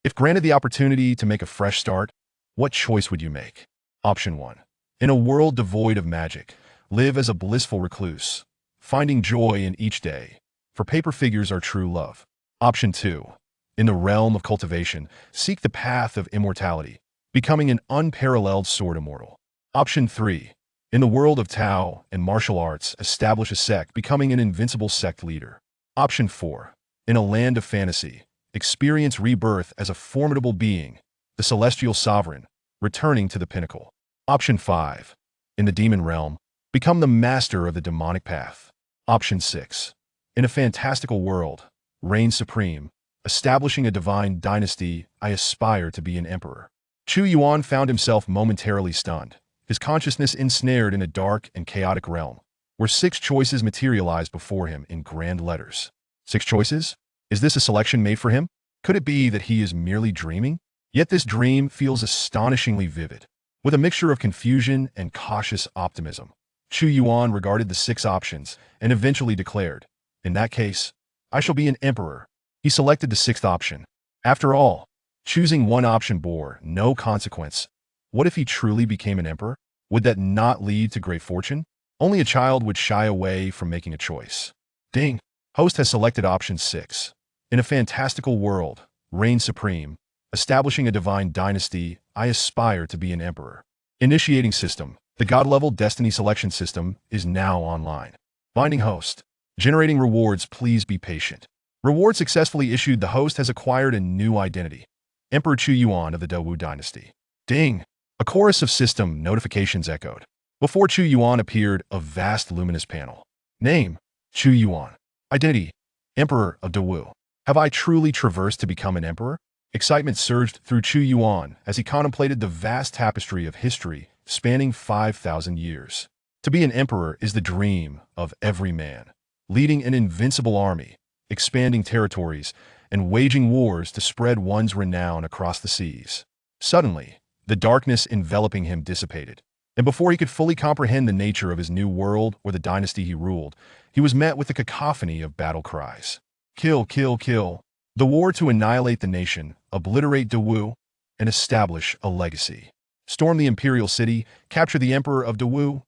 If granted the opportunity to make a fresh start, what choice would you make? Option 1. In a world devoid of magic, live as a blissful recluse, finding joy in each day, for paper figures are true love. Option 2. In the realm of cultivation, seek the path of immortality, becoming an unparalleled sword immortal. Option 3. In the world of Tao and martial arts, establish a sect, becoming an invincible sect leader. Option 4. In a land of fantasy, experience rebirth as a formidable being, the celestial sovereign, returning to the pinnacle. Option 5. In the demon realm, become the master of the demonic path. Option 6. In a fantastical world, reign supreme, establishing a divine dynasty, I aspire to be an emperor. Chu Yuan found himself momentarily stunned, his consciousness ensnared in a dark and chaotic realm, where 6 choices materialized before him in grand letters. 6 choices? Is this a selection made for him? Could it be that he is merely dreaming? Yet this dream feels astonishingly vivid. With a mixture of confusion and cautious optimism, Chu Yuan regarded the 6 options and eventually declared, "In that case, I shall be an emperor." He selected the 6th option. After all, choosing one option bore no consequence. What if he truly became an emperor? Would that not lead to great fortune? Only a child would shy away from making a choice. Ding! Host has selected option 6. In a fantastical world, reign supreme, establishing a divine dynasty, I aspire to be an emperor. Initiating system. The God-level destiny selection system is now online. Binding host. Generating rewards, please be patient. Reward successfully issued. The host has acquired a new identity. Emperor Chu Yuan of the Dawu dynasty. Ding! A chorus of system notifications echoed. Before Chu Yuan appeared a vast luminous panel. Name: Chu Yuan. Identity: Emperor of Dawu. Have I truly traversed to become an emperor? Excitement surged through Chu Yuan as he contemplated the vast tapestry of history spanning 5,000 years. To be an emperor is the dream of every man, leading an invincible army, expanding territories, and waging wars to spread one's renown across the seas. Suddenly, the darkness enveloping him dissipated, and before he could fully comprehend the nature of his new world or the dynasty he ruled, he was met with a cacophony of battle cries. Kill, kill, kill. The war to annihilate the nation, obliterate Dawu, and establish a legacy. Storm the imperial city, capture the emperor of Dawu.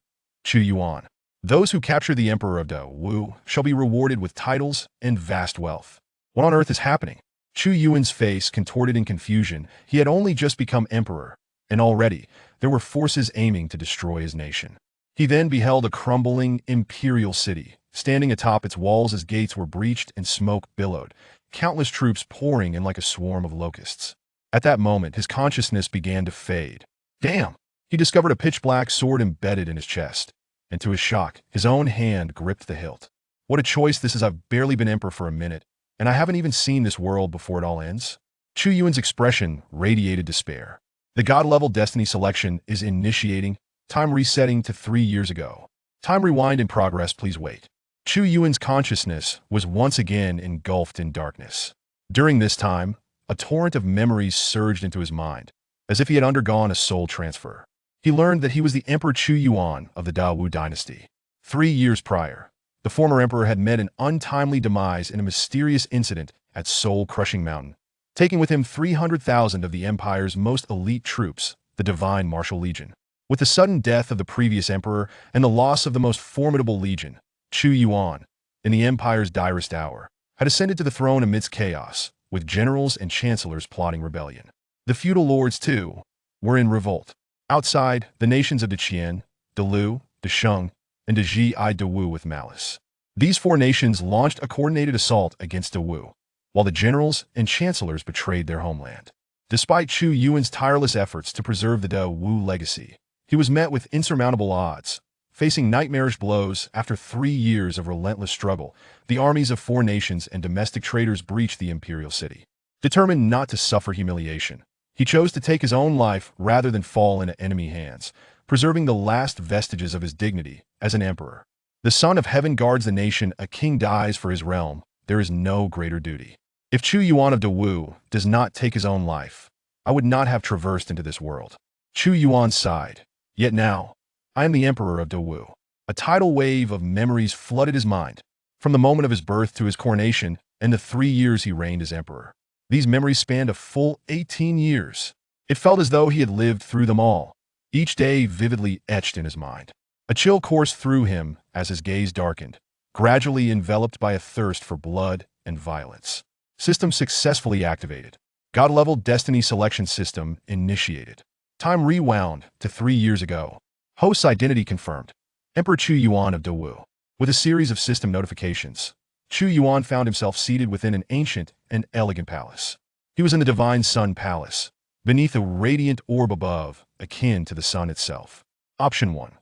Chu Yuan. Those who capture the emperor of Dawu shall be rewarded with titles and vast wealth. What on earth is happening? Chu Yuan's face contorted in confusion. He had only just become emperor, and already there were forces aiming to destroy his nation. He then beheld a crumbling imperial city, standing atop its walls as gates were breached and smoke billowed, countless troops pouring in like a swarm of locusts. At that moment, his consciousness began to fade. Damn! He discovered a pitch-black sword embedded in his chest, and to his shock, his own hand gripped the hilt. What a choice this is. I've barely been emperor for a minute, and I haven't even seen this world before it all ends. Chu Yuan's expression radiated despair. The God-level destiny selection is initiating. Time resetting to 3 years ago. Time rewind in progress, please wait. Chu Yuan's consciousness was once again engulfed in darkness. During this time, a torrent of memories surged into his mind, as if he had undergone a soul transfer. He learned that he was the Emperor Chu Yuan of the Dawu dynasty. 3 years prior, the former emperor had met an untimely demise in a mysterious incident at Soul-Crushing Mountain, taking with him 300,000 of the empire's most elite troops, the Divine Martial Legion. With the sudden death of the previous emperor and the loss of the most formidable legion, Chu Yuan, in the empire's direst hour, had ascended to the throne amidst chaos, with generals and chancellors plotting rebellion. The feudal lords, too, were in revolt. Outside, the nations of Deqian, Delu, Desheng, and Deji eyed Dawu with malice. These 4 nations launched a coordinated assault against Dawu, while the generals and chancellors betrayed their homeland. Despite Chu Yuan's tireless efforts to preserve the Dawu legacy, he was met with insurmountable odds. Facing nightmarish blows after 3 years of relentless struggle, the armies of 4 nations and domestic traitors breached the imperial city. Determined not to suffer humiliation, he chose to take his own life rather than fall into enemy hands, preserving the last vestiges of his dignity as an emperor. The Son of Heaven guards the nation. A king dies for his realm. There is no greater duty. If Chu Yuan of Dawu does not take his own life, I would not have traversed into this world. Chu Yuan sighed. Yet now, I am the Emperor of Dawu. A tidal wave of memories flooded his mind, from the moment of his birth to his coronation and the 3 years he reigned as emperor. These memories spanned a full 18 years. It felt as though he had lived through them all, each day vividly etched in his mind. A chill coursed through him as his gaze darkened, gradually enveloped by a thirst for blood and violence. System successfully activated. God-level destiny selection system initiated. Time rewound to 3 years ago. Host's identity confirmed. Emperor Chu Yuan of Dawu. With a series of system notifications, Chu Yuan found himself seated within an ancient and elegant palace. He was in the Divine Sun Palace, beneath a radiant orb above, akin to the sun itself. Option 1.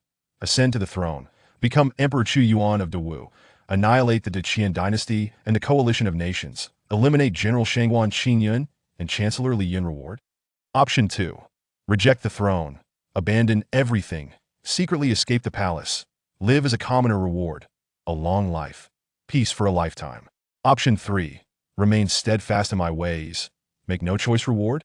Ascend to the throne. Become Emperor Chu Yuan of Dawu. Annihilate the Deqian dynasty and the coalition of nations. Eliminate General Shangguan Qingyun and Chancellor Li Yun reward. Option 2. Reject the throne. Abandon everything. Secretly escape the palace. Live as a commoner reward. A long life. Peace for a lifetime. Option 3. Remain steadfast in my ways. Make no choice reward.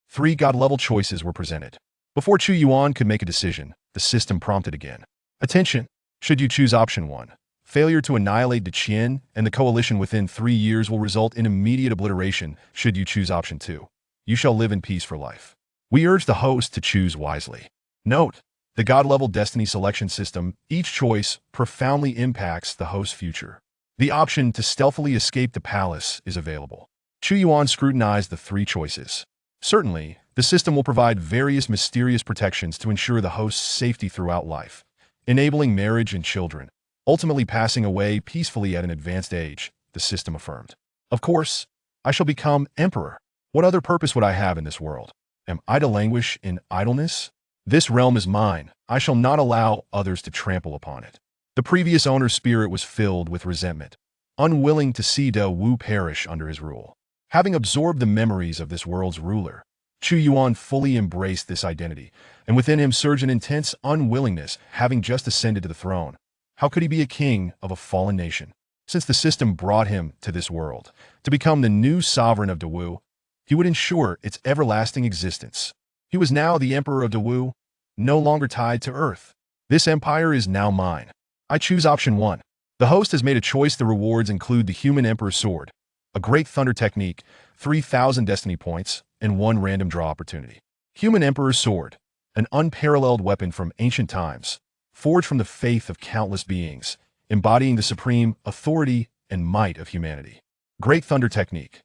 3 God-level choices were presented. Before Chu Yuan could make a decision, the system prompted again. Attention! Should you choose option 1, failure to annihilate Deqian and the coalition within 3 years will result in immediate obliteration. Should you choose option 2, you shall live in peace for life. We urge the host to choose wisely. Note, the God-level destiny selection system, each choice profoundly impacts the host's future. The option to stealthily escape the palace is available. Chu Yuan scrutinized the 3 choices. Certainly, the system will provide various mysterious protections to ensure the host's safety throughout life, enabling marriage and children, ultimately passing away peacefully at an advanced age, the system affirmed. Of course, I shall become emperor. What other purpose would I have in this world? Am I to languish in idleness? This realm is mine. I shall not allow others to trample upon it. The previous owner's spirit was filled with resentment, unwilling to see Dawu perish under his rule. Having absorbed the memories of this world's ruler, Chu Yuan fully embraced this identity, and within him surged an intense unwillingness, having just ascended to the throne. How could he be a king of a fallen nation? Since the system brought him to this world, to become the new sovereign of Dawu, he would ensure its everlasting existence. He was now the emperor of Dawu, no longer tied to earth. This empire is now mine. I choose option 1. The host has made a choice. The rewards include the human emperor's sword, a great thunder technique, 3,000 destiny points, and 1 random draw opportunity. Human emperor's sword, an unparalleled weapon from ancient times, forged from the faith of countless beings, embodying the supreme authority and might of humanity. Great thunder technique,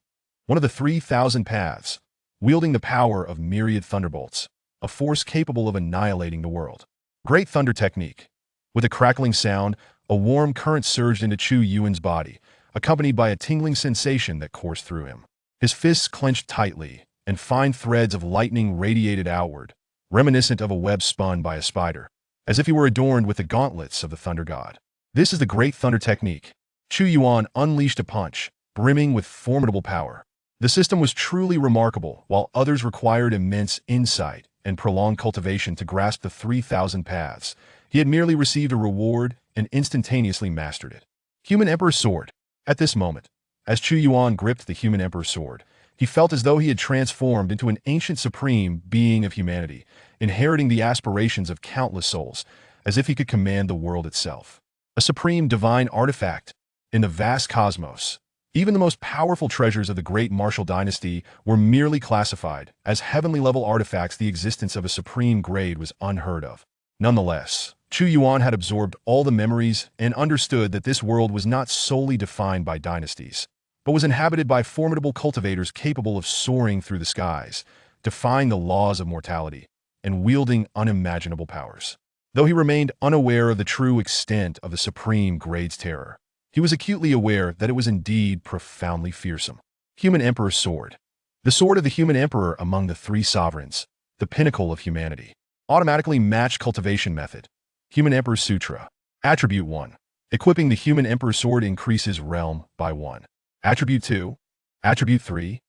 one of the 3,000 paths, wielding the power of myriad thunderbolts, a force capable of annihilating the world. Great thunder technique. With a crackling sound, a warm current surged into Chu Yuan's body, accompanied by a tingling sensation that coursed through him. His fists clenched tightly, and fine threads of lightning radiated outward, reminiscent of a web spun by a spider, as if he were adorned with the gauntlets of the thunder god. This is the great thunder technique. Chu Yuan unleashed a punch, brimming with formidable power. The system was truly remarkable, while others required immense insight and prolonged cultivation to grasp the 3,000 paths. He had merely received a reward and instantaneously mastered it. Human Emperor's Sword. At this moment, as Chu Yuan gripped the Human Emperor's Sword, he felt as though he had transformed into an ancient supreme being of humanity, inheriting the aspirations of countless souls, as if he could command the world itself. A supreme divine artifact in the vast cosmos. Even the most powerful treasures of the great martial dynasty were merely classified as heavenly-level artifacts. The existence of a supreme grade was unheard of. Nonetheless, Chu Yuan had absorbed all the memories and understood that this world was not solely defined by dynasties, but was inhabited by formidable cultivators capable of soaring through the skies, defying the laws of mortality, and wielding unimaginable powers. Though he remained unaware of the true extent of the supreme grade's terror, he was acutely aware that it was indeed profoundly fearsome. Human Emperor's Sword. The sword of the human emperor among the 3 sovereigns, the pinnacle of humanity. Automatically matched cultivation method. Human Emperor's Sutra. Attribute 1. Equipping the Human Emperor's Sword increases realm by 1. Attribute 2. Attribute 3.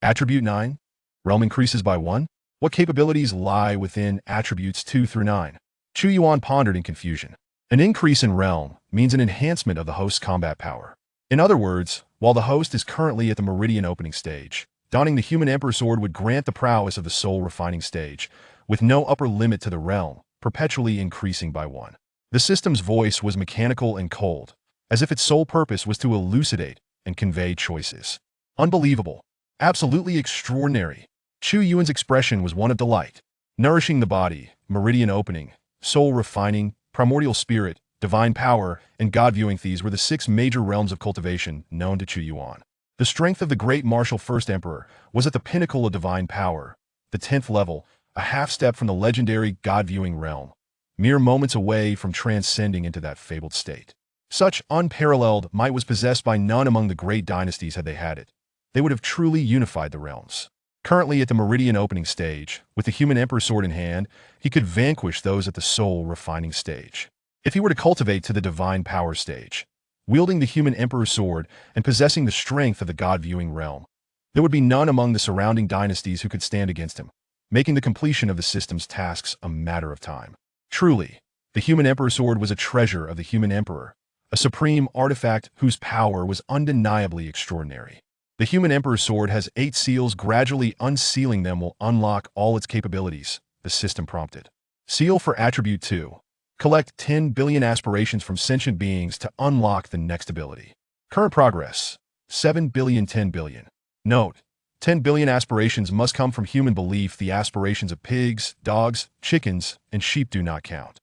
Attribute 9. Realm increases by 1. What capabilities lie within attributes 2 through 9? Chu Yuan pondered in confusion. An increase in realm means an enhancement of the host's combat power. In other words, while the host is currently at the meridian opening stage, donning the Human Emperor's Sword would grant the prowess of the soul refining stage, with no upper limit to the realm, perpetually increasing by 1. The system's voice was mechanical and cold, as if its sole purpose was to elucidate and convey choices. Unbelievable. Absolutely extraordinary. Chu Yuan's expression was one of delight. Nourishing the body, meridian opening, soul refining, primordial spirit, divine power, and God-viewing these were the six major realms of cultivation known to Chu Yuan. The strength of the great martial first emperor was at the pinnacle of divine power, the 10th level, a half step from the legendary God-viewing realm, mere moments away from transcending into that fabled state. Such unparalleled might was possessed by none among the great dynasties had they had it. They would have truly unified the realms. Currently at the meridian opening stage, with the human emperor's sword in hand, he could vanquish those at the soul refining stage. If he were to cultivate to the divine power stage, wielding the human emperor's sword and possessing the strength of the God-viewing realm, there would be none among the surrounding dynasties who could stand against him, making the completion of the system's tasks a matter of time. Truly, the human emperor's sword was a treasure of the human emperor, a supreme artifact whose power was undeniably extraordinary. The human emperor's sword has 8 seals. Gradually unsealing them will unlock all its capabilities, the system prompted. Seal for Attribute 2. Collect 10 billion aspirations from sentient beings to unlock the next ability. Current progress, 7 billion 10 billion. Note, 10 billion aspirations must come from human belief. The aspirations of pigs, dogs, chickens, and sheep do not count.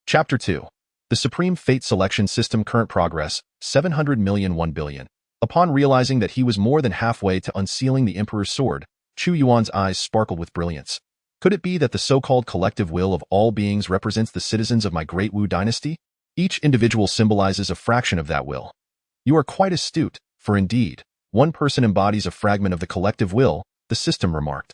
Chapter 2. The Supreme Fate Selection System. Current progress, 700 million 1 billion. Upon realizing that he was more than halfway to unsealing the Emperor's sword, Chu Yuan's eyes sparkled with brilliance. Could it be that the so-called collective will of all beings represents the citizens of my great Wu dynasty? Each individual symbolizes a fraction of that will. You are quite astute, for indeed, one person embodies a fragment of the collective will, the system remarked.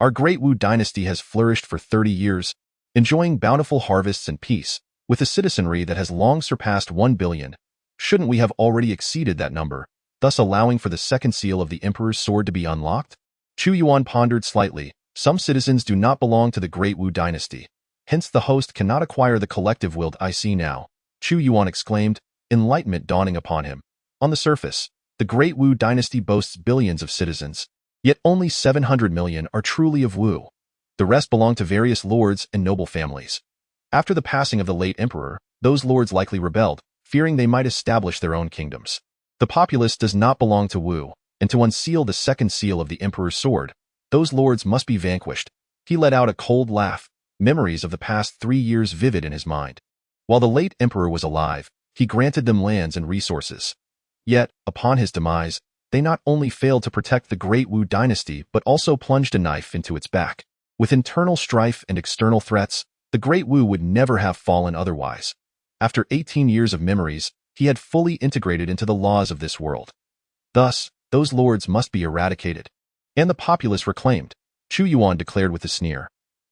Our great Wu dynasty has flourished for 30 years, enjoying bountiful harvests and peace, with a citizenry that has long surpassed 1 billion. Shouldn't we have already exceeded that number, thus allowing for the second seal of the Emperor's sword to be unlocked? Chu Yuan pondered slightly. Some citizens do not belong to the great Wu dynasty. Hence the host cannot acquire the collective will. I see now, Chu Yuan exclaimed, enlightenment dawning upon him. On the surface, the great Wu dynasty boasts billions of citizens, yet only 700 million are truly of Wu. The rest belong to various lords and noble families. After the passing of the late emperor, those lords likely rebelled, fearing they might establish their own kingdoms. The populace does not belong to Wu, and to unseal the second seal of the Emperor's sword, those lords must be vanquished. He let out a cold laugh, memories of the past 3 years vivid in his mind. While the late emperor was alive, he granted them lands and resources. Yet, upon his demise, they not only failed to protect the great Wu dynasty but also plunged a knife into its back. With internal strife and external threats, the great Wu would never have fallen otherwise. After 18 years of memories, he had fully integrated into the laws of this world. Thus, those lords must be eradicated. And the populace reclaimed, Chu Yuan declared with a sneer.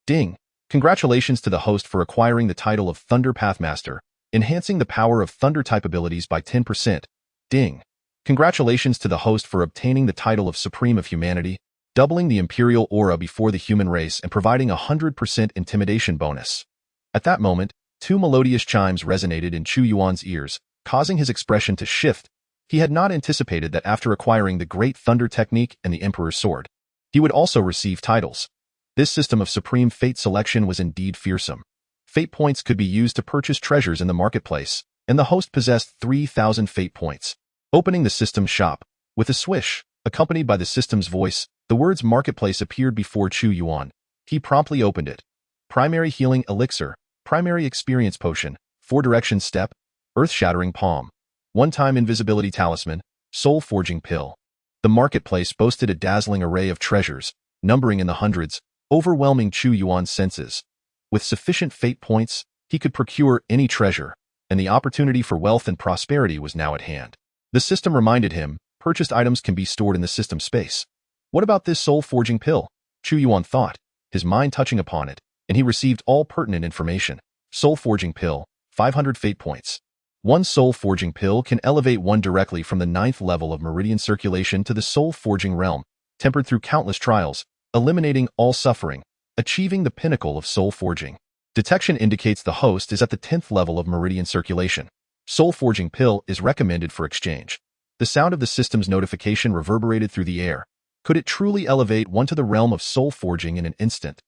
Ding! Congratulations to the host for acquiring the title of Thunder Pathmaster, enhancing the power of Thunder-type abilities by 10%. Ding! Congratulations to the host for obtaining the title of Supreme of Humanity, doubling the Imperial aura before the human race and providing a 100% intimidation bonus. At that moment, 2 melodious chimes resonated in Chu Yuan's ears, causing his expression to shift. He had not anticipated that after acquiring the Great Thunder Technique and the Emperor's Sword, he would also receive titles. This system of supreme fate selection was indeed fearsome. Fate points could be used to purchase treasures in the marketplace, and the host possessed 3,000 fate points. Opening the system's shop, with a swish, accompanied by the system's voice, the words marketplace appeared before Chu Yuan. He promptly opened it. Primary healing elixir, primary experience potion, 4-direction step, earth-shattering palm, one-time invisibility talisman, soul-forging pill. The marketplace boasted a dazzling array of treasures, numbering in the hundreds, overwhelming Chu Yuan's senses. With sufficient fate points, he could procure any treasure, and the opportunity for wealth and prosperity was now at hand. The system reminded him, purchased items can be stored in the system space. What about this soul-forging pill? Chu Yuan thought, his mind touching upon it, and he received all pertinent information. Soul-forging pill, 500 fate points. One soul-forging pill can elevate one directly from the 9th level of meridian circulation to the soul-forging realm, tempered through countless trials, eliminating all suffering, achieving the pinnacle of soul-forging. Detection indicates the host is at the 10th level of meridian circulation. Soul-forging pill is recommended for exchange. The sound of the system's notification reverberated through the air. Could it truly elevate one to the realm of soul-forging in an instant,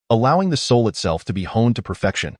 allowing the soul itself to be honed to perfection?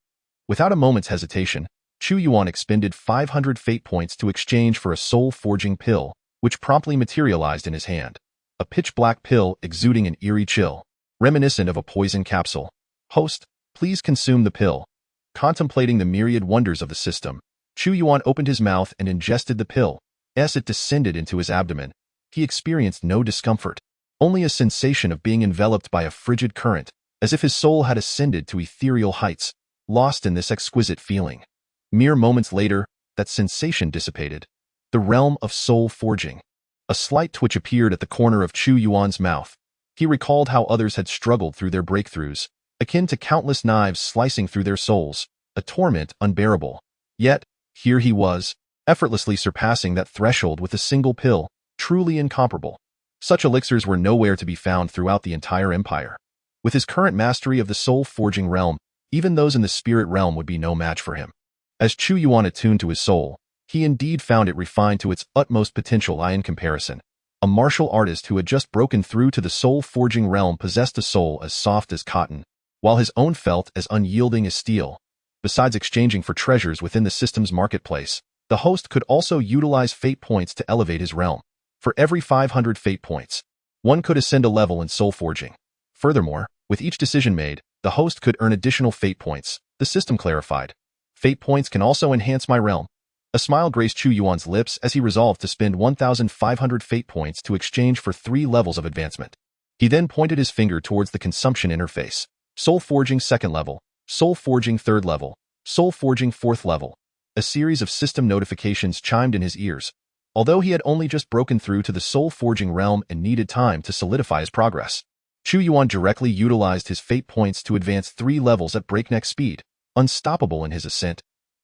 Without a moment's hesitation, Chu Yuan expended 500 fate points to exchange for a soul-forging pill, which promptly materialized in his hand. a pitch-black pill exuding an eerie chill, reminiscent of a poison capsule. Host, please consume the pill. Contemplating the myriad wonders of the system, Chu Yuan opened his mouth and ingested the pill. As it descended into his abdomen, he experienced no discomfort, only a sensation of being enveloped by a frigid current, as if his soul had ascended to ethereal heights, lost in this exquisite feeling. Mere moments later, that sensation dissipated. The realm of soul forging. A slight twitch appeared at the corner of Chu Yuan's mouth. He recalled how others had struggled through their breakthroughs, akin to countless knives slicing through their souls, a torment unbearable. Yet, here he was, effortlessly surpassing that threshold with a single pill, truly incomparable. Such elixirs were nowhere to be found throughout the entire empire. With his current mastery of the soul-forging realm, even those in the spirit realm would be no match for him. As Chu Yuan attuned to his soul, he indeed found it refined to its utmost potential. In comparison, a martial artist who had just broken through to the soul-forging realm possessed a soul as soft as cotton, while his own felt as unyielding as steel. Besides exchanging for treasures within the system's marketplace, the host could also utilize fate points to elevate his realm. For every 500 fate points, one could ascend a level in soul forging. Furthermore, with each decision made, the host could earn additional fate points, the system clarified. Fate points can also enhance my realm. A smile graced Chu Yuan's lips as he resolved to spend 1,500 fate points to exchange for 3 levels of advancement. He then pointed his finger towards the consumption interface. Soul Forging 2nd level, Soul Forging 3rd level, Soul Forging 4th level. A series of system notifications chimed in his ears. Although he had only just broken through to the soul forging realm and needed time to solidify his progress, Chu Yuan directly utilized his fate points to advance 3 levels at breakneck speed, unstoppable in his ascent.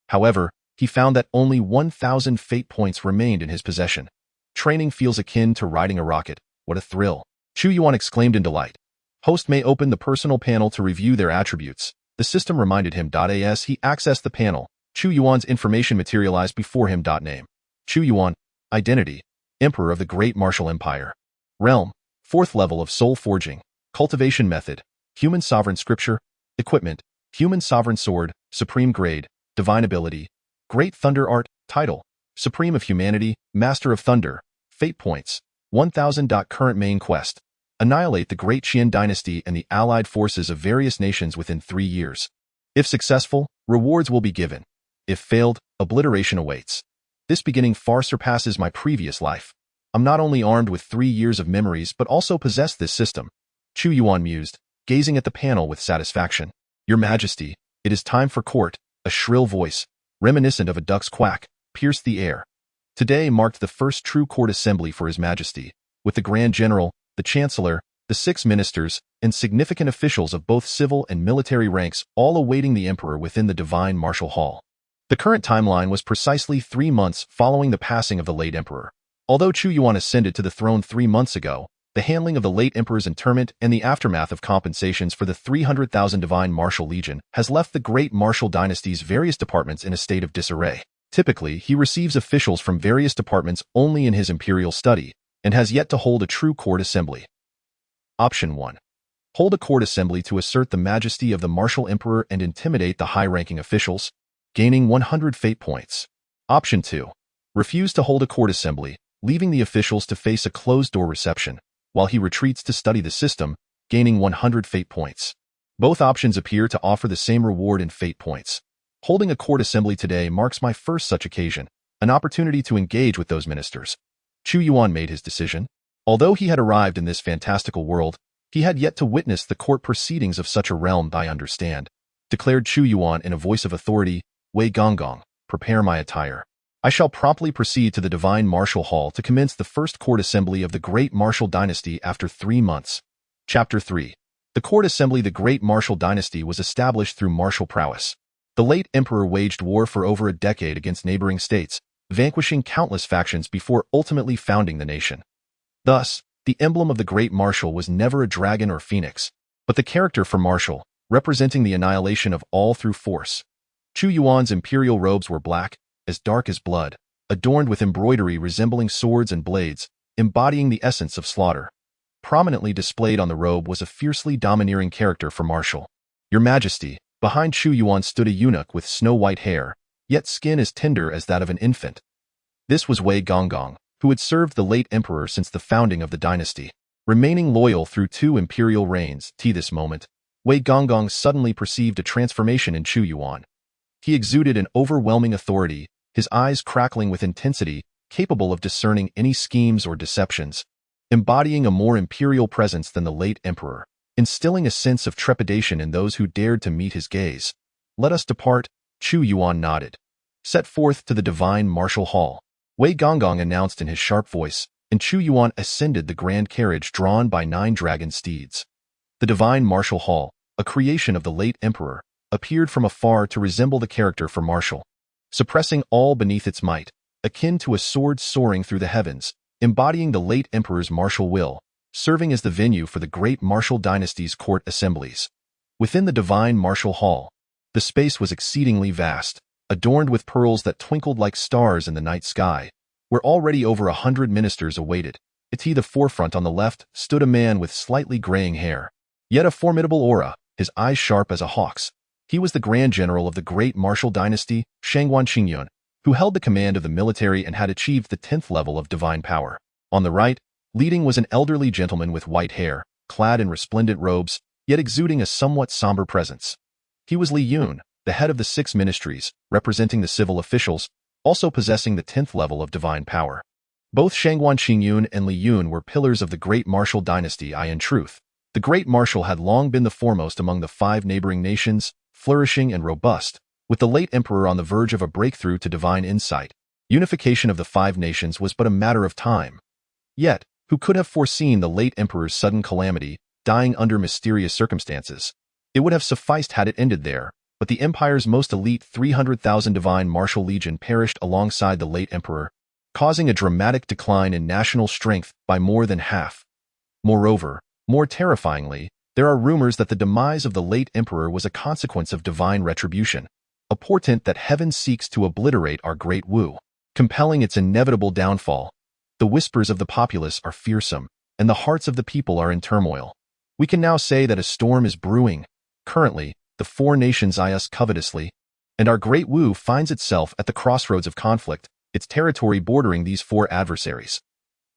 However, he found that only 1,000 fate points remained in his possession. Training feels akin to riding a rocket. What a thrill! Chu Yuan exclaimed in delight. Host may open the personal panel to review their attributes. The system reminded him. As he accessed the panel, Chu Yuan's information materialized before him. Name: Chu Yuan. Identity: Emperor of the Great Martial Empire. Realm: 4th level of soul forging. Cultivation method: Human Sovereign Scripture. Equipment: Human Sovereign Sword, Supreme Grade. Divine Ability: Great Thunder Art. Title: Supreme of Humanity, Master of Thunder. Fate points: 1,000. Current main quest: Annihilate the Great Qian Dynasty and the allied forces of various nations within 3 years. If successful, rewards will be given. If failed, obliteration awaits. This beginning far surpasses my previous life. I'm not only armed with 3 years of memories but also possess this system. Chu Yuan mused, gazing at the panel with satisfaction. Your Majesty, it is time for court. A shrill voice, reminiscent of a duck's quack, pierced the air. Today marked the first true court assembly for His Majesty, with the Grand General, the Chancellor, the 6 ministers, and significant officials of both civil and military ranks all awaiting the Emperor within the Divine Martial Hall. The current timeline was precisely 3 months following the passing of the late Emperor. Although Chu Yuan ascended to the throne 3 months ago, the handling of the late Emperor's interment and the aftermath of compensations for the 300,000 Divine Martial Legion has left the Great Martial Dynasty's various departments in a state of disarray. Typically, he receives officials from various departments only in his imperial study, and has yet to hold a true court assembly. Option 1. Hold a court assembly to assert the majesty of the Martial Emperor and intimidate the high-ranking officials, gaining 100 fate points. Option 2. Refuse to hold a court assembly, leaving the officials to face a closed-door reception, while he retreats to study the system, gaining 100 fate points. Both options appear to offer the same reward in fate points. Holding a court assembly today marks my first such occasion, an opportunity to engage with those ministers. Chu Yuan made his decision. Although he had arrived in this fantastical world, he had yet to witness the court proceedings of such a realm. I understand, declared Chu Yuan in a voice of authority. Wei Gonggong, prepare my attire. I shall promptly proceed to the Divine Martial Hall to commence the first court assembly of the Great Martial Dynasty after 3 months. Chapter 3. The court assembly. The Great Martial Dynasty was established through martial prowess. The late emperor waged war for over a decade against neighboring states, vanquishing countless factions before ultimately founding the nation. Thus, the emblem of the Great Martial was never a dragon or phoenix, but the character for martial, representing the annihilation of all through force. Chu Yuan's imperial robes were black, as dark as blood, adorned with embroidery resembling swords and blades, embodying the essence of slaughter. Prominently displayed on the robe was a fiercely domineering character for martial. Your Majesty, behind Chu Yuan stood a eunuch with snow-white hair, yet skin as tender as that of an infant. This was Wei Gonggong, who had served the late emperor since the founding of the dynasty. remaining loyal through 2 imperial reigns. At this moment, Wei Gonggong suddenly perceived a transformation in Chu Yuan. He exuded an overwhelming authority, his eyes crackling with intensity, capable of discerning any schemes or deceptions, embodying a more imperial presence than the late emperor, instilling a sense of trepidation in those who dared to meet his gaze. "Let us depart," Chu Yuan nodded. "Set forth to the divine martial hall," Wei Gonggong announced in his sharp voice, and Chu Yuan ascended the grand carriage drawn by 9 dragon steeds. The divine martial hall, a creation of the late emperor, appeared from afar to resemble the character for martial, suppressing all beneath its might, akin to a sword soaring through the heavens, embodying the late emperor's martial will, serving as the venue for the great martial dynasty's court assemblies. Within the divine martial hall, the space was exceedingly vast, adorned with pearls that twinkled like stars in the night sky, where already over 100 ministers awaited. At the forefront on the left stood a man with slightly graying hair, yet a formidable aura, his eyes sharp as a hawk's. He was the Grand General of the great martial dynasty, Chu Yuan, who held the command of the military and had achieved the 10th level of divine power. On the right, leading was an elderly gentleman with white hair, clad in resplendent robes, yet exuding a somewhat somber presence. He was Li Yun, the head of the 6 ministries, representing the civil officials, also possessing the 10th level of divine power. Both Chu Yuan and Li Yun were pillars of the great martial dynasty. In truth, the great martial had long been the foremost among the 5 neighboring nations, flourishing and robust, with the late emperor on the verge of a breakthrough to divine insight. Unification of the 5 nations was but a matter of time. Yet, who could have foreseen the late emperor's sudden calamity, dying under mysterious circumstances? It would have sufficed had it ended there, but the empire's most elite 300,000 divine martial legion perished alongside the late emperor, causing a dramatic decline in national strength by more than half. Moreover, more terrifyingly, there are rumors that the demise of the late emperor was a consequence of divine retribution, a portent that heaven seeks to obliterate our great Wu, compelling its inevitable downfall. The whispers of the populace are fearsome, and the hearts of the people are in turmoil. We can now say that a storm is brewing. Currently, the 4 nations eye us covetously, and our great Wu finds itself at the crossroads of conflict, its territory bordering these 4 adversaries.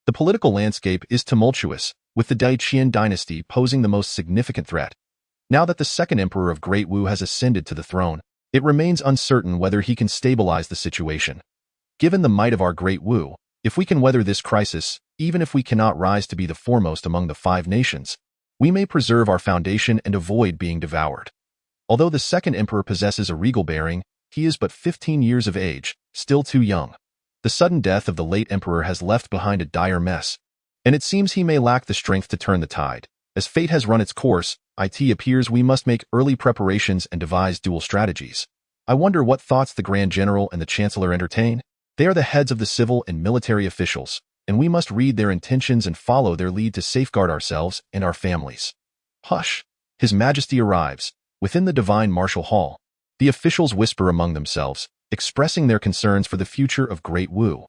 The political landscape is tumultuous, with the Daqian dynasty posing the most significant threat. Now that the 2nd emperor of Great Wu has ascended to the throne, it remains uncertain whether he can stabilize the situation. Given the might of our Great Wu, if we can weather this crisis, even if we cannot rise to be the foremost among the 5 nations, we may preserve our foundation and avoid being devoured. Although the 2nd emperor possesses a regal bearing, he is but 15 years of age, still too young. The sudden death of the late emperor has left behind a dire mess, and it seems he may lack the strength to turn the tide. As fate has run its course, it appears we must make early preparations and devise dual strategies. I wonder what thoughts the Grand General and the Chancellor entertain? They are the heads of the civil and military officials, and we must read their intentions and follow their lead to safeguard ourselves and our families. Hush! His Majesty arrives. Within the divine martial hall, the officials whisper among themselves, expressing their concerns for the future of Great Wu.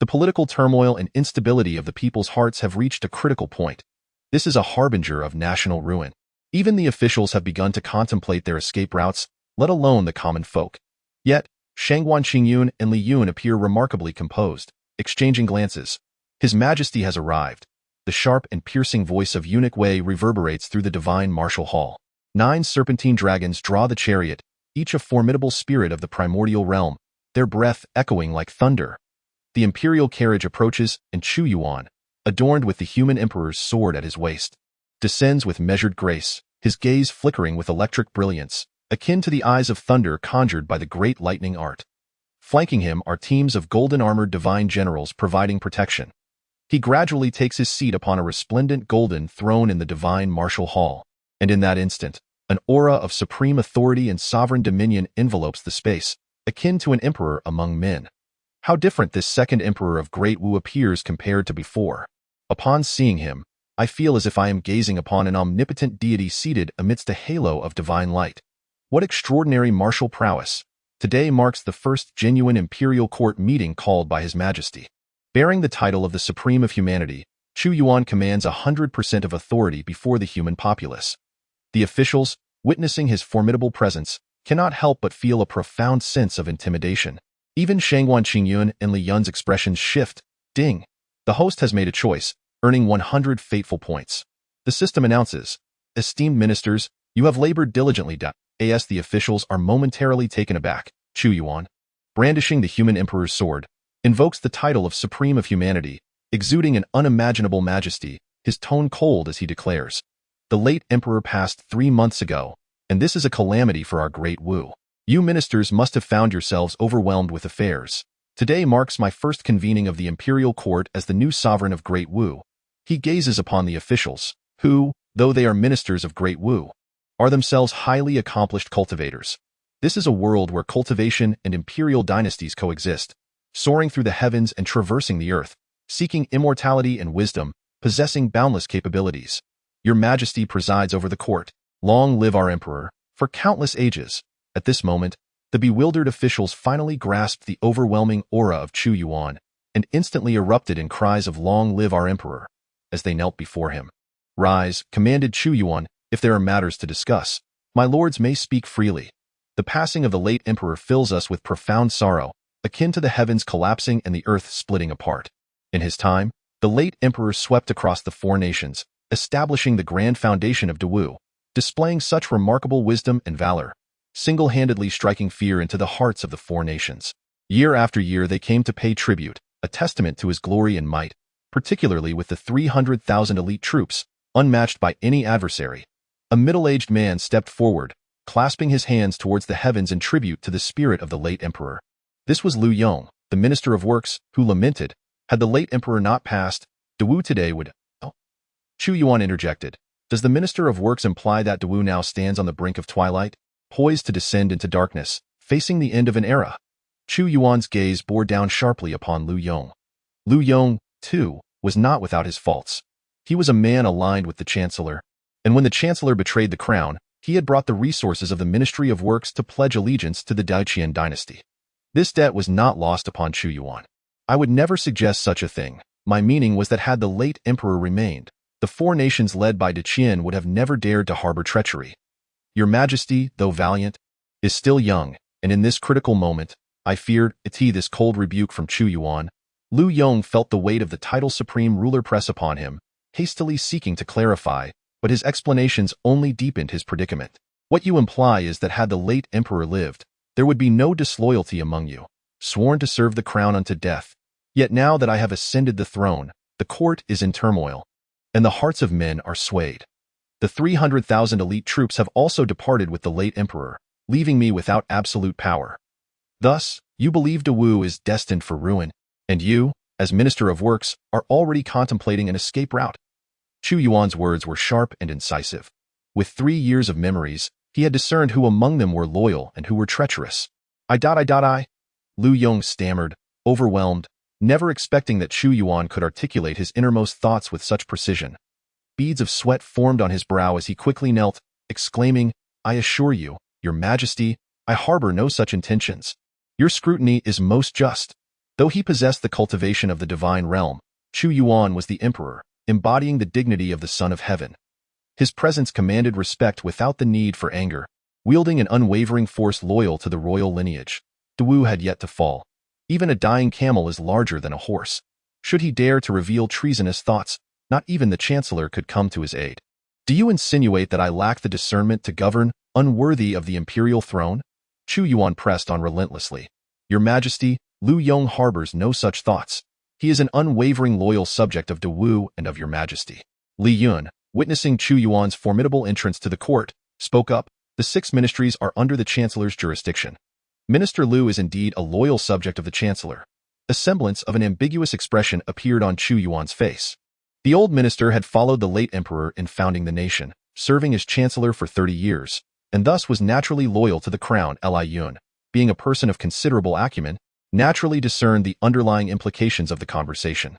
The political turmoil and instability of the people's hearts have reached a critical point. This is a harbinger of national ruin. Even the officials have begun to contemplate their escape routes, let alone the common folk. Yet, Chu Yuan and Li Yun appear remarkably composed, exchanging glances. His Majesty has arrived. The sharp and piercing voice of Eunuch Wei reverberates through the divine martial hall. 9 serpentine dragons draw the chariot, each a formidable spirit of the primordial realm, their breath echoing like thunder. The imperial carriage approaches, and Chu Yuan, adorned with the human emperor's sword at his waist, descends with measured grace, his gaze flickering with electric brilliance, akin to the eyes of thunder conjured by the great lightning art. Flanking him are teams of golden-armored divine generals providing protection. He gradually takes his seat upon a resplendent golden throne in the divine martial hall, and in that instant, an aura of supreme authority and sovereign dominion envelopes the space, akin to an emperor among men. How different this 2nd emperor of Great Wu appears compared to before. Upon seeing him, I feel as if I am gazing upon an omnipotent deity seated amidst a halo of divine light. What extraordinary martial prowess! Today marks the first genuine imperial court meeting called by His Majesty. Bearing the title of the Supreme of Humanity, Chu Yuan commands 100% of authority before the human populace. The officials, witnessing his formidable presence, cannot help but feel a profound sense of intimidation. Even Chu Yuan and Li Yun's expressions shift. Ding! The host has made a choice, earning 100 fateful points. The system announces, "Esteemed ministers, you have labored diligently." As the officials are momentarily taken aback, Chu Yuan, brandishing the human emperor's sword, invokes the title of Supreme of Humanity, exuding an unimaginable majesty, his tone cold as he declares, "The late emperor passed 3 months ago, and this is a calamity for our great Wu. You ministers must have found yourselves overwhelmed with affairs. Today marks my first convening of the imperial court as the new sovereign of Great Wu." He gazes upon the officials, who, though they are ministers of Great Wu, are themselves highly accomplished cultivators. This is a world where cultivation and imperial dynasties coexist, soaring through the heavens and traversing the earth, seeking immortality and wisdom, possessing boundless capabilities. Your Majesty presides over the court. Long live our emperor, for countless ages. At this moment, the bewildered officials finally grasped the overwhelming aura of Chu Yuan and instantly erupted in cries of "Long live our emperor," as they knelt before him. "Rise," commanded Chu Yuan, "if there are matters to discuss. My lords may speak freely. The passing of the late emperor fills us with profound sorrow, akin to the heavens collapsing and the earth splitting apart. In his time, the late emperor swept across the 4 nations, establishing the grand foundation of Wu, displaying such remarkable wisdom and valor, single-handedly striking fear into the hearts of the 4 nations. Year after year they came to pay tribute, a testament to his glory and might, particularly with the 300,000 elite troops, unmatched by any adversary. A middle-aged man stepped forward, clasping his hands towards the heavens in tribute to the spirit of the late emperor. This was Lu Yong, the Minister of Works, who lamented, "Had the late emperor not passed, Wu today would..." Oh. Chu Yuan interjected, "Does the Minister of Works imply that Wu now stands on the brink of twilight, poised to descend into darkness, facing the end of an era?" Chu Yuan's gaze bore down sharply upon Lu Yong. Lu Yong, too, was not without his faults. He was a man aligned with the Chancellor, and when the Chancellor betrayed the crown, he had brought the resources of the Ministry of Works to pledge allegiance to the Daqian dynasty. This debt was not lost upon Chu Yuan. "I would never suggest such a thing. My meaning was that had the late emperor remained, the 4 nations led by Daqian would have never dared to harbor treachery. Your Majesty, though valiant, is still young, and in this critical moment, I feared this cold rebuke from Chu Yuan. Lu Yong felt the weight of the title supreme ruler press upon him, hastily seeking to clarify, but his explanations only deepened his predicament. "What you imply is that had the late emperor lived, there would be no disloyalty among you, sworn to serve the crown unto death. Yet now that I have ascended the throne, the court is in turmoil, and the hearts of men are swayed. The 300,000 elite troops have also departed with the late emperor, leaving me without absolute power. Thus, you believe Wu is destined for ruin, and you, as Minister of Works, are already contemplating an escape route." Chu Yuan's words were sharp and incisive. With 3 years of memories, he had discerned who among them were loyal and who were treacherous. I. Lu Yong stammered, overwhelmed, never expecting that Chu Yuan could articulate his innermost thoughts with such precision. Beads of sweat formed on his brow as he quickly knelt, exclaiming, "I assure you, Your Majesty, I harbor no such intentions. Your scrutiny is most just." Though he possessed the cultivation of the divine realm, Chu Yuan was the emperor, embodying the dignity of the Son of Heaven. His presence commanded respect without the need for anger, wielding an unwavering force loyal to the royal lineage. Wu had yet to fall. Even a dying camel is larger than a horse. Should he dare to reveal treasonous thoughts, not even the Chancellor could come to his aid. "Do you insinuate that I lack the discernment to govern, unworthy of the imperial throne?" Chu Yuan pressed on relentlessly. "Your Majesty, Lu Yong harbors no such thoughts. He is an unwavering loyal subject of Wu and of Your Majesty." Li Yun, witnessing Chu Yuan's formidable entrance to the court, spoke up, "The 6 ministries are under the Chancellor's jurisdiction. Minister Lu is indeed a loyal subject of the Chancellor." A semblance of an ambiguous expression appeared on Chu Yuan's face. The old minister had followed the late emperor in founding the nation, serving as Chancellor for 30 years, and thus was naturally loyal to the crown. Li Yun, being a person of considerable acumen, naturally discerned the underlying implications of the conversation.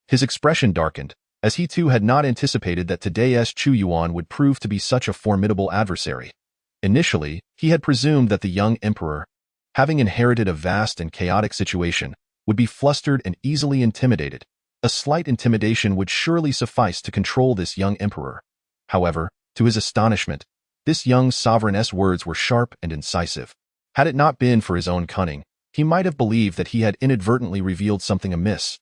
His expression darkened, as he too had not anticipated that today's Chu Yuan would prove to be such a formidable adversary. Initially, he had presumed that the young emperor, having inherited a vast and chaotic situation, would be flustered and easily intimidated. A slight intimidation would surely suffice to control this young emperor. However, to his astonishment, this young sovereign's words were sharp and incisive. Had it not been for his own cunning, he might have believed that he had inadvertently revealed something amiss.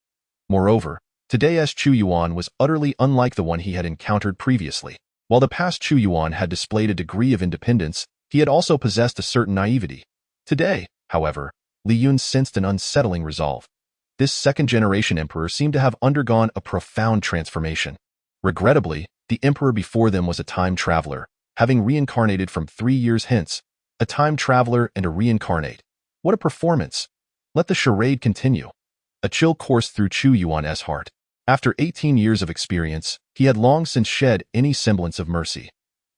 Moreover, Today's Chu Yuan was utterly unlike the one he had encountered previously. While the past Chu Yuan had displayed a degree of independence, he had also possessed a certain naivety. Today, however, Li Yun sensed an unsettling resolve. This second-generation emperor seemed to have undergone a profound transformation. Regrettably, the emperor before them was a time traveler, having reincarnated from 3 years hence. A time traveler and a reincarnate. What a performance! Let the charade continue. A chill coursed through Chu Yuan's heart. After 18 years of experience, he had long since shed any semblance of mercy.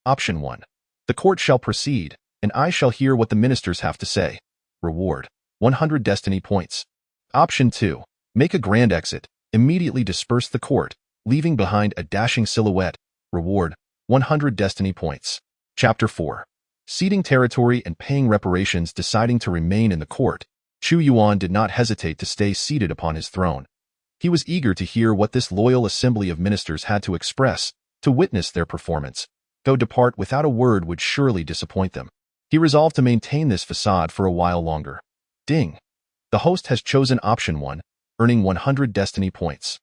Option 1. The court shall proceed, and I shall hear what the ministers have to say. Reward: 100 destiny points. Option 2. Make a grand exit, immediately disperse the court, leaving behind a dashing silhouette. Reward: 100 destiny points. Chapter 4. Ceding territory and paying reparations. Deciding to remain in the court, Chu Yuan did not hesitate to stay seated upon his throne. He was eager to hear what this loyal assembly of ministers had to express, to witness their performance. Go depart without a word would surely disappoint them. He resolved to maintain this facade for a while longer. Ding! The host has chosen option 1, earning 100 destiny points.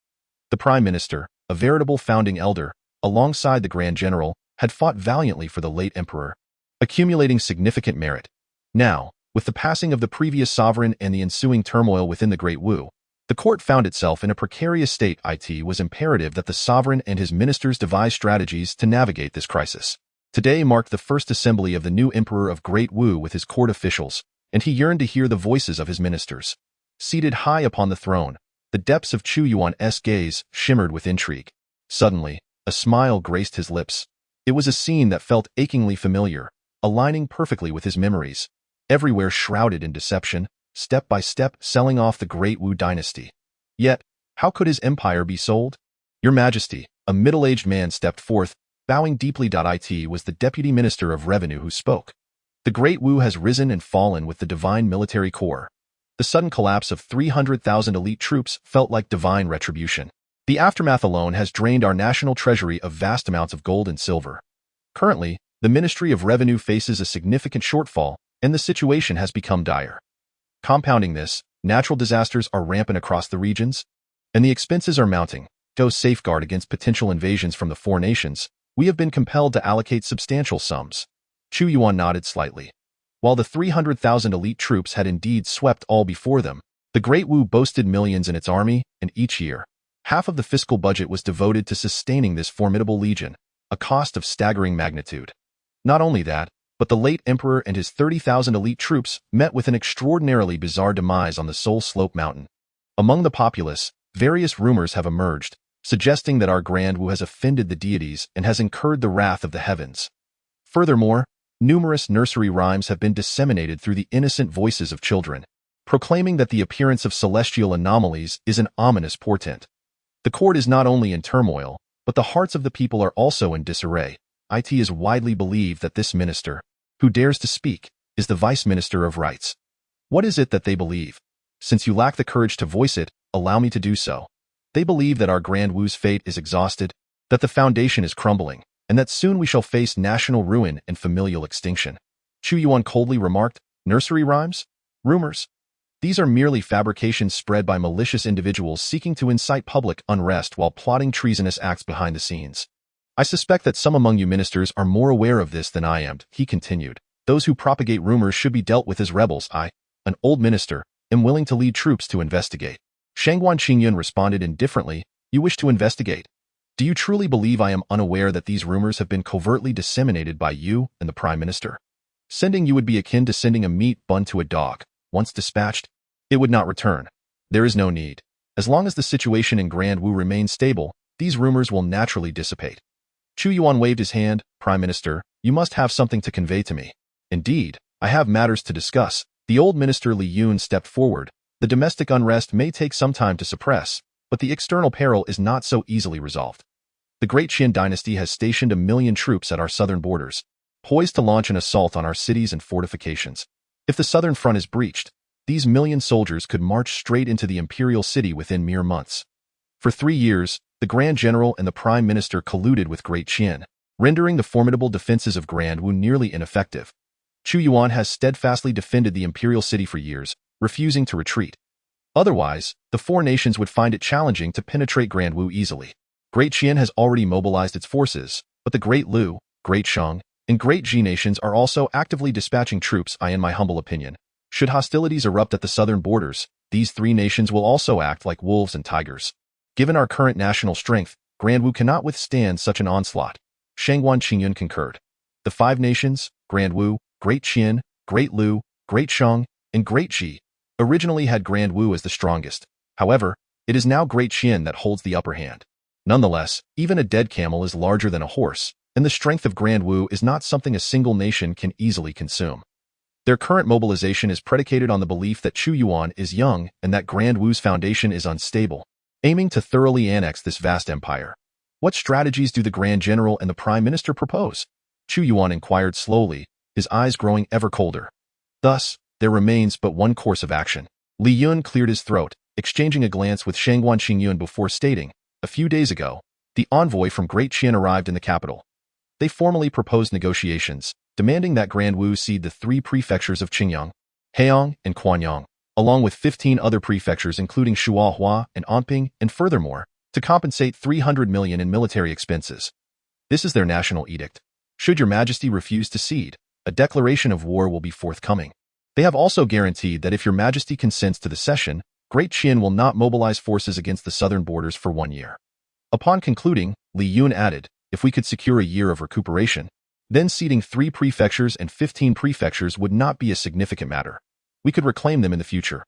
The Prime Minister, a veritable founding elder, alongside the Grand General, had fought valiantly for the late emperor, accumulating significant merit. Now, with the passing of the previous sovereign and the ensuing turmoil within the Great Wu, the court found itself in a precarious state. It was imperative that the sovereign and his ministers devise strategies to navigate this crisis. Today marked the first assembly of the new emperor of Great Wu with his court officials, and he yearned to hear the voices of his ministers. Seated high upon the throne, the depths of Chu Yuan's gaze shimmered with intrigue. Suddenly, a smile graced his lips. It was a scene that felt achingly familiar, aligning perfectly with his memories. Everywhere shrouded in deception, step by step selling off the Great Wu dynasty. Yet, how could his empire be sold? Your Majesty, a middle-aged man stepped forth, bowing deeply. It was the Deputy Minister of Revenue who spoke. The Great Wu has risen and fallen with the divine military corps. The sudden collapse of 300,000 elite troops felt like divine retribution. The aftermath alone has drained our national treasury of vast amounts of gold and silver. Currently, the Ministry of Revenue faces a significant shortfall, and the situation has become dire. Compounding this, natural disasters are rampant across the regions, and the expenses are mounting. To safeguard against potential invasions from the four nations, we have been compelled to allocate substantial sums. Chu Yuan nodded slightly. While the 300,000 elite troops had indeed swept all before them, the Great Wu boasted millions in its army, and each year, half of the fiscal budget was devoted to sustaining this formidable legion, a cost of staggering magnitude. Not only that, but the late emperor and his 30,000 elite troops met with an extraordinarily bizarre demise on the Soul Slope Mountain. Among the populace, various rumors have emerged, suggesting that our Grand Wu has offended the deities and has incurred the wrath of the heavens. Furthermore, numerous nursery rhymes have been disseminated through the innocent voices of children, proclaiming that the appearance of celestial anomalies is an ominous portent. The court is not only in turmoil, but the hearts of the people are also in disarray. It is widely believed that this minister, who dares to speak, is the Vice Minister of Rights. What is it that they believe? Since you lack the courage to voice it, allow me to do so. They believe that our Grand Wu's fate is exhausted, that the foundation is crumbling, and that soon we shall face national ruin and familial extinction. Chu Yuan coldly remarked, nursery rhymes? Rumors? These are merely fabrications spread by malicious individuals seeking to incite public unrest while plotting treasonous acts behind the scenes. I suspect that some among you ministers are more aware of this than I am, he continued. Those who propagate rumors should be dealt with as rebels. I, an old minister, am willing to lead troops to investigate. Shangguan Qingyun responded indifferently, you wish to investigate? Do you truly believe I am unaware that these rumors have been covertly disseminated by you and the Prime Minister? Sending you would be akin to sending a meat bun to a dog. Once dispatched, it would not return. There is no need. As long as the situation in Grand Wu remains stable, these rumors will naturally dissipate. Chu Yuan waved his hand. Prime Minister, you must have something to convey to me. Indeed, I have matters to discuss. The old minister Li Yun stepped forward. The domestic unrest may take some time to suppress, but the external peril is not so easily resolved. The Great Qin dynasty has stationed 1 million troops at our southern borders, poised to launch an assault on our cities and fortifications. If the southern front is breached, these 1 million soldiers could march straight into the imperial city within mere months. For 3 years, the Grand General and the Prime Minister colluded with Great Qin, rendering the formidable defenses of Grand Wu nearly ineffective. Chu Yuan has steadfastly defended the imperial city for years, refusing to retreat. Otherwise, the four nations would find it challenging to penetrate Grand Wu easily. Great Qian has already mobilized its forces, but the Great Lu, Great Shang, and Great Ji nations are also actively dispatching troops. In my humble opinion, should hostilities erupt at the southern borders, these three nations will also act like wolves and tigers. Given our current national strength, Grand Wu cannot withstand such an onslaught. Shangguan Qingyun concurred. The five nations, Grand Wu, Great Qian, Great Lu, Great Shang, and Great Ji, originally had Grand Wu as the strongest. However, it is now Great Qian that holds the upper hand. Nonetheless, even a dead camel is larger than a horse, and the strength of Grand Wu is not something a single nation can easily consume. Their current mobilization is predicated on the belief that Chu Yuan is young and that Grand Wu's foundation is unstable, aiming to thoroughly annex this vast empire. What strategies do the Grand General and the Prime Minister propose? Chu Yuan inquired slowly, his eyes growing ever colder. Thus, there remains but one course of action. Li Yun cleared his throat, exchanging a glance with Shangguan Qingyun before stating, a few days ago, the envoy from Great Qian arrived in the capital. They formally proposed negotiations, demanding that Grand Wu cede the three prefectures of Qingyang, Heiyang, and Quanyang, along with 15 other prefectures including Shuahua and Anping, and furthermore, to compensate 300 million in military expenses. This is their national edict. Should your majesty refuse to cede, a declaration of war will be forthcoming. They have also guaranteed that if your majesty consents to the cession, Great Qian will not mobilize forces against the southern borders for 1 year. Upon concluding, Li Yun added, if we could secure a year of recuperation, then ceding 3 prefectures and 15 prefectures would not be a significant matter. We could reclaim them in the future.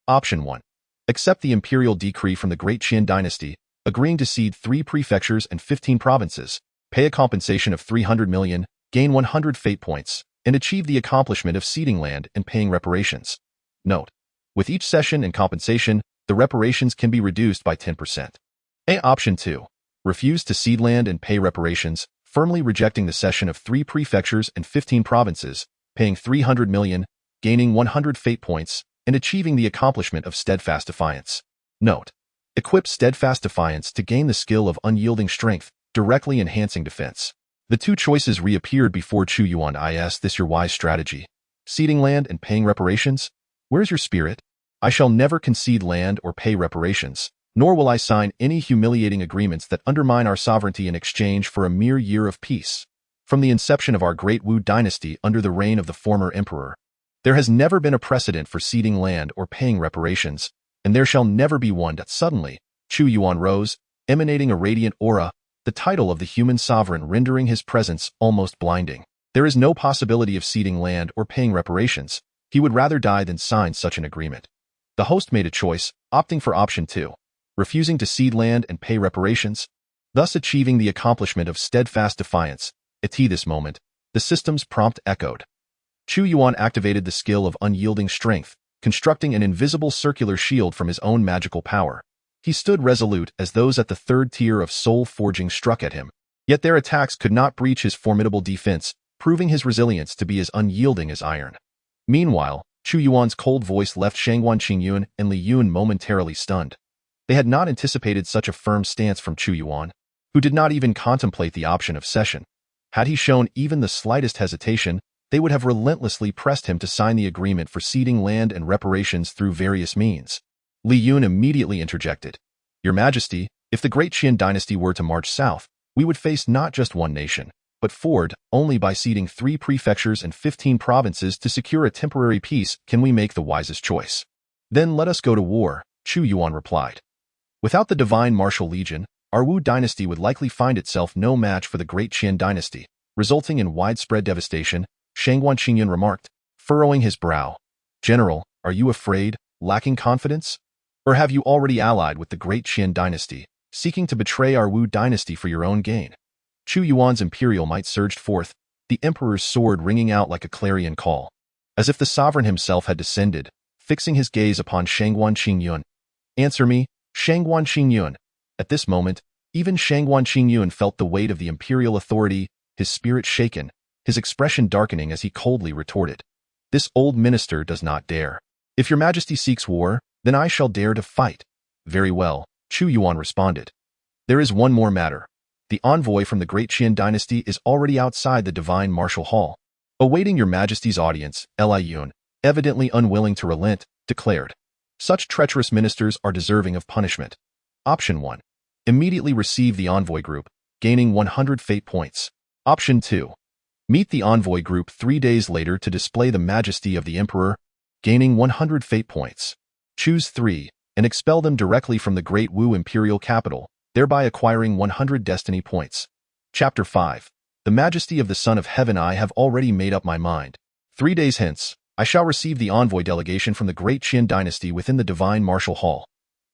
Option 1. Accept the imperial decree from the Great Qian dynasty, agreeing to cede 3 prefectures and 15 provinces, pay a compensation of 300 million, gain 100 fate points, and achieve the accomplishment of ceding land and paying reparations. Note: with each cession and compensation, the reparations can be reduced by 10%. Option 2. Refuse to cede land and pay reparations, firmly rejecting the cession of 3 prefectures and 15 provinces, paying 300 million, gaining 100 fate points, and achieving the accomplishment of steadfast defiance. Note: equip steadfast defiance to gain the skill of unyielding strength, directly enhancing defense. The two choices reappeared before Chu Yuan. Is this your wise strategy? Ceding land and paying reparations? Where's your spirit? I shall never concede land or pay reparations, nor will I sign any humiliating agreements that undermine our sovereignty in exchange for a mere year of peace. From the inception of our Great Wu dynasty under the reign of the former emperor, there has never been a precedent for ceding land or paying reparations, and there shall never be one. Suddenly, Chu Yuan rose, emanating a radiant aura, the title of the human sovereign rendering his presence almost blinding. There is no possibility of ceding land or paying reparations. He would rather die than sign such an agreement. The host made a choice, opting for option 2, refusing to cede land and pay reparations, thus achieving the accomplishment of steadfast defiance. At this moment, the system's prompt echoed. Chu Yuan activated the skill of unyielding strength, constructing an invisible circular shield from his own magical power. He stood resolute as those at the third tier of soul forging struck at him. Yet their attacks could not breach his formidable defense, proving his resilience to be as unyielding as iron. Meanwhile, Chu Yuan's cold voice left Shangguan Qingyun and Li Yun momentarily stunned. They had not anticipated such a firm stance from Chu Yuan, who did not even contemplate the option of cession. Had he shown even the slightest hesitation, they would have relentlessly pressed him to sign the agreement for ceding land and reparations through various means. Li Yun immediately interjected. Your Majesty, if the Great Qian dynasty were to march south, we would face not just one nation, but Ford. Only by ceding 3 prefectures and 15 provinces to secure a temporary peace can we make the wisest choice. Then let us go to war, Chu Yuan replied. Without the divine martial legion, our Wu dynasty would likely find itself no match for the Great Qian dynasty, resulting in widespread devastation, Shangguan Qingyun remarked, furrowing his brow. General, are you afraid, lacking confidence? Or have you already allied with the Great Qian dynasty, seeking to betray our Wu dynasty for your own gain? Chu Yuan's imperial might surged forth, the emperor's sword ringing out like a clarion call. As if the sovereign himself had descended, fixing his gaze upon Shangguan Qingyun. Answer me, Shangguan Qingyun. At this moment, even Shangguan Qingyun felt the weight of the imperial authority, his spirit shaken, his expression darkening as he coldly retorted. This old minister does not dare. If your majesty seeks war, then I shall dare to fight. Very well, Chu Yuan responded. There is one more matter. The envoy from the Great Qian dynasty is already outside the divine martial hall, awaiting your majesty's audience. Li Yun, evidently unwilling to relent, declared. Such treacherous ministers are deserving of punishment. Option 1. Immediately receive the envoy group, gaining 100 fate points. Option 2. Meet the envoy group 3 days later to display the majesty of the emperor, gaining 100 fate points. Choose 3, and expel them directly from the Great Wu imperial capital, thereby acquiring 100 destiny points. Chapter 5. The majesty of the Son of Heaven. I have already made up my mind. 3 days hence, I shall receive the envoy delegation from the Great Qin dynasty within the Divine Martial Hall.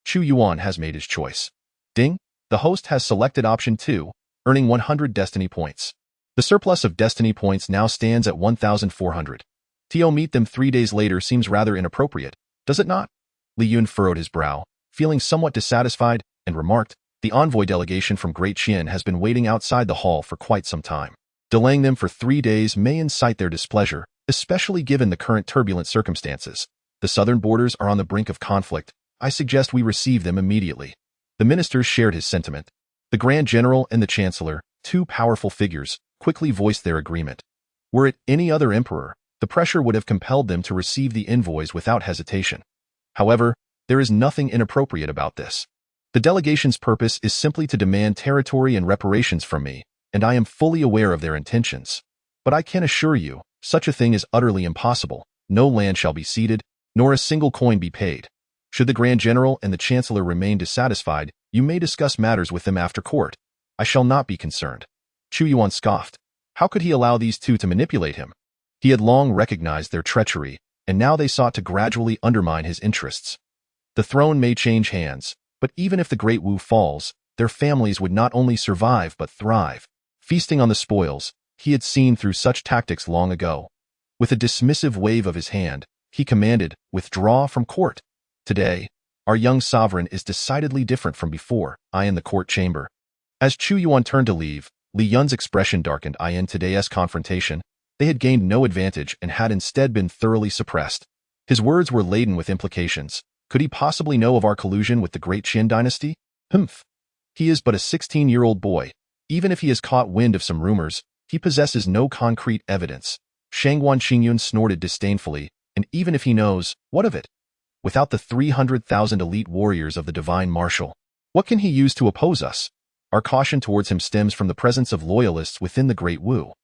Chu Yuan has made his choice. Ding! The host has selected option 2, earning 100 destiny points. The surplus of destiny points now stands at 1,400. To meet them 3 days later seems rather inappropriate, does it not? Li Yun furrowed his brow, feeling somewhat dissatisfied, and remarked, the envoy delegation from Great Qin has been waiting outside the hall for quite some time. Delaying them for 3 days may incite their displeasure, especially given the current turbulent circumstances. The southern borders are on the brink of conflict. I suggest we receive them immediately. The ministers shared his sentiment. The Grand General and the Chancellor, 2 powerful figures, quickly voiced their agreement. Were it any other emperor, the pressure would have compelled them to receive the envoys without hesitation. However, there is nothing inappropriate about this. The delegation's purpose is simply to demand territory and reparations from me, and I am fully aware of their intentions. But I can assure you, such a thing is utterly impossible. No land shall be ceded, nor a single coin be paid. Should the Grand General and the Chancellor remain dissatisfied, you may discuss matters with them after court. I shall not be concerned. Chu Yuan scoffed. How could he allow these 2 to manipulate him? He had long recognized their treachery, and now they sought to gradually undermine his interests. The throne may change hands, but even if the Great Wu falls, their families would not only survive but thrive. Feasting on the spoils, he had seen through such tactics long ago. With a dismissive wave of his hand, he commanded, withdraw from court. Today, our young sovereign is decidedly different from before. I in the court chamber. As Chu Yuan turned to leave, Li Yun's expression darkened. In today's confrontation, they had gained no advantage and had instead been thoroughly suppressed. His words were laden with implications. Could he possibly know of our collusion with the Great Qin dynasty? Humph. He is but a 16-year-old boy. Even if he has caught wind of some rumors, he possesses no concrete evidence. Shangguan Qingyun snorted disdainfully, and even if he knows, what of it? Without the 300,000 elite warriors of the Divine Martial, what can he use to oppose us? Our caution towards him stems from the presence of loyalists within the Great Wu.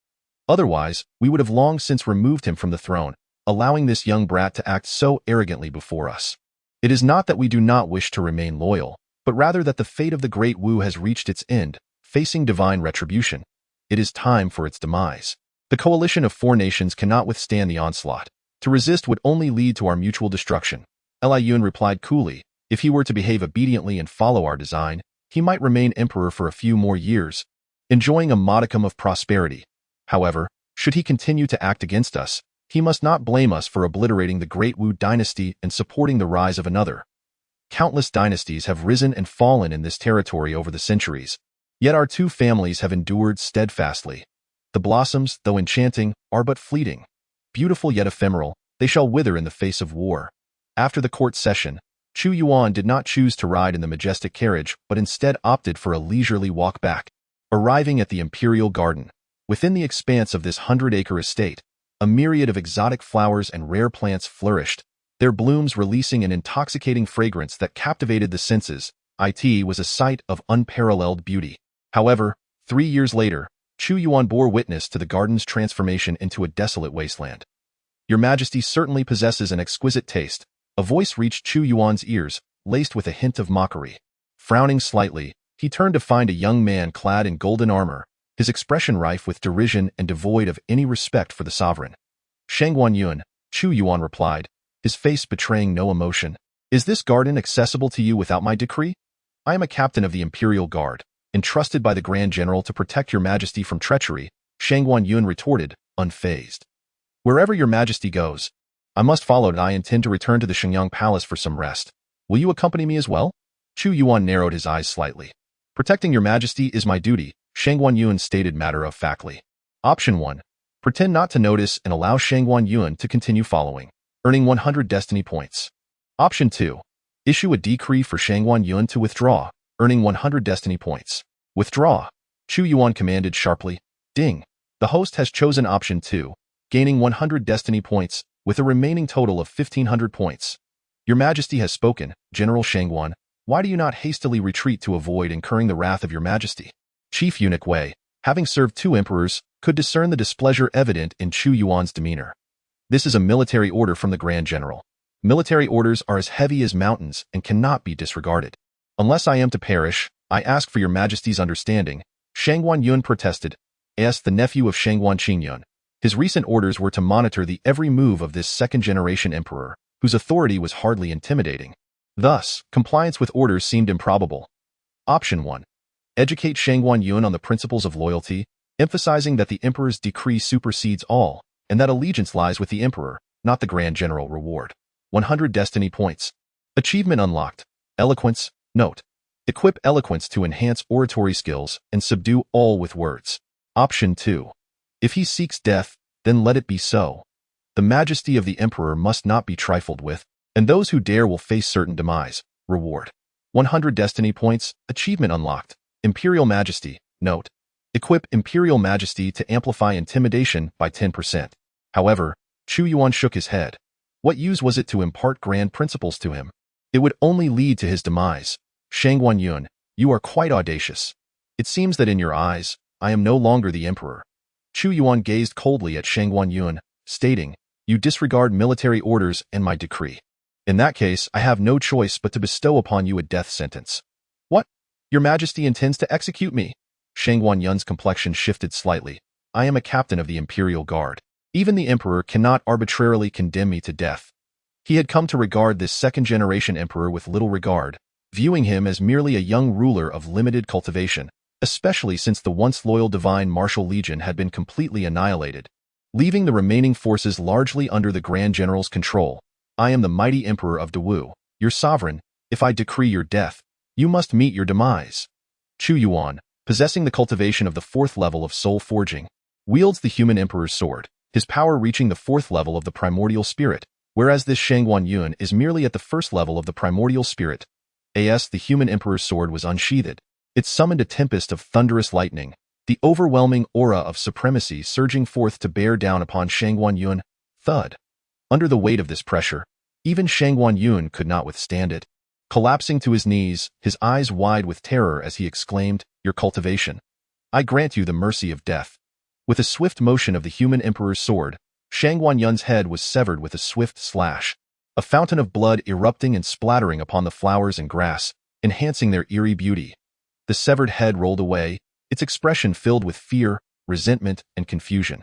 Otherwise, we would have long since removed him from the throne, allowing this young brat to act so arrogantly before us. It is not that we do not wish to remain loyal, but rather that the fate of the Great Wu has reached its end, facing divine retribution. It is time for its demise. The coalition of 4 nations cannot withstand the onslaught. To resist would only lead to our mutual destruction. Li Yun replied coolly, if he were to behave obediently and follow our design, he might remain emperor for a few more years, enjoying a modicum of prosperity. However, should he continue to act against us, he must not blame us for obliterating the Great Wu dynasty and supporting the rise of another. Countless dynasties have risen and fallen in this territory over the centuries, yet our 2 families have endured steadfastly. The blossoms, though enchanting, are but fleeting. Beautiful yet ephemeral, they shall wither in the face of war. After the court session, Chu Yuan did not choose to ride in the majestic carriage, but instead opted for a leisurely walk back. Arriving at the imperial garden, within the expanse of this 100-acre estate, a myriad of exotic flowers and rare plants flourished, their blooms releasing an intoxicating fragrance that captivated the senses. It was a sight of unparalleled beauty. However, 3 years later, Chu Yuan bore witness to the garden's transformation into a desolate wasteland. Your Majesty certainly possesses an exquisite taste. A voice reached Chu Yuan's ears, laced with a hint of mockery. Frowning slightly, he turned to find a young man clad in golden armor, his expression rife with derision and devoid of any respect for the sovereign. Shangguan Yun, Chu Yuan replied, his face betraying no emotion. Is this garden accessible to you without my decree? I am a captain of the Imperial Guard, entrusted by the Grand General to protect your Majesty from treachery, Shangguan Yun retorted, unfazed. Wherever your Majesty goes, I must follow, and I intend to return to the Shenyang Palace for some rest. Will you accompany me as well? Chu Yuan narrowed his eyes slightly. Protecting your Majesty is my duty, Shangguan Yun stated matter-of-factly. Option 1. Pretend not to notice and allow Shangguan Yun to continue following, earning 100 destiny points. Option 2. Issue a decree for Shangguan Yun to withdraw, earning 100 destiny points. Withdraw, Chu Yuan commanded sharply. Ding. The host has chosen option 2, gaining 100 destiny points, with a remaining total of 1,500 points. Your Majesty has spoken, General Shang Yuan. Why do you not hastily retreat to avoid incurring the wrath of your Majesty? Chief Eunuch Wei, having served 2 emperors, could discern the displeasure evident in Chu Yuan's demeanor. This is a military order from the Grand General. Military orders are as heavy as mountains and cannot be disregarded. Unless I am to perish, I ask for your Majesty's understanding, Shang Yuan protested. As the nephew of Shang Yuan, his recent orders were to monitor the every move of this second-generation emperor, whose authority was hardly intimidating. Thus, compliance with orders seemed improbable. Option 1. Educate Shang Yuan on the principles of loyalty, emphasizing that the emperor's decree supersedes all, and that allegiance lies with the emperor, not the Grand General. Reward: 100 destiny points. Achievement unlocked. Eloquence. Note: equip eloquence to enhance oratory skills and subdue all with words. Option 2. If he seeks death, then let it be so. The majesty of the emperor must not be trifled with, and those who dare will face certain demise. Reward: 100 destiny points. Achievement unlocked. Imperial Majesty. Note: equip Imperial Majesty to amplify intimidation by 10%. However, Chu Yuan shook his head. What use was it to impart grand principles to him? It would only lead to his demise. Shang Yuan, you are quite audacious. It seems that in your eyes, I am no longer the emperor. Chu Yuan gazed coldly at Shang Yuan, stating, you disregard military orders and my decree. In that case, I have no choice but to bestow upon you a death sentence. What? Your Majesty intends to execute me? Shang Yuan's complexion shifted slightly. I am a captain of the Imperial Guard. Even the emperor cannot arbitrarily condemn me to death. He had come to regard this second-generation emperor with little regard, viewing him as merely a young ruler of limited cultivation, especially since the once loyal divine martial legion had been completely annihilated, leaving the remaining forces largely under the Grand General's control. I am the mighty Emperor of Dawu, your sovereign. If I decree your death, you must meet your demise. Chu Yuan, possessing the cultivation of the 4th level of soul forging, wields the human emperor's sword, his power reaching the 4th level of the primordial spirit, whereas this Shang Yuan is merely at the 1st level of the primordial spirit. As the human emperor's sword was unsheathed, it summoned a tempest of thunderous lightning, the overwhelming aura of supremacy surging forth to bear down upon Shang Yuan. Thud. Under the weight of this pressure, even Shang Yuan could not withstand it. Collapsing to his knees, his eyes wide with terror as he exclaimed, your cultivation. I grant you the mercy of death. With a swift motion of the human emperor's sword, Shang Yuan's head was severed with a swift slash, a fountain of blood erupting and splattering upon the flowers and grass, enhancing their eerie beauty. The severed head rolled away, its expression filled with fear, resentment, and confusion.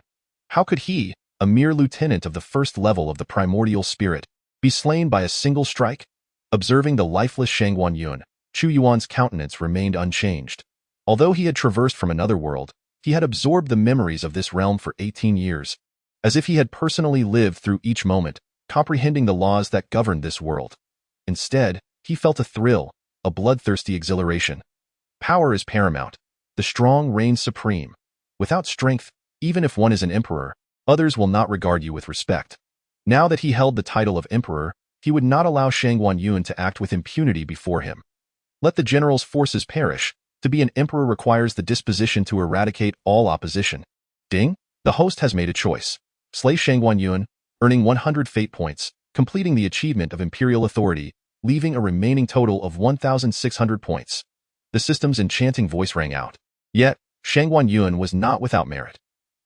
How could he, a mere lieutenant of the 1st level of the primordial spirit, be slain by a single strike? Observing the lifeless Shang Yuan, Chu Yuan's countenance remained unchanged. Although he had traversed from another world, he had absorbed the memories of this realm for 18 years, as if he had personally lived through each moment, comprehending the laws that governed this world. Instead, he felt a thrill, a bloodthirsty exhilaration. Power is paramount. The strong reign supreme. Without strength, even if one is an emperor, others will not regard you with respect. Now that he held the title of emperor, he would not allow Shang Yuan to act with impunity before him. Let the general's forces perish. To be an emperor requires the disposition to eradicate all opposition. Ding! The host has made a choice. Slay Shang Yuan, earning 100 fate points, completing the achievement of imperial authority, leaving a remaining total of 1,600 points. The system's enchanting voice rang out. Yet, Shang Yuan was not without merit.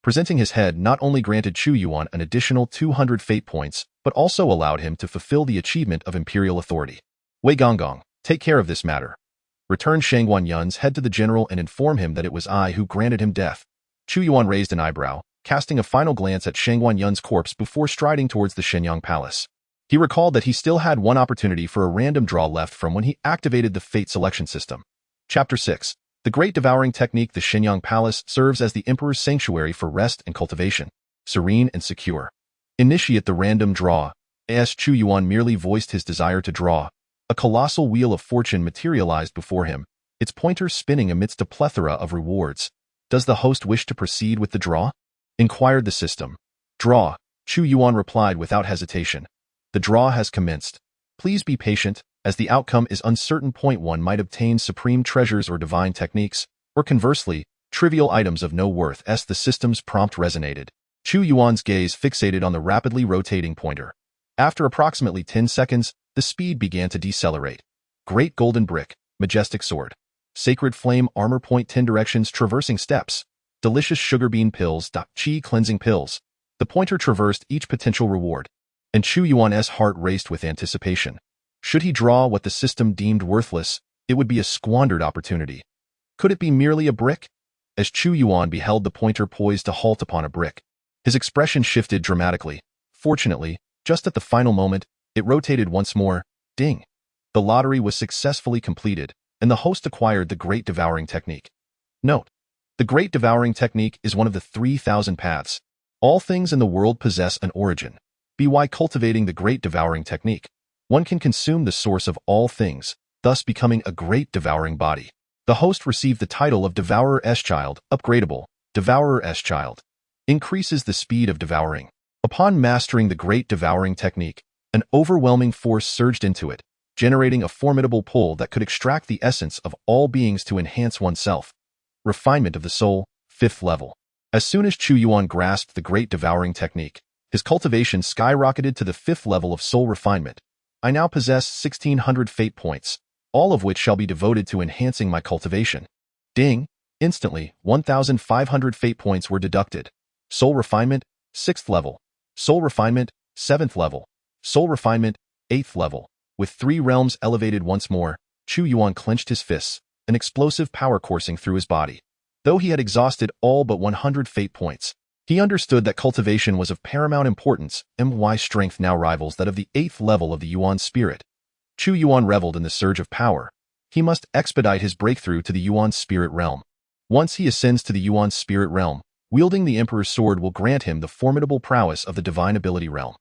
Presenting his head not only granted Chu Yuan an additional 200 fate points, but also allowed him to fulfill the achievement of imperial authority. Wei Gonggong, take care of this matter. Return Shang Yuan's head to the general and inform him that it was I who granted him death. Chu Yuan raised an eyebrow, casting a final glance at Shang Yuan's corpse before striding towards the Shenyang Palace. He recalled that he still had one opportunity for a random draw left from when he activated the fate selection system. Chapter 6. The Great Devouring Technique. The Shenyang Palace serves as the Emperor's sanctuary for rest and cultivation, serene and secure. Initiate the random draw. As Chu Yuan merely voiced his desire to draw, a colossal wheel of fortune materialized before him, its pointer spinning amidst a plethora of rewards. Does the host wish to proceed with the draw? Inquired the system. Draw. Chu Yuan replied without hesitation. The draw has commenced. Please be patient, as the outcome is uncertain. One might obtain supreme treasures or divine techniques, or conversely, trivial items of no worth. The system's prompt resonated. Chu Yuan's gaze fixated on the rapidly rotating pointer. After approximately 10 seconds, the speed began to decelerate. Great golden brick, majestic sword. Sacred flame armor point 10 directions traversing steps. Delicious sugar bean pills. Qi cleansing pills. The pointer traversed each potential reward, and Chu Yuan's heart raced with anticipation. Should he draw what the system deemed worthless, it would be a squandered opportunity. Could it be merely a brick? As Chu Yuan beheld the pointer poised to halt upon a brick, his expression shifted dramatically. Fortunately, just at the final moment, it rotated once more. Ding! The lottery was successfully completed, and the host acquired the Great Devouring Technique. Note: the Great Devouring Technique is one of the 3,000 paths. All things in the world possess an origin. By cultivating the Great Devouring Technique, one can consume the source of all things, thus becoming a great devouring body. The host received the title of Devourer's Child. Upgradable: Devourer's Child. Increases the speed of devouring. Upon mastering the Great Devouring Technique, an overwhelming force surged into it, generating a formidable pull that could extract the essence of all beings to enhance oneself. Refinement of the soul, 5th level. As soon as Chu Yuan grasped the Great Devouring Technique, his cultivation skyrocketed to the 5th level of soul refinement. I now possess 1,600 fate points, all of which shall be devoted to enhancing my cultivation. Ding! Instantly, 1,500 fate points were deducted. Soul refinement, 6th level. Soul refinement, 7th level. Soul refinement, 8th level. With 3 realms elevated once more, Chu Yuan clenched his fists, an explosive power coursing through his body. Though he had exhausted all but 100 fate points, he understood that cultivation was of paramount importance, and my strength now rivals that of the 8th level of the Yuan spirit. Chu Yuan reveled in the surge of power. He must expedite his breakthrough to the Yuan spirit realm. Once he ascends to the Yuan spirit realm, wielding the Emperor's sword will grant him the formidable prowess of the divine ability realm.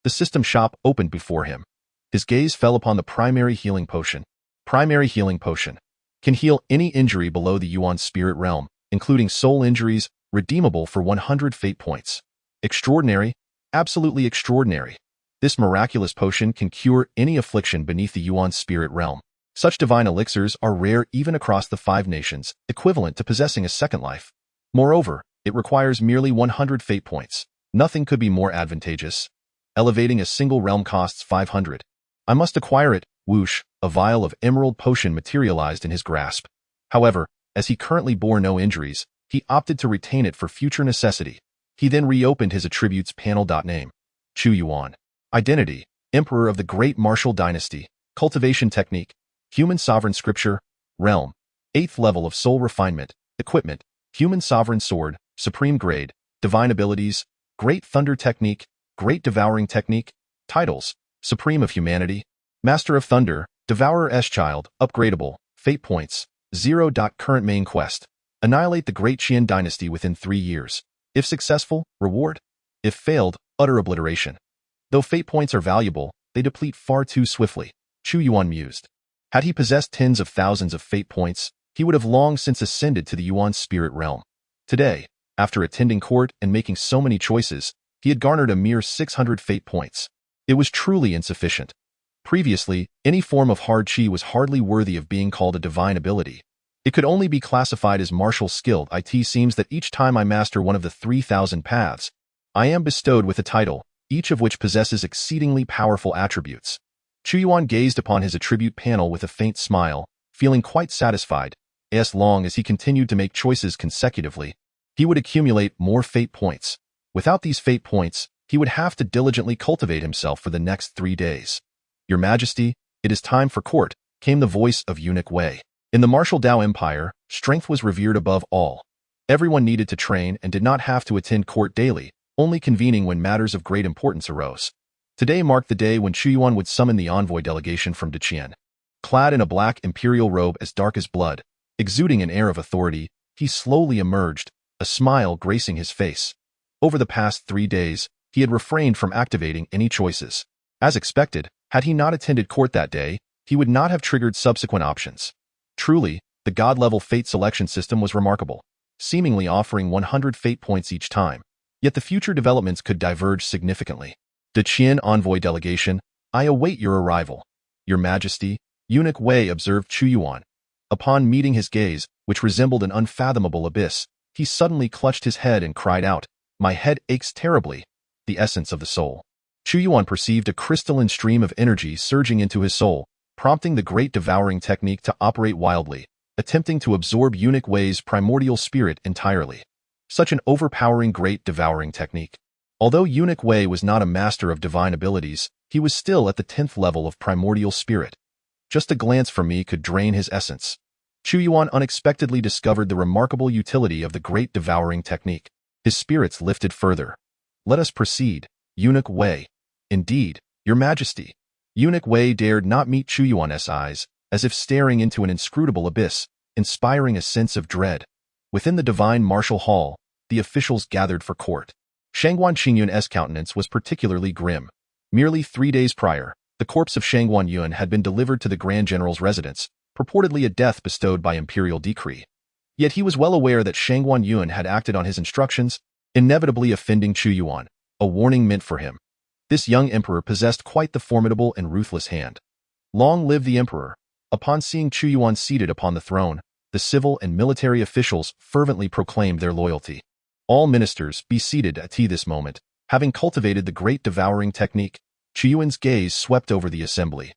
The system shop opened before him. His gaze fell upon the primary healing potion. Primary healing potion can heal any injury below the Yuan spirit realm, including soul injuries, redeemable for 100 fate points. Extraordinary, absolutely extraordinary. This miraculous potion can cure any affliction beneath the Yuan spirit realm. Such divine elixirs are rare even across the 5 nations, equivalent to possessing a second life. Moreover, it requires merely 100 fate points. Nothing could be more advantageous. Elevating a single realm costs 500. I must acquire it. Whoosh! A vial of emerald potion materialized in his grasp. However, as he currently bore no injuries, he opted to retain it for future necessity. He then reopened his attributes panel. Name: Chu Yuan. Identity: Emperor of the Great Martial Dynasty. Cultivation technique: Human Sovereign Scripture. Realm: 8th level of soul refinement. Equipment: Human Sovereign Sword, Supreme Grade. Divine abilities: Great Thunder Technique, Great Devouring Technique. Titles: Supreme of Humanity, Master of Thunder, Devourer's Child. Upgradable: Fate points, 0. Current main quest: Annihilate the Great Qian Dynasty within 3 years. If successful, reward. If failed, utter obliteration. Though fate points are valuable, they deplete far too swiftly. Chu Yuan mused. Had he possessed tens of thousands of fate points, he would have long since ascended to the Yuan spirit realm. Today, after attending court and making so many choices, he had garnered a mere 600 fate points. It was truly insufficient. Previously, any form of hard chi was hardly worthy of being called a divine ability. It could only be classified as martial skill. It seems that each time I master one of the 3,000 paths, I am bestowed with a title, each of which possesses exceedingly powerful attributes. Chu Yuan gazed upon his attribute panel with a faint smile, feeling quite satisfied. As long as he continued to make choices consecutively, he would accumulate more fate points. Without these fate points, he would have to diligently cultivate himself for the next 3 days. Your Majesty, it is time for court, came the voice of Eunuch Wei. In the martial Dao Empire, strength was revered above all. Everyone needed to train and did not have to attend court daily, only convening when matters of great importance arose. Today marked the day when Chu Yuan would summon the envoy delegation from Deqian. Clad in a black imperial robe as dark as blood, exuding an air of authority, he slowly emerged, a smile gracing his face. Over the past 3 days, he had refrained from activating any choices. As expected, had he not attended court that day, he would not have triggered subsequent options. Truly, the god-level fate selection system was remarkable, seemingly offering 100 fate points each time. Yet the future developments could diverge significantly. Deqian envoy delegation, I await your arrival. Your Majesty, Eunuch Wei observed Chu Yuan. Upon meeting his gaze, which resembled an unfathomable abyss, he suddenly clutched his head and cried out, My head aches terribly. The essence of the soul. Chu Yuan perceived a crystalline stream of energy surging into his soul, prompting the great devouring technique to operate wildly, attempting to absorb eunuch Wei's primordial spirit entirely. Such an overpowering great devouring technique. Although eunuch Wei was not a master of divine abilities, he was still at the 10th level of primordial spirit. Just a glance from me could drain his essence. Chu Yuan unexpectedly discovered the remarkable utility of the great devouring technique. His spirits lifted further. Let us proceed, eunuch Wei. Indeed, your majesty. Eunuch Wei dared not meet Chu Yuan's eyes, as if staring into an inscrutable abyss, inspiring a sense of dread. Within the divine martial hall, the officials gathered for court. Shangguan Qingyun's countenance was particularly grim. Merely 3 days prior, the corpse of Shangguan Yuan had been delivered to the Grand General's residence, purportedly a death bestowed by imperial decree. Yet he was well aware that Shangguan Yuan had acted on his instructions, inevitably offending Chu Yuan, a warning meant for him. This young emperor possessed quite the formidable and ruthless hand. Long live the emperor! Upon seeing Chu Yuan seated upon the throne, the civil and military officials fervently proclaimed their loyalty. All ministers be seated at this moment. Having cultivated the great devouring technique, Chu Yuan's gaze swept over the assembly.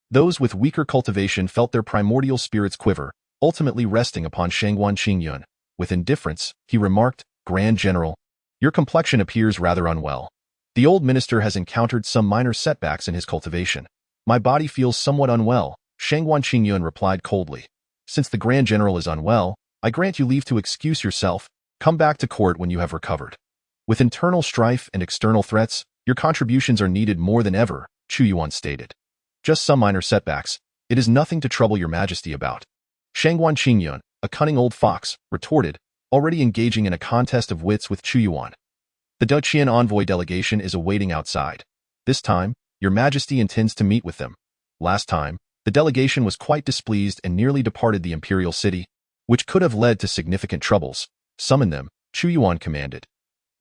Those with weaker cultivation felt their primordial spirits quiver, ultimately resting upon Shangguan Qingyun. With indifference, he remarked, Grand General, your complexion appears rather unwell. The old minister has encountered some minor setbacks in his cultivation. My body feels somewhat unwell, Shangguan Qingyun replied coldly. Since the Grand General is unwell, I grant you leave to excuse yourself. Come back to court when you have recovered. With internal strife and external threats, your contributions are needed more than ever, Chu Yuan stated. Just some minor setbacks. It is nothing to trouble your majesty about. Shangguan Qingyun, a cunning old fox, retorted, already engaging in a contest of wits with Chu Yuan. The Daqian envoy delegation is awaiting outside. This time, your majesty intends to meet with them. Last time, the delegation was quite displeased and nearly departed the imperial city, which could have led to significant troubles. Summon them, Chu Yuan commanded.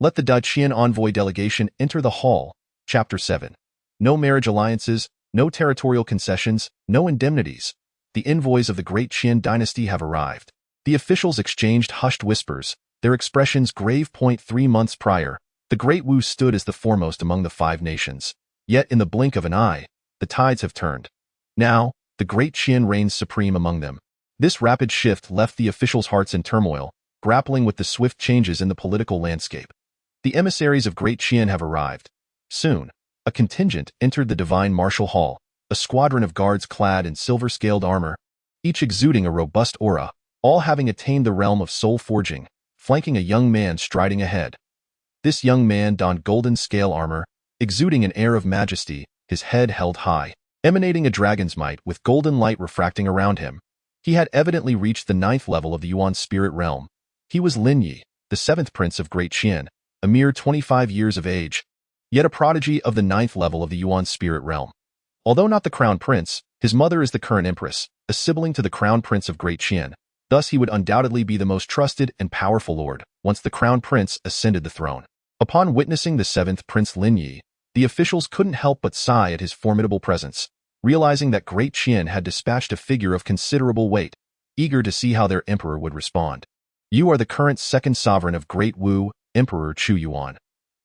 Let the Daqian envoy delegation enter the hall. Chapter 7. No marriage alliances, no territorial concessions, no indemnities. The envoys of the great Qian dynasty have arrived. The officials exchanged hushed whispers, their expressions grave. 3 months prior, the Great Wu stood as the foremost among the 5 nations. Yet in the blink of an eye, the tides have turned. Now, the great Qian reigns supreme among them. This rapid shift left the officials' hearts in turmoil, grappling with the swift changes in the political landscape. The emissaries of Great Qian have arrived. Soon, a contingent entered the divine martial hall, a squadron of guards clad in silver-scaled armor, each exuding a robust aura, all having attained the realm of soul forging, flanking a young man striding ahead. This young man donned golden scale armor, exuding an air of majesty, his head held high, emanating a dragon's might with golden light refracting around him. He had evidently reached the 9th level of the Yuan spirit realm. He was Lin Yi, the 7th prince of Great Qian, a mere 25 years of age, yet a prodigy of the 9th level of the Yuan spirit realm. Although not the crown prince, his mother is the current empress, a sibling to the crown prince of Great Qian. Thus he would undoubtedly be the most trusted and powerful lord, once the crown prince ascended the throne. Upon witnessing the 7th prince Lin Yi, the officials couldn't help but sigh at his formidable presence, realizing that Great Qian had dispatched a figure of considerable weight, eager to see how their emperor would respond. You are the current 2nd sovereign of Great Wu, Emperor Chu Yuan.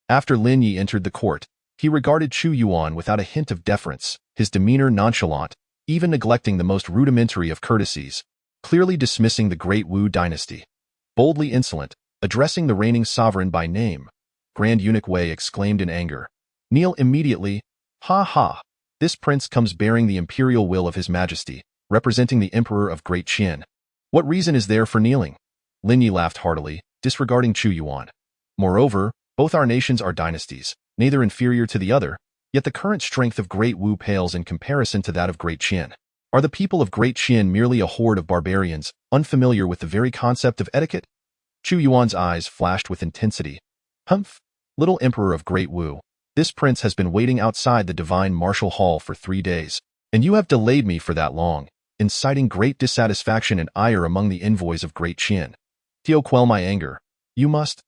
After Lin Yi entered the court, he regarded Chu Yuan without a hint of deference, his demeanor nonchalant, even neglecting the most rudimentary of courtesies, clearly dismissing the Great Wu dynasty. Boldly insolent, addressing the reigning sovereign by name, Grand Eunuch Wei exclaimed in anger. Kneel immediately. Ha ha! This prince comes bearing the imperial will of his majesty, representing the emperor of Great Qian. What reason is there for kneeling? Lin Yi laughed heartily, disregarding Chu Yuan. Moreover, both our nations are dynasties, neither inferior to the other, yet the current strength of Great Wu pales in comparison to that of Great Qian. Are the people of Great Qian merely a horde of barbarians, unfamiliar with the very concept of etiquette? Chu Yuan's eyes flashed with intensity. Humph! Little emperor of Great Wu, this prince has been waiting outside the divine martial hall for 3 days, and you have delayed me for that long, inciting great dissatisfaction and ire among the envoys of Great Qian. To quell my anger, you must.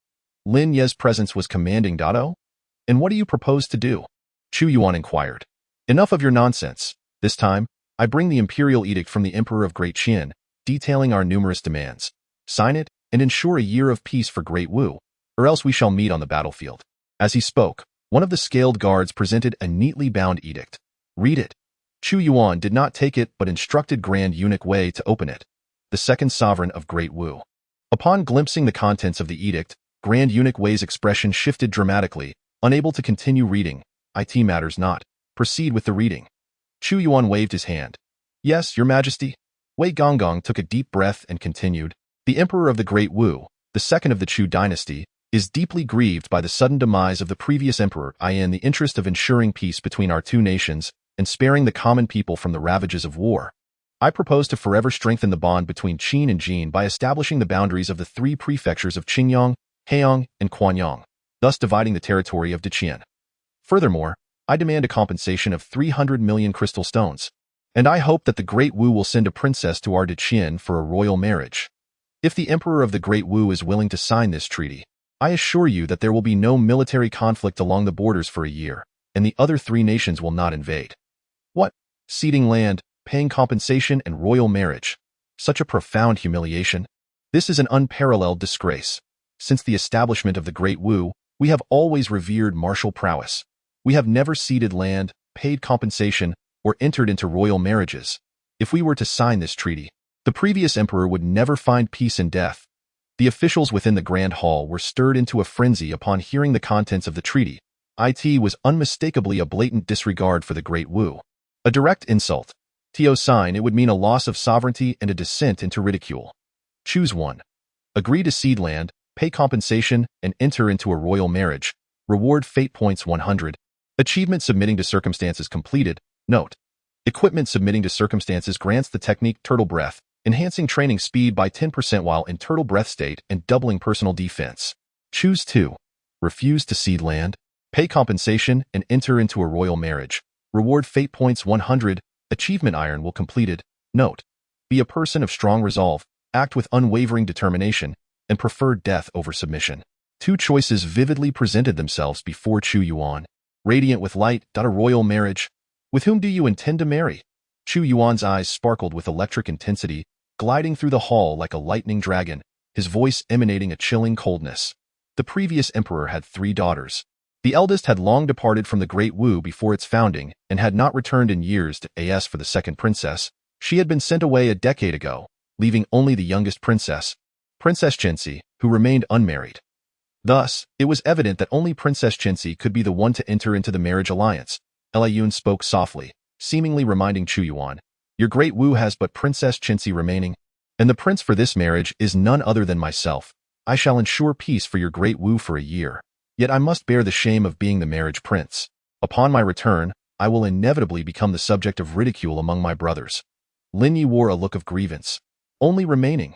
Lin Ye's presence was commanding. And what do you propose to do? Chu Yuan inquired. Enough of your nonsense. This time, I bring the imperial edict from the emperor of Great Qian, detailing our numerous demands. Sign it, and ensure a year of peace for Great Wu, or else we shall meet on the battlefield. As he spoke, One of the scaled guards presented a neatly bound edict. Read it. Chu Yuan did not take it but instructed Grand Eunuch Wei to open it, the second sovereign of Great Wu. Upon glimpsing the contents of the edict, Grand Eunuch Wei's expression shifted dramatically, unable to continue reading. It matters not. Proceed with the reading. Chu Yuan waved his hand. Yes, your majesty. Wei Gonggong took a deep breath and continued. The emperor of the Great Wu, the second of the Chu dynasty, is deeply grieved by the sudden demise of the previous emperor, in the interest of ensuring peace between our two nations and sparing the common people from the ravages of war. I propose to forever strengthen the bond between Qin and Jin by establishing the boundaries of the three prefectures of Qingyang, Heiyang, and Quanyang, thus dividing the territory of Deqian. Furthermore, I demand a compensation of 300 million crystal stones, and I hope that the Great Wu will send a princess to our Deqian for a royal marriage. If the emperor of the Great Wu is willing to sign this treaty, I assure you that there will be no military conflict along the borders for a year, and the other three nations will not invade. What? Ceding land, paying compensation, and royal marriage. Such a profound humiliation. This is an unparalleled disgrace. Since the establishment of the Great Wu, we have always revered martial prowess. We have never ceded land, paid compensation, or entered into royal marriages. If we were to sign this treaty, the previous emperor would never find peace in death. The officials within the Grand Hall were stirred into a frenzy upon hearing the contents of the treaty. It was unmistakably a blatant disregard for the Great Wu. A direct insult. To sign it would mean a loss of sovereignty and a descent into ridicule. Choose one. Agree to cede land, pay compensation, and enter into a royal marriage. Reward fate points 100. Achievement submitting to circumstances completed. Note. Equipment submitting to circumstances grants the technique Turtle Breath, enhancing training speed by 10% while in Turtle Breath state and doubling personal defense. Choose 2. Refuse to cede land, pay compensation, and enter into a royal marriage. Reward fate points 100. Achievement iron will completed. Note. Be a person of strong resolve, act with unwavering determination, and prefer death over submission. Two choices vividly presented themselves before Chu Yuan. Radiant with light. A royal marriage. With whom do you intend to marry? Chu Yuan's eyes sparkled with electric intensity, gliding through the hall like a lightning dragon, his voice emanating a chilling coldness. The previous emperor had 3 daughters. The eldest had long departed from the Great Wu before its founding and had not returned in years to AS for the second princess. She had been sent away a decade ago, leaving only the youngest princess, Princess Chenxi, who remained unmarried. Thus, it was evident that only Princess Chenxi could be the one to enter into the marriage alliance. Yun spoke softly, seemingly reminding Chu Yuan, your Great Wu has but Princess Chenxi remaining, and the prince for this marriage is none other than myself. I shall ensure peace for your Great Wu for a year. Yet I must bear the shame of being the marriage prince. Upon my return, I will inevitably become the subject of ridicule among my brothers. Lin Yi wore a look of grievance. Only remaining.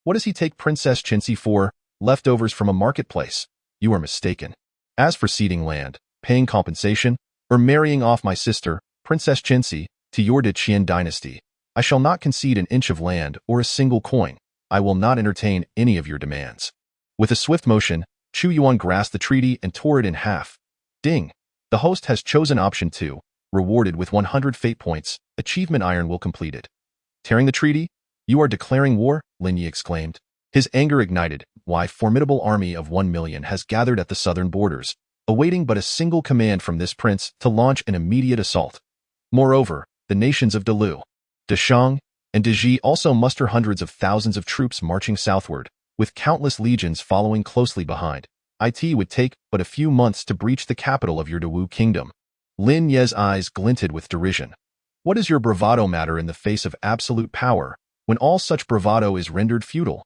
What does he take Princess Chenxi for? Leftovers from a marketplace. You are mistaken. As for ceding land, paying compensation, or marrying off my sister, Princess Chenxi, to your Deqian dynasty, I shall not concede an inch of land or a single coin. I will not entertain any of your demands. With a swift motion, Chu Yuan grasped the treaty and tore it in half. Ding! The host has chosen option 2, rewarded with 100 fate points. Achievement iron will completed. Tearing the treaty? You are declaring war? Lin Yi exclaimed. His anger ignited. Why, formidable army of 1 million has gathered at the southern borders, awaiting but a single command from this prince to launch an immediate assault. Moreover, the nations of Delu, Deshang, and Deji also muster hundreds of thousands of troops marching southward, with countless legions following closely behind. It would take but a few months to breach the capital of your Dewu kingdom. Lin Ye's eyes glinted with derision. What does your bravado matter in the face of absolute power, when all such bravado is rendered futile?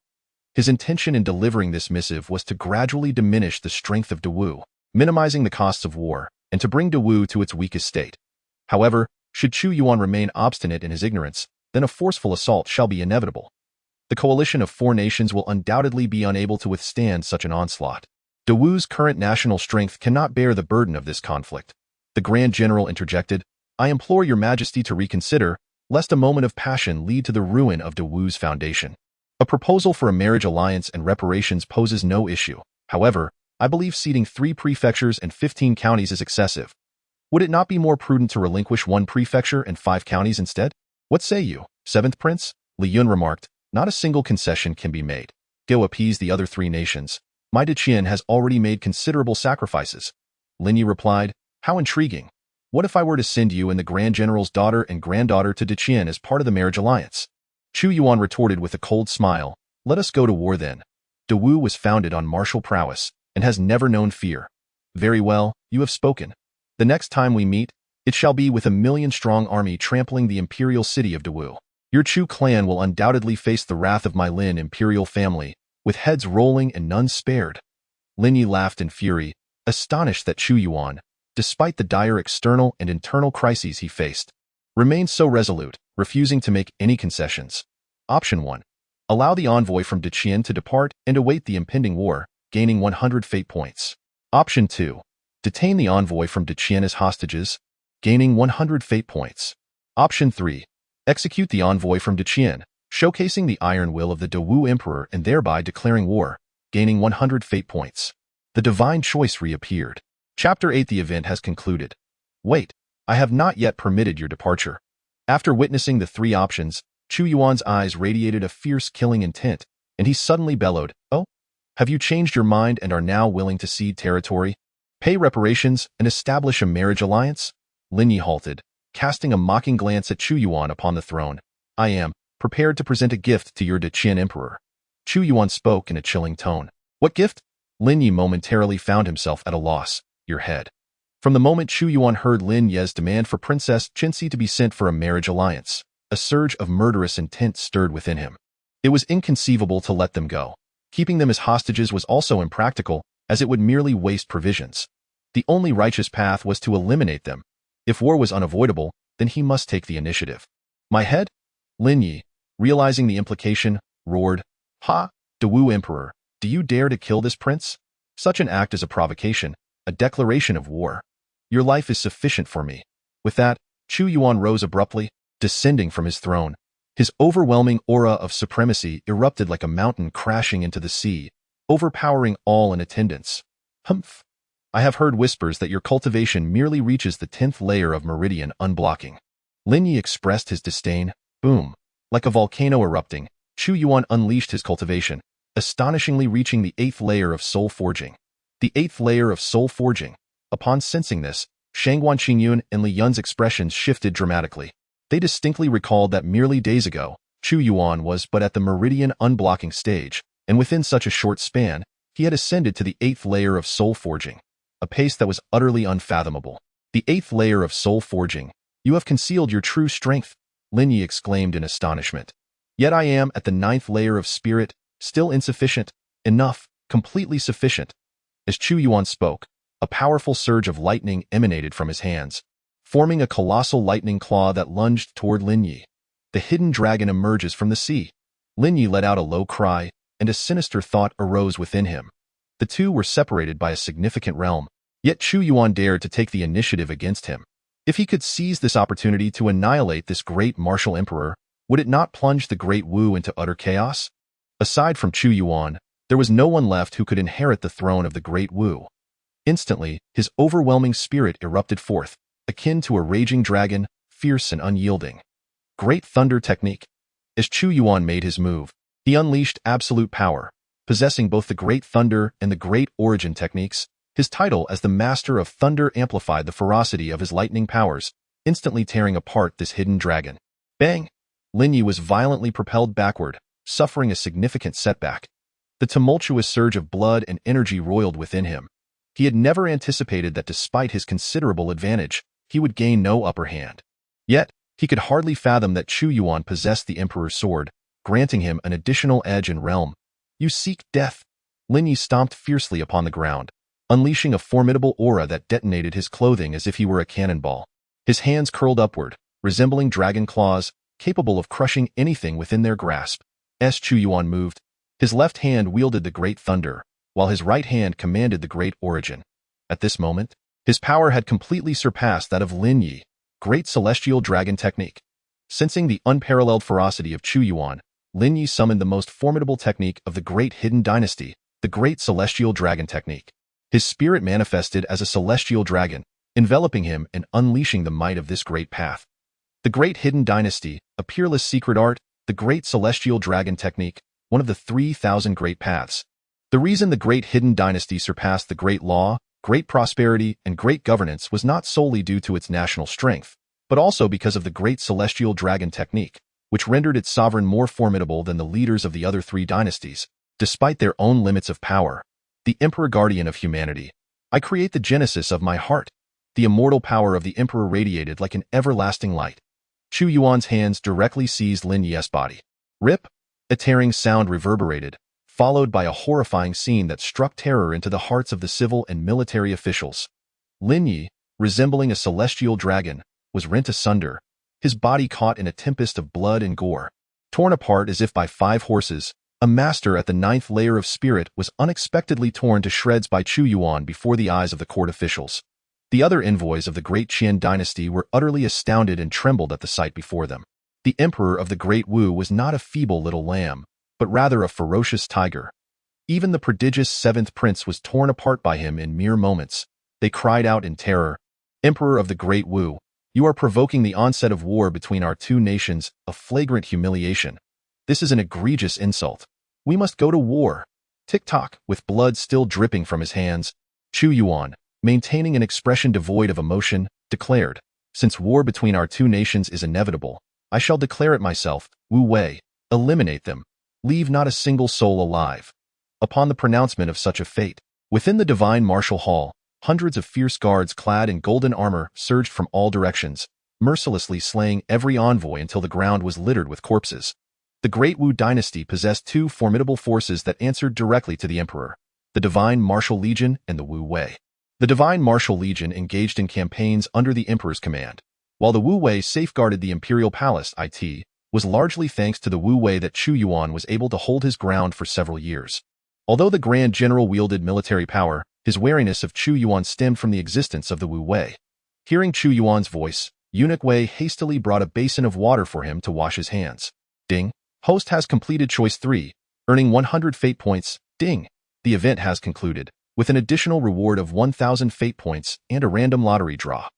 His intention in delivering this missive was to gradually diminish the strength of Dewu, minimizing the costs of war, and to bring Dewu to its weakest state. However, should Chu Yuan remain obstinate in his ignorance, then a forceful assault shall be inevitable. The coalition of 4 nations will undoubtedly be unable to withstand such an onslaught. Dewu's current national strength cannot bear the burden of this conflict. The Grand General interjected, I implore your majesty to reconsider, lest a moment of passion lead to the ruin of Dewu's foundation. A proposal for a marriage alliance and reparations poses no issue. However, I believe ceding 3 prefectures and 15 counties is excessive. Would it not be more prudent to relinquish 1 prefecture and 5 counties instead? What say you, 7th Prince? Li Yun remarked, not a single concession can be made. Go appease the other 3 nations. My Deqian has already made considerable sacrifices. Lin Yi replied. How intriguing. What if I were to send you and the Grand General's daughter and granddaughter to Deqian as part of the marriage alliance? Chu Yuan retorted with a cold smile. Let us go to war then. De Wu was founded on martial prowess and has never known fear. Very well, you have spoken. The next time we meet, it shall be with a 1,000,000-strong army trampling the imperial city of De Wu. Your Chu clan will undoubtedly face the wrath of my Lin imperial family, with heads rolling and none spared. Lin Yi laughed in fury, astonished that Chu Yuan, despite the dire external and internal crises he faced, remained so resolute, refusing to make any concessions. Option 1. Allow the envoy from Deqian to depart and await the impending war, gaining 100 fate points. Option 2. Detain the envoy from Deqian as hostages, gaining 100 fate points. Option 3. Execute the envoy from Deqian, showcasing the iron will of the De Wu Emperor and thereby declaring war, gaining 100 fate points. The divine choice reappeared. Chapter 8. The event has concluded. Wait, I have not yet permitted your departure. After witnessing the three options, Chu Yuan's eyes radiated a fierce killing intent, and he suddenly bellowed, Oh? Have you changed your mind and are now willing to cede territory, pay reparations, and establish a marriage alliance? Lin Yi halted, casting a mocking glance at Chu Yuan upon the throne. I am prepared to present a gift to your Deqian emperor. Chu Yuan spoke in a chilling tone. What gift? Lin Yi momentarily found himself at a loss. Your head. From the moment Chu Yuan heard Lin Ye's demand for Princess Qinxi to be sent for a marriage alliance, a surge of murderous intent stirred within him. It was inconceivable to let them go. Keeping them as hostages was also impractical, as it would merely waste provisions. The only righteous path was to eliminate them. If war was unavoidable, then he must take the initiative. My head? Lin Yi, realizing the implication, roared, Ha! De Wu Emperor, do you dare to kill this prince? Such an act is a provocation, a declaration of war. Your life is sufficient for me. With that, Chu Yuan rose abruptly, descending from his throne. His overwhelming aura of supremacy erupted like a mountain crashing into the sea, overpowering all in attendance. Humph! I have heard whispers that your cultivation merely reaches the 10th layer of meridian unblocking. Lin Yi expressed his disdain. Boom! Like a volcano erupting, Chu Yuan unleashed his cultivation, astonishingly reaching the 8th layer of soul forging. The 8th layer of soul forging. Upon sensing this, Shangguan Qingyun and Li Yun's expressions shifted dramatically. They distinctly recalled that merely days ago, Chu Yuan was but at the meridian unblocking stage, and within such a short span, he had ascended to the 8th layer of soul forging, a pace that was utterly unfathomable. The 8th layer of soul forging. You have concealed your true strength, Lin Yi exclaimed in astonishment. Yet I am at the 9th layer of spirit, still insufficient, enough, completely sufficient. As Chu Yuan spoke, a powerful surge of lightning emanated from his hands, forming a colossal lightning claw that lunged toward Lin Yi. The hidden dragon emerges from the sea. Lin Yi let out a low cry, and a sinister thought arose within him. The two were separated by a significant realm, yet Chu Yuan dared to take the initiative against him. If he could seize this opportunity to annihilate this great martial emperor, would it not plunge the Great Wu into utter chaos? Aside from Chu Yuan, there was no one left who could inherit the throne of the Great Wu. Instantly, his overwhelming spirit erupted forth, akin to a raging dragon, fierce and unyielding. Great Thunder Technique. As Chu Yuan made his move, he unleashed absolute power, possessing both the Great Thunder and the Great Origin techniques. His title as the Master of Thunder amplified the ferocity of his lightning powers, instantly tearing apart this hidden dragon. Bang! Lin Yi was violently propelled backward, suffering a significant setback. The tumultuous surge of blood and energy roiled within him. He had never anticipated that despite his considerable advantage, he would gain no upper hand. Yet, he could hardly fathom that Chu Yuan possessed the Emperor's sword, granting him an additional edge in realm. You seek death. Lin Yi stomped fiercely upon the ground, unleashing a formidable aura that detonated his clothing as if he were a cannonball. His hands curled upward, resembling dragon claws, capable of crushing anything within their grasp. As Chu Yuan moved, his left hand wielded the Great Thunder, while his right hand commanded the Great Origin. At this moment, his power had completely surpassed that of Lin Yi. Great Celestial Dragon Technique. Sensing the unparalleled ferocity of Chu Yuan, Lin Yi summoned the most formidable technique of the Great Hidden Dynasty, the Great Celestial Dragon Technique. His spirit manifested as a celestial dragon, enveloping him and unleashing the might of this great path. The Great Hidden Dynasty, a peerless secret art, the Great Celestial Dragon Technique, one of the 3,000 great paths. The reason the Great Hidden Dynasty surpassed the Great Law Great prosperity and great governance was not solely due to its national strength, but also because of the great celestial dragon technique, which rendered its sovereign more formidable than the leaders of the other three dynasties, despite their own limits of power. The Emperor Guardian of Humanity. I create the genesis of my heart. The immortal power of the Emperor radiated like an everlasting light. Chu Yuan's hands directly seized Lin Ye's body. Rip! A tearing sound reverberated, followed by a horrifying scene that struck terror into the hearts of the civil and military officials. Lin Yi, resembling a celestial dragon, was rent asunder, his body caught in a tempest of blood and gore. Torn apart as if by 5 horses, a master at the 9th layer of spirit was unexpectedly torn to shreds by Chu Yuan before the eyes of the court officials. The other envoys of the great Qian dynasty were utterly astounded and trembled at the sight before them. The emperor of the Great Wu was not a feeble little lamb, but rather a ferocious tiger. Even the prodigious 7th prince was torn apart by him in mere moments. They cried out in terror, "Emperor of the Great Wu, you are provoking the onset of war between our two nations, a flagrant humiliation. This is an egregious insult. We must go to war." Tick-tock, with blood still dripping from his hands, Chu Yuan, maintaining an expression devoid of emotion, declared, "Since war between our two nations is inevitable, I shall declare it myself. Wu Wei, eliminate them. Leave not a single soul alive." Upon the pronouncement of such a fate, within the divine martial hall, hundreds of fierce guards clad in golden armor surged from all directions, mercilessly slaying every envoy until the ground was littered with corpses. The Great Wu dynasty possessed 2 formidable forces that answered directly to the emperor: the Divine Martial Legion and the Wu Wei. The Divine Martial Legion engaged in campaigns under the emperor's command, while the Wu Wei safeguarded the imperial palace. It was largely thanks to the Wu Wei that Chu Yuan was able to hold his ground for several years. Although the Grand General wielded military power, his wariness of Chu Yuan stemmed from the existence of the Wu Wei. Hearing Chu Yuan's voice, Eunuch Wei hastily brought a basin of water for him to wash his hands. Ding. Host has completed choice 3, earning 100 fate points. Ding. The event has concluded, with an additional reward of 1,000 fate points and a random lottery draw.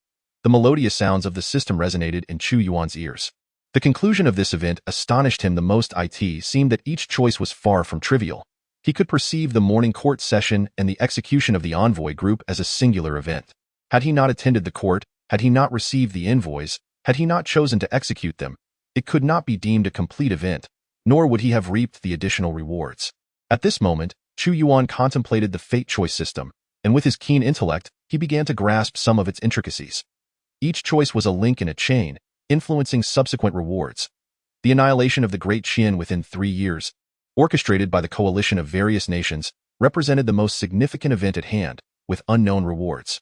The melodious sounds of the system resonated in Chu Yuan's ears. The conclusion of this event astonished him the most. It seemed that each choice was far from trivial. He could perceive the morning court session and the execution of the envoy group as a singular event. Had he not attended the court, had he not received the envoys, had he not chosen to execute them, it could not be deemed a complete event, nor would he have reaped the additional rewards. At this moment, Chu Yuan contemplated the fate choice system, and with his keen intellect, he began to grasp some of its intricacies. Each choice was a link in a chain, influencing subsequent rewards. The annihilation of the Great Qian within 3 years, orchestrated by the coalition of various nations, represented the most significant event at hand, with unknown rewards.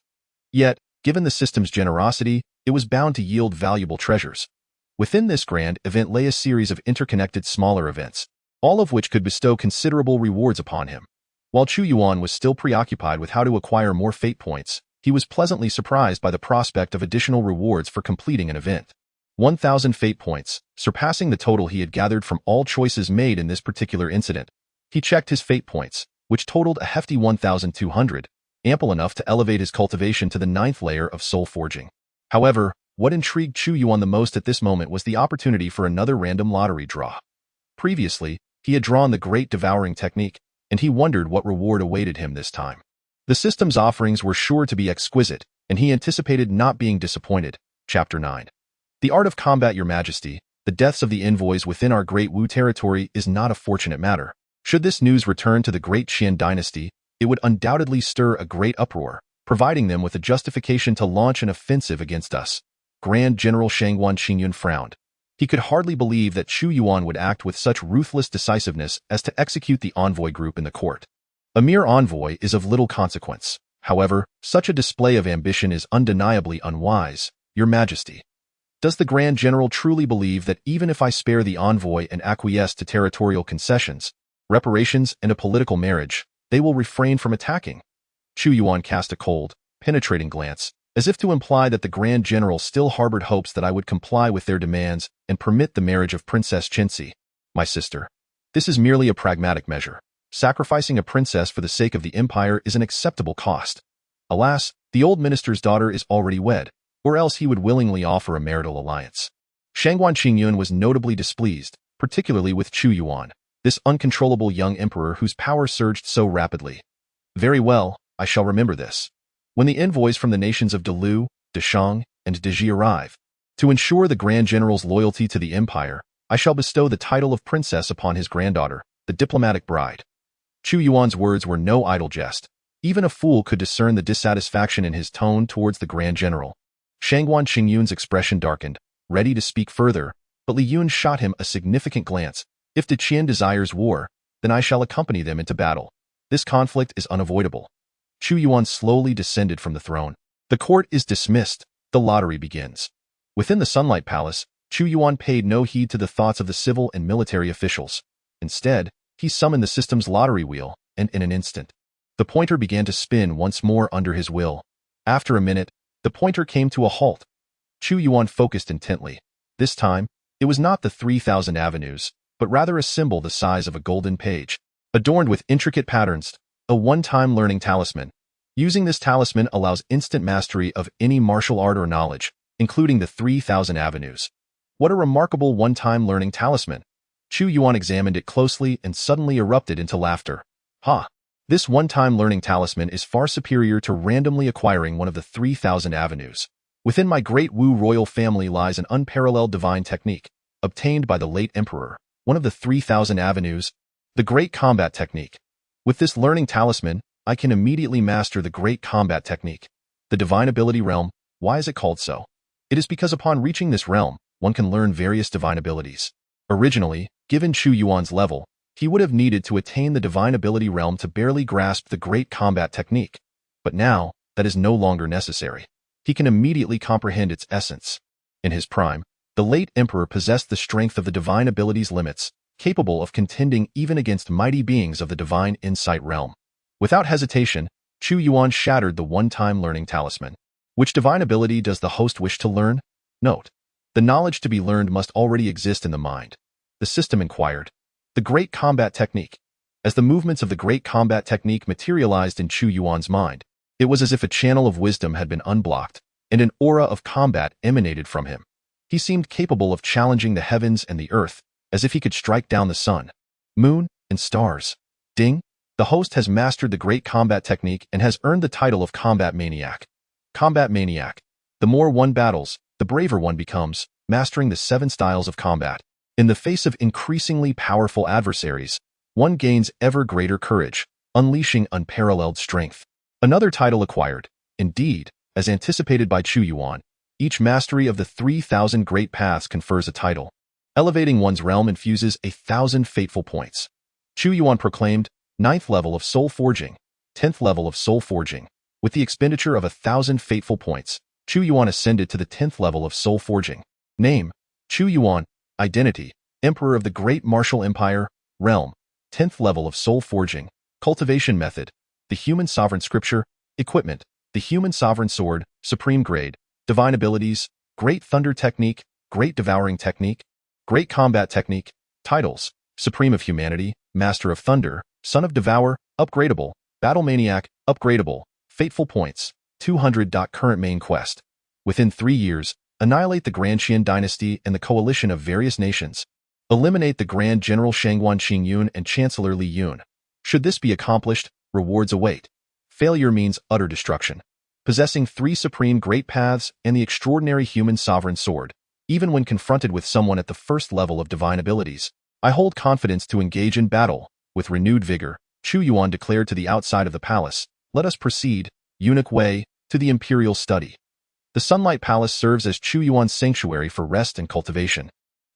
Yet, given the system's generosity, it was bound to yield valuable treasures. Within this grand event lay a series of interconnected smaller events, all of which could bestow considerable rewards upon him. While Chu Yuan was still preoccupied with how to acquire more fate points, he was pleasantly surprised by the prospect of additional rewards for completing an event. 1,000 fate points, surpassing the total he had gathered from all choices made in this particular incident. He checked his fate points, which totaled a hefty 1,200, ample enough to elevate his cultivation to the 9th layer of soul forging. However, what intrigued Chu Yuan the most at this moment was the opportunity for another random lottery draw. Previously, he had drawn the Great Devouring technique, and he wondered what reward awaited him this time. The system's offerings were sure to be exquisite, and he anticipated not being disappointed. Chapter 9. The art of combat, Your Majesty. The deaths of the envoys within our Great Wu territory is not a fortunate matter. Should this news return to the Great Qian dynasty, it would undoubtedly stir a great uproar, providing them with a justification to launch an offensive against us. Grand General Shangguan Qingyun frowned. He could hardly believe that Chu Yuan would act with such ruthless decisiveness as to execute the envoy group in the court. A mere envoy is of little consequence. However, such a display of ambition is undeniably unwise, Your Majesty. Does the Grand General truly believe that even if I spare the envoy and acquiesce to territorial concessions, reparations, and a political marriage, they will refrain from attacking? Chu Yuan cast a cold, penetrating glance, as if to imply that the Grand General still harbored hopes that I would comply with their demands and permit the marriage of Princess Qinxi, my sister. This is merely a pragmatic measure. Sacrificing a princess for the sake of the empire is an acceptable cost. Alas, the old minister's daughter is already wed, or else he would willingly offer a marital alliance. Shangguan Qingyun was notably displeased, particularly with Chu Yuan, this uncontrollable young emperor whose power surged so rapidly. Very well, I shall remember this. when the envoys from the nations of Delu, Deshang, and Deji arrive. To ensure the Grand General's loyalty to the empire, I shall bestow the title of princess upon his granddaughter, the diplomatic bride. Chu Yuan's words were no idle jest. Even a fool could discern the dissatisfaction in his tone towards the Grand General. Shangguan Qingyun's expression darkened, ready to speak further, but Li Yun shot him a significant glance. If the Qian desires war, then I shall accompany them into battle. This conflict is unavoidable. Chu Yuan slowly descended from the throne. The court is dismissed. The lottery begins. Within the Sunlight Palace, Chu Yuan paid no heed to the thoughts of the civil and military officials. Instead, he summoned the system's lottery wheel, and in an instant, the pointer began to spin once more under his will. After a minute, the pointer came to a halt. Chu Yuan focused intently. This time, it was not the 3,000 avenues, but rather a symbol the size of a golden page, adorned with intricate patterns, a one-time learning talisman. Using this talisman allows instant mastery of any martial art or knowledge, including the 3,000 avenues. What a remarkable one-time learning talisman! Chu Yuan examined it closely and suddenly erupted into laughter. Ha! This one-time learning talisman is far superior to randomly acquiring one of the 3,000 avenues. Within my great Wu royal family lies an unparalleled divine technique, obtained by the late emperor, one of the 3,000 avenues, the Great Combat Technique. With this learning talisman, I can immediately master the Great Combat Technique. The Divine Ability Realm, why is it called so? It is because upon reaching this realm, one can learn various divine abilities. Originally, given Chu Yuan's level, he would have needed to attain the Divine Ability Realm to barely grasp the Great Combat Technique. But now, that is no longer necessary. He can immediately comprehend its essence. In his prime, the late emperor possessed the strength of the divine abilities limits, capable of contending even against mighty beings of the divine insight realm. Without hesitation, Chu Yuan shattered the one-time learning talisman. Which divine ability does the host wish to learn? Note: the knowledge to be learned must already exist in the mind. The system inquired. The Great Combat Technique. As the movements of the Great Combat Technique materialized in Chu Yuan's mind, it was as if a channel of wisdom had been unblocked, and an aura of combat emanated from him. He seemed capable of challenging the heavens and the earth, as if he could strike down the sun, moon, and stars. Ding! The host has mastered the Great Combat Technique and has earned the title of Combat Maniac. Combat Maniac. The more one battles, the braver one becomes, mastering the 7 styles of combat. In the face of increasingly powerful adversaries, one gains ever greater courage, unleashing unparalleled strength. Another title acquired. Indeed, as anticipated by Chu Yuan, each mastery of the 3,000 great paths confers a title. Elevating one's realm infuses 1,000 fateful points. Chu Yuan proclaimed, 9th level of soul forging, 10th level of soul forging. With the expenditure of 1,000 fateful points, Chu Yuan ascended to the 10th level of soul forging. Name: Chu Yuan. Identity: Emperor of the Great Martial Empire. Realm: 10th level of soul forging. Cultivation method: the Human Sovereign Scripture. Equipment: the Human Sovereign Sword, Supreme Grade. Divine abilities: Great Thunder Technique, Great Devouring Technique, Great Combat Technique. Titles: Supreme of Humanity, Master of Thunder, Son of Devour, upgradable. Battle Maniac, upgradable. Fateful points: 200. Current main quest: within 3 years, annihilate the Grand Qian dynasty and the coalition of various nations. Eliminate the Grand General Shangguan Qingyun and Chancellor Li Yun. Should this be accomplished, rewards await. Failure means utter destruction. Possessing 3 supreme great paths and the extraordinary Human Sovereign Sword, even when confronted with someone at the first level of divine abilities, I hold confidence to engage in battle. With renewed vigor, Chu Yuan declared to the outside of the palace, "Let us proceed, eunuch Wei, to the imperial study." The Sunlight Palace serves as Chu Yuan's sanctuary for rest and cultivation.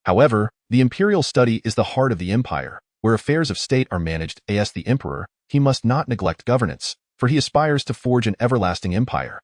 However, the imperial study is the heart of the empire, where affairs of state are managed. As the emperor, he must not neglect governance, for he aspires to forge an everlasting empire.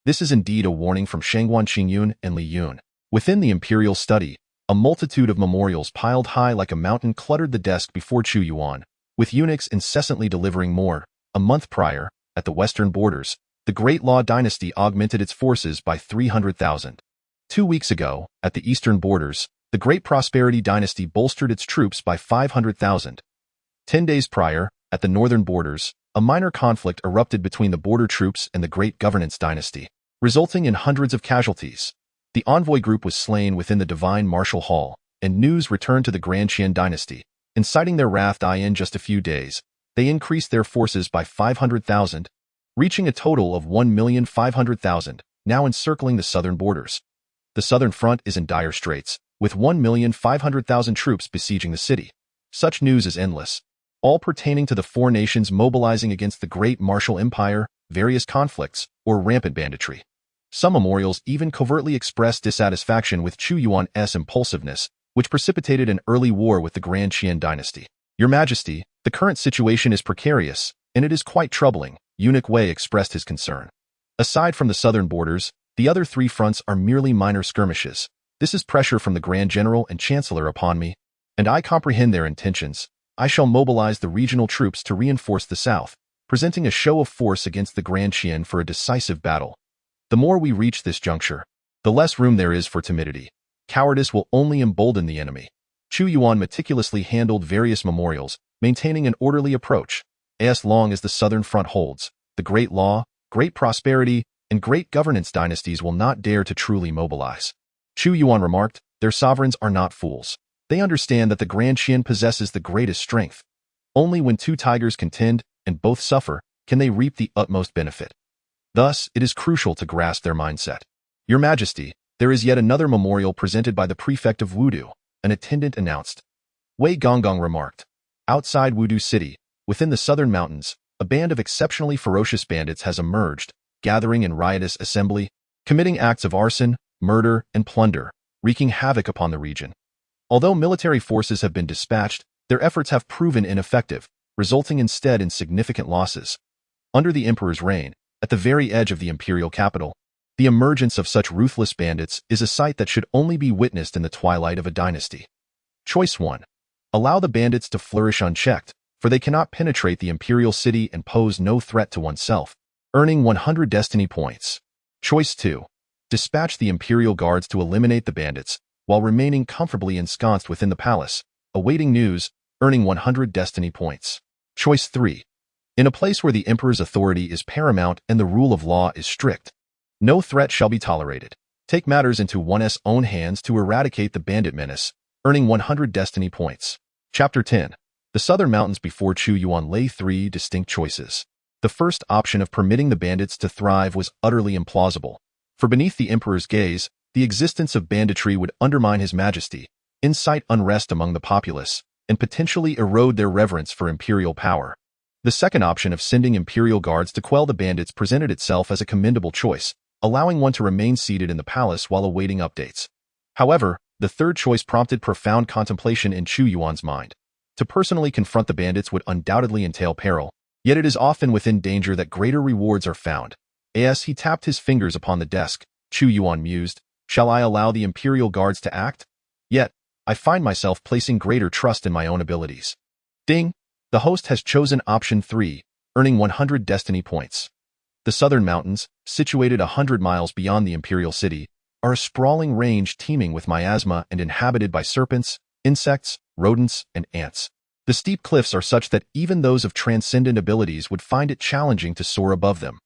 This is indeed a warning from Shangguan Qingyun and Li Yun. Within the imperial study, a multitude of memorials piled high like a mountain cluttered the desk before Chu Yuan, with eunuchs incessantly delivering more. A month prior, at the western borders, the Great Law Dynasty augmented its forces by 300,000. 2 weeks ago, at the eastern borders, the Great Prosperity Dynasty bolstered its troops by 500,000. 10 days prior, at the northern borders, a minor conflict erupted between the border troops and the Great Governance Dynasty, resulting in hundreds of casualties. The envoy group was slain within the Divine Martial Hall, and news returned to the Grand Qian Dynasty. Inciting their wrath in just a few days, they increased their forces by 500,000. reaching a total of 1,500,000, now encircling the southern borders. The southern front is in dire straits, with 1,500,000 troops besieging the city. Such news is endless, all pertaining to the four nations mobilizing against the great martial empire, various conflicts, or rampant banditry. Some memorials even covertly express dissatisfaction with Chu Yuan's impulsiveness, which precipitated an early war with the Grand Qian dynasty. Your Majesty, the current situation is precarious, and it is quite troubling, Eunuch Wei expressed his concern. Aside from the southern borders, the other three fronts are merely minor skirmishes. This is pressure from the Grand General and Chancellor upon me, and I comprehend their intentions. I shall mobilize the regional troops to reinforce the south, presenting a show of force against the Grand Qian for a decisive battle. The more we reach this juncture, the less room there is for timidity. Cowardice will only embolden the enemy. Chu Yuan meticulously handled various memorials, maintaining an orderly approach. As long as the southern front holds, the great law, great prosperity, and great governance dynasties will not dare to truly mobilize. Chu Yuan remarked, their sovereigns are not fools. They understand that the Grand Qian possesses the greatest strength. Only when two tigers contend, and both suffer, can they reap the utmost benefit. Thus, it is crucial to grasp their mindset. Your Majesty, there is yet another memorial presented by the prefect of Wudu, an attendant announced. Wei Gonggong remarked. Outside Wudu City, within the southern mountains, a band of exceptionally ferocious bandits has emerged, gathering in riotous assembly, committing acts of arson, murder, and plunder, wreaking havoc upon the region. Although military forces have been dispatched, their efforts have proven ineffective, resulting instead in significant losses. Under the emperor's reign, at the very edge of the imperial capital, the emergence of such ruthless bandits is a sight that should only be witnessed in the twilight of a dynasty. Choice 1. Allow the bandits to flourish unchecked, for they cannot penetrate the imperial city and pose no threat to oneself, earning 100 destiny points. Choice 2. Dispatch the imperial guards to eliminate the bandits, while remaining comfortably ensconced within the palace, awaiting news, earning 100 destiny points. Choice 3. In a place where the emperor's authority is paramount and the rule of law is strict, no threat shall be tolerated. Take matters into one's own hands to eradicate the bandit menace, earning 100 destiny points. Chapter 10. The southern mountains before Chu Yuan lay three distinct choices. The first option of permitting the bandits to thrive was utterly implausible, for beneath the emperor's gaze, the existence of banditry would undermine his majesty, incite unrest among the populace, and potentially erode their reverence for imperial power. The second option of sending imperial guards to quell the bandits presented itself as a commendable choice, allowing one to remain seated in the palace while awaiting updates. However, the third choice prompted profound contemplation in Chu Yuan's mind. To personally confront the bandits would undoubtedly entail peril, yet it is often within danger that greater rewards are found. As he tapped his fingers upon the desk, Chu Yuan mused, shall I allow the imperial guards to act? Yet, I find myself placing greater trust in my own abilities. Ding! The host has chosen option 3, earning 100 destiny points. The southern mountains, situated 100 miles beyond the imperial city, are a sprawling range teeming with miasma and inhabited by serpents, insects, rodents, and ants. The steep cliffs are such that even those of transcendent abilities would find it challenging to soar above them.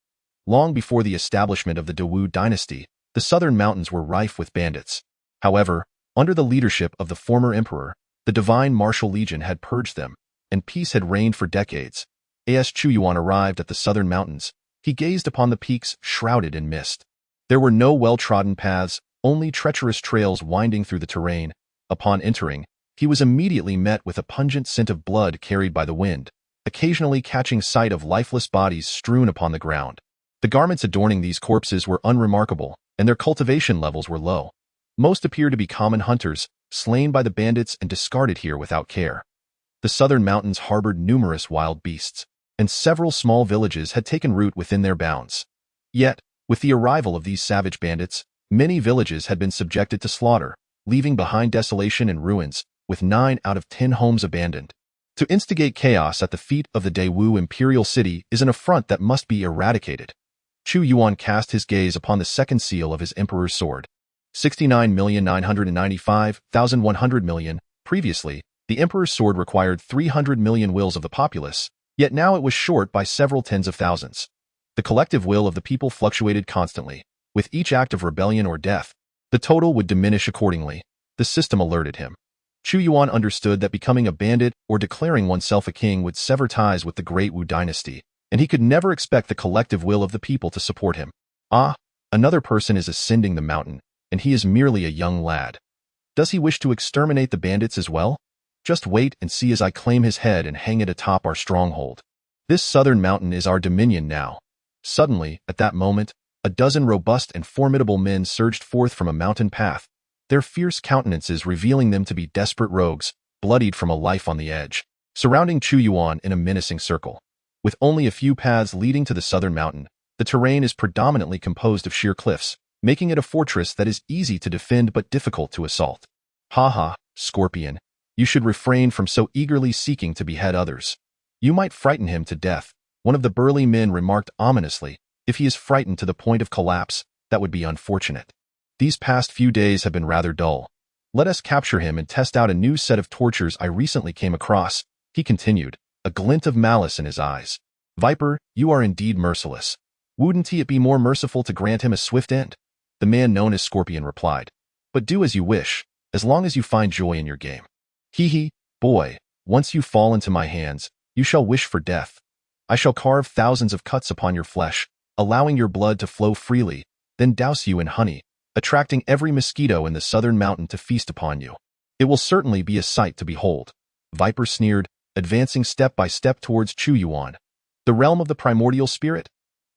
Long before the establishment of the Dawu dynasty, the southern mountains were rife with bandits. However, under the leadership of the former emperor, the divine martial legion had purged them, and peace had reigned for decades. As Chu Yuan arrived at the southern mountains, he gazed upon the peaks shrouded in mist. There were no well-trodden paths, only treacherous trails winding through the terrain. Upon entering, he was immediately met with a pungent scent of blood carried by the wind, occasionally catching sight of lifeless bodies strewn upon the ground. The garments adorning these corpses were unremarkable, and their cultivation levels were low. Most appeared to be common hunters, slain by the bandits and discarded here without care. The southern mountains harbored numerous wild beasts, and several small villages had taken root within their bounds. Yet, with the arrival of these savage bandits, many villages had been subjected to slaughter, leaving behind desolation and ruins, with 9 out of 10 homes abandoned. To instigate chaos at the feet of the Dawu imperial city is an affront that must be eradicated. Chu Yuan cast his gaze upon the second seal of his emperor's sword. 69,995,100 million. Previously, the emperor's sword required 300 million wills of the populace, yet now it was short by several tens of thousands. The collective will of the people fluctuated constantly. With each act of rebellion or death, the total would diminish accordingly. The system alerted him. Chu Yuan understood that becoming a bandit or declaring oneself a king would sever ties with the great Wu dynasty, and he could never expect the collective will of the people to support him. Ah, another person is ascending the mountain, and he is merely a young lad. Does he wish to exterminate the bandits as well? Just wait and see as I claim his head and hang it atop our stronghold. This southern mountain is our dominion now. Suddenly, at that moment, a dozen robust and formidable men surged forth from a mountain path, their fierce countenances revealing them to be desperate rogues, bloodied from a life on the edge, surrounding Chu Yuan in a menacing circle. With only a few paths leading to the southern mountain, the terrain is predominantly composed of sheer cliffs, making it a fortress that is easy to defend but difficult to assault. Ha ha, Scorpion, you should refrain from so eagerly seeking to behead others. You might frighten him to death, one of the burly men remarked ominously. If he is frightened to the point of collapse, that would be unfortunate. These past few days have been rather dull. Let us capture him and test out a new set of tortures I recently came across, he continued, a glint of malice in his eyes. Viper, you are indeed merciless. Wouldn't it be more merciful to grant him a swift end? The man known as Scorpion replied. But do as you wish, as long as you find joy in your game. Hee, boy, once you fall into my hands, you shall wish for death. I shall carve thousands of cuts upon your flesh, allowing your blood to flow freely, then douse you in honey, attracting every mosquito in the southern mountain to feast upon you. It will certainly be a sight to behold. Viper sneered, advancing step by step towards Chu Yuan. The realm of the primordial spirit?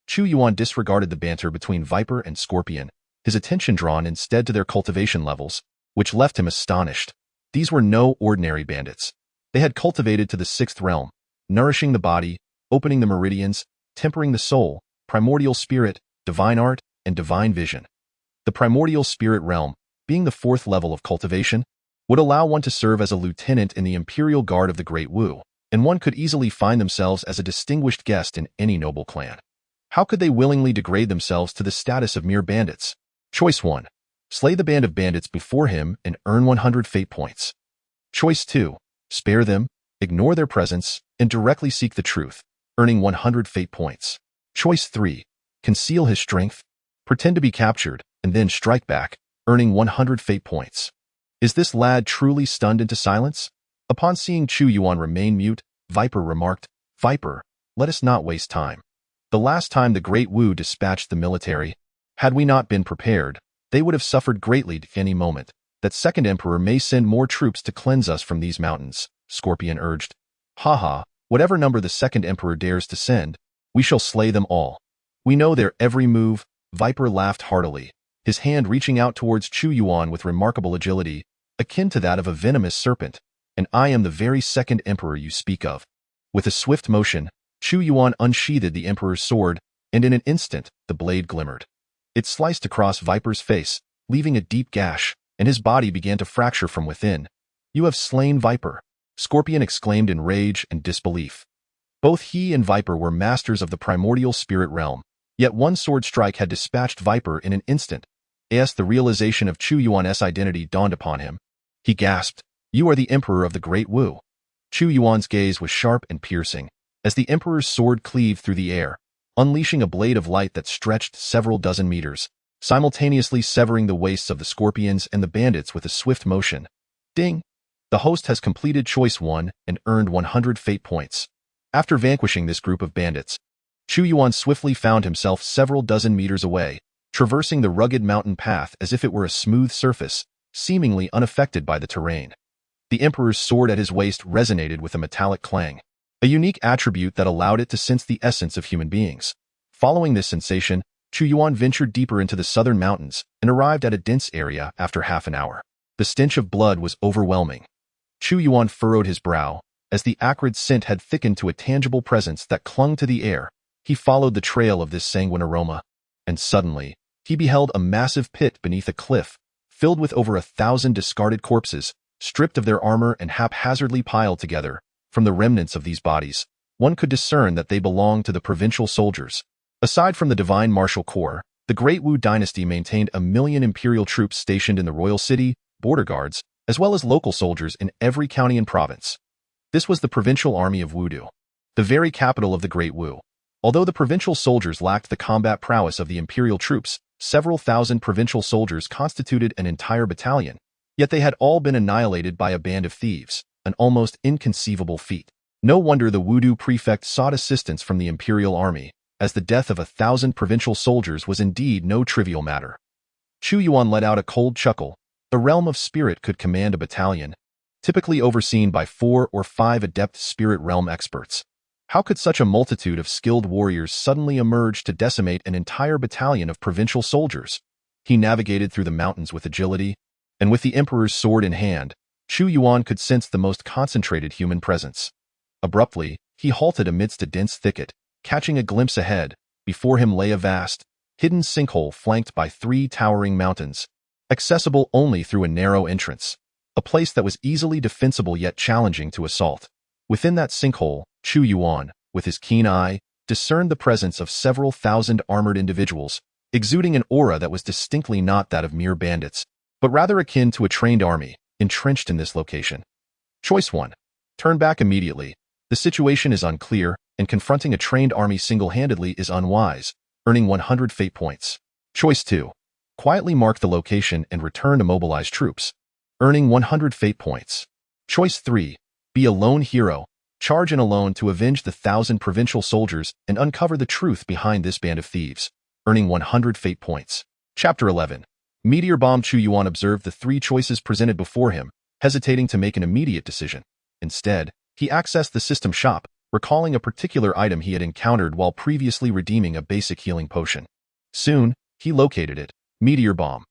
Chu Yuan disregarded the banter between Viper and Scorpion, his attention drawn instead to their cultivation levels, which left him astonished. These were no ordinary bandits. They had cultivated to the 6th realm, nourishing the body, opening the meridians, tempering the soul, primordial spirit, divine art, and divine vision. The primordial spirit realm, being the 4th level of cultivation, would allow one to serve as a lieutenant in the imperial guard of the Great Wu, and one could easily find themselves as a distinguished guest in any noble clan. How could they willingly degrade themselves to the status of mere bandits? Choice 1. Slay the band of bandits before him and earn 100 fate points. Choice 2. Spare them, ignore their presence, and directly seek the truth, earning 100 fate points. Choice 3. Conceal his strength, pretend to be captured, and then strike back, earning 100 fate points. Is this lad truly stunned into silence? Upon seeing Chu Yuan remain mute, Viper remarked, Viper, let us not waste time. The last time the Great Wu dispatched the military, had we not been prepared, they would have suffered greatly at any moment. That second emperor may send more troops to cleanse us from these mountains, Scorpion urged. Ha, whatever number the second emperor dares to send, we shall slay them all. We know their every move, Viper laughed heartily, his hand reaching out towards Chu Yuan with remarkable agility, akin to that of a venomous serpent, and I am the very second emperor you speak of. With a swift motion, Chu Yuan unsheathed the emperor's sword, and in an instant, the blade glimmered. It sliced across Viper's face, leaving a deep gash, and his body began to fracture from within. You have slain Viper, Scorpion exclaimed in rage and disbelief. Both he and Viper were masters of the primordial spirit realm, yet one sword strike had dispatched Viper in an instant. As the realization of Chu Yuan's identity dawned upon him, he gasped, You are the emperor of the Great Wu. Chu Yuan's gaze was sharp and piercing, as the emperor's sword cleaved through the air, unleashing a blade of light that stretched several dozen meters, simultaneously severing the waists of the scorpions and the bandits with a swift motion. Ding! The host has completed choice 1 and earned 100 fate points. After vanquishing this group of bandits, Chu Yuan swiftly found himself several dozen meters away, traversing the rugged mountain path as if it were a smooth surface, seemingly unaffected by the terrain. The emperor's sword at his waist resonated with a metallic clang, a unique attribute that allowed it to sense the essence of human beings. Following this sensation, Chu Yuan ventured deeper into the southern mountains and arrived at a dense area after half an hour. The stench of blood was overwhelming. Chu Yuan furrowed his brow, as the acrid scent had thickened to a tangible presence that clung to the air. He followed the trail of this sanguine aroma, and suddenly, he beheld a massive pit beneath a cliff, filled with over 1,000 discarded corpses, stripped of their armor and haphazardly piled together. From the remnants of these bodies, one could discern that they belonged to the provincial soldiers. Aside from the divine martial corps, the Great Wu dynasty maintained 1 million imperial troops stationed in the royal city, border guards, as well as local soldiers in every county and province. This was the provincial army of Wudu, the very capital of the Great Wu. Although the provincial soldiers lacked the combat prowess of the imperial troops, several thousand provincial soldiers constituted an entire battalion, yet they had all been annihilated by a band of thieves, an almost inconceivable feat. No wonder the Wudu prefect sought assistance from the imperial army, as the death of 1,000 provincial soldiers was indeed no trivial matter. Chu Yuan let out a cold chuckle. The realm of spirit could command a battalion, typically overseen by 4 or 5 adept spirit realm experts. How could such a multitude of skilled warriors suddenly emerge to decimate an entire battalion of provincial soldiers? He navigated through the mountains with agility, and with the emperor's sword in hand, Chu Yuan could sense the most concentrated human presence. Abruptly, he halted amidst a dense thicket, catching a glimpse ahead. Before him lay a vast, hidden sinkhole flanked by 3 towering mountains, accessible only through a narrow entrance, a place that was easily defensible yet challenging to assault. Within that sinkhole, Chu Yuan, with his keen eye, discerned the presence of several thousand armored individuals, exuding an aura that was distinctly not that of mere bandits, but rather akin to a trained army, entrenched in this location. Choice 1. Turn back immediately. The situation is unclear, and confronting a trained army single-handedly is unwise, earning 100 fate points. Choice 2. Quietly mark the location and return to mobilize troops, earning 100 fate points. Choice 3. Be a lone hero. Charge in alone to avenge the 1,000 provincial soldiers and uncover the truth behind this band of thieves, earning 100 fate points. Chapter 11. Meteor Bomb. Chu Yuan observed the 3 choices presented before him, hesitating to make an immediate decision. Instead, he accessed the system shop, recalling a particular item he had encountered while previously redeeming a basic healing potion. Soon, he located it. Meteor Bomb.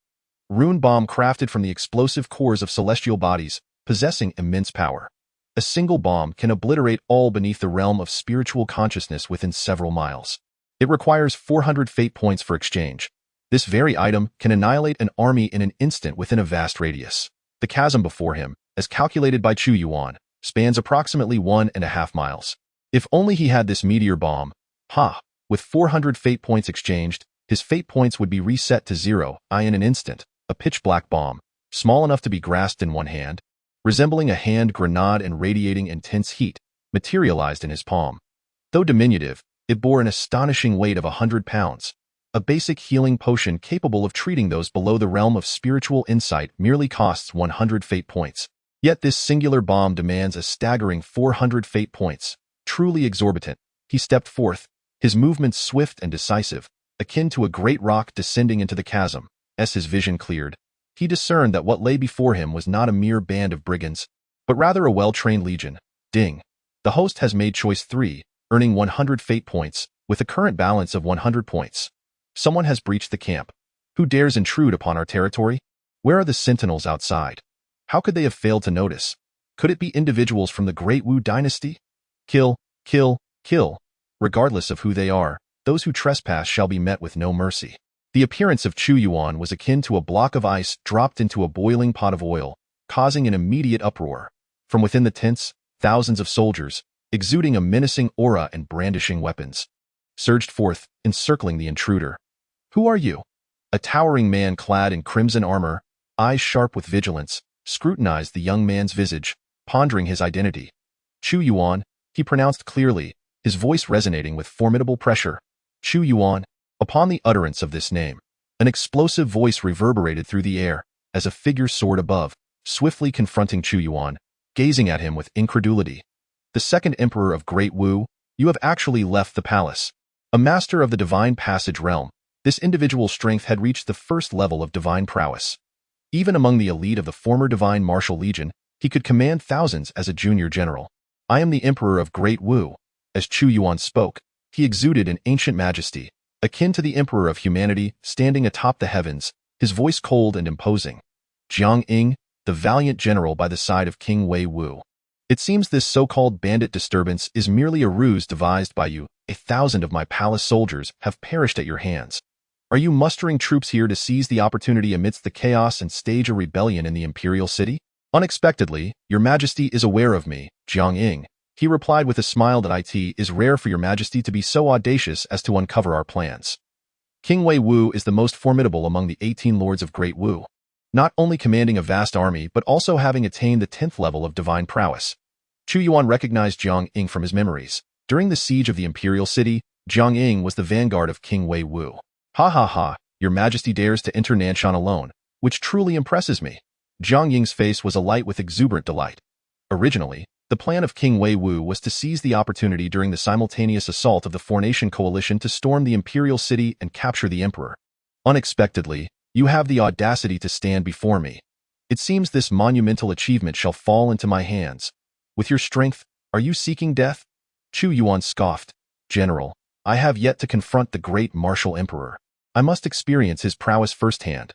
Rune bomb crafted from the explosive cores of celestial bodies, possessing immense power. A single bomb can obliterate all beneath the realm of spiritual consciousness within several miles. It requires 400 fate points for exchange. This very item can annihilate an army in an instant within a vast radius. The chasm before him, as calculated by Chu Yuan, spans approximately 1.5 miles. If only he had this meteor bomb. With 400 fate points exchanged, his fate points would be reset to 0 in an instant. A pitch-black bomb, small enough to be grasped in one hand, resembling a hand grenade and radiating intense heat, materialized in his palm. Though diminutive, it bore an astonishing weight of 100 pounds. A basic healing potion capable of treating those below the realm of spiritual insight merely costs 100 fate points. Yet this singular bomb demands a staggering 400 fate points. Truly exorbitant. He stepped forth, his movements swift and decisive, akin to a great rock descending into the chasm. As his vision cleared, he discerned that what lay before him was not a mere band of brigands, but rather a well-trained legion. Ding. The host has made choice 3, earning 100 fate points, with a current balance of 100 points. Someone has breached the camp. Who dares intrude upon our territory? Where are the sentinels outside? How could they have failed to notice? Could it be individuals from the Great Wu dynasty? Kill, kill, kill. Regardless of who they are, those who trespass shall be met with no mercy. The appearance of Chu Yuan was akin to a block of ice dropped into a boiling pot of oil, causing an immediate uproar. From within the tents, thousands of soldiers, exuding a menacing aura and brandishing weapons, surged forth, encircling the intruder. Who are you? A towering man clad in crimson armor, eyes sharp with vigilance, scrutinized the young man's visage, pondering his identity. Chu Yuan, he pronounced clearly, his voice resonating with formidable pressure. Chu Yuan. Upon the utterance of this name, an explosive voice reverberated through the air, as a figure soared above, swiftly confronting Chu Yuan, gazing at him with incredulity. The second emperor of Great Wu, you have actually left the palace. A master of the divine passage realm, this individual's strength had reached the first level of divine prowess. Even among the elite of the former divine martial legion, he could command thousands as a junior general. I am the emperor of Great Wu. As Chu Yuan spoke, he exuded an ancient majesty, akin to the emperor of humanity, standing atop the heavens, his voice cold and imposing. Jiang Ying, the valiant general by the side of King Wei Wu. It seems this so-called bandit disturbance is merely a ruse devised by you. 1,000 of my palace soldiers have perished at your hands. Are you mustering troops here to seize the opportunity amidst the chaos and stage a rebellion in the imperial city? Unexpectedly, your majesty is aware of me, Jiang Ying. He replied with a smile that it is rare for your majesty to be so audacious as to uncover our plans. King Wei Wu is the most formidable among the 18 lords of Great Wu, not only commanding a vast army but also having attained the 10th level of divine prowess. Chu Yuan recognized Jiang Ying from his memories. During the siege of the imperial city, Jiang Ying was the vanguard of King Wei Wu. Ha ha ha, your majesty dares to enter Nanshan alone, which truly impresses me. Jiang Ying's face was alight with exuberant delight. Originally, The plan of King Wei Wu was to seize the opportunity during the simultaneous assault of the four-nation coalition to storm the imperial city and capture the emperor. Unexpectedly, you have the audacity to stand before me. It seems this monumental achievement shall fall into my hands. With your strength, are you seeking death? Chu Yuan scoffed. General, I have yet to confront the great martial emperor. I must experience his prowess firsthand.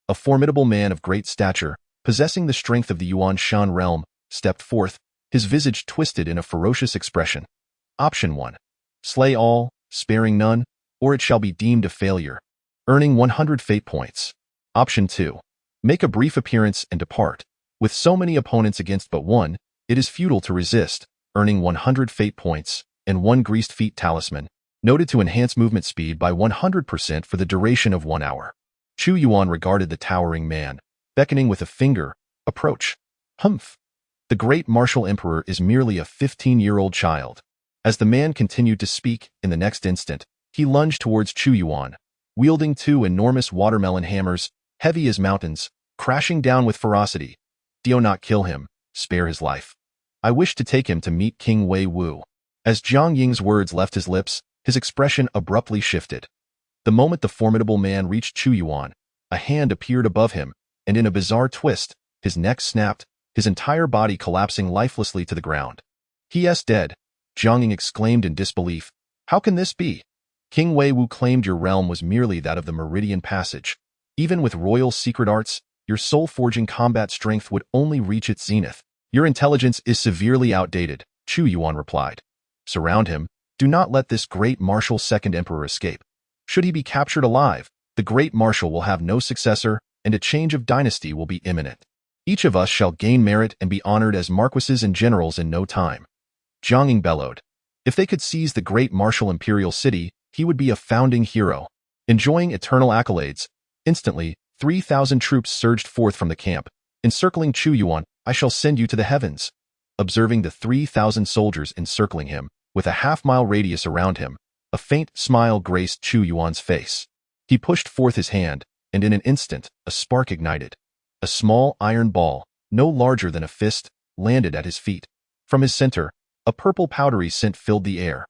A formidable man of great stature, possessing the strength of the Yuan Shan realm, stepped forth, his visage twisted in a ferocious expression. Option 1. Slay all, sparing none, or it shall be deemed a failure, earning 100 fate points. Option 2. Make a brief appearance and depart. With so many opponents against but one, it is futile to resist, earning 100 fate points and 1 greased feet talisman, noted to enhance movement speed by 100% for the duration of 1 hour. Chu Yuan regarded the towering man, beckoning with a finger. Approach. Humph. The great martial emperor is merely a 15-year-old child. As the man continued to speak, in the next instant, he lunged towards Chu Yuan, wielding 2 enormous watermelon hammers, heavy as mountains, crashing down with ferocity. Do not kill him, spare his life. I wish to take him to meet King Wei Wu. As Jiang Ying's words left his lips, his expression abruptly shifted. The moment the formidable man reached Chu Yuan, a hand appeared above him, and in a bizarre twist, his neck snapped, his entire body collapsing lifelessly to the ground. He is dead, Jiang Ying exclaimed in disbelief. How can this be? King Wei Wu claimed your realm was merely that of the Meridian Passage. Even with royal secret arts, your soul-forging combat strength would only reach its zenith. Your intelligence is severely outdated, Chu Yuan replied. Surround him. Do not let this great martial second emperor escape. Should he be captured alive, the great marshal will have no successor, and a change of dynasty will be imminent. Each of us shall gain merit and be honored as marquises and generals in no time. Jiang Ying bellowed. If they could seize the great martial imperial city, he would be a founding hero, enjoying eternal accolades. Instantly, 3,000 troops surged forth from the camp, encircling Chu Yuan. I shall send you to the heavens. Observing the 3,000 soldiers encircling him, with a half-mile radius around him, a faint smile graced Chu Yuan's face. He pushed forth his hand, and in an instant, a spark ignited. A small iron ball, no larger than a fist, landed at his feet. From his center, a purple powdery scent filled the air.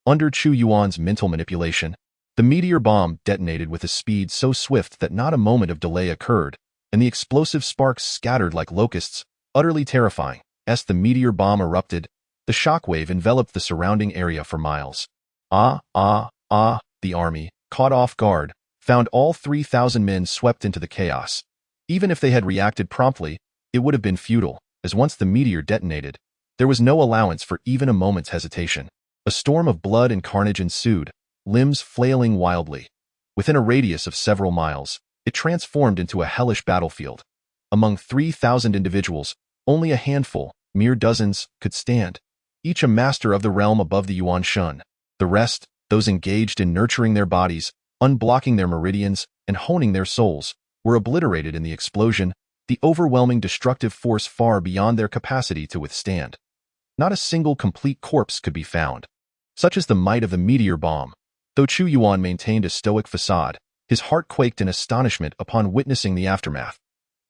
Under Chu Yuan's mental manipulation, the meteor bomb detonated with a speed so swift that not a moment of delay occurred, and the explosive sparks scattered like locusts, utterly terrifying. As the meteor bomb erupted, the shockwave enveloped the surrounding area for miles. The army, caught off guard, found all 3,000 men swept into the chaos. Even if they had reacted promptly, it would have been futile, as once the meteor detonated, there was no allowance for even a moment's hesitation. A storm of blood and carnage ensued, limbs flailing wildly. Within a radius of several miles, it transformed into a hellish battlefield. Among 3,000 individuals, only a handful, mere dozens, could stand, each a master of the realm above the Yuan Shan. The rest, those engaged in nurturing their bodies, unblocking their meridians, and honing their souls, were obliterated in the explosion, the overwhelming destructive force far beyond their capacity to withstand. Not a single complete corpse could be found. Such is the might of the meteor bomb. Though Chu Yuan maintained a stoic facade, his heart quaked in astonishment upon witnessing the aftermath.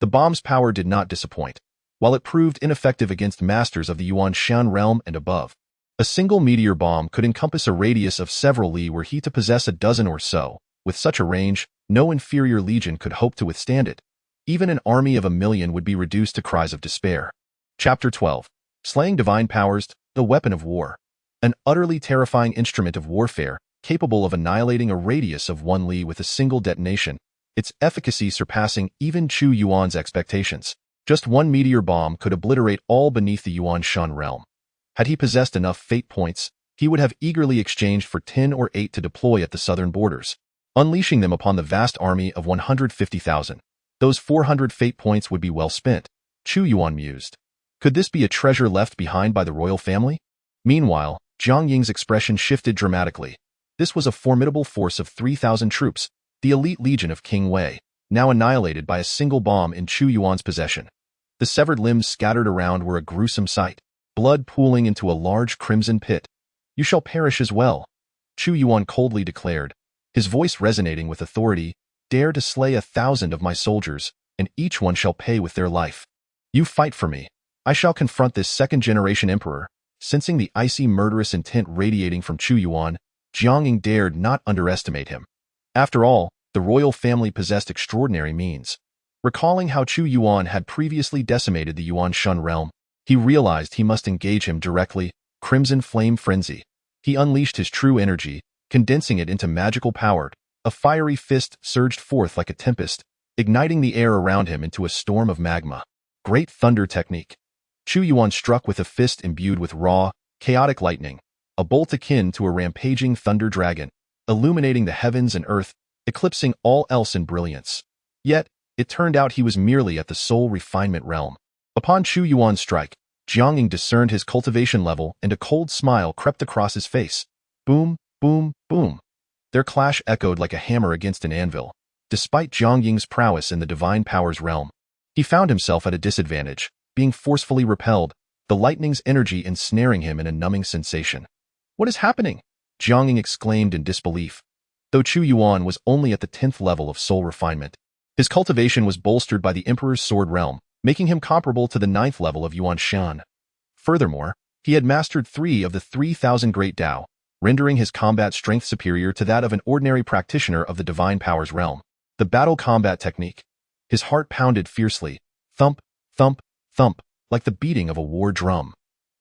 The bomb's power did not disappoint. While it proved ineffective against masters of the Yuan Shan realm and above, a single meteor bomb could encompass a radius of several li were he to possess a dozen or so. With such a range, no inferior legion could hope to withstand it. Even an army of 1,000,000 would be reduced to cries of despair. Chapter 12. Slaying Divine Powers, the Weapon of War. An utterly terrifying instrument of warfare, capable of annihilating a radius of 1 li with a single detonation, its efficacy surpassing even Chu Yuan's expectations. Just one meteor bomb could obliterate all beneath the Yuan Shan realm. Had he possessed enough fate points, he would have eagerly exchanged for 10 or 8 to deploy at the southern borders, unleashing them upon the vast army of 150,000. Those 400 fate points would be well spent, Chu Yuan mused. Could this be a treasure left behind by the royal family? Meanwhile, Jiang Ying's expression shifted dramatically. This was a formidable force of 3,000 troops, the elite legion of King Wei, now annihilated by a single bomb in Chu Yuan's possession. The severed limbs scattered around were a gruesome sight, blood pooling into a large crimson pit. You shall perish as well, Chu Yuan coldly declared, his voice resonating with authority. Dare to slay 1,000 of my soldiers, and each one shall pay with their life. You fight for me. I shall confront this second-generation emperor. Sensing the icy, murderous intent radiating from Chu Yuan, Jiang Ying dared not underestimate him. After all, the royal family possessed extraordinary means. Recalling how Chu Yuan had previously decimated the Yuan Shun realm, he realized he must engage him directly. Crimson flame frenzy. He unleashed his true energy, condensing it into magical power. A fiery fist surged forth like a tempest, igniting the air around him into a storm of magma. Great thunder technique. Chu Yuan struck with a fist imbued with raw, chaotic lightning, a bolt akin to a rampaging thunder dragon, illuminating the heavens and earth, eclipsing all else in brilliance. Yet, it turned out he was merely at the soul refinement realm. Upon Chu Yuan's strike, Jiang Ying discerned his cultivation level and a cold smile crept across his face. Boom, boom, boom. Their clash echoed like a hammer against an anvil. Despite Jiang Ying's prowess in the divine powers realm, he found himself at a disadvantage, being forcefully repelled, the lightning's energy ensnaring him in a numbing sensation. What is happening? Jiang Ying exclaimed in disbelief. Though Chu Yuan was only at the 10th level of soul refinement, his cultivation was bolstered by the Emperor's sword realm, making him comparable to the 9th level of Yuan Shan. Furthermore, he had mastered 3 of the 3,000 Great Tao, rendering his combat strength superior to that of an ordinary practitioner of the divine powers realm. The battle combat technique. His heart pounded fiercely, thump, thump, thump, like the beating of a war drum.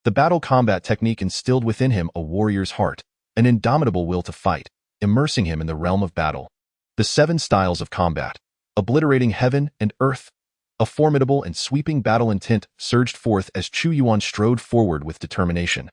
The battle combat technique instilled within him a warrior's heart, an indomitable will to fight, immersing him in the realm of battle. The 7 styles of combat, obliterating heaven and earth. A formidable and sweeping battle intent surged forth as Chu Yuan strode forward with determination.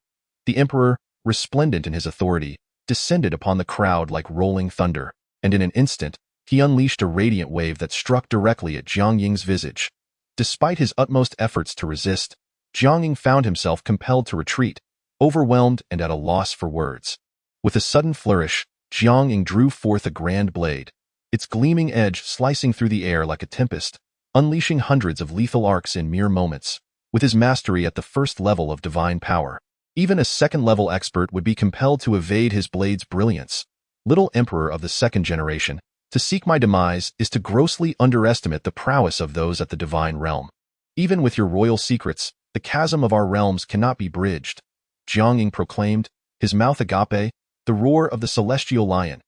The emperor, resplendent in his authority, descended upon the crowd like rolling thunder, and in an instant, he unleashed a radiant wave that struck directly at Jiang Ying's visage. Despite his utmost efforts to resist, Jiang Ying found himself compelled to retreat, overwhelmed and at a loss for words. With a sudden flourish, Jiang Ying drew forth a grand blade, its gleaming edge slicing through the air like a tempest, unleashing hundreds of lethal arcs in mere moments. With his mastery at the 1st level of divine power, even a 2nd-level expert would be compelled to evade his blade's brilliance. Little Emperor of the 2nd generation, to seek my demise is to grossly underestimate the prowess of those at the divine realm. Even with your royal secrets, the chasm of our realms cannot be bridged. Jiang Ying proclaimed, his mouth agape, the roar of the celestial lion.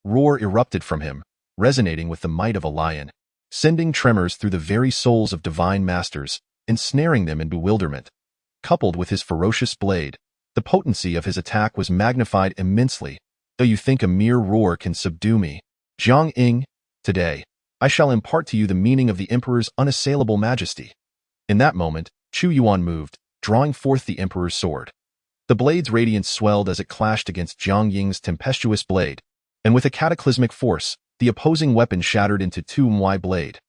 Roar erupted from him, resonating with the might of a lion, sending tremors through the very souls of divine masters, ensnaring them in bewilderment. Coupled with his ferocious blade, the potency of his attack was magnified immensely. Though you think a mere roar can subdue me, Jiang Ying, today, I shall impart to you the meaning of the Emperor's unassailable majesty. In that moment, Chu Yuan moved, drawing forth the Emperor's sword. The blade's radiance swelled as it clashed against Jiang Ying's tempestuous blade, and with a cataclysmic force, the opposing weapon shattered into 2 blade.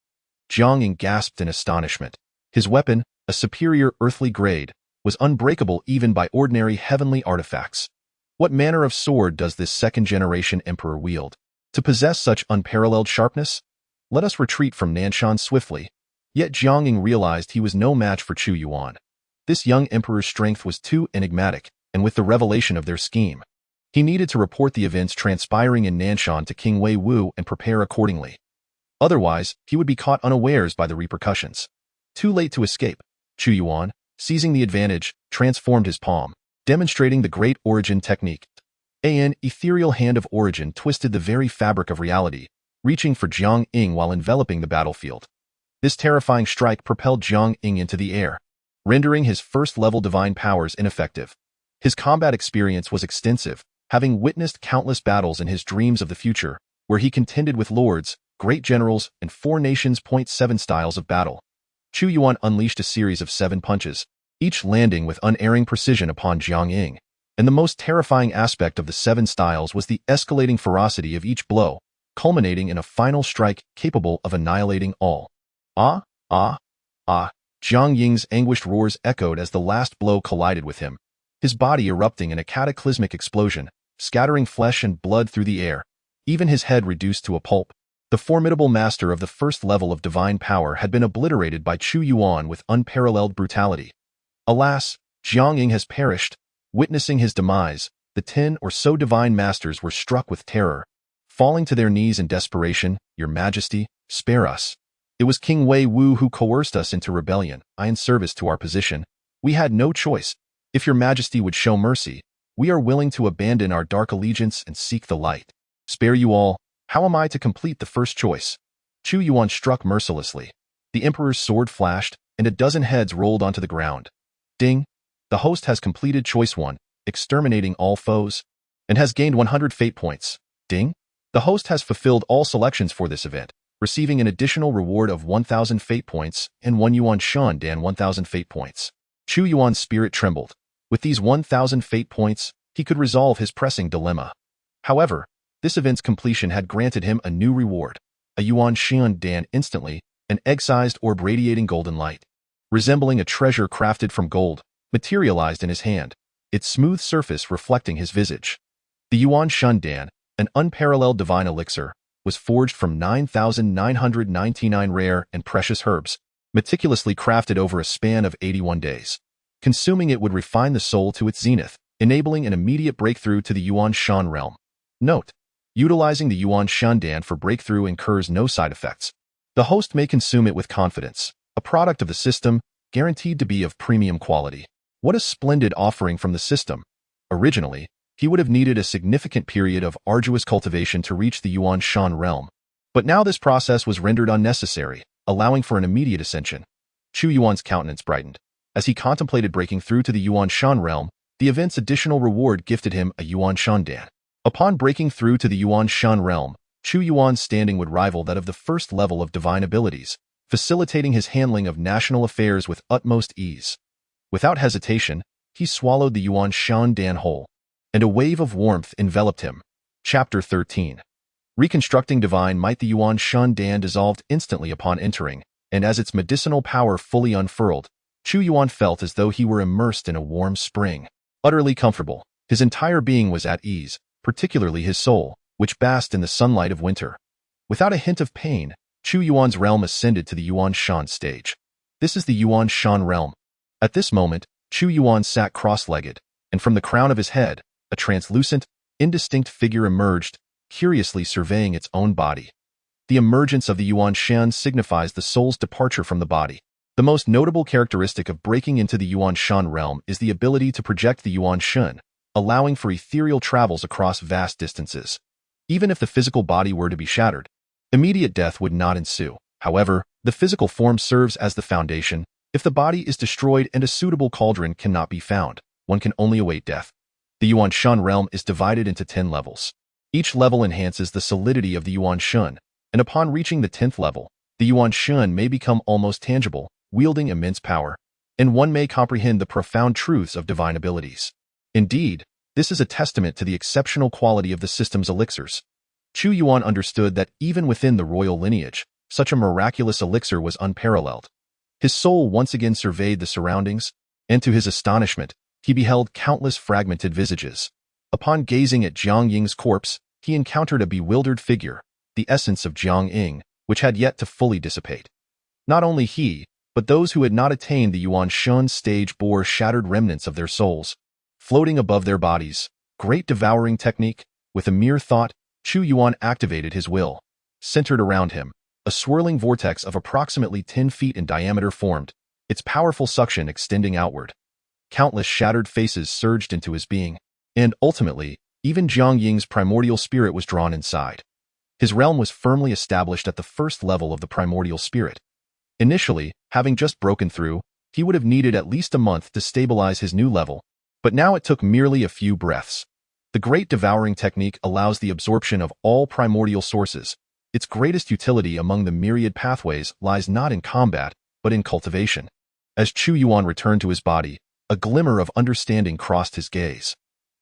Jiang Ying gasped in astonishment. His weapon, a superior earthly grade, was unbreakable even by ordinary heavenly artifacts. What manner of sword does this 2nd-generation emperor wield? To possess such unparalleled sharpness? Let us retreat from Nanshan swiftly. Yet Jiang Ying realized he was no match for Chu Yuan. This young emperor's strength was too enigmatic, and with the revelation of their scheme, he needed to report the events transpiring in Nanshan to King Wei Wu and prepare accordingly. Otherwise, he would be caught unawares by the repercussions. Too late to escape, Chu Yuan, seizing the advantage, transformed his palm, demonstrating the great origin technique. An ethereal hand of origin twisted the very fabric of reality, reaching for Jiang Ying while enveloping the battlefield. This terrifying strike propelled Jiang Ying into the air, rendering his 1st-level divine powers ineffective. His combat experience was extensive, having witnessed countless battles in his dreams of the future, where he contended with lords, great generals, and 4 nations. 7 styles of battle. Chu Yuan unleashed a series of 7 punches, each landing with unerring precision upon Jiang Ying, and the most terrifying aspect of the 7 styles was the escalating ferocity of each blow, culminating in a final strike capable of annihilating all. Ah, ah, ah! Jiang Ying's anguished roars echoed as the last blow collided with him, his body erupting in a cataclysmic explosion, scattering flesh and blood through the air, even his head reduced to a pulp. The formidable master of the 1st level of divine power had been obliterated by Chu Yuan with unparalleled brutality. Alas, Jiang Ying has perished. Witnessing his demise, the 10 or so divine masters were struck with terror. Falling to their knees in desperation, Your Majesty, spare us. It was King Wei Wu who coerced us into rebellion, in service to our position. We had no choice. If your majesty would show mercy, we are willing to abandon our dark allegiance and seek the light. Spare you all. How am I to complete the first choice? Chu Yuan struck mercilessly. The emperor's sword flashed, and a dozen heads rolled onto the ground. Ding! The host has completed choice 1, exterminating all foes, and has gained 100 fate points. Ding! The host has fulfilled all selections for this event, receiving an additional reward of 1,000 fate points and 1 Yuan Shan Dan 1,000 fate points. Chu Yuan's spirit trembled. With these 1,000 fate points, he could resolve his pressing dilemma. However, this event's completion had granted him a new reward, a Yuan Shan Dan instantly, an egg-sized orb radiating golden light. Resembling a treasure crafted from gold, materialized in his hand, its smooth surface reflecting his visage. The Yuan Shan Dan, an unparalleled divine elixir, was forged from 9,999 rare and precious herbs, meticulously crafted over a span of 81 days. Consuming it would refine the soul to its zenith, enabling an immediate breakthrough to the Yuan Shan realm. Note: utilizing the Yuan Shan Dan for breakthrough incurs no side effects. The host may consume it with confidence, a product of the system, guaranteed to be of premium quality. What a splendid offering from the system! Originally, he would have needed a significant period of arduous cultivation to reach the Yuan Shan realm. But now this process was rendered unnecessary, allowing for an immediate ascension. Chu Yuan's countenance brightened. As he contemplated breaking through to the Yuan Shan realm, the event's additional reward gifted him a Yuan Shan Dan. Upon breaking through to the Yuan Shan realm, Chu Yuan's standing would rival that of the first level of divine abilities, facilitating his handling of national affairs with utmost ease. Without hesitation, he swallowed the Yuan Shan Dan whole, and a wave of warmth enveloped him. Chapter 13. Reconstructing divine might. The Yuan Shan Dan dissolved instantly upon entering, and as its medicinal power fully unfurled, Chu Yuan felt as though he were immersed in a warm spring. Utterly comfortable, his entire being was at ease, particularly his soul, which basked in the sunlight of winter. Without a hint of pain, Chu Yuan's realm ascended to the Yuan Shan stage. This is the Yuan Shan realm. At this moment, Chu Yuan sat cross-legged, and from the crown of his head, a translucent, indistinct figure emerged, curiously surveying its own body. The emergence of the Yuan Shan signifies the soul's departure from the body. The most notable characteristic of breaking into the Yuan Shan realm is the ability to project the Yuan Shan, allowing for ethereal travels across vast distances. Even if the physical body were to be shattered, immediate death would not ensue. However, the physical form serves as the foundation. If the body is destroyed and a suitable cauldron cannot be found, one can only await death. The Yuan Shan realm is divided into 10 levels. Each level enhances the solidity of the Yuan Shan, and upon reaching the 10th level, the Yuan Shan may become almost tangible, wielding immense power, and one may comprehend the profound truths of divine abilities. Indeed, this is a testament to the exceptional quality of the system's elixirs. Chu Yuan understood that even within the royal lineage, such a miraculous elixir was unparalleled. His soul once again surveyed the surroundings, and to his astonishment, he beheld countless fragmented visages. Upon gazing at Jiang Ying's corpse, he encountered a bewildered figure, the essence of Jiang Ying, which had yet to fully dissipate. Not only he, but those who had not attained the Yuan Shan stage bore shattered remnants of their souls, floating above their bodies. Great devouring technique. With a mere thought, Chu Yuan activated his will. Centered around him, a swirling vortex of approximately 10 feet in diameter formed, its powerful suction extending outward. Countless shattered faces surged into his being, and ultimately, even Jiang Ying's primordial spirit was drawn inside. His realm was firmly established at the first level of the primordial spirit. Initially, having just broken through, he would have needed at least a month to stabilize his new level, but now it took merely a few breaths. The Great Devouring Technique allows the absorption of all primordial sources. Its greatest utility among the myriad pathways lies not in combat, but in cultivation. As Chu Yuan returned to his body, a glimmer of understanding crossed his gaze.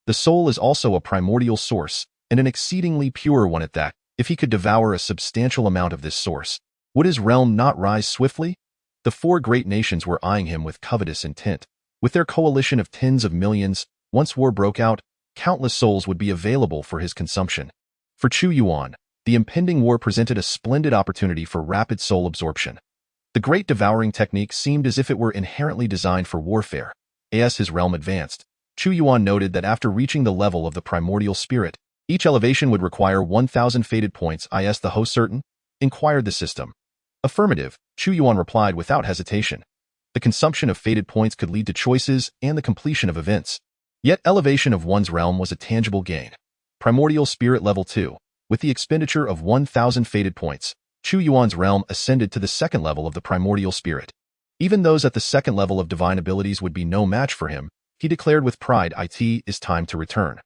The soul is also a primordial source, and an exceedingly pure one at that. If he could devour a substantial amount of this source, would his realm not rise swiftly? The 4 great nations were eyeing him with covetous intent. With their coalition of tens of millions, once war broke out, countless souls would be available for his consumption. For Chu Yuan, the impending war presented a splendid opportunity for rapid soul absorption. The Great Devouring Technique seemed as if it were inherently designed for warfare. As his realm advanced, Chu Yuan noted that after reaching the level of the primordial spirit, each elevation would require 1,000 fated points. Is the host certain? Inquired the system. Affirmative, Chu Yuan replied without hesitation. The consumption of fated points could lead to choices and the completion of events. Yet elevation of one's realm was a tangible gain. Primordial Spirit Level 2. With the expenditure of 1,000 fated points, Chu Yuan's realm ascended to the second level of the Primordial Spirit. Even those at the second level of divine abilities would be no match for him. He declared with pride, "It is time to return."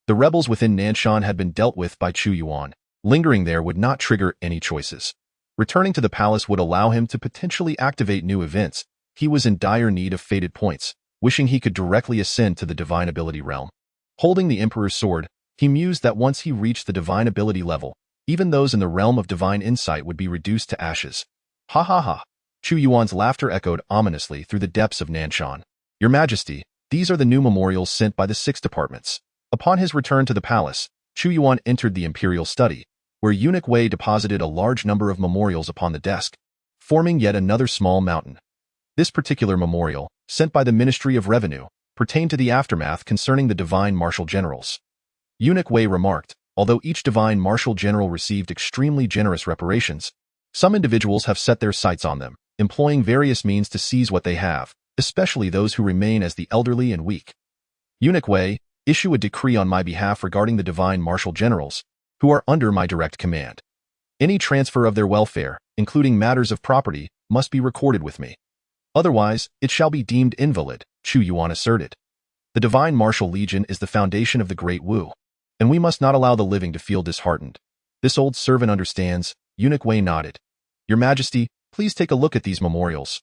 The rebels within Nanshan had been dealt with by Chu Yuan. Lingering there would not trigger any choices. Returning to the palace would allow him to potentially activate new events. He was in dire need of fated points, wishing he could directly ascend to the divine ability realm. Holding the Emperor's sword, he mused that once he reached the divine ability level, even those in the realm of divine insight would be reduced to ashes. Ha ha ha! Chu Yuan's laughter echoed ominously through the depths of Nanshan. "Your Majesty, these are the new memorials sent by the 6 departments." Upon his return to the palace, Chu Yuan entered the imperial study, where Eunuch Wei deposited a large number of memorials upon the desk, forming yet another small mountain. This particular memorial, sent by the Ministry of Revenue, pertained to the aftermath concerning the divine martial generals. Eunuch Wei remarked, although each divine martial general received extremely generous reparations, some individuals have set their sights on them, employing various means to seize what they have, especially those who remain as the elderly and weak. Eunuch Wei, issue a decree on my behalf regarding the divine martial generals, who are under my direct command. Any transfer of their welfare, including matters of property, must be recorded with me. Otherwise, it shall be deemed invalid, Chu Yuan asserted. The divine martial legion is the foundation of the Great Wu, and we must not allow the living to feel disheartened. This old servant understands. Eunuch Wei nodded. Your Majesty, please take a look at these memorials.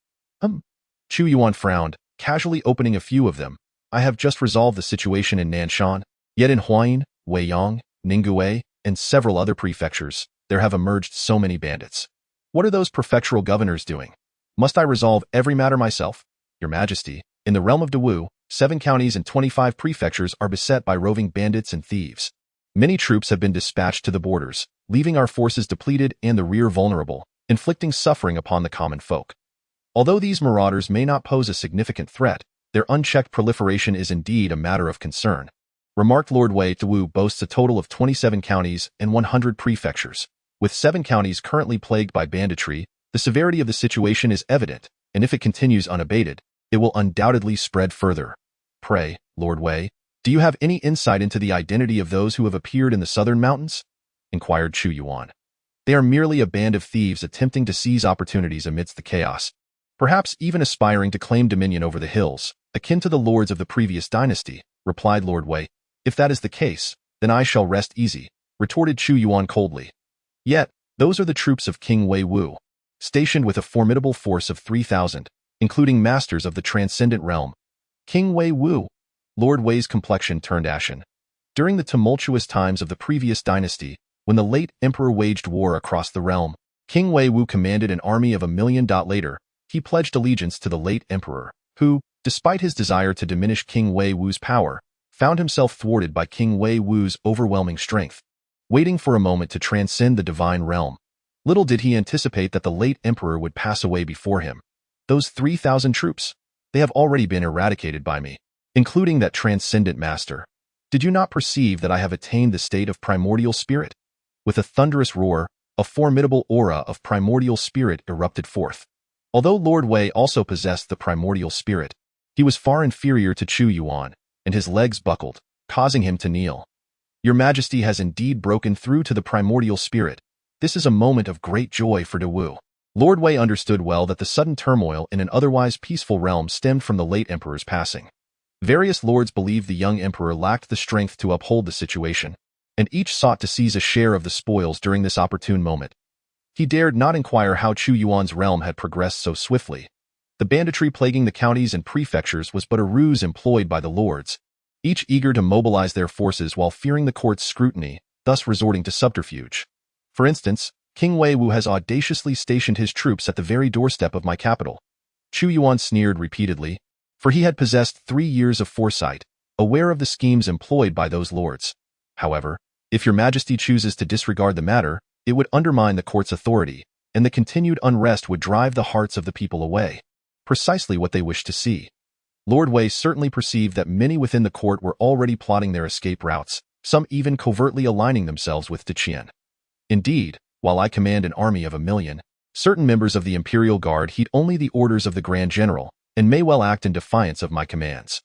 Chu Yuan frowned, casually opening a few of them. I have just resolved the situation in Nanshan, yet in Huayin, Weiyang, Ningguei, and several other prefectures, there have emerged so many bandits. What are those prefectural governors doing? Must I resolve every matter myself? Your Majesty, in the realm of Dawu, 7 counties and 25 prefectures are beset by roving bandits and thieves. Many troops have been dispatched to the borders, leaving our forces depleted and the rear vulnerable, inflicting suffering upon the common folk. Although these marauders may not pose a significant threat, their unchecked proliferation is indeed a matter of concern. Remarked Lord Wei. Dawu boasts a total of 27 counties and 100 prefectures. With 7 counties currently plagued by banditry, the severity of the situation is evident, and if it continues unabated, it will undoubtedly spread further. Pray, Lord Wei, do you have any insight into the identity of those who have appeared in the southern mountains? Inquired Chu Yuan. They are merely a band of thieves attempting to seize opportunities amidst the chaos, perhaps even aspiring to claim dominion over the hills, akin to the lords of the previous dynasty, replied Lord Wei. If that is the case, then I shall rest easy, retorted Chu Yuan coldly. Yet, those are the troops of King Wei Wu, stationed with a formidable force of 3,000, including masters of the transcendent realm. King Wei Wu. Lord Wei's complexion turned ashen. During the tumultuous times of the previous dynasty, when the late emperor waged war across the realm, King Wei Wu commanded an army of 1,000,000. Later, he pledged allegiance to the late emperor, who, despite his desire to diminish King Wei Wu's power, found himself thwarted by King Wei Wu's overwhelming strength. Waiting for a moment to transcend the divine realm, little did he anticipate that the late emperor would pass away before him. Those 3,000 troops, they have already been eradicated by me, including that transcendent master. Did you not perceive that I have attained the state of primordial spirit? With a thunderous roar, a formidable aura of primordial spirit erupted forth. Although Lord Wei also possessed the primordial spirit, he was far inferior to Chu Yuan, and his legs buckled, causing him to kneel. Your Majesty has indeed broken through to the primordial spirit. This is a moment of great joy for Dawu. Lord Wei understood well that the sudden turmoil in an otherwise peaceful realm stemmed from the late emperor's passing. Various lords believed the young emperor lacked the strength to uphold the situation, and each sought to seize a share of the spoils during this opportune moment. He dared not inquire how Chu Yuan's realm had progressed so swiftly. The banditry plaguing the counties and prefectures was but a ruse employed by the lords, each eager to mobilize their forces while fearing the court's scrutiny, thus resorting to subterfuge. For instance, King Wei Wu has audaciously stationed his troops at the very doorstep of my capital. Chu Yuan sneered repeatedly, for he had possessed 3 years of foresight, aware of the schemes employed by those lords. However, if your Majesty chooses to disregard the matter, it would undermine the court's authority, and the continued unrest would drive the hearts of the people away. Precisely what they wished to see. Lord Wei certainly perceived that many within the court were already plotting their escape routes, some even covertly aligning themselves with Deqian. Indeed, while I command an army of 1,000,000, Certain members of the Imperial Guard heed only the orders of the Grand General and may well act in defiance of my commands.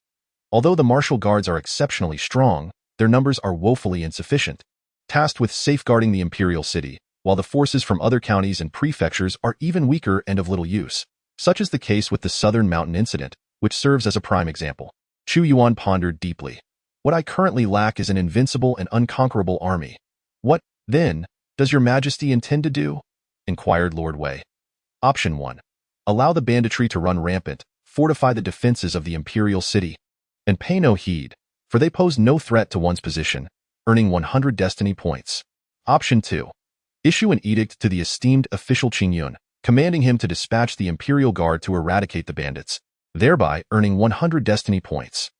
Although the martial guards are exceptionally strong, their numbers are woefully insufficient, tasked with safeguarding the imperial city, while the forces from other counties and prefectures are even weaker and of little use. Such is the case with the Southern Mountain Incident, which serves as a prime example. Chu Yuan pondered deeply. What I currently lack is an invincible and unconquerable army. What, then, does your majesty intend to do? Inquired Lord Wei. Option 1. Allow the banditry to run rampant, fortify the defenses of the imperial city, and pay no heed, for they pose no threat to one's position, earning 100 destiny points. Option 2. Issue an edict to the esteemed official Chu Yuan, commanding him to dispatch the Imperial Guard to eradicate the bandits, thereby earning 100 destiny points.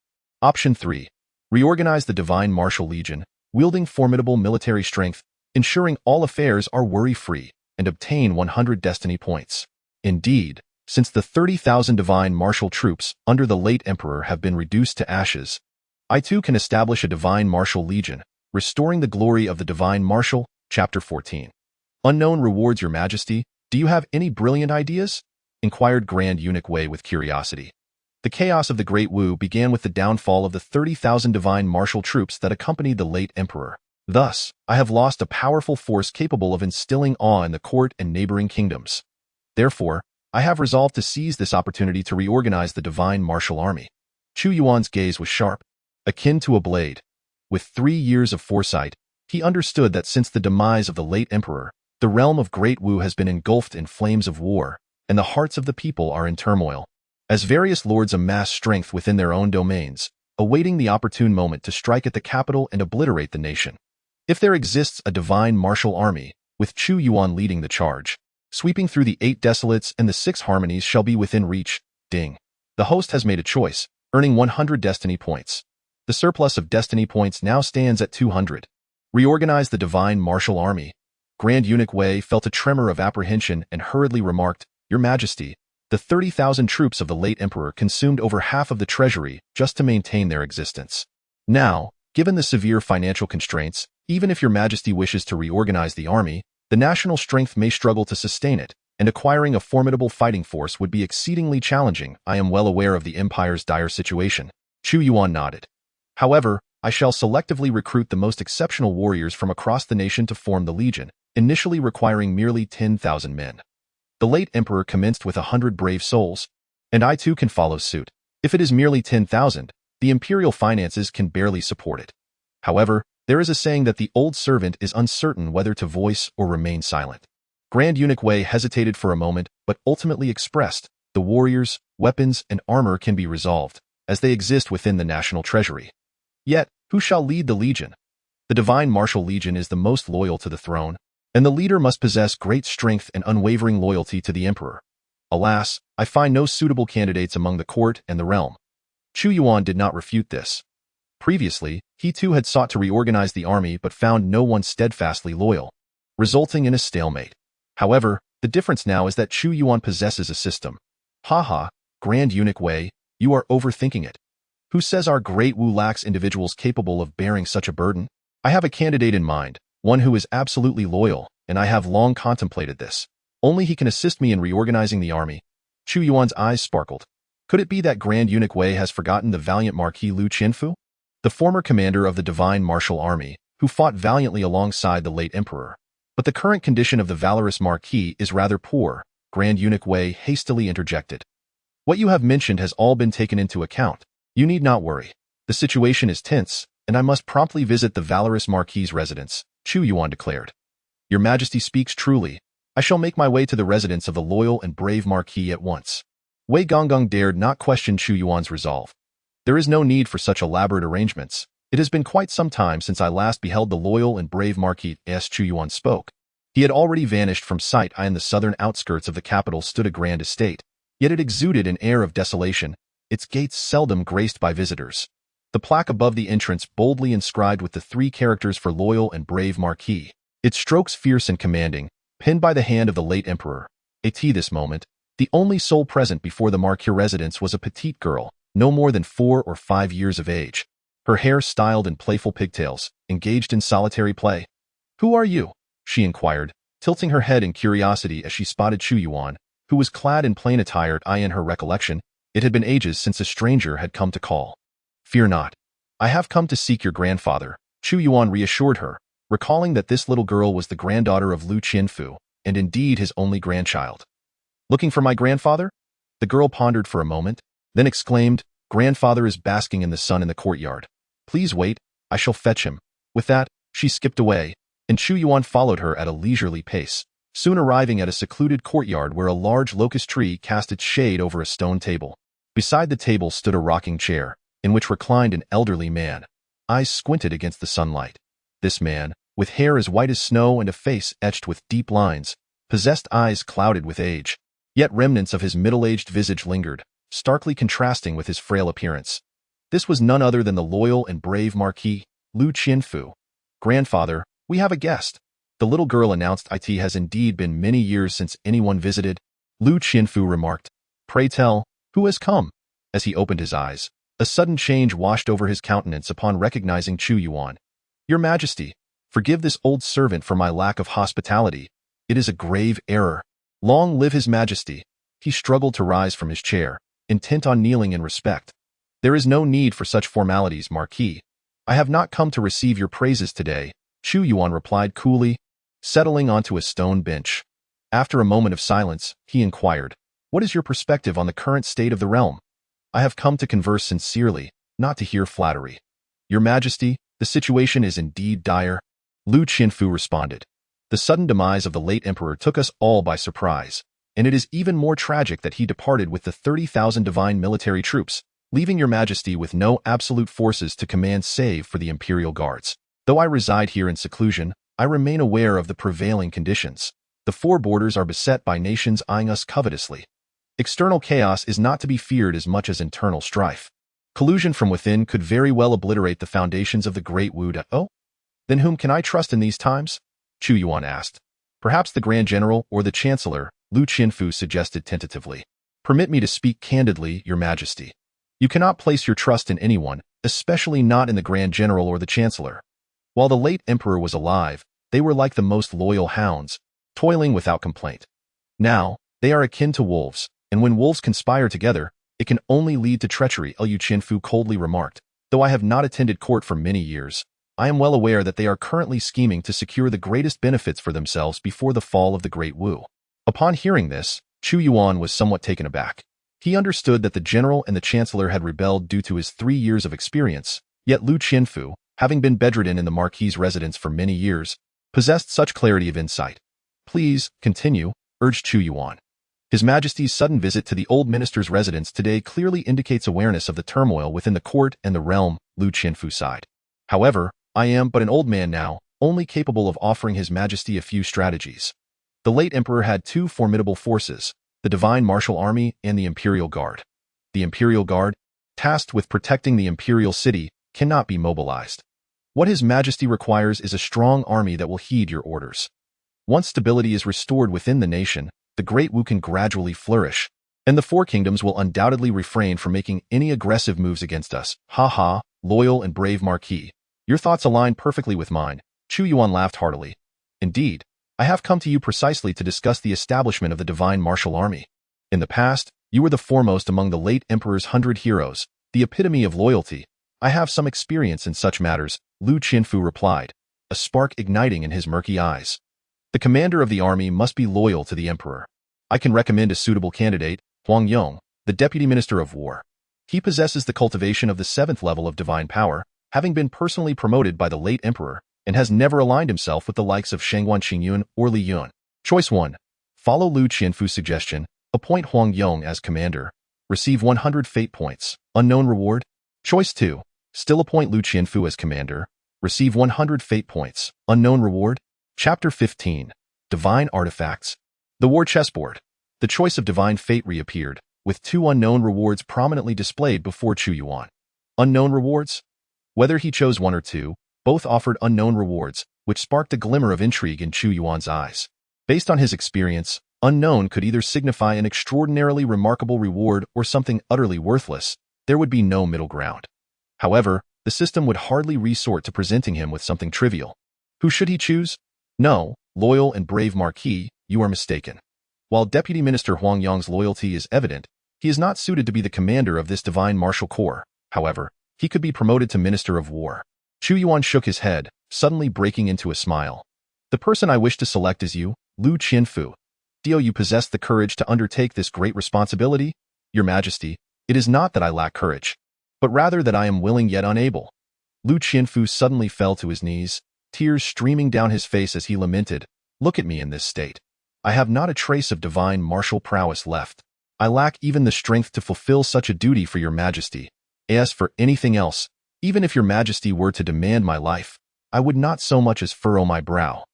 Option 3. Reorganize the Divine Martial Legion, wielding formidable military strength, ensuring all affairs are worry-free, and obtain 100 destiny points. Indeed, since the 30,000 Divine Martial troops under the late Emperor have been reduced to ashes, I too can establish a Divine Martial Legion, restoring the glory of the Divine Martial. Chapter 14. Unknown rewards, your majesty. Do you have any brilliant ideas? Inquired Grand Eunuch Wei with curiosity. The chaos of the Great Wu began with the downfall of the 30,000 Divine Martial troops that accompanied the late Emperor. Thus, I have lost a powerful force capable of instilling awe in the court and neighboring kingdoms. Therefore, I have resolved to seize this opportunity to reorganize the Divine Martial Army. Chu Yuan's gaze was sharp, akin to a blade. With 3 years of foresight, he understood that since the demise of the late Emperor, the realm of Great Wu has been engulfed in flames of war, and the hearts of the people are in turmoil. As various lords amass strength within their own domains, awaiting the opportune moment to strike at the capital and obliterate the nation. If there exists a divine martial army, with Chu Yuan leading the charge, sweeping through the 8 desolates and the 6 harmonies shall be within reach. Ding. The host has made a choice, earning 100 destiny points. The surplus of destiny points now stands at 200. Reorganize the divine martial army. Grand Eunuch Wei felt a tremor of apprehension and hurriedly remarked, Your Majesty, the 30,000 troops of the late Emperor consumed over half of the treasury just to maintain their existence. Now, given the severe financial constraints, even if Your Majesty wishes to reorganize the army, the national strength may struggle to sustain it, and acquiring a formidable fighting force would be exceedingly challenging. I am well aware of the Empire's dire situation. Chu Yuan nodded. However, I shall selectively recruit the most exceptional warriors from across the nation to form the Legion, initially requiring merely 10,000 men. The late Emperor commenced with 100 brave souls, and I too can follow suit. If it is merely 10,000, the imperial finances can barely support it. However, there is a saying that the old servant is uncertain whether to voice or remain silent. Grand Eunuch Wei hesitated for a moment, but ultimately expressed, the warriors, weapons, and armor can be resolved, as they exist within the national treasury. Yet, who shall lead the Legion? The Divine Martial Legion is the most loyal to the throne, and the leader must possess great strength and unwavering loyalty to the Emperor. Alas, I find no suitable candidates among the court and the realm. Chu Yuan did not refute this. Previously, he too had sought to reorganize the army but found no one steadfastly loyal, resulting in a stalemate. However, the difference now is that Chu Yuan possesses a system. Haha, Grand Eunuch Wei, you are overthinking it. Who says our Great Wu lacks individuals capable of bearing such a burden? I have a candidate in mind, one who is absolutely loyal, and I have long contemplated this. Only he can assist me in reorganizing the army. Chu Yuan's eyes sparkled. Could it be that Grand Eunuch Wei has forgotten the valiant Marquis Lu Qianfu? The former commander of the Divine Martial Army, who fought valiantly alongside the late Emperor. But the current condition of the valorous Marquis is rather poor, Grand Eunuch Wei hastily interjected. What you have mentioned has all been taken into account. You need not worry. The situation is tense, and I must promptly visit the valorous Marquis's residence, Chu Yuan declared. Your Majesty speaks truly. I shall make my way to the residence of the loyal and brave Marquis at once. Wei Gonggong dared not question Chu Yuan's resolve. There is no need for such elaborate arrangements. It has been quite some time since I last beheld the loyal and brave Marquis. As Chu Yuan spoke, he had already vanished from sight. In the southern outskirts of the capital stood a grand estate, yet it exuded an air of desolation, its gates seldom graced by visitors. The plaque above the entrance boldly inscribed with the 3 characters for loyal and brave Marquis, its strokes fierce and commanding, penned by the hand of the late Emperor. At this moment, the only soul present before the Marquis residence was a petite girl, no more than 4 or 5 years of age, her hair styled in playful pigtails, engaged in solitary play. Who are you? She inquired, tilting her head in curiosity as she spotted Chu Yuan, who was clad in plain attire. In her recollection, it had been ages since a stranger had come to call. "Fear not. I have come to seek your grandfather," Chu Yuan reassured her, recalling that this little girl was the granddaughter of Lu Qianfu, and indeed his only grandchild. "Looking for my grandfather?" The girl pondered for a moment, then exclaimed, "Grandfather is basking in the sun in the courtyard. Please wait, I shall fetch him." With that, she skipped away, and Chu Yuan followed her at a leisurely pace, soon arriving at a secluded courtyard where a large locust tree cast its shade over a stone table. Beside the table stood a rocking chair, in which reclined an elderly man. Eyes squinted against the sunlight. This man, with hair as white as snow and a face etched with deep lines, possessed eyes clouded with age. Yet remnants of his middle-aged visage lingered, starkly contrasting with his frail appearance. This was none other than the loyal and brave Marquis, Lu Qianfu. "Grandfather, we have a guest," the little girl announced. "It has indeed been many years since anyone visited," Lu Qianfu remarked. "Pray tell, who has come?" As he opened his eyes, a sudden change washed over his countenance upon recognizing Chu Yuan. "Your Majesty, forgive this old servant for my lack of hospitality. It is a grave error. Long live His Majesty." He struggled to rise from his chair, intent on kneeling in respect. "There is no need for such formalities, Marquis. I have not come to receive your praises today," Chu Yuan replied coolly, settling onto a stone bench. After a moment of silence, he inquired, "What is your perspective on the current state of the realm?" "I have come to converse sincerely, not to hear flattery." "Your Majesty, the situation is indeed dire," Lu Qianfu responded. "The sudden demise of the late emperor took us all by surprise, and it is even more tragic that he departed with the 30,000 divine military troops, leaving your Majesty with no absolute forces to command save for the imperial guards. Though I reside here in seclusion, I remain aware of the prevailing conditions. The four borders are beset by nations eyeing us covetously. External chaos is not to be feared as much as internal strife. Collusion from within could very well obliterate the foundations of the Great Wu. Oh? Then whom can I trust in these times?" Chu Yuan asked. "Perhaps the Grand General or the Chancellor," Lu Qianfu suggested tentatively. "Permit me to speak candidly, Your Majesty. You cannot place your trust in anyone, especially not in the Grand General or the Chancellor. While the late Emperor was alive, they were like the most loyal hounds, toiling without complaint. Now, they are akin to wolves, and when wolves conspire together, it can only lead to treachery," Lu Qianfu coldly remarked. "Though I have not attended court for many years, I am well aware that they are currently scheming to secure the greatest benefits for themselves before the fall of the Great Wu." Upon hearing this, Chu Yuan was somewhat taken aback. He understood that the general and the chancellor had rebelled due to his 3 years of experience, yet Lu Qianfu, having been bedridden in the Marquis's residence for many years, possessed such clarity of insight. "Please, continue," urged Chu Yuan. "His Majesty's sudden visit to the old minister's residence today clearly indicates awareness of the turmoil within the court and the realm," Lu Qianfu sighed. "However, I am but an old man now, only capable of offering His Majesty a few strategies. The late emperor had 2 formidable forces, the Divine Martial Army and the Imperial Guard. The Imperial Guard, tasked with protecting the imperial city, cannot be mobilized. What His Majesty requires is a strong army that will heed your orders. Once stability is restored within the nation, the Great Wu can gradually flourish, and the Four Kingdoms will undoubtedly refrain from making any aggressive moves against us." "Ha ha, loyal and brave Marquis. Your thoughts align perfectly with mine," Chu Yuan laughed heartily. "Indeed, I have come to you precisely to discuss the establishment of the Divine Martial Army. In the past, you were the foremost among the late Emperor's 100 heroes, the epitome of loyalty. I have some experience in such matters," Lu Qianfu replied, a spark igniting in his murky eyes. "The commander of the army must be loyal to the Emperor. I can recommend a suitable candidate, Huang Yong, the Deputy Minister of War. He possesses the cultivation of the 7th level of divine power, having been personally promoted by the late Emperor, and has never aligned himself with the likes of Shangguan Qingyun or Li Yun. Choice 1. Follow Lu Qianfu's suggestion, appoint Huang Yong as commander. Receive 100 fate points. Unknown reward. Choice 2. Still appoint Lu Qianfu as commander. Receive 100 fate points. Unknown reward. Chapter 15. Divine Artifacts. The War Chessboard. The choice of divine fate reappeared, with 2 unknown rewards prominently displayed before Chu Yuan. Unknown rewards? Whether he chose 1 or 2, both offered unknown rewards, which sparked a glimmer of intrigue in Chu Yuan's eyes. Based on his experience, unknown could either signify an extraordinarily remarkable reward or something utterly worthless. There would be no middle ground. However, the system would hardly resort to presenting him with something trivial. Who should he choose? No, loyal and brave Marquis, you are mistaken. While Deputy Minister Huang Yang's loyalty is evident, he is not suited to be the commander of this divine martial corps. However, he could be promoted to Minister of War. Chu Yuan shook his head, suddenly breaking into a smile. The person I wish to select is you, Lu Qianfu. Do you possess the courage to undertake this great responsibility? Your Majesty, it is not that I lack courage, but rather that I am willing yet unable. Lu Qianfu suddenly fell to his knees, tears streaming down his face as he lamented, "Look at me in this state. I have not a trace of divine martial prowess left. I lack even the strength to fulfill such a duty for your Majesty. As for anything else, even if your Majesty were to demand my life, I would not so much as furrow my brow."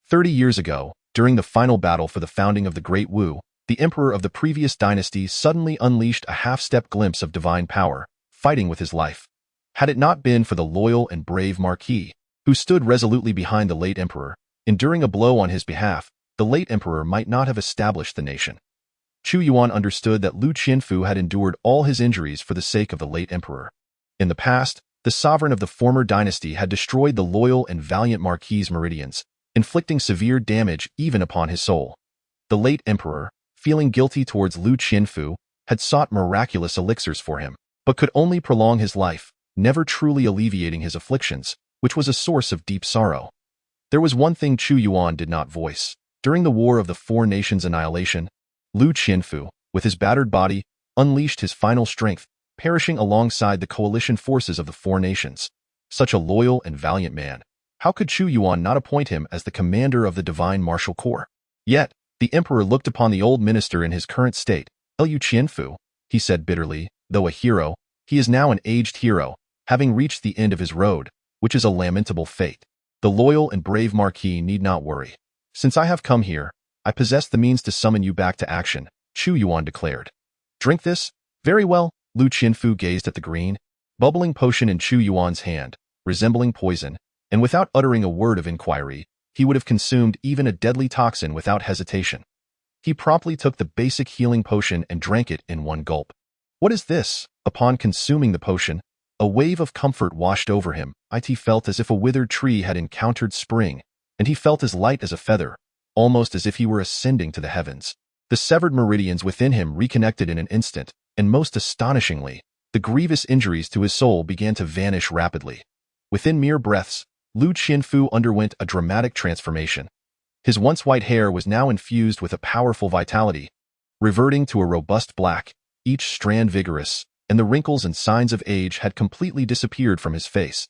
30 years ago, during the final battle for the founding of the Great Wu, the emperor of the previous dynasty suddenly unleashed a half-step glimpse of divine power, fighting with his life. Had it not been for the loyal and brave Marquis, who stood resolutely behind the late emperor, enduring a blow on his behalf, the late emperor might not have established the nation. Chu Yuan understood that Lu Qianfu had endured all his injuries for the sake of the late emperor. In the past, the sovereign of the former dynasty had destroyed the loyal and valiant Marquis's meridians, inflicting severe damage even upon his soul. The late emperor, feeling guilty towards Lu Qianfu, had sought miraculous elixirs for him, but could only prolong his life, never truly alleviating his afflictions, which was a source of deep sorrow. There was one thing Chu Yuan did not voice. During the War of the Four Nations annihilation, Lu Qianfu, with his battered body, unleashed his final strength, perishing alongside the coalition forces of the Four Nations. Such a loyal and valiant man. How could Chu Yuan not appoint him as the commander of the divine martial corps? Yet, the emperor looked upon the old minister in his current state. Lu Qianfu, he said bitterly, though a hero, he is now an aged hero, having reached the end of his road, which is a lamentable fate. The loyal and brave Marquis need not worry. Since I have come here, I possess the means to summon you back to action, Chu Yuan declared. Drink this? Very well. Lu Qianfu gazed at the green, bubbling potion in Chu Yuan's hand, resembling poison, and without uttering a word of inquiry, he would have consumed even a deadly toxin without hesitation. He promptly took the basic healing potion and drank it in one gulp. What is this? Upon consuming the potion, a wave of comfort washed over him. It felt as if a withered tree had encountered spring, and he felt as light as a feather, almost as if he were ascending to the heavens. The severed meridians within him reconnected in an instant, and most astonishingly, the grievous injuries to his soul began to vanish rapidly. Within mere breaths, Lu Qianfu underwent a dramatic transformation. His once white hair was now infused with a powerful vitality, reverting to a robust black, each strand vigorous, and the wrinkles and signs of age had completely disappeared from his face.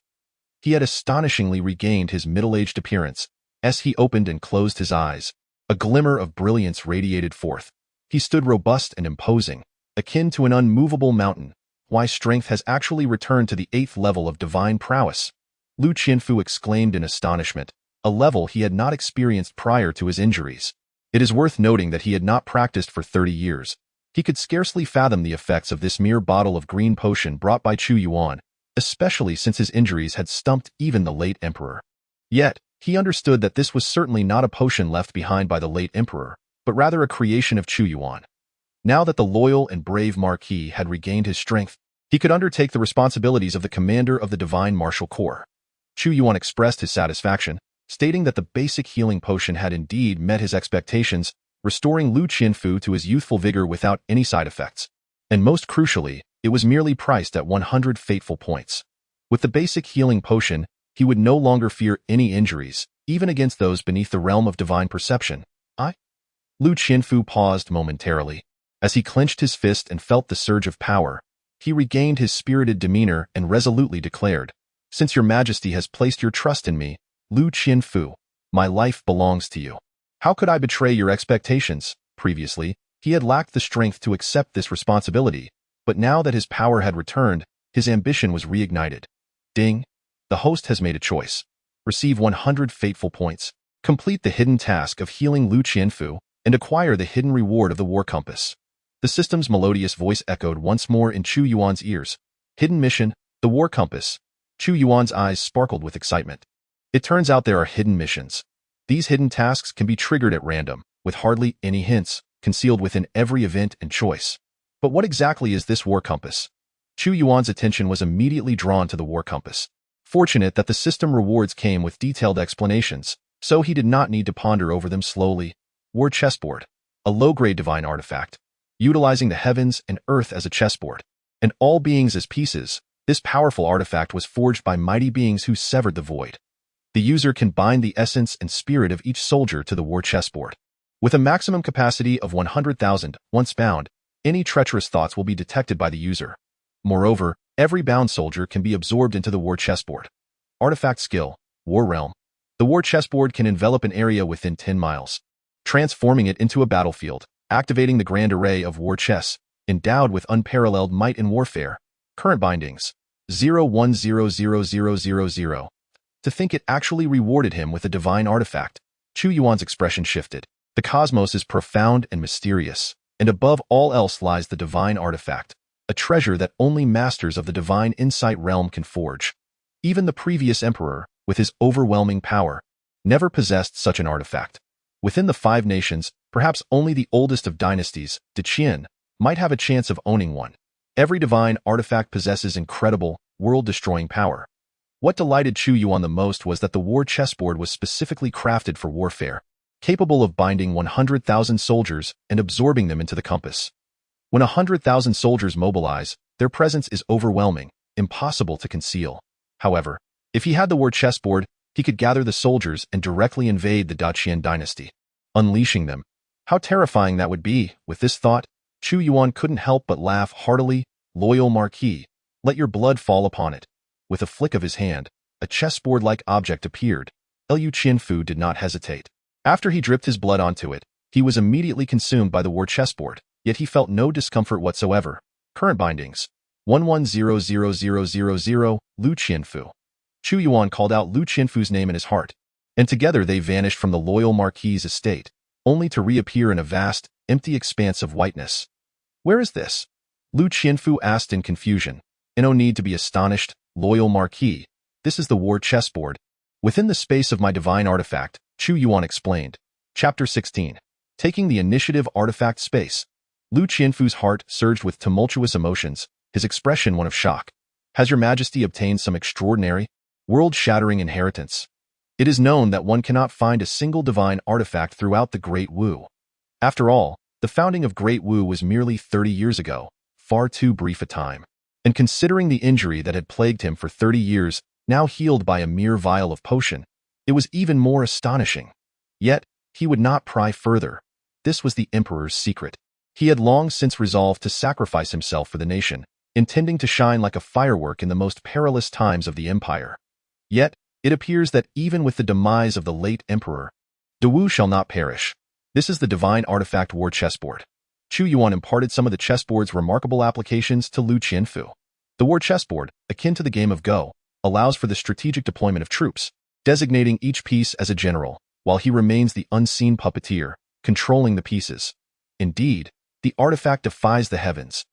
He had astonishingly regained his middle-aged appearance. As he opened and closed his eyes, a glimmer of brilliance radiated forth. He stood robust and imposing, akin to an unmovable mountain. Why, strength has actually returned to the 8th level of divine prowess, Lu Qianfu exclaimed in astonishment, a level he had not experienced prior to his injuries. It is worth noting that he had not practiced for 30 years. He could scarcely fathom the effects of this mere bottle of green potion brought by Chu Yuan, especially since his injuries had stumped even the late emperor. Yet, he understood that this was certainly not a potion left behind by the late emperor, but rather a creation of Chu Yuan. Now that the loyal and brave Marquis had regained his strength, he could undertake the responsibilities of the commander of the divine martial corps. Chu Yuan expressed his satisfaction, stating that the basic healing potion had indeed met his expectations, restoring Lu Qianfu to his youthful vigor without any side effects. And most crucially, it was merely priced at 100 fateful points. With the basic healing potion, he would no longer fear any injuries, even against those beneath the realm of divine perception. Lu Qianfu paused momentarily. As he clenched his fist and felt the surge of power, he regained his spirited demeanor and resolutely declared, "Since your Majesty has placed your trust in me, Lu Qianfu, my life belongs to you. How could I betray your expectations?" Previously, he had lacked the strength to accept this responsibility, but now that his power had returned, his ambition was reignited. Ding! The host has made a choice. Receive 100 fateful points. Complete the hidden task of healing Lu Qianfu and acquire the hidden reward of the war compass. The system's melodious voice echoed once more in Chu Yuan's ears. Hidden mission, the war compass. Chu Yuan's eyes sparkled with excitement. It turns out there are hidden missions. These hidden tasks can be triggered at random, with hardly any hints, concealed within every event and choice. But what exactly is this war compass? Chu Yuan's attention was immediately drawn to the war compass. Fortunate that the system rewards came with detailed explanations, so he did not need to ponder over them slowly. War chessboard, a low-grade divine artifact, utilizing the heavens and earth as a chessboard, and all beings as pieces. This powerful artifact was forged by mighty beings who severed the void. The user can bind the essence and spirit of each soldier to the war chessboard. With a maximum capacity of 100,000, once bound, any treacherous thoughts will be detected by the user. Moreover, every bound soldier can be absorbed into the war chessboard. Artifact skill, War Realm. The war chessboard can envelop an area within 10 miles, transforming it into a battlefield, activating the grand array of war chess, endowed with unparalleled might in warfare. Current bindings, 0100000. To think it actually rewarded him with a divine artifact. Chu Yuan's expression shifted. The cosmos is profound and mysterious, and above all else lies the divine artifact, a treasure that only masters of the divine insight realm can forge. Even the previous emperor, with his overwhelming power, never possessed such an artifact. Within the 5 nations, perhaps only the oldest of dynasties, the Qin, might have a chance of owning one. Every divine artifact possesses incredible, world-destroying power. What delighted Chu Yuan the most was that the war chessboard was specifically crafted for warfare, capable of binding 100,000 soldiers and absorbing them into the compass. When 100,000 soldiers mobilize, their presence is overwhelming, impossible to conceal. However, if he had the war chessboard, he could gather the soldiers and directly invade the Daqian dynasty, unleashing them. How terrifying that would be! With this thought, Chu Yuan couldn't help but laugh heartily. Loyal Marquis, let your blood fall upon it. With a flick of his hand, a chessboard-like object appeared. Liu Qianfu did not hesitate. After he dripped his blood onto it, he was immediately consumed by the war chessboard, yet he felt no discomfort whatsoever. Current bindings, 110000. Liu Qianfu. Chu Yuan called out Liu Qianfu's name in his heart, and together they vanished from the loyal Marquis's estate, only to reappear in a vast, empty expanse of whiteness. Where is this? Liu Qianfu asked in confusion. No need to be astonished, loyal Marquis. This is the war chessboard. Within the space of my divine artifact, Chu Yuan explained. Chapter 16. Taking the initiative artifact space. Liu Qianfu's heart surged with tumultuous emotions, his expression one of shock. Has your majesty obtained some extraordinary, world-shattering inheritance? It is known that one cannot find a single divine artifact throughout the Great Wu. After all, the founding of Great Wu was merely 30 years ago, far too brief a time. And considering the injury that had plagued him for 30 years, now healed by a mere vial of potion, it was even more astonishing. Yet, he would not pry further. This was the emperor's secret. He had long since resolved to sacrifice himself for the nation, intending to shine like a firework in the most perilous times of the empire. Yet, it appears that even with the demise of the late emperor, the Wu shall not perish. This is the divine artifact war chessboard. Chu Yuan imparted some of the chessboard's remarkable applications to Liu Qianfu. The war chessboard, akin to the game of Go, allows for the strategic deployment of troops, designating each piece as a general, while he remains the unseen puppeteer, controlling the pieces. Indeed, the artifact defies the heavens.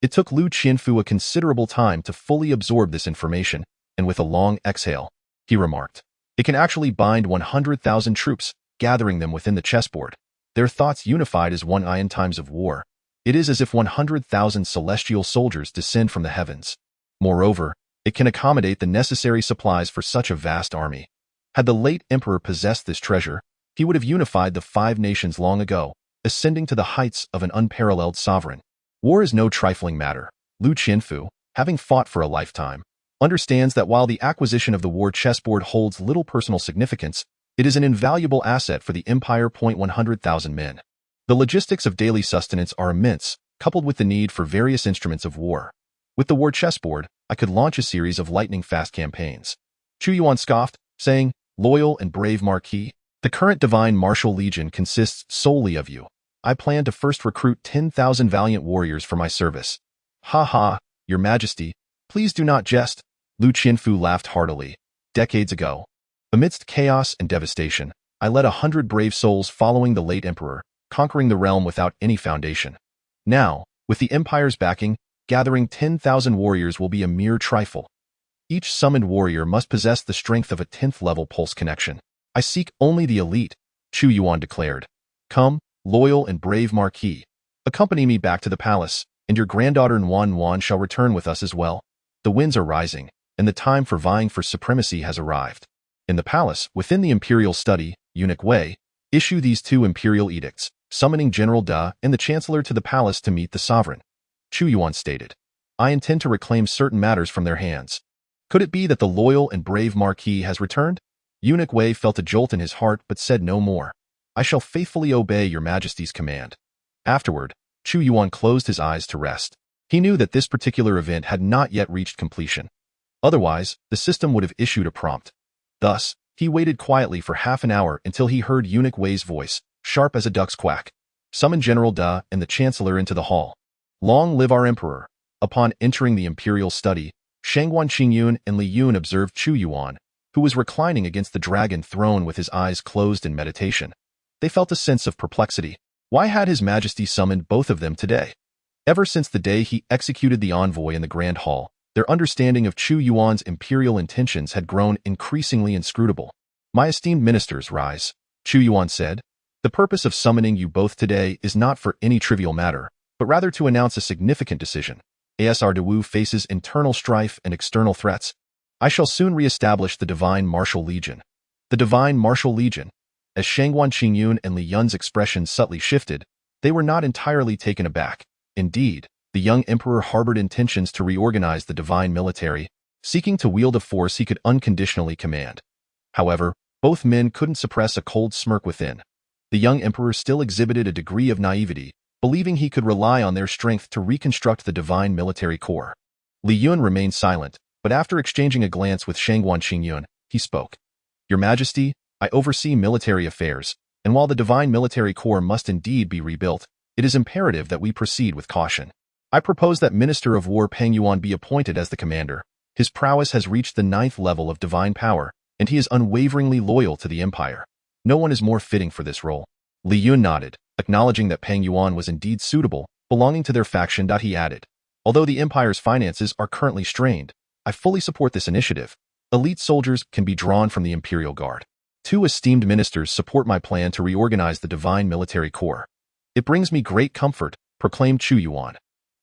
It took Liu Qianfu a considerable time to fully absorb this information, and with a long exhale, he remarked, "It can actually bind 100,000 troops, gathering them within the chessboard. Their thoughts unified as one eye in times of war. It is as if 100,000 celestial soldiers descend from the heavens. Moreover, it can accommodate the necessary supplies for such a vast army. Had the late emperor possessed this treasure, he would have unified the 5 nations long ago, ascending to the heights of an unparalleled sovereign. War is no trifling matter. Liu Qianfu, having fought for a lifetime, understands that while the acquisition of the war chessboard holds little personal significance, it is an invaluable asset for the empire. 100,000 men. The logistics of daily sustenance are immense, coupled with the need for various instruments of war. With the war chessboard, I could launch a series of lightning-fast campaigns." Chu Yuan scoffed, saying, "Loyal and brave Marquis, the current divine martial legion consists solely of you. I plan to first recruit 10,000 valiant warriors for my service." "Ha ha, your majesty, please do not jest." Liu Qianfu laughed heartily. "Decades ago, amidst chaos and devastation, I led 100 brave souls following the late emperor, conquering the realm without any foundation. Now, with the empire's backing, gathering 10,000 warriors will be a mere trifle. Each summoned warrior must possess the strength of a 10th-level pulse connection. I seek only the elite," Chu Yuan declared. "Come, loyal and brave Marquis, accompany me back to the palace, and your granddaughter Yuan shall return with us as well. The winds are rising, and the time for vying for supremacy has arrived." In the palace, within the imperial study, Eunuch Wei, issue these two imperial edicts, summoning General Da and the Chancellor to the palace to meet the sovereign. Chu Yuan stated, I intend to reclaim certain matters from their hands. Could it be that the loyal and brave Marquis has returned? Eunuch Wei felt a jolt in his heart but said no more. I shall faithfully obey your majesty's command. Afterward, Chu Yuan closed his eyes to rest. He knew that this particular event had not yet reached completion. Otherwise, the system would have issued a prompt. Thus, he waited quietly for half an hour until he heard Eunuch Wei's voice, sharp as a duck's quack. Summon General Da and the Chancellor into the hall. Long live our emperor. Upon entering the imperial study, Shangguan Qingyun and Li Yun observed Chu Yuan, who was reclining against the dragon throne with his eyes closed in meditation. They felt a sense of perplexity. Why had His Majesty summoned both of them today? Ever since the day he executed the envoy in the Grand Hall, their understanding of Chu Yuan's imperial intentions had grown increasingly inscrutable. My esteemed ministers, rise, Chu Yuan said. The purpose of summoning you both today is not for any trivial matter, but rather to announce a significant decision. Asr Dewu faces internal strife and external threats. I shall soon re-establish the Divine Martial Legion. The Divine Martial Legion. As Shangguan Qingyun and Li Yun's expression subtly shifted, they were not entirely taken aback. Indeed, the young emperor harbored intentions to reorganize the divine military, seeking to wield a force he could unconditionally command. However, both men couldn't suppress a cold smirk within. The young emperor still exhibited a degree of naivety, believing he could rely on their strength to reconstruct the divine military corps. Li Yun remained silent, but after exchanging a glance with Shangguan Qingyun, he spoke. Your Majesty, I oversee military affairs, and while the divine military corps must indeed be rebuilt, it is imperative that we proceed with caution. I propose that Minister of War Peng Yuan be appointed as the commander. His prowess has reached the 9th level of divine power, and he is unwaveringly loyal to the empire. No one is more fitting for this role. Li Yun nodded, acknowledging that Peng Yuan was indeed suitable, belonging to their faction. He added, although the empire's finances are currently strained, I fully support this initiative. Elite soldiers can be drawn from the Imperial Guard. 2 esteemed ministers support my plan to reorganize the divine military corps. It brings me great comfort, proclaimed Chu Yuan.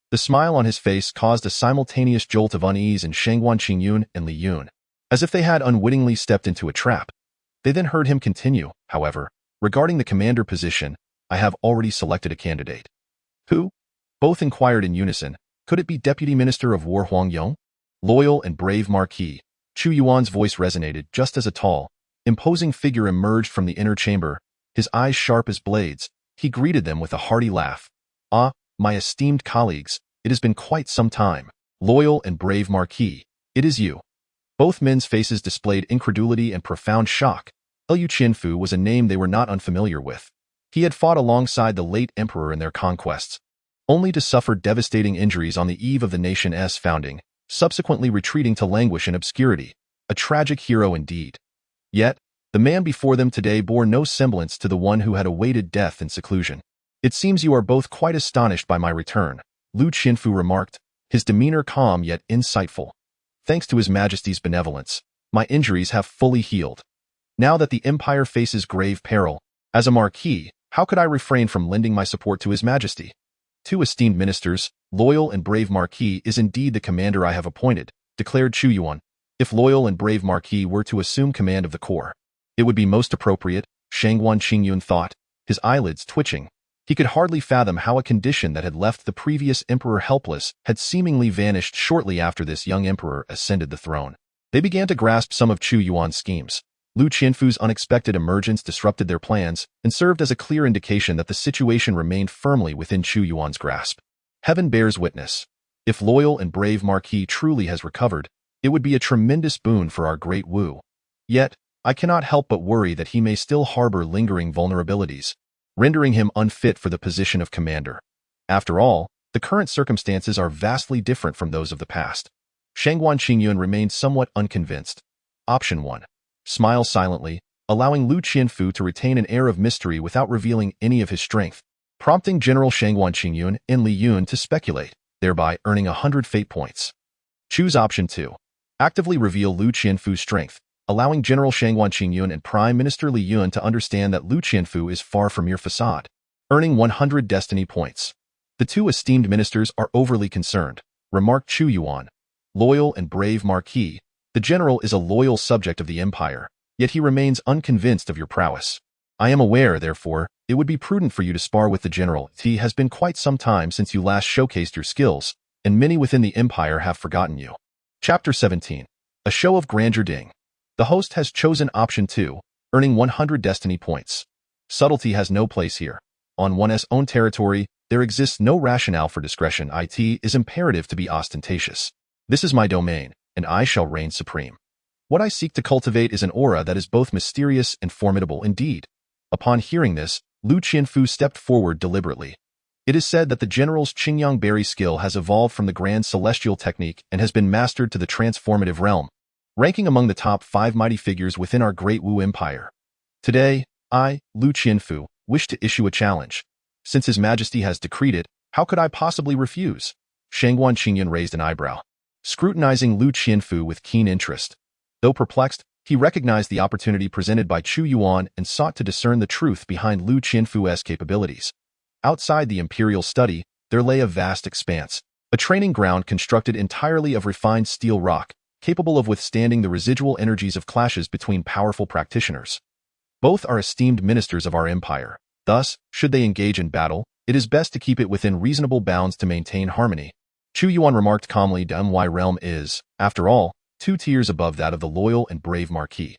The smile on his face caused a simultaneous jolt of unease in Shangguan Qingyun and Li Yun, as if they had unwittingly stepped into a trap. They then heard him continue, however, regarding the commander position, I have already selected a candidate. Who? Both inquired in unison. Could it be Deputy Minister of War Huang Yong? Loyal and brave Marquis. Chu Yuan's voice resonated just as a tall, imposing figure emerged from the inner chamber, his eyes sharp as blades. He greeted them with a hearty laugh. Ah, my esteemed colleagues, it has been quite some time. Loyal and brave Marquis, it is you. Both men's faces displayed incredulity and profound shock. Liu Qianfu was a name they were not unfamiliar with. He had fought alongside the late emperor in their conquests, only to suffer devastating injuries on the eve of the nation's founding, subsequently retreating to languish in obscurity. A tragic hero indeed. Yet, the man before them today bore no semblance to the one who had awaited death in seclusion. It seems you are both quite astonished by my return, Liu Qianfu remarked, his demeanor calm yet insightful. Thanks to His Majesty's benevolence, my injuries have fully healed. Now that the empire faces grave peril, as a marquis, how could I refrain from lending my support to His Majesty? 2 esteemed ministers, loyal and brave Marquis is indeed the commander I have appointed, declared Chu Yuan. If loyal and brave Marquis were to assume command of the corps, it would be most appropriate, Shangguan Qingyun thought, his eyelids twitching. He could hardly fathom how a condition that had left the previous emperor helpless had seemingly vanished shortly after this young emperor ascended the throne. They began to grasp some of Chu Yuan's schemes. Liu Qianfu's unexpected emergence disrupted their plans and served as a clear indication that the situation remained firmly within Chu Yuan's grasp. Heaven bears witness. If loyal and brave Marquis truly has recovered, it would be a tremendous boon for our great Wu. Yet, I cannot help but worry that he may still harbor lingering vulnerabilities, rendering him unfit for the position of commander. After all, the current circumstances are vastly different from those of the past. Shangguan Qingyun remained somewhat unconvinced. Option 1. Smile silently, allowing Liu Qianfu to retain an air of mystery without revealing any of his strength, prompting General Shangguan Qingyun and Li Yun to speculate, thereby earning 100 fate points. Choose Option 2. Actively reveal Liu Qianfu's strength, allowing General Shangguan Qingyun and Prime Minister Li Yun to understand that Liu Qianfu is far from mere facade, earning 100 destiny points. The 2 esteemed ministers are overly concerned, remarked Chu Yuan. Loyal and brave Marquis, the general is a loyal subject of the empire. yet he remains unconvinced of your prowess. I am aware, therefore, it would be prudent for you to spar with the general. It has been quite some time since you last showcased your skills, and many within the Empire have forgotten you. Chapter 17. A Show of Grandeur. Ding. The host has chosen option 2, earning 100 destiny points. Subtlety has no place here. On one's own territory, there exists no rationale for discretion. It is imperative to be ostentatious. This is my domain, and I shall reign supreme. What I seek to cultivate is an aura that is both mysterious and formidable indeed. Upon hearing this, Lu Qianfu stepped forward deliberately. It is said that the general's Qingyang berry skill has evolved from the grand celestial technique and has been mastered to the transformative realm, ranking among the top 5 mighty figures within our great Wu Empire. Today, I, Lu Qianfu, wish to issue a challenge. Since His Majesty has decreed it, how could I possibly refuse? Shangguan Qingyun raised an eyebrow, scrutinizing Lu Qianfu with keen interest. Though perplexed, he recognized the opportunity presented by Chu Yuan and sought to discern the truth behind Lu Qianfu's capabilities. Outside the imperial study, there lay a vast expanse, a training ground constructed entirely of refined steel rock, capable of withstanding the residual energies of clashes between powerful practitioners. Both are esteemed ministers of our empire. Thus, should they engage in battle, it is best to keep it within reasonable bounds to maintain harmony. Chu Yuan remarked calmly, the My realm is, after all, 2 tiers above that of the loyal and brave Marquis.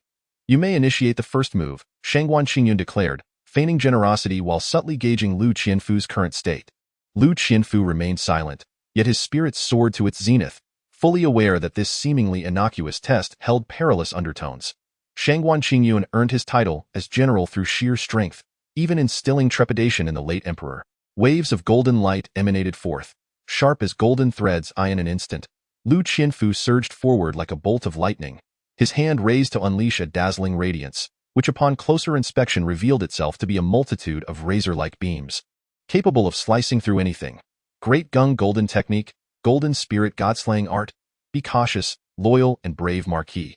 You may initiate the first move, Shangguan Qingyun declared, feigning generosity while subtly gauging Lu Qianfu's current state. Lu Qianfu remained silent, yet his spirits soared to its zenith, fully aware that this seemingly innocuous test held perilous undertones. Shangguan Qingyun earned his title as general through sheer strength, even instilling trepidation in the late emperor. Waves of golden light emanated forth, sharp as golden threads. In an instant, Lu Qianfu surged forward like a bolt of lightning, his hand raised to unleash a dazzling radiance, which upon closer inspection revealed itself to be a multitude of razor-like beams, capable of slicing through anything. Great Gung Golden Technique, Golden Spirit God-slaying Art, be cautious, loyal and brave Marquis.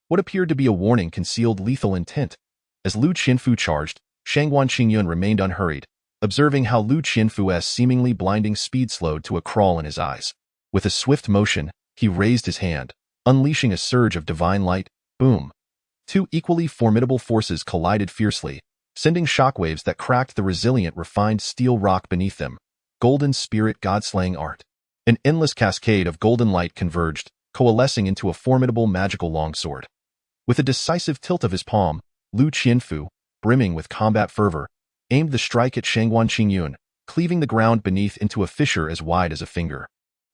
What appeared to be a warning concealed lethal intent. As Lu Qianfu charged, Shangguan Qingyun remained unhurried, observing how Lu Qianfu's seemingly blinding speed slowed to a crawl in his eyes. With a swift motion, he raised his hand, unleashing a surge of divine light. Boom! 2 equally formidable forces collided fiercely, sending shockwaves that cracked the resilient, refined steel rock beneath them. Golden Spirit God-slaying Art. An endless cascade of golden light converged, coalescing into a formidable magical longsword. With a decisive tilt of his palm, Lu Qianfu, brimming with combat fervor, aimed the strike at Shangguan Qingyun, cleaving the ground beneath into a fissure as wide as a finger.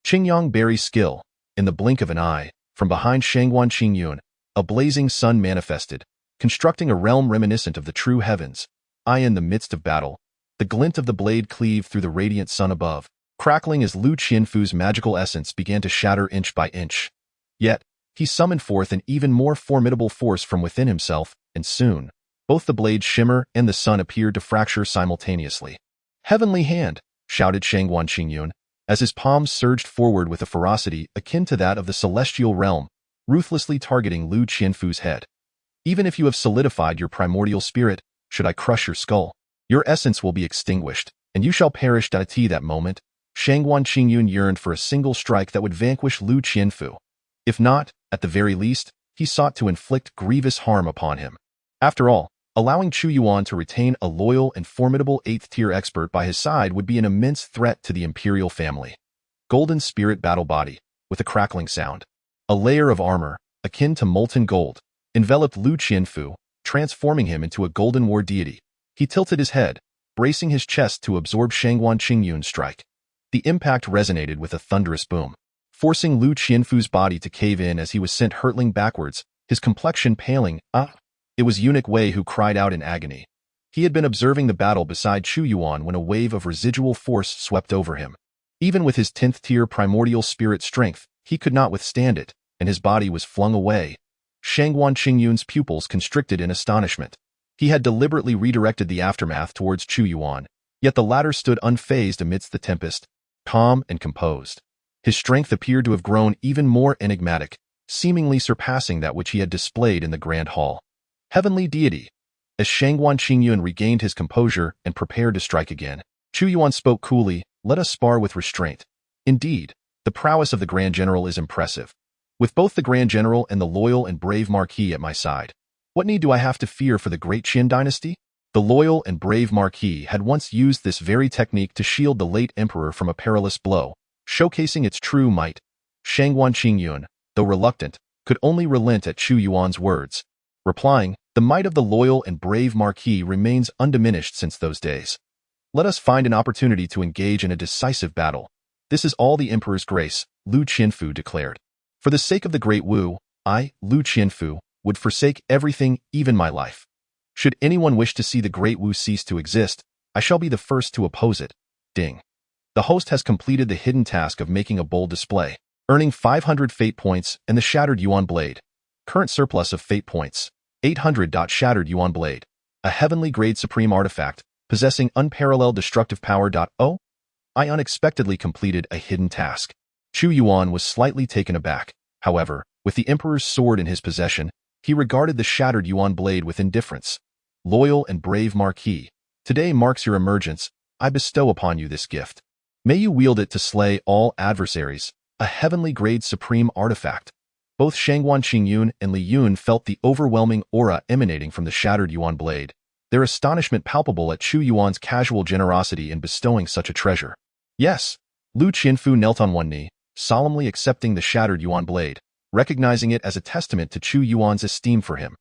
Qingyang berry skill. In the blink of an eye, from behind Shangguan Qingyun, a blazing sun manifested, constructing a realm reminiscent of the true heavens. In the midst of battle, the glint of the blade cleaved through the radiant sun above, crackling as Lu Qianfu's magical essence began to shatter inch by inch. Yet, he summoned forth an even more formidable force from within himself, and soon, both the blade's shimmer and the sun appeared to fracture simultaneously. Heavenly hand, shouted Shangguan Qingyun, as his palms surged forward with a ferocity akin to that of the celestial realm, ruthlessly targeting Lu Qianfu's head. Even if you have solidified your primordial spirit, should I crush your skull, your essence will be extinguished, and you shall perish. At that moment, Shangguan Qingyun yearned for a single strike that would vanquish Lu Qianfu. If not, at the very least, he sought to inflict grievous harm upon him. After all, allowing Chu Yuan to retain a loyal and formidable 8th-tier expert by his side would be an immense threat to the imperial family. Golden Spirit Battle Body, with a crackling sound. A layer of armor, akin to molten gold, enveloped Lu Qianfu, transforming him into a golden war deity. He tilted his head, bracing his chest to absorb Shangguan Qingyun's strike. The impact resonated with a thunderous boom, forcing Lu Qianfu's body to cave in as he was sent hurtling backwards, his complexion paling. It was Eunuch Wei who cried out in agony. He had been observing the battle beside Chu Yuan when a wave of residual force swept over him. Even with his 10th-tier primordial spirit strength, he could not withstand it, and his body was flung away. Shangguan Qingyun's pupils constricted in astonishment. He had deliberately redirected the aftermath towards Chu Yuan, yet the latter stood unfazed amidst the tempest, calm and composed. His strength appeared to have grown even more enigmatic, seemingly surpassing that which he had displayed in the Grand Hall. Heavenly deity. As Shangguan Qingyun regained his composure and prepared to strike again, Chu Yuan spoke coolly, "Let us spar with restraint. Indeed, the prowess of the Grand General is impressive. With both the Grand General and the loyal and brave Marquis at my side, What need do I have to fear for the great Qin dynasty? The loyal and brave marquis had once used this very technique to shield the late emperor from a perilous blow, showcasing its true might. Shangguan Qingyun, though reluctant, could only relent at Chu Yuan's words, replying, "The might of the loyal and brave marquis remains undiminished since those days. Let us find an opportunity to engage in a decisive battle. This is all the emperor's grace," Lu Qianfu declared. "For the sake of the great Wu, I, Lu Qianfu, would forsake everything, even my life. Should anyone wish to see the great Wu cease to exist, I shall be the first to oppose it." Ding. The host has completed the hidden task of making a bold display, earning 500 fate points and the shattered Yuan blade. Current surplus of fate points, 800. Shattered Yuan blade. A heavenly grade supreme artifact, possessing unparalleled destructive power. Oh, I unexpectedly completed a hidden task. Chu Yuan was slightly taken aback. However, with the emperor's sword in his possession, he regarded the shattered Yuan blade with indifference. "Loyal and brave marquis, today marks your emergence. I bestow upon you this gift. May you wield it to slay all adversaries, a heavenly grade supreme artifact." Both Shangguan Qingyun and Li Yun felt the overwhelming aura emanating from the shattered Yuan blade, their astonishment palpable at Chu Yuan's casual generosity in bestowing such a treasure. "Yes." Lu Qianfu knelt on one knee, solemnly accepting the shattered Yuan blade, recognizing it as a testament to Chu Yuan's esteem for him.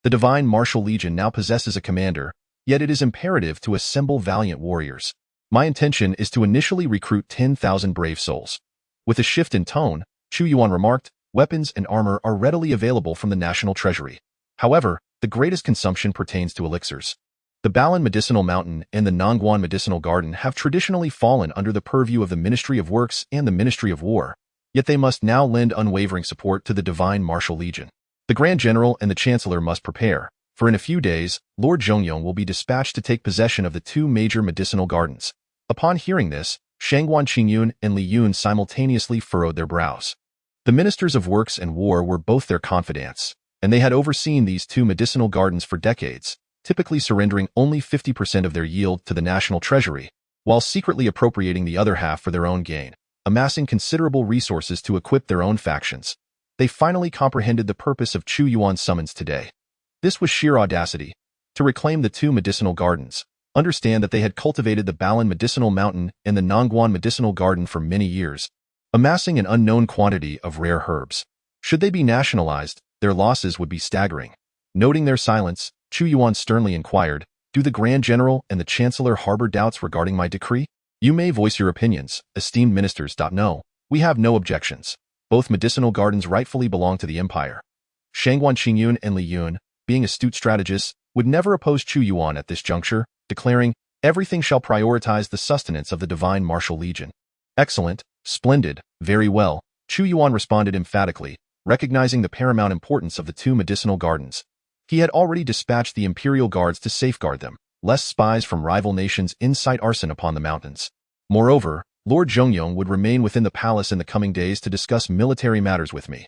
The Divine Martial Legion now possesses a commander, yet it is imperative to assemble valiant warriors. My intention is to initially recruit 10,000 brave souls. With a shift in tone, Chu Yuan remarked, "Weapons and armor are readily available from the national treasury. However, the greatest consumption pertains to elixirs. The Balan Medicinal Mountain and the Nongguan Medicinal Garden have traditionally fallen under the purview of the Ministry of Works and the Ministry of War, yet they must now lend unwavering support to the Divine Martial Legion. The Grand General and the Chancellor must prepare, for in a few days, Lord Zhongyong will be dispatched to take possession of the two major medicinal gardens." Upon hearing this, Shangguan Qingyun and Li Yun simultaneously furrowed their brows. The Ministers of Works and War were both their confidants, and they had overseen these two medicinal gardens for decades, typically surrendering only 50% of their yield to the national treasury, while secretly appropriating the other half for their own gain, amassing considerable resources to equip their own factions. They finally comprehended the purpose of Chu Yuan's summons today. This was sheer audacity. To reclaim the two medicinal gardens, understand that they had cultivated the Balan Medicinal Mountain and the Nongguan Medicinal Garden for many years, amassing an unknown quantity of rare herbs. Should they be nationalized, their losses would be staggering. Noting their silence, Chu Yuan sternly inquired, "Do the Grand General and the Chancellor harbor doubts regarding my decree? You may voice your opinions, esteemed ministers. No, we have no objections. Both medicinal gardens rightfully belong to the Empire." Shangguan Qingyun and Li Yun, being astute strategists, would never oppose Chu Yuan at this juncture, declaring, "Everything shall prioritize the sustenance of the Divine Martial Legion." "Excellent, splendid, very well," Chu Yuan responded emphatically, recognizing the paramount importance of the two medicinal gardens. He had already dispatched the Imperial Guards to safeguard them, lest spies from rival nations incite arson upon the mountains. Moreover, Lord Zhongyong would remain within the palace in the coming days to discuss military matters with me.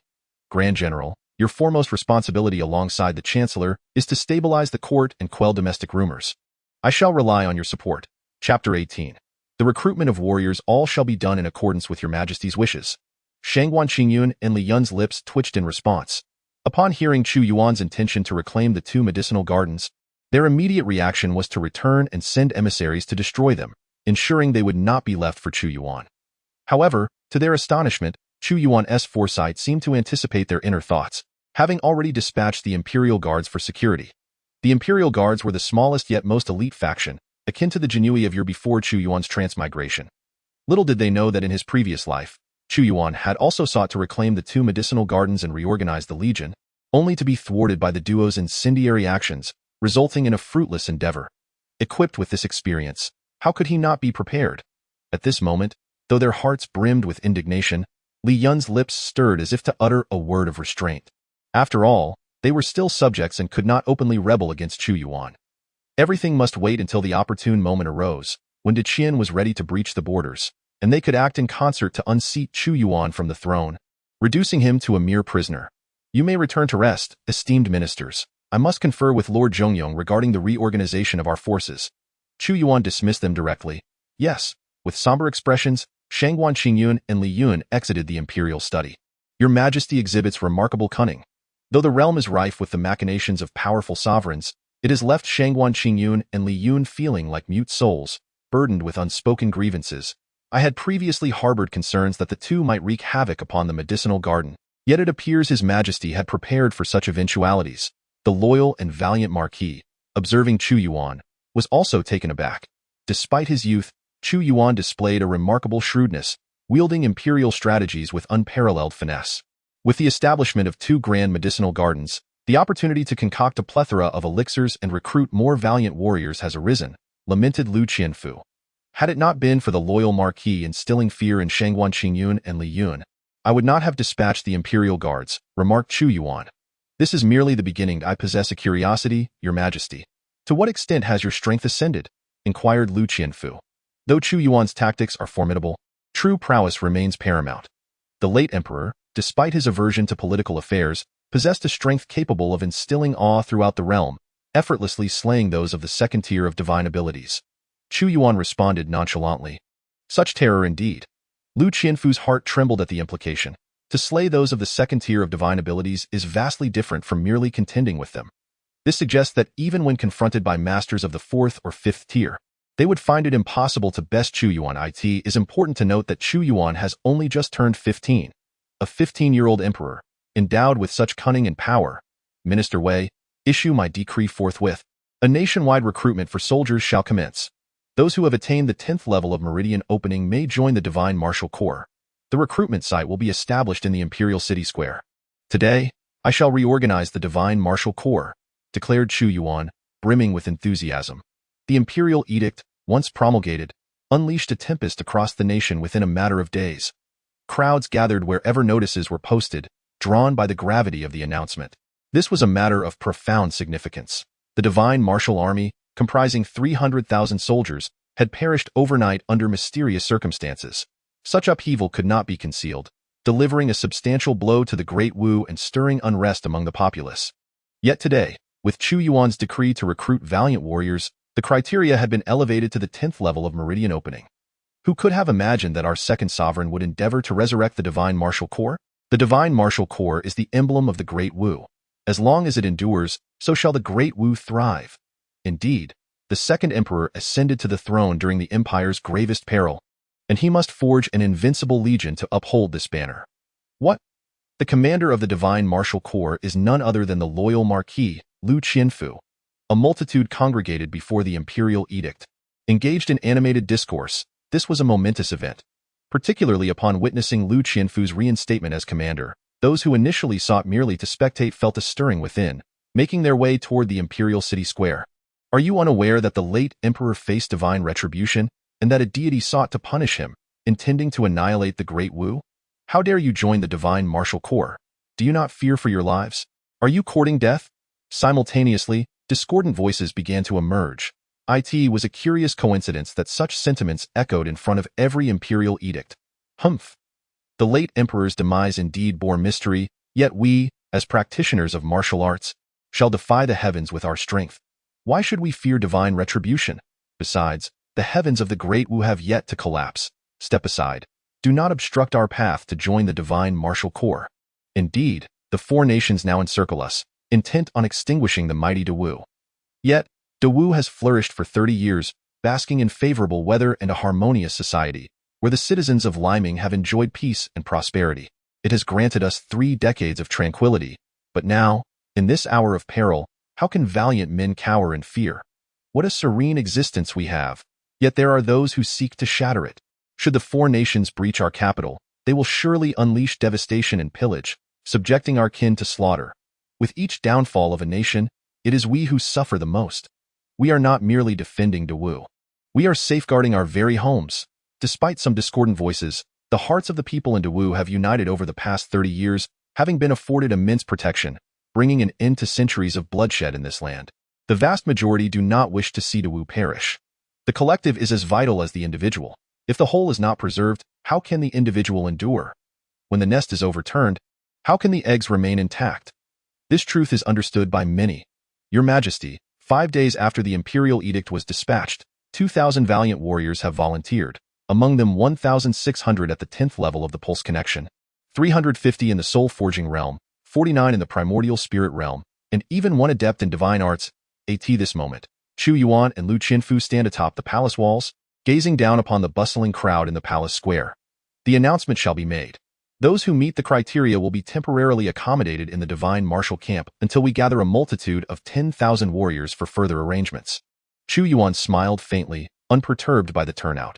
"Grand General, your foremost responsibility alongside the Chancellor is to stabilize the court and quell domestic rumors. I shall rely on your support." Chapter 18. The recruitment of warriors. All shall be done in accordance with your Majesty's wishes. Shangguan Qingyun and Li Yun's lips twitched in response. Upon hearing Chu Yuan's intention to reclaim the two medicinal gardens, their immediate reaction was to return and send emissaries to destroy them, ensuring they would not be left for Chu Yuan. However, to their astonishment, Chu Yuan's foresight seemed to anticipate their inner thoughts, having already dispatched the Imperial Guards for security. The Imperial Guards were the smallest yet most elite faction, akin to the Jinui of year before Chu Yuan's transmigration. Little did they know that in his previous life, Chu Yuan had also sought to reclaim the two medicinal gardens and reorganize the Legion, only to be thwarted by the duo's incendiary actions, resulting in a fruitless endeavor. Equipped with this experience, how could he not be prepared? At this moment, though their hearts brimmed with indignation, Li Yun's lips stirred as if to utter a word of restraint. After all, they were still subjects and could not openly rebel against Chu Yuan. Everything must wait until the opportune moment arose, when De Qian was ready to breach the borders, and they could act in concert to unseat Chu Yuan from the throne, reducing him to a mere prisoner. "You may return to rest, esteemed ministers. I must confer with Lord Zhongyong regarding the reorganization of our forces." Chu Yuan dismissed them directly. "Yes." With somber expressions, Shangguan Qingyun and Li Yun exited the imperial study. "Your Majesty exhibits remarkable cunning. Though the realm is rife with the machinations of powerful sovereigns, it has left Shangguan Qingyun and Li Yun feeling like mute souls, burdened with unspoken grievances. I had previously harbored concerns that the two might wreak havoc upon the medicinal garden, yet it appears His Majesty had prepared for such eventualities. The loyal and valiant Marquis, observing Chu Yuan, was also taken aback. Despite his youth, Chu Yuan displayed a remarkable shrewdness, wielding imperial strategies with unparalleled finesse. With the establishment of 2 grand medicinal gardens, the opportunity to concoct a plethora of elixirs and recruit more valiant warriors has arisen, lamented Lu Qianfu. Had it not been for the loyal Marquis instilling fear in Shangguan Qingyun and Li Yun, I would not have dispatched the imperial guards, remarked Chu Yuan. This is merely the beginning. I possess a curiosity, Your Majesty. To what extent has your strength ascended? Inquired Lu Qianfu. Though Chu Yuan's tactics are formidable, true prowess remains paramount. The late emperor, despite his aversion to political affairs, possessed a strength capable of instilling awe throughout the realm, effortlessly slaying those of the second tier of divine abilities. Chu Yuan responded nonchalantly. Such terror indeed. Lu Qianfu's heart trembled at the implication. To slay those of the second tier of divine abilities is vastly different from merely contending with them. This suggests that even when confronted by masters of the 4th or 5th tier, they would find it impossible to best Chu Yuan. It is important to note that Chu Yuan has only just turned 15. A 15-year-old emperor, endowed with such cunning and power. Minister Wei, issue my decree forthwith. A nationwide recruitment for soldiers shall commence. Those who have attained the 10th level of meridian opening may join the Divine Martial Corps. The recruitment site will be established in the Imperial City Square. Today, I shall reorganize the Divine Martial Corps, declared Chu Yuan, brimming with enthusiasm. The Imperial Edict, once promulgated, unleashed a tempest across the nation within a matter of days. Crowds gathered wherever notices were posted, drawn by the gravity of the announcement. This was a matter of profound significance. The Divine Martial Army, comprising 300,000 soldiers, had perished overnight under mysterious circumstances. Such upheaval could not be concealed, delivering a substantial blow to the Great Wu and stirring unrest among the populace. Yet today, with Chu Yuan's decree to recruit valiant warriors, the criteria had been elevated to the 10th level of meridian opening. Who could have imagined that our second sovereign would endeavor to resurrect the Divine Martial Corps? The Divine Martial Corps is the emblem of the Great Wu. As long as it endures, so shall the Great Wu thrive. Indeed, the second emperor ascended to the throne during the empire's gravest peril, and he must forge an invincible legion to uphold this banner. What? The commander of the Divine Martial Corps is none other than the loyal Marquis, Lu Qianfu. A multitude congregated before the imperial edict. Engaged in animated discourse, this was a momentous event. Particularly upon witnessing Lu Qianfu's reinstatement as commander, those who initially sought merely to spectate felt a stirring within, making their way toward the Imperial City Square. Are you unaware that the late emperor faced divine retribution, and that a deity sought to punish him, intending to annihilate the Great Wu? How dare you join the Divine Martial Corps? Do you not fear for your lives? Are you courting death? Simultaneously, discordant voices began to emerge. It was a curious coincidence that such sentiments echoed in front of every imperial edict. Humph! The late emperor's demise indeed bore mystery, yet we, as practitioners of martial arts, shall defy the heavens with our strength. Why should we fear divine retribution? Besides, the heavens of the Great Wu have yet to collapse. Step aside. Do not obstruct our path to join the Divine Martial Corps. Indeed, the 4 nations now encircle us, intent on extinguishing the mighty De Wu. Yet, De Wu has flourished for 30 years, basking in favorable weather and a harmonious society, where the citizens of Liming have enjoyed peace and prosperity. It has granted us 3 decades of tranquility, but now, in this hour of peril, how can valiant men cower in fear? What a serene existence we have, yet there are those who seek to shatter it. Should the 4 nations breach our capital, they will surely unleash devastation and pillage, subjecting our kin to slaughter. With each downfall of a nation, it is we who suffer the most. We are not merely defending De Wu. We are safeguarding our very homes. Despite some discordant voices, the hearts of the people in De Wu have united over the past 30 years, having been afforded immense protection, bringing an end to centuries of bloodshed in this land. The vast majority do not wish to see De Wu perish. The collective is as vital as the individual. If the whole is not preserved, how can the individual endure? When the nest is overturned, how can the eggs remain intact? This truth is understood by many. Your Majesty, 5 days after the imperial edict was dispatched, 2,000 valiant warriors have volunteered, among them 1,600 at the 10th level of the Pulse Connection, 350 in the Soul Forging realm, 49 in the primordial spirit realm, and even one adept in divine arts. At this moment, Chu Yuan and Lu Qinfu stand atop the palace walls, gazing down upon the bustling crowd in the palace square. The announcement shall be made. Those who meet the criteria will be temporarily accommodated in the divine martial camp until we gather a multitude of 10,000 warriors for further arrangements. Chu Yuan smiled faintly, unperturbed by the turnout.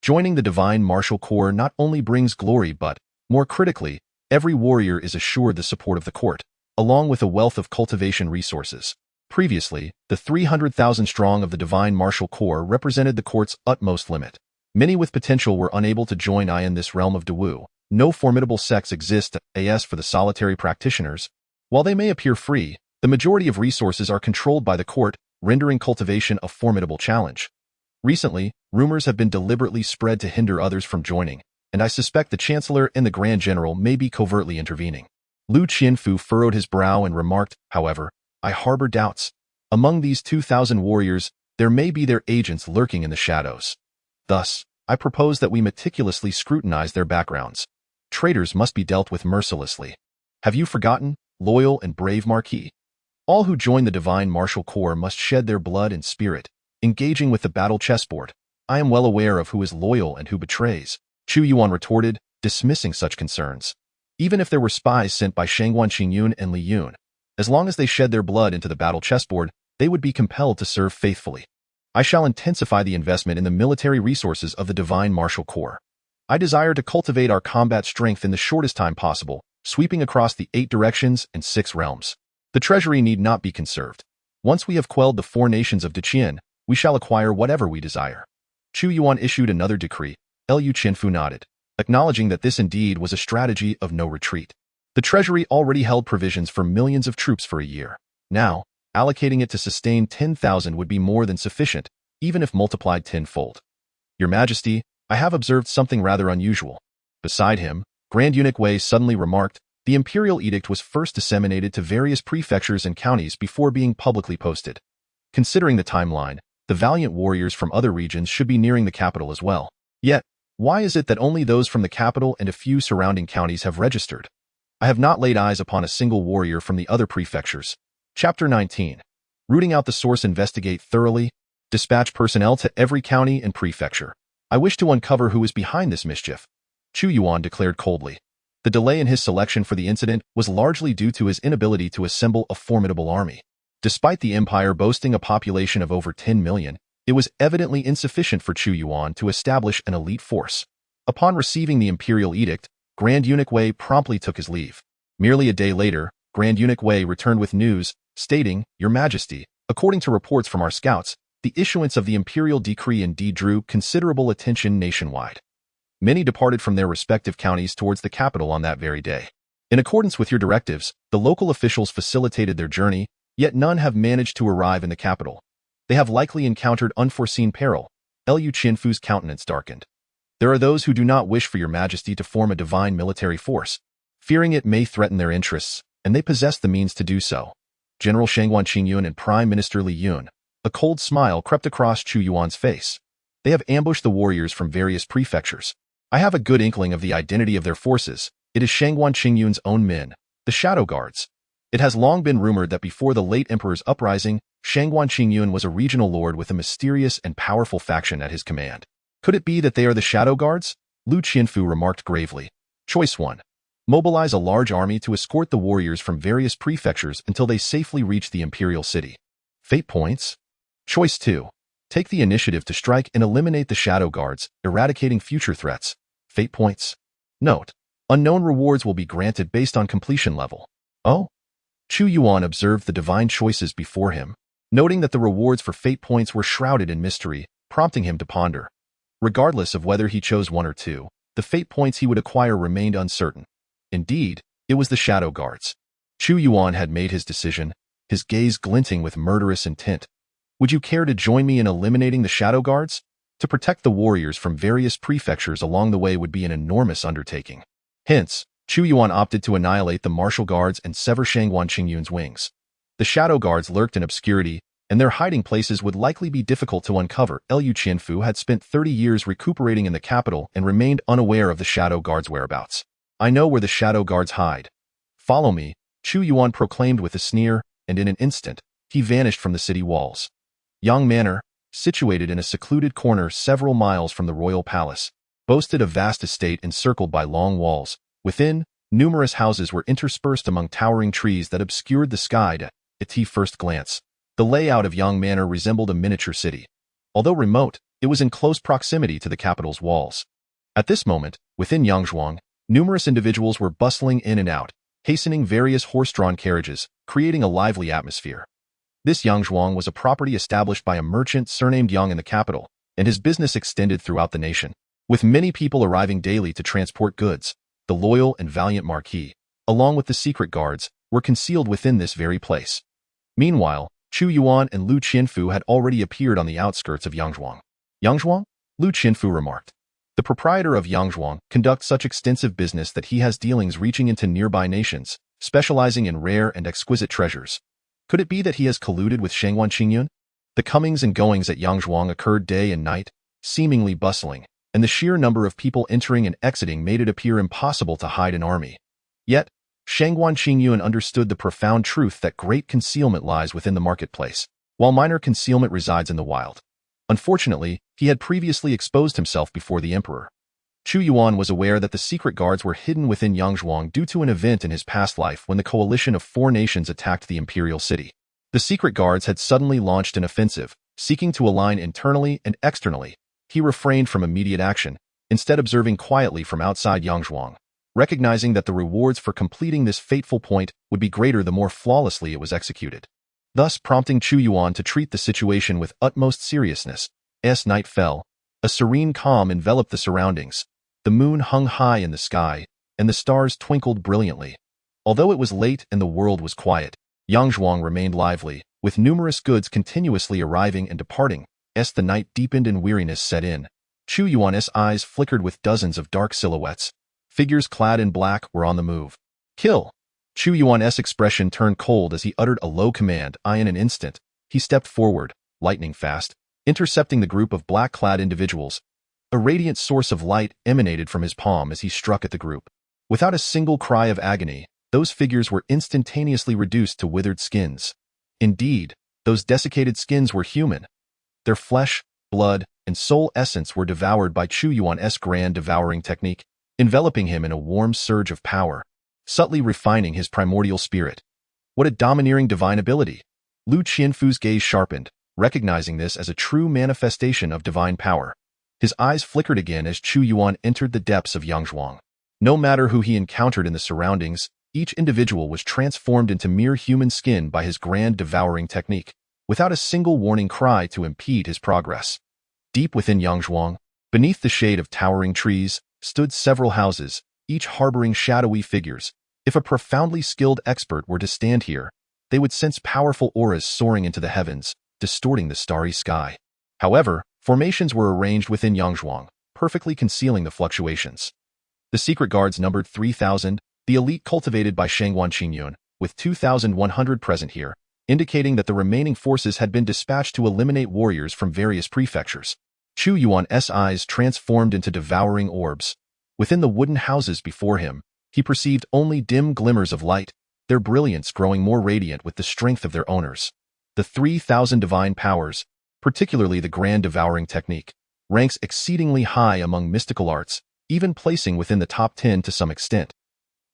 Joining the divine martial corps not only brings glory but, more critically, every warrior is assured the support of the court, along with a wealth of cultivation resources. Previously, the 300,000 strong of the divine martial corps represented the court's utmost limit. Many with potential were unable to join in this realm of Dawu. No formidable sects exist as for the solitary practitioners. While they may appear free, the majority of resources are controlled by the court, rendering cultivation a formidable challenge. Recently, rumors have been deliberately spread to hinder others from joining, and I suspect the Chancellor and the Grand General may be covertly intervening. Lu Qinfu furrowed his brow and remarked, however, I harbor doubts. Among these 2,000 warriors, there may be their agents lurking in the shadows. Thus, I propose that we meticulously scrutinize their backgrounds. Traitors must be dealt with mercilessly. Have you forgotten, loyal and brave Marquis? All who join the divine martial corps must shed their blood and spirit, engaging with the battle chessboard. I am well aware of who is loyal and who betrays, Chu Yuan retorted, dismissing such concerns. Even if there were spies sent by Shangguan Qingyun and Li Yun, as long as they shed their blood into the battle chessboard, they would be compelled to serve faithfully. I shall intensify the investment in the military resources of the divine martial corps. I desire to cultivate our combat strength in the shortest time possible, sweeping across the 8 directions and 6 realms. The treasury need not be conserved. Once we have quelled the 4 nations of Deqian, we shall acquire whatever we desire. Chu Yuan issued another decree. Lu Qinfu nodded, acknowledging that this indeed was a strategy of no retreat. The treasury already held provisions for millions of troops for a year. Now, allocating it to sustain 10,000 would be more than sufficient, even if multiplied tenfold. Your Majesty, I have observed something rather unusual. Beside him, Grand Eunuch Wei suddenly remarked, the imperial edict was first disseminated to various prefectures and counties before being publicly posted. Considering the timeline, the valiant warriors from other regions should be nearing the capital as well. Yet, why is it that only those from the capital and a few surrounding counties have registered? I have not laid eyes upon a single warrior from the other prefectures. Chapter 19. Rooting out the source. Investigate thoroughly. Dispatch personnel to every county and prefecture. I wish to uncover who is behind this mischief, Chu Yuan declared coldly. The delay in his selection for the incident was largely due to his inability to assemble a formidable army. Despite the empire boasting a population of over 10 million, it was evidently insufficient for Chu Yuan to establish an elite force. Upon receiving the imperial edict, Grand Eunuch Wei promptly took his leave. Merely a day later, Grand Eunuch Wei returned with news, stating, Your Majesty, according to reports from our scouts, the issuance of the imperial decree indeed drew considerable attention nationwide. Many departed from their respective counties towards the capital on that very day. In accordance with your directives, the local officials facilitated their journey, yet none have managed to arrive in the capital. They have likely encountered unforeseen peril. Lu Qinfu's countenance darkened. There are those who do not wish for your Majesty to form a divine military force, fearing it may threaten their interests, and they possess the means to do so. General Shangguan Qingyun and Prime Minister Li Yun. A cold smile crept across Chu Yuan's face. They have ambushed the warriors from various prefectures. I have a good inkling of the identity of their forces. It is Shangguan Qingyun's own men, the Shadow Guards. It has long been rumored that before the late emperor's uprising, Shangguan Qingyun was a regional lord with a mysterious and powerful faction at his command. Could it be that they are the Shadow Guards? Lu Qinfu remarked gravely. Choice 1. Mobilize a large army to escort the warriors from various prefectures until they safely reach the imperial city. Fate points. Choice 2. Take the initiative to strike and eliminate the Shadow Guards, eradicating future threats. Fate points. Note: unknown rewards will be granted based on completion level. Oh? Chu Yuan observed the divine choices before him, noting that the rewards for fate points were shrouded in mystery, prompting him to ponder. Regardless of whether he chose one or two, the fate points he would acquire remained uncertain. Indeed, it was the Shadow Guards. Chu Yuan had made his decision, his gaze glinting with murderous intent. Would you care to join me in eliminating the Shadow Guards? To protect the warriors from various prefectures along the way would be an enormous undertaking. Hence, Chu Yuan opted to annihilate the martial guards and sever Shangguan Qingyun's wings. The Shadow Guards lurked in obscurity, and their hiding places would likely be difficult to uncover. Lu Qinfu had spent 30 years recuperating in the capital and remained unaware of the Shadow Guards' whereabouts. I know where the Shadow Guards hide. Follow me, Chu Yuan proclaimed with a sneer, and in an instant, he vanished from the city walls. Yang Manor, situated in a secluded corner several miles from the royal palace, boasted a vast estate encircled by long walls. Within, numerous houses were interspersed among towering trees that obscured the sky at first glance. The layout of Yang Manor resembled a miniature city. Although remote, it was in close proximity to the capital's walls. At this moment, within Yangzhuang, numerous individuals were bustling in and out, hastening various horse-drawn carriages, creating a lively atmosphere. This Yangzhuang was a property established by a merchant surnamed Yang in the capital, and his business extended throughout the nation. With many people arriving daily to transport goods, the loyal and valiant marquis, along with the secret guards, were concealed within this very place. Meanwhile, Chu Yuan and Lu Qianfu had already appeared on the outskirts of Yangzhuang. Yangzhuang? Lu Qianfu remarked. The proprietor of Yangzhuang conducts such extensive business that he has dealings reaching into nearby nations, specializing in rare and exquisite treasures. Could it be that he has colluded with Shangguan Qingyun? The comings and goings at Yangzhuang occurred day and night, seemingly bustling, and the sheer number of people entering and exiting made it appear impossible to hide an army. Yet, Shangguan Qingyun understood the profound truth that great concealment lies within the marketplace, while minor concealment resides in the wild. Unfortunately, he had previously exposed himself before the emperor. Chu Yuan was aware that the secret guards were hidden within Yangzhuang due to an event in his past life when the coalition of 4 nations attacked the imperial city. The secret guards had suddenly launched an offensive, seeking to align internally and externally. He refrained from immediate action, instead observing quietly from outside Yangzhuang, recognizing that the rewards for completing this fateful point would be greater the more flawlessly it was executed. Thus prompting Chu Yuan to treat the situation with utmost seriousness. As night fell, a serene calm enveloped the surroundings. The moon hung high in the sky, and the stars twinkled brilliantly. Although it was late and the world was quiet, Yangzhuang remained lively, with numerous goods continuously arriving and departing. As the night deepened and weariness set in, Chu Yuan's eyes flickered with dozens of dark silhouettes. Figures clad in black were on the move. Kill! Chu Yuan's expression turned cold as he uttered a low command. In an instant, he stepped forward, lightning fast, intercepting the group of black-clad individuals. A radiant source of light emanated from his palm as he struck at the group. Without a single cry of agony, those figures were instantaneously reduced to withered skins. Indeed, those desiccated skins were human. Their flesh, blood, and soul essence were devoured by Chu Yuan's grand devouring technique, enveloping him in a warm surge of power, subtly refining his primordial spirit. What a domineering divine ability! Lu Qianfu's gaze sharpened, recognizing this as a true manifestation of divine power. His eyes flickered again as Chu Yuan entered the depths of Yangzhuang. No matter who he encountered in the surroundings, each individual was transformed into mere human skin by his grand devouring technique, without a single warning cry to impede his progress. Deep within Yangzhuang, beneath the shade of towering trees, stood several houses, each harboring shadowy figures. If a profoundly skilled expert were to stand here, they would sense powerful auras soaring into the heavens, distorting the starry sky. However, formations were arranged within Yangzhuang, perfectly concealing the fluctuations. The secret guards numbered 3,000, the elite cultivated by Shangguan Qingyun, with 2,100 present here, indicating that the remaining forces had been dispatched to eliminate warriors from various prefectures. Chu Yuan's eyes transformed into devouring orbs. Within the wooden houses before him, he perceived only dim glimmers of light, their brilliance growing more radiant with the strength of their owners. The 3,000 divine powers, particularly the grand devouring technique, ranks exceedingly high among mystical arts, even placing within the top 10 to some extent.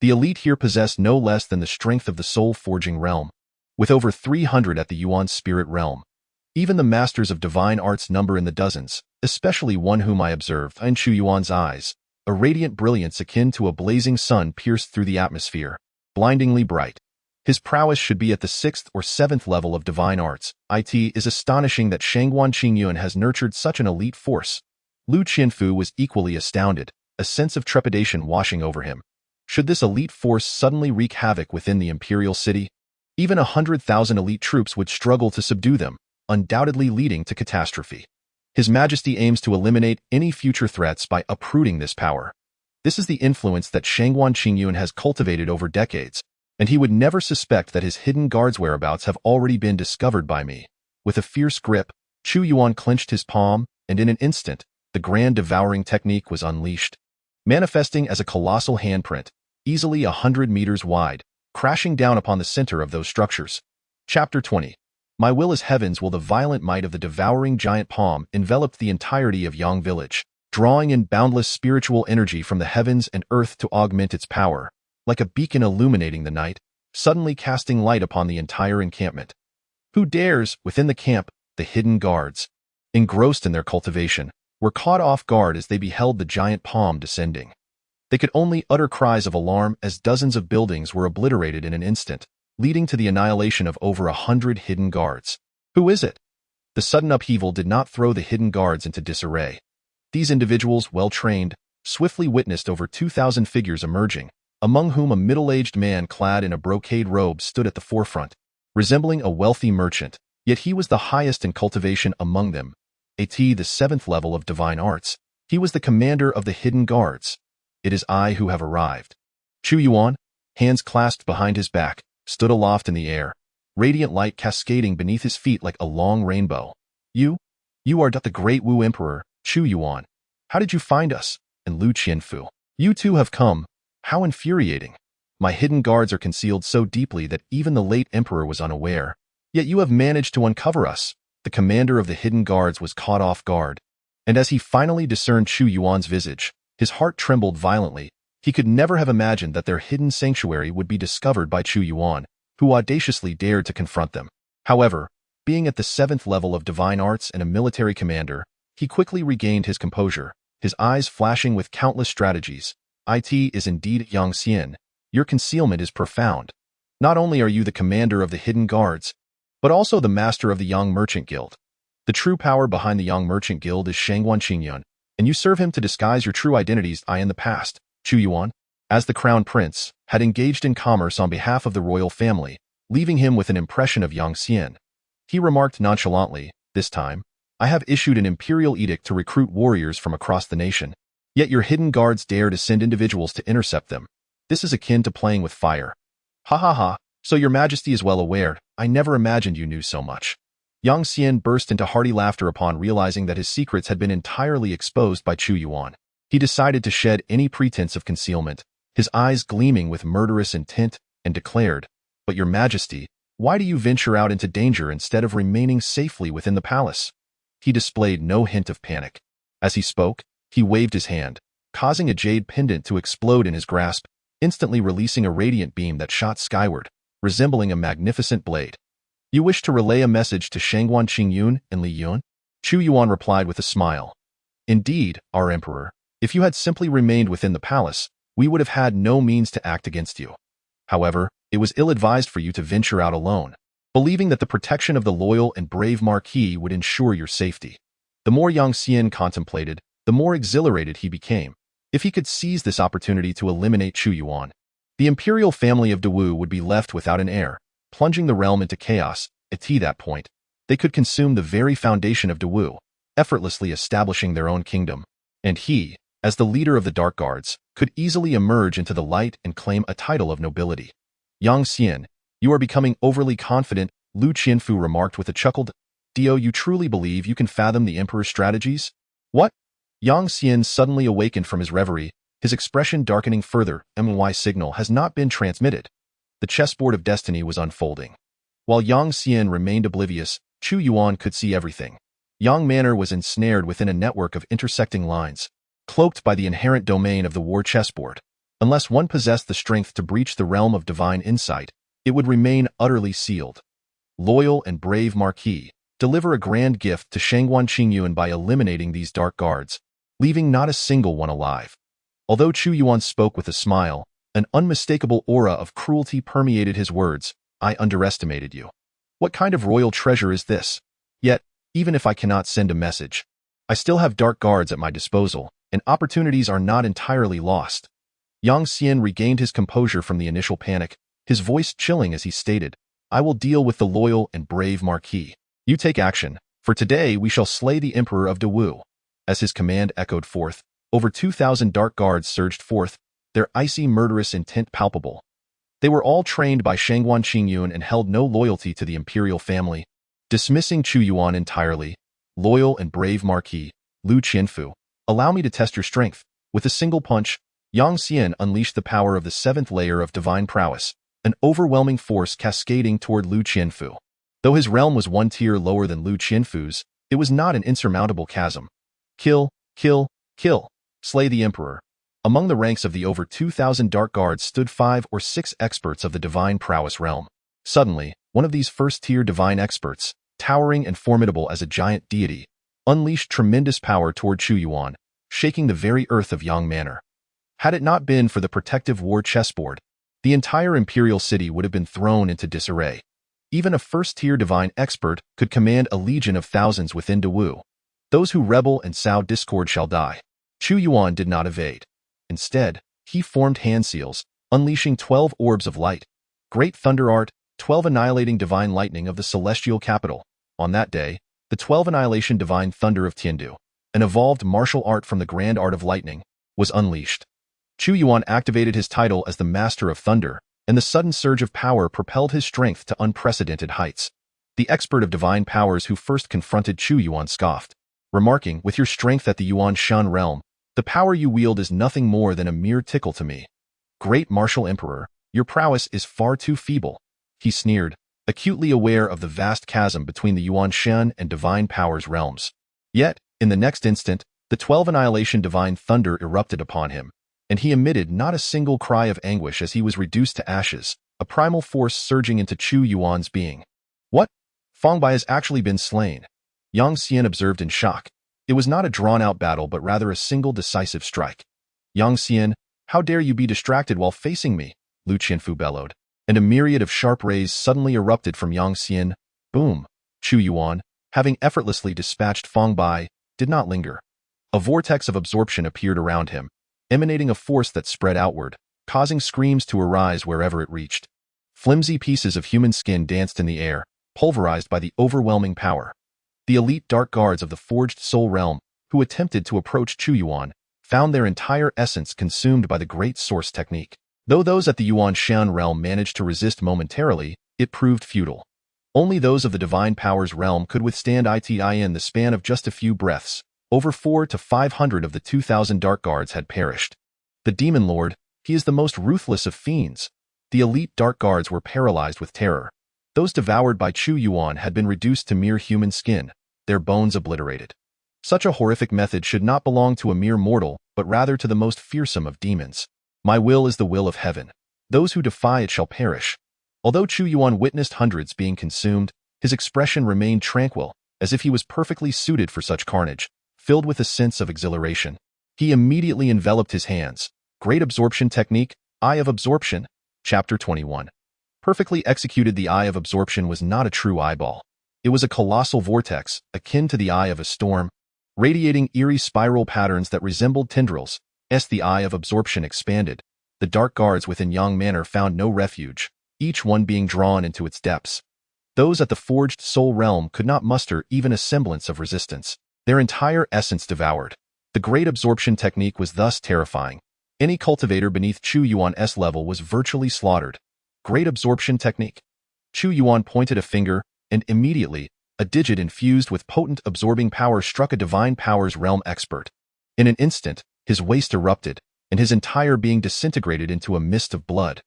The elite here possess no less than the strength of the soul-forging realm, with over 300 at the Yuan spirit realm. Even the masters of divine arts number in the dozens, especially one whom I observed in Chu Yuan's eyes. A radiant brilliance akin to a blazing sun pierced through the atmosphere, blindingly bright. His prowess should be at the 6th or 7th level of divine arts. It is astonishing that Shangguan Qingyun has nurtured such an elite force. Lu Qianfu was equally astounded, a sense of trepidation washing over him. Should this elite force suddenly wreak havoc within the imperial city? Even 100,000 elite troops would struggle to subdue them, undoubtedly leading to catastrophe. His Majesty aims to eliminate any future threats by uprooting this power. This is the influence that Shangguan Qingyun has cultivated over decades, and he would never suspect that his hidden guards' whereabouts have already been discovered by me. With a fierce grip, Chu Yuan clenched his palm, and in an instant, the grand devouring technique was unleashed. Manifesting as a colossal handprint, easily 100 meters wide, crashing down upon the center of those structures. Chapter 20. My will is heaven's will. The violent might of the devouring giant palm enveloped the entirety of Yang village, drawing in boundless spiritual energy from the heavens and earth to augment its power, like a beacon illuminating the night, suddenly casting light upon the entire encampment. Who dares, within the camp, the hidden guards, engrossed in their cultivation, were caught off guard as they beheld the giant palm descending. They could only utter cries of alarm as dozens of buildings were obliterated in an instant, leading to the annihilation of over 100 hidden guards. Who is it? The sudden upheaval did not throw the hidden guards into disarray. These individuals, well-trained, swiftly witnessed over 2,000 figures emerging, among whom a middle-aged man clad in a brocade robe stood at the forefront, resembling a wealthy merchant, yet he was the highest in cultivation among them, the 7th level of divine arts. He was the commander of the hidden guards. It is I who have arrived. Chu Yuan, hands clasped behind his back, stood aloft in the air, radiant light cascading beneath his feet like a long rainbow. You are the great Wu Emperor, Chu Yuan. How did you find us? And Lu Qianfu. You too have come. How infuriating. My hidden guards are concealed so deeply that even the late emperor was unaware. Yet you have managed to uncover us. The commander of the hidden guards was caught off guard. And as he finally discerned Chu Yuan's visage, his heart trembled violently. He could never have imagined that their hidden sanctuary would be discovered by Chu Yuan, who audaciously dared to confront them. However, being at the 7th level of divine arts and a military commander, he quickly regained his composure, his eyes flashing with countless strategies. It is indeed Yang Xian. Your concealment is profound. Not only are you the commander of the hidden guards, but also the master of the Yang Merchant Guild. The true power behind the Yang Merchant Guild is Shangguan Qingyun, and you serve him to disguise your true identities. I in the past, Chu Yuan, as the crown prince, had engaged in commerce on behalf of the royal family, leaving him with an impression of Yang Xian. He remarked nonchalantly, this time, I have issued an imperial edict to recruit warriors from across the nation. Yet your hidden guards dare to send individuals to intercept them. This is akin to playing with fire. Ha ha ha, so your majesty is well aware. I never imagined you knew so much. Yang Xian burst into hearty laughter upon realizing that his secrets had been entirely exposed by Chu Yuan. He decided to shed any pretense of concealment, his eyes gleaming with murderous intent, and declared, But your majesty, why do you venture out into danger instead of remaining safely within the palace? He displayed no hint of panic. As he spoke, he waved his hand, causing a jade pendant to explode in his grasp, instantly releasing a radiant beam that shot skyward, resembling a magnificent blade. You wish to relay a message to Shangguan Qingyun and Li Yun? Chu Yuan replied with a smile. Indeed, our emperor, if you had simply remained within the palace, we would have had no means to act against you. However, it was ill-advised for you to venture out alone, believing that the protection of the loyal and brave Marquis would ensure your safety. The more Yang Xian contemplated, the more exhilarated he became. If he could seize this opportunity to eliminate Chu Yuan, the imperial family of Dewu would be left without an heir, plunging the realm into chaos. At that point, they could consume the very foundation of Dewu, effortlessly establishing their own kingdom. And he, as the leader of the Dark Guards, could easily emerge into the light and claim a title of nobility. Yang Xian, you are becoming overly confident, Lu Qianfu remarked with a chuckle. Dio, you truly believe you can fathom the emperor's strategies? What? Yang Xian suddenly awakened from his reverie, his expression darkening further. MY signal has not been transmitted. The chessboard of destiny was unfolding. While Yang Xian remained oblivious, Chu Yuan could see everything. Yang Manor was ensnared within a network of intersecting lines, cloaked by the inherent domain of the war chessboard. Unless one possessed the strength to breach the realm of divine insight, it would remain utterly sealed. Loyal and brave Marquis, deliver a grand gift to Shangguan Qingyun by eliminating these dark guards, leaving not a single one alive. Although Chu Yuan spoke with a smile, an unmistakable aura of cruelty permeated his words. I underestimated you. What kind of royal treasure is this? Yet, even if I cannot send a message, I still have dark guards at my disposal, and opportunities are not entirely lost. Yang Xian regained his composure from the initial panic, his voice chilling as he stated, I will deal with the loyal and brave Marquis. You take action, for today we shall slay the Emperor of Dewu. As his command echoed forth, over 2,000 dark guards surged forth, their icy murderous intent palpable. They were all trained by Shangguan Qingyun and held no loyalty to the imperial family. Dismissing Chu Yuan entirely, loyal and brave Marquis, Lu Qianfu, allow me to test your strength. With a single punch, Yang Xian unleashed the power of the 7th layer of divine prowess, an overwhelming force cascading toward Lu Qianfu. Though his realm was one tier lower than Lu Qianfu's, it was not an insurmountable chasm. Kill, kill, kill. Slay the Emperor. Among the ranks of the over 2,000 dark guards stood 5 or 6 experts of the divine prowess realm. Suddenly, one of these first-tier divine experts, towering and formidable as a giant deity, unleashed tremendous power toward Chu Yuan, shaking the very earth of Yang Manor. Had it not been for the protective war chessboard, the entire imperial city would have been thrown into disarray. Even a first-tier divine expert could command a legion of thousands within Dawu. Those who rebel and sow discord shall die. Chu Yuan did not evade. Instead, he formed hand seals, unleashing 12 orbs of light, great thunder art, 12 annihilating divine lightning of the celestial capital. On that day, the 12 annihilation divine thunder of Tiandu, an evolved martial art from the grand art of lightning, was unleashed. Chu Yuan activated his title as the Master of Thunder, and the sudden surge of power propelled his strength to unprecedented heights. The expert of divine powers who first confronted Chu Yuan scoffed, remarking, "With your strength at the Yuan Shan realm, the power you wield is nothing more than a mere tickle to me. Great martial emperor, your prowess is far too feeble." He sneered, acutely aware of the vast chasm between the Yuan Shan and divine powers realms. Yet, in the next instant, the 12 annihilation divine thunder erupted upon him, and he emitted not a single cry of anguish as he was reduced to ashes, a primal force surging into Chu Yuan's being. "What? Feng Bai has actually been slain," Yang Xian observed in shock. It was not a drawn-out battle but rather a single decisive strike. "Yang Xian, how dare you be distracted while facing me?" Lu Qianfu bellowed, and a myriad of sharp rays suddenly erupted from Yang Xian. Boom! Chu Yuan, having effortlessly dispatched Feng Bai, did not linger. A vortex of absorption appeared around him, emanating a force that spread outward, causing screams to arise wherever it reached. Flimsy pieces of human skin danced in the air, pulverized by the overwhelming power. The elite dark guards of the Forged Soul realm, who attempted to approach Chu Yuan, found their entire essence consumed by the great source technique. Though those at the Yuan Shan realm managed to resist momentarily, it proved futile. Only those of the divine powers realm could withstand it in the span of just a few breaths. Over 400 to 500 of the 2,000 dark guards had perished. The demon lord, he is the most ruthless of fiends. The elite dark guards were paralyzed with terror. Those devoured by Chu Yuan had been reduced to mere human skin, their bones obliterated. Such a horrific method should not belong to a mere mortal, but rather to the most fearsome of demons. My will is the will of heaven. Those who defy it shall perish. Although Chu Yuan witnessed hundreds being consumed, his expression remained tranquil, as if he was perfectly suited for such carnage, filled with a sense of exhilaration. He immediately enveloped his hands. Great absorption technique, Eye of Absorption, Chapter 21. Perfectly executed, the Eye of Absorption was not a true eyeball. It was a colossal vortex, akin to the eye of a storm, radiating eerie spiral patterns that resembled tendrils. As the Eye of Absorption expanded, the dark guards within Yang Manor found no refuge, each one being drawn into its depths. Those at the Forged Soul realm could not muster even a semblance of resistance, their entire essence devoured. The great absorption technique was thus terrifying. Any cultivator beneath Chu Yuan's level was virtually slaughtered. Great absorption technique. Chu Yuan pointed a finger, and immediately, a digit infused with potent absorbing power struck a divine powers realm expert. In an instant, his waist erupted, and his entire being disintegrated into a mist of blood.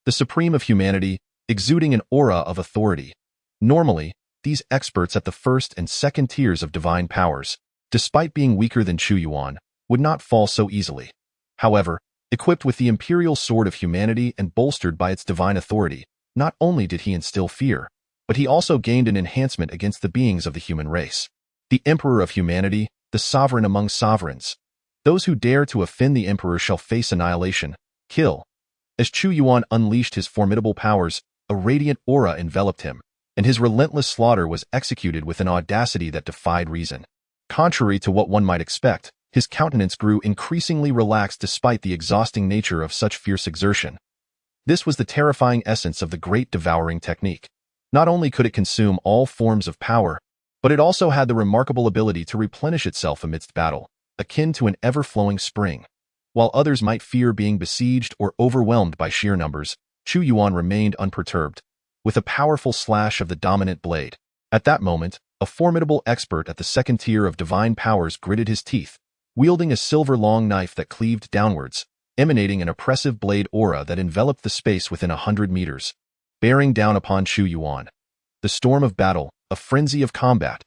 The supreme of humanity, exuding an aura of authority. Normally, these experts at the first and second tiers of divine powers, despite being weaker than Chu Yuan, would not fall so easily. However, equipped with the imperial sword of humanity and bolstered by its divine authority, not only did he instill fear, but he also gained an enhancement against the beings of the human race. The Emperor of humanity, the sovereign among sovereigns. Those who dare to offend the Emperor shall face annihilation. Kill. As Chu Yuan unleashed his formidable powers, a radiant aura enveloped him, and his relentless slaughter was executed with an audacity that defied reason. Contrary to what one might expect, his countenance grew increasingly relaxed despite the exhausting nature of such fierce exertion. This was the terrifying essence of the great devouring technique. Not only could it consume all forms of power, but it also had the remarkable ability to replenish itself amidst battle, akin to an ever-flowing spring. While others might fear being besieged or overwhelmed by sheer numbers, Chu Yuan remained unperturbed, with a powerful slash of the dominant blade. At that moment, a formidable expert at the second tier of divine powers gritted his teeth, wielding a silver-long knife that cleaved downwards, emanating an oppressive blade aura that enveloped the space within 100 meters, bearing down upon Chu Yuan. The storm of battle, a frenzy of combat.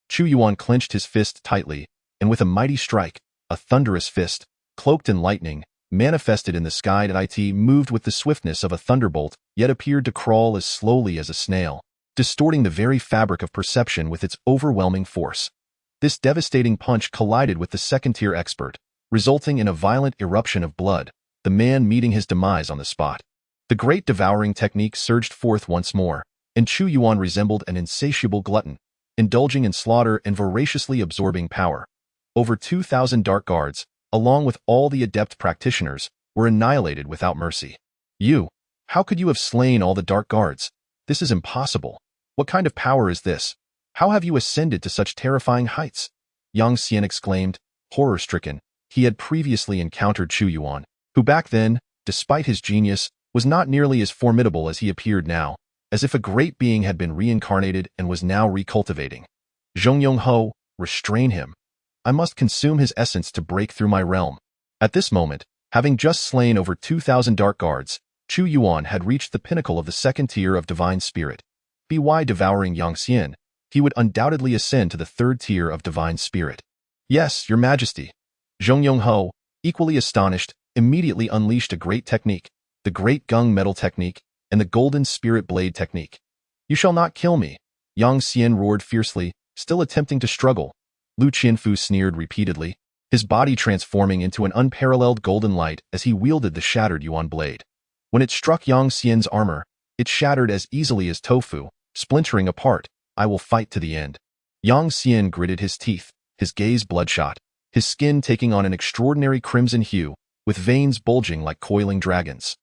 Chu Yuan clenched his fist tightly, and with a mighty strike, a thunderous fist, cloaked in lightning, manifested in the sky that it moved with the swiftness of a thunderbolt, yet appeared to crawl as slowly as a snail, distorting the very fabric of perception with its overwhelming force. This devastating punch collided with the second-tier expert, resulting in a violent eruption of blood, the man meeting his demise on the spot. The great devouring technique surged forth once more, and Chu Yuan resembled an insatiable glutton, indulging in slaughter and voraciously absorbing power. Over 2,000 dark guards, along with all the adept practitioners, were annihilated without mercy. How could you have slain all the dark guards? This is impossible. What kind of power is this? How have you ascended to such terrifying heights? Yang Xian exclaimed, horror-stricken. He had previously encountered Chu Yuan, who back then, despite his genius, was not nearly as formidable as he appeared now, as if a great being had been reincarnated and was now recultivating. Zhongyong-ho, restrain him. I must consume his essence to break through my realm. At this moment, having just slain over 2,000 dark guards, Chu Yuan had reached the pinnacle of the second tier of divine spirit. By devouring Yang Xian, he would undoubtedly ascend to the third tier of divine spirit. Yes, your majesty. Zhongyong-ho, equally astonished, immediately unleashed a great technique, the great gung metal technique, and the golden spirit blade technique. You shall not kill me, Yang Xian roared fiercely, still attempting to struggle. Lu Qianfu sneered repeatedly, his body transforming into an unparalleled golden light as he wielded the shattered Yuan blade. When it struck Yang Xian's armor, it shattered as easily as tofu, splintering apart. I will fight to the end. Yang Xian gritted his teeth, his gaze bloodshot, his skin taking on an extraordinary crimson hue, with veins bulging like coiling dragons.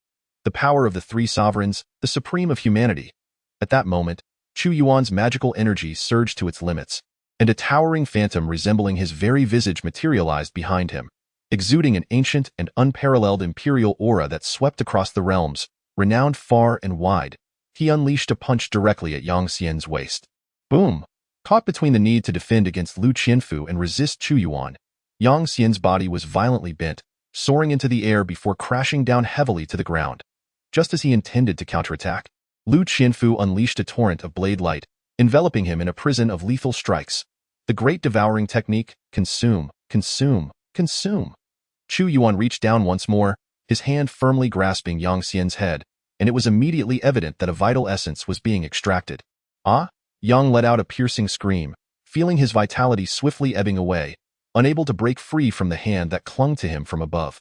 The power of the three sovereigns, the supreme of humanity. At that moment, Chu Yuan's magical energy surged to its limits, and a towering phantom resembling his very visage materialized behind him, exuding an ancient and unparalleled imperial aura that swept across the realms, renowned far and wide. He unleashed a punch directly at Yang Xian's waist. Boom! Caught between the need to defend against Lu Qianfu and resist Chu Yuan, Yang Xian's body was violently bent, soaring into the air before crashing down heavily to the ground. Just as he intended to counterattack, Lu Qianfu unleashed a torrent of blade light, enveloping him in a prison of lethal strikes. The great devouring technique, consume, consume, consume. Chu Yuan reached down once more, his hand firmly grasping Yang Xian's head, and it was immediately evident that a vital essence was being extracted. Ah! Yang let out a piercing scream, feeling his vitality swiftly ebbing away, unable to break free from the hand that clung to him from above.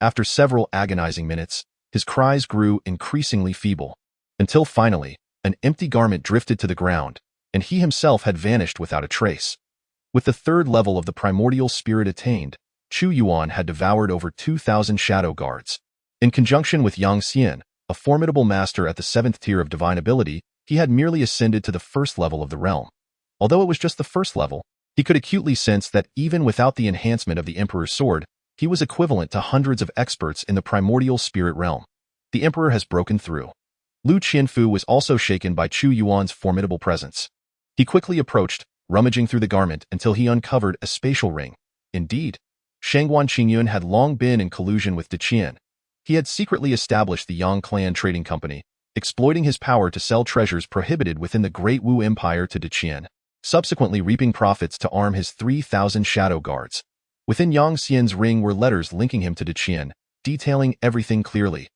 After several agonizing minutes, his cries grew increasingly feeble, until finally, an empty garment drifted to the ground, and he himself had vanished without a trace. With the third level of the primordial spirit attained, Chu Yuan had devoured over 2,000 shadow guards. In conjunction with Yang Xian, a formidable master at the seventh tier of divine ability, he had merely ascended to the first level of the realm. Although it was just the first level, he could acutely sense that even without the enhancement of the Emperor's sword, he was equivalent to hundreds of experts in the primordial spirit realm. The Emperor has broken through. Lu Qianfu was also shaken by Chu Yuan's formidable presence. He quickly approached, rummaging through the garment until he uncovered a spatial ring. Indeed, Shangguan Qingyun had long been in collusion with Deqian. He had secretly established the Yang Clan Trading Company, exploiting his power to sell treasures prohibited within the Great Wu Empire to Deqian, subsequently reaping profits to arm his 3,000 shadow guards. Within Yang Xian's ring were letters linking him to Deqian, detailing everything clearly.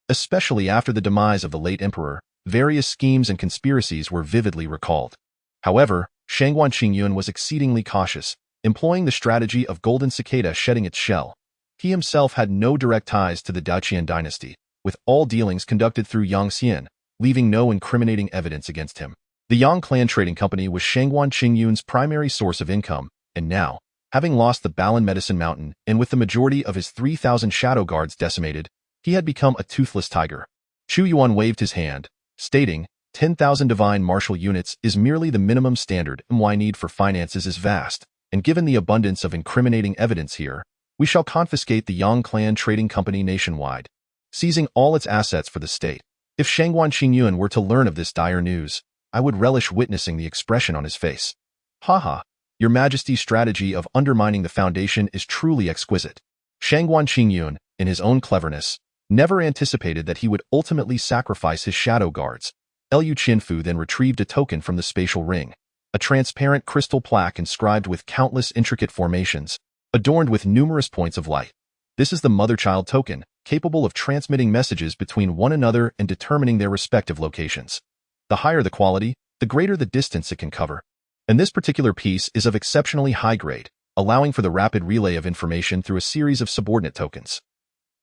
Especially after the demise of the late emperor, various schemes and conspiracies were vividly recalled. However, Shangguan Qingyun was exceedingly cautious, employing the strategy of golden cicada shedding its shell. He himself had no direct ties to the Daqian dynasty, with all dealings conducted through Yang Xian, leaving no incriminating evidence against him. The Yang Clan Trading Company was Shangguan Qingyun's primary source of income, and now, having lost the Balan Medicine Mountain and with the majority of his 3,000 shadow guards decimated, he had become a toothless tiger. Chu Yuan waved his hand, stating, 10,000 divine martial units is merely the minimum standard, and my need for finances is vast, and given the abundance of incriminating evidence here, we shall confiscate the Yang Clan Trading Company nationwide, seizing all its assets for the state. If Shangguan Qingyun were to learn of this dire news, I would relish witnessing the expression on his face. Haha, your majesty's strategy of undermining the foundation is truly exquisite. Shangguan Qingyun, in his own cleverness, never anticipated that he would ultimately sacrifice his shadow guards. Liu Qinfu then retrieved a token from the spatial ring, a transparent crystal plaque inscribed with countless intricate formations, adorned with numerous points of light. This is the mother-child token, capable of transmitting messages between one another and determining their respective locations. The higher the quality, the greater the distance it can cover. And this particular piece is of exceptionally high grade, allowing for the rapid relay of information through a series of subordinate tokens.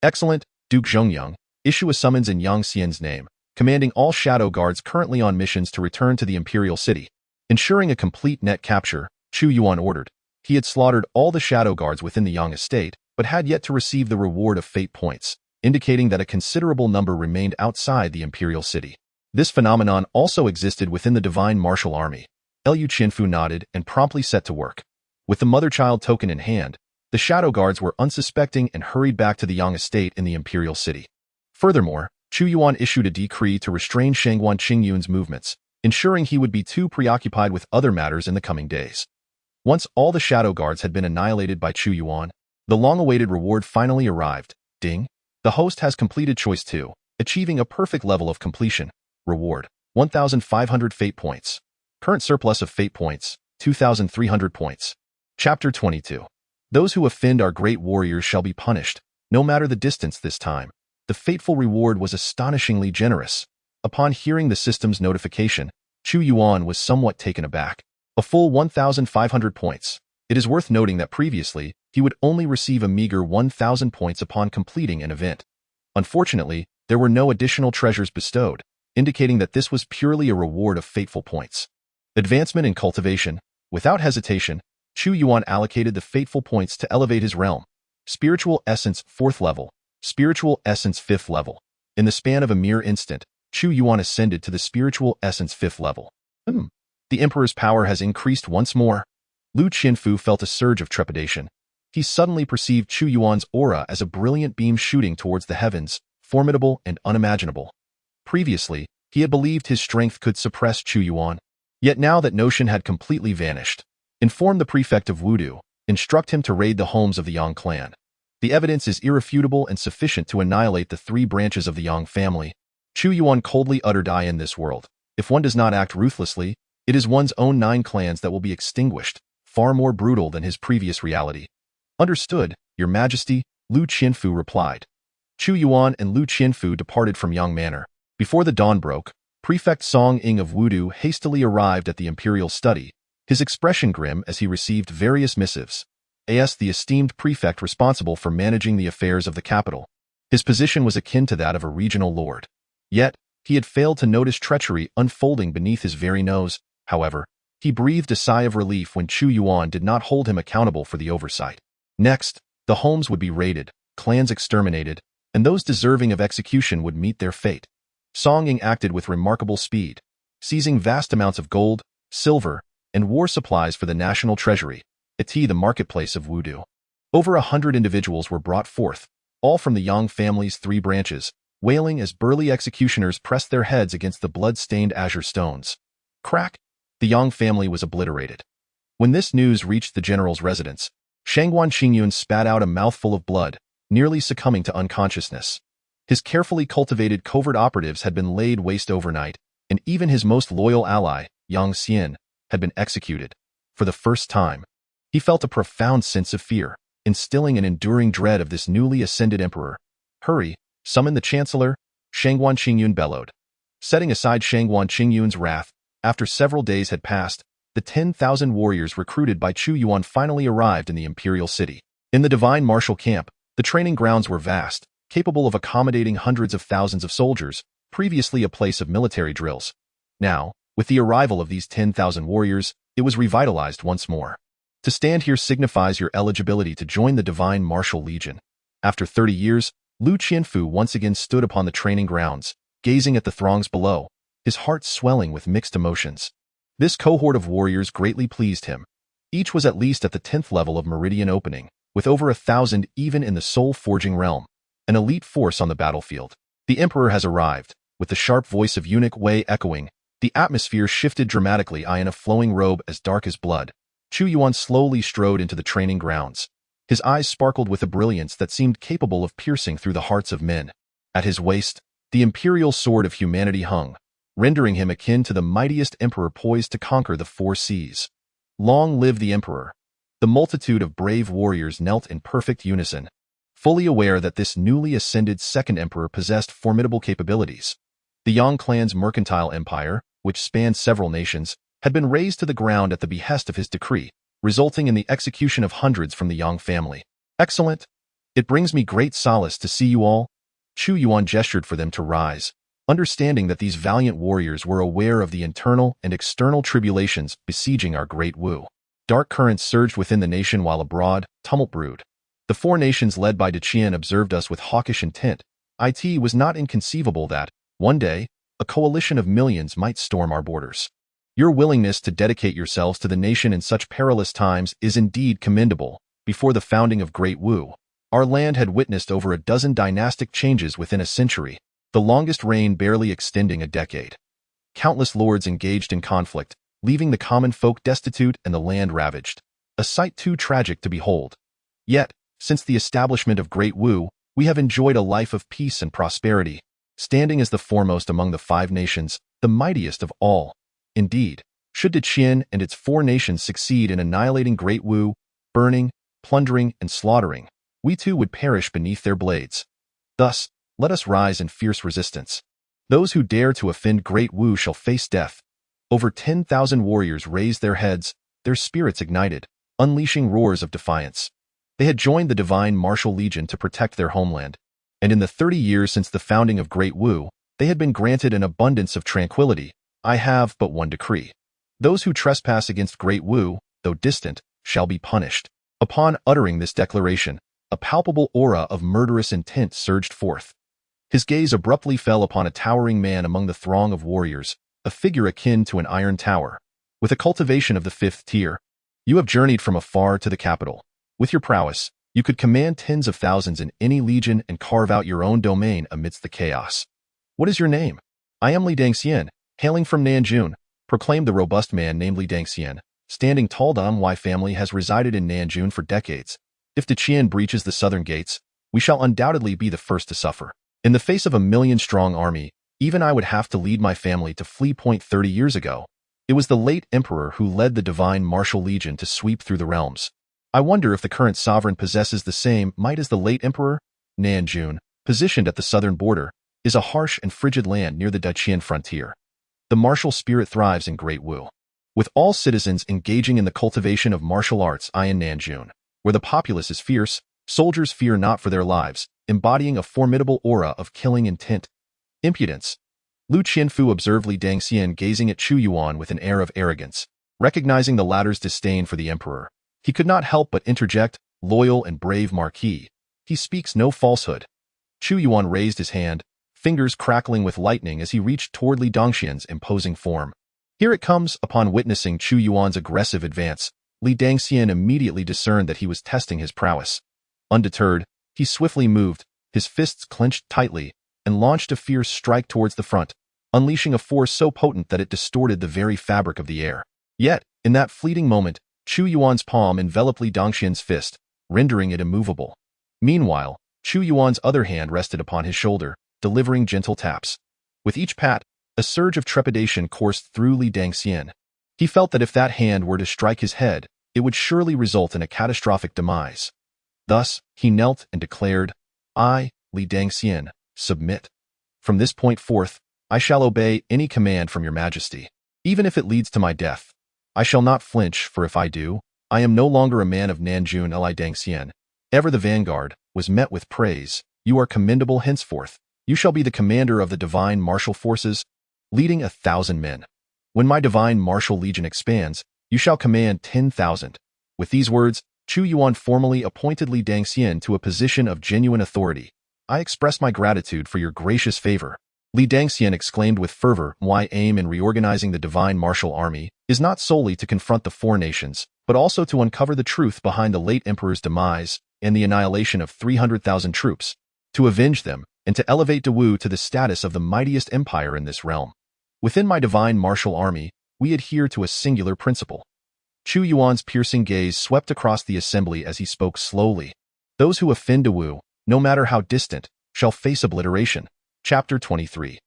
Excellent, Duke Zhongyang, issue a summons in Yang Xian's name, commanding all shadow guards currently on missions to return to the imperial city. Ensuring a complete net capture, Chu Yuan ordered. He had slaughtered all the shadow guards within the Yang estate, but had yet to receive the reward of fate points, indicating that a considerable number remained outside the imperial city. This phenomenon also existed within the divine martial army. Liu Qinfu nodded and promptly set to work. With the mother-child token in hand, the shadow guards were unsuspecting and hurried back to the Yang estate in the imperial city. Furthermore, Chu Yuan issued a decree to restrain Shangguan Qingyun's movements, ensuring he would be too preoccupied with other matters in the coming days. Once all the shadow guards had been annihilated by Chu Yuan, the long-awaited reward finally arrived. Ding! The host has completed Choice 2, achieving a perfect level of completion. Reward: 1,500 fate points. Current surplus of fate points: 2,300 points. Chapter 22. Those who offend our great warriors shall be punished, no matter the distance this time. The fateful reward was astonishingly generous. Upon hearing the system's notification, Chu Yuan was somewhat taken aback. A full 1,500 points. It is worth noting that previously, he would only receive a meager 1,000 points upon completing an event. Unfortunately, there were no additional treasures bestowed, indicating that this was purely a reward of fateful points. Advancement in cultivation. Without hesitation, Chu Yuan allocated the fateful points to elevate his realm. Spiritual Essence 4th level. Spiritual Essence 5th level. In the span of a mere instant, Chu Yuan ascended to the Spiritual Essence 5th level. The Emperor's power has increased once more. Liu Qinfu felt a surge of trepidation. He suddenly perceived Chu Yuan's aura as a brilliant beam shooting towards the heavens, formidable and unimaginable. Previously, he had believed his strength could suppress Chu Yuan. Yet now that notion had completely vanished. Inform the prefect of Wudu. Instruct him to raid the homes of the Yang clan. The evidence is irrefutable and sufficient to annihilate the 3 branches of the Yang family. Chu Yuan coldly uttered, "I in this world. If one does not act ruthlessly, it is one's own 9 clans that will be extinguished, far more brutal than his previous reality." "Understood, Your Majesty," Liu Qinfu replied. Chu Yuan and Liu Qinfu departed from Yang Manor. Before the dawn broke, Prefect Song Ying of Wudu hastily arrived at the imperial study, his expression grim as he received various missives. As the esteemed prefect responsible for managing the affairs of the capital. His position was akin to that of a regional lord. Yet, he had failed to notice treachery unfolding beneath his very nose. However, he breathed a sigh of relief when Chu Yuan did not hold him accountable for the oversight. Next, the homes would be raided, clans exterminated, and those deserving of execution would meet their fate. Song Ying acted with remarkable speed, seizing vast amounts of gold, silver, and war supplies for the national treasury, the marketplace of Wudu. Over 100 individuals were brought forth, all from the Yang family's 3 branches, wailing as burly executioners pressed their heads against the blood-stained azure stones. Crack! The Yang family was obliterated. When this news reached the general's residence, Shangguan Qingyun spat out a mouthful of blood, nearly succumbing to unconsciousness. His carefully cultivated covert operatives had been laid waste overnight, and even his most loyal ally, Yang Xian, had been executed. For the first time, he felt a profound sense of fear, instilling an enduring dread of this newly ascended emperor. "Hurry, summon the chancellor," Shangguan Qingyun bellowed. Setting aside Shangguan Qingyun's wrath, after several days had passed, the 10,000 warriors recruited by Chu Yuan finally arrived in the imperial city. In the divine martial camp, the training grounds were vast, capable of accommodating hundreds of thousands of soldiers, previously a place of military drills. Now, with the arrival of these 10,000 warriors, it was revitalized once more. To stand here signifies your eligibility to join the Divine Martial Legion. After 30 years, Liu Qinfu once again stood upon the training grounds, gazing at the throngs below, his heart swelling with mixed emotions. This cohort of warriors greatly pleased him. Each was at least at the 10th level of Meridian Opening, with over 1,000 even in the soul-forging realm. An elite force on the battlefield. The Emperor has arrived, with the sharp voice of Eunuch Wei echoing. The atmosphere shifted dramatically in a flowing robe as dark as blood. Chu Yuan slowly strode into the training grounds. His eyes sparkled with a brilliance that seemed capable of piercing through the hearts of men. At his waist, the imperial sword of humanity hung, rendering him akin to the mightiest emperor poised to conquer the four seas. Long live the emperor! The multitude of brave warriors knelt in perfect unison, fully aware that this newly ascended second emperor possessed formidable capabilities. The Yang clan's mercantile empire, which spanned several nations, had been razed to the ground at the behest of his decree, resulting in the execution of hundreds from the Yang family. Excellent! It brings me great solace to see you all. Chu Yuan gestured for them to rise, understanding that these valiant warriors were aware of the internal and external tribulations besieging our great Wu. Dark currents surged within the nation while abroad, tumult brewed. The four nations led by Deqian observed us with hawkish intent. It was not inconceivable that, one day, a coalition of millions might storm our borders. Your willingness to dedicate yourselves to the nation in such perilous times is indeed commendable. Before the founding of Great Wu, our land had witnessed over a dozen dynastic changes within a century, the longest reign barely extending a decade. Countless lords engaged in conflict, leaving the common folk destitute and the land ravaged, a sight too tragic to behold. Yet, since the establishment of Great Wu, we have enjoyed a life of peace and prosperity, standing as the foremost among the five nations, the mightiest of all. Indeed, should Deqian and its four nations succeed in annihilating Great Wu, burning, plundering, and slaughtering, we too would perish beneath their blades. Thus, let us rise in fierce resistance. Those who dare to offend Great Wu shall face death. Over 10,000 warriors raised their heads, their spirits ignited, unleashing roars of defiance. They had joined the divine martial legion to protect their homeland, and in the 30 years since the founding of Great Wu, they had been granted an abundance of tranquility. I have but one decree. Those who trespass against Great Wu, though distant, shall be punished. Upon uttering this declaration, a palpable aura of murderous intent surged forth. His gaze abruptly fell upon a towering man among the throng of warriors, a figure akin to an iron tower. With a cultivation of the 5th tier, you have journeyed from afar to the capital. With your prowess, you could command tens of thousands in any legion and carve out your own domain amidst the chaos. What is your name? I am Li Dangxian, hailing from Nanjun, proclaimed the robust man named Li Dangxian, standing tall. The Wei family has resided in Nanjun for decades. If Deqian breaches the southern gates, we shall undoubtedly be the first to suffer. In the face of a million-strong army, even I would have to lead my family to flee. 30 years ago, it was the late emperor who led the divine martial legion to sweep through the realms. I wonder if the current sovereign possesses the same might as the late emperor. Nanjun, positioned at the southern border, is a harsh and frigid land near the Deqian frontier. The martial spirit thrives in Great Wu, with all citizens engaging in the cultivation of martial arts. In Nanjun, where the populace is fierce, soldiers fear not for their lives, embodying a formidable aura of killing intent. Impudence. Lu Qianfu observed Li Dangxian gazing at Chu Yuan with an air of arrogance. Recognizing the latter's disdain for the emperor, he could not help but interject, "Loyal and brave Marquis, he speaks no falsehood." Chu Yuan raised his hand, fingers crackling with lightning as he reached toward Li Dangxian's imposing form. Here it comes. Upon witnessing Chu Yuan's aggressive advance, Li Dangxian immediately discerned that he was testing his prowess. Undeterred, he swiftly moved, his fists clenched tightly, and launched a fierce strike towards the front, unleashing a force so potent that it distorted the very fabric of the air. Yet, in that fleeting moment, Chu Yuan's palm enveloped Li Dangxian's fist, rendering it immovable. Meanwhile, Chu Yuan's other hand rested upon his shoulder, delivering gentle taps. With each pat, a surge of trepidation coursed through Li Dangxian. He felt that if that hand were to strike his head, it would surely result in a catastrophic demise. Thus, he knelt and declared, "I, Li Dangxian, submit. From this point forth, I shall obey any command from your majesty, even if it leads to my death. I shall not flinch, for if I do, I am no longer a man of Nanjun." Li Dangxian, ever the vanguard, was met with praise. "You are commendable henceforth. You shall be the commander of the divine martial forces, leading 1,000 men. When my divine martial legion expands, you shall command 10,000. With these words, Chu Yuan formally appointed Li Dangxian to a position of genuine authority. "I express my gratitude for your gracious favor." Li Dangxian exclaimed with fervor, "My aim in reorganizing the divine martial army is not solely to confront the four nations, but also to uncover the truth behind the late emperor's demise and the annihilation of 300,000 troops, to avenge them, and to elevate Wu to the status of the mightiest empire in this realm. Within my divine martial army, we adhere to a singular principle. Chu Yuan's piercing gaze swept across the assembly as he spoke slowly. Those who offend Wu, no matter how distant, shall face obliteration. Chapter 23.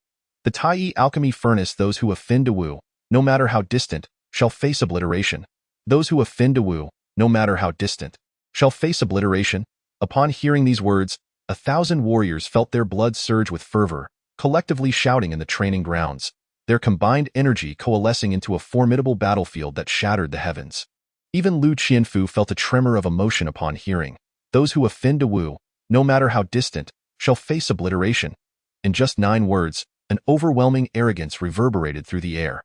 The Tai Alchemy Furnace. Those who offend Wu, no matter how distant, shall face obliteration. Those who offend Wu, no matter how distant, shall face obliteration. Upon hearing these words, 1,000 warriors felt their blood surge with fervor, collectively shouting in the training grounds, their combined energy coalescing into a formidable battlefield that shattered the heavens. Even Lu Qianfu felt a tremor of emotion upon hearing, those who offend Wu, no matter how distant, shall face obliteration. In just 9 words, an overwhelming arrogance reverberated through the air.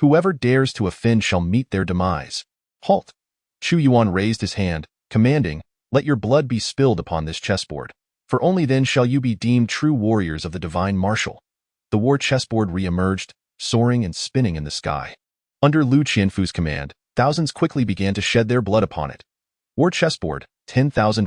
Whoever dares to offend shall meet their demise. Halt! Chu Yuan raised his hand, commanding, let your blood be spilled upon this chessboard, for only then shall you be deemed true warriors of the divine martial. The war chessboard re-emerged, soaring and spinning in the sky. Under Lu Qianfu's command, thousands quickly began to shed their blood upon it. War chessboard, 10,000.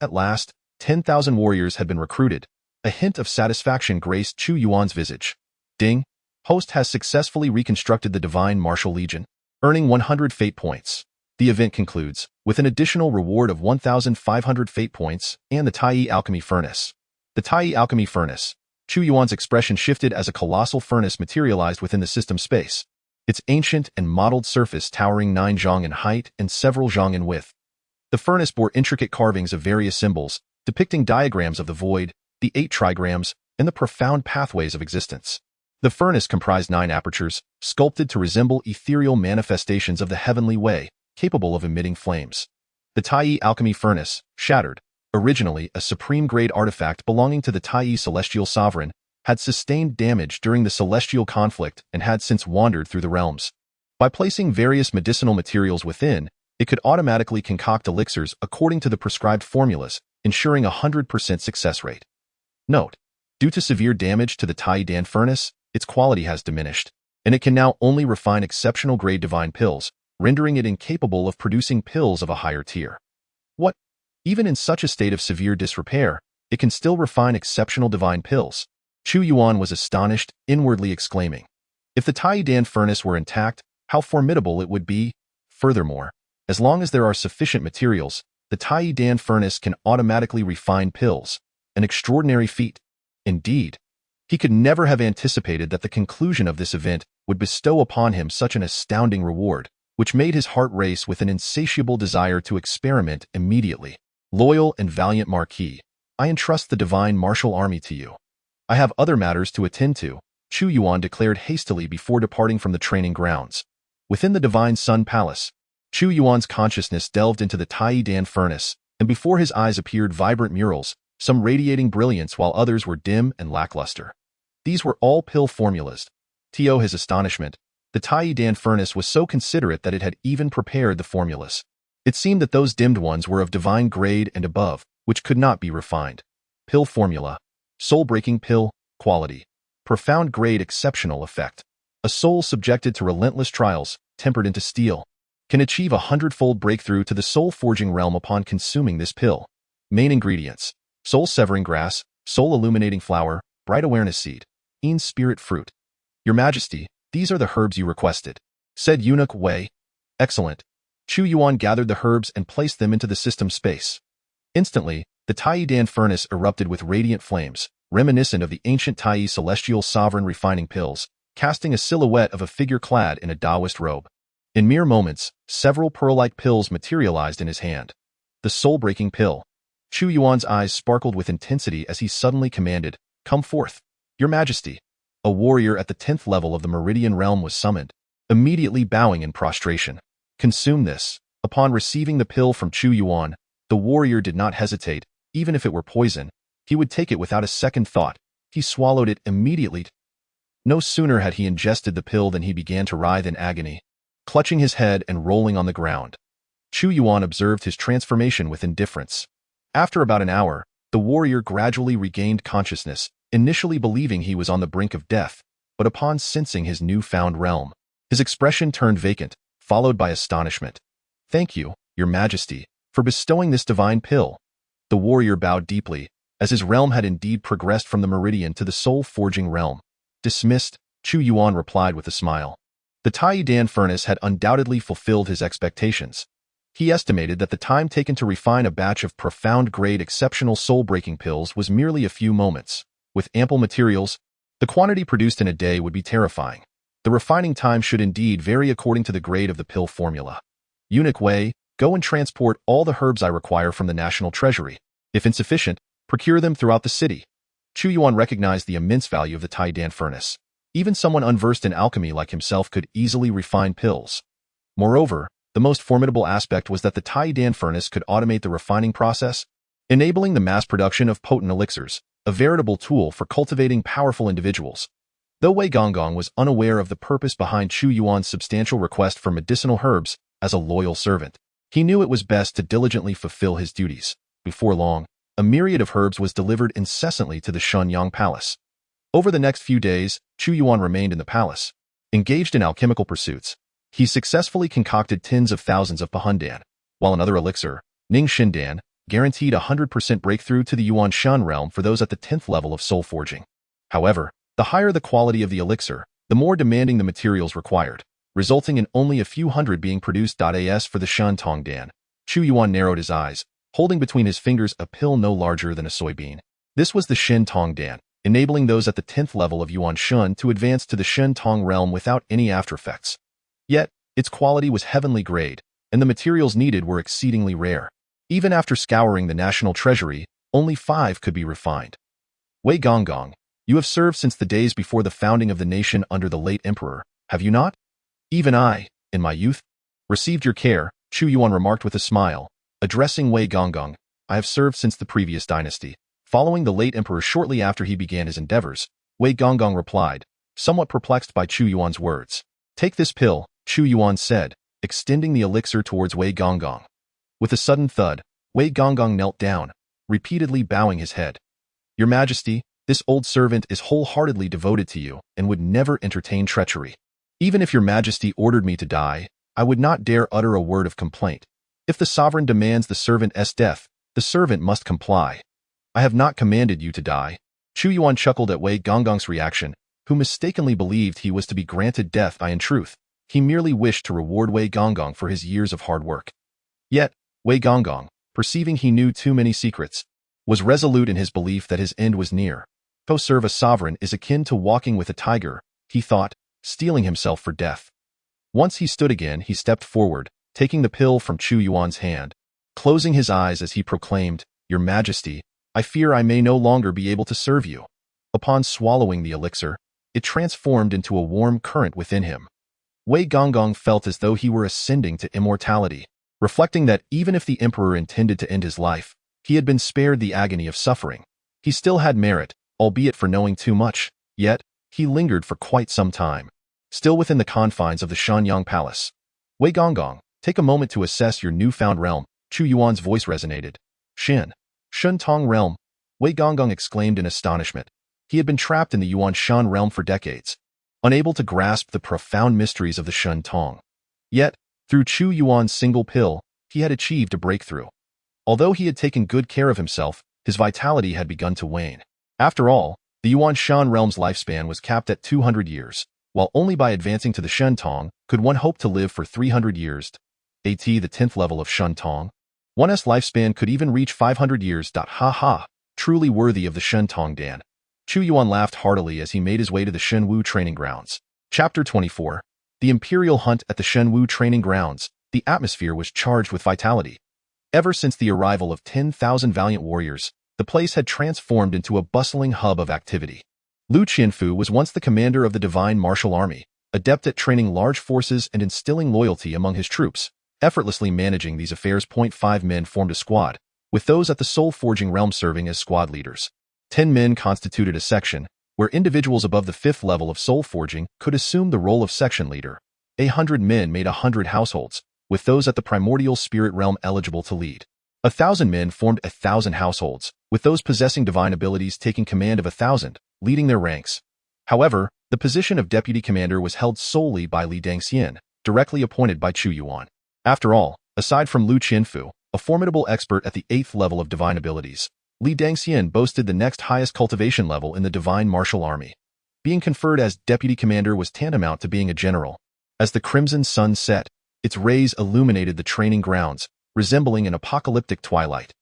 At last, 10,000 warriors had been recruited. A hint of satisfaction graced Chu Yuan's visage. Ding! Host has successfully reconstructed the Divine Martial Legion, earning 100 fate points. The event concludes with an additional reward of 1,500 fate points and the Tai Alchemy Furnace. The Tai Alchemy Furnace. Chu Yuan's expression shifted as a colossal furnace materialized within the system space, its ancient and modeled surface towering 9 zhang in height and several zhang in width. The furnace bore intricate carvings of various symbols, depicting diagrams of the void, the 8 trigrams, and the profound pathways of existence. The furnace comprised 9 apertures, sculpted to resemble ethereal manifestations of the heavenly way, capable of emitting flames. The Tai Alchemy Furnace, shattered, originally a supreme-grade artifact belonging to the Tai Celestial Sovereign, had sustained damage during the celestial conflict and had since wandered through the realms. By placing various medicinal materials within, it could automatically concoct elixirs according to the prescribed formulas, ensuring a 100% success rate. Note: due to severe damage to the Tai Dan Furnace, its quality has diminished, and it can now only refine exceptional-grade divine pills, rendering it incapable of producing pills of a higher tier. What? Even in such a state of severe disrepair, it can still refine exceptional divine pills? Chu Yuan was astonished, inwardly exclaiming, if the Tai Dan Furnace were intact, how formidable it would be. Furthermore, as long as there are sufficient materials, the Tai Dan Furnace can automatically refine pills, an extraordinary feat. Indeed, he could never have anticipated that the conclusion of this event would bestow upon him such an astounding reward, which made his heart race with an insatiable desire to experiment immediately. Loyal and valiant Marquis, I entrust the divine martial army to you. I have other matters to attend to, Chu Yuan declared hastily before departing from the training grounds. Within the Divine Sun Palace, Chu Yuan's consciousness delved into the Tai Dan Furnace, and before his eyes appeared vibrant murals, some radiating brilliance while others were dim and lackluster. These were all pill formulas. To his astonishment, the Tai Dan Furnace was so considerate that it had even prepared the formulas. It seemed that those dimmed ones were of divine grade and above, which could not be refined. Pill formula. Soul-breaking pill, quality. Profound grade, exceptional effect. A soul subjected to relentless trials, tempered into steel, can achieve a 100-fold breakthrough to the soul-forging realm upon consuming this pill. Main ingredients: soul-severing grass, soul-illuminating flower, bright awareness seed, spirit fruit. Your Majesty, these are the herbs you requested, said eunuch Wei. Excellent. Chu Yuan gathered the herbs and placed them into the system space. Instantly, the Tai Dan Furnace erupted with radiant flames, reminiscent of the ancient Tai Celestial Sovereign refining pills, casting a silhouette of a figure clad in a Taoist robe. In mere moments, several pearl-like pills materialized in his hand. The soul-breaking pill. Chu Yuan's eyes sparkled with intensity as he suddenly commanded, "Come forth, Your Majesty." A warrior at the 10th level of the Meridian Realm was summoned, immediately bowing in prostration. Consume this. Upon receiving the pill from Chu Yuan, the warrior did not hesitate. Even if it were poison, he would take it without a second thought. He swallowed it immediately. No sooner had he ingested the pill than he began to writhe in agony, clutching his head and rolling on the ground. Chu Yuan observed his transformation with indifference. After about an hour, the warrior gradually regained consciousness, initially believing he was on the brink of death, but upon sensing his newfound realm, his expression turned vacant, followed by astonishment. "Thank you, Your Majesty, for bestowing this divine pill." The warrior bowed deeply, as his realm had indeed progressed from the meridian to the soul-forging realm. "Dismissed," Chu Yuan replied with a smile. The Tai furnace had undoubtedly fulfilled his expectations. He estimated that the time taken to refine a batch of profound-grade exceptional soul-breaking pills was merely a few moments. With ample materials, the quantity produced in a day would be terrifying. The refining time should indeed vary according to the grade of the pill formula. Eunuch Wei, go and transport all the herbs I require from the national treasury. If insufficient, procure them throughout the city. Chu Yuan recognized the immense value of the Tai furnace. Even someone unversed in alchemy like himself could easily refine pills. Moreover, the most formidable aspect was that the Tai furnace could automate the refining process, enabling the mass production of potent elixirs, a veritable tool for cultivating powerful individuals. Though Wei Gonggong was unaware of the purpose behind Chu Yuan's substantial request for medicinal herbs, as a loyal servant, he knew it was best to diligently fulfill his duties. Before long, a myriad of herbs was delivered incessantly to the Shenyang Palace. Over the next few days, Chu Yuan remained in the palace. Engaged in alchemical pursuits, he successfully concocted tens of thousands of Pahundan, while another elixir, Ning Shindan, guaranteed 100% breakthrough to the Yuan Shan realm for those at the 10th level of soul forging. However, the higher the quality of the elixir, the more demanding the materials required, resulting in only a few hundred being produced. As for the Shan Tong Dan, Chu Yuan narrowed his eyes, holding between his fingers a pill no larger than a soybean. This was the Shen Tong Dan, enabling those at the 10th level of Yuan Shun to advance to the Shen Tong realm without any aftereffects. Yet, its quality was heavenly grade, and the materials needed were exceedingly rare. Even after scouring the national treasury, only 5 could be refined. Wei Gonggong, you have served since the days before the founding of the nation under the late emperor, have you not? Even I, in my youth, received your care, Chu Yuan remarked with a smile. Addressing Wei Gonggong, I have served since the previous dynasty. Following the late emperor shortly after he began his endeavors, Wei Gonggong replied, somewhat perplexed by Chu Yuan's words. Take this pill, Chu Yuan said, extending the elixir towards Wei Gonggong. With a sudden thud, Wei Gonggong knelt down, repeatedly bowing his head. Your Majesty, this old servant is wholeheartedly devoted to you and would never entertain treachery. Even if your Majesty ordered me to die, I would not dare utter a word of complaint. If the sovereign demands the servant's death, the servant must comply. I have not commanded you to die. Chu Yuan chuckled at Wei Gonggong's reaction, who mistakenly believed he was to be granted death. In truth, he merely wished to reward Wei Gonggong for his years of hard work. Yet, Wei Gonggong, perceiving he knew too many secrets, was resolute in his belief that his end was near. To serve a sovereign is akin to walking with a tiger, he thought, steeling himself for death. Once he stood again, he stepped forward, taking the pill from Chu Yuan's hand. Closing his eyes as he proclaimed, Your Majesty, I fear I may no longer be able to serve you. Upon swallowing the elixir, it transformed into a warm current within him. Wei Gonggong felt as though he were ascending to immortality, reflecting that even if the emperor intended to end his life, he had been spared the agony of suffering. He still had merit, albeit for knowing too much, yet he lingered for quite some time. Still within the confines of the Shenyang Palace. Wei Gonggong, take a moment to assess your newfound realm, Chu Yuan's voice resonated. Shen Tong realm, Wei Gonggong exclaimed in astonishment. He had been trapped in the Yuan Shan realm for decades, unable to grasp the profound mysteries of the Shen Tong. Yet, through Chu Yuan's single pill, he had achieved a breakthrough. Although he had taken good care of himself, his vitality had begun to wane. After all, the Yuan Shan realm's lifespan was capped at 200 years, while only by advancing to the Shen Tong could one hope to live for 300 years. At the 10th level of Shen Tong, one's lifespan could even reach 500 years. Truly worthy of the Shen Tong Dan. Chu Yuan laughed heartily as he made his way to the Shenwu training grounds. Chapter 24. The Imperial Hunt at the Shenwu training grounds. The atmosphere was charged with vitality. Ever since the arrival of 10,000 valiant warriors, the place had transformed into a bustling hub of activity. Lu Qianfu was once the commander of the Divine Martial Army, adept at training large forces and instilling loyalty among his troops. Effortlessly managing these affairs, 5 men formed a squad, with those at the Soul Forging realm serving as squad leaders. 10 men constituted a section, where individuals above the 5th level of Soul Forging could assume the role of section leader. 100 men made 100 households, with those at the Primordial Spirit realm eligible to lead. 1,000 men formed 1,000 households, with those possessing divine abilities taking command of 1,000, leading their ranks. However, the position of deputy commander was held solely by Li Dangxian, directly appointed by Chu Yuan. After all, aside from Lu Qianfu, a formidable expert at the 8th level of divine abilities, Li Dangxian boasted the next highest cultivation level in the Divine Martial Army. Being conferred as deputy commander was tantamount to being a general. As the crimson sun set, its rays illuminated the training grounds, resembling an apocalyptic twilight.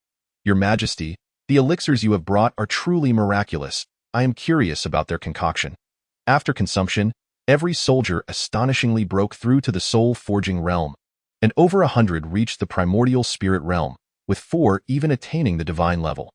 Your Majesty, the elixirs you have brought are truly miraculous. I am curious about their concoction. After consumption, every soldier astonishingly broke through to the soul-forging realm, and over 100 reached the primordial spirit realm, with 4 even attaining the divine level.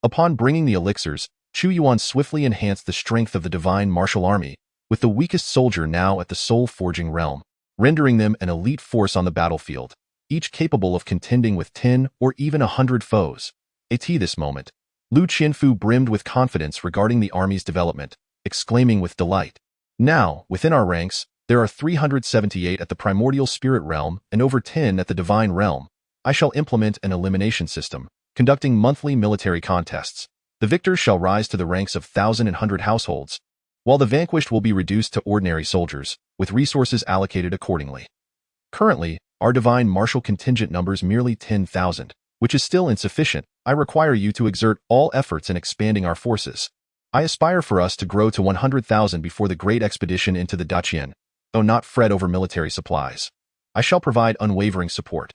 Upon bringing the elixirs, Chu Yuan swiftly enhanced the strength of the divine martial army, with the weakest soldier now at the soul-forging realm, rendering them an elite force on the battlefield, each capable of contending with 10 or even 100 foes. At this moment, Lu Qianfu brimmed with confidence regarding the army's development, exclaiming with delight, "Now, within our ranks, there are 378 at the primordial spirit realm and over 10 at the divine realm. I shall implement an elimination system, conducting monthly military contests. The victors shall rise to the ranks of 1,000 and 100 households, while the vanquished will be reduced to ordinary soldiers, with resources allocated accordingly. Currently, our divine martial contingent numbers merely 10,000, which is still insufficient. I require you to exert all efforts in expanding our forces. I aspire for us to grow to 100,000 before the great expedition into the Daqian, though not fret over military supplies. I shall provide unwavering support."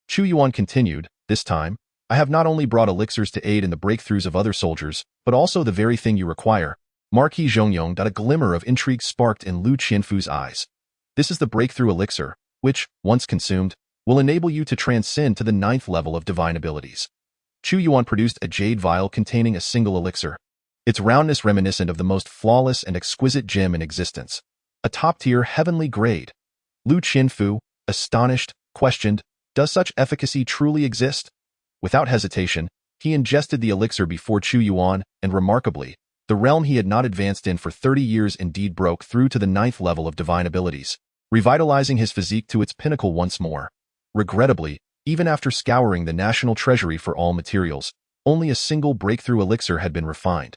Chu Yuan continued, "This time, I have not only brought elixirs to aid in the breakthroughs of other soldiers, but also the very thing you require." Marquis Zhongyong. A glimmer of intrigue sparked in Lu Qianfu's eyes. "This is the breakthrough elixir, which, once consumed, will enable you to transcend to the 9th level of divine abilities." Chu Yuan produced a jade vial containing a single elixir, its roundness reminiscent of the most flawless and exquisite gem in existence, a top-tier heavenly grade. Lu Qianfu, astonished, questioned, "Does such efficacy truly exist?" Without hesitation, he ingested the elixir before Chu Yuan, and remarkably, the realm he had not advanced in for 30 years indeed broke through to the 9th level of divine abilities, revitalizing his physique to its pinnacle once more. Regrettably, even after scouring the national treasury for all materials, only a single breakthrough elixir had been refined.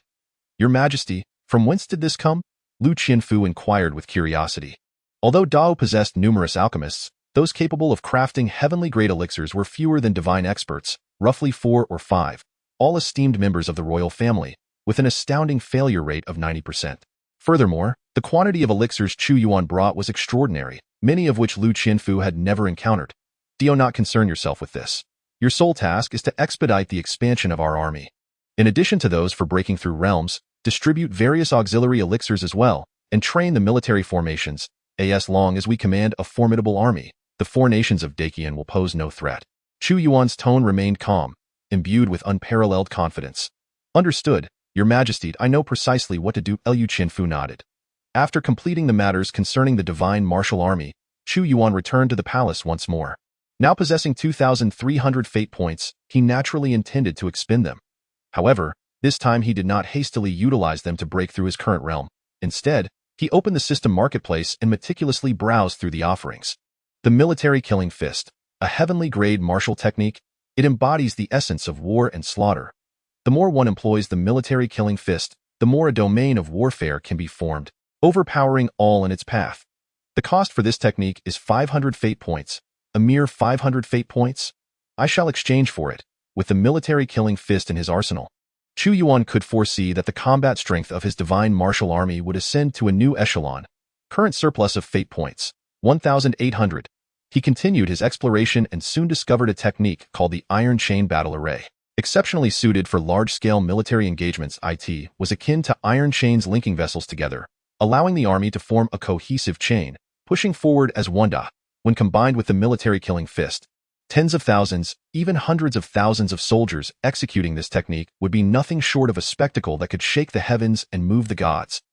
"Your Majesty, from whence did this come?" Lu Qianfu inquired with curiosity. Although Dao possessed numerous alchemists, those capable of crafting heavenly-grade elixirs were fewer than divine experts, roughly 4 or 5, all esteemed members of the royal family, with an astounding failure rate of 90%. Furthermore, the quantity of elixirs Chu Yuan brought was extraordinary, many of which Lu Qianfu had never encountered. "Do not concern yourself with this. Your sole task is to expedite the expansion of our army. In addition to those for breaking through realms, distribute various auxiliary elixirs as well, and train the military formations. As long as we command a formidable army, the 4 nations of Daqian will pose no threat." Chu Yuan's tone remained calm, imbued with unparalleled confidence. "Understood, Your Majesty. I know precisely what to do." Lu Qianfu nodded. After completing the matters concerning the divine martial army, Chu Yuan returned to the palace once more. Now possessing 2,300 fate points, he naturally intended to expend them. However, this time he did not hastily utilize them to break through his current realm. Instead, he opened the system marketplace and meticulously browsed through the offerings. The military killing fist, a heavenly grade martial technique, it embodies the essence of war and slaughter. The more one employs the military killing fist, the more a domain of warfare can be formed, overpowering all in its path. The cost for this technique is 500 fate points, a mere 500 fate points. I shall exchange for it, with the military killing fist in his arsenal. Chu Yuan could foresee that the combat strength of his divine martial army would ascend to a new echelon. Current surplus of fate points, 1,800. He continued his exploration and soon discovered a technique called the Iron Chain Battle Array. Exceptionally suited for large-scale military engagements, it was akin to iron chains linking vessels together, allowing the army to form a cohesive chain, pushing forward as one da. When combined with the military killing fist, tens of thousands, even hundreds of thousands of soldiers executing this technique would be nothing short of a spectacle that could shake the heavens and move the gods.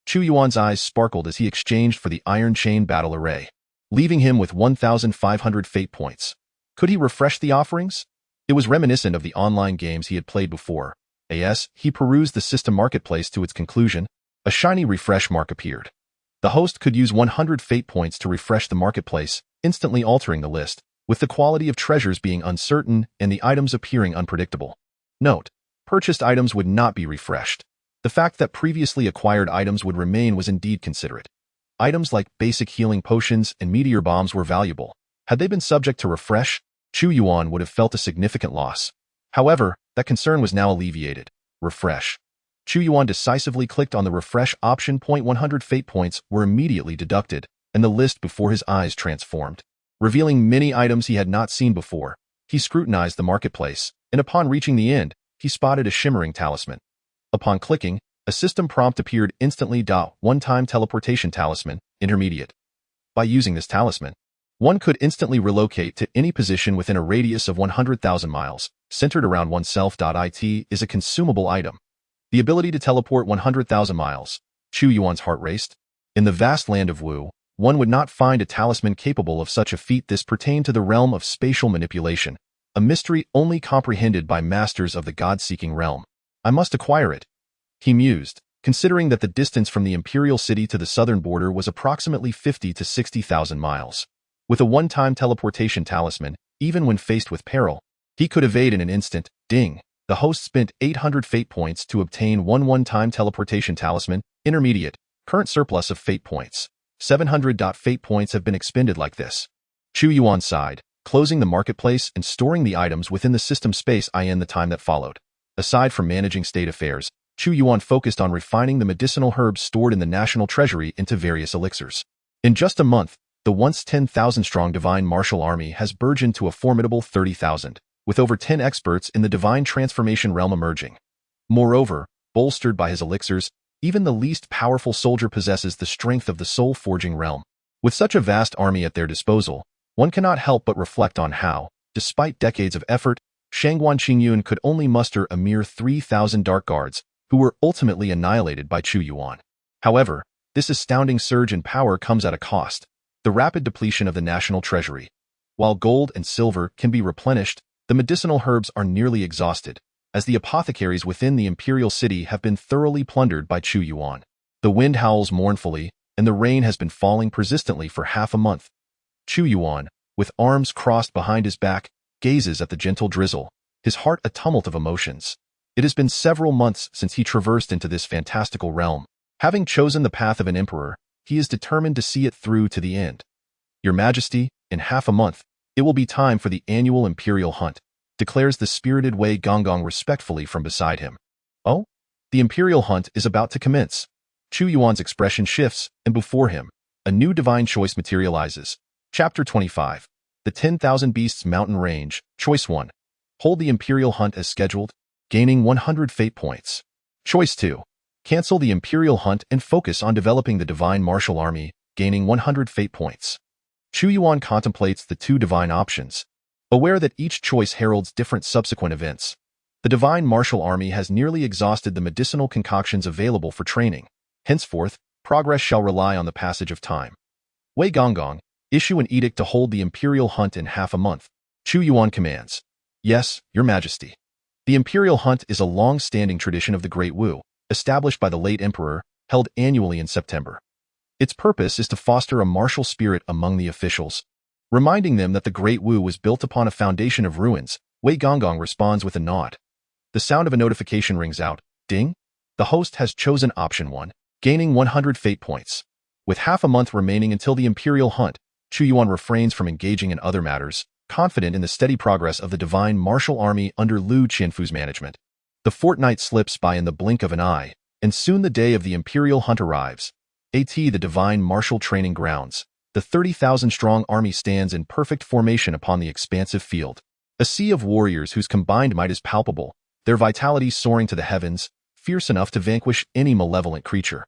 Chu Yuan's eyes sparkled as he exchanged for the Iron Chain Battle Array, leaving him with 1,500 fate points. Could he refresh the offerings? It was reminiscent of the online games he had played before. As he perused the system marketplace to its conclusion, a shiny refresh mark appeared. The host could use 100 fate points to refresh the marketplace, instantly altering the list, with the quality of treasures being uncertain and the items appearing unpredictable. Note: purchased items would not be refreshed. The fact that previously acquired items would remain was indeed considerate. Items like basic healing potions and meteor bombs were valuable. Had they been subject to refresh, Chu Yuan would have felt a significant loss. However, that concern was now alleviated. Refresh. Chu Yuan decisively clicked on the refresh option. 100 fate points were immediately deducted, and the list before his eyes transformed. Revealing many items he had not seen before, he scrutinized the marketplace, and upon reaching the end, he spotted a shimmering talisman. Upon clicking, a system prompt appeared instantly. One-time teleportation talisman, intermediate. By using this talisman, one could instantly relocate to any position within a radius of 100,000 miles, centered around oneself. It is a consumable item. The ability to teleport 100,000 miles. Chu Yuan's heart raced. In the vast land of Wu, one would not find a talisman capable of such a feat. This pertained to the realm of spatial manipulation, a mystery only comprehended by masters of the God-seeking realm. I must acquire it, he mused, considering that the distance from the imperial city to the southern border was approximately 50 to 60,000 miles. With a one-time teleportation talisman, even when faced with peril, he could evade in an instant. Ding! The host spent 800 fate points to obtain one-time teleportation talisman, intermediate. Current surplus of fate points. 700. Fate points have been expended like this. Chu Yuan sighed, closing the marketplace and storing the items within the system space. In the time that followed, aside from managing state affairs, Chu Yuan focused on refining the medicinal herbs stored in the national treasury into various elixirs. In just a month, the once 10,000-strong divine martial army has burgeoned to a formidable 30,000, with over 10 experts in the divine transformation realm emerging. Moreover, bolstered by his elixirs, even the least powerful soldier possesses the strength of the soul-forging realm. With such a vast army at their disposal, one cannot help but reflect on how, despite decades of effort, Shangguan Qingyun could only muster a mere 3,000 dark guards, who were ultimately annihilated by Chu Yuan. However, this astounding surge in power comes at a cost: the rapid depletion of the national treasury. While gold and silver can be replenished, the medicinal herbs are nearly exhausted, as the apothecaries within the imperial city have been thoroughly plundered by Chu Yuan. The wind howls mournfully, and the rain has been falling persistently for half a month. Chu Yuan, with arms crossed behind his back, gazes at the gentle drizzle, his heart a tumult of emotions. It has been several months since he traversed into this fantastical realm. Having chosen the path of an emperor, he is determined to see it through to the end. Your Majesty, in half a month, it will be time for the annual imperial hunt, declares the spirited Wei Gonggong respectfully from beside him. Oh? The imperial hunt is about to commence. Chu Yuan's expression shifts, and before him, a new divine choice materializes. Chapter 25. The 10,000 Beasts Mountain Range, Choice 1. Hold the imperial hunt as scheduled, gaining 100 fate points. Choice 2. Cancel the imperial hunt and focus on developing the divine martial army, gaining 100 fate points. Chu Yuan contemplates the two divine options, aware that each choice heralds different subsequent events. The divine martial army has nearly exhausted the medicinal concoctions available for training. Henceforth, progress shall rely on the passage of time. Wei Gonggong, issue an edict to hold the imperial hunt in half a month. Chu Yuan commands. Yes, Your Majesty. The imperial hunt is a long-standing tradition of the Great Wu, established by the late emperor, held annually in September. Its purpose is to foster a martial spirit among the officials. Reminding them that the Great Wu was built upon a foundation of ruins, Wei Gonggong responds with a nod. The sound of a notification rings out. Ding! The host has chosen option 1, gaining 100 fate points. With half a month remaining until the imperial hunt, Chu Yuan refrains from engaging in other matters, confident in the steady progress of the divine martial army under Lu Qianfu's management. The fortnight slips by in the blink of an eye, and soon the day of the imperial hunt arrives. The divine martial training grounds. The 30,000-strong army stands in perfect formation upon the expansive field. A sea of warriors whose combined might is palpable, their vitality soaring to the heavens, fierce enough to vanquish any malevolent creature.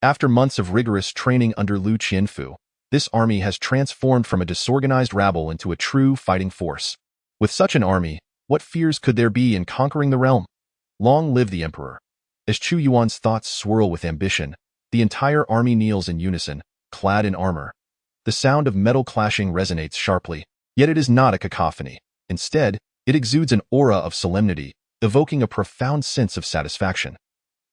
After months of rigorous training under Lu Qianfu, this army has transformed from a disorganized rabble into a true fighting force. With such an army, what fears could there be in conquering the realm? Long live the emperor. As Chu Yuan's thoughts swirl with ambition, the entire army kneels in unison, clad in armor. The sound of metal clashing resonates sharply, yet it is not a cacophony. Instead, it exudes an aura of solemnity, evoking a profound sense of satisfaction.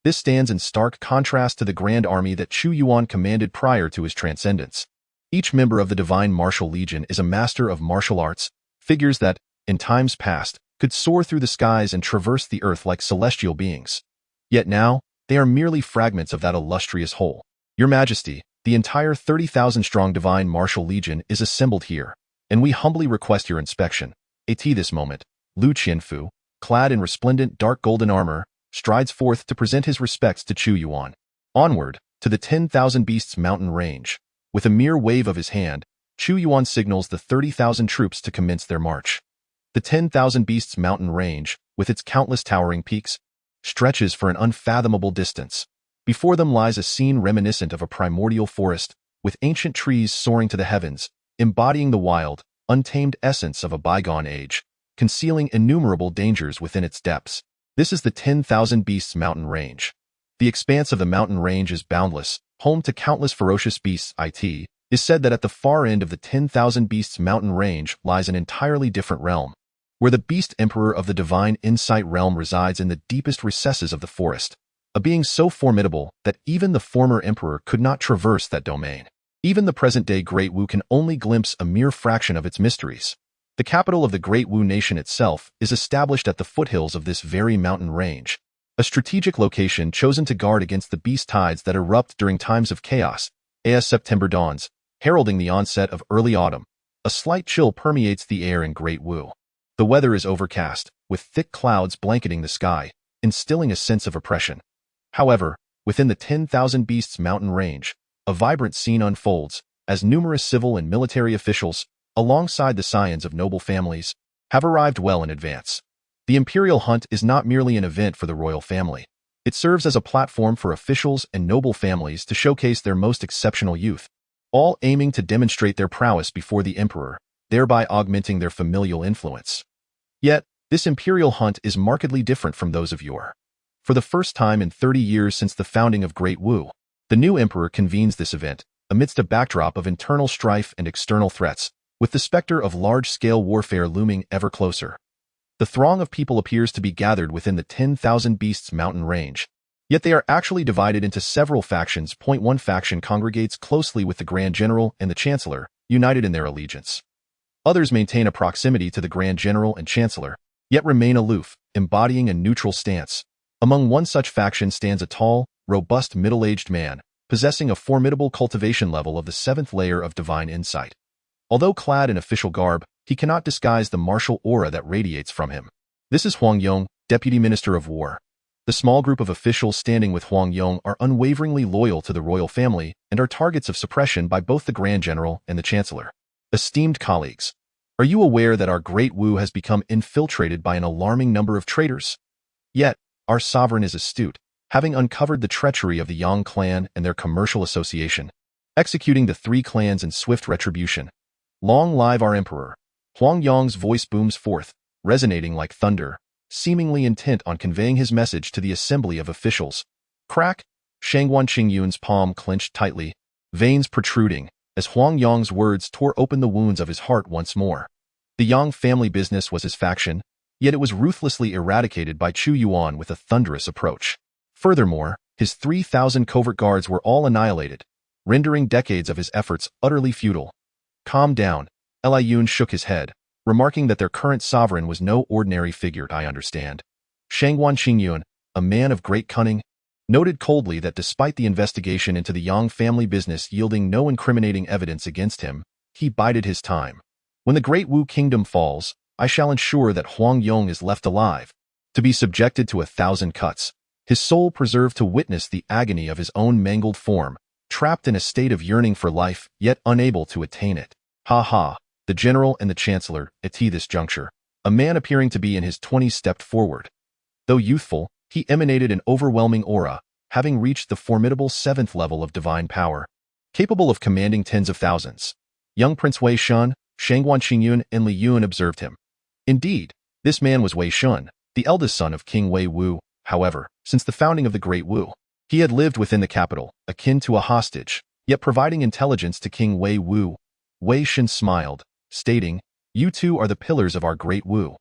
This stands in stark contrast to the grand army that Chu Yuan commanded prior to his transcendence. Each member of the Divine Martial Legion is a master of martial arts, figures that, in times past, could soar through the skies and traverse the earth like celestial beings. Yet now, they are merely fragments of that illustrious whole. Your Majesty, the entire 30,000-strong Divine Martial Legion is assembled here, and we humbly request your inspection. At this moment, Lu Qianfu, clad in resplendent dark golden armor, strides forth to present his respects to Chu Yuan. Onward, to the 10,000 Beasts Mountain Range. With a mere wave of his hand, Chu Yuan signals the 30,000 troops to commence their march. The 10,000 Beasts mountain range, with its countless towering peaks, stretches for an unfathomable distance. Before them lies a scene reminiscent of a primordial forest, with ancient trees soaring to the heavens, embodying the wild, untamed essence of a bygone age, concealing innumerable dangers within its depths. This is the 10,000 Beasts mountain range. The expanse of the mountain range is boundless, home to countless ferocious beasts. It is said that at the far end of the 10,000 Beasts mountain range lies an entirely different realm, where the Beast Emperor of the Divine Insight realm resides in the deepest recesses of the forest, a being so formidable that even the former emperor could not traverse that domain. Even the present-day Great Wu can only glimpse a mere fraction of its mysteries. The capital of the Great Wu nation itself is established at the foothills of this very mountain range, a strategic location chosen to guard against the beast tides that erupt during times of chaos. As September dawns, heralding the onset of early autumn, a slight chill permeates the air in Great Wu. The weather is overcast, with thick clouds blanketing the sky, instilling a sense of oppression. However, within the 10,000 Beasts mountain range, a vibrant scene unfolds, as numerous civil and military officials, alongside the scions of noble families, have arrived well in advance. The imperial hunt is not merely an event for the royal family. It serves as a platform for officials and noble families to showcase their most exceptional youth, all aiming to demonstrate their prowess before the emperor, thereby augmenting their familial influence. Yet, this imperial hunt is markedly different from those of yore. For the first time in 30 years since the founding of Great Wu, the new emperor convenes this event, amidst a backdrop of internal strife and external threats, with the specter of large-scale warfare looming ever closer. The throng of people appears to be gathered within the 10,000 Beasts mountain range, yet they are actually divided into several factions. One faction congregates closely with the Grand General and the Chancellor, united in their allegiance. Others maintain a proximity to the Grand General and Chancellor, yet remain aloof, embodying a neutral stance. Among one such faction stands a tall, robust middle-aged man, possessing a formidable cultivation level of the 7th layer of divine insight. Although clad in official garb, he cannot disguise the martial aura that radiates from him. This is Huang Yong, Deputy Minister of War. The small group of officials standing with Huang Yong are unwaveringly loyal to the royal family and are targets of suppression by both the Grand General and the Chancellor. Esteemed colleagues, are you aware that our Great Wu has become infiltrated by an alarming number of traitors? Yet, our sovereign is astute, having uncovered the treachery of the Yang clan and their commercial association, executing the 3 clans in swift retribution. Long live our emperor! Huang Yong's voice booms forth, resonating like thunder, seemingly intent on conveying his message to the assembly of officials. Crack! Shangguan Qingyun's palm clenched tightly, veins protruding, as Huang Yong's words tore open the wounds of his heart once more. The Yang family business was his faction, yet it was ruthlessly eradicated by Chu Yuan with a thunderous approach. Furthermore, his 3,000 covert guards were all annihilated, rendering decades of his efforts utterly futile. Calm down, Li Yun shook his head, remarking that their current sovereign was no ordinary figure. I understand. Shangguan Qingyun, a man of great cunning, noted coldly that despite the investigation into the Yang family business yielding no incriminating evidence against him, he bided his time. When the Great Wu kingdom falls, I shall ensure that Huang Yong is left alive, to be subjected to 1,000 cuts, his soul preserved to witness the agony of his own mangled form, trapped in a state of yearning for life, yet unable to attain it. Ha ha, the general and the chancellor, at this juncture, a man appearing to be in his 20s stepped forward. Though youthful, he emanated an overwhelming aura, having reached the formidable 7th level of divine power, capable of commanding tens of thousands. Young Prince Wei Shun, Shangguan Qingyun, and Li Yun observed him. Indeed, this man was Wei Shun, the eldest son of King Wei Wu. However, since the founding of the Great Wu, he had lived within the capital, akin to a hostage, yet providing intelligence to King Wei Wu. Wei Shun smiled, stating, "You two are the pillars of our Great Wu.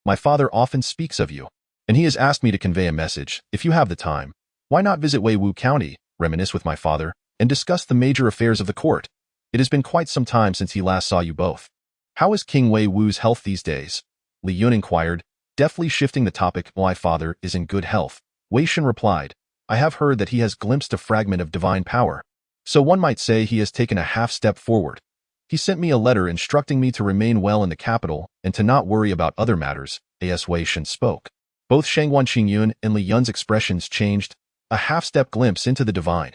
My father often speaks of you, and he has asked me to convey a message. If you have the time, why not visit Wei Wu County, reminisce with my father, and discuss the major affairs of the court? It has been quite some time since he last saw you both. How is King Wei Wu's health these days?" Li Yun inquired, deftly shifting the topic. "My father is in good health," Wei Shun replied. "I have heard that he has glimpsed a fragment of divine power, so one might say he has taken a half-step forward. He sent me a letter instructing me to remain well in the capital and to not worry about other matters." As Wei Shun spoke, both Shangguan Qingyun and Li Yun's expressions changed, a half-step glimpse into the divine.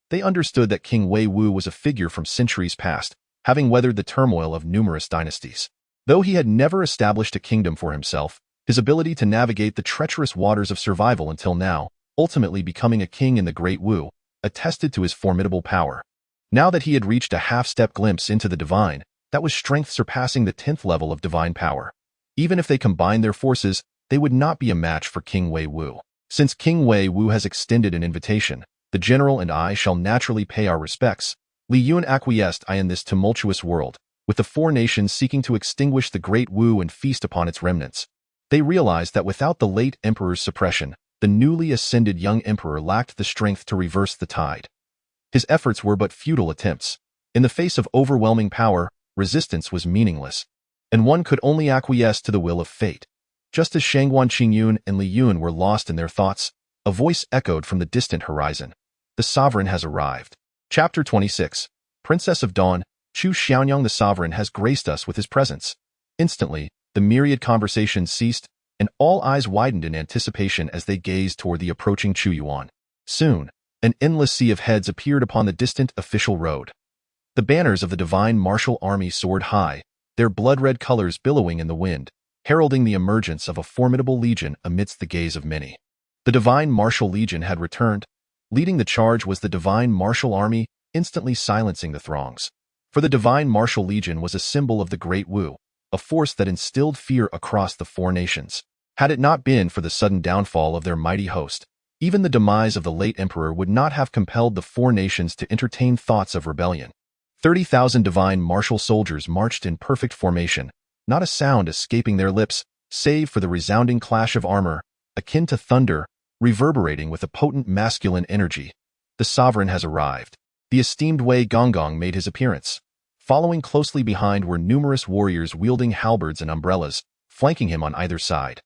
They understood that King Wei Wu was a figure from centuries past, having weathered the turmoil of numerous dynasties. Though he had never established a kingdom for himself, his ability to navigate the treacherous waters of survival until now, ultimately becoming a king in the Great Wu, attested to his formidable power. Now that he had reached a half-step glimpse into the divine, that was strength surpassing the 10th level of divine power. Even if they combined their forces, they would not be a match for King Wei Wu. Since King Wei Wu has extended an invitation, the general and I shall naturally pay our respects. Li Yun acquiesced in this tumultuous world, with the four nations seeking to extinguish the Great Wu and feast upon its remnants. They realized that without the late emperor's suppression, the newly ascended young emperor lacked the strength to reverse the tide. His efforts were but futile attempts. In the face of overwhelming power, resistance was meaningless, and one could only acquiesce to the will of fate. Just as Shangguan Qingyun and Li Yun were lost in their thoughts, a voice echoed from the distant horizon. The sovereign has arrived. Chapter 26. Princess of Dawn, Chu Xiaonyang the sovereign has graced us with his presence. Instantly, the myriad conversations ceased, and all eyes widened in anticipation as they gazed toward the approaching Chu Yuan. Soon, an endless sea of heads appeared upon the distant official road. The banners of the divine martial army soared high, their blood-red colors billowing in the wind, heralding the emergence of a formidable legion amidst the gaze of many. The divine martial legion had returned. Leading the charge was the divine martial army, instantly silencing the throngs. For the divine martial legion was a symbol of the Great Wu, a force that instilled fear across the four nations. Had it not been for the sudden downfall of their mighty host, even the demise of the late emperor would not have compelled the four nations to entertain thoughts of rebellion. 30,000 divine martial soldiers marched in perfect formation, not a sound escaping their lips, save for the resounding clash of armor, akin to thunder, reverberating with a potent masculine energy. The sovereign has arrived. The esteemed Wei Gonggong made his appearance. Following closely behind were numerous warriors wielding halberds and umbrellas, flanking him on either side.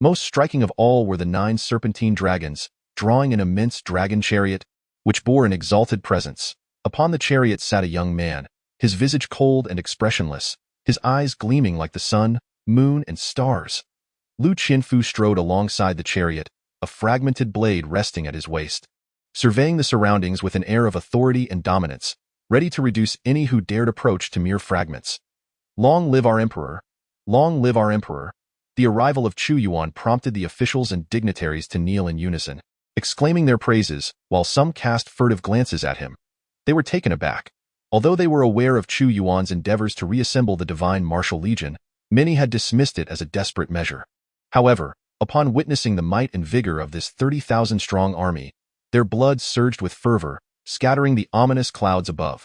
Most striking of all were the 9 serpentine dragons, drawing an immense dragon chariot, which bore an exalted presence. Upon the chariot sat a young man, his visage cold and expressionless, his eyes gleaming like the sun, moon, and stars. Lu Qianfu strode alongside the chariot, a fragmented blade resting at his waist, surveying the surroundings with an air of authority and dominance, ready to reduce any who dared approach to mere fragments. Long live our emperor! Long live our emperor! The arrival of Chu Yuan prompted the officials and dignitaries to kneel in unison, exclaiming their praises, while some cast furtive glances at him. They were taken aback. Although they were aware of Chu Yuan's endeavors to reassemble the divine martial legion, many had dismissed it as a desperate measure. However, upon witnessing the might and vigor of this 30,000-strong army, their blood surged with fervor, scattering the ominous clouds above.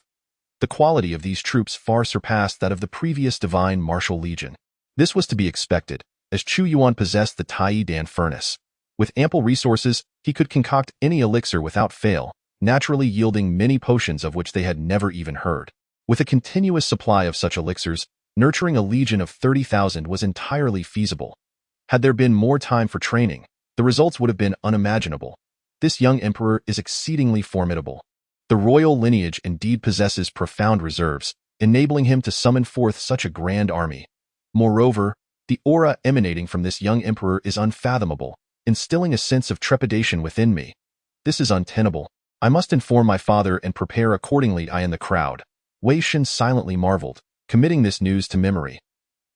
The quality of these troops far surpassed that of the previous divine martial legion. This was to be expected, as Chu Yuan possessed the Tai Dan furnace. With ample resources, he could concoct any elixir without fail, naturally yielding many potions of which they had never even heard. With a continuous supply of such elixirs, nurturing a legion of 30,000 was entirely feasible. Had there been more time for training, the results would have been unimaginable. This young emperor is exceedingly formidable. The royal lineage indeed possesses profound reserves, enabling him to summon forth such a grand army. Moreover, the aura emanating from this young emperor is unfathomable, instilling a sense of trepidation within me. This is untenable. I must inform my father and prepare accordingly. I in the crowd. Wei Shen silently marveled, committing this news to memory.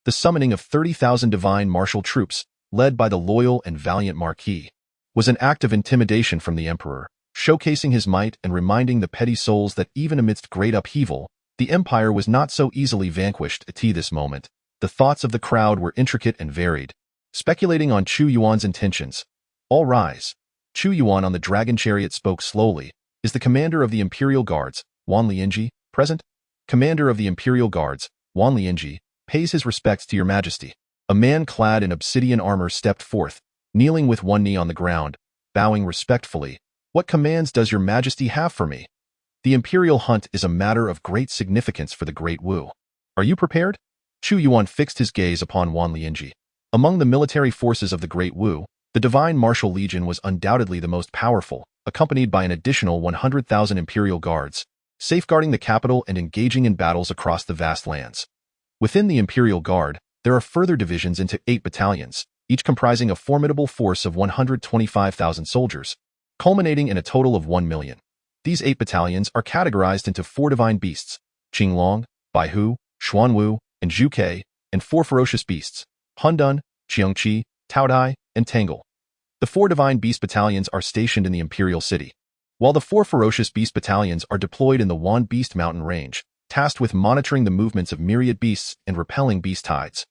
The summoning of 30,000 divine martial troops, led by the loyal and valiant Marquis, was an act of intimidation from the emperor, showcasing his might and reminding the petty souls that even amidst great upheaval, the empire was not so easily vanquished. At this moment, the thoughts of the crowd were intricate and varied, speculating on Chu Yuan's intentions. All rise. Chu Yuan on the dragon chariot spoke slowly. Is the commander of the Imperial Guards, Wan Lianji, present? Commander of the Imperial Guards, Wan Lianji, pays his respects to your majesty. A man clad in obsidian armor stepped forth, kneeling with one knee on the ground, bowing respectfully. What commands does your majesty have for me? The imperial hunt is a matter of great significance for the Great Wu. Are you prepared? Chu Yuan fixed his gaze upon Wan Lianji. Among the military forces of the Great Wu, the Divine Martial Legion was undoubtedly the most powerful, accompanied by an additional 100,000 imperial guards, safeguarding the capital and engaging in battles across the vast lands. Within the Imperial Guard, there are further divisions into 8 battalions, each comprising a formidable force of 125,000 soldiers, culminating in a total of 1 million. These 8 battalions are categorized into 4 divine beasts, Qinglong, Baihu, Xuanwu, and Zhuke, and 4 ferocious beasts, Hundun, Qiangqi, Taodai, and Tangle. The 4 divine beast battalions are stationed in the imperial city, while the 4 ferocious beast battalions are deployed in the Wan Beast Mountain Range, tasked with monitoring the movements of myriad beasts and repelling beast tides.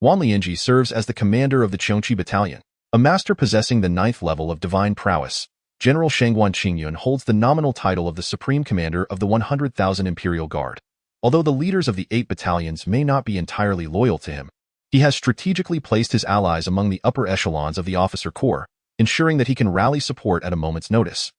Wan Lianji serves as the commander of the Qiangqi Battalion, a master possessing the 9th level of divine prowess. General Shangguan Qingyun holds the nominal title of the Supreme Commander of the 100,000 Imperial Guard. Although the leaders of the 8 battalions may not be entirely loyal to him, he has strategically placed his allies among the upper echelons of the officer corps, ensuring that he can rally support at a moment's notice.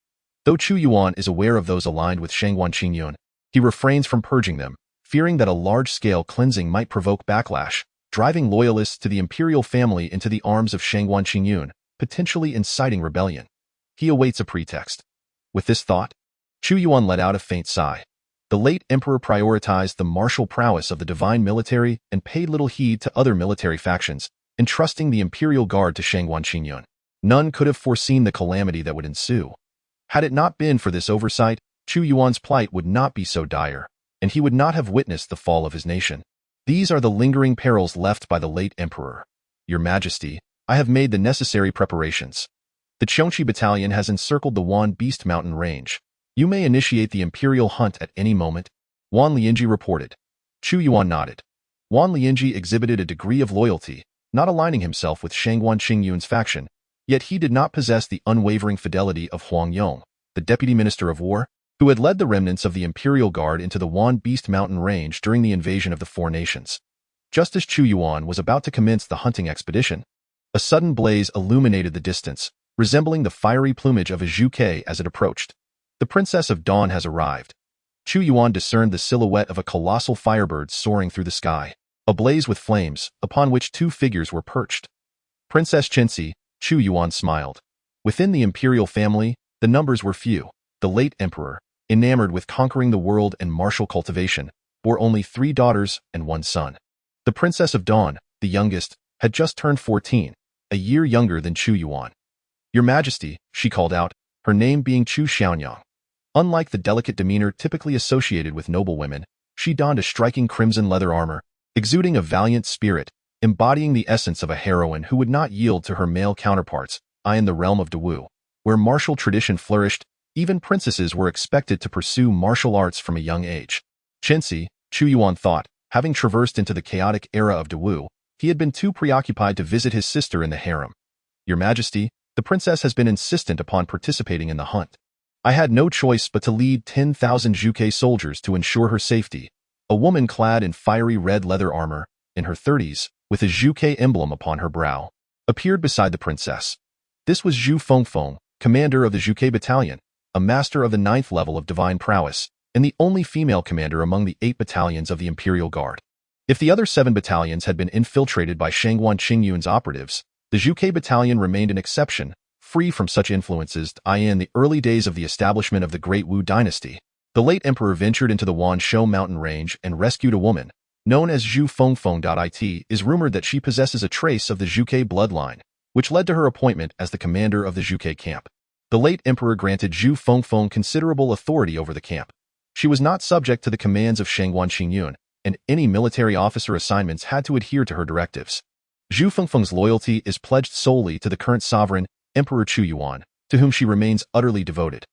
Though Chu Yuan is aware of those aligned with Shangguan Qingyun, he refrains from purging them, fearing that a large-scale cleansing might provoke backlash, driving loyalists to the imperial family into the arms of Shangguan Qingyun, potentially inciting rebellion. He awaits a pretext. With this thought, Chu Yuan let out a faint sigh. The late emperor prioritized the martial prowess of the divine military and paid little heed to other military factions, entrusting the imperial guard to Shangguan Qingyun. None could have foreseen the calamity that would ensue. Had it not been for this oversight, Chu Yuan's plight would not be so dire, and he would not have witnessed the fall of his nation. These are the lingering perils left by the late emperor. Your Majesty, I have made the necessary preparations. The Qiangqi Battalion has encircled the Wan Beast Mountain Range. You may initiate the imperial hunt at any moment. Wan Lianji reported. Chu Yuan nodded. Wan Lianji exhibited a degree of loyalty, not aligning himself with Shangguan Qingyun's faction, yet he did not possess the unwavering fidelity of Huang Yong, the Deputy Minister of War, who had led the remnants of the Imperial Guard into the Wan Beast Mountain Range during the invasion of the 4 nations. Just as Chu Yuan was about to commence the hunting expedition, a sudden blaze illuminated the distance, resembling the fiery plumage of a Zhuke as it approached. The Princess of Dawn has arrived. Chu Yuan discerned the silhouette of a colossal firebird soaring through the sky, ablaze with flames, upon which 2 figures were perched. Princess Qinci, Chu Yuan smiled. Within the imperial family, the numbers were few. The late emperor, enamored with conquering the world and martial cultivation, bore only 3 daughters and 1 son. The Princess of Dawn, the youngest, had just turned 14, a year younger than Chu Yuan. Your Majesty, she called out, her name being Chu Xiaonyang. Unlike the delicate demeanor typically associated with noble women, she donned a striking crimson leather armor, exuding a valiant spirit, embodying the essence of a heroine who would not yield to her male counterparts. In the realm of Dawu, where martial tradition flourished, even princesses were expected to pursue martial arts from a young age. Qinci, Chu Yuan thought, having traversed into the chaotic era of Dawu, he had been too preoccupied to visit his sister in the harem. Your Majesty, the princess has been insistent upon participating in the hunt. I had no choice but to lead 10,000 Zhuke soldiers to ensure her safety. A woman clad in fiery red leather armor, in her 30s, with a Zhuke emblem upon her brow, appeared beside the princess. This was Zhu Fengfeng, commander of the Zhuke Battalion, a master of the 9th level of divine prowess, and the only female commander among the 8 battalions of the Imperial Guard. If the other 7 battalions had been infiltrated by Shangguan Qingyun's operatives, the Zhuke Battalion remained an exception, free from such influences. In the early days of the establishment of the Great Wu Dynasty, the late emperor ventured into the Wanshou mountain range and rescued a woman, known as Zhu Fengfeng. It is rumored that she possesses a trace of the Zhuke bloodline, which led to her appointment as the commander of the Zhuke camp. The late emperor granted Zhu Fengfeng considerable authority over the camp. She was not subject to the commands of Shangguan Qingyun, and any military officer assignments had to adhere to her directives. Zhu Fengfeng's loyalty is pledged solely to the current sovereign, Emperor Chu Yuan, to whom she remains utterly devoted.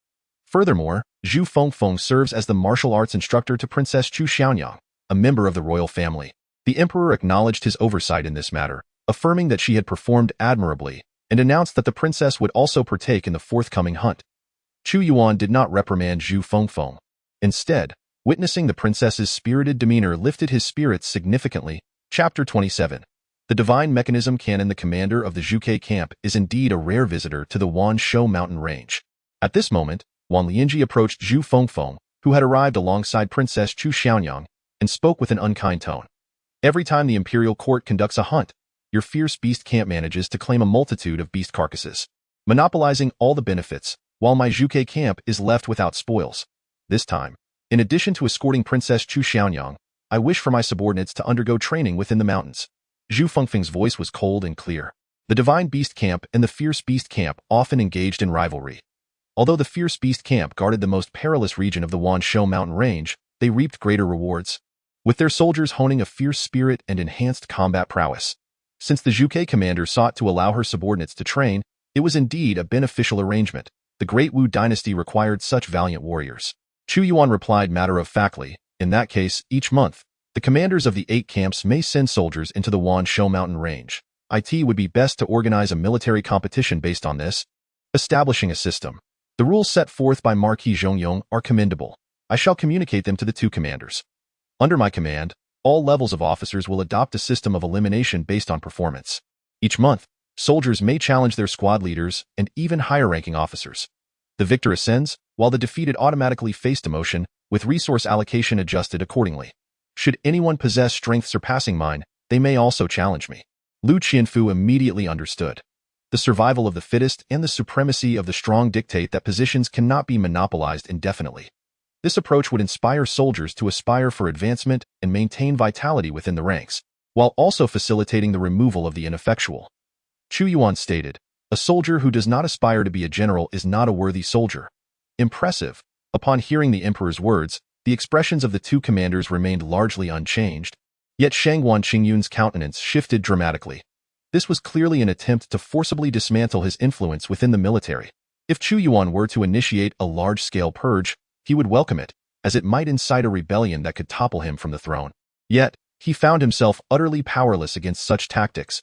Furthermore, Zhu Fengfeng serves as the martial arts instructor to Princess Chu Xiaonyang, a member of the royal family. The emperor acknowledged his oversight in this matter, affirming that she had performed admirably, and announced that the princess would also partake in the forthcoming hunt. Chu Yuan did not reprimand Zhu Fengfeng. Instead, witnessing the princess's spirited demeanor lifted his spirits significantly. Chapter 27. The divine mechanism canon. The commander of the Zhuke camp is indeed a rare visitor to the Wanshou mountain range. At this moment, Wan Lianji approached Zhu Fengfeng, who had arrived alongside Princess Chu Xiaonyang, and spoke with an unkind tone. Every time the imperial court conducts a hunt, your fierce beast camp manages to claim a multitude of beast carcasses, monopolizing all the benefits, while my Zhuke camp is left without spoils. This time, in addition to escorting Princess Chu Xiaonyang, I wish for my subordinates to undergo training within the mountains. Zhu Fengfeng's voice was cold and clear. The divine beast camp and the fierce beast camp often engaged in rivalry. Although the fierce beast camp guarded the most perilous region of the Wanshou mountain range, they reaped greater rewards, with their soldiers honing a fierce spirit and enhanced combat prowess. Since the Zhuge commander sought to allow her subordinates to train, it was indeed a beneficial arrangement. The Great Wu dynasty required such valiant warriors. Chu Yuan replied matter-of-factly, in that case, each month, the commanders of the 8 camps may send soldiers into the Wanshou mountain range. It would be best to organize a military competition based on this, establishing a system. The rules set forth by Marquis Zhongyong are commendable. I shall communicate them to the 2 commanders. Under my command, all levels of officers will adopt a system of elimination based on performance. Each month, soldiers may challenge their squad leaders and even higher-ranking officers. The victor ascends, while the defeated automatically face demotion, with resource allocation adjusted accordingly. Should anyone possess strength surpassing mine, they may also challenge me. Lu Qianfu immediately understood. The survival of the fittest and the supremacy of the strong dictate that positions cannot be monopolized indefinitely. This approach would inspire soldiers to aspire for advancement and maintain vitality within the ranks, while also facilitating the removal of the ineffectual. Chu Yuan stated, "A soldier who does not aspire to be a general is not a worthy soldier." Impressive. Upon hearing the emperor's words, the expressions of the 2 commanders remained largely unchanged. Yet Shangguan Qingyun's countenance shifted dramatically. This was clearly an attempt to forcibly dismantle his influence within the military. If Chu Yuan were to initiate a large-scale purge, he would welcome it, as it might incite a rebellion that could topple him from the throne. Yet, he found himself utterly powerless against such tactics.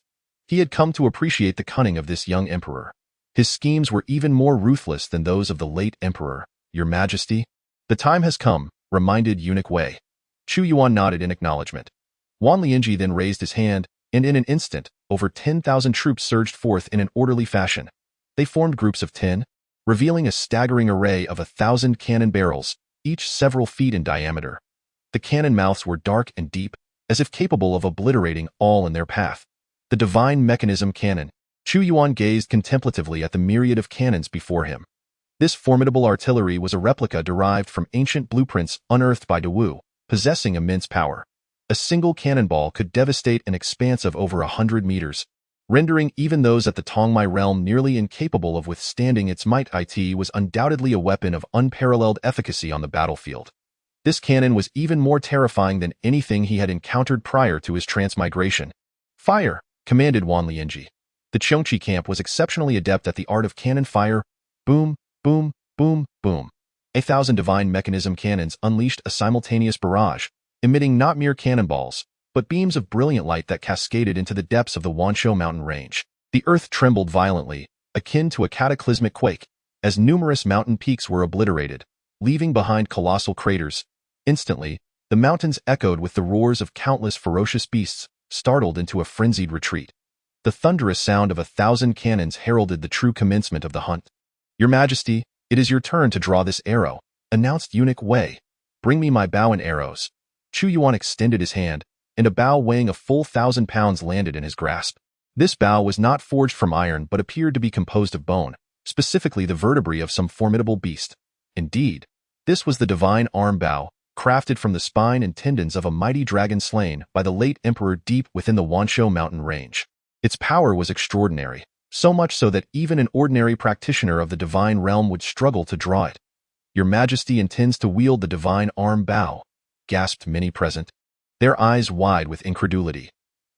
He had come to appreciate the cunning of this young emperor. His schemes were even more ruthless than those of the late emperor. "Your Majesty, the time has come," reminded eunuch Wei. Chu Yuan nodded in acknowledgement. Wan Lianji then raised his hand, and in an instant, over 10,000 troops surged forth in an orderly fashion. They formed groups of 10, revealing a staggering array of 1,000 cannon barrels, each several feet in diameter. The cannon mouths were dark and deep, as if capable of obliterating all in their path. The divine mechanism cannon. Chu Yuan gazed contemplatively at the myriad of cannons before him. This formidable artillery was a replica derived from ancient blueprints unearthed by De Wu, possessing immense power. A single cannonball could devastate an expanse of over 100 meters, rendering even those at the Tongmai realm nearly incapable of withstanding its might. It was undoubtedly a weapon of unparalleled efficacy on the battlefield. This cannon was even more terrifying than anything he had encountered prior to his transmigration. "Fire!" commanded Wan Lianji. The Chongqi camp was exceptionally adept at the art of cannon fire. Boom, boom, boom, boom. 1,000 divine mechanism cannons unleashed a simultaneous barrage, emitting not mere cannonballs, but beams of brilliant light that cascaded into the depths of the Wanshou mountain range. The earth trembled violently, akin to a cataclysmic quake, as numerous mountain peaks were obliterated, leaving behind colossal craters. Instantly, the mountains echoed with the roars of countless ferocious beasts, startled into a frenzied retreat. The thunderous sound of 1,000 cannons heralded the true commencement of the hunt. "Your Majesty, it is your turn to draw this arrow," announced eunuch Wei. "Bring me my bow and arrows." Chu Yuan extended his hand, and a bow weighing a full 1,000 pounds landed in his grasp. This bow was not forged from iron but appeared to be composed of bone, specifically the vertebrae of some formidable beast. Indeed, this was the divine arm bow, crafted from the spine and tendons of a mighty dragon slain by the late emperor deep within the Wanshou mountain range. Its power was extraordinary, so much so that even an ordinary practitioner of the divine realm would struggle to draw it. "Your Majesty intends to wield the divine arm bow," gasped many present, their eyes wide with incredulity.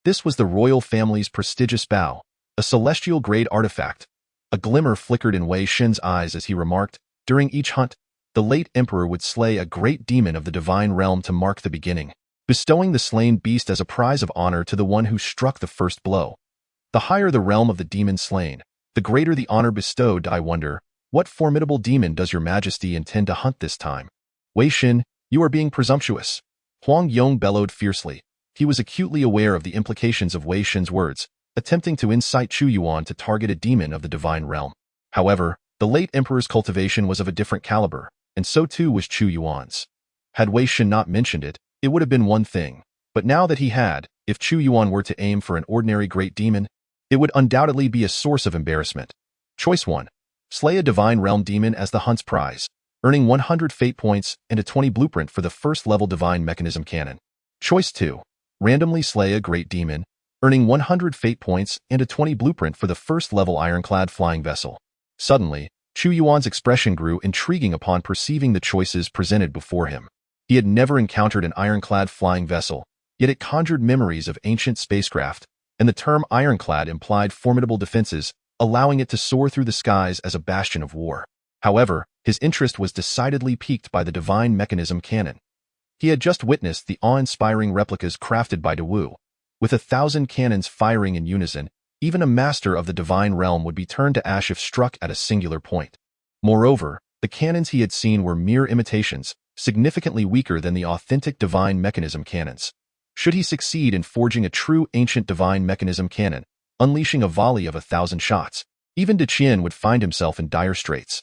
This was the royal family's prestigious bow, a celestial-grade artifact. A glimmer flickered in Wei Shen's eyes as he remarked, "During each hunt, the late emperor would slay a great demon of the divine realm to mark the beginning, bestowing the slain beast as a prize of honor to the one who struck the first blow. The higher the realm of the demon slain, the greater the honor bestowed. I wonder, what formidable demon does your Majesty intend to hunt this time?" "Wei Shen, you are being presumptuous," Huang Yong bellowed fiercely. He was acutely aware of the implications of Wei Shen's words, attempting to incite Chu Yuan to target a demon of the divine realm. However, the late emperor's cultivation was of a different caliber, and so too was Chu Yuan's. Had Wei Shen not mentioned it, it would have been one thing, but now that he had, if Chu Yuan were to aim for an ordinary great demon, it would undoubtedly be a source of embarrassment. Choice 1. Slay a divine realm demon as the hunt's prize, earning 100 fate points and a 20 blueprint for the first-level divine mechanism cannon. Choice 2. Randomly slay a great demon, earning 100 fate points and a 20 blueprint for the first-level ironclad flying vessel. Suddenly, Chu Yuan's expression grew intriguing upon perceiving the choices presented before him. He had never encountered an ironclad flying vessel, yet it conjured memories of ancient spacecraft, and the term ironclad implied formidable defenses, allowing it to soar through the skies as a bastion of war. However, his interest was decidedly piqued by the divine mechanism cannon. He had just witnessed the awe-inspiring replicas crafted by Dawu. With 1,000 cannons firing in unison, even a master of the divine realm would be turned to ash if struck at a singular point. Moreover, the cannons he had seen were mere imitations, significantly weaker than the authentic divine mechanism cannons. Should he succeed in forging a true ancient divine mechanism cannon, unleashing a volley of 1,000 shots, even De Qian would find himself in dire straits.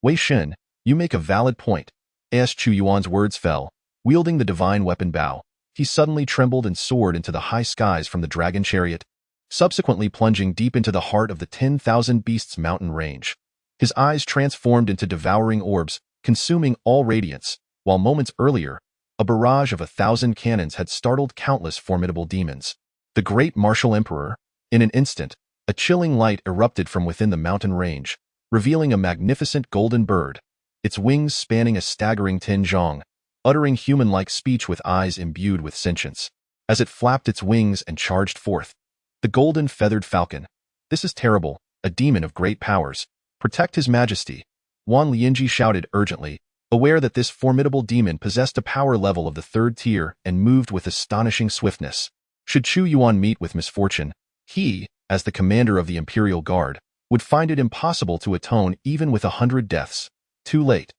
Wei Shen, you make a valid point. As Chu Yuan's words fell, wielding the divine weapon Bao, he suddenly trembled and soared into the high skies from the dragon chariot, subsequently plunging deep into the heart of the 10,000 Beasts mountain range. His eyes transformed into devouring orbs, consuming all radiance, while moments earlier, a barrage of 1,000 cannons had startled countless formidable demons. The great martial emperor, in an instant, a chilling light erupted from within the mountain range, revealing a magnificent golden bird, its wings spanning a staggering 10 zhong, uttering human-like speech with eyes imbued with sentience. As it flapped its wings and charged forth, the golden feathered falcon. This is terrible, a demon of great powers. Protect his majesty. Wan Lianji shouted urgently, aware that this formidable demon possessed a power level of the 3rd tier and moved with astonishing swiftness. Should Chu Yuan meet with misfortune, he, as the commander of the Imperial Guard, would find it impossible to atone even with 100 deaths. Too late.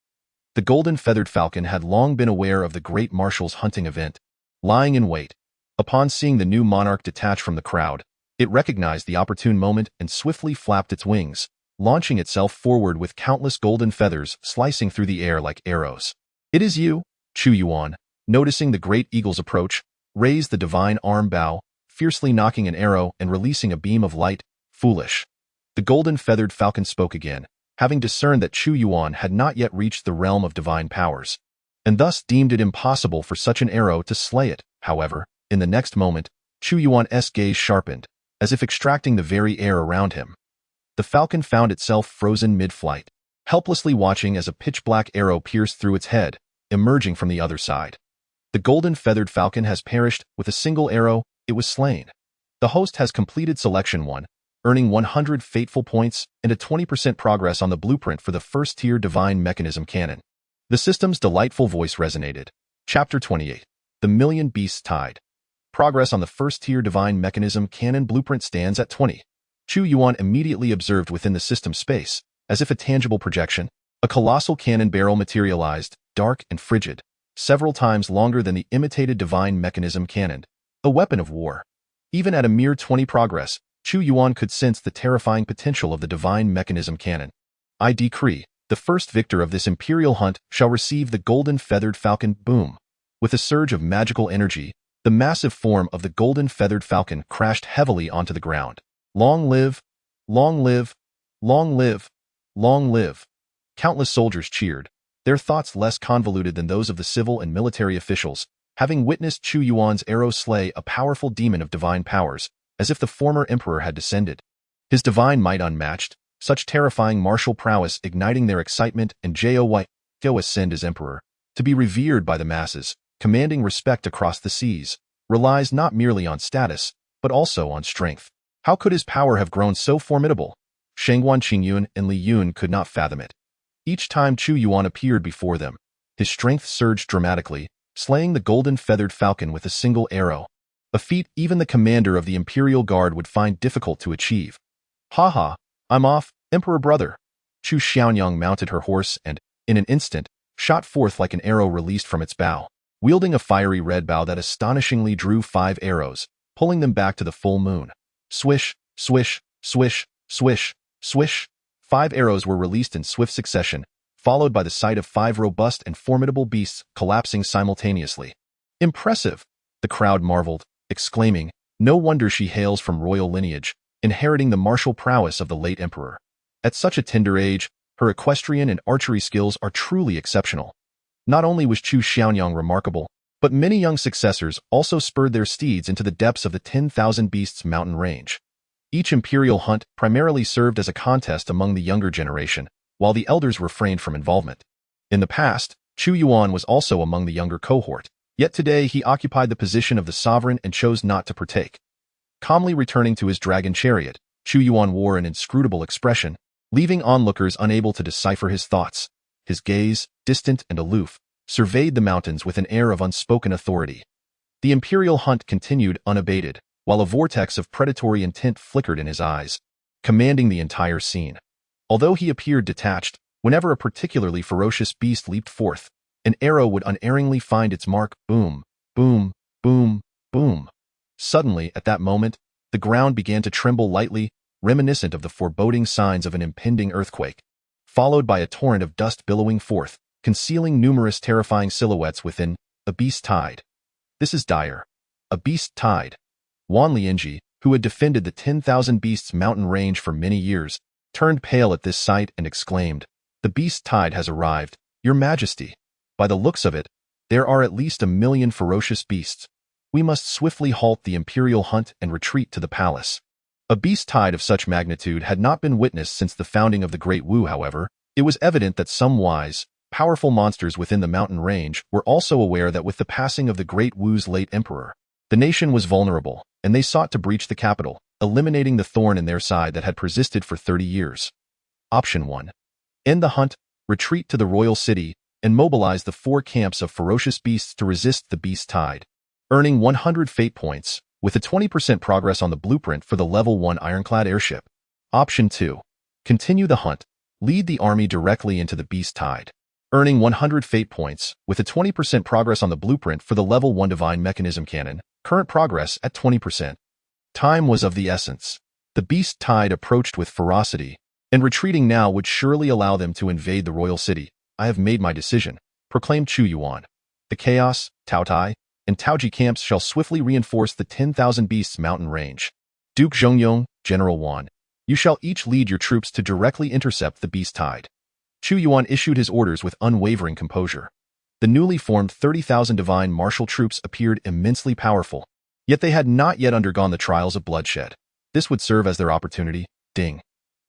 The golden feathered falcon had long been aware of the great marshal's hunting event. Lying in wait, upon seeing the new monarch detach from the crowd, it recognized the opportune moment and swiftly flapped its wings, launching itself forward with countless golden feathers slicing through the air like arrows. It is you, Chu Yuan, noticing the great eagle's approach, raised the divine arm Bao, fiercely knocking an arrow and releasing a beam of light. Foolish. The golden feathered falcon spoke again, having discerned that Chu Yuan had not yet reached the realm of divine powers, and thus deemed it impossible for such an arrow to slay it. However, in the next moment, Chu Yuan's gaze sharpened, as if extracting the very air around him. The falcon found itself frozen mid-flight, helplessly watching as a pitch-black arrow pierced through its head, emerging from the other side. The golden feathered falcon has perished. With a single arrow, it was slain. The host has completed Selection 1, earning 100 fateful points and a 20% progress on the blueprint for the 1st tier divine mechanism cannon. The system's delightful voice resonated. Chapter 28. The Million Beasts Tide. Progress on the 1st tier divine mechanism cannon blueprint stands at 20. Chu Yuan immediately observed within the system space, as if a tangible projection, a colossal cannon barrel materialized, dark and frigid, several times longer than the imitated divine mechanism cannon, a weapon of war. Even at a mere 20 progress, Chu Yuan could sense the terrifying potential of the divine mechanism cannon. I decree, the first victor of this imperial hunt shall receive the golden feathered falcon. Boom. With a surge of magical energy, the massive form of the golden feathered falcon crashed heavily onto the ground. Long live, long live, long live, long live. Countless soldiers cheered, their thoughts less convoluted than those of the civil and military officials, having witnessed Chu Yuan's arrow slay a powerful demon of divine powers, as if the former emperor had descended. His divine might unmatched, such terrifying martial prowess igniting their excitement, and Go ascend as emperor, to be revered by the masses, commanding respect across the seas, relies not merely on status, but also on strength. How could his power have grown so formidable? Shangguan Qingyun and Li Yun could not fathom it. Each time Chu Yuan appeared before them, his strength surged dramatically, slaying the golden feathered falcon with a single arrow, a feat even the commander of the Imperial Guard would find difficult to achieve. Ha ha, I'm off, Emperor brother. Chu Xiaonyang mounted her horse and, in an instant, shot forth like an arrow released from its bow, wielding a fiery red bow that astonishingly drew 5 arrows, pulling them back to the full moon. Swish, swish, swish, swish, swish. 5 arrows were released in swift succession, followed by the sight of 5 robust and formidable beasts collapsing simultaneously. Impressive, the crowd marveled, exclaiming, no wonder she hails from royal lineage, inheriting the martial prowess of the late emperor. At such a tender age, her equestrian and archery skills are truly exceptional. Not only was Chu Xiaonyang remarkable, but many young successors also spurred their steeds into the depths of the 10,000 Beasts mountain range. Each imperial hunt primarily served as a contest among the younger generation, while the elders refrained from involvement. In the past, Chu Yuan was also among the younger cohort, yet today he occupied the position of the sovereign and chose not to partake. Calmly returning to his dragon chariot, Chu Yuan wore an inscrutable expression, leaving onlookers unable to decipher his thoughts. His gaze, distant and aloof, surveyed the mountains with an air of unspoken authority. The imperial hunt continued unabated, while a vortex of predatory intent flickered in his eyes, commanding the entire scene. Although he appeared detached, whenever a particularly ferocious beast leaped forth, an arrow would unerringly find its mark. Boom, boom, boom, boom. Suddenly, at that moment, the ground began to tremble lightly, reminiscent of the foreboding signs of an impending earthquake, followed by a torrent of dust billowing forth, concealing numerous terrifying silhouettes within. A beast tide. This is dire. A beast tide. Wan Lianji, who had defended the 10,000 Beasts mountain range for many years, turned pale at this sight and exclaimed, "The beast tide has arrived, Your Majesty. By the looks of it, there are at least 1,000,000 ferocious beasts. We must swiftly halt the imperial hunt and retreat to the palace." A beast tide of such magnitude had not been witnessed since the founding of the Great Wu, however. It was evident that some wise, powerful monsters within the mountain range were also aware that with the passing of the Great Wu's late emperor, the nation was vulnerable, and they sought to breach the capital, eliminating the thorn in their side that had persisted for 30 years. Option 1. End the hunt, retreat to the royal city, and mobilize the 4 camps of ferocious beasts to resist the beast tide, earning 100 fate points, with a 20% progress on the blueprint for the level 1 ironclad airship. Option 2. Continue the hunt, lead the army directly into the beast tide, earning 100 fate points, with a 20% progress on the blueprint for the level 1 divine mechanism cannon, current progress at 20%. Time was of the essence. The beast tide approached with ferocity, and retreating now would surely allow them to invade the royal city. "I have made my decision," proclaimed Chu Yuan. "The Chaos, Taotai, and Taoji camps shall swiftly reinforce the 10,000 Beasts mountain range. Duke Zhongyong, General Wan, you shall each lead your troops to directly intercept the beast tide." Chu Yuan issued his orders with unwavering composure. The newly formed 30,000 divine martial troops appeared immensely powerful, yet they had not yet undergone the trials of bloodshed. This would serve as their opportunity. Ding.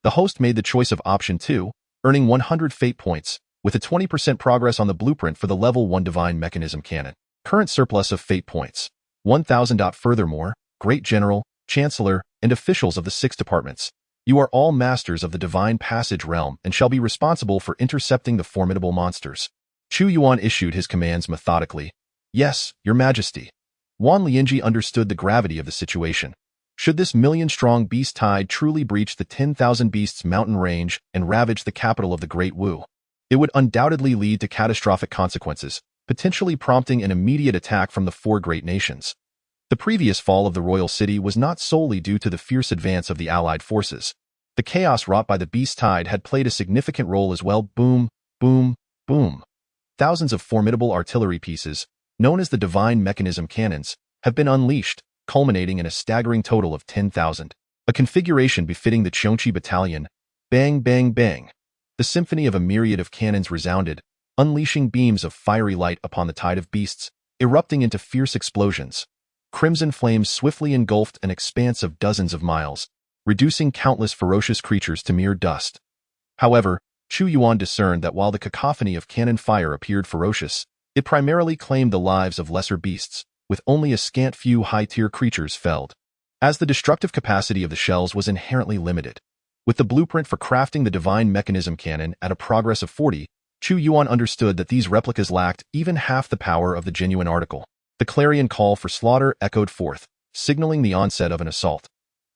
The host made the choice of option 2, earning 100 fate points, with a 20% progress on the blueprint for the level 1 divine mechanism cannon. Current surplus of fate points, 1,000. Furthermore, Great General, Chancellor, and officials of the 6 departments, you are all masters of the divine passage realm and shall be responsible for intercepting the formidable monsters. Chu Yuan issued his commands methodically. "Yes, Your Majesty." Wan Lianji understood the gravity of the situation. Should this 1,000,000-strong beast tide truly breach the 10,000 Beasts mountain range and ravage the capital of the Great Wu, it would undoubtedly lead to catastrophic consequences, potentially prompting an immediate attack from the 4 great nations. The previous fall of the royal city was not solely due to the fierce advance of the allied forces. The chaos wrought by the beast tide had played a significant role as well. Boom, boom, boom. Thousands of formidable artillery pieces, known as the divine mechanism cannons, have been unleashed, culminating in a staggering total of 10,000. A configuration befitting the Cheongqi battalion. Bang, bang, bang. The symphony of a myriad of cannons resounded, unleashing beams of fiery light upon the tide of beasts, erupting into fierce explosions. Crimson flames swiftly engulfed an expanse of dozens of miles, reducing countless ferocious creatures to mere dust. However, Chu Yuan discerned that while the cacophony of cannon fire appeared ferocious, it primarily claimed the lives of lesser beasts, with only a scant few high-tier creatures felled, as the destructive capacity of the shells was inherently limited. With the blueprint for crafting the divine mechanism cannon at a progress of 40, Chu Yuan understood that these replicas lacked even half the power of the genuine article. The clarion call for slaughter echoed forth, signaling the onset of an assault.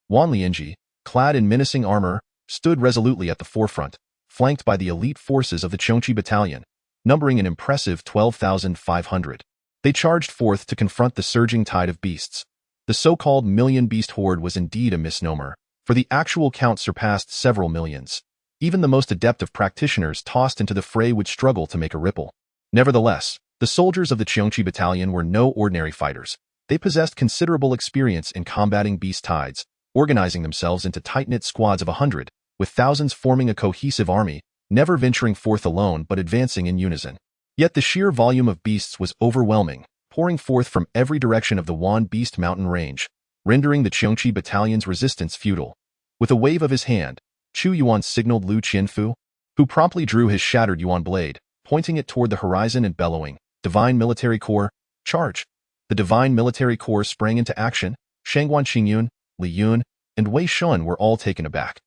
Wan Lianji, clad in menacing armor, stood resolutely at the forefront, flanked by the elite forces of the Cheongqi battalion, numbering an impressive 12,500. They charged forth to confront the surging tide of beasts. The so-called million-beast horde was indeed a misnomer, for the actual count surpassed several millions. Even the most adept of practitioners tossed into the fray would struggle to make a ripple. Nevertheless, the soldiers of the Cheongqi battalion were no ordinary fighters. They possessed considerable experience in combating beast tides, organizing themselves into tight-knit squads of 100, with thousands forming a cohesive army, never venturing forth alone but advancing in unison. Yet the sheer volume of beasts was overwhelming, pouring forth from every direction of the Wan Beast mountain range, rendering the Cheongqi battalion's resistance futile. With a wave of his hand, Chu Yuan signaled Lu Qianfu, who promptly drew his shattered Yuan blade, pointing it toward the horizon and bellowing, "Divine Military Corps, charge!" The Divine Military Corps sprang into action. Shangguan Qingyun, Li Yun, and Wei Shun were all taken aback.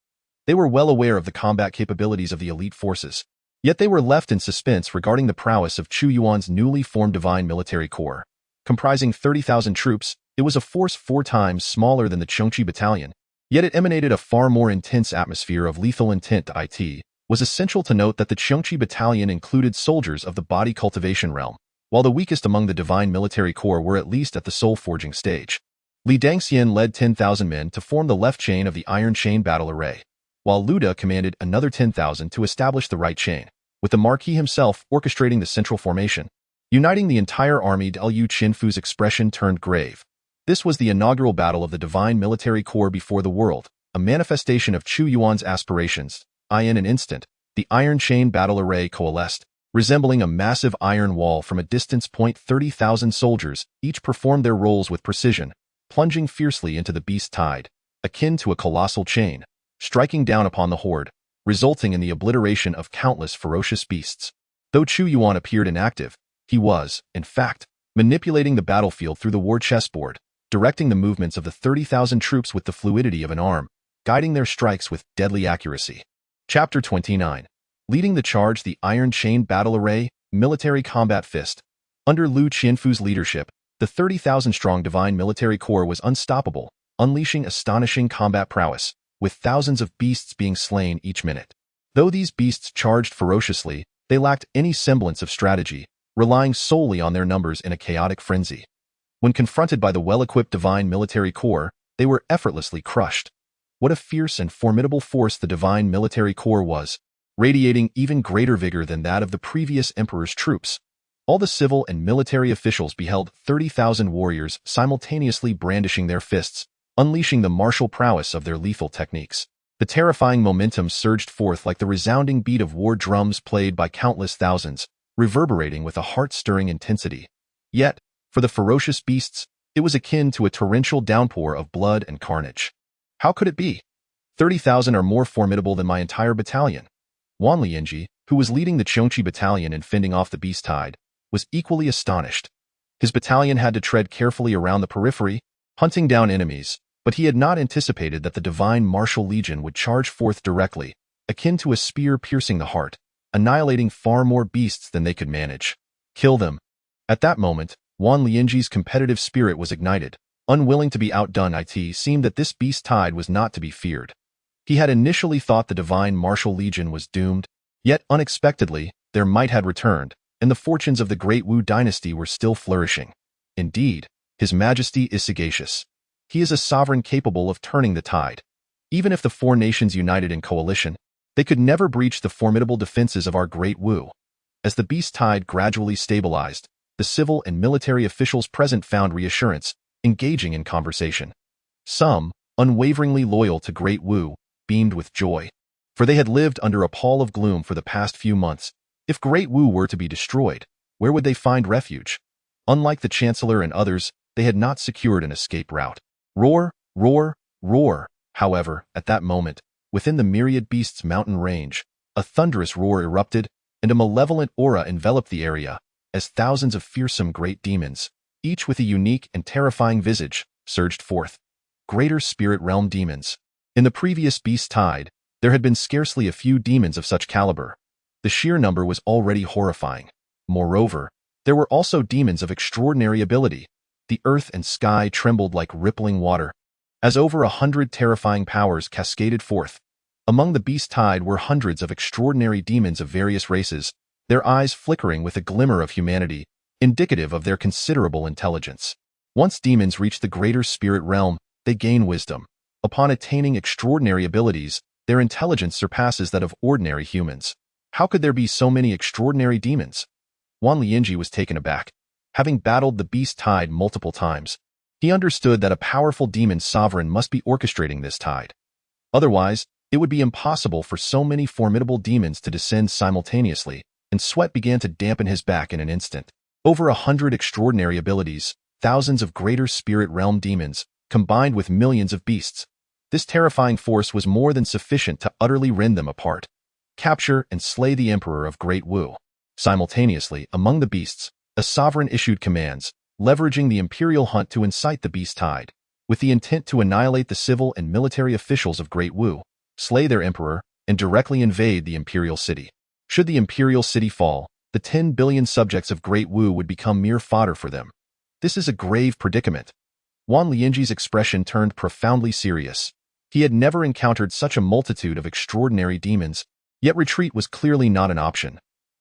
They were well aware of the combat capabilities of the elite forces, yet they were left in suspense regarding the prowess of Chu Yuan's newly formed Divine Military Corps. Comprising 30,000 troops, it was a force 4 times smaller than the Chengchi Battalion, yet it emanated a far more intense atmosphere of lethal intent. It was essential to note that the Chengchi Battalion included soldiers of the body cultivation realm, while the weakest among the Divine Military Corps were at least at the soul-forging stage. Li Dangxian led 10,000 men to form the left chain of the Iron Chain battle array, while Lu De commanded another 10,000 to establish the right chain, with the Marquis himself orchestrating the central formation, uniting the entire army. Liu Qinfu's expression turned grave. This was the inaugural battle of the Divine Military Corps before the world, a manifestation of Chu Yuan's aspirations. In an instant, the Iron Chain battle array coalesced, resembling a massive iron wall from a distance. 30,000 soldiers each performed their roles with precision, plunging fiercely into the beast tide, akin to a colossal chain, striking down upon the horde, resulting in the obliteration of countless ferocious beasts. Though Chu Yuan appeared inactive, he was, in fact, manipulating the battlefield through the war chessboard, directing the movements of the 30,000 troops with the fluidity of an arm, guiding their strikes with deadly accuracy. Chapter 29. Leading the charge, the Iron Chain battle array, military combat fist. Under Liu Qinfu's leadership, the 30,000-strong Divine Military Corps was unstoppable, unleashing astonishing combat prowess, with thousands of beasts being slain each minute. Though these beasts charged ferociously, they lacked any semblance of strategy, relying solely on their numbers in a chaotic frenzy. When confronted by the well-equipped Divine Military Corps, they were effortlessly crushed. What a fierce and formidable force the Divine Military Corps was, radiating even greater vigor than that of the previous emperor's troops. All the civil and military officials beheld 30,000 warriors simultaneously brandishing their fists, unleashing the martial prowess of their lethal techniques. The terrifying momentum surged forth like the resounding beat of war drums played by countless thousands, reverberating with a heart-stirring intensity. Yet, for the ferocious beasts, it was akin to a torrential downpour of blood and carnage. How could it be? 30,000 are more formidable than my entire battalion. Wan Lianji, who was leading the Chengchi battalion and fending off the beast tide, was equally astonished. His battalion had to tread carefully around the periphery, hunting down enemies, but he had not anticipated that the Divine Martial Legion would charge forth directly, akin to a spear piercing the heart, annihilating far more beasts than they could manage. Kill them. At that moment, Wan Lianji's competitive spirit was ignited. Unwilling to be outdone, it seemed that this beast tide was not to be feared. He had initially thought the Divine Martial Legion was doomed, yet unexpectedly, their might had returned, and the fortunes of the Great Wu dynasty were still flourishing. Indeed, His Majesty is sagacious. He is a sovereign capable of turning the tide. Even if the 4 nations united in coalition, they could never breach the formidable defenses of our Great Wu. As the beast tide gradually stabilized, the civil and military officials present found reassurance, engaging in conversation. Some, unwaveringly loyal to Great Wu, beamed with joy, for they had lived under a pall of gloom for the past few months. If Great Wu were to be destroyed, where would they find refuge? Unlike the Chancellor and others, they had not secured an escape route. Roar, roar, roar. However, at that moment, within the myriad beasts' mountain range, a thunderous roar erupted, and a malevolent aura enveloped the area, as thousands of fearsome great demons, each with a unique and terrifying visage, surged forth. Greater spirit realm demons. In the previous beast tide, there had been scarcely a few demons of such caliber. The sheer number was already horrifying. Moreover, there were also demons of extraordinary ability. The earth and sky trembled like rippling water, as over 100 terrifying powers cascaded forth. Among the beast tide were hundreds of extraordinary demons of various races, their eyes flickering with a glimmer of humanity, indicative of their considerable intelligence. Once demons reach the greater spirit realm, they gain wisdom. Upon attaining extraordinary abilities, their intelligence surpasses that of ordinary humans. How could there be so many extraordinary demons? Wan Lianji was taken aback. Having battled the beast tide multiple times, he understood that a powerful demon sovereign must be orchestrating this tide. Otherwise, it would be impossible for so many formidable demons to descend simultaneously, and sweat began to dampen his back in an instant. Over 100 extraordinary abilities, thousands of greater spirit realm demons, combined with millions of beasts. This terrifying force was more than sufficient to utterly rend them apart. capture and slay the Emperor of Great Wu. Simultaneously, among the beasts, a sovereign issued commands, leveraging the imperial hunt to incite the beast tide, with the intent to annihilate the civil and military officials of Great Wu, slay their emperor, and directly invade the imperial city. Should the imperial city fall, the 10 billion subjects of Great Wu would become mere fodder for them. This is a grave predicament. Wan Lianji's expression turned profoundly serious. He had never encountered such a multitude of extraordinary demons, yet retreat was clearly not an option.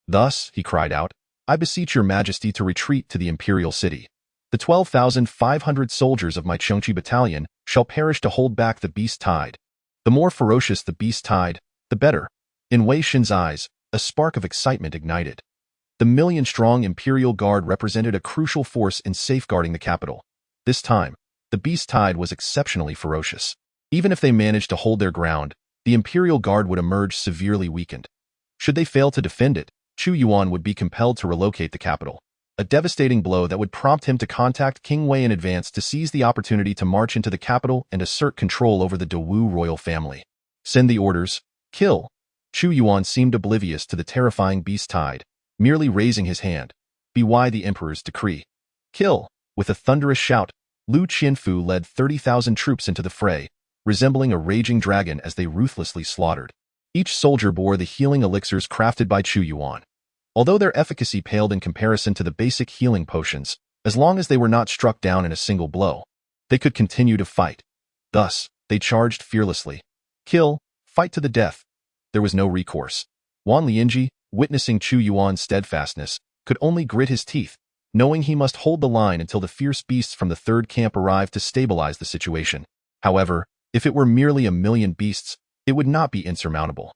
Thus, he cried out, I beseech your majesty to retreat to the imperial city. The 12,500 soldiers of my Chongqi battalion shall perish to hold back the beast tide. The more ferocious the beast tide, the better. In Wei Shen's eyes, a spark of excitement ignited. The million-strong imperial guard represented a crucial force in safeguarding the capital. This time, the beast tide was exceptionally ferocious. Even if they managed to hold their ground, the imperial guard would emerge severely weakened. Should they fail to defend it, Chu Yuan would be compelled to relocate the capital, a devastating blow that would prompt him to contact King Wei in advance to seize the opportunity to march into the capital and assert control over the Dewu royal family. Send the orders. Kill. Chu Yuan seemed oblivious to the terrifying beast tide, merely raising his hand. By the emperor's decree. Kill. With a thunderous shout, Lu Qianfu led 30,000 troops into the fray, resembling a raging dragon as they ruthlessly slaughtered. Each soldier bore the healing elixirs crafted by Chu Yuan. Although their efficacy paled in comparison to the basic healing potions, as long as they were not struck down in a single blow, they could continue to fight. Thus, they charged fearlessly. Kill, fight to the death. There was no recourse. Wan Lianji, witnessing Chu Yuan's steadfastness, could only grit his teeth, knowing he must hold the line until the fierce beasts from the third camp arrived to stabilize the situation. However, if it were merely 1,000,000 beasts, it would not be insurmountable.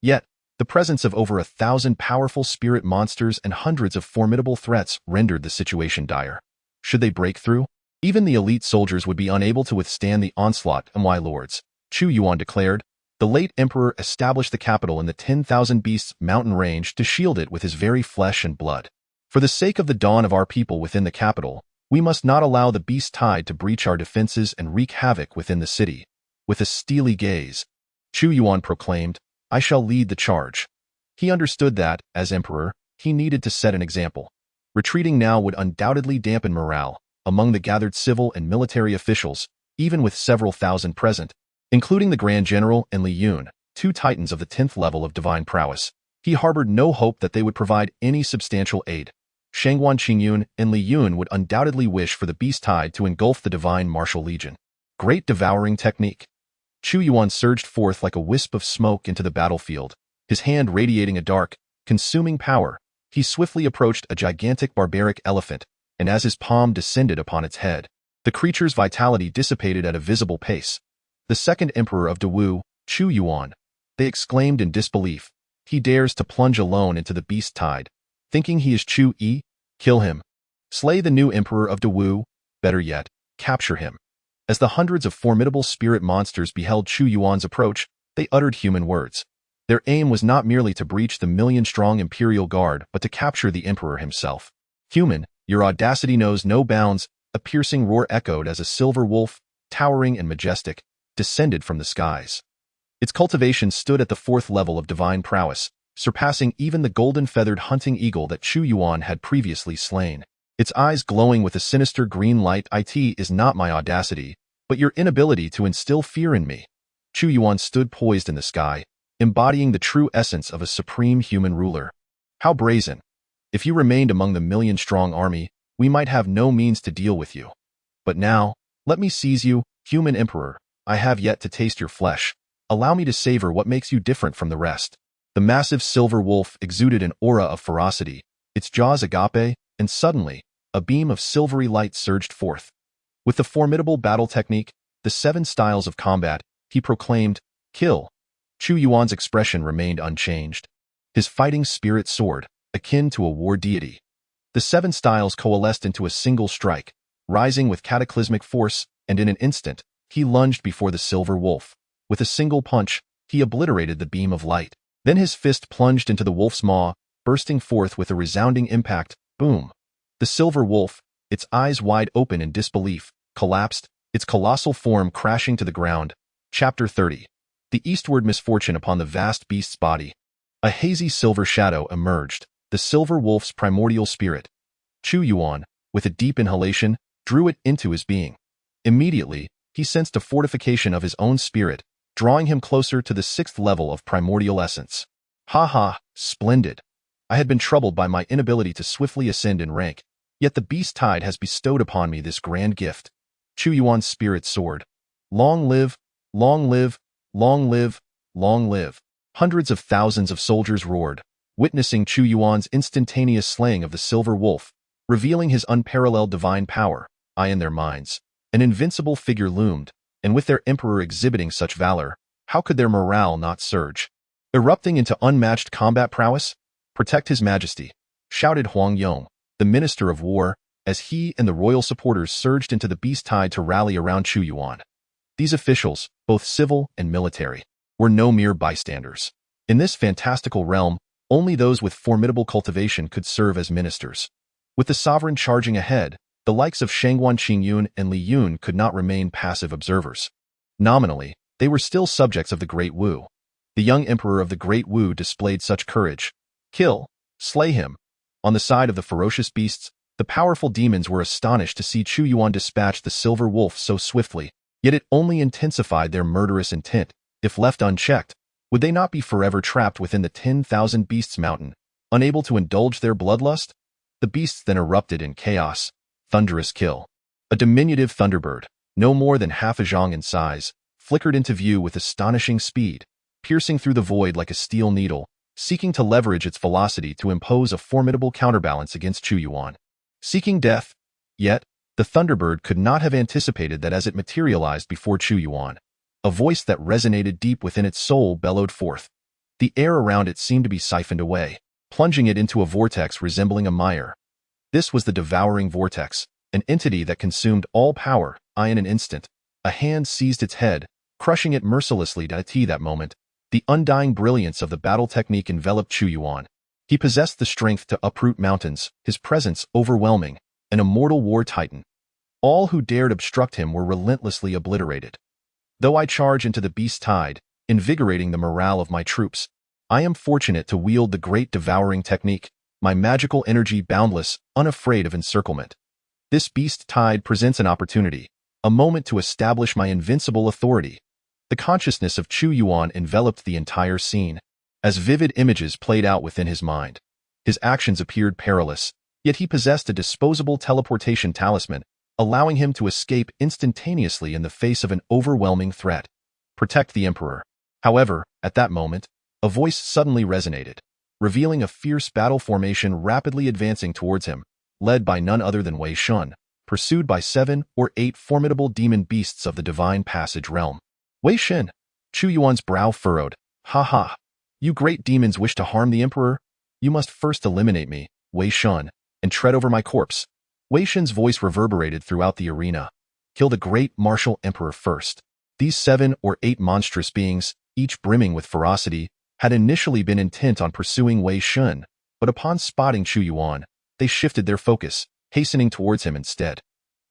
Yet, the presence of over 1,000 powerful spirit monsters and hundreds of formidable threats rendered the situation dire. Should they break through, even the elite soldiers would be unable to withstand the onslaught. My lords, Chu Yuan declared, the late emperor established the capital in the 10,000 beasts mountain range to shield it with his very flesh and blood. For the sake of the dawn of our people within the capital, we must not allow the beast tide to breach our defenses and wreak havoc within the city. With a steely gaze, Chu Yuan proclaimed, I shall lead the charge. He understood that, as emperor, he needed to set an example. Retreating now would undoubtedly dampen morale among the gathered civil and military officials, even with several thousand present, including the Grand General and Li Yun, two titans of the 10th level of divine prowess. He harbored no hope that they would provide any substantial aid. Shangguan Qingyun and Li Yun would undoubtedly wish for the beast tide to engulf the divine martial legion. Great devouring technique. Chu Yuan surged forth like a wisp of smoke into the battlefield, his hand radiating a dark, consuming power. He swiftly approached a gigantic barbaric elephant, and as his palm descended upon its head, the creature's vitality dissipated at a visible pace. The second emperor of Dewu, Chu Yuan, they exclaimed in disbelief. He dares to plunge alone into the beast tide, thinking he is Chu Yi? Kill him. Slay the new emperor of Dewu, better yet, capture him. As the hundreds of formidable spirit monsters beheld Chu Yuan's approach, they uttered human words. Their aim was not merely to breach the million-strong imperial guard, but to capture the emperor himself. Human, your audacity knows no bounds. A piercing roar echoed as a silver wolf, towering and majestic, descended from the skies. Its cultivation stood at the 4th level of divine prowess, surpassing even the golden-feathered hunting eagle that Chu Yuan had previously slain. Its eyes glowing with a sinister green light. It is not my audacity, but your inability to instill fear in me. Chu Yuan stood poised in the sky, embodying the true essence of a supreme human ruler. How brazen! If you remained among the million-strong army, we might have no means to deal with you. But now, let me seize you, human emperor. I have yet to taste your flesh. Allow me to savor what makes you different from the rest. The massive silver wolf exuded an aura of ferocity, its jaws agape, and suddenly, a beam of silvery light surged forth. With the formidable battle technique, the 7 styles of combat, he proclaimed, kill. Chu Yuan's expression remained unchanged. His fighting spirit soared, akin to a war deity. The 7 styles coalesced into a single strike, rising with cataclysmic force, and in an instant, he lunged before the silver wolf. With a single punch, he obliterated the beam of light. Then his fist plunged into the wolf's maw, bursting forth with a resounding impact. Boom! The silver wolf, its eyes wide open in disbelief, collapsed, its colossal form crashing to the ground. Chapter 30. The eastward misfortune upon the vast beast's body. A hazy silver shadow emerged, the silver wolf's primordial spirit. Chu Yuan, with a deep inhalation, drew it into his being. Immediately, he sensed a fortification of his own spirit, drawing him closer to the 6th level of primordial essence. Ha ha, splendid. I had been troubled by my inability to swiftly ascend in rank, yet the beast tide has bestowed upon me this grand gift. Chu Yuan's spirit soared. Long live, long live, long live, long live. Hundreds of thousands of soldiers roared, witnessing Chu Yuan's instantaneous slaying of the silver wolf, revealing his unparalleled divine power. In their minds, an invincible figure loomed, and with their emperor exhibiting such valor, how could their morale not surge? Erupting into unmatched combat prowess? Protect his majesty, shouted Huang Yong, the minister of war, as he and the royal supporters surged into the beast tide to rally around Chu Yuan. These officials, both civil and military, were no mere bystanders. In this fantastical realm, only those with formidable cultivation could serve as ministers. With the sovereign charging ahead, the likes of Shangguan Qingyun and Li Yun could not remain passive observers. Nominally, they were still subjects of the Great Wu. The young emperor of the Great Wu displayed such courage. Kill, slay him. On the side of the ferocious beasts, the powerful demons were astonished to see Chu Yuan dispatch the silver wolf so swiftly, yet it only intensified their murderous intent. If left unchecked, would they not be forever trapped within the 10,000 beasts mountain, unable to indulge their bloodlust? The beasts then erupted in chaos. Thunderous kill. A diminutive thunderbird, no more than half a zhang in size, flickered into view with astonishing speed, piercing through the void like a steel needle, seeking to leverage its velocity to impose a formidable counterbalance against Chu Yuan. Seeking death, yet, the thunderbird could not have anticipated that as it materialized before Chu Yuan. A voice that resonated deep within its soul bellowed forth. The air around it seemed to be siphoned away, plunging it into a vortex resembling a mire. This was the devouring vortex, an entity that consumed all power. In an instant, a hand seized its head, crushing it mercilessly. That moment, the undying brilliance of the battle technique enveloped Chu Yuan. He possessed the strength to uproot mountains, his presence overwhelming, an immortal war titan. All who dared obstruct him were relentlessly obliterated. Though I charge into the beast tide, invigorating the morale of my troops, I am fortunate to wield the great devouring technique, my magical energy boundless, unafraid of encirclement. This beast tide presents an opportunity, a moment to establish my invincible authority. The consciousness of Chu Yuan enveloped the entire scene, as vivid images played out within his mind. His actions appeared perilous, yet he possessed a disposable teleportation talisman, allowing him to escape instantaneously in the face of an overwhelming threat. Protect the emperor. However, at that moment, a voice suddenly resonated, revealing a fierce battle formation rapidly advancing towards him, led by none other than Wei Shun, pursued by 7 or 8 formidable demon beasts of the divine passage realm. Wei Shen, Chu Yuan's brow furrowed. Ha ha. You great demons wish to harm the emperor? You must first eliminate me, Wei Shun, and tread over my corpse. Wei Shen's voice reverberated throughout the arena. Kill the great martial emperor first. These 7 or 8 monstrous beings, each brimming with ferocity, had initially been intent on pursuing Wei Shun, but upon spotting Chu Yuan, they shifted their focus, hastening towards him instead.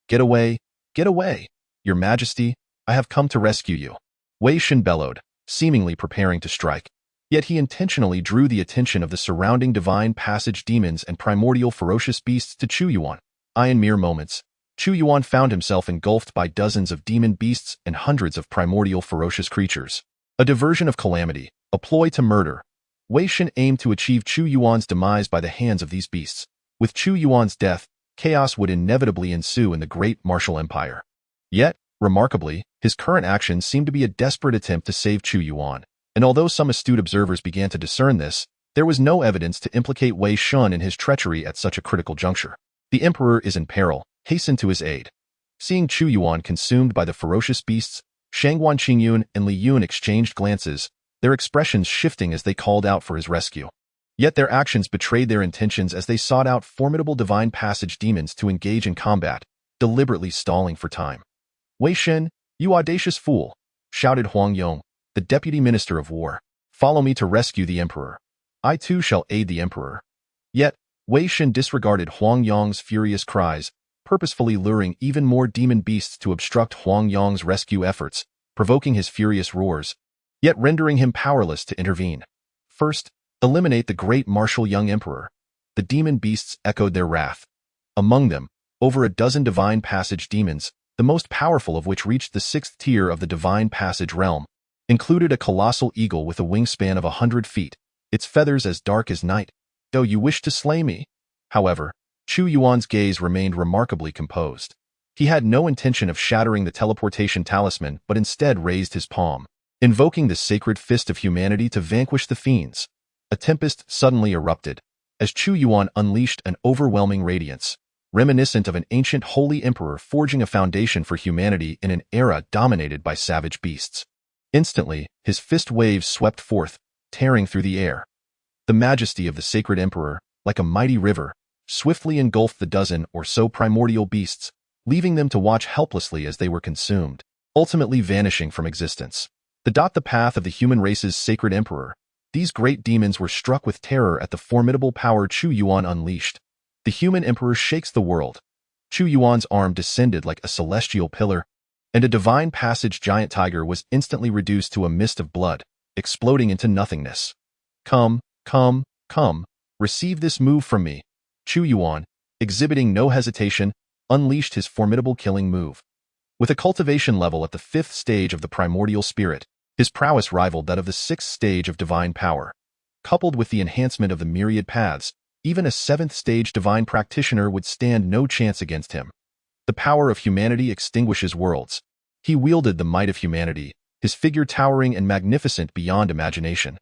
Get away, Your Majesty, I have come to rescue you. Wei Shun bellowed, seemingly preparing to strike. Yet he intentionally drew the attention of the surrounding divine passage demons and primordial ferocious beasts to Chu Yuan. In mere moments, Chu Yuan found himself engulfed by dozens of demon beasts and hundreds of primordial ferocious creatures. A diversion of calamity, a ploy to murder. Wei Shen aimed to achieve Chu Yuan's demise by the hands of these beasts. With Chu Yuan's death, chaos would inevitably ensue in the great martial empire. Yet, remarkably, his current actions seemed to be a desperate attempt to save Chu Yuan, and although some astute observers began to discern this, there was no evidence to implicate Wei Shun in his treachery at such a critical juncture. The emperor is in peril, hasten to his aid. Seeing Chu Yuan consumed by the ferocious beasts, Shangguan Qingyun and Li Yun exchanged glances, their expressions shifting as they called out for his rescue. Yet their actions betrayed their intentions as they sought out formidable divine passage demons to engage in combat, deliberately stalling for time. Wei Shen, you audacious fool, shouted Huang Yong, the deputy minister of war. Follow me to rescue the emperor. I too shall aid the emperor. Yet, Wei Shen disregarded Huang Yong's furious cries, purposefully luring even more demon beasts to obstruct Huang Yong's rescue efforts, provoking his furious roars, yet rendering him powerless to intervene. First, Eliminate the great martial young emperor. The demon beasts echoed their wrath. Among them, over a dozen divine passage demons, the most powerful of which reached the 6th tier of the divine passage realm, included a colossal eagle with a wingspan of 100 feet, its feathers as dark as night. "Oh, you wish to slay me?" However, Chu Yuan's gaze remained remarkably composed. He had no intention of shattering the teleportation talisman, but instead raised his palm, invoking the sacred fist of humanity to vanquish the fiends. A tempest suddenly erupted, as Chu Yuan unleashed an overwhelming radiance, reminiscent of an ancient holy emperor forging a foundation for humanity in an era dominated by savage beasts. Instantly, his fist waves swept forth, tearing through the air. The majesty of the sacred emperor, like a mighty river, swiftly engulfed the dozen or so primordial beasts, leaving them to watch helplessly as they were consumed, ultimately vanishing from existence. The path of the human race's sacred emperor, these great demons were struck with terror at the formidable power Chu Yuan unleashed. The human emperor shakes the world. Chu Yuan's arm descended like a celestial pillar, and a divine passage giant tiger was instantly reduced to a mist of blood, exploding into nothingness. Come, receive this move from me." Chu Yuan, exhibiting no hesitation, unleashed his formidable killing move. With a cultivation level at the 5th stage of the primordial spirit, his prowess rivaled that of the 6th stage of divine power. Coupled with the enhancement of the myriad paths, even a 7th stage divine practitioner would stand no chance against him. The power of humanity extinguishes worlds. He wielded the might of humanity, his figure towering and magnificent beyond imagination.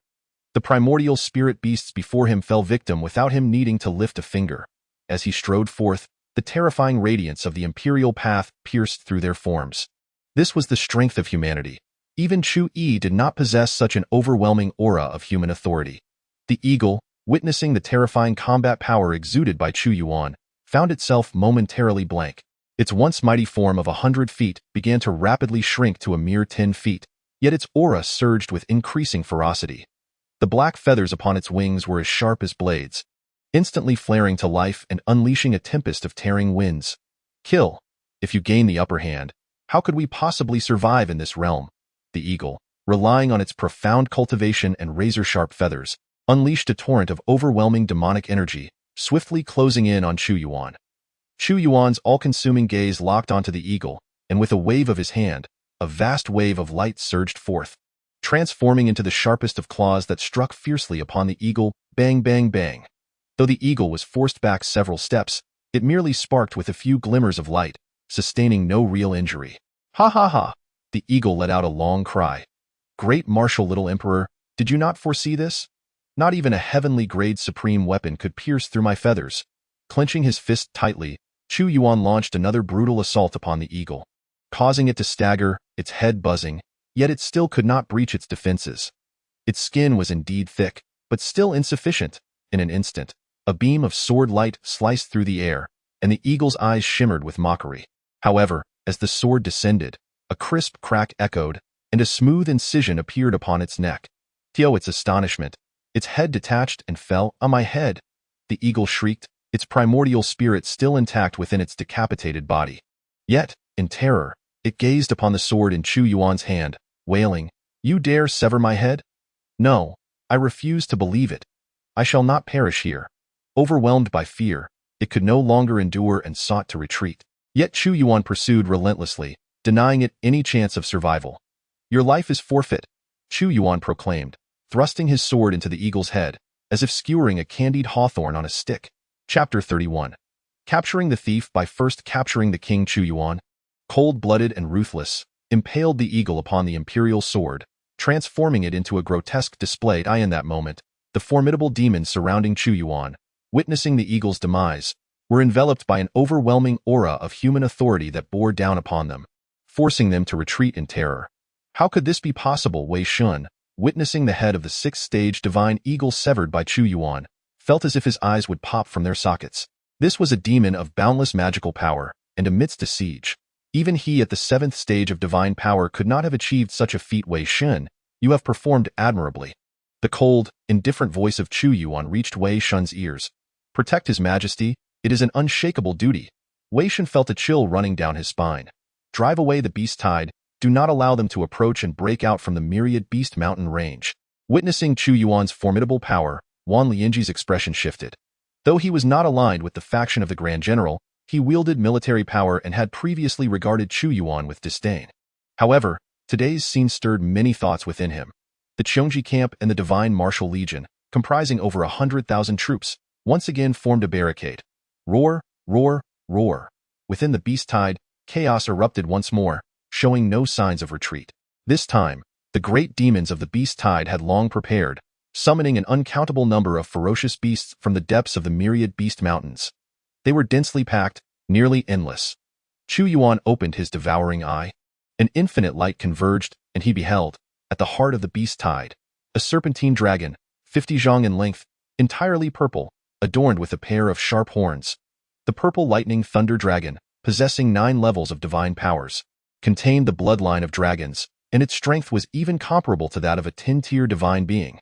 The primordial spirit beasts before him fell victim without him needing to lift a finger. As he strode forth, the terrifying radiance of the imperial path pierced through their forms. This was the strength of humanity. Even Chu Yi did not possess such an overwhelming aura of human authority. The eagle, witnessing the terrifying combat power exuded by Chu Yuan, found itself momentarily blank. Its once mighty form of 100 feet began to rapidly shrink to a mere 10 feet, yet its aura surged with increasing ferocity. The black feathers upon its wings were as sharp as blades, instantly flaring to life and unleashing a tempest of tearing winds. "Kill. If you gain the upper hand, how could we possibly survive in this realm?" The eagle, relying on its profound cultivation and razor-sharp feathers, unleashed a torrent of overwhelming demonic energy, swiftly closing in on Chu Yuan. Chu Yuan's all-consuming gaze locked onto the eagle, and with a wave of his hand, a vast wave of light surged forth, transforming into the sharpest of claws that struck fiercely upon the eagle. Bang, bang, bang. Though the eagle was forced back several steps, it merely sparked with a few glimmers of light, sustaining no real injury. "Ha ha ha!" The eagle let out a long cry. "Great martial little emperor, did you not foresee this? Not even a heavenly grade supreme weapon could pierce through my feathers." Clenching his fist tightly, Chu Yuan launched another brutal assault upon the eagle, causing it to stagger, its head buzzing, yet it still could not breach its defenses. Its skin was indeed thick, but still insufficient. In an instant, a beam of sword light sliced through the air, and the eagle's eyes shimmered with mockery. However, as the sword descended, a crisp crack echoed, and a smooth incision appeared upon its neck. To its astonishment, its head detached and fell. "On my head!" The eagle shrieked, its primordial spirit still intact within its decapitated body. Yet, in terror, it gazed upon the sword in Chu Yuan's hand, wailing, "You dare sever my head? No, I refuse to believe it. I shall not perish here." Overwhelmed by fear, it could no longer endure and sought to retreat. Yet Chu Yuan pursued relentlessly, denying it any chance of survival. "Your life is forfeit," Chu Yuan proclaimed, thrusting his sword into the eagle's head, as if skewering a candied hawthorn on a stick. Chapter 31. Capturing the thief by first capturing the king. Chu Yuan, cold-blooded and ruthless, impaled the eagle upon the imperial sword, transforming it into a grotesque display. In that moment, the formidable demons surrounding Chu Yuan, witnessing the eagle's demise, were enveloped by an overwhelming aura of human authority that bore down upon them, forcing them to retreat in terror. How could this be possible? Wei Shun, witnessing the head of the 6th stage divine eagle severed by Chu Yuan, felt as if his eyes would pop from their sockets. This was a demon of boundless magical power, and amidst a siege, even he at the 7th stage of divine power could not have achieved such a feat. "Wei Shun, you have performed admirably." The cold, indifferent voice of Chu Yuan reached Wei Shun's ears. "Protect His Majesty, it is an unshakable duty." Wei Shun felt a chill running down his spine. "Drive away the beast tide, do not allow them to approach and break out from the myriad beast mountain range." Witnessing Chu Yuan's formidable power, Wan Lianji's expression shifted. Though he was not aligned with the faction of the Grand General, he wielded military power and had previously regarded Chu Yuan with disdain. However, today's scene stirred many thoughts within him. The Cheongji camp and the Divine Martial Legion, comprising over 100,000 troops, once again formed a barricade. Roar, roar, roar. Within the beast tide, chaos erupted once more, showing no signs of retreat. This time, the great demons of the beast tide had long prepared, summoning an uncountable number of ferocious beasts from the depths of the myriad beast mountains. They were densely packed, nearly endless. Chu Yuan opened his devouring eye. An infinite light converged, and he beheld, at the heart of the beast tide, a serpentine dragon, 50 zhang in length, entirely purple, adorned with a pair of sharp horns. The purple lightning thunder dragon, possessing 9 levels of divine powers, contained the bloodline of dragons, and its strength was even comparable to that of a 10-tier divine being.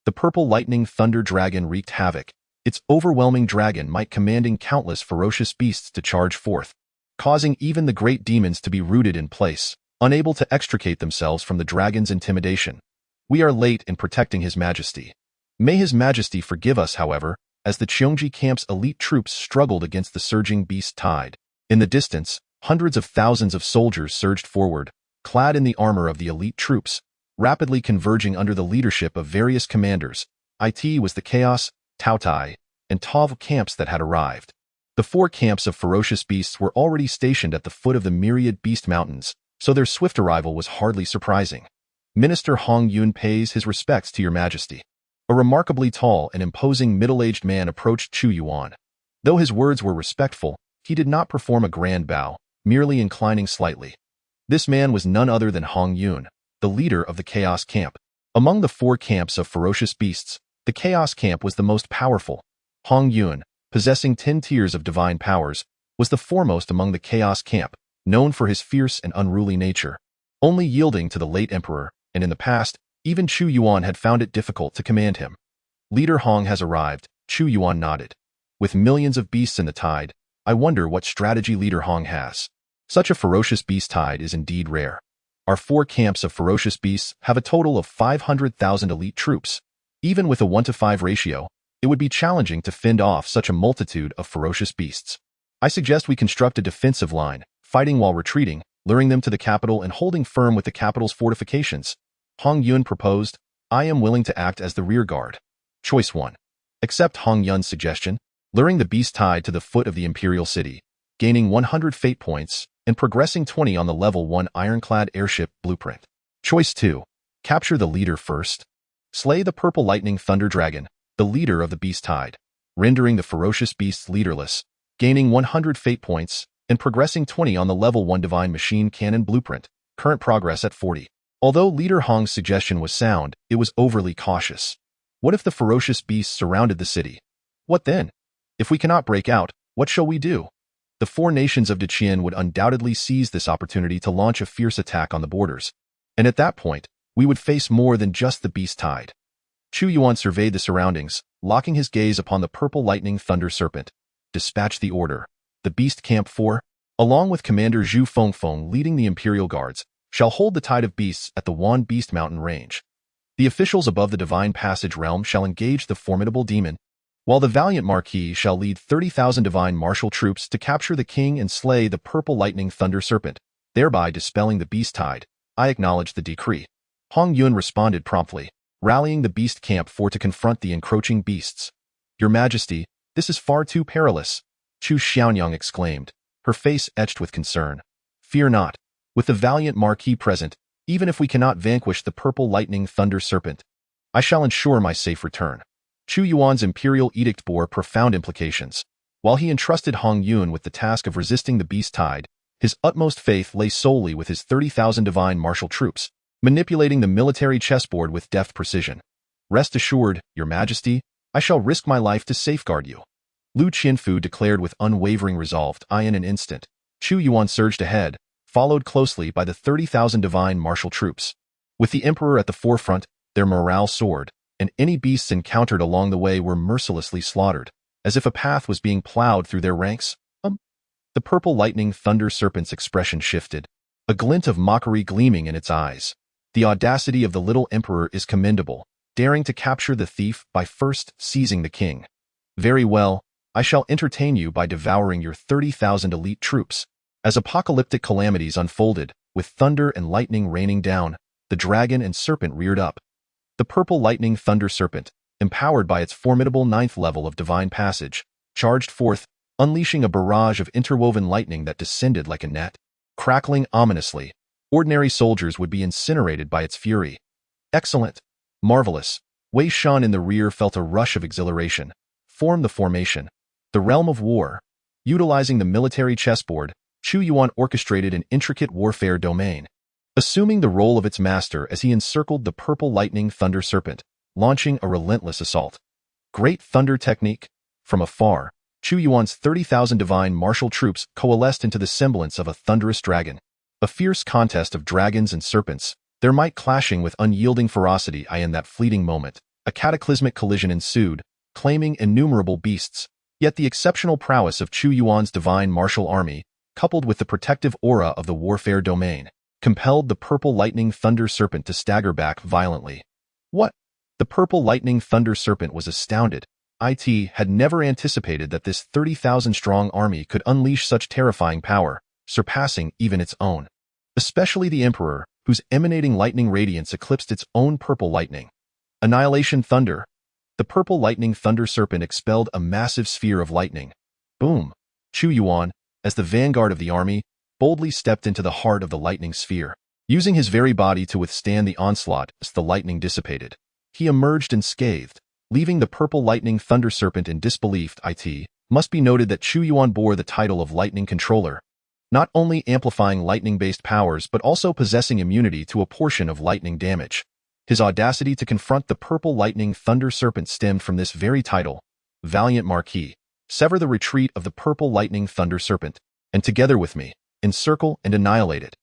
The purple lightning thunder dragon wreaked havoc, its overwhelming dragon might commanding countless ferocious beasts to charge forth, causing even the great demons to be rooted in place, unable to extricate themselves from the dragon's intimidation. We are late in protecting His Majesty. May His Majesty forgive us, however, as the Cheongji camp's elite troops struggled against the surging beast tide. In the distance, hundreds of thousands of soldiers surged forward, clad in the armor of the elite troops, rapidly converging under the leadership of various commanders. It was the Chaos, Taotai, and Tav camps that had arrived. The 4 camps of ferocious beasts were already stationed at the foot of the myriad beast mountains, so their swift arrival was hardly surprising. Minister Hong Yun pays his respects to your Majesty. A remarkably tall and imposing middle-aged man approached Chu Yuan. Though his words were respectful, he did not perform a grand bow, merely inclining slightly. This man was none other than Hong Yun, the leader of the Chaos camp. Among the 4 camps of ferocious beasts, the Chaos camp was the most powerful. Hong Yun, possessing 10 tiers of divine powers, was the foremost among the Chaos camp, known for his fierce and unruly nature. Only yielding to the late emperor, and in the past, even Chu Yuan had found it difficult to command him. Leader Hong has arrived, Chu Yuan nodded. With millions of beasts in the tide, I wonder what strategy Leader Hong has. Such a ferocious beast tide is indeed rare. Our 4 camps of ferocious beasts have a total of 500,000 elite troops. Even with a 1-to-5 ratio, it would be challenging to fend off such a multitude of ferocious beasts. I suggest we construct a defensive line, fighting while retreating, luring them to the capital and holding firm with the capital's fortifications. Hong Yun proposed. I am willing to act as the rear guard. Choice 1. Accept Hong Yun's suggestion, luring the beast tide to the foot of the imperial city, gaining 100 fate points, and progressing 20 on the level 1 ironclad airship blueprint. Choice 2. Capture the leader first. Slay the purple lightning thunder dragon, the leader of the beast tide, rendering the ferocious beasts leaderless, gaining 100 fate points, and progressing 20 on the level 1 divine machine cannon blueprint, current progress at 40. Although Leader Hong's suggestion was sound, it was overly cautious. What if the ferocious beasts surrounded the city? What then? If we cannot break out, what shall we do? The 4 nations of Deqian would undoubtedly seize this opportunity to launch a fierce attack on the borders. And at that point, we would face more than just the beast tide. Chu Yuan surveyed the surroundings, locking his gaze upon the purple lightning thunder serpent. Dispatch the order. The beast camp 4, along with Commander Zhu Fengfeng leading the Imperial Guards, shall hold the tide of beasts at the Wan Beast Mountain range. The officials above the Divine Passage realm shall engage the formidable demon, while the valiant Marquis shall lead 30,000 divine martial troops to capture the king and slay the purple lightning thunder serpent, thereby dispelling the beast tide. I acknowledge the decree. Hong Yun responded promptly, rallying the beast camp 4 to confront the encroaching beasts. Your Majesty, this is far too perilous, Chu Xiaonyang exclaimed, her face etched with concern. Fear not. With the valiant Marquis present, even if we cannot vanquish the purple lightning thunder serpent, I shall ensure my safe return. Chu Yuan's imperial edict bore profound implications. While he entrusted Hong Yun with the task of resisting the beast tide, his utmost faith lay solely with his 30,000 divine martial troops, manipulating the military chessboard with deft precision. Rest assured, Your Majesty, I shall risk my life to safeguard you. Lu Qianfu declared with unwavering resolve. In an instant, Chu Yuan surged ahead, followed closely by the 30,000 divine martial troops. With the emperor at the forefront, their morale soared, and any beasts encountered along the way were mercilessly slaughtered, as if a path was being plowed through their ranks. The purple lightning thunder serpent's expression shifted, a glint of mockery gleaming in its eyes. The audacity of the little emperor is commendable. daring to capture the thief by first seizing the king. Very well, I shall entertain you by devouring your 30,000 elite troops. As apocalyptic calamities unfolded, with thunder and lightning raining down, the dragon and serpent reared up. The purple lightning thunder serpent, empowered by its formidable 9th level of divine passage, charged forth, unleashing a barrage of interwoven lightning that descended like a net. Crackling ominously, ordinary soldiers would be incinerated by its fury. Excellent. Marvelous. Wei Shan in the rear felt a rush of exhilaration. Form the formation. The realm of war. Utilizing the military chessboard, Chu Yuan orchestrated an intricate warfare domain, assuming the role of its master as he encircled the purple lightning thunder serpent, launching a relentless assault. Great thunder technique. From afar, Chu Yuan's 30,000 divine martial troops coalesced into the semblance of a thunderous dragon. A fierce contest of dragons and serpents, their might clashing with unyielding ferocity. In that fleeting moment, a cataclysmic collision ensued, claiming innumerable beasts. Yet the exceptional prowess of Chu Yuan's divine martial army, coupled with the protective aura of the warfare domain, compelled the purple lightning thunder serpent to stagger back violently. What? The purple lightning thunder serpent was astounded. It had never anticipated that this 30,000-strong army could unleash such terrifying power, surpassing even its own. Especially the Emperor, whose emanating lightning radiance eclipsed its own purple lightning. Annihilation thunder. The purple lightning thunder serpent expelled a massive sphere of lightning. Boom! Chu Yuan, as the vanguard of the army, boldly stepped into the heart of the lightning sphere. Using his very body to withstand the onslaught as the lightning dissipated, he emerged unscathed, leaving the purple lightning thunder serpent in disbelief. It must be noted that Chu Yuan bore the title of lightning controller, not only amplifying lightning-based powers but also possessing immunity to a portion of lightning damage. His audacity to confront the purple lightning thunder serpent stemmed from this very title. Valiant Marquis, sever the retreat of the purple lightning thunder serpent, and together with me, encircle and annihilate it.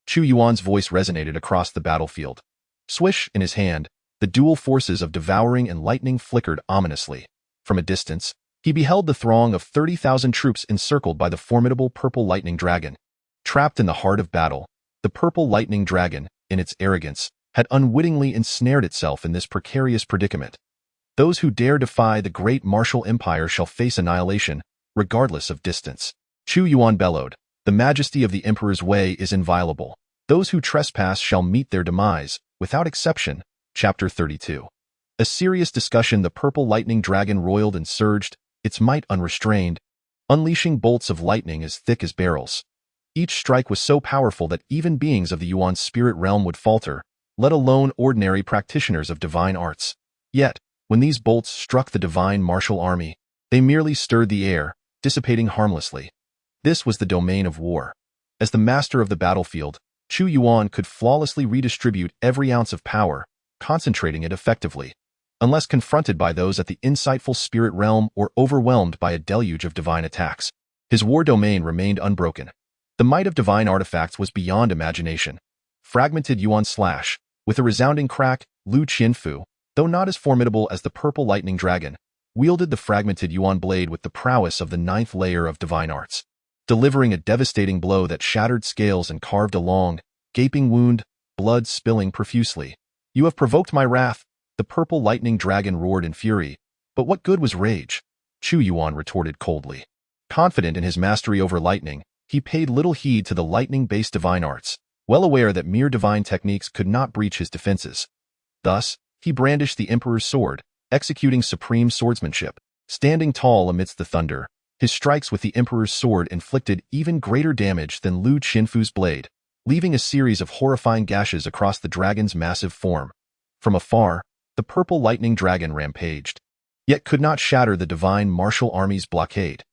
Chu Yuan's voice resonated across the battlefield. Swish in his hand, the dual forces of devouring and lightning flickered ominously. From a distance, he beheld the throng of 30,000 troops encircled by the formidable purple lightning dragon. Trapped in the heart of battle, the purple lightning dragon, in its arrogance, had unwittingly ensnared itself in this precarious predicament. Those who dare defy the great martial empire shall face annihilation, regardless of distance. Chu Yuan bellowed, the majesty of the Emperor's way is inviolable. Those who trespass shall meet their demise, without exception. Chapter 32. A serious discussion. The purple lightning dragon roiled and surged, its might unrestrained, unleashing bolts of lightning as thick as barrels. Each strike was so powerful that even beings of the Yuan spirit realm would falter, let alone ordinary practitioners of divine arts. Yet, when these bolts struck the divine martial army, they merely stirred the air, dissipating harmlessly. This was the domain of war. As the master of the battlefield, Chu Yuan could flawlessly redistribute every ounce of power, concentrating it effectively, unless confronted by those at the insightful spirit realm or overwhelmed by a deluge of divine attacks. His war domain remained unbroken. The might of divine artifacts was beyond imagination. Fragmented Yuan slash. With a resounding crack, Lu Qianfu, though not as formidable as the purple lightning dragon, wielded the fragmented Yuan blade with the prowess of the 9th layer of divine arts, delivering a devastating blow that shattered scales and carved a long, gaping wound, blood spilling profusely. You have provoked my wrath, the purple lightning dragon roared in fury. But what good was rage? Chu Yuan retorted coldly. Confident in his mastery over lightning, he paid little heed to the lightning-based divine arts, well aware that mere divine techniques could not breach his defenses. Thus, he brandished the Emperor's sword, executing supreme swordsmanship. Standing tall amidst the thunder, his strikes with the Emperor's sword inflicted even greater damage than Lu Qianfu's blade, leaving a series of horrifying gashes across the dragon's massive form. From afar, the purple lightning dragon rampaged, yet could not shatter the divine martial army's blockade.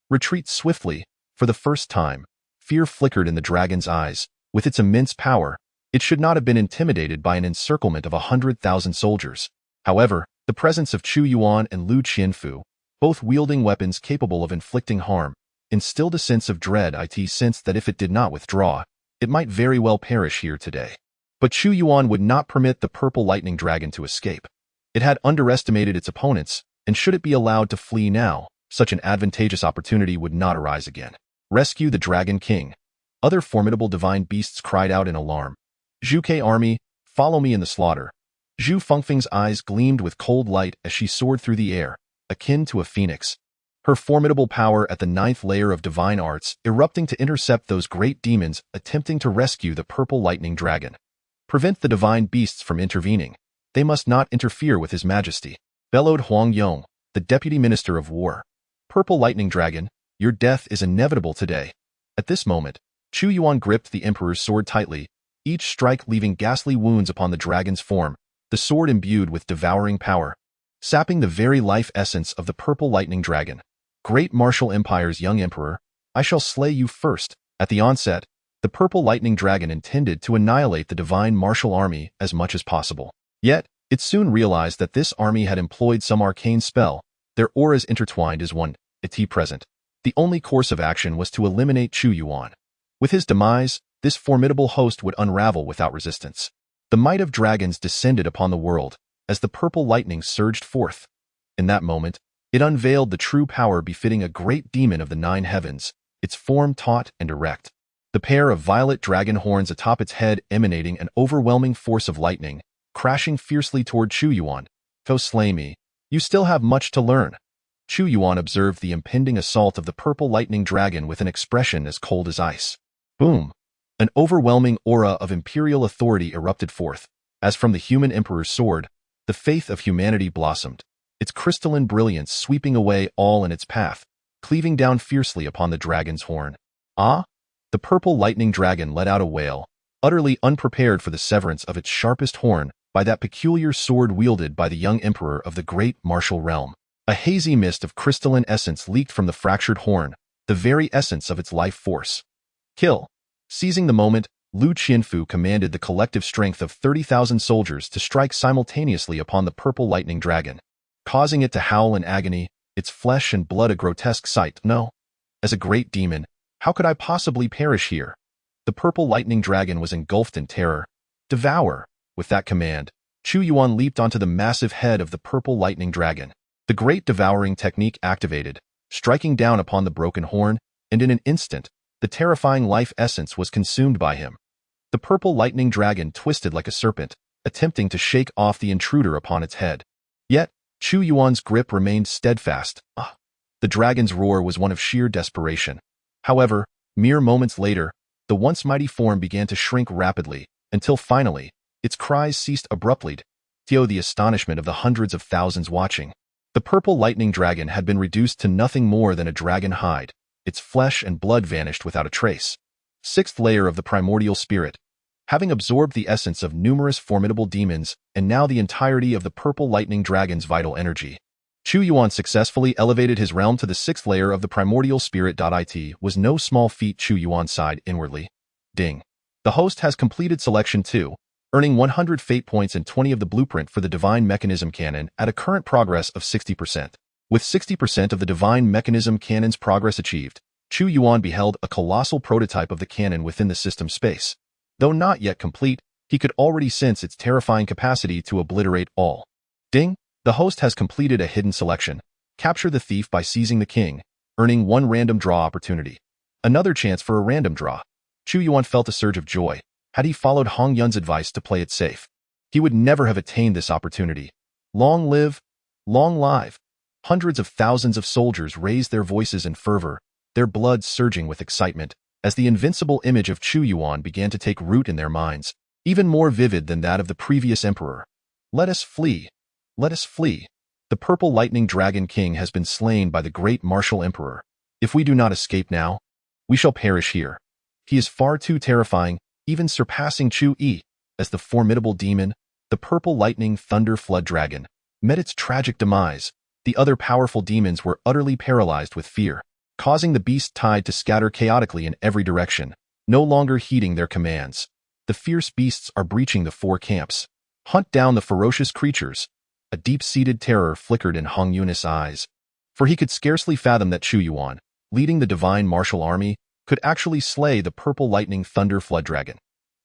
Retreat swiftly. For the first time, fear flickered in the dragon's eyes. With its immense power, it should not have been intimidated by an encirclement of 100,000 soldiers. However, the presence of Chu Yuan and Lu Qianfu, both wielding weapons capable of inflicting harm, instilled a sense of dread. It sensed that if it did not withdraw, it might very well perish here today. But Chu Yuan would not permit the purple lightning dragon to escape. It had underestimated its opponents, and should it be allowed to flee now, such an advantageous opportunity would not arise again. Rescue the Dragon King. Other formidable divine beasts cried out in alarm. Zhuge army, follow me in the slaughter. Zhu Fengfeng's eyes gleamed with cold light as she soared through the air, akin to a phoenix. Her formidable power at the 9th layer of divine arts erupting to intercept those great demons attempting to rescue the purple lightning dragon. Prevent the divine beasts from intervening. They must not interfere with His Majesty, bellowed Huang Yong, the deputy minister of war. Purple lightning dragon, your death is inevitable today. At this moment, Chu Yuan gripped the emperor's sword tightly, each strike leaving ghastly wounds upon the dragon's form, the sword imbued with devouring power, sapping the very life essence of the purple lightning dragon. Great martial empire's young emperor, I shall slay you first. At the onset, the purple lightning dragon intended to annihilate the divine martial army as much as possible. Yet, it soon realized that this army had employed some arcane spell, their auras intertwined as one, et present. The only course of action was to eliminate Chu Yuan. With his demise, this formidable host would unravel without resistance. The might of dragons descended upon the world, as the purple lightning surged forth. In that moment, it unveiled the true power befitting a great demon of the 9 heavens, its form taut and erect. The pair of violet dragon horns atop its head emanating an overwhelming force of lightning, crashing fiercely toward Chu Yuan. Go slay me. You still have much to learn. Chu Yuan observed the impending assault of the purple lightning dragon with an expression as cold as ice. Boom! An overwhelming aura of imperial authority erupted forth. As from the human emperor's sword, the faith of humanity blossomed, its crystalline brilliance sweeping away all in its path, cleaving down fiercely upon the dragon's horn. Ah! The purple lightning dragon let out a wail, utterly unprepared for the severance of its sharpest horn by that peculiar sword wielded by the young emperor of the great martial realm. A hazy mist of crystalline essence leaked from the fractured horn, the very essence of its life force. Kill! Seizing the moment, Lu Qianfu commanded the collective strength of 30,000 soldiers to strike simultaneously upon the purple lightning dragon, causing it to howl in agony, its flesh and blood a grotesque sight. No. As a great demon, how could I possibly perish here? The purple lightning dragon was engulfed in terror. Devour! With that command, Chu Yuan leaped onto the massive head of the purple lightning dragon. The great devouring technique activated, striking down upon the broken horn, and in an instant, the terrifying life essence was consumed by him. The purple lightning dragon twisted like a serpent, attempting to shake off the intruder upon its head. Yet, Chu Yuan's grip remained steadfast. The dragon's roar was one of sheer desperation. However, mere moments later, the once mighty form began to shrink rapidly, until finally, its cries ceased abruptly, to the astonishment of the hundreds of thousands watching. The purple lightning dragon had been reduced to nothing more than a dragon hide. Its flesh and blood vanished without a trace. 6th layer of the primordial spirit. Having absorbed the essence of numerous formidable demons and now the entirety of the purple lightning dragon's vital energy, Chu Yuan successfully elevated his realm to the 6th layer of the primordial spirit. It was no small feat. Chu Yuan sighed inwardly. Ding. The host has completed selection 2, earning 100 fate points and 20 of the blueprint for the divine mechanism cannon at a current progress of 60%. With 60% of the divine mechanism cannon's progress achieved, Chu Yuan beheld a colossal prototype of the cannon within the system space. Though not yet complete, he could already sense its terrifying capacity to obliterate all. Ding! The host has completed a hidden selection. Capture the thief by seizing the king, earning 1 random draw opportunity. Another chance for a random draw. Chu Yuan felt a surge of joy. Had he followed Hong Yun's advice to play it safe, he would never have attained this opportunity. Long live, long live. Hundreds of thousands of soldiers raised their voices in fervor, their blood surging with excitement, as the invincible image of Chu Yuan began to take root in their minds, even more vivid than that of the previous emperor. Let us flee. Let us flee. The purple lightning dragon king has been slain by the great martial emperor. If we do not escape now, we shall perish here. He is far too terrifying, even surpassing Chu Yi, as the formidable demon, the purple lightning thunder flood dragon, met its tragic demise. The other powerful demons were utterly paralyzed with fear, causing the beast tide to scatter chaotically in every direction, no longer heeding their commands. The fierce beasts are breaching the 4 camps. Hunt down the ferocious creatures. A deep-seated terror flickered in Hong Yun's eyes, for he could scarcely fathom that Chu Yuan, leading the divine martial army, could actually slay the purple lightning thunder flood dragon,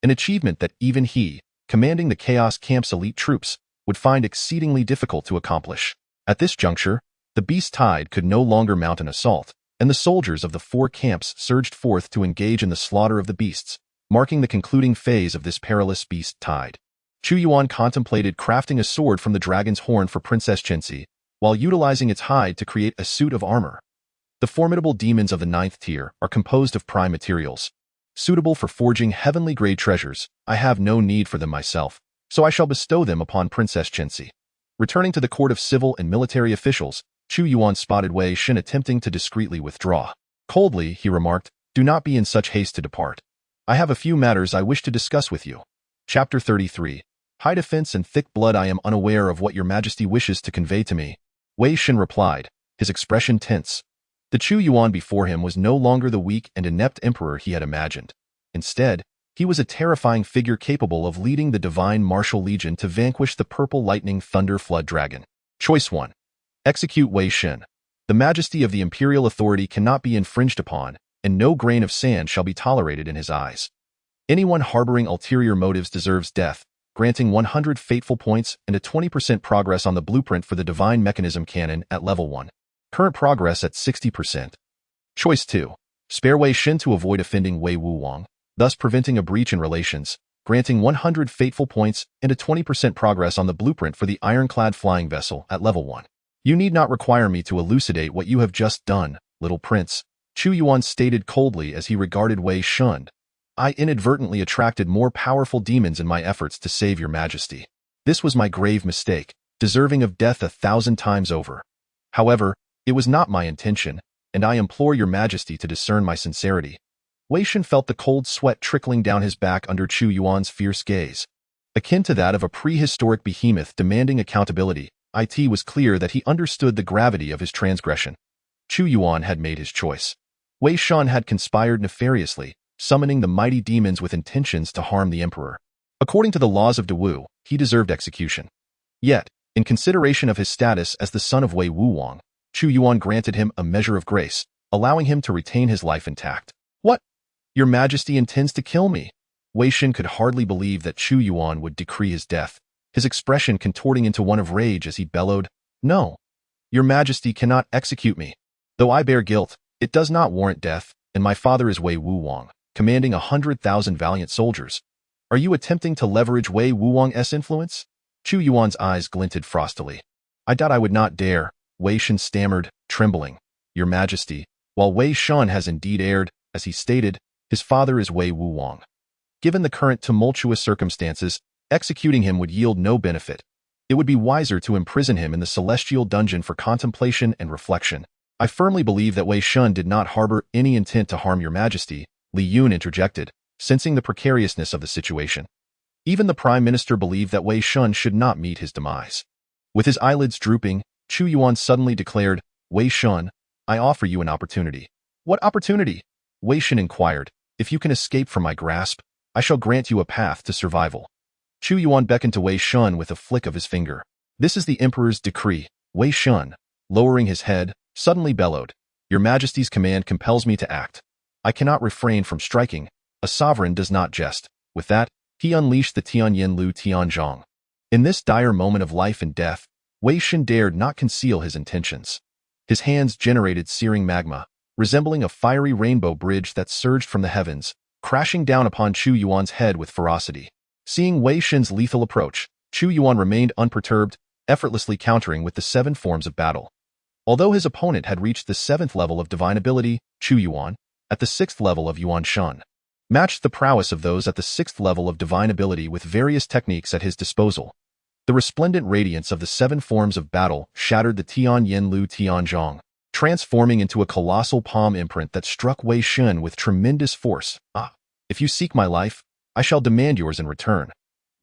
an achievement that even he, commanding the Chaos Camp's elite troops, would find exceedingly difficult to accomplish. At this juncture, the beast tide could no longer mount an assault, and the soldiers of the 4 camps surged forth to engage in the slaughter of the beasts, marking the concluding phase of this perilous beast tide. Chu Yuan contemplated crafting a sword from the dragon's horn for Princess Chenxi, while utilizing its hide to create a suit of armor. The formidable demons of the 9th tier are composed of prime materials, suitable for forging heavenly-grade treasures. I have no need for them myself, so I shall bestow them upon Princess Chenxi. Returning to the court of civil and military officials, Chu Yuan spotted Wei Shen attempting to discreetly withdraw. Coldly, he remarked, "Do not be in such haste to depart. I have a few matters I wish to discuss with you." Chapter 33. High defense and thick blood. I am unaware of what your majesty wishes to convey to me, Wei Shen replied, his expression tense. The Chu Yuan before him was no longer the weak and inept emperor he had imagined. Instead, he was a terrifying figure capable of leading the divine martial legion to vanquish the purple lightning thunder flood dragon. Choice 1. Execute Wei Shen. The majesty of the imperial authority cannot be infringed upon, and no grain of sand shall be tolerated in his eyes. Anyone harboring ulterior motives deserves death, granting 100 fateful points and a 20% progress on the blueprint for the divine mechanism cannon at level 1. Current progress at 60%. Choice 2. Spare Wei Shen to avoid offending Wei Wuwang, thus preventing a breach in relations, granting 100 fateful points and a 20% progress on the blueprint for the ironclad flying vessel at level 1. You need not require me to elucidate what you have just done, little prince, Chu Yuan stated coldly as he regarded Wei Shen. I inadvertently attracted more powerful demons in my efforts to save your majesty. This was my grave mistake, deserving of death 1,000 times over. However, it was not my intention, and I implore your majesty to discern my sincerity. Wei Shen felt the cold sweat trickling down his back under Chu Yuan's fierce gaze. Akin to that of a prehistoric behemoth demanding accountability, it was clear that he understood the gravity of his transgression. Chu Yuan had made his choice. Wei Shen had conspired nefariously, summoning the mighty demons with intentions to harm the emperor. According to the laws of Dewu, he deserved execution. Yet, in consideration of his status as the son of Wei Wuwang, Chu Yuan granted him a measure of grace, allowing him to retain his life intact. What? Your majesty intends to kill me? Wei Shen could hardly believe that Chu Yuan would decree his death, his expression contorting into one of rage as he bellowed, No. Your majesty cannot execute me. Though I bear guilt, it does not warrant death, and my father is Wei Wuwang, commanding 100,000 valiant soldiers. Are you attempting to leverage Wei Wuwang's influence? Chu Yuan's eyes glinted frostily. I doubt I would not dare, Wei Shen stammered, trembling. Your majesty, while Wei Shen has indeed erred, as he stated, his father is Wei Wuwang. Given the current tumultuous circumstances, executing him would yield no benefit. It would be wiser to imprison him in the celestial dungeon for contemplation and reflection. I firmly believe that Wei Shen did not harbor any intent to harm your majesty, Li Yun interjected, sensing the precariousness of the situation. Even the prime minister believed that Wei Shen should not meet his demise. With his eyelids drooping, Chu Yuan suddenly declared, Wei Shen, I offer you an opportunity. What opportunity? Wei Shen inquired. If you can escape from my grasp, I shall grant you a path to survival. Chu Yuan beckoned to Wei Shen with a flick of his finger. This is the emperor's decree. Wei Shen, lowering his head, suddenly bellowed. Your majesty's command compels me to act. I cannot refrain from striking. A sovereign does not jest. With that, he unleashed the Tianyin Lu Tianzhong. In this dire moment of life and death, Wei Shen dared not conceal his intentions. His hands generated searing magma, resembling a fiery rainbow bridge that surged from the heavens, crashing down upon Chu Yuan's head with ferocity. Seeing Wei Shen's lethal approach, Chu Yuan remained unperturbed, effortlessly countering with the 7 forms of battle. Although his opponent had reached the 7th level of divine ability, Chu Yuan, at the 6th level of Yuan Shen, matched the prowess of those at the 6th level of divine ability with various techniques at his disposal. The resplendent radiance of the 7 forms of battle shattered the Tianyin Lu Tianzhong, transforming into a colossal palm imprint that struck Wei Shen with tremendous force. If you seek my life, I shall demand yours in return.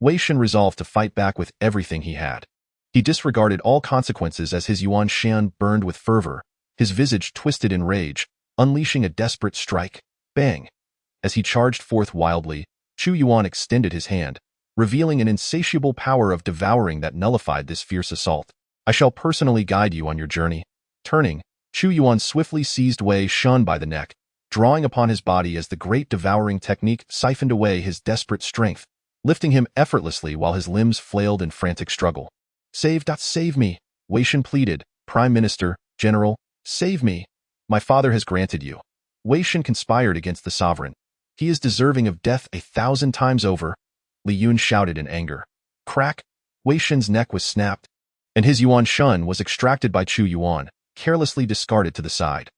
Wei Shen resolved to fight back with everything he had. He disregarded all consequences as his Yuan Shen burned with fervor, his visage twisted in rage, unleashing a desperate strike. Bang! As he charged forth wildly, Chu Yuan extended his hand, revealing an insatiable power of devouring that nullified this fierce assault. I shall personally guide you on your journey. Turning, Chu Yuan swiftly seized Wei Shen by the neck, drawing upon his body as the great devouring technique siphoned away his desperate strength, lifting him effortlessly while his limbs flailed in frantic struggle. Save me, Wei Shen pleaded. Prime Minister, General, save me. My father has granted you. Wei Shen conspired against the sovereign. He is deserving of death 1,000 times over, Li Yun shouted in anger. Crack! Wei Shen's neck was snapped, and his Yuan Shun was extracted by Chu Yuan, carelessly discarded to the side.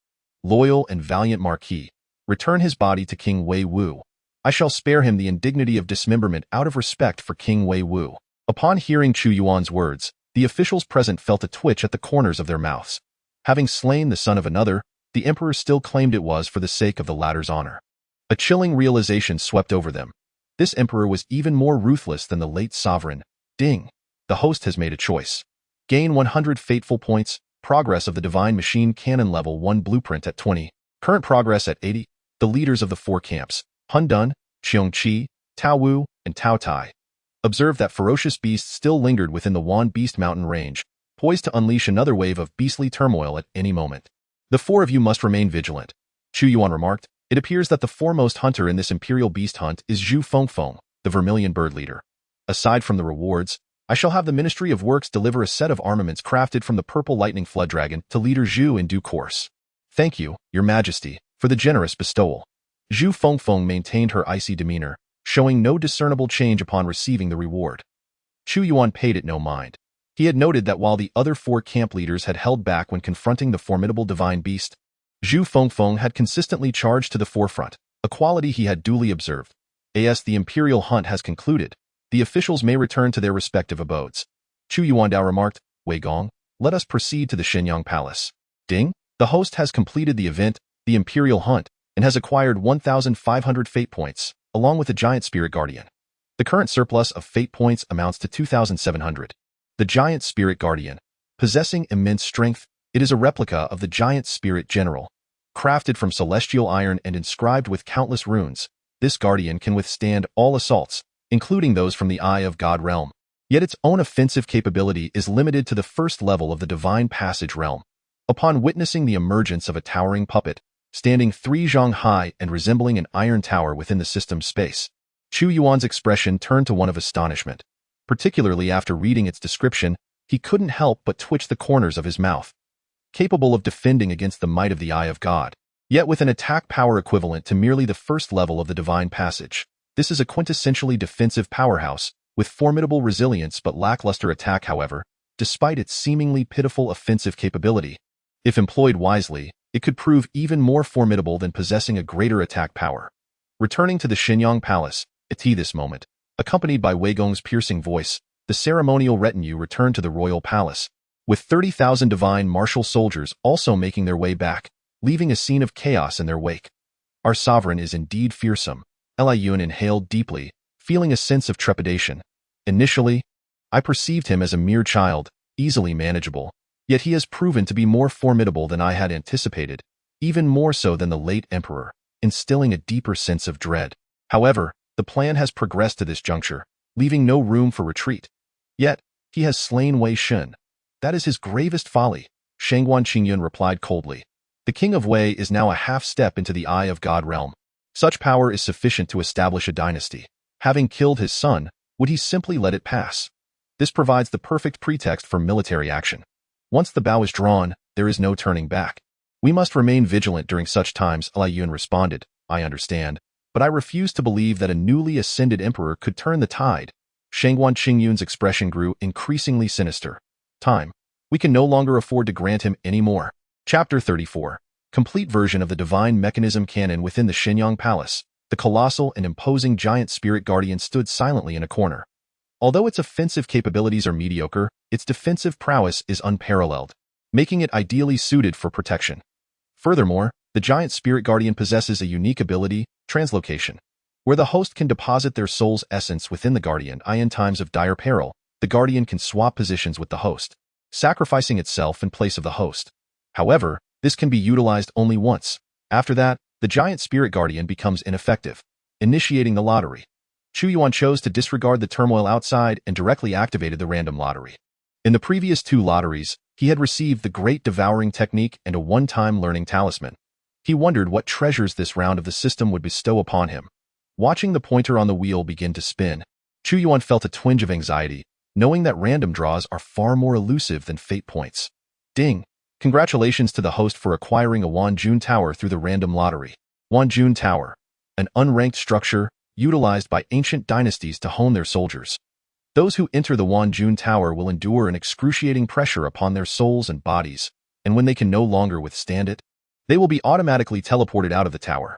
Loyal and valiant Marquis, return his body to King Wei Wu. I shall spare him the indignity of dismemberment out of respect for King Wei Wu. Upon hearing Chu Yuan's words, the officials present felt a twitch at the corners of their mouths. Having slain the son of another, the emperor still claimed it was for the sake of the latter's honor. A chilling realization swept over them. This emperor was even more ruthless than the late sovereign. Ding! The host has made a choice. Gain 100 fateful points, progress of the divine machine cannon level 1 blueprint at 20, current progress at 80, the leaders of the 4 camps, Hun Dun, Qiong Qi, Tao Wu, and Tao Tai. Observed that ferocious beasts still lingered within the Wan Beast Mountain range, poised to unleash another wave of beastly turmoil at any moment. The 4 of you must remain vigilant. Chu Yuan remarked. It appears that the foremost hunter in this imperial beast hunt is Zhu Fengfeng, the vermilion bird leader. Aside from the rewards, I shall have the Ministry of Works deliver a set of armaments crafted from the purple lightning flood dragon to leader Zhu in due course. Thank you, Your Majesty, for the generous bestowal. Zhu Fengfeng maintained her icy demeanor, showing no discernible change upon receiving the reward. Chu Yuan paid it no mind. He had noted that while the other 4 camp leaders had held back when confronting the formidable divine beast, Zhu Fengfeng had consistently charged to the forefront, a quality he had duly observed. As the imperial hunt has concluded, the officials may return to their respective abodes. Chu Yuandao remarked, Wei Gong, let us proceed to the Shenyang Palace. Ding! The host has completed the event, the imperial hunt, and has acquired 1,500 fate points, along with the giant spirit guardian. The current surplus of fate points amounts to 2,700. The giant spirit guardian, possessing immense strength, it is a replica of the giant spirit general. Crafted from celestial iron and inscribed with countless runes, this guardian can withstand all assaults, including those from the Eye of God realm. Yet its own offensive capability is limited to the first level of the Divine Passage realm. Upon witnessing the emergence of a towering puppet, standing 3 zhang high and resembling an iron tower within the system's space, Chu Yuan's expression turned to one of astonishment. Particularly after reading its description, he couldn't help but twitch the corners of his mouth. Capable of defending against the might of the Eye of God, yet with an attack power equivalent to merely the first level of the Divine Passage. This is a quintessentially defensive powerhouse, with formidable resilience but lackluster attack however, despite its seemingly pitiful offensive capability. If employed wisely, it could prove even more formidable than possessing a greater attack power. Returning to the Shenyang Palace, at this moment, accompanied by Wei Gong's piercing voice, the ceremonial retinue returned to the royal palace, with 30,000 divine martial soldiers also making their way back, leaving a scene of chaos in their wake. Our sovereign is indeed fearsome. Li Yun inhaled deeply, feeling a sense of trepidation. Initially, I perceived him as a mere child, easily manageable, yet he has proven to be more formidable than I had anticipated, even more so than the late emperor, instilling a deeper sense of dread. However, the plan has progressed to this juncture, leaving no room for retreat. Yet, he has slain Wei Shen. That is his gravest folly, Shangguan Qingyun replied coldly. The king of Wei is now a half step into the Eye of God realm. Such power is sufficient to establish a dynasty. Having killed his son, would he simply let it pass? This provides the perfect pretext for military action. Once the bow is drawn, there is no turning back. We must remain vigilant during such times, Li Yun responded. I understand, but I refuse to believe that a newly ascended emperor could turn the tide. Shangguan Qingyun's expression grew increasingly sinister. Time. We can no longer afford to grant him any more. Chapter 34. Complete version of the divine mechanism canon within the Shenyang Palace. The colossal and imposing giant spirit guardian stood silently in a corner. Although its offensive capabilities are mediocre, its defensive prowess is unparalleled, making it ideally suited for protection. Furthermore, the giant spirit guardian possesses a unique ability, translocation, where the host can deposit their soul's essence within the guardian. In times of dire peril, the guardian can swap positions with the host, sacrificing itself in place of the host. However, this can be utilized only once. After that, the giant spirit guardian becomes ineffective, initiating the lottery. Chu Yuan chose to disregard the turmoil outside and directly activated the random lottery. In the previous 2 lotteries, he had received the Great Devouring Technique and a one-time learning talisman. He wondered what treasures this round of the system would bestow upon him. Watching the pointer on the wheel begin to spin, Chu Yuan felt a twinge of anxiety, knowing that random draws are far more elusive than fate points. Ding! Congratulations to the host for acquiring a Wanjun Tower through the random lottery. Wanjun Tower, an unranked structure utilized by ancient dynasties to hone their soldiers. Those who enter the Wanjun Tower will endure an excruciating pressure upon their souls and bodies, and when they can no longer withstand it, they will be automatically teleported out of the tower.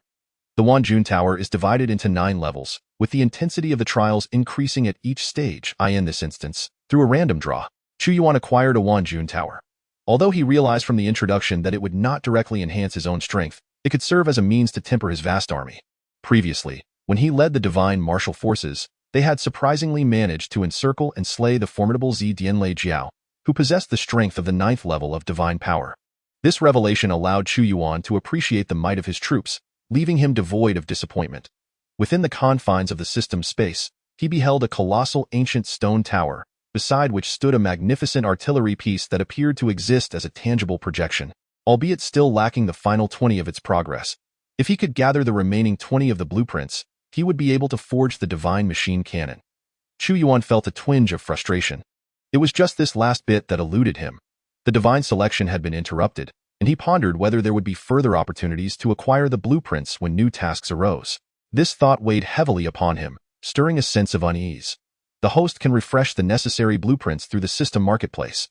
The Wanjun Tower is divided into 9 levels, with the intensity of the trials increasing at each stage, in this instance, through a random draw. Chu Yuan acquired a Wanjun Tower. Although he realized from the introduction that it would not directly enhance his own strength, it could serve as a means to temper his vast army. Previously, when he led the divine martial forces, they had surprisingly managed to encircle and slay the formidable Dianlei Jiao, who possessed the strength of the 9th level of divine power. This revelation allowed Chu Yuan to appreciate the might of his troops, leaving him devoid of disappointment. Within the confines of the system's space, he beheld a colossal ancient stone tower, beside which stood a magnificent artillery piece that appeared to exist as a tangible projection, albeit still lacking the final 20 of its progress. If he could gather the remaining 20 of the blueprints, he would be able to forge the divine machine cannon. Chu Yuan felt a twinge of frustration. It was just this last bit that eluded him. The divine selection had been interrupted, and he pondered whether there would be further opportunities to acquire the blueprints when new tasks arose. This thought weighed heavily upon him, stirring a sense of unease. The host can refresh the necessary blueprints through the system marketplace.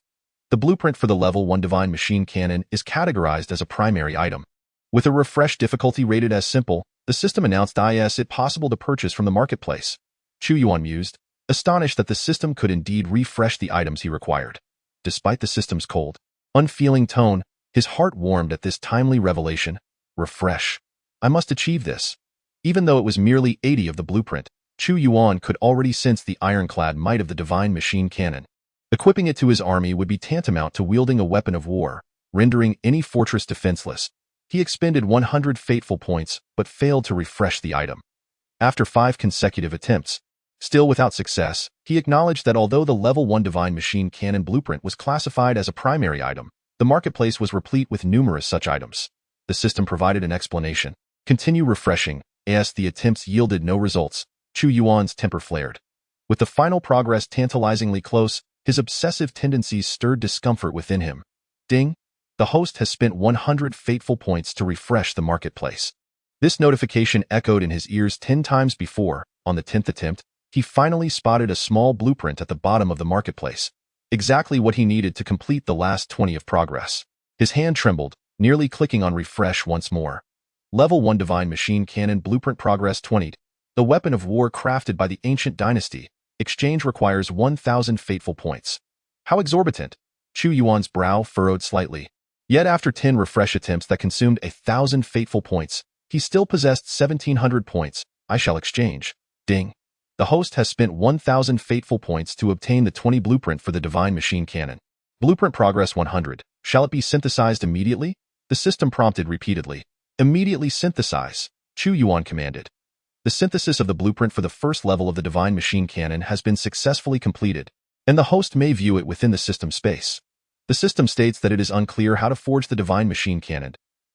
The blueprint for the level 1 divine machine cannon is categorized as a primary item. With a refresh difficulty rated as simple, the system announced it possible to purchase from the marketplace. Chu Yuan mused, astonished that the system could indeed refresh the items he required. Despite the system's cold, unfeeling tone, his heart warmed at this timely revelation. Refresh. I must achieve this. Even though it was merely 80 of the blueprint, Chu Yuan could already sense the ironclad might of the divine machine cannon. Equipping it to his army would be tantamount to wielding a weapon of war, rendering any fortress defenseless. He expended 100 fateful points, but failed to refresh the item. After 5 consecutive attempts, still without success, he acknowledged that although the level 1 divine machine cannon blueprint was classified as a primary item, the marketplace was replete with numerous such items. The system provided an explanation. Continue refreshing, as the attempts yielded no results. Chu Yuan's temper flared. With the final progress tantalizingly close, his obsessive tendencies stirred discomfort within him. Ding! The host has spent 100 fateful points to refresh the marketplace. This notification echoed in his ears 10 times before. On the 10th attempt, he finally spotted a small blueprint at the bottom of the marketplace. Exactly what he needed to complete the last 20 of progress. His hand trembled, nearly clicking on refresh once more. Level 1 divine machine cannon blueprint progress 20. The weapon of war crafted by the ancient dynasty. Exchange requires 1,000 fateful points. How exorbitant! Chu Yuan's brow furrowed slightly. Yet after 10 refresh attempts that consumed 1,000 fateful points, he still possessed 1,700 points. I shall exchange. Ding. The host has spent 1,000 fateful points to obtain the 20 blueprint for the divine machine cannon. Blueprint progress 100. Shall it be synthesized immediately? The system prompted repeatedly. Immediately synthesize, Chu Yuan commanded. The synthesis of the blueprint for the first level of the divine machine cannon has been successfully completed, and the host may view it within the system space. The system states that it is unclear how to forge the divine machine cannon.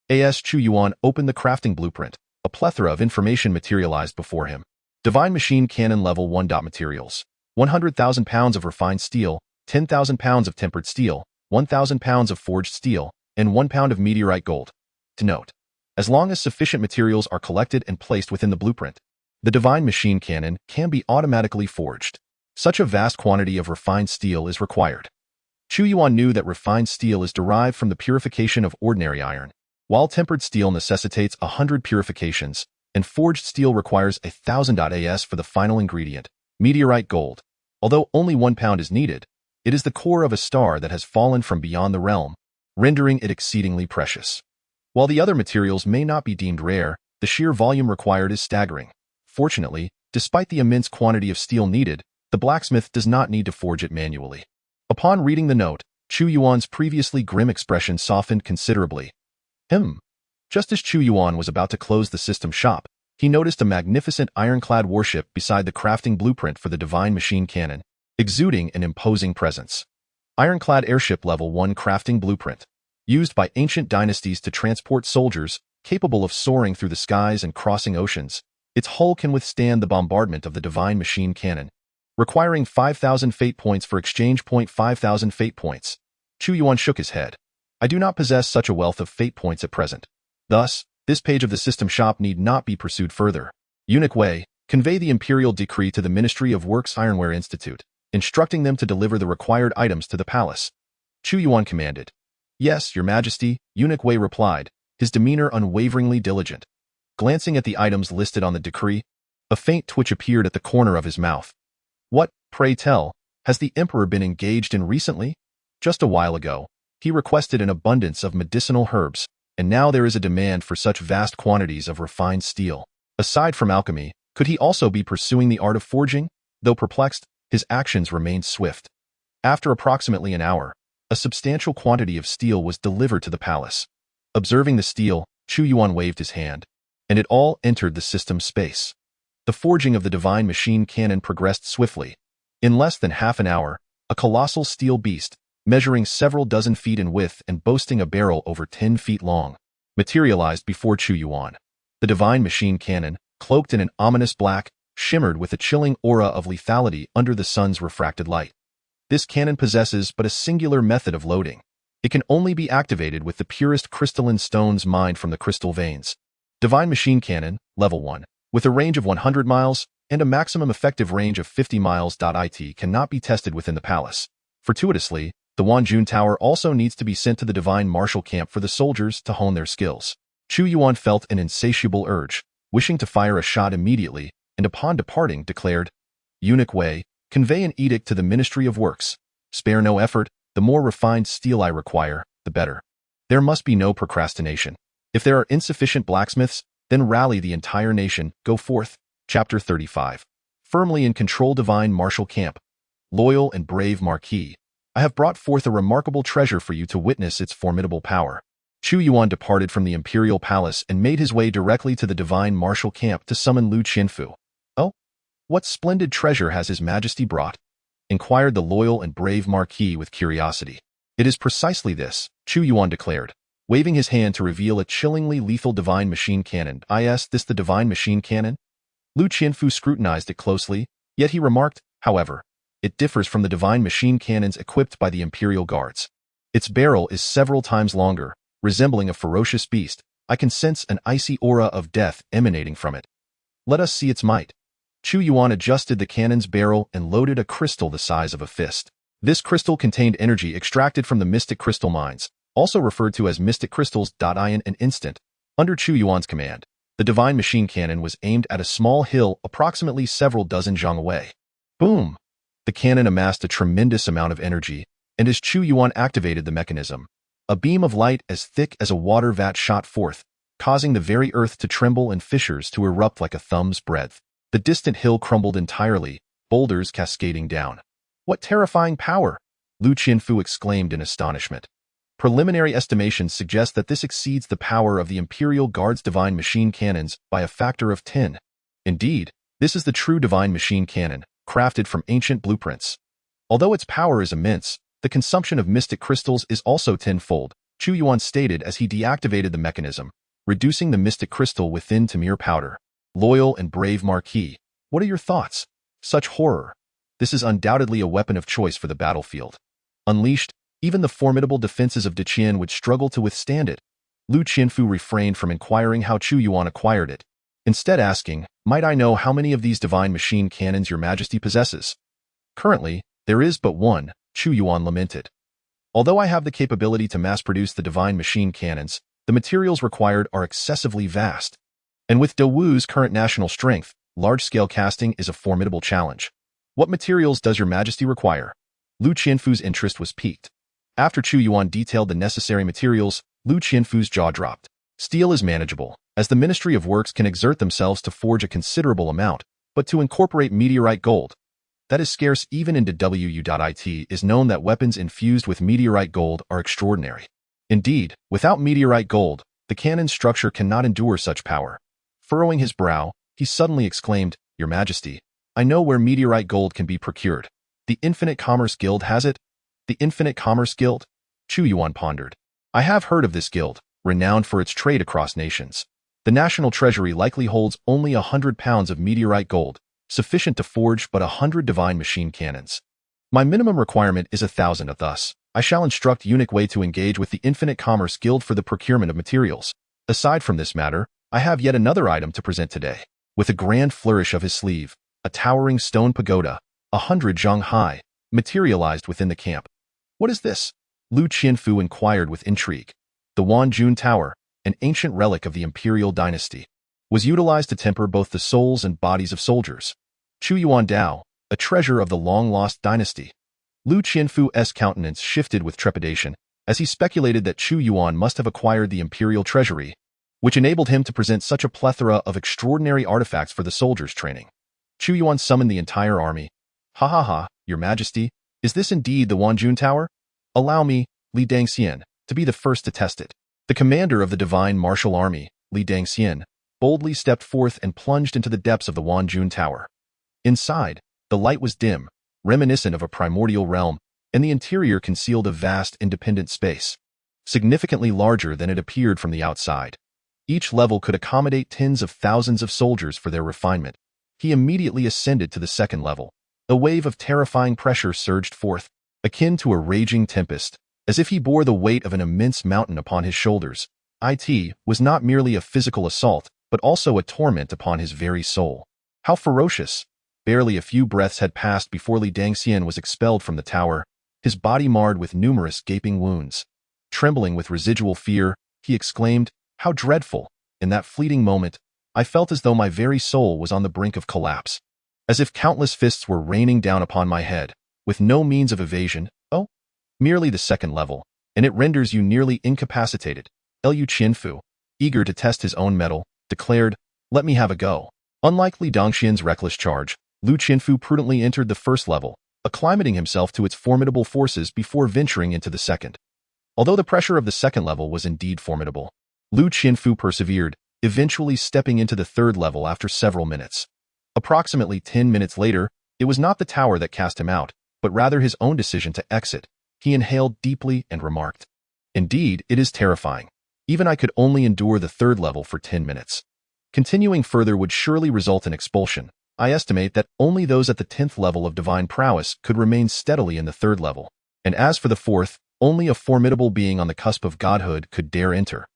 Chu Yuan opened the crafting blueprint. A plethora of information materialized before him. Divine machine cannon level 1. Materials. 100,000 pounds of refined steel, 10,000 pounds of tempered steel, 1,000 pounds of forged steel, and 1 pound of meteorite gold. To note, as long as sufficient materials are collected and placed within the blueprint, the divine machine cannon can be automatically forged. Such a vast quantity of refined steel is required. Chu Yuan knew that refined steel is derived from the purification of ordinary iron, while tempered steel necessitates 100 purifications, and forged steel requires 1,000 as for the final ingredient, meteorite gold. Although only 1 pound is needed, it is the core of a star that has fallen from beyond the realm, rendering it exceedingly precious. While the other materials may not be deemed rare, the sheer volume required is staggering. Fortunately, despite the immense quantity of steel needed, the blacksmith does not need to forge it manually. Upon reading the note, Chu Yuan's previously grim expression softened considerably. Just as Chu Yuan was about to close the system shop, he noticed a magnificent ironclad warship beside the crafting blueprint for the divine machine cannon, exuding an imposing presence. Ironclad airship level 1 crafting blueprint. Used by ancient dynasties to transport soldiers, capable of soaring through the skies and crossing oceans, its hull can withstand the bombardment of the divine machine cannon. Requiring 5,000 fate points for exchange. 5,000 fate points. Chu Yuan shook his head. I do not possess such a wealth of fate points at present. Thus, this page of the system shop need not be pursued further. Eunuch Wei, convey the imperial decree to the Ministry of Works Ironware Institute. instructing them to deliver the required items to the palace. Chu Yuan commanded. "Yes, Your Majesty," eunuch Wei replied, his demeanor unwaveringly diligent. Glancing at the items listed on the decree, a faint twitch appeared at the corner of his mouth. "What, pray tell, has the emperor been engaged in recently? Just a while ago, he requested an abundance of medicinal herbs, and now there is a demand for such vast quantities of refined steel. Aside from alchemy, could he also be pursuing the art of forging?" Though perplexed, his actions remained swift. After approximately an hour, a substantial quantity of steel was delivered to the palace. Observing the steel, Chu Yuan waved his hand, and it all entered the system's space. The forging of the divine machine cannon progressed swiftly. In less than half an hour, a colossal steel beast, measuring several dozen feet in width and boasting a barrel over 10 feet long, materialized before Chu Yuan. The divine machine cannon, cloaked in an ominous black, shimmered with a chilling aura of lethality under the sun's refracted light. This cannon possesses but a singular method of loading. It can only be activated with the purest crystalline stones mined from the crystal veins. Divine Machine Cannon, Level 1, with a range of 100 miles and a maximum effective range of 50 miles. It cannot be tested within the palace. Fortuitously, the Wanjun Tower also needs to be sent to the Divine Martial Camp for the soldiers to hone their skills. Chu Yuan felt an insatiable urge, wishing to fire a shot immediately, and upon departing declared, "Eunuch Wei, convey an edict to the Ministry of Works. Spare no effort. The more refined steel I require, the better. There must be no procrastination. If there are insufficient blacksmiths, then rally the entire nation. Go forth." Chapter 35. Firmly in control. Divine Martial Camp. Loyal and brave Marquis, I have brought forth a remarkable treasure for you to witness its formidable power. Chu Yuan departed from the imperial palace and made his way directly to the Divine Martial Camp to summon Lu Qianfu. "Oh, what splendid treasure has His Majesty brought?" inquired the loyal and brave Marquis with curiosity. "It is precisely this," Chu Yuan declared, waving his hand to reveal a chillingly lethal divine machine cannon. "Is this the divine machine cannon?" Lu Qianfu scrutinized it closely, yet he remarked, however, "It differs from the divine machine cannons equipped by the imperial guards. Its barrel is several times longer, resembling a ferocious beast. I can sense an icy aura of death emanating from it. Let us see its might." Chu Yuan adjusted the cannon's barrel and loaded a crystal the size of a fist. This crystal contained energy extracted from the mystic crystal mines, also referred to as mystic crystals. In an instant, under Chu Yuan's command, the divine machine cannon was aimed at a small hill approximately several dozen zhang away. Boom! The cannon amassed a tremendous amount of energy, and as Chu Yuan activated the mechanism, a beam of light as thick as a water vat shot forth, causing the very earth to tremble and fissures to erupt like a thumb's breadth. The distant hill crumbled entirely, boulders cascading down. "What terrifying power!" Lu Qianfu exclaimed in astonishment. Preliminary estimations suggest that this exceeds the power of the Imperial Guard's divine machine cannons by a factor of 10. Indeed, this is the true divine machine cannon, crafted from ancient blueprints. Although its power is immense, the consumption of mystic crystals is also tenfold, Chu Yuan stated as he deactivated the mechanism, reducing the mystic crystal within to mere powder. "Loyal and brave Marquis, what are your thoughts? Such horror. This is undoubtedly a weapon of choice for the battlefield. Unleashed, even the formidable defenses of Deqian would struggle to withstand it." Lu Qianfu refrained from inquiring how Chu Yuan acquired it, instead asking, "Might I know how many of these divine machine cannons Your Majesty possesses?" "Currently, there is but one," Chu Yuan lamented. "Although I have the capability to mass-produce the divine machine cannons, the materials required are excessively vast. And with Dawu's current national strength, large-scale casting is a formidable challenge. What materials does Your Majesty require?" Lu Qianfu's interest was piqued. After Chu Yuan detailed the necessary materials, Lu Qianfu's jaw dropped. "Steel is manageable, as the Ministry of Works can exert themselves to forge a considerable amount, but to incorporate meteorite gold, that is scarce even in DWU.it is known that weapons infused with meteorite gold are extraordinary. Indeed, without meteorite gold, the cannon's structure cannot endure such power." Furrowing his brow, he suddenly exclaimed, "Your Majesty, I know where meteorite gold can be procured. The Infinite Commerce Guild has it?" "The Infinite Commerce Guild?" Chu Yuan pondered. "I have heard of this guild, renowned for its trade across nations. The national treasury likely holds only 100 pounds of meteorite gold, sufficient to forge but 100 divine machine cannons. My minimum requirement is 1,000. Thus, I shall instruct Eunuch Wei to engage with the Infinite Commerce Guild for the procurement of materials. Aside from this matter, I have yet another item to present today." With a grand flourish of his sleeve, a towering stone pagoda, 100 zhang high, materialized within the camp. What is this? Lu Qianfu inquired with intrigue. The Wanjun Tower, an ancient relic of the imperial dynasty, was utilized to temper both the souls and bodies of soldiers. Chu Yuan Dao, a treasure of the long-lost dynasty. Lu Qianfu's countenance shifted with trepidation, as he speculated that Chu Yuan must have acquired the imperial treasury, which enabled him to present such a plethora of extraordinary artifacts for the soldiers' training. Chu Yuan summoned the entire army. Ha ha ha, Your Majesty, is this indeed the Wanjun Tower? Allow me, Li Dangxian, to be the first to test it. The commander of the divine martial army, Li Dangxian, boldly stepped forth and plunged into the depths of the Wanjun Tower. Inside, the light was dim, reminiscent of a primordial realm, and the interior concealed a vast independent space, significantly larger than it appeared from the outside. Each level could accommodate tens of thousands of soldiers for their refinement. He immediately ascended to the second level. A wave of terrifying pressure surged forth, akin to a raging tempest, as if he bore the weight of an immense mountain upon his shoulders. It was not merely a physical assault, but also a torment upon his very soul. How ferocious! Barely a few breaths had passed before Li Dangxian was expelled from the tower, his body marred with numerous gaping wounds. Trembling with residual fear, he exclaimed, "How dreadful!" In that fleeting moment, I felt as though my very soul was on the brink of collapse, as if countless fists were raining down upon my head, with no means of evasion. Oh, merely the second level, and it renders you nearly incapacitated. Lu Qianfu, eager to test his own mettle, declared, "Let me have a go." Unlike Li Dangxian's reckless charge, Lu Qianfu prudently entered the first level, acclimating himself to its formidable forces before venturing into the second. Although the pressure of the second level was indeed formidable, Lu Qianfu persevered, eventually stepping into the third level after several minutes. Approximately 10 minutes later, it was not the tower that cast him out, but rather his own decision to exit. He inhaled deeply and remarked, "Indeed, it is terrifying. Even I could only endure the third level for 10 minutes. Continuing further would surely result in expulsion. I estimate that only those at the 10th level of divine prowess could remain steadily in the third level. And as for the fourth, only a formidable being on the cusp of godhood could dare enter."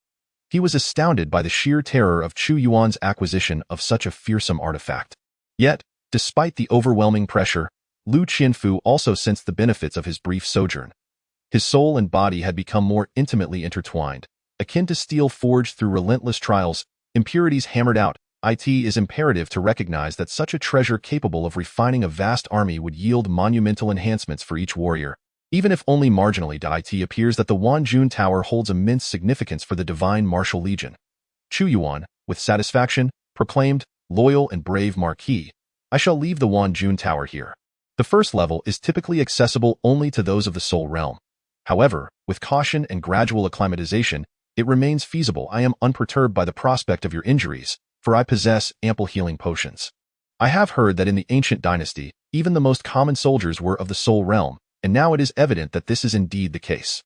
He was astounded by the sheer terror of Chu Yuan's acquisition of such a fearsome artifact. Yet, despite the overwhelming pressure, Lu Qianfu also sensed the benefits of his brief sojourn. His soul and body had become more intimately intertwined, akin to steel forged through relentless trials, impurities hammered out. It is imperative to recognize that such a treasure capable of refining a vast army would yield monumental enhancements for each warrior. Even if only marginally, it appears that the Wanjun Tower holds immense significance for the divine martial legion. Chu Yuan, with satisfaction, proclaimed, "Loyal and brave Marquis, I shall leave the Wanjun Tower here." The first level is typically accessible only to those of the soul realm. However, with caution and gradual acclimatization, it remains feasible. I am unperturbed by the prospect of your injuries, for I possess ample healing potions. I have heard that in the ancient dynasty, even the most common soldiers were of the soul realm, and now it is evident that this is indeed the case.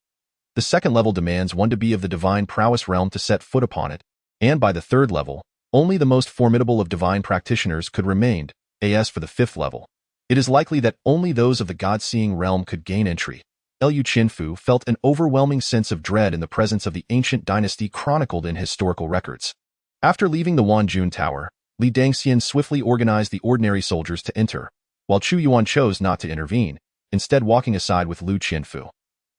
The second level demands one to be of the divine prowess realm to set foot upon it, and by the third level, only the most formidable of divine practitioners could remain. As for the fifth level, it is likely that only those of the god-seeing realm could gain entry. Lu Qianfu felt an overwhelming sense of dread in the presence of the ancient dynasty chronicled in historical records. After leaving the Wanjun Tower, Li Dangxian swiftly organized the ordinary soldiers to enter, while Chu Yuan chose not to intervene, instead walking aside with Lu Qianfu.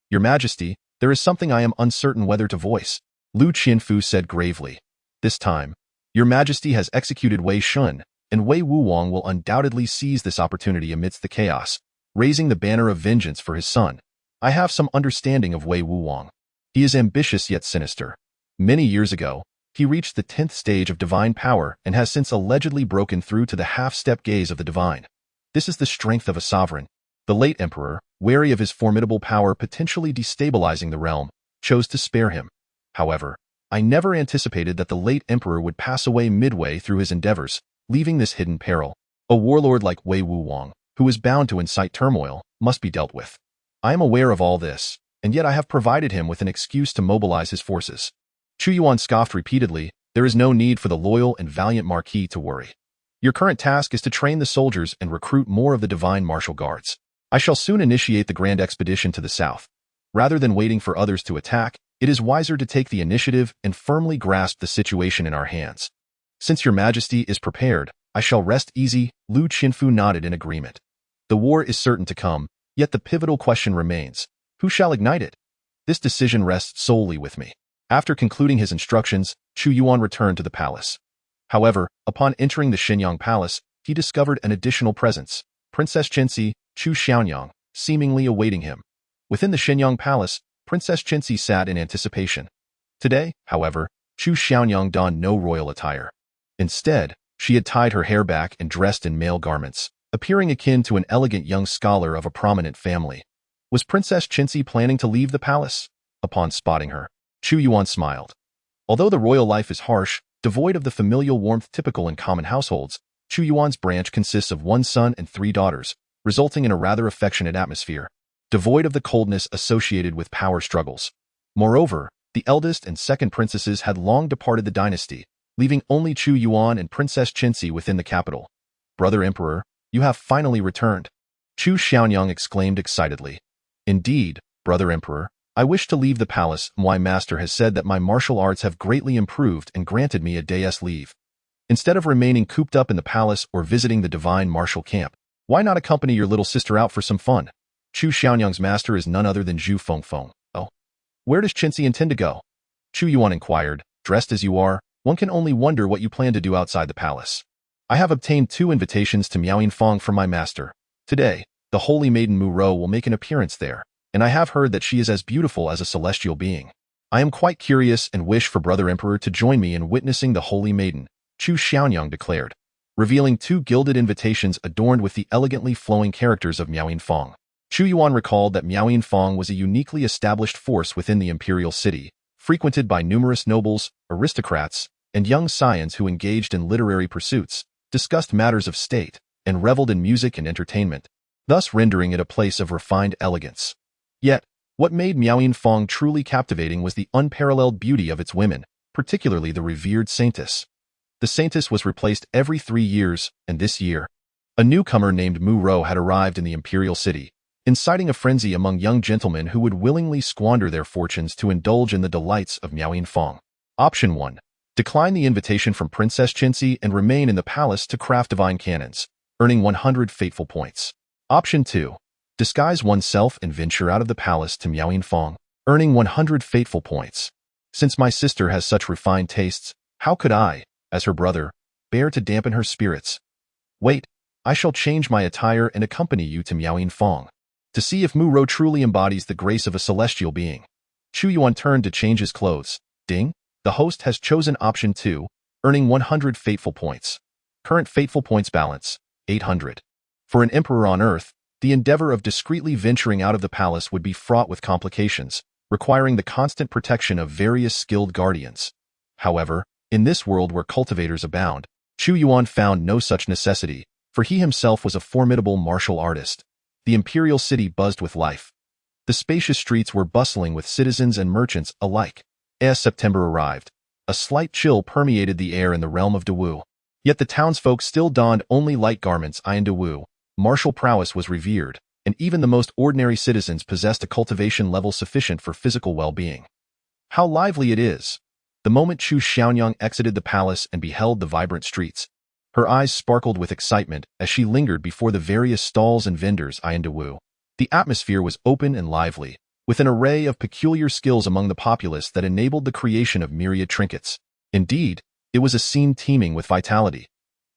"Your Majesty, there is something I am uncertain whether to voice," Lu Qianfu said gravely. "This time, Your Majesty has executed Wei Shun, and Wei Wuwang will undoubtedly seize this opportunity amidst the chaos, raising the banner of vengeance for his son. I have some understanding of Wei Wuwang. He is ambitious yet sinister. Many years ago, he reached the 10th stage of divine power and has since allegedly broken through to the half-step gaze of the divine. This is the strength of a sovereign. The late emperor, wary of his formidable power potentially destabilizing the realm, chose to spare him. However, I never anticipated that the late emperor would pass away midway through his endeavors, leaving this hidden peril. A warlord like Wei Wuwang, who is bound to incite turmoil, must be dealt with. I am aware of all this, and yet I have provided him with an excuse to mobilize his forces." Chu Yuan scoffed repeatedly. "There is no need for the loyal and valiant Marquis to worry. Your current task is to train the soldiers and recruit more of the divine martial guards. I shall soon initiate the grand expedition to the south. Rather than waiting for others to attack, it is wiser to take the initiative and firmly grasp the situation in our hands. Since Your Majesty is prepared, I shall rest easy." Lu Qianfu nodded in agreement. The war is certain to come, yet the pivotal question remains. Who shall ignite it? This decision rests solely with me. After concluding his instructions, Chu Yuan returned to the palace. However, upon entering the Xinyang Palace, he discovered an additional presence, Princess Qinxi, Chu Xianyang, seemingly awaiting him. Within the Xinyang Palace, Princess Qinxi sat in anticipation. Today, however, Chu Xianyang donned no royal attire. Instead, she had tied her hair back and dressed in male garments, appearing akin to an elegant young scholar of a prominent family. Was Princess Qinxi planning to leave the palace? Upon spotting her, Chu Yuan smiled. Although the royal life is harsh, devoid of the familial warmth typical in common households, Chu Yuan's branch consists of one son and 3 daughters, resulting in a rather affectionate atmosphere, devoid of the coldness associated with power struggles. Moreover, the eldest and second princesses had long departed the dynasty, leaving only Chu Yuan and Princess Qinxi within the capital. Brother Emperor, you have finally returned. Chu Xianyang exclaimed excitedly. Indeed, Brother Emperor, I wish to leave the palace. My master has said that my martial arts have greatly improved and granted me a day's leave. Instead of remaining cooped up in the palace or visiting the divine martial camp, why not accompany your little sister out for some fun? Chu Xianyang's master is none other than Zhu Fengfeng. Oh, where does Qinxi intend to go? Chu Yuan inquired. Dressed as you are, one can only wonder what you plan to do outside the palace. I have obtained 2 invitations to Miaoyinfang from my master. Today, the holy maiden Mu Rou will make an appearance there, and I have heard that she is as beautiful as a celestial being. I am quite curious and wish for Brother Emperor to join me in witnessing the holy maiden, Chu Xianyang declared, revealing 2 gilded invitations adorned with the elegantly flowing characters of Miaoyinfang. Chu Yuan recalled that Miaoyinfang was a uniquely established force within the imperial city, frequented by numerous nobles, aristocrats, and young scions who engaged in literary pursuits, discussed matters of state, and reveled in music and entertainment, thus rendering it a place of refined elegance. Yet, what made Miaoyinfang truly captivating was the unparalleled beauty of its women, particularly the revered saintess. The saintess was replaced every 3 years, and this year, a newcomer named Mu Rou had arrived in the imperial city, inciting a frenzy among young gentlemen who would willingly squander their fortunes to indulge in the delights of Miaoyinfang. Option 1. Decline the invitation from Princess Qinxi and remain in the palace to craft divine cannons, earning 100 fateful points. Option 2. Disguise oneself and venture out of the palace to Miaoyinfang, earning 100 fateful points. Since my sister has such refined tastes, how could I, as her brother, bear to dampen her spirits? Wait, I shall change my attire and accompany you to Miaoyinfang, to see if Mu Rou truly embodies the grace of a celestial being. Chu Yuan turned to change his clothes. Ding! The host has chosen option 2, earning 100 fateful points. Current fateful points balance, 800. For an emperor on Earth, the endeavor of discreetly venturing out of the palace would be fraught with complications, requiring the constant protection of various skilled guardians. However, in this world where cultivators abound, Chu Yuan found no such necessity, for he himself was a formidable martial artist. The imperial city buzzed with life. The spacious streets were bustling with citizens and merchants alike. As September arrived, a slight chill permeated the air in the realm of Dewu. Yet the townsfolk still donned only light garments. In Dewu, martial prowess was revered, and even the most ordinary citizens possessed a cultivation level sufficient for physical well-being. How lively it is! The moment Chu Xianyang exited the palace and beheld the vibrant streets, her eyes sparkled with excitement as she lingered before the various stalls and vendors in Dewu. The atmosphere was open and lively, with an array of peculiar skills among the populace that enabled the creation of myriad trinkets. Indeed, it was a scene teeming with vitality.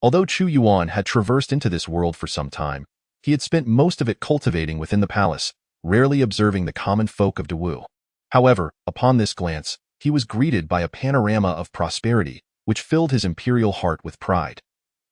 Although Chu Yuan had traversed into this world for some time, he had spent most of it cultivating within the palace, rarely observing the common folk of Dewu. However, upon this glance, he was greeted by a panorama of prosperity, which filled his imperial heart with pride.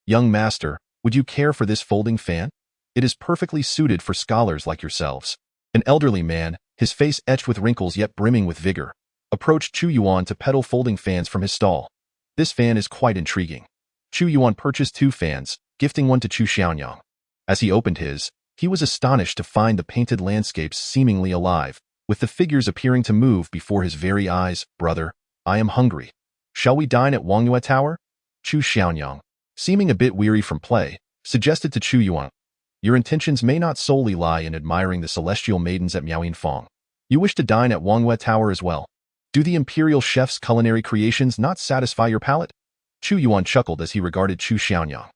Young master, would you care for this folding fan? It is perfectly suited for scholars like yourselves. An elderly man, his face etched with wrinkles yet brimming with vigor, approached Chu Yuan to peddle folding fans from his stall. This fan is quite intriguing. Chu Yuan purchased 2 fans, gifting one to Chu Xianyang. As he opened his, he was astonished to find the painted landscapes seemingly alive, with the figures appearing to move before his very eyes. Brother, I am hungry. Shall we dine at Wangyue Tower? Chu Xianyang, seeming a bit weary from play, suggested to Chu Yuan. Your intentions may not solely lie in admiring the celestial maidens at Miaoyinfang. You wish to dine at Wangyue Tower as well. Do the imperial chef's culinary creations not satisfy your palate? Chu Yuan chuckled as he regarded Chu Xianyang.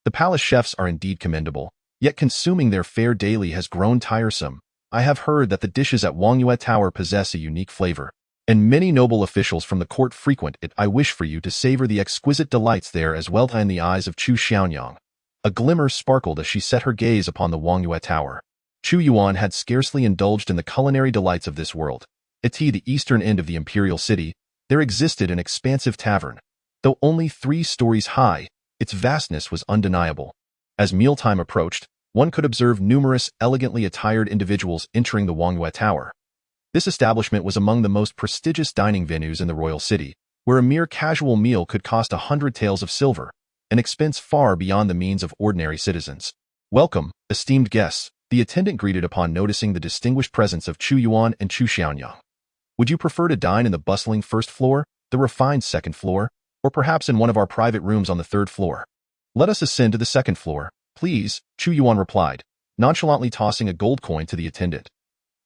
The palace chefs are indeed commendable, Yet consuming their fare daily has grown tiresome. I have heard that the dishes at Wangyue Tower possess a unique flavor, and many noble officials from the court frequent it. I wish for you to savor the exquisite delights there as well. In the eyes of Chu Xiaonyang, a glimmer sparkled as she set her gaze upon the Wangyue Tower. Chu Yuan had scarcely indulged in the culinary delights of this world. At the eastern end of the imperial city, there existed an expansive tavern. Though only 3 stories high, its vastness was undeniable. As mealtime approached, one could observe numerous elegantly attired individuals entering the Wangyue Tower. This establishment was among the most prestigious dining venues in the royal city, where a mere casual meal could cost 100 taels of silver, an expense far beyond the means of ordinary citizens. Welcome, esteemed guests, the attendant greeted upon noticing the distinguished presence of Chu Yuan and Chu Xiaonyang. Would you prefer to dine in the bustling first floor, the refined second floor, or perhaps in one of our private rooms on the 3rd floor? Let us ascend to the 2nd floor, please, Chu Yuan replied, nonchalantly tossing a gold coin to the attendant.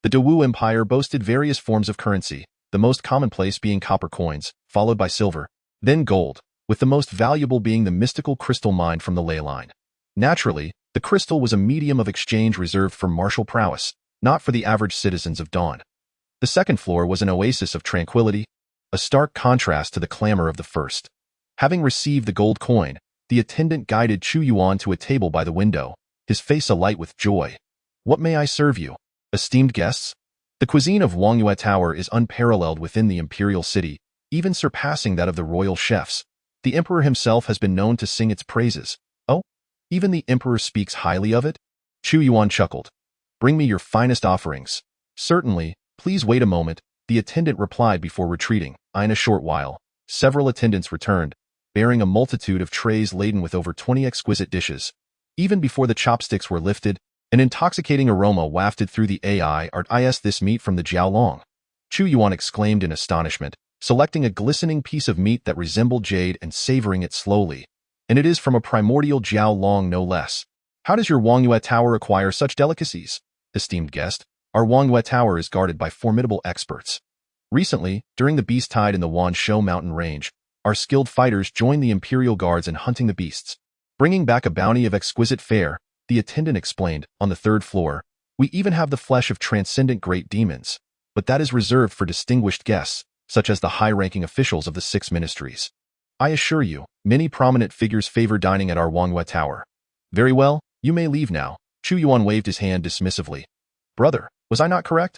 The Dawu Empire boasted various forms of currency, the most commonplace being copper coins, followed by silver, then gold, with the most valuable being the mystical crystal mined from the ley line. Naturally, the crystal was a medium of exchange reserved for martial prowess, not for the average citizens of Dawn. The 2nd floor was an oasis of tranquility, a stark contrast to the clamor of the first. Having received the gold coin, the attendant guided Chu Yuan to a table by the window, his face alight with joy. What may I serve you, esteemed guests? The cuisine of Wangyue Tower is unparalleled within the imperial city, even surpassing that of the royal chefs. The emperor himself has been known to sing its praises. Oh, even the emperor speaks highly of it? Chu Yuan chuckled. Bring me your finest offerings. Certainly, please wait a moment, the attendant replied before retreating. In a short while, several attendants returned, bearing a multitude of trays laden with over 20 exquisite dishes. Even before the chopsticks were lifted, an intoxicating aroma wafted through the air. Is this meat from the Jiaolong? Chu Yuan exclaimed in astonishment, selecting a glistening piece of meat that resembled jade and savoring it slowly. And it is from a primordial Jiaolong no less. How does your Wangyue Tower acquire such delicacies? Esteemed guest, our Wangyue Tower is guarded by formidable experts. Recently, during the beast tide in the Wanshou mountain range, our skilled fighters joined the imperial guards in hunting the beasts, bringing back a bounty of exquisite fare. The attendant explained. On the 3rd floor, we even have the flesh of transcendent great demons, but that is reserved for distinguished guests, such as the high-ranking officials of the 6 ministries. I assure you, many prominent figures favor dining at our Wangyue Tower. Very well, you may leave now. Chu Yuan waved his hand dismissively. Brother, was I not correct?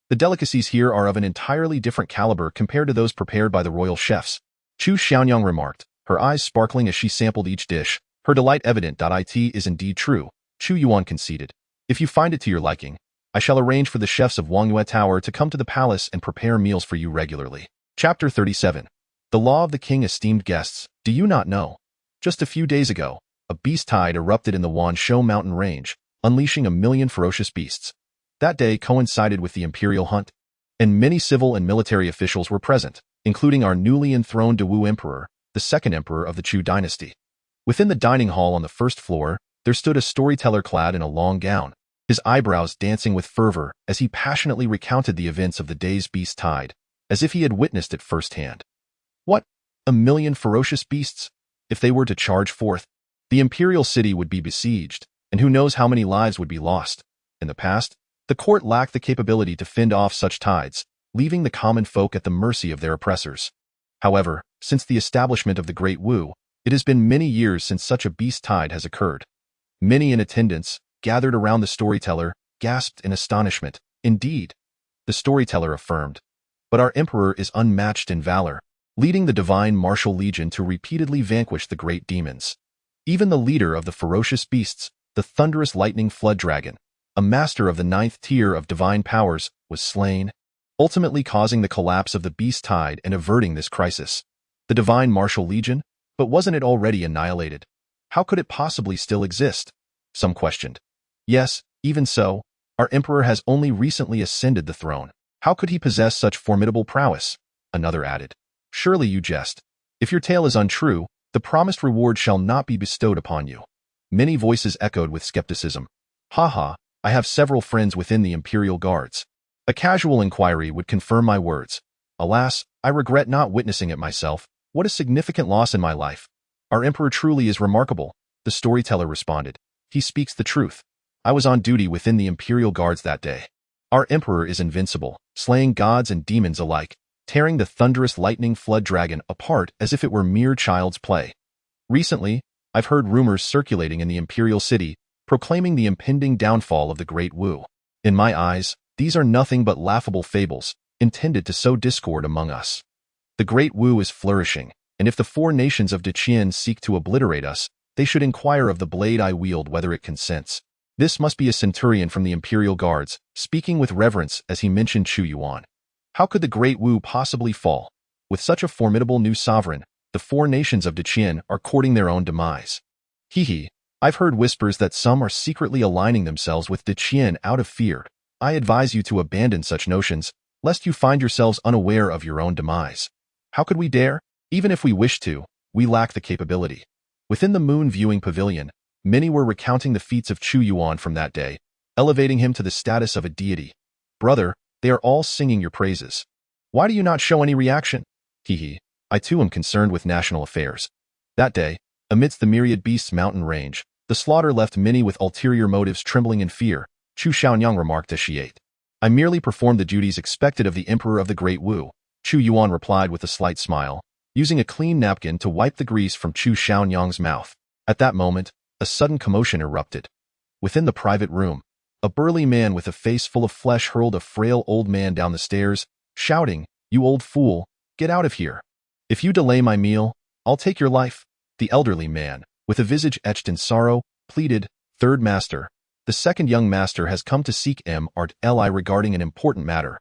The delicacies here are of an entirely different caliber compared to those prepared by the royal chefs. Chu Xiaonyang remarked, her eyes sparkling as she sampled each dish, her delight evident. It is indeed true, Chu Yuan conceded. If you find it to your liking, I shall arrange for the chefs of Wangyue Tower to come to the palace and prepare meals for you regularly. Chapter 37. The Law of the King. Esteemed guests, do you not know? Just a few days ago, a beast tide erupted in the Wanshou mountain range, unleashing 1,000,000 ferocious beasts. That day coincided with the imperial hunt, and many civil and military officials were present, including our newly enthroned Dawu Emperor, the 2nd emperor of the Chu dynasty. Within the dining hall on the 1st floor, there stood a storyteller clad in a long gown, his eyebrows dancing with fervor as he passionately recounted the events of the day's beast tide, as if he had witnessed it firsthand. What? 1,000,000 ferocious beasts? If they were to charge forth, the imperial city would be besieged, and who knows how many lives would be lost. In the past, the court lacked the capability to fend off such tides, leaving the common folk at the mercy of their oppressors. However, since the establishment of the Great Wu, it has been many years since such a beast tide has occurred. Many in attendance, gathered around the storyteller, gasped in astonishment. Indeed, the storyteller affirmed, but our emperor is unmatched in valor, leading the divine martial legion to repeatedly vanquish the great demons. Even the leader of the ferocious beasts, the thunderous lightning flood dragon, a master of the 9th tier of divine powers, was slain, ultimately causing the collapse of the beast tide and averting this crisis. The divine martial legion? But wasn't it already annihilated? How could it possibly still exist? Some questioned. Yes, even so, our emperor has only recently ascended the throne. How could he possess such formidable prowess? Another added. Surely you jest. If your tale is untrue, the promised reward shall not be bestowed upon you. Many voices echoed with skepticism. Ha, I have several friends within the imperial guards. A casual inquiry would confirm my words. Alas, I regret not witnessing it myself. What a significant loss in my life. Our emperor truly is remarkable, the storyteller responded. He speaks the truth. I was on duty within the Imperial Guards that day. Our Emperor is invincible, slaying gods and demons alike, tearing the thunderous lightning flood dragon apart as if it were mere child's play. Recently, I've heard rumors circulating in the Imperial City, proclaiming the impending downfall of the Great Wu. In my eyes, these are nothing but laughable fables, intended to sow discord among us. The Great Wu is flourishing, and if the four nations of Deqian seek to obliterate us, they should inquire of the blade I wield whether it consents. This must be a centurion from the Imperial Guards, speaking with reverence as he mentioned Chu Yuan. How could the Great Wu possibly fall? With such a formidable new sovereign, the four nations of Deqian are courting their own demise. Hee. I've heard whispers that some are secretly aligning themselves with Deqian out of fear. I advise you to abandon such notions, lest you find yourselves unaware of your own demise. How could we dare? Even if we wished to, we lack the capability. Within the moon viewing pavilion, many were recounting the feats of Chu Yuan from that day, elevating him to the status of a deity. Brother, they are all singing your praises. Why do you not show any reaction? Hee. I too am concerned with national affairs. That day, amidst the myriad beasts' mountain range, the slaughter left many with ulterior motives trembling in fear. Chu Xiaonyang remarked as she ate. I merely performed the duties expected of the Emperor of the Great Wu, Chu Yuan replied with a slight smile, using a clean napkin to wipe the grease from Chu Xiaonyang's mouth. At that moment, a sudden commotion erupted. Within the private room, a burly man with a face full of flesh hurled a frail old man down the stairs, shouting, "You old fool, get out of here. If you delay my meal, I'll take your life." The elderly man, with a visage etched in sorrow, pleaded, "Third Master, the second young master has come to seek Li regarding an important matter.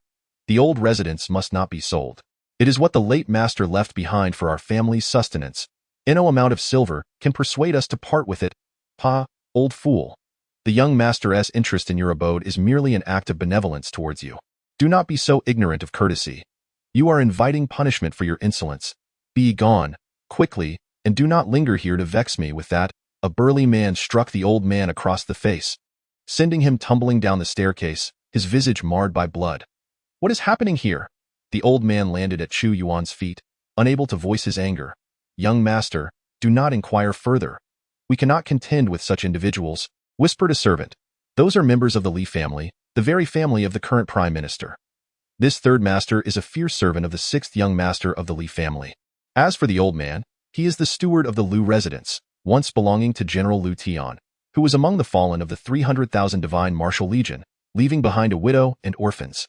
The old residence must not be sold. It is what the late master left behind for our family's sustenance. No amount of silver can persuade us to part with it." "Ha, old fool. The young master's interest in your abode is merely an act of benevolence towards you. Do not be so ignorant of courtesy. You are inviting punishment for your insolence. Be gone, quickly, and do not linger here to vex me with that." A burly man struck the old man across the face, sending him tumbling down the staircase, his visage marred by blood. "What is happening here?" The old man landed at Chu Yuan's feet, unable to voice his anger. "Young master, do not inquire further. We cannot contend with such individuals," whispered a servant. "Those are members of the Li family, the very family of the current prime minister. This third master is a fierce servant of the sixth young master of the Li family. As for the old man, he is the steward of the Lu residence, once belonging to General Lu Tian, who was among the fallen of the 300,000 Divine Martial Legion, leaving behind a widow and orphans.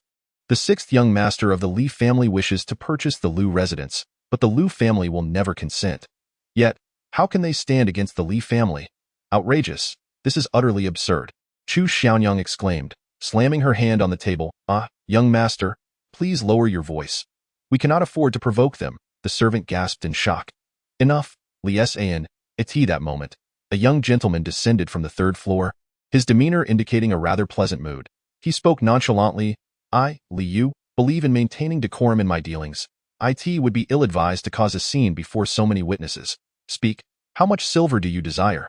The sixth young master of the Li family wishes to purchase the Lu residence, but the Lu family will never consent. Yet, how can they stand against the Li family? Outrageous. This is utterly absurd." Chu Xiaonyang exclaimed, slamming her hand on the table. "Ah, young master, please lower your voice. We cannot afford to provoke them," the servant gasped in shock. "Enough, Li San." At that moment, a young gentleman descended from the third floor, his demeanor indicating a rather pleasant mood. He spoke nonchalantly. "I, Li Yu, believe in maintaining decorum in my dealings. It would be ill-advised to cause a scene before so many witnesses. Speak, how much silver do you desire?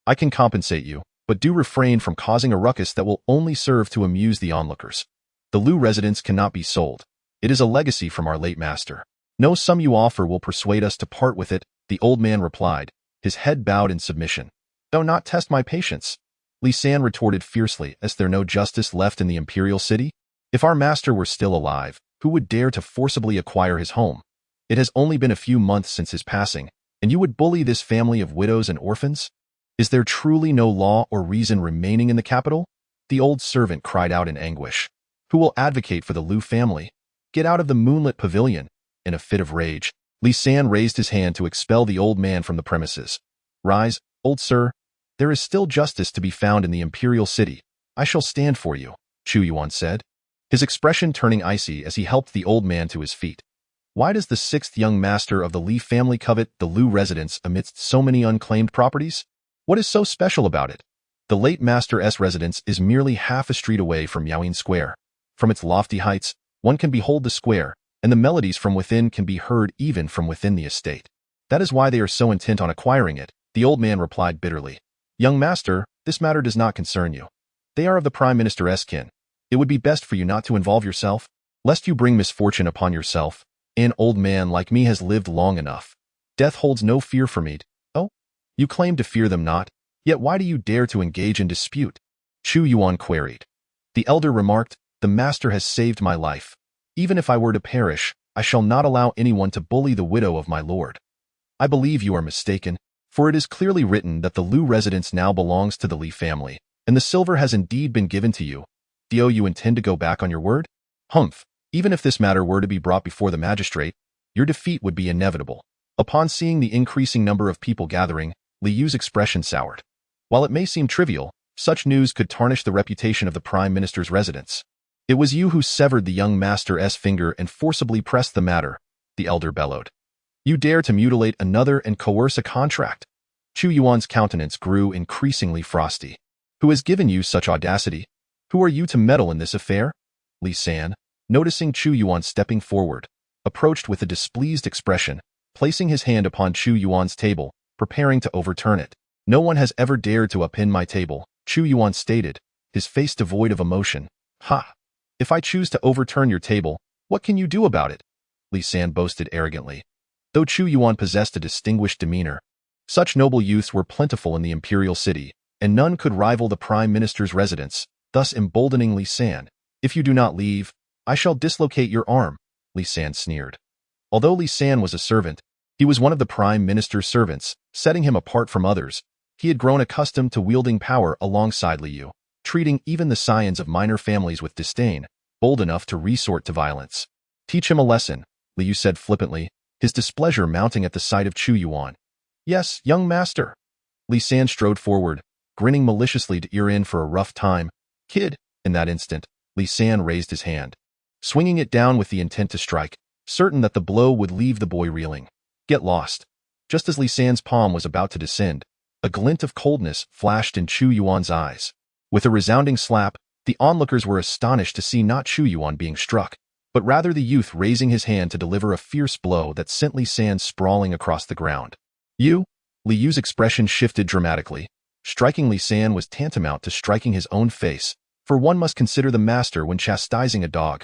I can compensate you, but do refrain from causing a ruckus that will only serve to amuse the onlookers. The Lu residence cannot be sold. It is a legacy from our late master. No sum you offer will persuade us to part with it," the old man replied, his head bowed in submission. "Do not test my patience," Li San retorted fiercely. "Is there no justice left in the imperial city? If our master were still alive, who would dare to forcibly acquire his home? It has only been a few months since his passing, and you would bully this family of widows and orphans? Is there truly no law or reason remaining in the capital?" The old servant cried out in anguish. "Who will advocate for the Lu family? Get out of the moonlit pavilion." In a fit of rage, Li San raised his hand to expel the old man from the premises. "Rise, old sir. There is still justice to be found in the imperial city. I shall stand for you," Chu Yuan said, his expression turning icy as he helped the old man to his feet. "Why does the sixth young master of the Li family covet the Lu residence amidst so many unclaimed properties? What is so special about it? The late master's residence is merely half a street away from Yaoyin Square. From its lofty heights, one can behold the square, and the melodies from within can be heard even from within the estate. That is why they are so intent on acquiring it," the old man replied bitterly. "Young master, this matter does not concern you. They are of the prime minister's kin. It would be best for you not to involve yourself, lest you bring misfortune upon yourself. An old man like me has lived long enough. Death holds no fear for me." "Oh, you claim to fear them not?" Yet why do you dare to engage in dispute? Chu Yuan queried. The elder remarked, the master has saved my life. Even if I were to perish, I shall not allow anyone to bully the widow of my lord. I believe you are mistaken, for it is clearly written that the Lu residence now belongs to the Li family, and the silver has indeed been given to you. Do you intend to go back on your word? Humph. Even if this matter were to be brought before the magistrate, your defeat would be inevitable. Upon seeing the increasing number of people gathering, Li Yu's expression soured. While it may seem trivial, such news could tarnish the reputation of the Prime Minister's residence. It was you who severed the young master's finger and forcibly pressed the matter, the elder bellowed. You dare to mutilate another and coerce a contract. Chu Yuan's countenance grew increasingly frosty. Who has given you such audacity? Who are you to meddle in this affair? Li San, noticing Chu Yuan stepping forward, approached with a displeased expression, placing his hand upon Chu Yuan's table, preparing to overturn it. No one has ever dared to upend my table, Chu Yuan stated, his face devoid of emotion. Ha! If I choose to overturn your table, what can you do about it? Li San boasted arrogantly. Though Chu Yuan possessed a distinguished demeanor, such noble youths were plentiful in the imperial city, and none could rival the Prime Minister's residence, thus emboldening Li San. If you do not leave, I shall dislocate your arm, Li San sneered. Although Li San was a servant, he was one of the Prime Minister's servants, setting him apart from others. He had grown accustomed to wielding power alongside Li Yu, treating even the scions of minor families with disdain, bold enough to resort to violence. Teach him a lesson, Li Yu said flippantly, his displeasure mounting at the sight of Chu Yuan. Yes, young master. Li San strode forward, grinning maliciously to ear in for a rough time. Kid, in that instant, Li San raised his hand, swinging it down with the intent to strike, certain that the blow would leave the boy reeling. Get lost. Just as Li San's palm was about to descend, a glint of coldness flashed in Chu Yuan's eyes. With a resounding slap, the onlookers were astonished to see not Chu Yuan being struck, but rather the youth raising his hand to deliver a fierce blow that sent Li San sprawling across the ground. You? Li Yu's expression shifted dramatically. Striking Li San was tantamount to striking his own face, for one must consider the master when chastising a dog.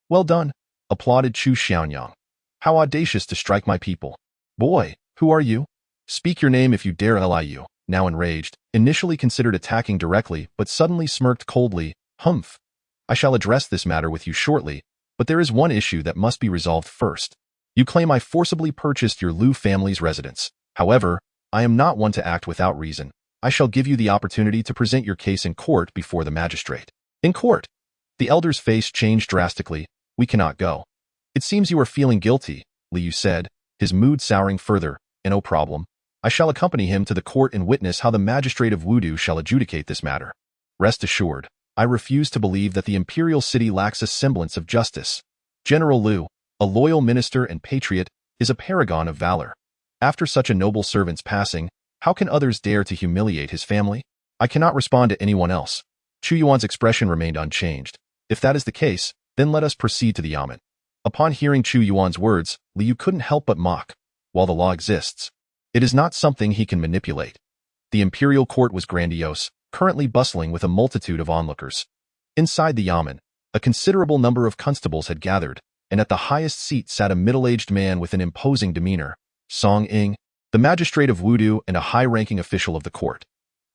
Well done, applauded Chu Xiaonyang. How audacious to strike my people. Boy, who are you? Speak your name if you dare. Li Yu, now enraged, initially considered attacking directly, but suddenly smirked coldly. Humph. I shall address this matter with you shortly, but there is one issue that must be resolved first. You claim I forcibly purchased your Lu family's residence. However, I am not one to act without reason. I shall give you the opportunity to present your case in court before the magistrate. In court? The elder's face changed drastically. We cannot go. It seems you are feeling guilty, Li Yu said, his mood souring further. No problem. I shall accompany him to the court and witness how the magistrate of Wudu shall adjudicate this matter. Rest assured, I refuse to believe that the imperial city lacks a semblance of justice. General Lu, a loyal minister and patriot, is a paragon of valor. After such a noble servant's passing, how can others dare to humiliate his family? I cannot respond to anyone else. Chu Yuan's expression remained unchanged. If that is the case, then let us proceed to the yamen. Upon hearing Chu Yuan's words, Li Yu couldn't help but mock. While the law exists, it is not something he can manipulate. The imperial court was grandiose, currently bustling with a multitude of onlookers. Inside the yamen, a considerable number of constables had gathered, and at the highest seat sat a middle-aged man with an imposing demeanor, Song Ying, the magistrate of Wudu and a high-ranking official of the court.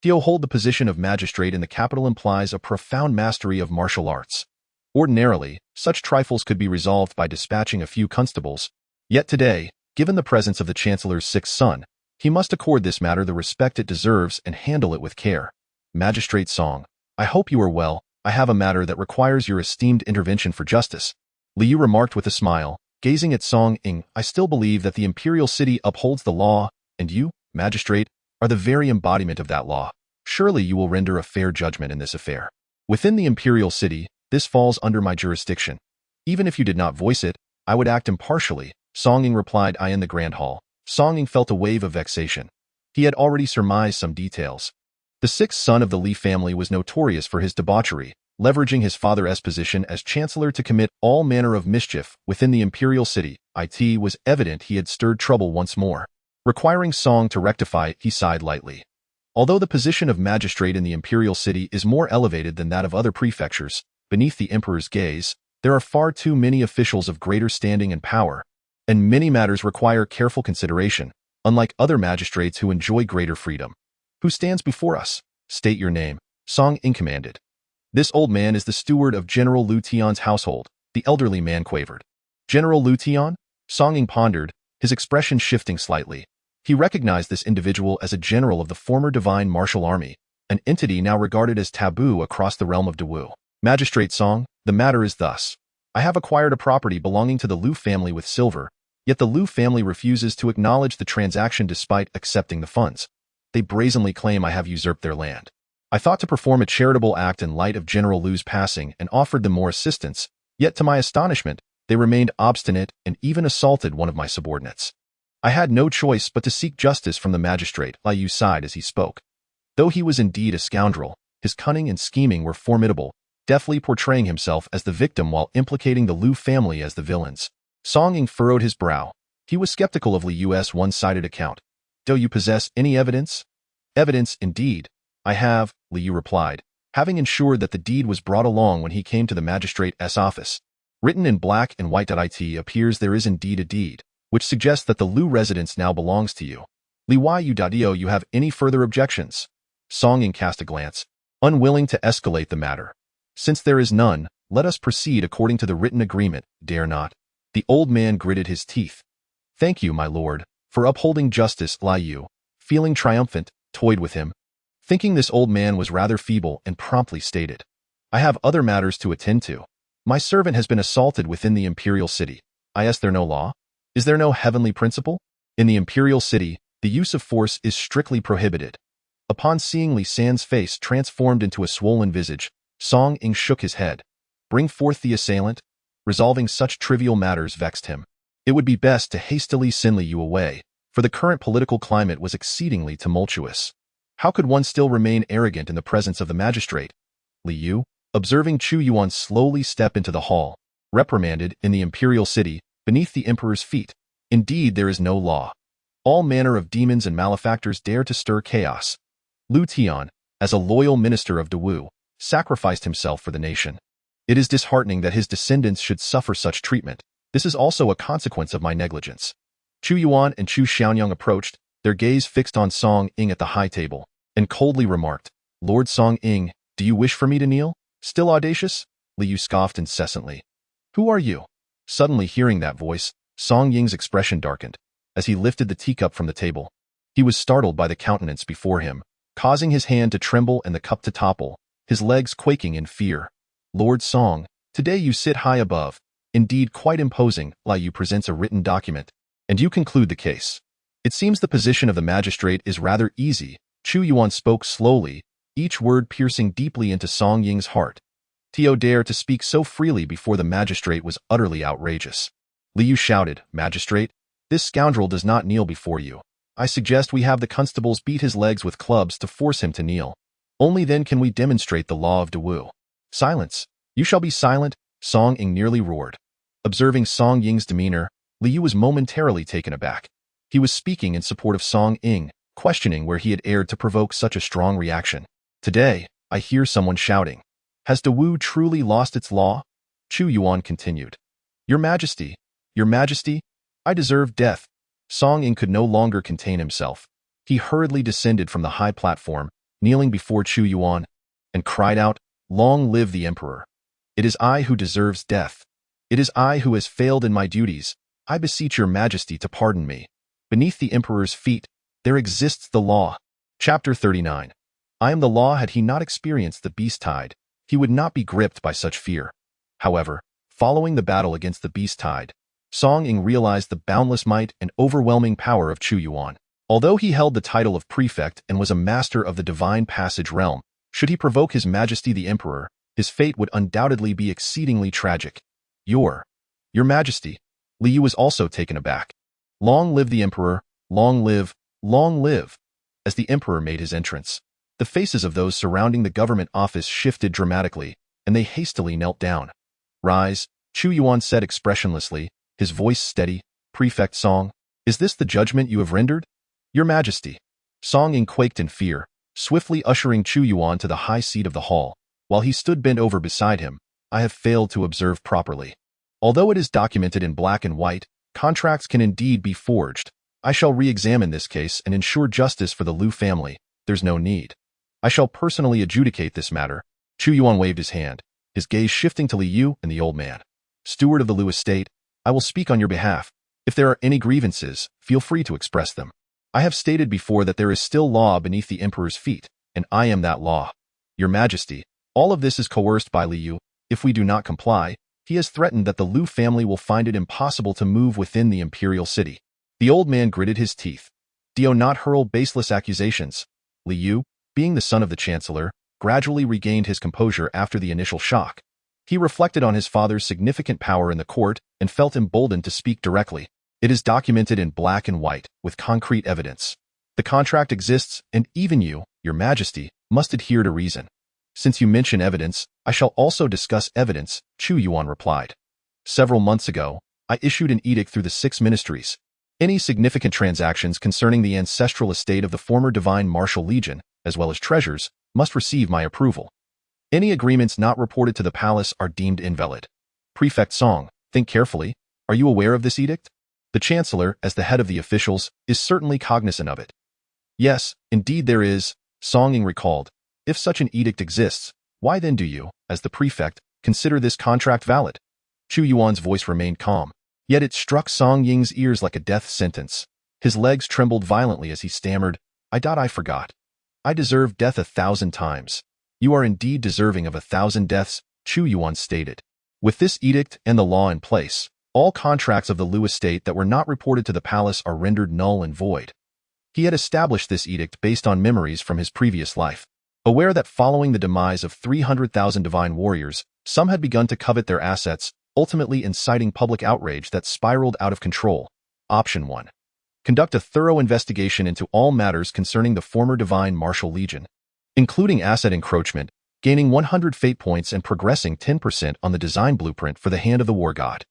To hold the position of magistrate in the capital implies a profound mastery of martial arts. Ordinarily, such trifles could be resolved by dispatching a few constables. Yet today, given the presence of the chancellor's sixth son, he must accord this matter the respect it deserves and handle it with care. Magistrate Song, I hope you are well. I have a matter that requires your esteemed intervention for justice. Li Yu remarked with a smile, gazing at Song Ying. I still believe that the imperial city upholds the law, and you, magistrate, are the very embodiment of that law. Surely you will render a fair judgment in this affair. Within the imperial city, this falls under my jurisdiction. Even if you did not voice it, I would act impartially, Song Ying replied. I in the grand hall. Song Ying felt a wave of vexation. He had already surmised some details. The sixth son of the Li family was notorious for his debauchery, leveraging his father's position as chancellor to commit all manner of mischief within the imperial city. It was evident he had stirred trouble once more. Requiring Song to rectify it, he sighed lightly. Although the position of magistrate in the imperial city is more elevated than that of other prefectures, beneath the emperor's gaze, there are far too many officials of greater standing and power, and many matters require careful consideration, unlike other magistrates who enjoy greater freedom. Who stands before us? State your name, Song Ying commanded. This old man is the steward of General Lu Tian's household, the elderly man quavered. General Lu Tian? Song Ying pondered, his expression shifting slightly. He recognized this individual as a general of the former divine martial army, an entity now regarded as taboo across the realm of Dawu. Magistrate Song, the matter is thus. I have acquired a property belonging to the Lu family with silver, yet the Lu family refuses to acknowledge the transaction despite accepting the funds. They brazenly claim I have usurped their land. I thought to perform a charitable act in light of General Lu's passing and offered them more assistance, yet to my astonishment, they remained obstinate and even assaulted one of my subordinates. I had no choice but to seek justice from the magistrate. Liu sighed as he spoke. Though he was indeed a scoundrel, his cunning and scheming were formidable, deftly portraying himself as the victim while implicating the Lu family as the villains. Song Ying furrowed his brow. He was skeptical of Liu's one-sided account. Do you possess any evidence? Evidence, indeed. I have, Liu replied, having ensured that the deed was brought along when he came to the magistrate's office. Written in black and white. It appears there is indeed a deed, which suggests that the Lu residence now belongs to you. Do you have any further objections? Song Ying cast a glance, unwilling to escalate the matter. Since there is none, let us proceed according to the written agreement, dare not. The old man gritted his teeth. Thank you, my lord, for upholding justice. Liu, feeling triumphant, toyed with him. Thinking this old man was rather feeble and promptly stated, I have other matters to attend to. My servant has been assaulted within the imperial city. Is there no law? Is there no heavenly principle? In the imperial city, the use of force is strictly prohibited. Upon seeing Li San's face transformed into a swollen visage, Song Ying shook his head. Bring forth the assailant. Resolving such trivial matters vexed him. It would be best to hastily send Liu away, for the current political climate was exceedingly tumultuous. How could one still remain arrogant in the presence of the magistrate? Liu, observing Chu Yuan slowly step into the hall, reprimanded in the imperial city, beneath the emperor's feet. Indeed, there is no law. All manner of demons and malefactors dare to stir chaos. Lu Tian, as a loyal minister of Dawu, sacrificed himself for the nation. It is disheartening that his descendants should suffer such treatment. This is also a consequence of my negligence. Chu Yuan and Chu Xiaonyang approached, their gaze fixed on Song Ying at the high table, and coldly remarked, Lord Song Ying, do you wish for me to kneel? Still audacious? Liu scoffed incessantly. Who are you? Suddenly hearing that voice, Song Ying's expression darkened. As he lifted the teacup from the table, he was startled by the countenance before him, causing his hand to tremble and the cup to topple, his legs quaking in fear. Lord Song, today you sit high above, indeed quite imposing. Liu presents a written document, and you conclude the case. It seems the position of the magistrate is rather easy. Chu Yuan spoke slowly, each word piercing deeply into Song Ying's heart. To dare to speak so freely before the magistrate was utterly outrageous. Liu shouted, Magistrate, this scoundrel does not kneel before you. I suggest we have the constables beat his legs with clubs to force him to kneel. Only then can we demonstrate the law of Dawu. Silence. You shall be silent, Song Ying nearly roared. Observing Song Ying's demeanor, Liu was momentarily taken aback. He was speaking in support of Song Ying, questioning where he had erred to provoke such a strong reaction. Today, I hear someone shouting. Has Dawu truly lost its law? Chu Yuan continued. Your Majesty, I deserve death. Song Ying could no longer contain himself. He hurriedly descended from the high platform, kneeling before Chu Yuan, and cried out, Long live the Emperor. It is I who deserves death. It is I who has failed in my duties. I beseech your Majesty to pardon me. Beneath the Emperor's feet, there exists the law. Chapter 39. I am the law. Had he not experienced the beast tide, he would not be gripped by such fear. However, following the battle against the beast tide, Song Ying realized the boundless might and overwhelming power of Chu Yuan. Although he held the title of prefect and was a master of the divine passage realm, should he provoke His Majesty the Emperor, his fate would undoubtedly be exceedingly tragic. Your Majesty. Liu was also taken aback. Long live the Emperor, long live, long live. As the Emperor made his entrance, the faces of those surrounding the government office shifted dramatically, and they hastily knelt down. Rise, Chu Yuan said expressionlessly, his voice steady. Prefect Song, is this the judgment you have rendered? Your Majesty. Song Ying quaked in fear, swiftly ushering Chu Yuan to the high seat of the hall. While he stood bent over beside him, I have failed to observe properly. Although it is documented in black and white, contracts can indeed be forged. I shall re-examine this case and ensure justice for the Lu family. there's no need. I shall personally adjudicate this matter. Chu Yuan waved his hand, his gaze shifting to Li Yu and the old man. Steward of the Lu estate, I will speak on your behalf. If there are any grievances, feel free to express them. I have stated before that there is still law beneath the emperor's feet, and I am that law. Your Majesty, all of this is coerced by Li Yu. If we do not comply, he has threatened that the Lu family will find it impossible to move within the imperial city. The old man gritted his teeth. Do not hurl baseless accusations. Li Yu, being the son of the chancellor, gradually regained his composure after the initial shock. He reflected on his father's significant power in the court and felt emboldened to speak directly. It is documented in black and white, with concrete evidence. The contract exists, and even you, your Majesty, must adhere to reason. Since you mention evidence, I shall also discuss evidence, Chu Yuan replied. Several months ago, I issued an edict through the 6 ministries. Any significant transactions concerning the ancestral estate of the former Divine Martial Legion, as well as treasures, must receive my approval. Any agreements not reported to the palace are deemed invalid. Prefect Song, think carefully. Are you aware of this edict? The Chancellor, as the head of the officials, is certainly cognizant of it. Yes, indeed there is, Song recalled. If such an edict exists, why then do you, as the prefect, consider this contract valid? Chu Yuan's voice remained calm, yet it struck Song Ying's ears like a death sentence. His legs trembled violently as he stammered, I forgot. I deserve death 1,000 times. You are indeed deserving of 1,000 deaths, Chu Yuan stated. With this edict and the law in place, all contracts of the Lu estate that were not reported to the palace are rendered null and void. He had established this edict based on memories from his previous life. Aware that following the demise of 300,000 divine warriors, some had begun to covet their assets, ultimately inciting public outrage that spiraled out of control. Option 1. Conduct a thorough investigation into all matters concerning the former Divine Martial Legion, including asset encroachment, gaining 100 fate points and progressing 10% on the design blueprint for the Hand of the War God.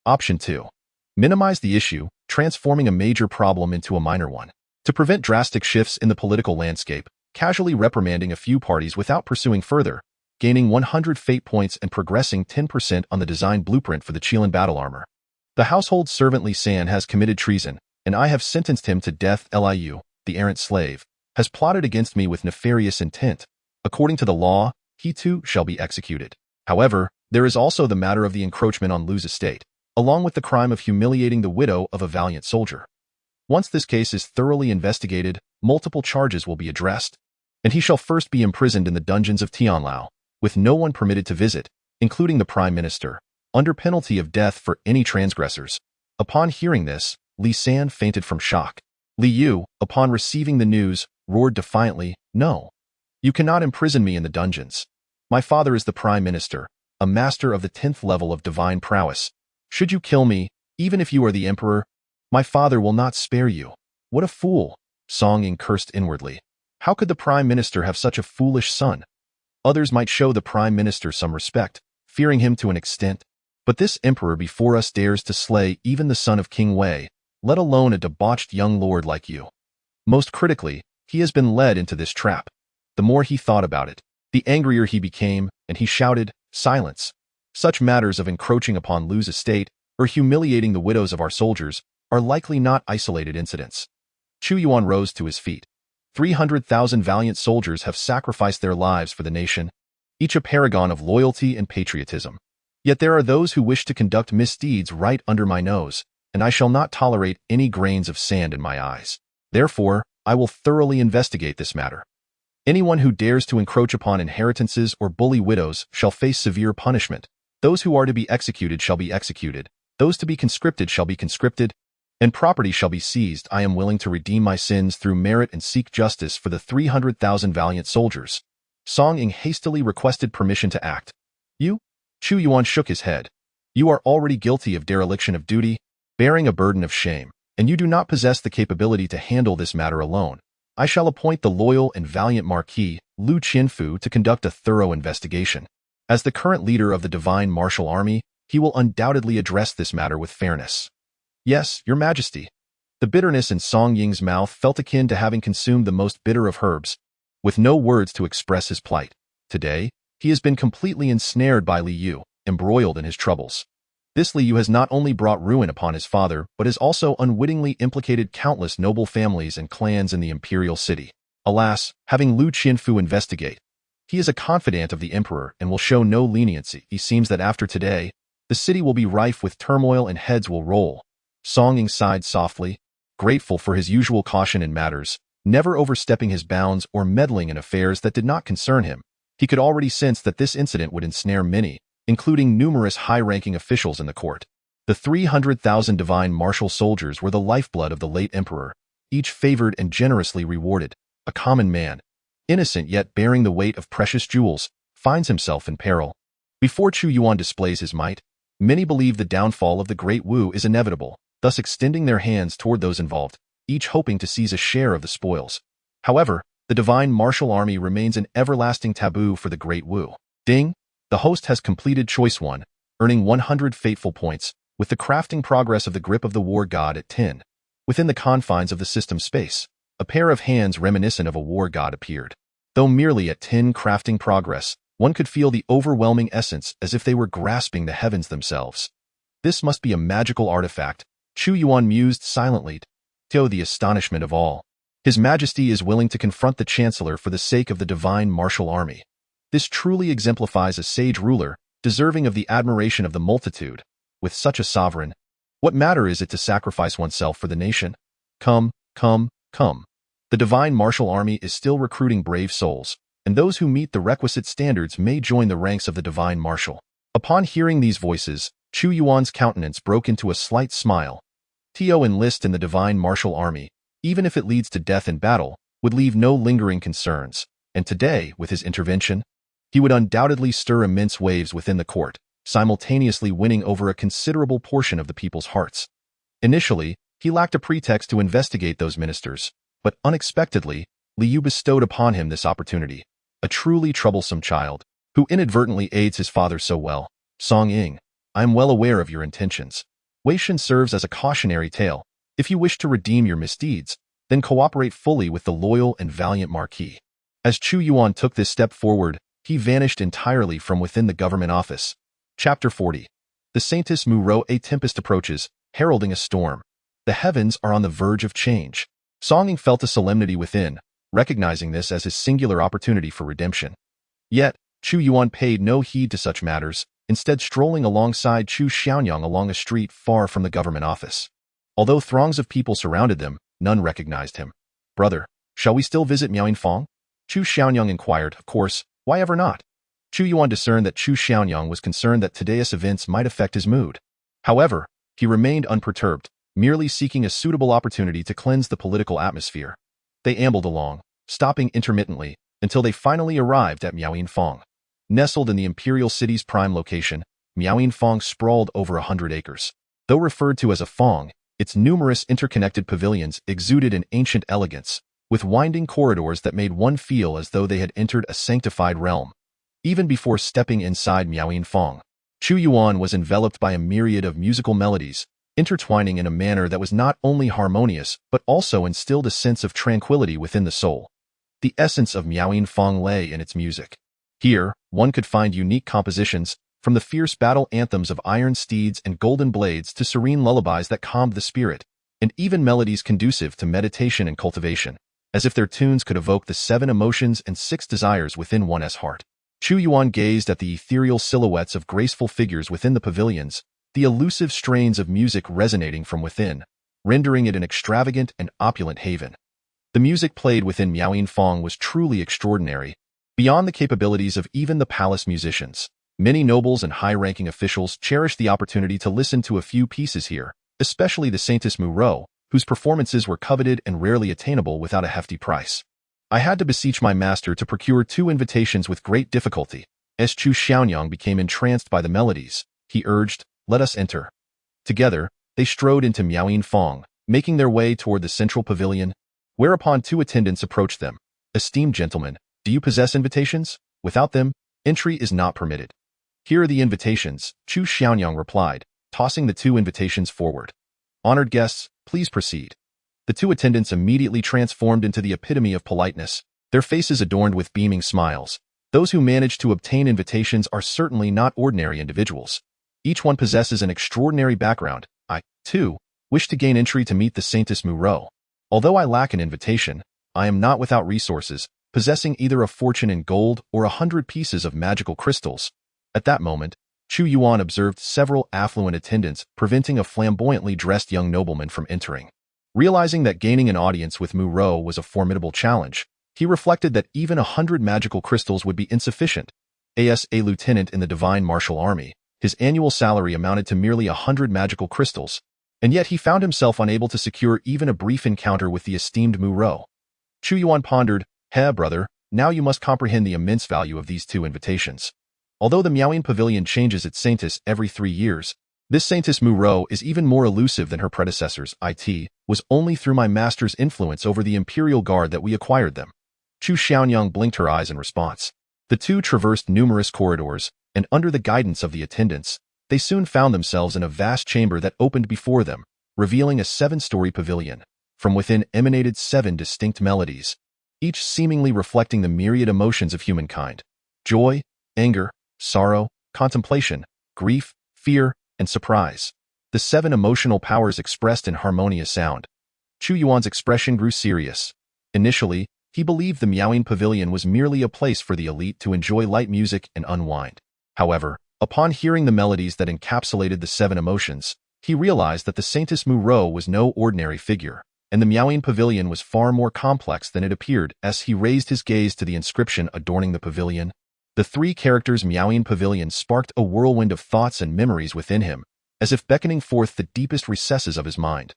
Option 2. Minimize the issue, transforming a major problem into a minor one. To prevent drastic shifts in the political landscape, casually reprimanding a few parties without pursuing further, gaining 100 fate points and progressing 10% on the design blueprint for the Chilan battle armor. The household servant Li San has committed treason, and I have sentenced him to death. Liu, the errant slave, has plotted against me with nefarious intent. According to the law, he too shall be executed. However, there is also the matter of the encroachment on Lu's estate, along with the crime of humiliating the widow of a valiant soldier. Once this case is thoroughly investigated, multiple charges will be addressed, and he shall first be imprisoned in the dungeons of Tianlao, with no one permitted to visit, including the Prime Minister, under penalty of death for any transgressors. Upon hearing this, Li San fainted from shock. Li Yu, upon receiving the news, roared defiantly, No. You cannot imprison me in the dungeons. My father is the Prime Minister, a master of the 10th level of divine prowess. Should you kill me, even if you are the Emperor, my father will not spare you. What a fool! Song Ying cursed inwardly. How could the Prime Minister have such a foolish son? Others might show the Prime Minister some respect, fearing him to an extent, but this Emperor before us dares to slay even the son of King Wei, let alone a debauched young lord like you. Most critically, he has been led into this trap. The more he thought about it, the angrier he became, and he shouted, Silence! Such matters of encroaching upon Lu's estate or humiliating the widows of our soldiers are likely not isolated incidents. Chu Yuan rose to his feet. 300,000 valiant soldiers have sacrificed their lives for the nation, each a paragon of loyalty and patriotism. Yet there are those who wish to conduct misdeeds right under my nose, and I shall not tolerate any grains of sand in my eyes. Therefore, I will thoroughly investigate this matter. Anyone who dares to encroach upon inheritances or bully widows shall face severe punishment. Those who are to be executed shall be executed, those to be conscripted shall be conscripted, and property shall be seized. I am willing to redeem my sins through merit and seek justice for the 300,000 valiant soldiers. Song Ying hastily requested permission to act. You? Chu Yuan shook his head. You are already guilty of dereliction of duty, bearing a burden of shame, and you do not possess the capability to handle this matter alone. I shall appoint the loyal and valiant Marquis, Lu Qianfu, to conduct a thorough investigation. As the current leader of the Divine Martial Army, he will undoubtedly address this matter with fairness. Yes, Your Majesty. The bitterness in Song Ying's mouth felt akin to having consumed the most bitter of herbs, with no words to express his plight. Today, he has been completely ensnared by Li Yu, embroiled in his troubles. This Li Yu has not only brought ruin upon his father, but has also unwittingly implicated countless noble families and clans in the imperial city. Alas, having Lu Qianfu investigate. He is a confidant of the emperor and will show no leniency. It seems that after today, the city will be rife with turmoil and heads will roll. Song Ying sighed softly, grateful for his usual caution in matters, never overstepping his bounds or meddling in affairs that did not concern him. He could already sense that this incident would ensnare many, including numerous high-ranking officials in the court. The 300,000 divine martial soldiers were the lifeblood of the late emperor, each favored and generously rewarded. A common man, innocent yet bearing the weight of precious jewels, finds himself in peril. Before Chu Yuan displays his might, many believe the downfall of the Great Wu is inevitable, thus extending their hands toward those involved, each hoping to seize a share of the spoils. However, the divine martial army remains an everlasting taboo for the Great Wu. Ding! The host has completed Choice 1, earning 100 fateful points, with the crafting progress of the grip of the war god at 10. Within the confines of the system space, a pair of hands reminiscent of a war god appeared. Though merely at 10 crafting progress, one could feel the overwhelming essence as if they were grasping the heavens themselves. This must be a magical artifact, Chu Yuan mused silently, to the astonishment of all. His Majesty is willing to confront the Chancellor for the sake of the divine martial army. This truly exemplifies a sage ruler, deserving of the admiration of the multitude. With such a sovereign, what matter is it to sacrifice oneself for the nation? Come, come, come. The divine martial army is still recruiting brave souls, and those who meet the requisite standards may join the ranks of the divine martial. Upon hearing these voices, Chu Yuan's countenance broke into a slight smile. To enlist in the divine martial army, even if it leads to death in battle, would leave no lingering concerns, and today, with his intervention, he would undoubtedly stir immense waves within the court, simultaneously winning over a considerable portion of the people's hearts. Initially, he lacked a pretext to investigate those ministers, but unexpectedly, Liu bestowed upon him this opportunity. A truly troublesome child, who inadvertently aids his father so well. Song Ying, I am well aware of your intentions. Wei Shen serves as a cautionary tale. If you wish to redeem your misdeeds, then cooperate fully with the loyal and valiant Marquis. As Chu Yuan took this step forward, he vanished entirely from within the government office. Chapter 40. The Saintess Mu a tempest approaches, heralding a storm. The heavens are on the verge of change. Song Ying felt a solemnity within, recognizing this as his singular opportunity for redemption. Yet, Chu Yuan paid no heed to such matters, instead strolling alongside Chu Xiaonyang along a street far from the government office. Although throngs of people surrounded them, none recognized him. Brother, shall we still visit Miaoyinfang? Chu Xiaonyang inquired. Of course, why ever not? Chu Yuan discerned that Chu Xiaonyang was concerned that today's events might affect his mood. However, he remained unperturbed, merely seeking a suitable opportunity to cleanse the political atmosphere. They ambled along, stopping intermittently, until they finally arrived at Miaoyinfang. Nestled in the imperial city's prime location, Miaoyinfang sprawled over 100 acres. Though referred to as a fang, its numerous interconnected pavilions exuded an ancient elegance, with winding corridors that made one feel as though they had entered a sanctified realm. Even before stepping inside Miaoyinfang, Chu Yuan was enveloped by a myriad of musical melodies, intertwining in a manner that was not only harmonious but also instilled a sense of tranquility within the soul. The essence of Miaoyinfang lay in its music. Here, one could find unique compositions, from the fierce battle anthems of iron steeds and golden blades to serene lullabies that calmed the spirit, and even melodies conducive to meditation and cultivation, as if their tunes could evoke the 7 emotions and 6 desires within one's heart. Chu Yuan gazed at the ethereal silhouettes of graceful figures within the pavilions, the elusive strains of music resonating from within, rendering it an extravagant and opulent haven. The music played within Miaoyinfang was truly extraordinary, beyond the capabilities of even the palace musicians. Many nobles and high-ranking officials cherished the opportunity to listen to a few pieces here, especially the Saintess Mu, whose performances were coveted and rarely attainable without a hefty price. I had to beseech my master to procure 2 invitations with great difficulty. As Chu Xiaonyang became entranced by the melodies, he urged, "Let us enter." Together, they strode into Miaoyinfang, making their way toward the central pavilion, whereupon 2 attendants approached them. "Esteemed gentlemen, do you possess invitations? Without them, entry is not permitted." "Here are the invitations," Chu Xiaonyang replied, tossing the 2 invitations forward. "Honored guests, please proceed." The 2 attendants immediately transformed into the epitome of politeness, their faces adorned with beaming smiles. Those who manage to obtain invitations are certainly not ordinary individuals. Each one possesses an extraordinary background. I, too, wish to gain entry to meet the Saintess Mu. Although I lack an invitation, I am not without resources, possessing either a fortune in gold or 100 pieces of magical crystals. At that moment, Chu Yuan observed several affluent attendants preventing a flamboyantly dressed young nobleman from entering. Realizing that gaining an audience with Mu Rou was a formidable challenge, he reflected that even 100 magical crystals would be insufficient. As a lieutenant in the Divine Martial Army, his annual salary amounted to merely 100 magical crystals, and yet he found himself unable to secure even a brief encounter with the esteemed Mu Rou. Chu Yuan pondered, brother, now you must comprehend the immense value of these two invitations. Although the Miaoying Pavilion changes its saintess every 3 years, this saintess Mu Rou is even more elusive than her predecessors. It was only through my master's influence over the Imperial Guard that we acquired them. Chu Xiaonyang blinked her eyes in response. The two traversed numerous corridors, and under the guidance of the attendants, they soon found themselves in a vast chamber that opened before them, revealing a 7-story pavilion. From within emanated 7 distinct melodies, each seemingly reflecting the myriad emotions of humankind: joy, anger, sorrow, contemplation, grief, fear, and surprise. The 7 emotional powers expressed in harmonious sound. Chu Yuan's expression grew serious. Initially, he believed the Miaoying Pavilion was merely a place for the elite to enjoy light music and unwind. However, upon hearing the melodies that encapsulated the 7 emotions, he realized that the Saintess Mu Rou was no ordinary figure, and the Miaoying Pavilion was far more complex than it appeared. As he raised his gaze to the inscription adorning the pavilion, the 3 characters Miaoying Pavilion sparked a whirlwind of thoughts and memories within him, as if beckoning forth the deepest recesses of his mind.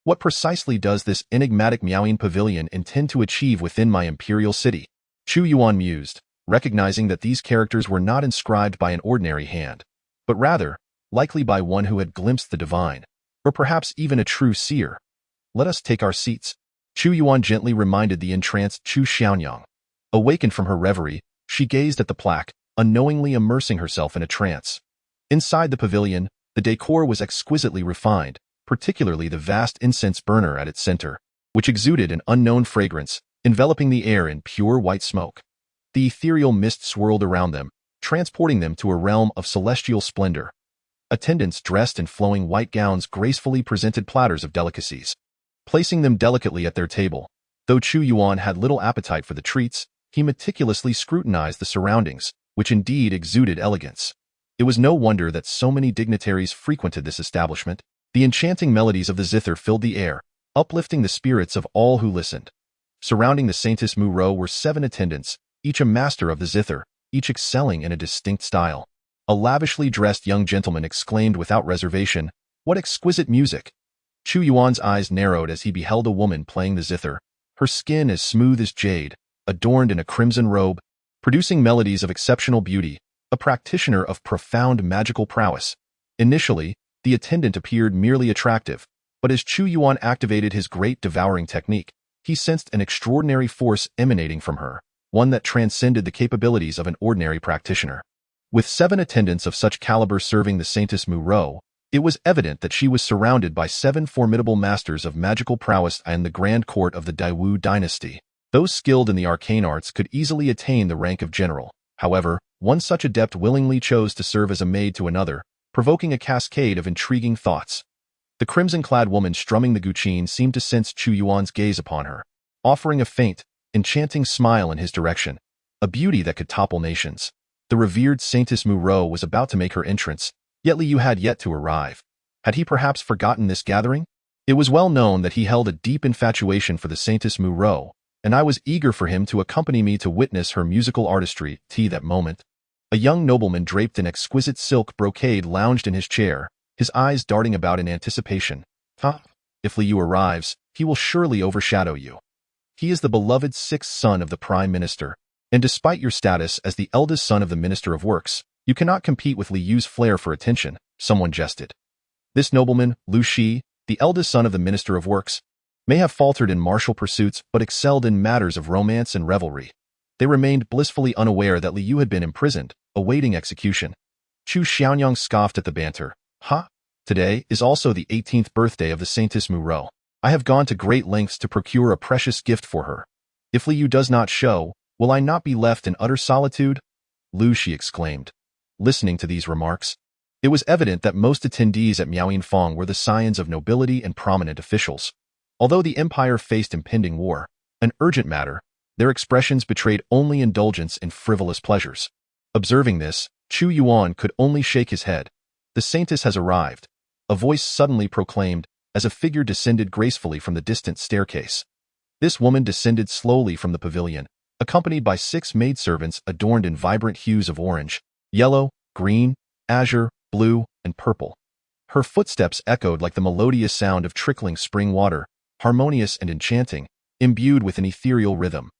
What precisely does this enigmatic Miaoying Pavilion intend to achieve within my imperial city? Chu Yuan mused, recognizing that these characters were not inscribed by an ordinary hand, but rather, likely by one who had glimpsed the divine, or perhaps even a true seer. Let us take our seats. Chu Yuan gently reminded the entranced Chu Xiaonyang. Awakened from her reverie, she gazed at the plaque, unknowingly immersing herself in a trance. Inside the pavilion, the decor was exquisitely refined, particularly the vast incense burner at its center, which exuded an unknown fragrance, enveloping the air in pure white smoke. The ethereal mist swirled around them, transporting them to a realm of celestial splendor. Attendants dressed in flowing white gowns gracefully presented platters of delicacies, placing them delicately at their table. Though Chu Yuan had little appetite for the treats, he meticulously scrutinized the surroundings, which indeed exuded elegance. It was no wonder that so many dignitaries frequented this establishment. The enchanting melodies of the zither filled the air, uplifting the spirits of all who listened. Surrounding the Saintess Mu Rou were 7 attendants, each a master of the zither, each excelling in a distinct style. A lavishly dressed young gentleman exclaimed without reservation, "What exquisite music!" Chu Yuan's eyes narrowed as he beheld a woman playing the zither, her skin as smooth as jade, adorned in a crimson robe, producing melodies of exceptional beauty, a practitioner of profound magical prowess. Initially, the attendant appeared merely attractive, but as Chu Yuan activated his great devouring technique, he sensed an extraordinary force emanating from her, one that transcended the capabilities of an ordinary practitioner. With 7 attendants of such caliber serving the Saintess Mu Rou, it was evident that she was surrounded by 7 formidable masters of magical prowess and the grand court of the Daiwu dynasty. Those skilled in the arcane arts could easily attain the rank of general. However, one such adept willingly chose to serve as a maid to another, provoking a cascade of intriguing thoughts. The crimson-clad woman strumming the guqin seemed to sense Chu Yuan's gaze upon her, offering a faint, enchanting smile in his direction, a beauty that could topple nations. The revered Saintess Mu Rou was about to make her entrance, yet Li Yu had yet to arrive. Had he perhaps forgotten this gathering? It was well known that he held a deep infatuation for the Saintess Mu Rou, and I was eager for him to accompany me to witness her musical artistry. That moment, a young nobleman draped in exquisite silk brocade lounged in his chair, his eyes darting about in anticipation. If Li Yu arrives, he will surely overshadow you. He is the beloved 6th son of the Prime Minister, and despite your status as the eldest son of the Minister of Works, you cannot compete with Li Yu's flair for attention, someone jested. This nobleman, Lu Shi, the eldest son of the Minister of Works, may have faltered in martial pursuits but excelled in matters of romance and revelry. They remained blissfully unaware that Li Yu had been imprisoned, awaiting execution. Chu Xiaonyang scoffed at the banter. Today is also the 18th birthday of the Saintess Mu Rou. I have gone to great lengths to procure a precious gift for her. If Li Yu does not show, will I not be left in utter solitude? Lu Shi exclaimed. Listening to these remarks, it was evident that most attendees at Miaoying Fong were the scions of nobility and prominent officials. Although the empire faced impending war, an urgent matter. Their expressions betrayed only indulgence in frivolous pleasures. Observing this, Chu Yuan could only shake his head. The saintess has arrived, a voice suddenly proclaimed, as a figure descended gracefully from the distant staircase. This woman descended slowly from the pavilion, accompanied by 6 maidservants adorned in vibrant hues of orange, yellow, green, azure, blue, and purple. Her footsteps echoed like the melodious sound of trickling spring water, harmonious and enchanting, imbued with an ethereal rhythm.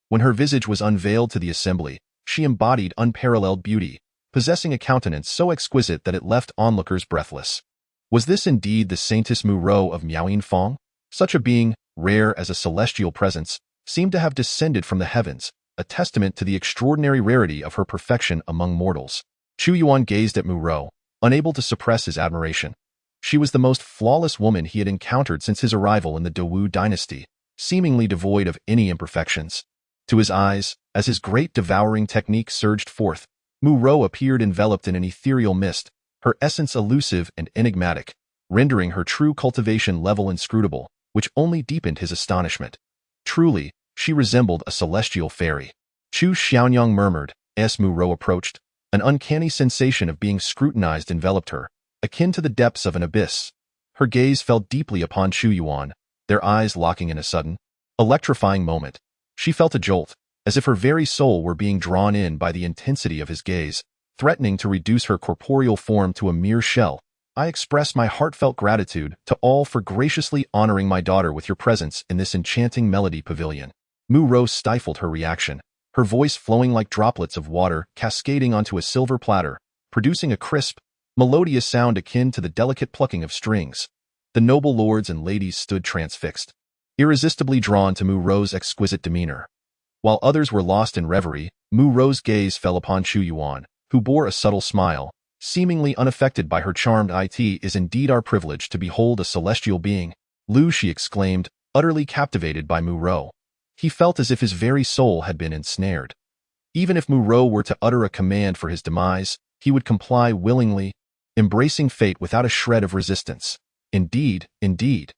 When her visage was unveiled to the assembly, she embodied unparalleled beauty, possessing a countenance so exquisite that it left onlookers breathless. Was this indeed the Saintess Mu-Ro of Miaoyinfang? Such a being, rare as a celestial presence, seemed to have descended from the heavens, a testament to the extraordinary rarity of her perfection among mortals. Chu Yuan gazed at Mu-Ro, unable to suppress his admiration. She was the most flawless woman he had encountered since his arrival in the Dewu dynasty, seemingly devoid of any imperfections. To his eyes, as his great devouring technique surged forth, Mu-Ro appeared enveloped in an ethereal mist, her essence elusive and enigmatic, rendering her true cultivation level inscrutable, which only deepened his astonishment. Truly, she resembled a celestial fairy. Chu Xiaonyang murmured, as Mu-Ro approached. An uncanny sensation of being scrutinized enveloped her, akin to the depths of an abyss. Her gaze fell deeply upon Chu Yuan, their eyes locking in a sudden, electrifying moment. She felt a jolt, as if her very soul were being drawn in by the intensity of his gaze, threatening to reduce her corporeal form to a mere shell. I express my heartfelt gratitude to all for graciously honoring my daughter with your presence in this enchanting melody pavilion. Mu-Ro stifled her reaction, her voice flowing like droplets of water cascading onto a silver platter, producing a crisp, melodious sound akin to the delicate plucking of strings. The noble lords and ladies stood transfixed, irresistibly drawn to Mu-Ro's exquisite demeanor. While others were lost in reverie, Mu-Ro's gaze fell upon Chu Yuan, who bore a subtle smile, seemingly unaffected by her charmed "It is indeed our privilege to behold a celestial being." "Lu," she exclaimed, utterly captivated by Mu-Ro. He felt as if his very soul had been ensnared. Even if Mu-Ro were to utter a command for his demise, he would comply willingly, embracing fate without a shred of resistance. Indeed, indeed.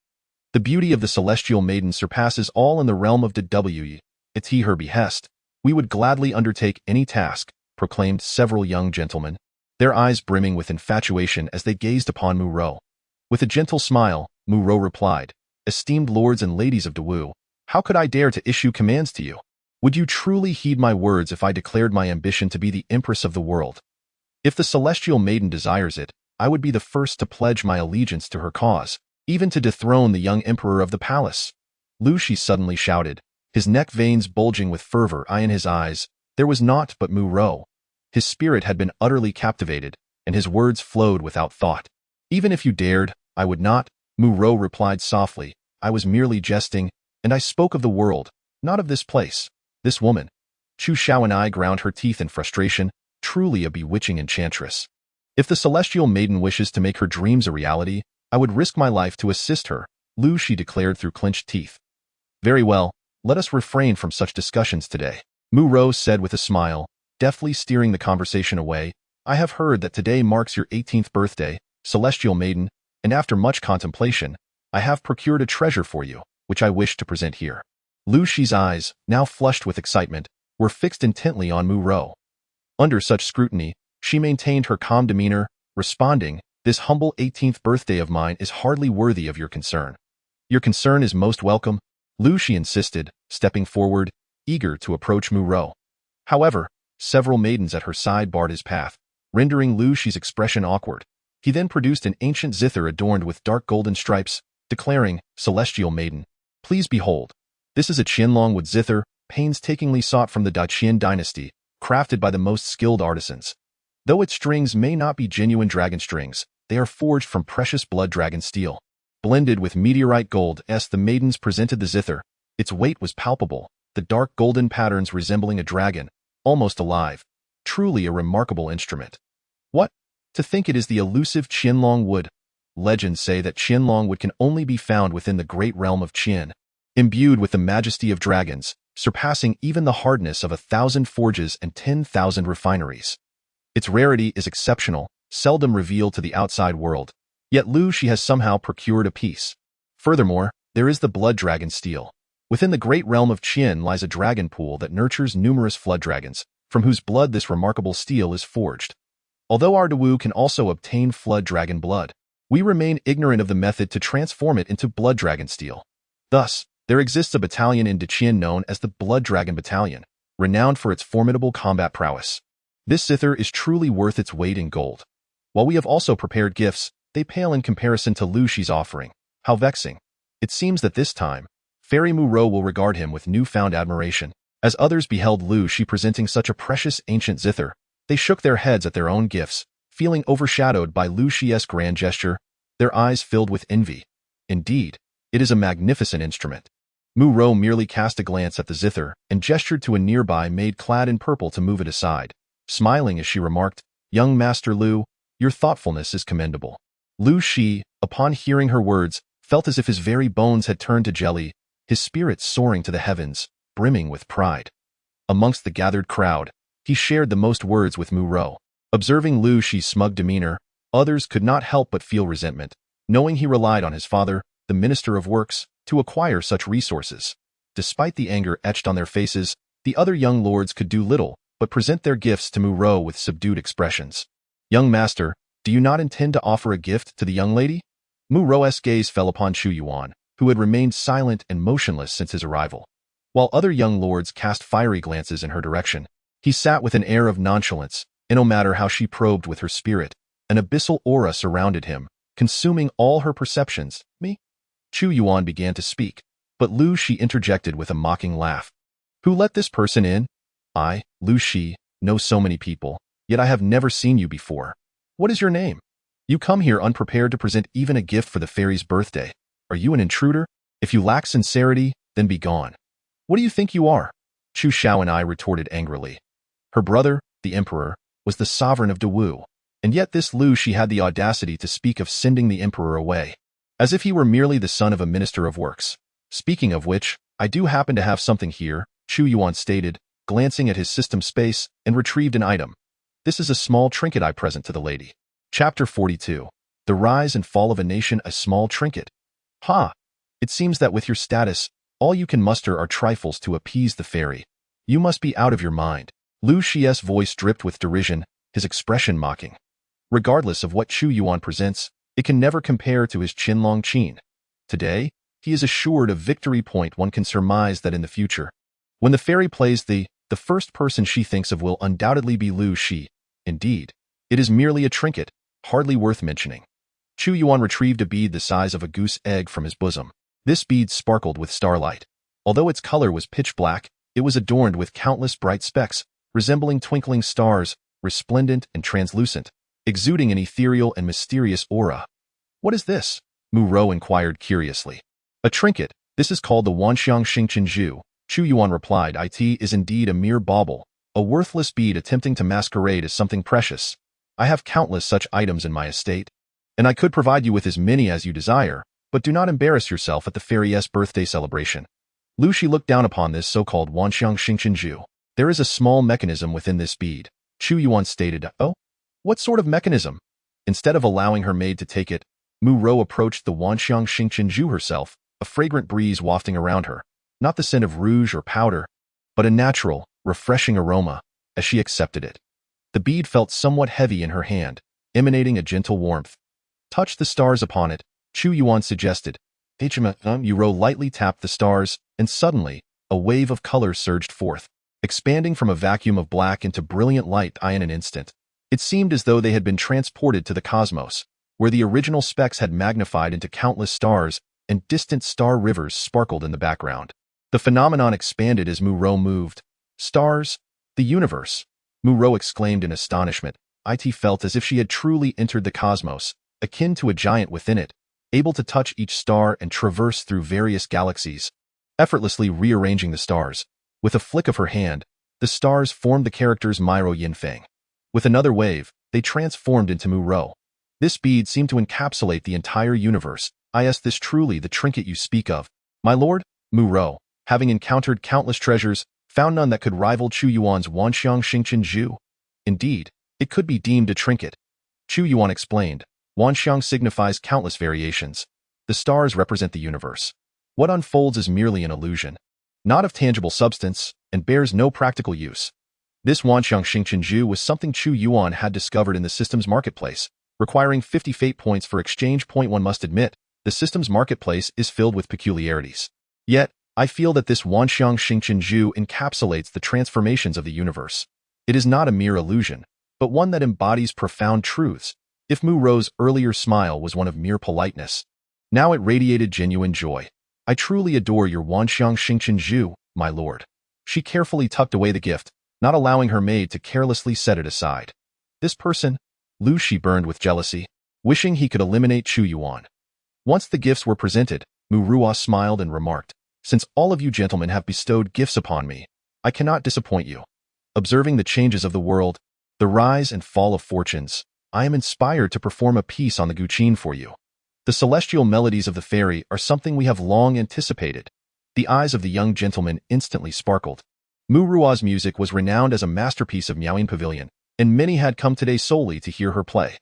The beauty of the celestial maiden surpasses all in the realm of DW. It's her behest. We would gladly undertake any task, proclaimed several young gentlemen, their eyes brimming with infatuation as they gazed upon Mu-Ro. With a gentle smile, Mu-Ro replied, "Esteemed lords and ladies of Dewu, how could I dare to issue commands to you? Would you truly heed my words if I declared my ambition to be the empress of the world? If the celestial maiden desires it, I would be the first to pledge my allegiance to her cause, even to dethrone the young emperor of the palace." Lu Shi suddenly shouted, his neck veins bulging with fervor. In his eyes, there was naught but Mu-Ro. His spirit had been utterly captivated, and his words flowed without thought. "Even if you dared, I would not," Mu-Ro replied softly. "I was merely jesting, and I spoke of the world, not of this place, this woman." Chu Xiaoan ground her teeth in frustration, truly a bewitching enchantress. "If the celestial maiden wishes to make her dreams a reality, I would risk my life to assist her," Lu Shi declared through clenched teeth. "Very well, let us refrain from such discussions today," Mu-Ro said with a smile, deftly steering the conversation away. "I have heard that today marks your 18th birthday, celestial maiden, and after much contemplation, I have procured a treasure for you, which I wish to present here." Lu Shi's eyes, now flushed with excitement, were fixed intently on Mu-Ro. Under such scrutiny, she maintained her calm demeanor, responding, "This humble 18th birthday of mine is hardly worthy of your concern." "Your concern is most welcome," Lu Shi insisted, stepping forward, eager to approach Mu-Ro. However, several maidens at her side barred his path, rendering Lu Shi's expression awkward. He then produced an ancient zither adorned with dark golden stripes, declaring, "Celestial maiden, please behold. This is a Qianlong wood zither, painstakingly sought from the Daqian dynasty, crafted by the most skilled artisans. Though its strings may not be genuine dragon strings, they are forged from precious blood dragon steel. Blended with meteorite gold." The maidens presented the zither. Its weight was palpable, the dark golden patterns resembling a dragon, almost alive. Truly a remarkable instrument. "What? To think it is the elusive Qianlong wood. Legends say that Qianlong wood can only be found within the great realm of Qian, imbued with the majesty of dragons, surpassing even the hardness of 1,000 forges and 10,000 refineries. Its rarity is exceptional, seldom revealed to the outside world. Yet Lu Shi has somehow procured a piece. Furthermore, there is the blood dragon steel. Within the great realm of Qian lies a dragon pool that nurtures numerous flood dragons, from whose blood this remarkable steel is forged. Although our Dawu can also obtain flood dragon blood, we remain ignorant of the method to transform it into blood dragon steel. Thus, there exists a battalion in Daqian known as the Blood Dragon Battalion, renowned for its formidable combat prowess. This zither is truly worth its weight in gold. While we have also prepared gifts, they pale in comparison to Lu Shi's offering. How vexing. It seems that this time, Fairy Mu Rou will regard him with newfound admiration. As others beheld Lu Shi presenting such a precious ancient zither, they shook their heads at their own gifts, feeling overshadowed by Lu Shi's grand gesture, their eyes filled with envy. Indeed, it is a magnificent instrument. Mu Rou merely cast a glance at the zither and gestured to a nearby maid clad in purple to move it aside, smiling as she remarked, "Young Master Lu, your thoughtfulness is commendable." Lu Shi, upon hearing her words, felt as if his very bones had turned to jelly, his spirits soaring to the heavens, brimming with pride. Amongst the gathered crowd, he shared the most words with Mu Rou. Observing Lu Shi's smug demeanor, others could not help but feel resentment, knowing he relied on his father, the Minister of Works, to acquire such resources. Despite the anger etched on their faces, the other young lords could do little but present their gifts to Mu Rou with subdued expressions. "Young master, do you not intend to offer a gift to the young lady?" Mu Rou's gaze fell upon Chu Yuan, who had remained silent and motionless since his arrival. While other young lords cast fiery glances in her direction, he sat with an air of nonchalance, and no matter how she probed with her spirit, an abyssal aura surrounded him, consuming all her perceptions. "Me?" Chu Yuan began to speak, but Lu Shi interjected with a mocking laugh. "Who let this person in?" "I, Lu Shi, know so many people, yet I have never seen you before. What is your name? You come here unprepared to present even a gift for the fairy's birthday. Are you an intruder? If you lack sincerity, then be gone." "What do you think you are?" Chu Xiaoanai retorted angrily. Her brother, the emperor, was the sovereign of Dawu, and yet this Lu Shi had the audacity to speak of sending the emperor away, as if he were merely the son of a minister of works. "Speaking of which, I do happen to have something here," Chu Yuan stated, glancing at his system space, and retrieved an item. "This is a small trinket I present to the lady." Chapter 42. The Rise and Fall of a Nation. A small trinket. "Ha! It seems that with your status, all you can muster are trifles to appease the fairy. You must be out of your mind." Lu Shi's voice dripped with derision, his expression mocking. Regardless of what Chu Yuan presents, it can never compare to his Qinlong Qin. Today, he is assured of victory. One can surmise that in the future, when the fairy plays the first person she thinks of will undoubtedly be Lu Shi. Indeed, it is merely a trinket, hardly worth mentioning. Chu Yuan retrieved a bead the size of a goose egg from his bosom. This bead sparkled with starlight. Although its color was pitch black, it was adorned with countless bright specks, resembling twinkling stars, resplendent and translucent, exuding an ethereal and mysterious aura. "What is this?" Mu Rou inquired curiously. "A trinket. This is called the Wanxiang Xingqinzhu," Chu Yuan replied. "It is indeed a mere bauble, a worthless bead attempting to masquerade as something precious. I have countless such items in my estate, and I could provide you with as many as you desire, but do not embarrass yourself at the fairy's birthday celebration." Lu Shi looked down upon this so-called Wanxiang Xingqinzhu. "There is a small mechanism within this bead," Chu Yuan stated. "Oh? What sort of mechanism?" Instead of allowing her maid to take it, Mu Rou approached the Wanxiang Xingqinzhu herself, a fragrant breeze wafting around her, not the scent of rouge or powder, but a natural, refreshing aroma, as she accepted it. The bead felt somewhat heavy in her hand, emanating a gentle warmth. "Touch the stars upon it," Chu Yuan suggested. Mu Rou lightly tapped the stars, and suddenly, a wave of color surged forth, expanding from a vacuum of black into brilliant light in an instant. It seemed as though they had been transported to the cosmos, where the original specks had magnified into countless stars, and distant star rivers sparkled in the background. The phenomenon expanded as Mu Rou moved. "Stars? The universe!" Mu Rou exclaimed in astonishment. It felt as if she had truly entered the cosmos, akin to a giant within it, able to touch each star and traverse through various galaxies, effortlessly rearranging the stars. With a flick of her hand, the stars formed the characters Myro Yinfeng. With another wave, they transformed into Mu Rou. This bead seemed to encapsulate the entire universe. "Is this truly the trinket you speak of, my lord?" Mu Rou, having encountered countless treasures, found none that could rival Chu Yuan's Wanxiang Xingqinzhu. Indeed, it could be deemed a trinket. Chu Yuan explained. "Wanxiang signifies countless variations. The stars represent the universe, What unfolds is merely an illusion, not of tangible substance, and bears no practical use. This Wanxiang Xingqianju was something Chu Yuan had discovered in the system's marketplace, requiring 50 fate points for exchange. One must admit, the system's marketplace is filled with peculiarities. Yet, I feel that this Wanxiang Xingqianju encapsulates the transformations of the universe. It is not a mere illusion, but one that embodies profound truths. If Mu Ro's earlier smile was one of mere politeness, now it radiated genuine joy. I truly adore your Wanxiang Xingqianju, my lord. She carefully tucked away the gift, not allowing her maid to carelessly set it aside. This person, Lu Shi burned with jealousy, wishing he could eliminate Chu Yuan. Once the gifts were presented, Mu Ruo smiled and remarked, "Since all of you gentlemen have bestowed gifts upon me, I cannot disappoint you. Observing the changes of the world, the rise and fall of fortunes, I am inspired to perform a piece on the guqin for you. The celestial melodies of the fairy are something we have long anticipated." The eyes of the young gentleman instantly sparkled. Mu Ruo's music was renowned as a masterpiece of Miaoying Pavilion, and many had come today solely to hear her play.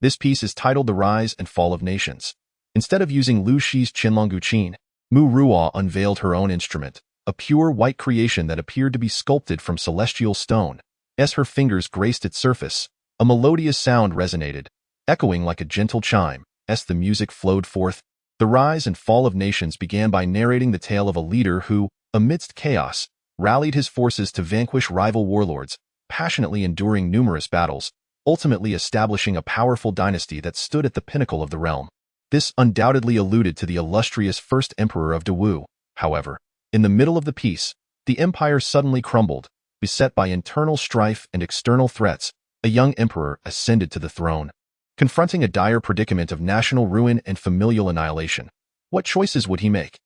This piece is titled The Rise and Fall of Nations. Instead of using Lu Shi's Qinlong guqin, Mu Ruo unveiled her own instrument, a pure white creation that appeared to be sculpted from celestial stone. As her fingers graced its surface, a melodious sound resonated, echoing like a gentle chime. As the music flowed forth, the rise and fall of nations began by narrating the tale of a leader who, amidst chaos, rallied his forces to vanquish rival warlords, passionately enduring numerous battles, ultimately establishing a powerful dynasty that stood at the pinnacle of the realm. This undoubtedly alluded to the illustrious first emperor of Dawu. However, in the middle of the piece, the empire suddenly crumbled. Beset by internal strife and external threats, a young emperor ascended to the throne, confronting a dire predicament of national ruin and familial annihilation. What choices would he make?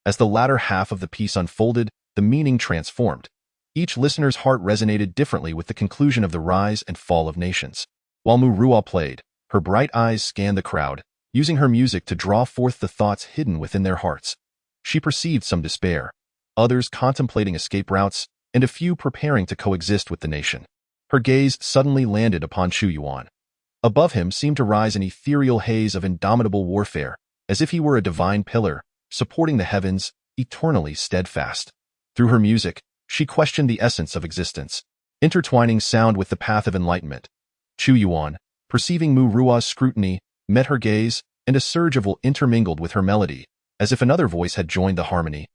As the latter half of the piece unfolded, the meaning transformed. Each listener's heart resonated differently with the conclusion of the rise and fall of nations. While Mu Ruo played, her bright eyes scanned the crowd, using her music to draw forth the thoughts hidden within their hearts. She perceived some despair, others contemplating escape routes, and a few preparing to coexist with the nation. Her gaze suddenly landed upon Chu Yuan. Above him seemed to rise an ethereal haze of indomitable warfare, as if he were a divine pillar, supporting the heavens, eternally steadfast. Through her music, she questioned the essence of existence, intertwining sound with the path of enlightenment. Chu Yuan, perceiving Mu Ruo's scrutiny, met her gaze, and a surge of will intermingled with her melody, as if another voice had joined the harmony.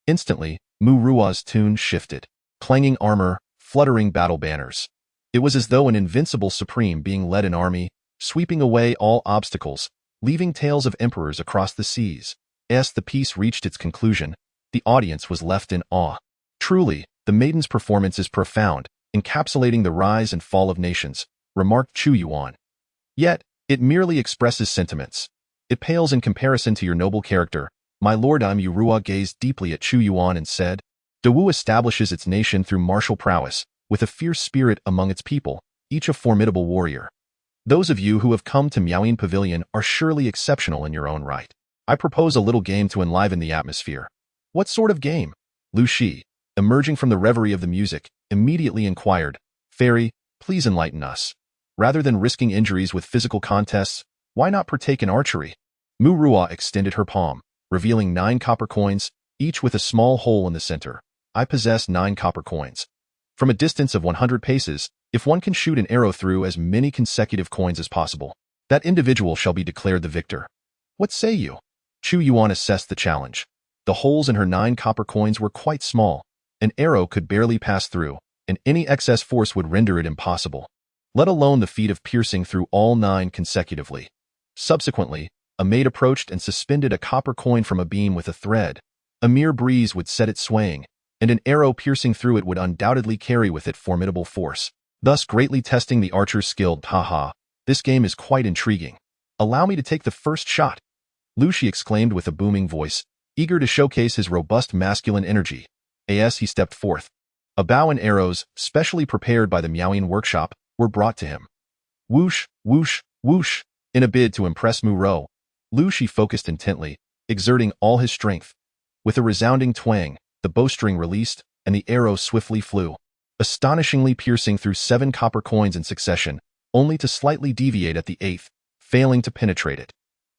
Instantly, Mu Ruo's tune shifted, clanging armor, fluttering battle banners. It was as though an invincible supreme being led an army, sweeping away all obstacles, leaving tales of emperors across the seas. As the piece reached its conclusion, the audience was left in awe. Truly, the maiden's performance is profound, encapsulating the rise and fall of nations, remarked Chu Yuan. Yet, it merely expresses sentiments. It pales in comparison to your noble character. My lord Mu Ruo gazed deeply at Chu Yuan and said, Dawu establishes its nation through martial prowess, with a fierce spirit among its people, each a formidable warrior. Those of you who have come to Miaoying Pavilion are surely exceptional in your own right. I propose a little game to enliven the atmosphere. What sort of game? Lu Shi, emerging from the reverie of the music, immediately inquired, Fairy, please enlighten us. Rather than risking injuries with physical contests, why not partake in archery? Mu Ruo extended her palm, revealing 9 copper coins, each with a small hole in the center. I possess 9 copper coins. From a distance of 100 paces, if one can shoot an arrow through as many consecutive coins as possible, that individual shall be declared the victor. What say you? Chu Yuan assessed the challenge. The holes in her 9 copper coins were quite small. An arrow could barely pass through, and any excess force would render it impossible, let alone the feat of piercing through all 9 consecutively. Subsequently, a maid approached and suspended a copper coin from a beam with a thread. A mere breeze would set it swaying, and an arrow piercing through it would undoubtedly carry with it formidable force, thus greatly testing the archer's skill. Haha, this game is quite intriguing. Allow me to take the first shot. Lu Shi exclaimed with a booming voice, eager to showcase his robust masculine energy. As he stepped forth, a bow and arrows, specially prepared by the Miaoying workshop, were brought to him. Whoosh, whoosh, whoosh. In a bid to impress Mu Ruo, Lu Shi focused intently, exerting all his strength. With a resounding twang, the bowstring released, and the arrow swiftly flew, astonishingly piercing through 7 copper coins in succession, only to slightly deviate at the 8th, failing to penetrate it.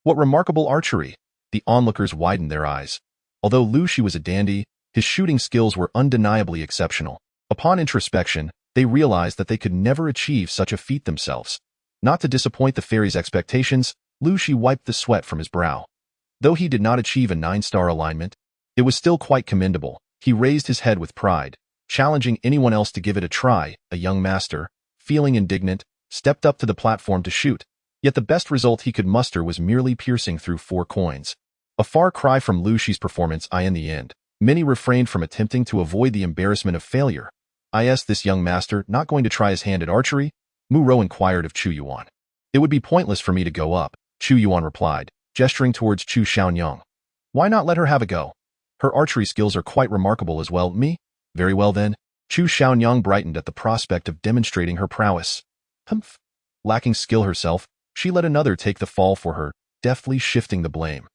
What remarkable archery! The onlookers widened their eyes. Although Lu Shi was a dandy, his shooting skills were undeniably exceptional. Upon introspection, they realized that they could never achieve such a feat themselves. Not to disappoint the fairy's expectations, Lu Shi wiped the sweat from his brow. Though he did not achieve a 9-star alignment, it was still quite commendable. He raised his head with pride, challenging anyone else to give it a try. A young master, feeling indignant, stepped up to the platform to shoot. Yet the best result he could muster was merely piercing through 4 coins. A far cry from Lu Shi's performance. In the end, many refrained from attempting to avoid the embarrassment of failure. Is this young master not going to try his hand at archery? Mu Rou inquired of Chu Yuan. It would be pointless for me to go up, Chu Yuan replied, gesturing towards Chu Xiaonyang. Why not let her have a go? Her archery skills are quite remarkable as well. Me? Very well then. Chu Xiaonyang brightened at the prospect of demonstrating her prowess. Humph. Lacking skill herself, she let another take the fall for her, deftly shifting the blame.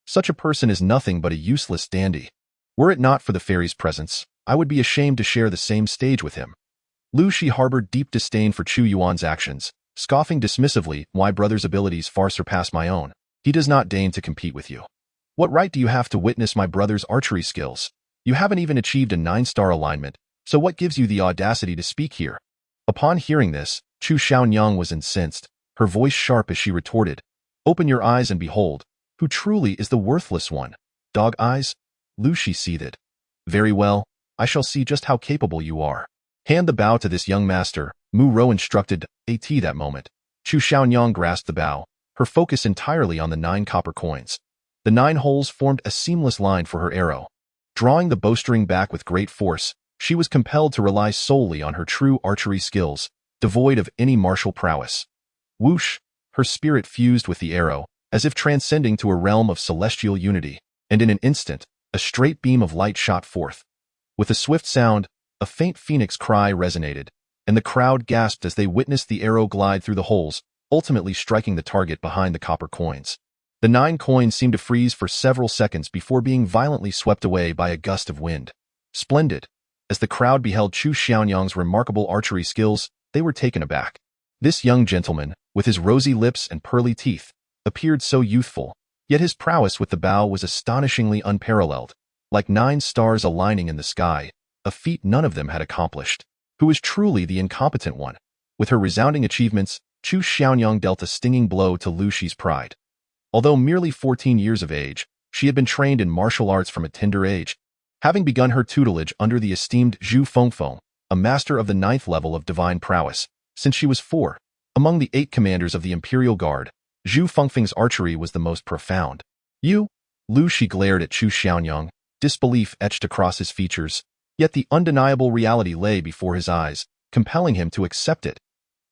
Such a person is nothing but a useless dandy. Were it not for the fairy's presence, I would be ashamed to share the same stage with him. Lu Shi harbored deep disdain for Chu Yuan's actions, scoffing dismissively. My brother's abilities far surpass my own. He does not deign to compete with you. What right do you have to witness my brother's archery skills? You haven't even achieved a 9-star alignment, so what gives you the audacity to speak here? Upon hearing this, Chu Xiaonyang was incensed, her voice sharp as she retorted, Open your eyes and behold, who truly is the worthless one? Dog eyes? Lu Shi seethed. Very well, I shall see just how capable you are. Hand the bow to this young master, Mu Rou instructed. At that moment, Chu Xiaonyang grasped the bow, her focus entirely on the 9 copper coins. The 9 holes formed a seamless line for her arrow. Drawing the bowstring back with great force, she was compelled to rely solely on her true archery skills, devoid of any martial prowess. Whoosh! Her spirit fused with the arrow, as if transcending to a realm of celestial unity, and in an instant, a straight beam of light shot forth. With a swift sound, a faint phoenix cry resonated, and the crowd gasped as they witnessed the arrow glide through the holes, ultimately striking the target behind the copper coins. The 9 coins seemed to freeze for several seconds before being violently swept away by a gust of wind. Splendid! As the crowd beheld Chu Xiaonyang's remarkable archery skills, they were taken aback. This young gentleman, with his rosy lips and pearly teeth, appeared so youthful, yet his prowess with the bow was astonishingly unparalleled, like 9 stars aligning in the sky, a feat none of them had accomplished. Who is truly the incompetent one? With her resounding achievements, Chu Xiaonyang dealt a stinging blow to Lu Shi's pride. Although merely 14 years of age, she had been trained in martial arts from a tender age, having begun her tutelage under the esteemed Zhu Fengfeng, a master of the 9th level of divine prowess, since she was 4. Among the 8 commanders of the Imperial Guard, Zhu Fengfeng's archery was the most profound. You? Lu Shi glared at Chu Xiaonyang, disbelief etched across his features, yet the undeniable reality lay before his eyes, compelling him to accept it.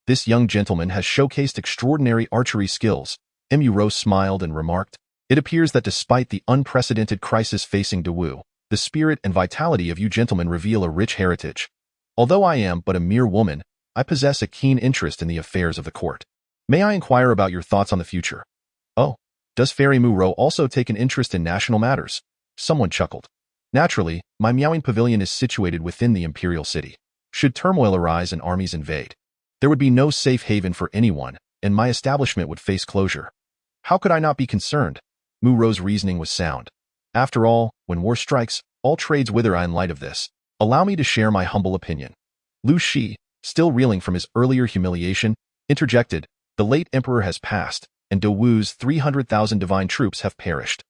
This young gentleman has showcased extraordinary archery skills. Mu Rou smiled and remarked, It appears that despite the unprecedented crisis facing Dawu, the spirit and vitality of you gentlemen reveal a rich heritage. Although I am but a mere woman, I possess a keen interest in the affairs of the court. May I inquire about your thoughts on the future? Oh, does Fairy Mu Rou also take an interest in national matters? Someone chuckled. Naturally, my Miaoying Pavilion is situated within the imperial city. Should turmoil arise and armies invade, there would be no safe haven for anyone, and my establishment would face closure. How could I not be concerned? Mu Rou's reasoning was sound. After all, when war strikes, all trades wither. In light of this, allow me to share my humble opinion. Lu Shi, still reeling from his earlier humiliation, interjected, The late emperor has passed, and Dawu's 300,000 divine troops have perished.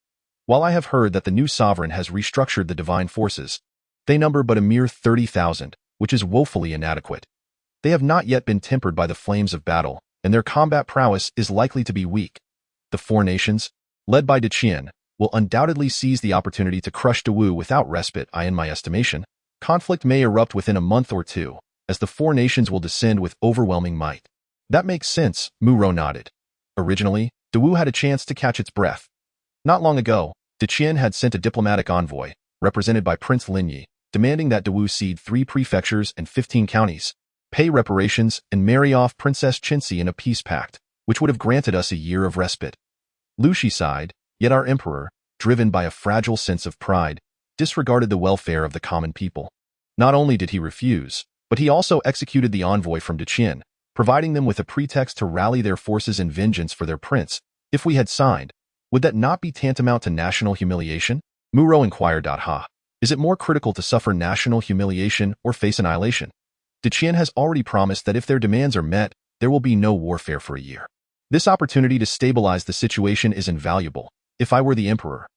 While I have heard that the new sovereign has restructured the divine forces, they number but a mere 30,000, which is woefully inadequate. They have not yet been tempered by the flames of battle, and their combat prowess is likely to be weak. The 4 nations, led by Deqian, will undoubtedly seize the opportunity to crush Dawu without respite. In my estimation, conflict may erupt within a month or 2, as the 4 nations will descend with overwhelming might. That makes sense, Mu Rou nodded. Originally, Dawu had a chance to catch its breath. Not long ago, Deqian had sent a diplomatic envoy, represented by Prince Linyi, demanding that Dawu cede 3 prefectures and 15 counties, pay reparations, and marry off Princess Qinxi in a peace pact, which would have granted us a year of respite. Lu Shi sighed, yet our emperor, driven by a fragile sense of pride, disregarded the welfare of the common people. Not only did he refuse, but he also executed the envoy from Deqian, providing them with a pretext to rally their forces in vengeance for their prince. If we had signed, would that not be tantamount to national humiliation? Muro inquired. Ha. Is it more critical to suffer national humiliation or face annihilation? Qian has already promised that if their demands are met, there will be no warfare for a year. This opportunity to stabilize the situation is invaluable. If I were the emperor.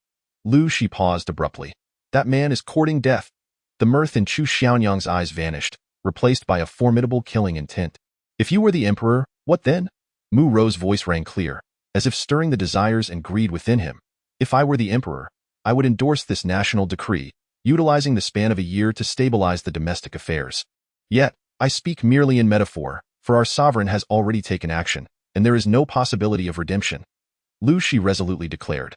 She paused abruptly. That man is courting death. The mirth in Chu Xiaonyang's eyes vanished, replaced by a formidable killing intent. If you were the emperor, what then? Mu Ro's voice rang clear, as if stirring the desires and greed within him. If I were the emperor, I would endorse this national decree, utilizing the span of a year to stabilize the domestic affairs. Yet, I speak merely in metaphor, for our sovereign has already taken action, and there is no possibility of redemption. Lu Shi resolutely declared.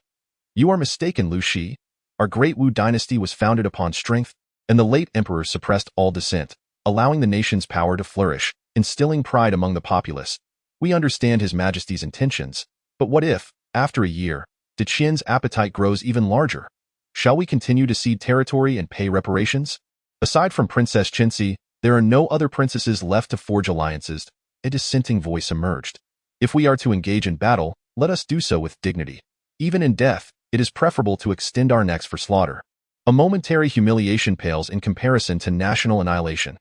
You are mistaken, Lu Shi. Our great Wu dynasty was founded upon strength, and the late emperor suppressed all dissent, allowing the nation's power to flourish, instilling pride among the populace. We understand His Majesty's intentions, but what if, after a year, Qian's appetite grows even larger? Shall we continue to cede territory and pay reparations? Aside from Princess Qinxi, there are no other princesses left to forge alliances. A dissenting voice emerged. If we are to engage in battle, let us do so with dignity. Even in death, it is preferable to extend our necks for slaughter. A momentary humiliation pales in comparison to national annihilation.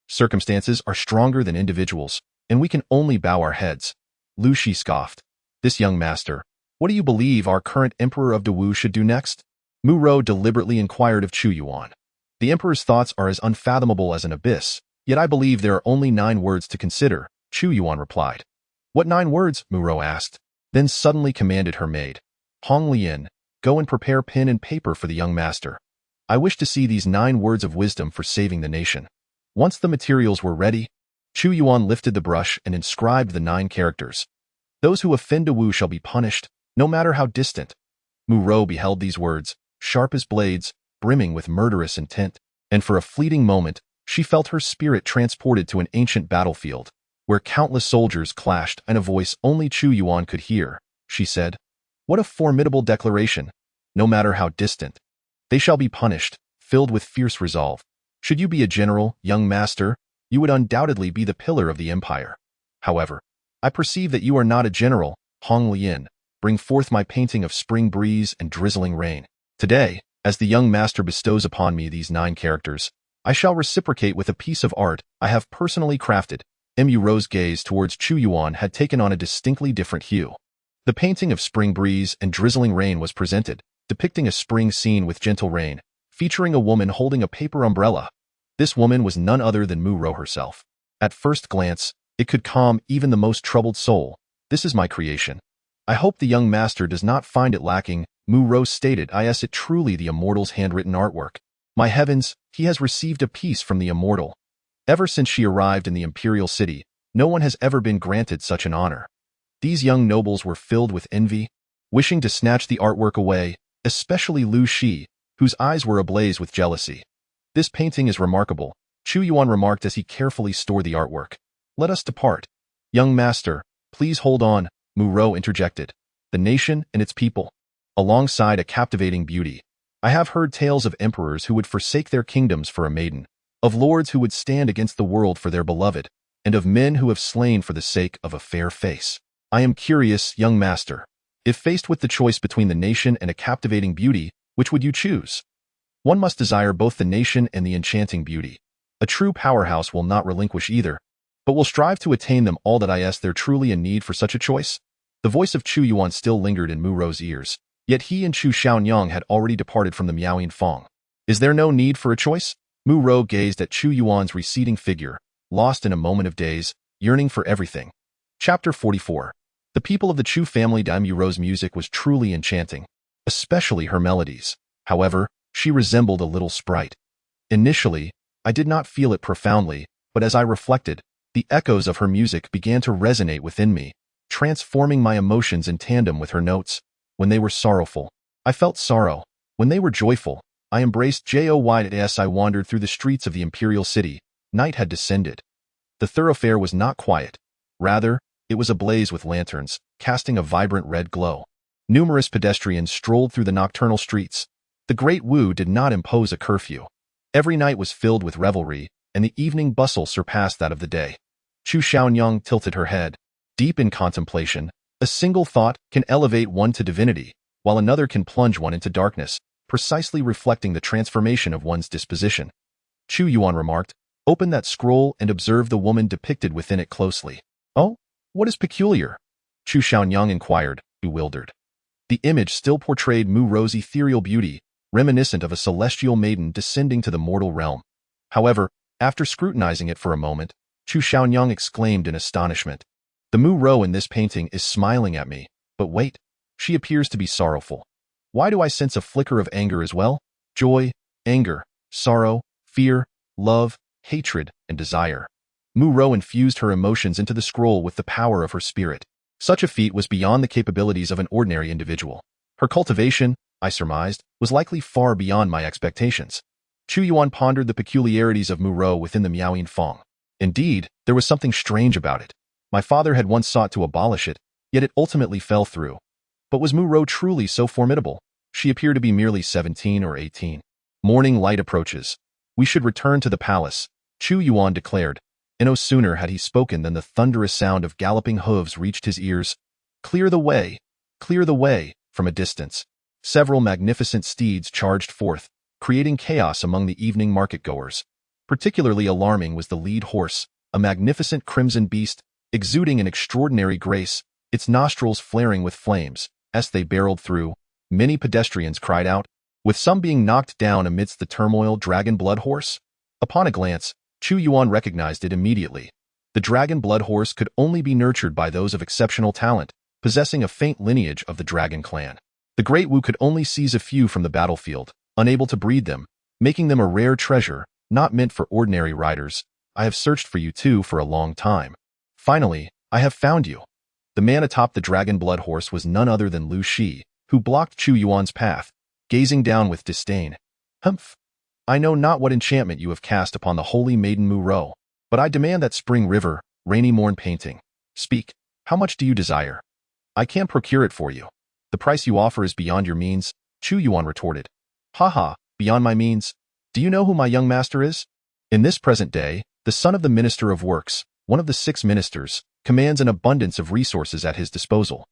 Circumstances are stronger than individuals, and we can only bow our heads. Lu Shi scoffed. This young master, what do you believe our current emperor of Dewu should do next? Mu Ro deliberately inquired of Chu Yuan. The emperor's thoughts are as unfathomable as an abyss, yet I believe there are only 9 words to consider, Chu Yuan replied. What 9 words? Mu Ro asked, then suddenly commanded her maid. Hong Lian, go and prepare pen and paper for the young master. I wish to see these 9 words of wisdom for saving the nation. Once the materials were ready, Chu Yuan lifted the brush and inscribed the 9 characters. Those who offend Dewu shall be punished, no matter how distant. Mu Ro beheld these words, sharp as blades, brimming with murderous intent, and for a fleeting moment, she felt her spirit transported to an ancient battlefield, where countless soldiers clashed in a voice only Chu Yuan could hear. She said, what a formidable declaration, no matter how distant. They shall be punished, filled with fierce resolve. Should you be a general, young master, you would undoubtedly be the pillar of the empire. However, I perceive that you are not a general. Hong Lian, bring forth my painting of spring breeze and drizzling rain. Today, as the young master bestows upon me these 9 characters, I shall reciprocate with a piece of art I have personally crafted. Mu Ro's gaze towards Chu Yuan had taken on a distinctly different hue. The painting of spring breeze and drizzling rain was presented, depicting a spring scene with gentle rain, featuring a woman holding a paper umbrella. This woman was none other than Mu Ro herself. At first glance, it could calm even the most troubled soul. This is my creation. I hope the young master does not find it lacking, Mu Ro stated. Is it truly the immortal's handwritten artwork? My heavens, he has received a piece from the immortal. Ever since she arrived in the imperial city, no one has ever been granted such an honor. These young nobles were filled with envy, wishing to snatch the artwork away, especially Lu Shi, whose eyes were ablaze with jealousy. This painting is remarkable, Chu Yuan remarked as he carefully stored the artwork. Let us depart. Young master, please hold on, Mu Ro interjected. The nation and its people. Alongside a captivating beauty, I have heard tales of emperors who would forsake their kingdoms for a maiden, of lords who would stand against the world for their beloved, and of men who have slain for the sake of a fair face. I am curious, young master. If faced with the choice between the nation and a captivating beauty, which would you choose? One must desire both the nation and the enchanting beauty. A true powerhouse will not relinquish either, but will strive to attain them all. Is there truly a need for such a choice? The voice of Chu Yuan still lingered in Mu Ro's ears, yet he and Chu Xiaonyang had already departed from the Miaoyin Fong. Is there no need for a choice? Mu Ro gazed at Chu Yuan's receding figure, lost in a moment of daze, yearning for everything. Chapter 44. The people of the Chu family. Mu Ro's music was truly enchanting, especially her melodies. However, she resembled a little sprite. Initially, I did not feel it profoundly, but as I reflected, the echoes of her music began to resonate within me, transforming my emotions in tandem with her notes. When they were sorrowful, I felt sorrow. When they were joyful, I embraced joy. As I wandered through the streets of the imperial city, night had descended. The thoroughfare was not quiet. Rather, it was ablaze with lanterns, casting a vibrant red glow. Numerous pedestrians strolled through the nocturnal streets. The Great Wu did not impose a curfew. Every night was filled with revelry, and the evening bustle surpassed that of the day. Chu Xiaonyang tilted her head. Deep in contemplation, a single thought can elevate one to divinity, while another can plunge one into darkness. precisely reflecting the transformation of one's disposition. Chu Yuan remarked, "Open that scroll and observe the woman depicted within it closely." "Oh, what is peculiar?" Chu Xiaonyang inquired, bewildered. The image still portrayed Mu Ro's ethereal beauty, reminiscent of a celestial maiden descending to the mortal realm. However, after scrutinizing it for a moment, Chu Xiaonyang exclaimed in astonishment, "The Mu Ro in this painting is smiling at me, but wait, she appears to be sorrowful. Why do I sense a flicker of anger as well? Joy, anger, sorrow, fear, love, hatred, and desire." Mu Ro infused her emotions into the scroll with the power of her spirit. Such a feat was beyond the capabilities of an ordinary individual. Her cultivation, I surmised, was likely far beyond my expectations. Chu Yuan pondered the peculiarities of Mu Ro within the Miaoyin Feng. Indeed, there was something strange about it. My father had once sought to abolish it, yet it ultimately fell through. But was Mu Ro truly so formidable? She appeared to be merely 17 or 18. Morning light approaches. "We should return to the palace," Chu Yuan declared. And no sooner had he spoken than the thunderous sound of galloping hooves reached his ears. Clear the way, from a distance. Several magnificent steeds charged forth, creating chaos among the evening market-goers. Particularly alarming was the lead horse, a magnificent crimson beast, exuding an extraordinary grace, its nostrils flaring with flames. As they barreled through, many pedestrians cried out, with some being knocked down amidst the turmoil. Dragon blood horse? Upon a glance, Chu Yuan recognized it immediately. The dragon blood horse could only be nurtured by those of exceptional talent, possessing a faint lineage of the dragon clan. The Great Wu could only seize a few from the battlefield, unable to breed them, making them a rare treasure, not meant for ordinary riders. "I have searched for you too for a long time. Finally, I have found you." The man atop the dragon blood horse was none other than Lu Shi, who blocked Chu Yuan's path, gazing down with disdain. "Humph! I know not what enchantment you have cast upon the holy maiden Mu Ro, but I demand that spring river, rainy morn painting. Speak, how much do you desire? I can procure it for you." "The price you offer is beyond your means," Chu Yuan retorted. "Ha, beyond my means? Do you know who my young master is? In this present day, the son of the Minister of Works, one of the 6 ministers, commands an abundance of resources at his disposal.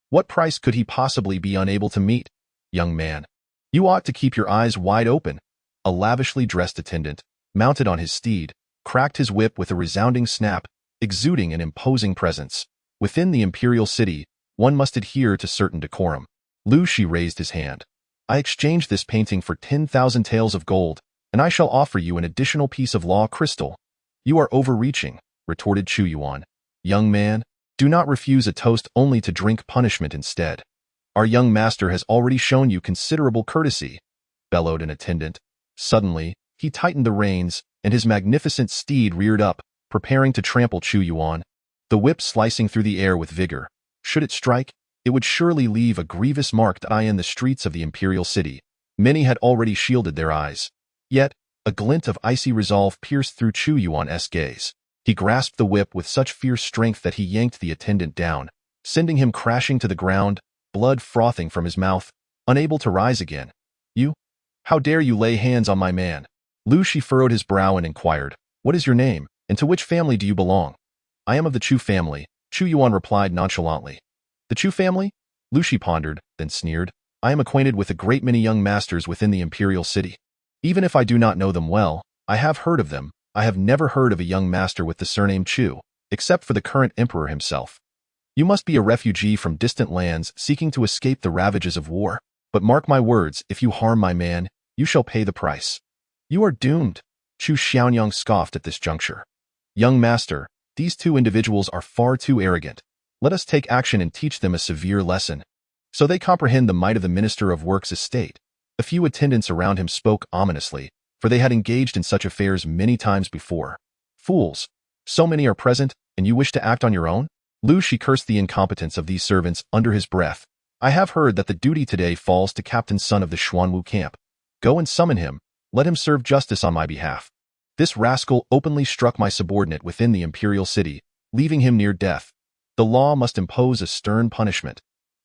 What price could he possibly be unable to meet? Young man, you ought to keep your eyes wide open." A lavishly dressed attendant, mounted on his steed, cracked his whip with a resounding snap, exuding an imposing presence. Within the imperial city, one must adhere to certain decorum. Lu Shi raised his hand. "I exchange this painting for 10,000 taels of gold, and I shall offer you an additional piece of law crystal." "You are overreaching," retorted Chu Yuan. "Young man, do not refuse a toast only to drink punishment instead. Our young master has already shown you considerable courtesy," bellowed an attendant. Suddenly, he tightened the reins, and his magnificent steed reared up, preparing to trample Chu Yuan, the whip slicing through the air with vigor. Should it strike, it would surely leave a grievous marked eye in the streets of the imperial city. Many had already shielded their eyes. Yet, a glint of icy resolve pierced through Chu Yuan's gaze. He grasped the whip with such fierce strength that he yanked the attendant down, sending him crashing to the ground, blood frothing from his mouth, unable to rise again. "You? How dare you lay hands on my man?" Lu Shi furrowed his brow and inquired, "What is your name, and to which family do you belong?" "I am of the Chu family," Chu Yuan replied nonchalantly. "The Chu family?" Lu Shi pondered, then sneered. "I am acquainted with a great many young masters within the imperial city. Even if I do not know them well, I have heard of them. I have never heard of a young master with the surname Chu, except for the current emperor himself. You must be a refugee from distant lands seeking to escape the ravages of war. But mark my words, if you harm my man, you shall pay the price." "You are doomed," Chu Xiaonyang scoffed at this juncture. "Young master, these 2 individuals are far too arrogant. Let us take action and teach them a severe lesson, so they comprehend the might of the Minister of Works' estate." A few attendants around him spoke ominously, for they had engaged in such affairs many times before. "Fools! So many are present, and you wish to act on your own?" Lu Shi cursed the incompetence of these servants under his breath. "I have heard that the duty today falls to Captain Sun of the Xuanwu camp. Go and summon him. Let him serve justice on my behalf. This rascal openly struck my subordinate within the imperial city, leaving him near death. The law must impose a stern punishment.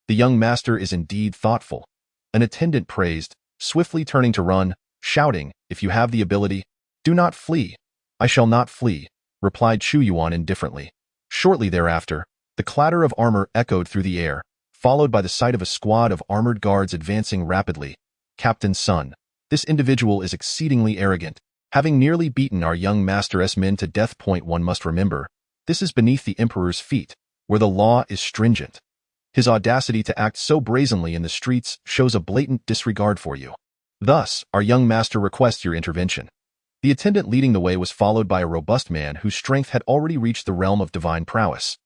The young master is indeed thoughtful." An attendant praised, swiftly turning to run, shouting, "If you have the ability, do not flee." "I shall not flee," replied Chu Yuan indifferently. Shortly thereafter, the clatter of armor echoed through the air, followed by the sight of a squad of armored guards advancing rapidly, Captain's son. This individual is exceedingly arrogant. Having nearly beaten our young master's men to death. One must remember, this is beneath the emperor's feet, where the law is stringent. His audacity to act so brazenly in the streets shows a blatant disregard for you. Thus, our young master requests your intervention. The attendant leading the way was followed by a robust man whose strength had already reached the realm of divine prowess.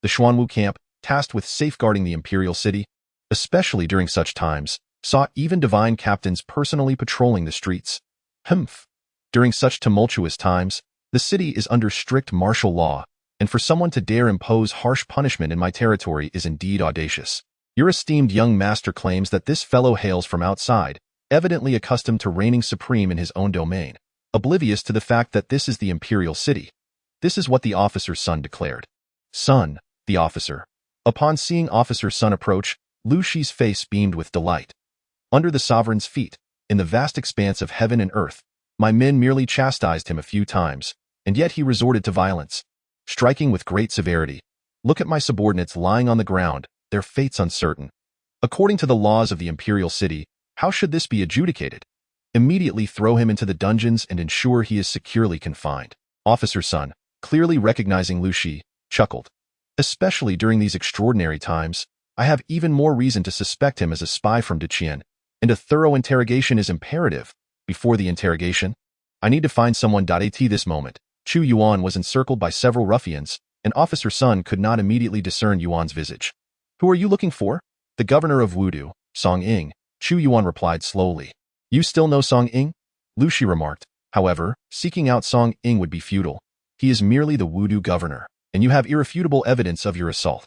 The Xuanwu camp, tasked with safeguarding the imperial city, especially during such times, saw even divine captains personally patrolling the streets. During such tumultuous times, the city is under strict martial law, and for someone to dare impose harsh punishment in my territory is indeed audacious. Your esteemed young master claims that this fellow hails from outside, evidently accustomed to reigning supreme in his own domain, oblivious to the fact that this is the imperial city. This is what the officer's son declared. Son, the officer. Upon seeing officer's son approach, Lu Shi's face beamed with delight. Under the sovereign's feet, in the vast expanse of heaven and earth, my men merely chastised him a few times, and yet he resorted to violence, striking with great severity. Look at my subordinates lying on the ground, their fates uncertain. According to the laws of the imperial city, how should this be adjudicated? Immediately throw him into the dungeons and ensure he is securely confined. Officer's son, clearly recognizing Lu Shi, chuckled. Especially during these extraordinary times, I have even more reason to suspect him as a spy from Deqian, and a thorough interrogation is imperative. Before the interrogation, I need to find someone. At this moment, Chu Yuan was encircled by several ruffians, and officer's son could not immediately discern Yuan's visage. Who are you looking for? The governor of Wudu, Song Ying, Chu Yuan replied slowly. You still know Song Ying? Lu Shi remarked. However, seeking out Song Ying would be futile. He is merely the Wudu governor, and you have irrefutable evidence of your assault.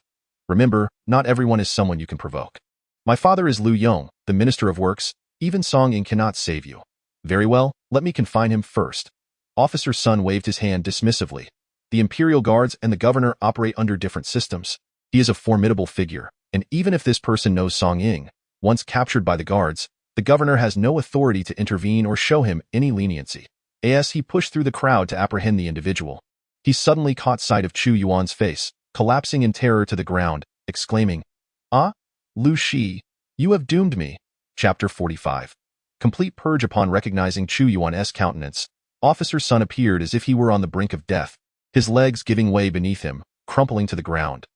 Remember, not everyone is someone you can provoke. My father is Lu Yong, the Minister of Works. Even Song Ying cannot save you. Very well, let me confine him first. Officer's son waved his hand dismissively. The Imperial Guards and the governor operate under different systems. He is a formidable figure, and even if this person knows Song Ying, once captured by the guards, the governor has no authority to intervene or show him any leniency. As he pushed through the crowd to apprehend the individual, he suddenly caught sight of Chu Yuan's face, collapsing in terror to the ground, exclaiming, Ah, Lu Shi, you have doomed me. Chapter 45. Complete purge. Upon recognizing Chu Yuan's countenance, officer's son appeared as if he were on the brink of death, his legs giving way beneath him, crumpling to the ground.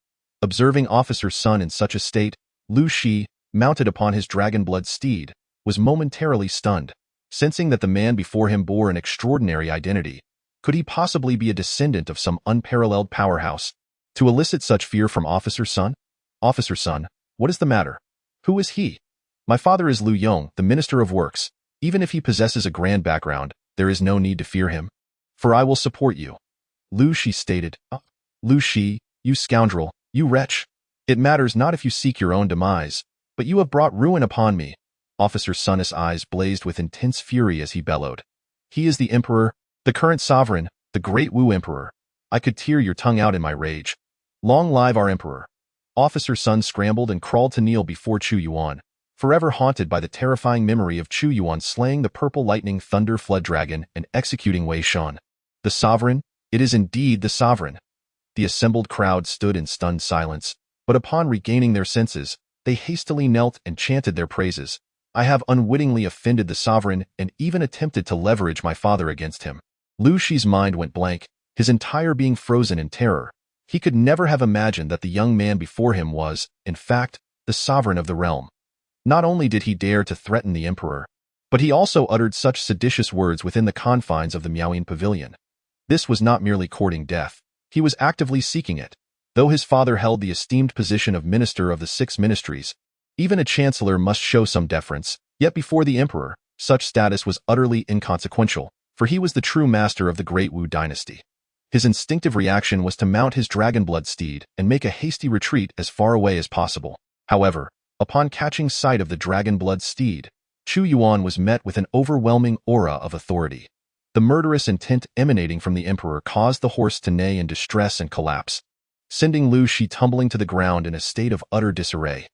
Observing officer's son in such a state, Lu Shi, mounted upon his dragon-blood steed, was momentarily stunned, sensing that the man before him bore an extraordinary identity. Could he possibly be a descendant of some unparalleled powerhouse? To elicit such fear from officer's son? Officer's son, what is the matter? Who is he? My father is Lu Yong, the Minister of Works. Even if he possesses a grand background, there is no need to fear him. For I will support you. Lu Shi stated. Lu Shi, you scoundrel, you wretch. It matters not if you seek your own demise, but you have brought ruin upon me. Officer's son's eyes blazed with intense fury as he bellowed. He is the emperor, the current sovereign, the great Wu emperor. I could tear your tongue out in my rage. Long live our emperor. Officer's son scrambled and crawled to kneel before Chu Yuan, forever haunted by the terrifying memory of Chu Yuan slaying the purple lightning thunder flood dragon and executing Wei Shan. The sovereign? It is indeed the sovereign. The assembled crowd stood in stunned silence, but upon regaining their senses, they hastily knelt and chanted their praises. I have unwittingly offended the sovereign and even attempted to leverage my father against him. Lu Shi's mind went blank, his entire being frozen in terror. He could never have imagined that the young man before him was, in fact, the sovereign of the realm. Not only did he dare to threaten the emperor, but he also uttered such seditious words within the confines of the Miaoyin Pavilion. This was not merely courting death. He was actively seeking it. Though his father held the esteemed position of Minister of the Six Ministries, even a chancellor must show some deference, yet before the emperor, such status was utterly inconsequential, for he was the true master of the great Wu dynasty. His instinctive reaction was to mount his dragon-blood steed and make a hasty retreat as far away as possible. However, upon catching sight of the dragon-blood steed, Chu Yuan was met with an overwhelming aura of authority. The murderous intent emanating from the emperor caused the horse to neigh in distress and collapse, sending Lu Shi tumbling to the ground in a state of utter disarray.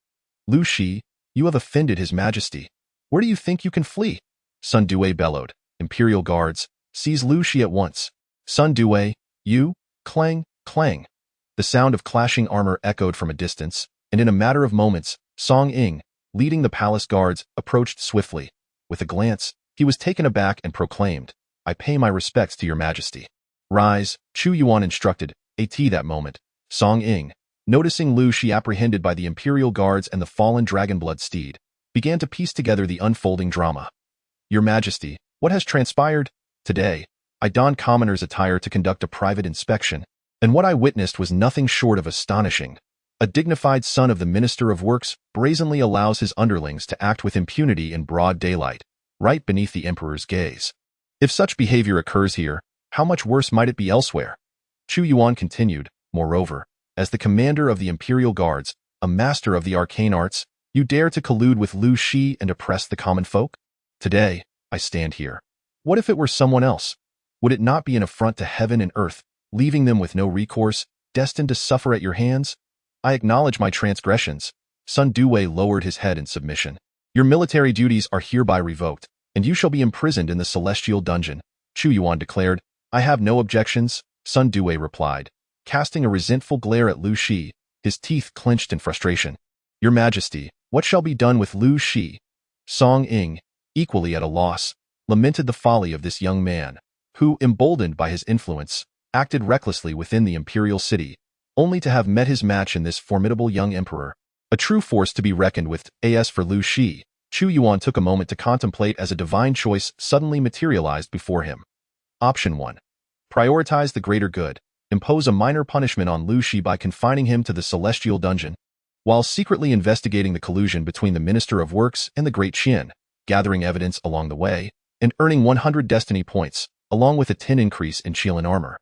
Lu Shi, you have offended his majesty. Where do you think you can flee? Sun Due bellowed. Imperial guards, seize Lu Shi at once. Sun Due, you, clang, clang. The sound of clashing armor echoed from a distance, and in a matter of moments, Song Ying, leading the palace guards, approached swiftly. With a glance, he was taken aback and proclaimed, "I pay my respects to your majesty." "Rise," Chu Yuan instructed, at that moment. Song Ying, noticing Lu Shi apprehended by the imperial guards and the fallen dragonblood steed, began to piece together the unfolding drama. "Your majesty, what has transpired? Today, I donned commoner's attire to conduct a private inspection, and what I witnessed was nothing short of astonishing. A dignified son of the Minister of Works brazenly allows his underlings to act with impunity in broad daylight, right beneath the emperor's gaze. If such behavior occurs here, how much worse might it be elsewhere?" Chu Yuan continued, "Moreover, as the commander of the imperial guards, a master of the arcane arts, you dare to collude with Lu Shi and oppress the common folk? Today, I stand here. What if it were someone else? Would it not be an affront to heaven and earth, leaving them with no recourse, destined to suffer at your hands? I acknowledge my transgressions." Sun Duwei lowered his head in submission. "Your military duties are hereby revoked, and you shall be imprisoned in the celestial dungeon," Chu Yuan declared. "I have no objections," Sun Duwei replied, casting a resentful glare at Lu Shi, his teeth clenched in frustration. "Your majesty, what shall be done with Lu Shi?" Song Ying, equally at a loss, lamented the folly of this young man, who, emboldened by his influence, acted recklessly within the imperial city, only to have met his match in this formidable young emperor, a true force to be reckoned with. As for Lu Shi, Chu Yuan took a moment to contemplate as a divine choice suddenly materialized before him. Option 1. Prioritize the greater good. Impose a minor punishment on Lu Shi by confining him to the celestial dungeon, while secretly investigating the collusion between the Minister of Works and the Great Qian, gathering evidence along the way, and earning 100 destiny points, along with a 10 increase in Qilin armor.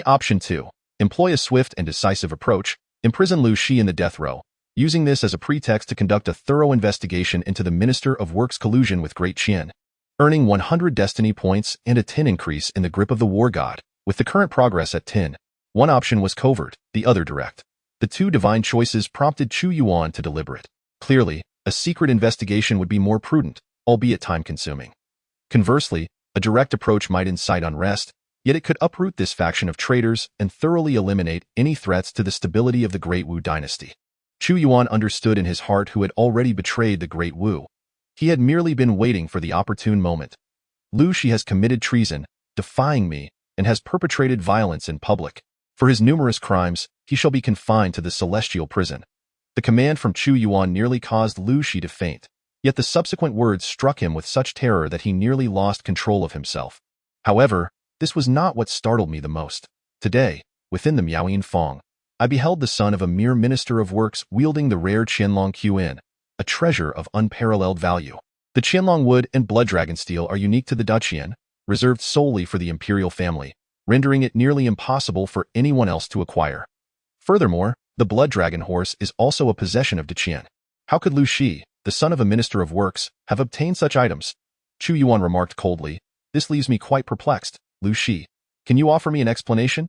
Option 2. Employ a swift and decisive approach. Imprison Lu Shi in the death row, using this as a pretext to conduct a thorough investigation into the Minister of Works' collusion with Great Qian, earning 100 destiny points and a 10 increase in the grip of the war god, with the current progress at 10. One option was covert, the other direct. The two divine choices prompted Chu Yuan to deliberate. Clearly, a secret investigation would be more prudent, albeit time-consuming. Conversely, a direct approach might incite unrest, yet it could uproot this faction of traitors and thoroughly eliminate any threats to the stability of the Great Wu dynasty. Chu Yuan understood in his heart who had already betrayed the Great Wu. He had merely been waiting for the opportune moment. Lu Shi has committed treason, defying me, and has perpetrated violence in public. For his numerous crimes, he shall be confined to the celestial prison. The command from Chu Yuan nearly caused Lu Shi to faint, yet the subsequent words struck him with such terror that he nearly lost control of himself. However, this was not what startled me the most. Today, within the Miaoyin Fong, I beheld the son of a mere Minister of Works wielding the rare Qianlong Qin, a treasure of unparalleled value. The Qianlong wood and blood dragon steel are unique to the Duchian, reserved solely for the imperial family, rendering it nearly impossible for anyone else to acquire. Furthermore, the blood dragon horse is also a possession of Duchian. How could Lu Shi, the son of a Minister of Works, have obtained such items? Chu Yuan remarked coldly, "This leaves me quite perplexed. Lu Shi, can you offer me an explanation?"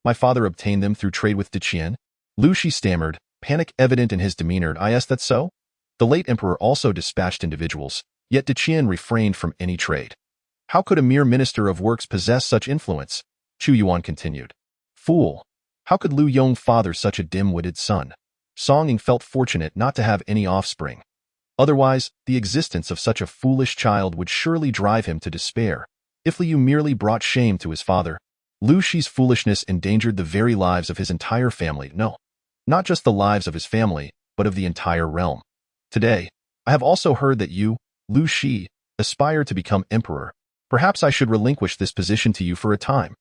My father obtained them through trade with Duchian." Lu Shi stammered, panic evident in his demeanor. That's so? The late emperor also dispatched individuals, yet Duchian refrained from any trade. How could a mere Minister of Works possess such influence? Chu Yuan continued. Fool! How could Lu Yong father such a dim-witted son? Song Ying felt fortunate not to have any offspring. Otherwise, the existence of such a foolish child would surely drive him to despair. If Liu merely brought shame to his father, Lu Shi's foolishness endangered the very lives of his entire family. No, not just the lives of his family, but of the entire realm. Today, I have also heard that you, Lu Shi, aspire to become emperor. Perhaps I should relinquish this position to you for a time.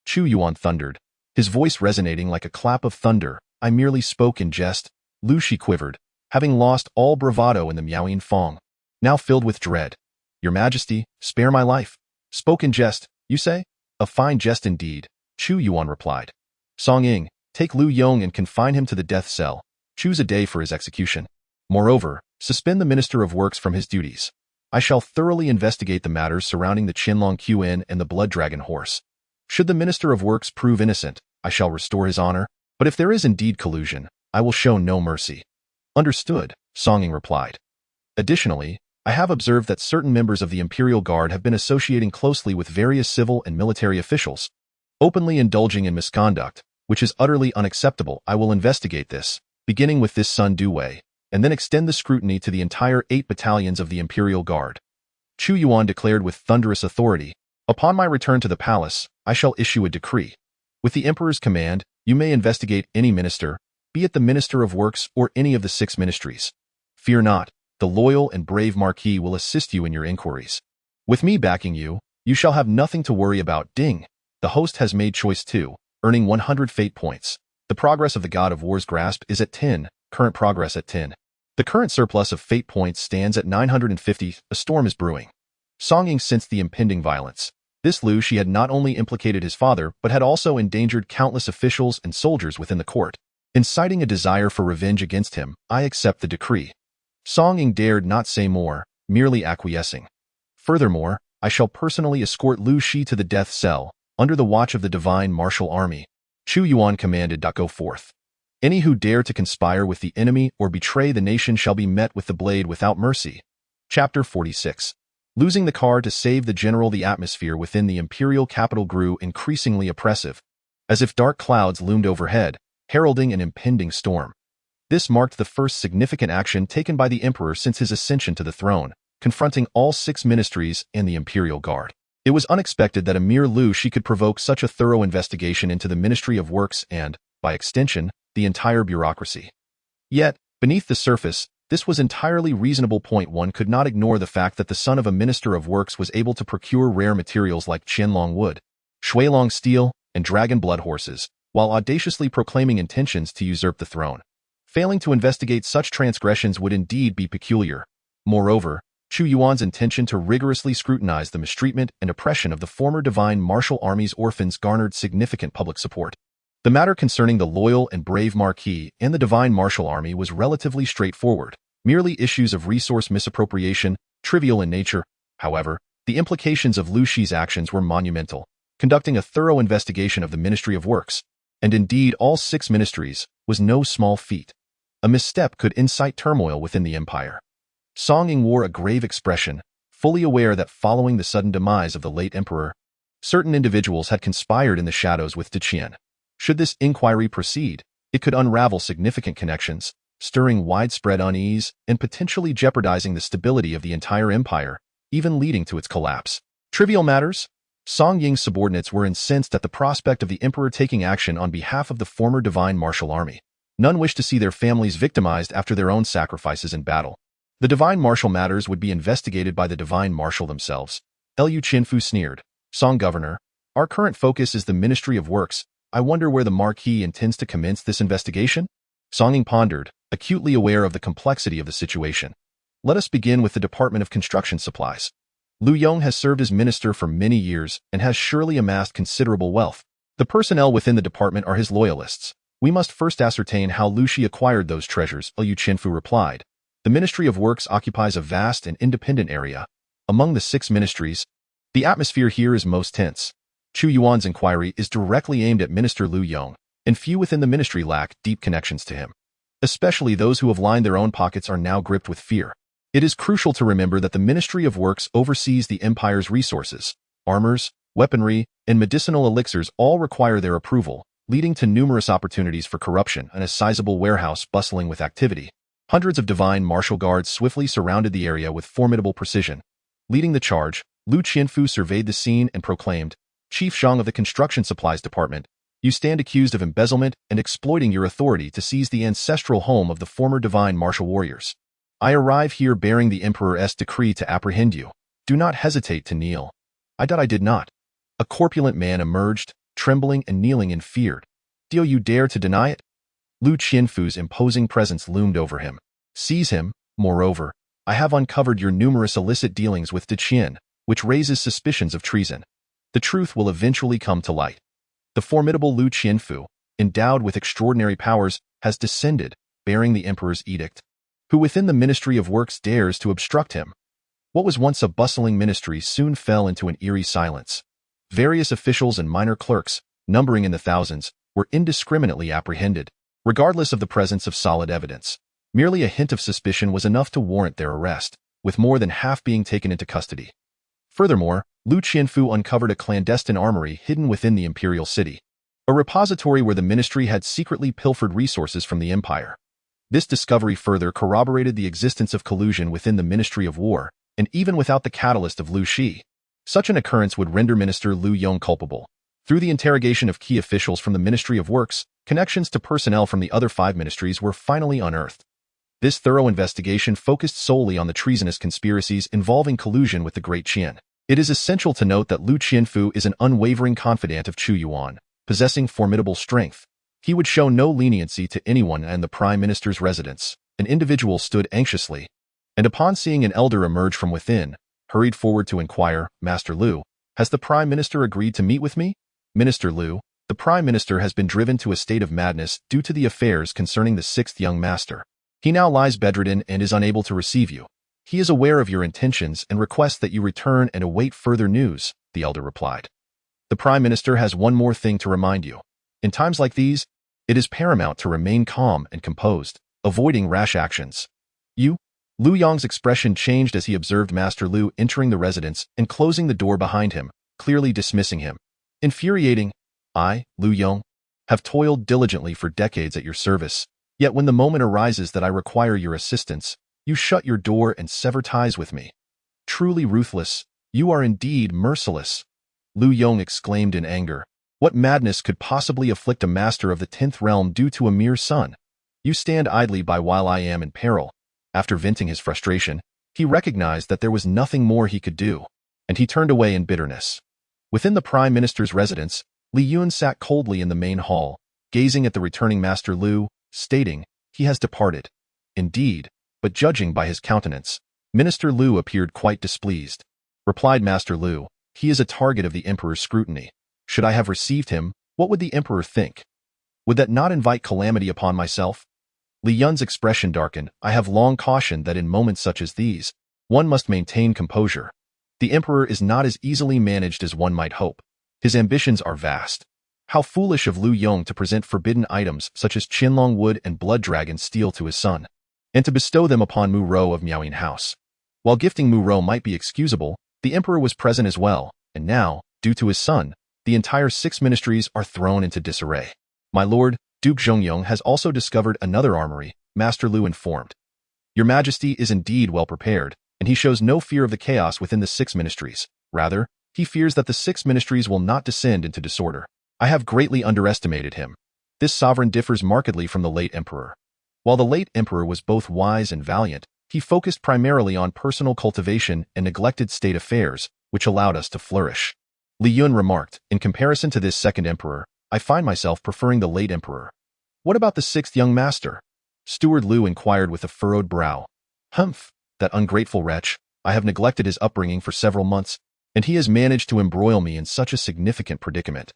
Chu Yuan thundered, his voice resonating like a clap of thunder. I merely spoke in jest. Lu Shi quivered, having lost all bravado in the Miaoyin Fong, now filled with dread. Your Majesty, spare my life. Spoke in jest, you say? A fine jest indeed, Chu Yuan replied. Song Ying, take Lu Yong and confine him to the death cell. Choose a day for his execution. Moreover, suspend the Minister of Works from his duties. I shall thoroughly investigate the matters surrounding the Qianlong Qin and the Blood Dragon horse. Should the Minister of Works prove innocent, I shall restore his honor, but if there is indeed collusion, I will show no mercy. Understood, Song Ying replied. Additionally, I have observed that certain members of the Imperial Guard have been associating closely with various civil and military officials, openly indulging in misconduct, which is utterly unacceptable. I will investigate this, beginning with this Sun Duwei, and then extend the scrutiny to the entire 8 battalions of the Imperial Guard. Chu Yuan declared with thunderous authority, "Upon my return to the palace, I shall issue a decree. With the emperor's command, you may investigate any minister, be it the minister of works or any of the 6 ministries. Fear not, the loyal and brave marquis will assist you in your inquiries. With me backing you, you shall have nothing to worry about." Ding! The host has made choice 2, earning 100 fate points. The progress of the God of War's grasp is at 10, current progress at 10. The current surplus of fate points stands at 950. A storm is brewing. Song Ying sensed the impending violence. This Lu Shi had not only implicated his father, but had also endangered countless officials and soldiers within the court, inciting a desire for revenge against him. "I accept the decree." Song Ying dared not say more, merely acquiescing. "Furthermore, I shall personally escort Lu Shi to the death cell, under the watch of the divine martial army." Chu Yuan commanded, "Go forth. Any who dare to conspire with the enemy or betray the nation shall be met with the blade without mercy." Chapter 46. Losing the car to save the general. The atmosphere within the imperial capital grew increasingly oppressive, as if dark clouds loomed overhead, heralding an impending storm. This marked the first significant action taken by the emperor since his ascension to the throne, confronting all 6 ministries and the imperial guard. It was unexpected that a mere Lu Shi could provoke such a thorough investigation into the Ministry of Works and, by extension, the entire bureaucracy. Yet, beneath the surface, this was entirely reasonable. One could not ignore the fact that the son of a minister of works was able to procure rare materials like Qianlong wood, Shuilong steel, and dragon blood horses, while audaciously proclaiming intentions to usurp the throne. Failing to investigate such transgressions would indeed be peculiar. Moreover, Chu Yuan's intention to rigorously scrutinize the mistreatment and oppression of the former divine martial army's orphans garnered significant public support. The matter concerning the loyal and brave marquis and the divine martial army was relatively straightforward, merely issues of resource misappropriation, trivial in nature. However, the implications of Lu Shi's actions were monumental. Conducting a thorough investigation of the Ministry of Works, and indeed all 6 ministries, was no small feat. A misstep could incite turmoil within the empire. Song Ying wore a grave expression, fully aware that following the sudden demise of the late emperor, certain individuals had conspired in the shadows with Deqian. Should this inquiry proceed, it could unravel significant connections, stirring widespread unease and potentially jeopardizing the stability of the entire empire, even leading to its collapse. Trivial matters? Song Ying's subordinates were incensed at the prospect of the emperor taking action on behalf of the former divine martial army. None wished to see their families victimized after their own sacrifices in battle. The divine martial matters would be investigated by the divine martial themselves. Liu Qinfu sneered. "Song Governor, our current focus is the Ministry of Works. I wonder where the Marquis intends to commence this investigation?" Song Ying pondered, acutely aware of the complexity of the situation. "Let us begin with the Department of Construction Supplies. Lu Yong has served as minister for many years and has surely amassed considerable wealth. The personnel within the department are his loyalists. We must first ascertain how Lu Shi acquired those treasures," Liu Qinfu replied. "The Ministry of Works occupies a vast and independent area. Among the 6 ministries, the atmosphere here is most tense. Chu Yuan's inquiry is directly aimed at Minister Lu Yong, and few within the ministry lack deep connections to him. Especially those who have lined their own pockets are now gripped with fear. It is crucial to remember that the Ministry of Works oversees the empire's resources. Armors, weaponry, and medicinal elixirs all require their approval, leading to numerous opportunities for corruption and a sizable warehouse bustling with activity. Hundreds of divine martial guards swiftly surrounded the area with formidable precision. Leading the charge, Liu Qinfu surveyed the scene and proclaimed, "Chief Zhang of the Construction Supplies Department, you stand accused of embezzlement and exploiting your authority to seize the ancestral home of the former divine martial warriors. I arrive here bearing the Emperor's decree to apprehend you. Do not hesitate to kneel." I did not." A corpulent man emerged, trembling and kneeling in fear. "Do you dare to deny it?" Liu Qinfu's imposing presence loomed over him. "Seize him. Moreover, I have uncovered your numerous illicit dealings with Deqian, which raises suspicions of treason. The truth will eventually come to light." The formidable Liu Qinfu, endowed with extraordinary powers, has descended, bearing the emperor's edict. Who within the Ministry of Works dares to obstruct him? What was once a bustling ministry soon fell into an eerie silence. Various officials and minor clerks, numbering in the thousands, were indiscriminately apprehended, regardless of the presence of solid evidence. Merely a hint of suspicion was enough to warrant their arrest, with more than half being taken into custody. Furthermore, Liu Qinfu uncovered a clandestine armory hidden within the imperial city, a repository where the ministry had secretly pilfered resources from the empire. This discovery further corroborated the existence of collusion within the Ministry of War, and even without the catalyst of Lu Shi. Such an occurrence would render Minister Lu Yong culpable. Through the interrogation of key officials from the Ministry of Works, connections to personnel from the other 5 ministries were finally unearthed. This thorough investigation focused solely on the treasonous conspiracies involving collusion with the Great Qian. It is essential to note that Lu Qianfu is an unwavering confidant of Chu Yuan, possessing formidable strength. He would show no leniency to anyone in the Prime Minister's residence. An individual stood anxiously, and upon seeing an elder emerge from within, hurried forward to inquire, "Master Lu, has the Prime Minister agreed to meet with me?" "Minister Lu, the Prime Minister has been driven to a state of madness due to the affairs concerning the 6th young master. He now lies bedridden and is unable to receive you. He is aware of your intentions and requests that you return and await further news," the elder replied. "The Prime Minister has one more thing to remind you. In times like these, it is paramount to remain calm and composed, avoiding rash actions." Lu Yong's expression changed as he observed Master Lu entering the residence and closing the door behind him, clearly dismissing him. Infuriating. "I, Lu Yong, have toiled diligently for decades at your service, yet when the moment arises that I require your assistance, you shut your door and sever ties with me. Truly ruthless, you are indeed merciless." Lu Yong exclaimed in anger. "What madness could possibly afflict a master of the 10th realm due to a mere son? You stand idly by while I am in peril." After venting his frustration, he recognized that there was nothing more he could do, and he turned away in bitterness. Within the Prime Minister's residence, Li Yun sat coldly in the main hall, gazing at the returning Master Lu, stating, "He has departed." Indeed, but judging by his countenance, Minister Lu appeared quite displeased. Replied Master Lu, "He is a target of the Emperor's scrutiny. Should I have received him, what would the Emperor think? Would that not invite calamity upon myself?" Li Yun's expression darkened. "I have long cautioned that in moments such as these, one must maintain composure. The Emperor is not as easily managed as one might hope. His ambitions are vast. How foolish of Lu Yong to present forbidden items such as Qinlong wood and blood dragon steel to his son, and to bestow them upon Mu Rou of Miaoying House. While gifting Mu Rou might be excusable, the Emperor was present as well, and now, due to his son, the entire 6 ministries are thrown into disarray. My lord, Duke Zhongyong has also discovered another armory," Master Lu informed. "Your Majesty is indeed well prepared, and he shows no fear of the chaos within the 6 ministries. Rather, he fears that the 6 ministries will not descend into disorder. I have greatly underestimated him. This sovereign differs markedly from the late emperor. While the late emperor was both wise and valiant, he focused primarily on personal cultivation and neglected state affairs, which allowed us to flourish." Li Yun remarked, "In comparison to this second emperor, I find myself preferring the late emperor." "What about the 6th young master?" Steward Lu inquired with a furrowed brow. "Humph, that ungrateful wretch. I have neglected his upbringing for several months, and he has managed to embroil me in such a significant predicament.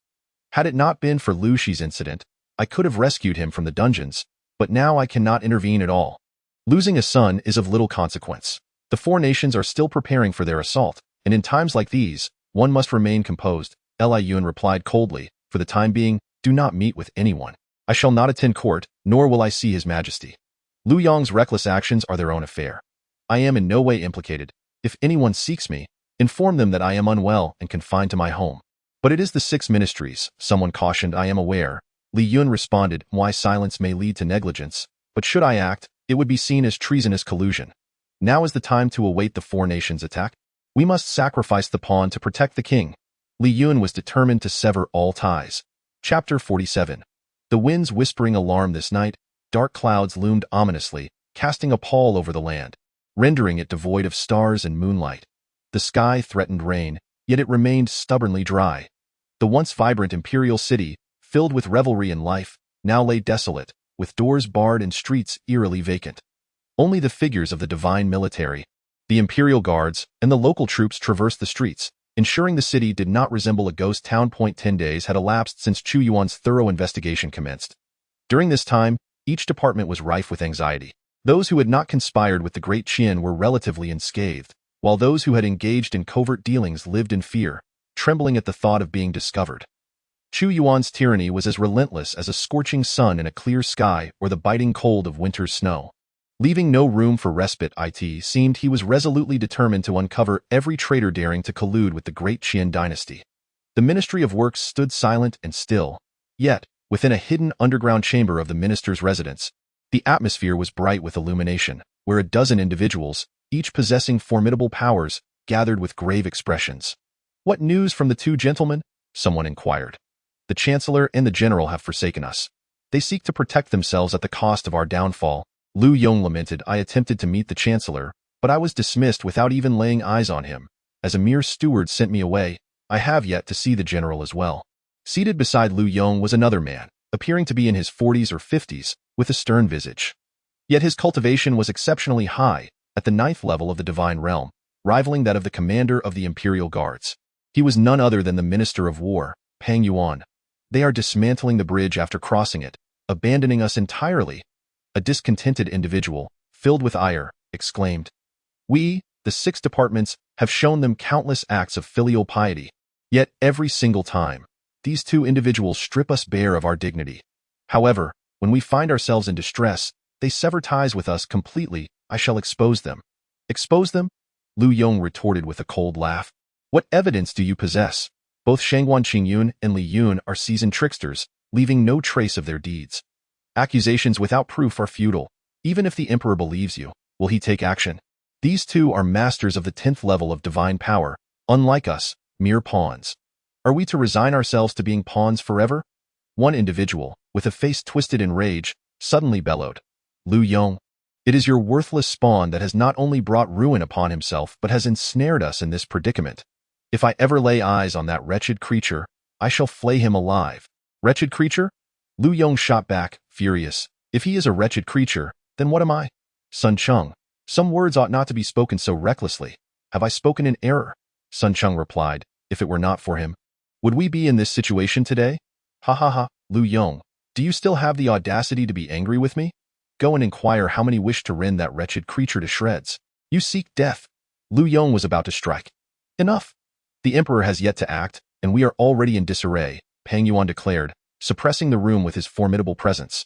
Had it not been for Lu Shi's incident, I could have rescued him from the dungeons, but now I cannot intervene at all. Losing a son is of little consequence. The 4 nations are still preparing for their assault, and in times like these, one must remain composed." Li Yun replied coldly, "For the time being, do not meet with anyone. I shall not attend court, nor will I see His Majesty. Lu Yong's reckless actions are their own affair. I am in no way implicated. If anyone seeks me, inform them that I am unwell and confined to my home." "But it is the 6 ministries," someone cautioned. "I am aware." Li Yun responded, "My silence may lead to negligence, but should I act, it would be seen as treasonous collusion. Now is the time to await the 4 nations' attack. We must sacrifice the pawn to protect the king." Li Yun was determined to sever all ties. Chapter 47. The winds whispering alarm this night, dark clouds loomed ominously, casting a pall over the land, rendering it devoid of stars and moonlight. The sky threatened rain, yet it remained stubbornly dry. The once vibrant imperial city, filled with revelry and life, now lay desolate, with doors barred and streets eerily vacant. Only the figures of the divine military, the imperial guards, and the local troops traversed the streets, ensuring the city did not resemble a ghost town. 10 days had elapsed since Chu Yuan's thorough investigation commenced. During this time, each department was rife with anxiety. Those who had not conspired with the Great Qian were relatively unscathed, while those who had engaged in covert dealings lived in fear, trembling at the thought of being discovered. Chu Yuan's tyranny was as relentless as a scorching sun in a clear sky or the biting cold of winter's snow. Leaving no room for respite, it seemed he was resolutely determined to uncover every traitor daring to collude with the Great Qian dynasty. The Ministry of Works stood silent and still, yet, within a hidden underground chamber of the minister's residence, the atmosphere was bright with illumination, where a dozen individuals, each possessing formidable powers, gathered with grave expressions. "What news from the two gentlemen?" someone inquired. "The Chancellor and the General have forsaken us. They seek to protect themselves at the cost of our downfall," Lu Yong lamented. "I attempted to meet the Chancellor, but I was dismissed without even laying eyes on him. As a mere steward sent me away. I have yet to see the General as well." Seated beside Lu Yong was another man, appearing to be in his 40s or 50s, with a stern visage. Yet his cultivation was exceptionally high, at the 9th level of the divine realm, rivaling that of the commander of the Imperial Guards. He was none other than the Minister of War, Chu Yuan. "They are dismantling the bridge after crossing it, abandoning us entirely," a discontented individual, filled with ire, exclaimed. "We, the 6 departments, have shown them countless acts of filial piety. Yet every single time, these 2 individuals strip us bare of our dignity. However, when we find ourselves in distress, they sever ties with us completely. I shall expose them." "Expose them?" Lu Yong retorted with a cold laugh. "What evidence do you possess?" Both Shangguan Qingyun and Li Yun are seasoned tricksters, leaving no trace of their deeds. Accusations without proof are futile. Even if the Emperor believes you, will he take action? These 2 are masters of the 10th level of divine power, unlike us, mere pawns. Are we to resign ourselves to being pawns forever? One individual, with a face twisted in rage, suddenly bellowed. "Lu Yong, it is your worthless spawn that has not only brought ruin upon himself but has ensnared us in this predicament. If I ever lay eyes on that wretched creature, I shall flay him alive." "Wretched creature?" Lu Yong shot back, furious. "If he is a wretched creature, then what am I?" "Sun Chung, some words ought not to be spoken so recklessly. Have I spoken in error?" Sun Chung replied. "If it were not for him, would we be in this situation today?" "Ha ha ha, Lu Yong, do you still have the audacity to be angry with me? Go and inquire how many wish to rend that wretched creature to shreds. You seek death." Lu Yong was about to strike. "Enough! The Emperor has yet to act, and we are already in disarray," Chu Yuan declared, suppressing the room with his formidable presence.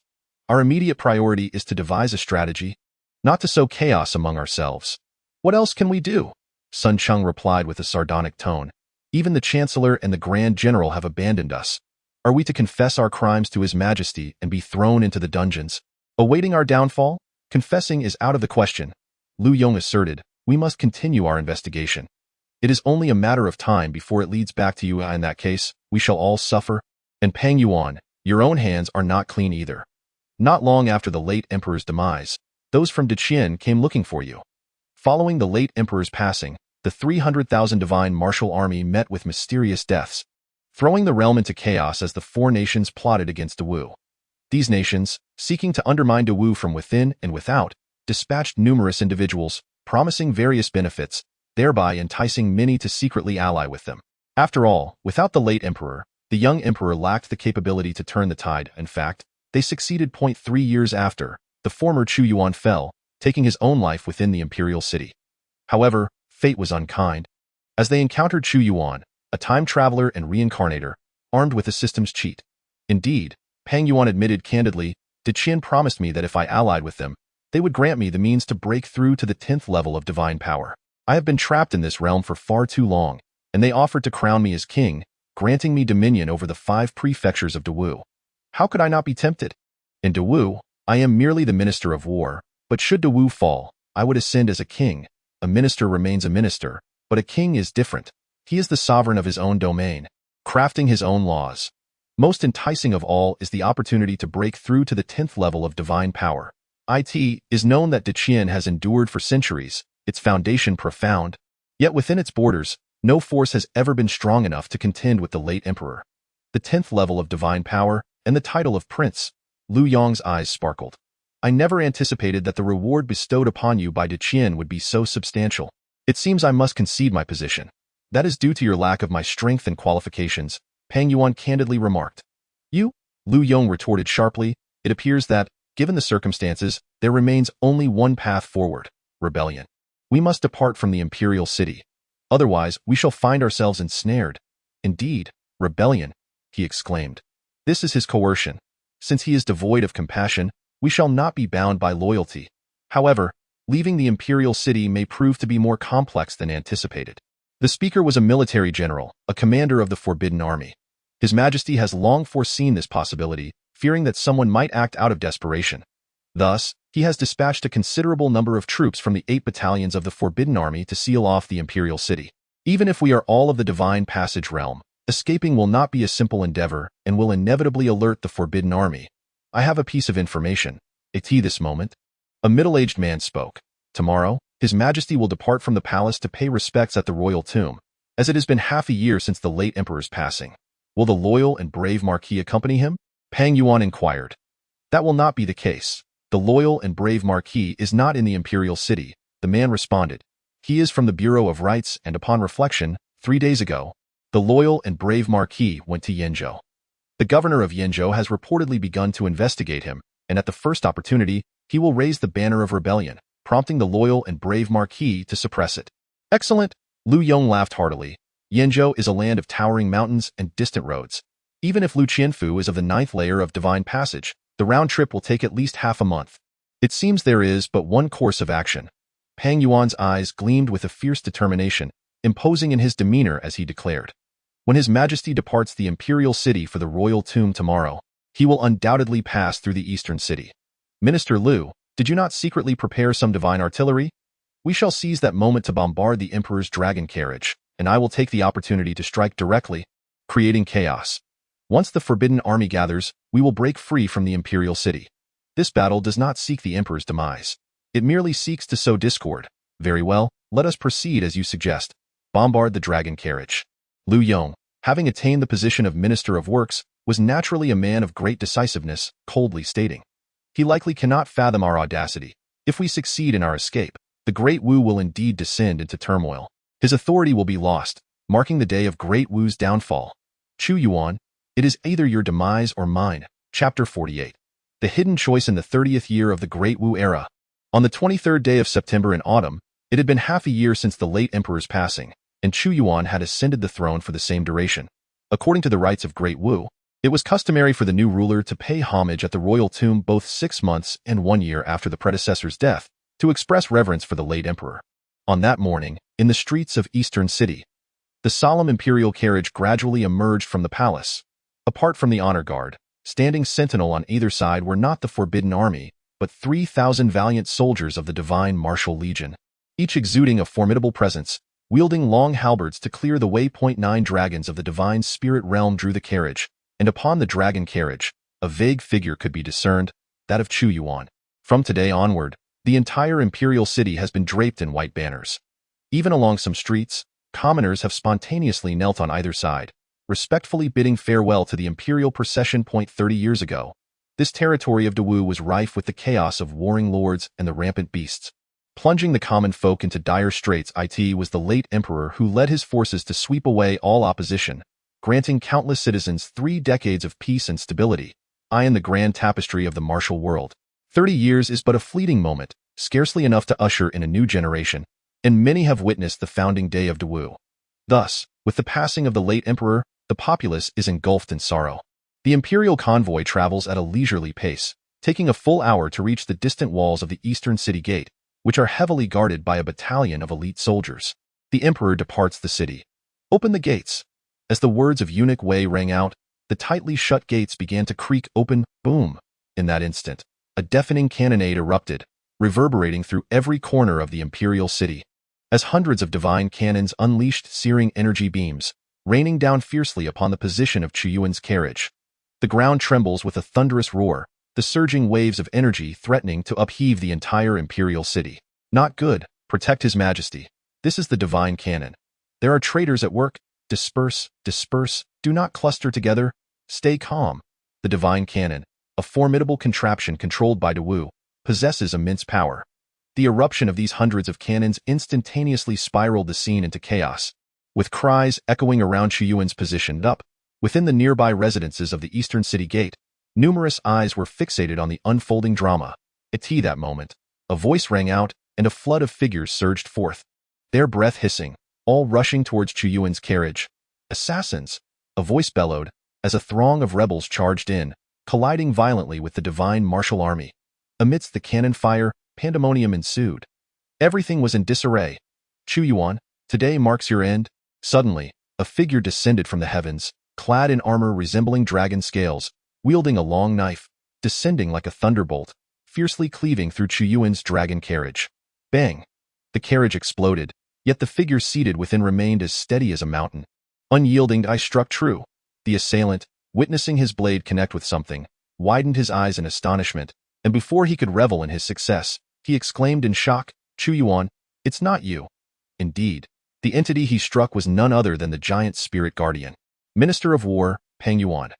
"Our immediate priority is to devise a strategy, not to sow chaos among ourselves." "What else can we do?" Sun Chung replied with a sardonic tone. "Even the Chancellor and the Grand General have abandoned us. Are we to confess our crimes to His Majesty and be thrown into the dungeons, awaiting our downfall? Confessing is out of the question," Lu Yong asserted. "We must continue our investigation. It is only a matter of time before it leads back to you. In that case, we shall all suffer. And Chu Yuan, your own hands are not clean either. Not long after the late Emperor's demise, those from Deqian came looking for you. Following the late Emperor's passing, the 300,000 divine martial army met with mysterious deaths, throwing the realm into chaos as the 4 nations plotted against Dawu. These nations, seeking to undermine Dawu from within and without, dispatched numerous individuals, promising various benefits, thereby enticing many to secretly ally with them. After all, without the late Emperor, the young Emperor lacked the capability to turn the tide. In fact, they succeeded. 3 years after, the former Chu Yuan fell, taking his own life within the imperial city. However, fate was unkind. As they encountered Chu Yuan, a time traveler and reincarnator, armed with a system's cheat. Indeed, Chu Yuan admitted candidly, Deqian promised me that if I allied with them, they would grant me the means to break through to the 10th level of divine power. I have been trapped in this realm for far too long, and they offered to crown me as king, granting me dominion over the 5 prefectures of Dawu. How could I not be tempted? In Dawu, I am merely the Minister of War, but should Dawu fall, I would ascend as a king. A minister remains a minister, but a king is different. He is the sovereign of his own domain, crafting his own laws. Most enticing of all is the opportunity to break through to the 10th level of divine power. It is known that Deqian has endured for centuries, its foundation profound. Yet within its borders, no force has ever been strong enough to contend with the late Emperor. The 10th level of divine power, and the title of Prince. Lu Yong's eyes sparkled. "I never anticipated that the reward bestowed upon you by Deqian would be so substantial. It seems I must concede my position. That is due to your lack of my strength and qualifications," Chu Yuan candidly remarked. "You?" Lu Yong retorted sharply. "It appears that, given the circumstances, there remains only one path forward: rebellion. We must depart from the imperial city. Otherwise, we shall find ourselves ensnared." "Indeed, rebellion," he exclaimed. "This is his coercion. Since he is devoid of compassion, we shall not be bound by loyalty. However, leaving the imperial city may prove to be more complex than anticipated." The speaker was a military general, a commander of the Forbidden Army. His Majesty has long foreseen this possibility, fearing that someone might act out of desperation. Thus, He has dispatched a considerable number of troops from the 8 battalions of the Forbidden Army to seal off the imperial city. Even if we are all of the Divine Passage realm, escaping will not be a simple endeavor and will inevitably alert the Forbidden Army. I have a piece of information. This moment. A middle-aged man spoke. Tomorrow, His Majesty will depart from the palace to pay respects at the royal tomb, as it has been half a year since the late emperor's passing. Will the loyal and brave Marquis accompany him? Pang Yuan inquired. That will not be the case. The loyal and brave Marquis is not in the imperial city, the man responded. He is from the Bureau of Rights, and upon reflection, 3 days ago, the loyal and brave Marquis went to Yenzhou. The governor of Yenzhou has reportedly begun to investigate him, and at the first opportunity, he will raise the banner of rebellion, prompting the loyal and brave Marquis to suppress it. Excellent! Lu Yong laughed heartily. Yenzhou is a land of towering mountains and distant roads. Even if Lu Qianfu is of the 9th layer of Divine Passage, the round trip will take at least half a month. It seems there is but one course of action. Pang Yuan's eyes gleamed with a fierce determination, imposing in his demeanor as he declared. When His Majesty departs the imperial city for the royal tomb tomorrow, he will undoubtedly pass through the eastern city. Minister Lu, did you not secretly prepare some divine artillery? We shall seize that moment to bombard the emperor's dragon carriage, and I will take the opportunity to strike directly, creating chaos. Once the Forbidden Army gathers, we will break free from the imperial city. This battle does not seek the emperor's demise. It merely seeks to sow discord. Very well, let us proceed as you suggest. Bombard the dragon carriage. Lu Yong, having attained the position of Minister of Works, was naturally a man of great decisiveness, coldly stating. He likely cannot fathom our audacity. If we succeed in our escape, the Great Wu will indeed descend into turmoil. His authority will be lost, marking the day of Great Wu's downfall. Chu Yuan, it is either your demise or mine. Chapter 48. The hidden choice in the 30th year of the Great Wu era. On the 23rd day of September in autumn, it had been half a year since the late emperor's passing, and Chu Yuan had ascended the throne for the same duration. According to the rites of Great Wu, it was customary for the new ruler to pay homage at the royal tomb both 6 months and 1 year after the predecessor's death, to express reverence for the late emperor. On that morning, in the streets of Eastern City, the solemn imperial carriage gradually emerged from the palace. Apart from the honor guard, standing sentinel on either side were not the Forbidden Army, but 3,000 valiant soldiers of the Divine Martial Legion, each exuding a formidable presence, wielding long halberds to clear the way. 9 dragons of the Divine Spirit realm drew the carriage, and upon the dragon carriage, a vague figure could be discerned, that of Chu Yuan. From today onward, the entire imperial city has been draped in white banners. Even along some streets, commoners have spontaneously knelt on either side, respectfully bidding farewell to the imperial procession. 30 years ago, this territory of Dawu was rife with the chaos of warring lords and the rampant beasts. Plunging the common folk into dire straits, it was the late emperor who led his forces to sweep away all opposition, granting countless citizens 3 decades of peace and stability, in the grand tapestry of the martial world. 30 years is but a fleeting moment, scarcely enough to usher in a new generation, and many have witnessed the founding day of Dawu. Thus, with the passing of the late emperor, the populace is engulfed in sorrow. The imperial convoy travels at a leisurely pace, taking a full hour to reach the distant walls of the eastern city gate, which are heavily guarded by a battalion of elite soldiers. The emperor departs the city. Open the gates. As the words of eunuch Wei rang out, the tightly shut gates began to creak open. Boom! In that instant, a deafening cannonade erupted, reverberating through every corner of the imperial city. As hundreds of divine cannons unleashed searing energy beams, raining down fiercely upon the position of Chu Yuan's carriage. The ground trembles with a thunderous roar, the surging waves of energy threatening to upheave the entire imperial city. Not good. Protect His Majesty. This is the divine cannon. There are traitors at work. Disperse, disperse, do not cluster together. Stay calm. The divine cannon, a formidable contraption controlled by Dawu, possesses immense power. The eruption of these hundreds of cannons instantaneously spiraled the scene into chaos, with cries echoing around Chu Yuan's positioned up. Within the nearby residences of the eastern city gate, numerous eyes were fixated on the unfolding drama. At that moment, a voice rang out, and a flood of figures surged forth, their breath hissing, all rushing towards Chu Yuan's carriage. Assassins! A voice bellowed, as a throng of rebels charged in, colliding violently with the divine martial army. Amidst the cannon fire, pandemonium ensued. Everything was in disarray. Chu Yuan, today marks your end. Suddenly, a figure descended from the heavens, clad in armor resembling dragon scales, wielding a long knife, descending like a thunderbolt. fiercely cleaving through Chu Yuan's dragon carriage. Bang! The carriage exploded, yet the figure seated within remained as steady as a mountain. Unyielding, I struck true. The assailant, witnessing his blade connect with something, widened his eyes in astonishment, and before he could revel in his success, he exclaimed in shock, "Chu Yuan, it's not you." Indeed, the entity he struck was none other than the giant spirit guardian. Minister of War, Peng Yuan.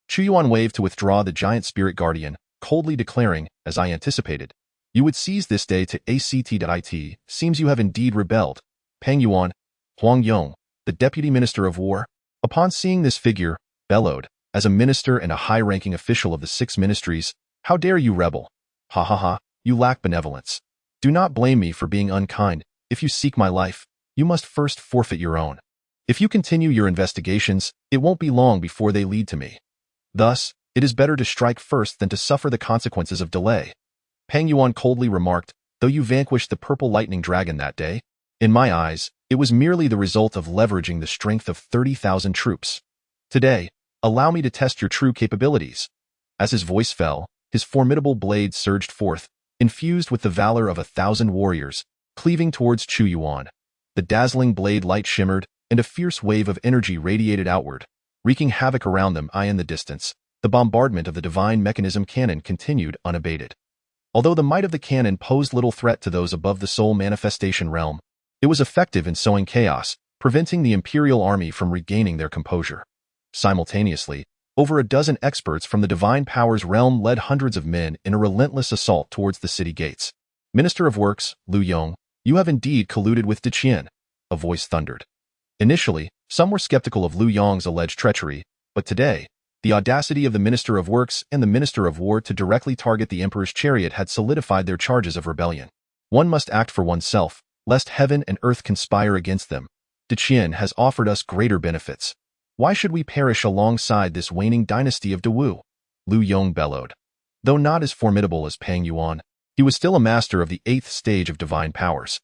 Chu Yuan waved to withdraw the giant spirit guardian, coldly declaring, as I anticipated, "You would seize this day to act. Seems you have indeed rebelled." Peng Yuan, Huang Yong, the deputy minister of war, upon seeing this figure, bellowed, as a minister and a high-ranking official of the 6 ministries, "How dare you rebel? Ha ha ha, you lack benevolence. Do not blame me for being unkind. If you seek my life, you must first forfeit your own. If you continue your investigations, it won't be long before they lead to me. Thus, it is better to strike first than to suffer the consequences of delay." Peng Yuan coldly remarked, "Though you vanquished the purple lightning dragon that day, in my eyes, it was merely the result of leveraging the strength of 30,000 troops. Today, allow me to test your true capabilities." As his voice fell, his formidable blade surged forth, infused with the valor of 1,000 warriors, cleaving towards Chu Yuan. The dazzling blade light shimmered, and a fierce wave of energy radiated outward, wreaking havoc around them. In the distance, the bombardment of the divine mechanism cannon continued unabated. Although the might of the cannon posed little threat to those above the soul manifestation realm, it was effective in sowing chaos, preventing the Imperial army from regaining their composure. Simultaneously, over a dozen experts from the divine powers realm led hundreds of men in a relentless assault towards the city gates. "Minister of Works, Lu Yong, you have indeed colluded with De Qian," a voice thundered. Initially, some were skeptical of Lu Yong's alleged treachery, but today, the audacity of the Minister of Works and the Minister of War to directly target the Emperor's chariot had solidified their charges of rebellion. One must act for oneself, lest heaven and earth conspire against them. De Qian has offered us greater benefits. Why should we perish alongside this waning dynasty of Dewu? Lu Yong bellowed. Though not as formidable as Peng Yuan, he was still a master of the 8th stage of divine powers.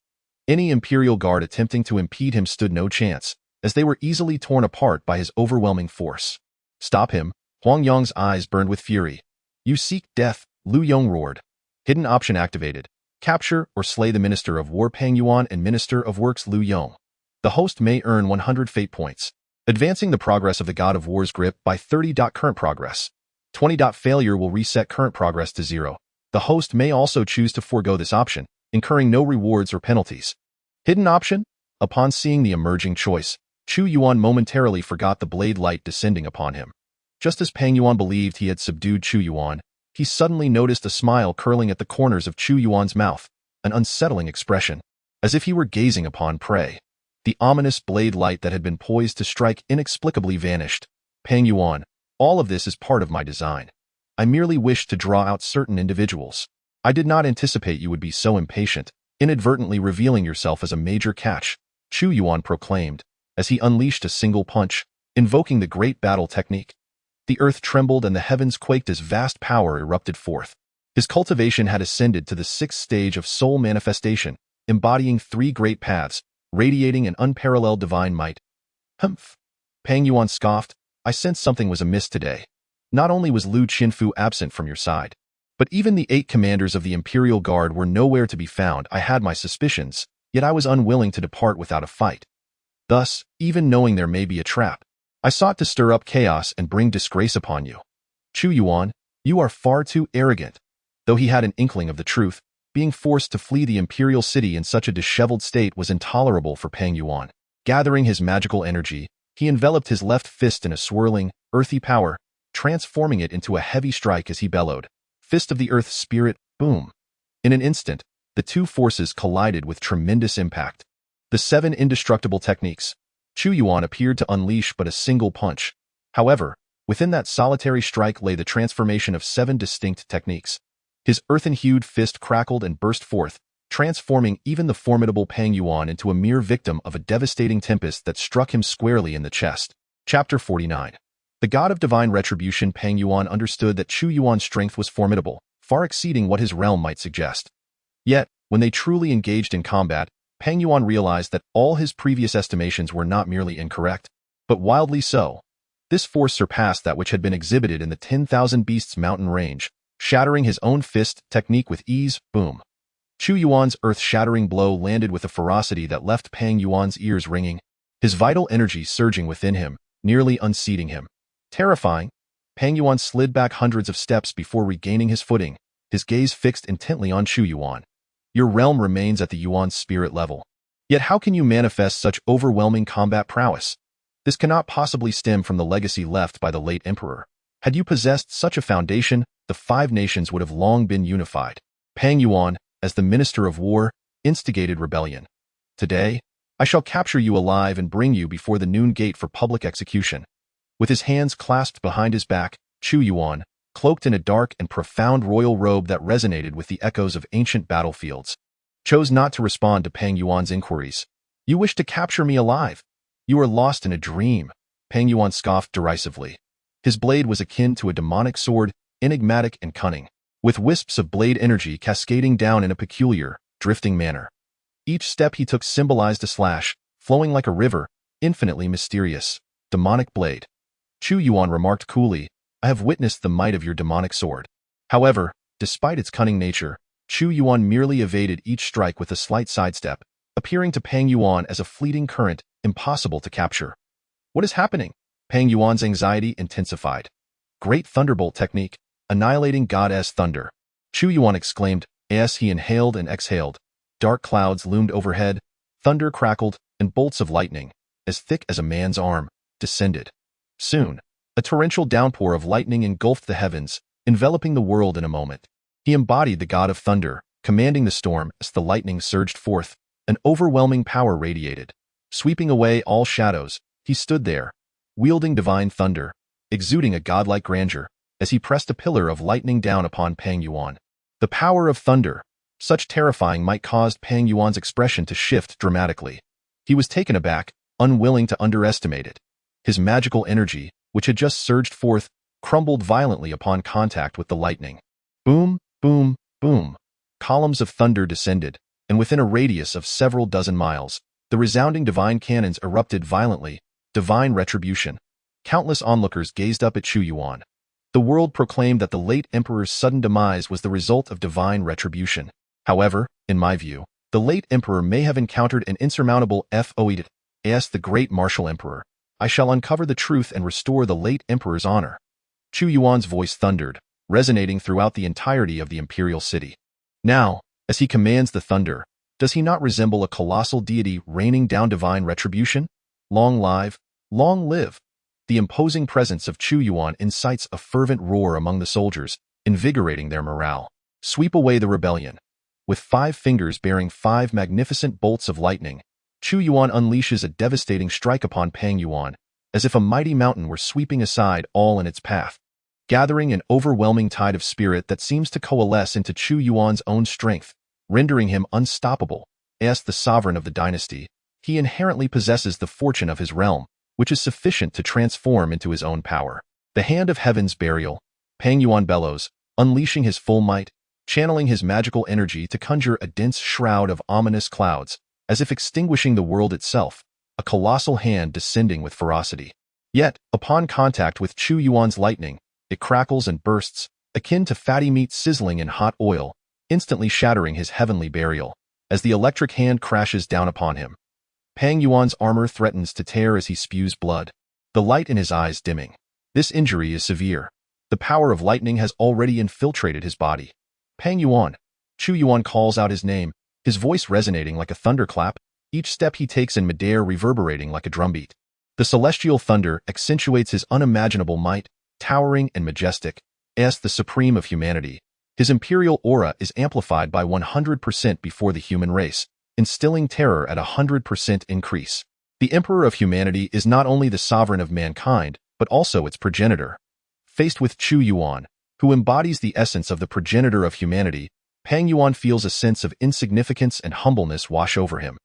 Any Imperial Guard attempting to impede him stood no chance, as they were easily torn apart by his overwhelming force. "Stop him!" Huang Yong's eyes burned with fury. "You seek death," Lu Yong roared. Hidden option activated. Capture or slay the Minister of War Peng Yuan and Minister of Works Lu Yong. The host may earn 100 fate points, advancing the progress of the God of War's grip by 30. Current progress. 20. Failure will reset current progress to 0. The host may also choose to forego this option, incurring no rewards or penalties. Hidden option? Upon seeing the emerging choice, Chu Yuan momentarily forgot the blade light descending upon him. Just as Peng Yuan believed he had subdued Chu Yuan, he suddenly noticed a smile curling at the corners of Chu Yuan's mouth, an unsettling expression, as if he were gazing upon prey. The ominous blade light that had been poised to strike inexplicably vanished. "Peng Yuan, all of this is part of my design. I merely wished to draw out certain individuals. I did not anticipate you would be so impatient, inadvertently revealing yourself as a major catch," Chu Yuan proclaimed, as he unleashed a single punch, invoking the great battle technique. The earth trembled and the heavens quaked as vast power erupted forth. His cultivation had ascended to the 6th stage of soul manifestation, embodying 3 great paths, radiating an unparalleled divine might. "Humph!" Peng Yuan scoffed. "I sensed something was amiss today. Not only was Lu Qinfu absent from your side, but even the 8 commanders of the Imperial Guard were nowhere to be found. I had my suspicions, yet I was unwilling to depart without a fight. Thus, even knowing there may be a trap, I sought to stir up chaos and bring disgrace upon you. Chu Yuan, you are far too arrogant." Though he had an inkling of the truth, being forced to flee the imperial city in such a disheveled state was intolerable for Peng Yuan. Gathering his magical energy, he enveloped his left fist in a swirling, earthy power, transforming it into a heavy strike as he bellowed, "Fist of the Earth Spirit, boom!" In an instant, the two forces collided with tremendous impact. The 7 indestructible techniques. Chu Yuan appeared to unleash but a single punch. However, within that solitary strike lay the transformation of 7 distinct techniques. His earthen-hued fist crackled and burst forth, transforming even the formidable Peng Yuan into a mere victim of a devastating tempest that struck him squarely in the chest. Chapter 49. The god of divine retribution Peng Yuan understood that Chu Yuan's strength was formidable, far exceeding what his realm might suggest. Yet, when they truly engaged in combat, Peng Yuan realized that all his previous estimations were not merely incorrect, but wildly so. This force surpassed that which had been exhibited in the 10,000 Beasts mountain range, shattering his own fist technique with ease. Boom. Chu Yuan's earth-shattering blow landed with a ferocity that left Pang Yuan's ears ringing, his vital energy surging within him, nearly unseating him. Terrifying, Pang Yuan slid back hundreds of steps before regaining his footing, his gaze fixed intently on Chu Yuan. Your realm remains at the Yuan spirit level. Yet how can you manifest such overwhelming combat prowess? This cannot possibly stem from the legacy left by the late emperor. Had you possessed such a foundation, the 5 nations would have long been unified. Pang Yuan, as the minister of war, instigated rebellion. Today, I shall capture you alive and bring you before the noon gate for public execution. With his hands clasped behind his back, Chu Yuan, cloaked in a dark and profound royal robe that resonated with the echoes of ancient battlefields, chose not to respond to Pang Yuan's inquiries. You wish to capture me alive? You are lost in a dream, Pang Yuan scoffed derisively. His blade was akin to a demonic sword, enigmatic and cunning, with wisps of blade energy cascading down in a peculiar, drifting manner. Each step he took symbolized a slash, flowing like a river, infinitely mysterious. Demonic blade. Chu Yuan remarked coolly, I have witnessed the might of your demonic sword. However, despite its cunning nature, Chu Yuan merely evaded each strike with a slight sidestep, appearing to Pang Yuan as a fleeting current, impossible to capture. What is happening? Pang Yuan's anxiety intensified. Great thunderbolt technique, annihilating goddess thunder. Chu Yuan exclaimed, as he inhaled and exhaled. Dark clouds loomed overhead, thunder crackled, and bolts of lightning, as thick as a man's arm, descended. Soon, a torrential downpour of lightning engulfed the heavens, enveloping the world in a moment. He embodied the god of thunder, commanding the storm as the lightning surged forth. An overwhelming power radiated. Sweeping away all shadows, he stood there, wielding divine thunder, exuding a godlike grandeur, as he pressed a pillar of lightning down upon Pang Yuan. The power of thunder, such terrifying might caused Pang Yuan's expression to shift dramatically. He was taken aback, unwilling to underestimate it. His magical energy, which had just surged forth, crumbled violently upon contact with the lightning. Boom, boom, boom. Columns of thunder descended, and within a radius of several dozen miles, the resounding divine cannons erupted violently. Divine retribution. Countless onlookers gazed up at Chu Yuan. The world proclaimed that the late emperor's sudden demise was the result of divine retribution. However, in my view, the late emperor may have encountered an insurmountable foe. Asked the great martial emperor. I shall uncover the truth and restore the late emperor's honor. Chu Yuan's voice thundered, resonating throughout the entirety of the imperial city. Now, as he commands the thunder, does he not resemble a colossal deity raining down divine retribution? Long live. The imposing presence of Chu Yuan incites a fervent roar among the soldiers, invigorating their morale. Sweep away the rebellion. With 5 fingers bearing 5 magnificent bolts of lightning, Chu Yuan unleashes a devastating strike upon Pang Yuan, as if a mighty mountain were sweeping aside all in its path, gathering an overwhelming tide of spirit that seems to coalesce into Chu Yuan's own strength, rendering him unstoppable. As the sovereign of the dynasty, he inherently possesses the fortune of his realm, which is sufficient to transform into his own power. The hand of heaven's burial, Pang Yuan bellows, unleashing his full might, channeling his magical energy to conjure a dense shroud of ominous clouds, as if extinguishing the world itself, a colossal hand descending with ferocity. Yet, upon contact with Chu Yuan's lightning, it crackles and bursts, akin to fatty meat sizzling in hot oil, instantly shattering his heavenly burial, as the electric hand crashes down upon him. Pang Yuan's armor threatens to tear as he spews blood, the light in his eyes dimming. This injury is severe. The power of lightning has already infiltrated his body. Pang Yuan. Chu Yuan calls out his name, his voice resonating like a thunderclap, each step he takes in midair reverberating like a drumbeat. The celestial thunder accentuates his unimaginable might, towering and majestic, as the supreme of humanity. His imperial aura is amplified by 100% before the human race, instilling terror at 100% increase. The emperor of humanity is not only the sovereign of mankind, but also its progenitor. Faced with Chu Yuan, who embodies the essence of the progenitor of humanity, Pang Yuan feels a sense of insignificance and humbleness wash over him.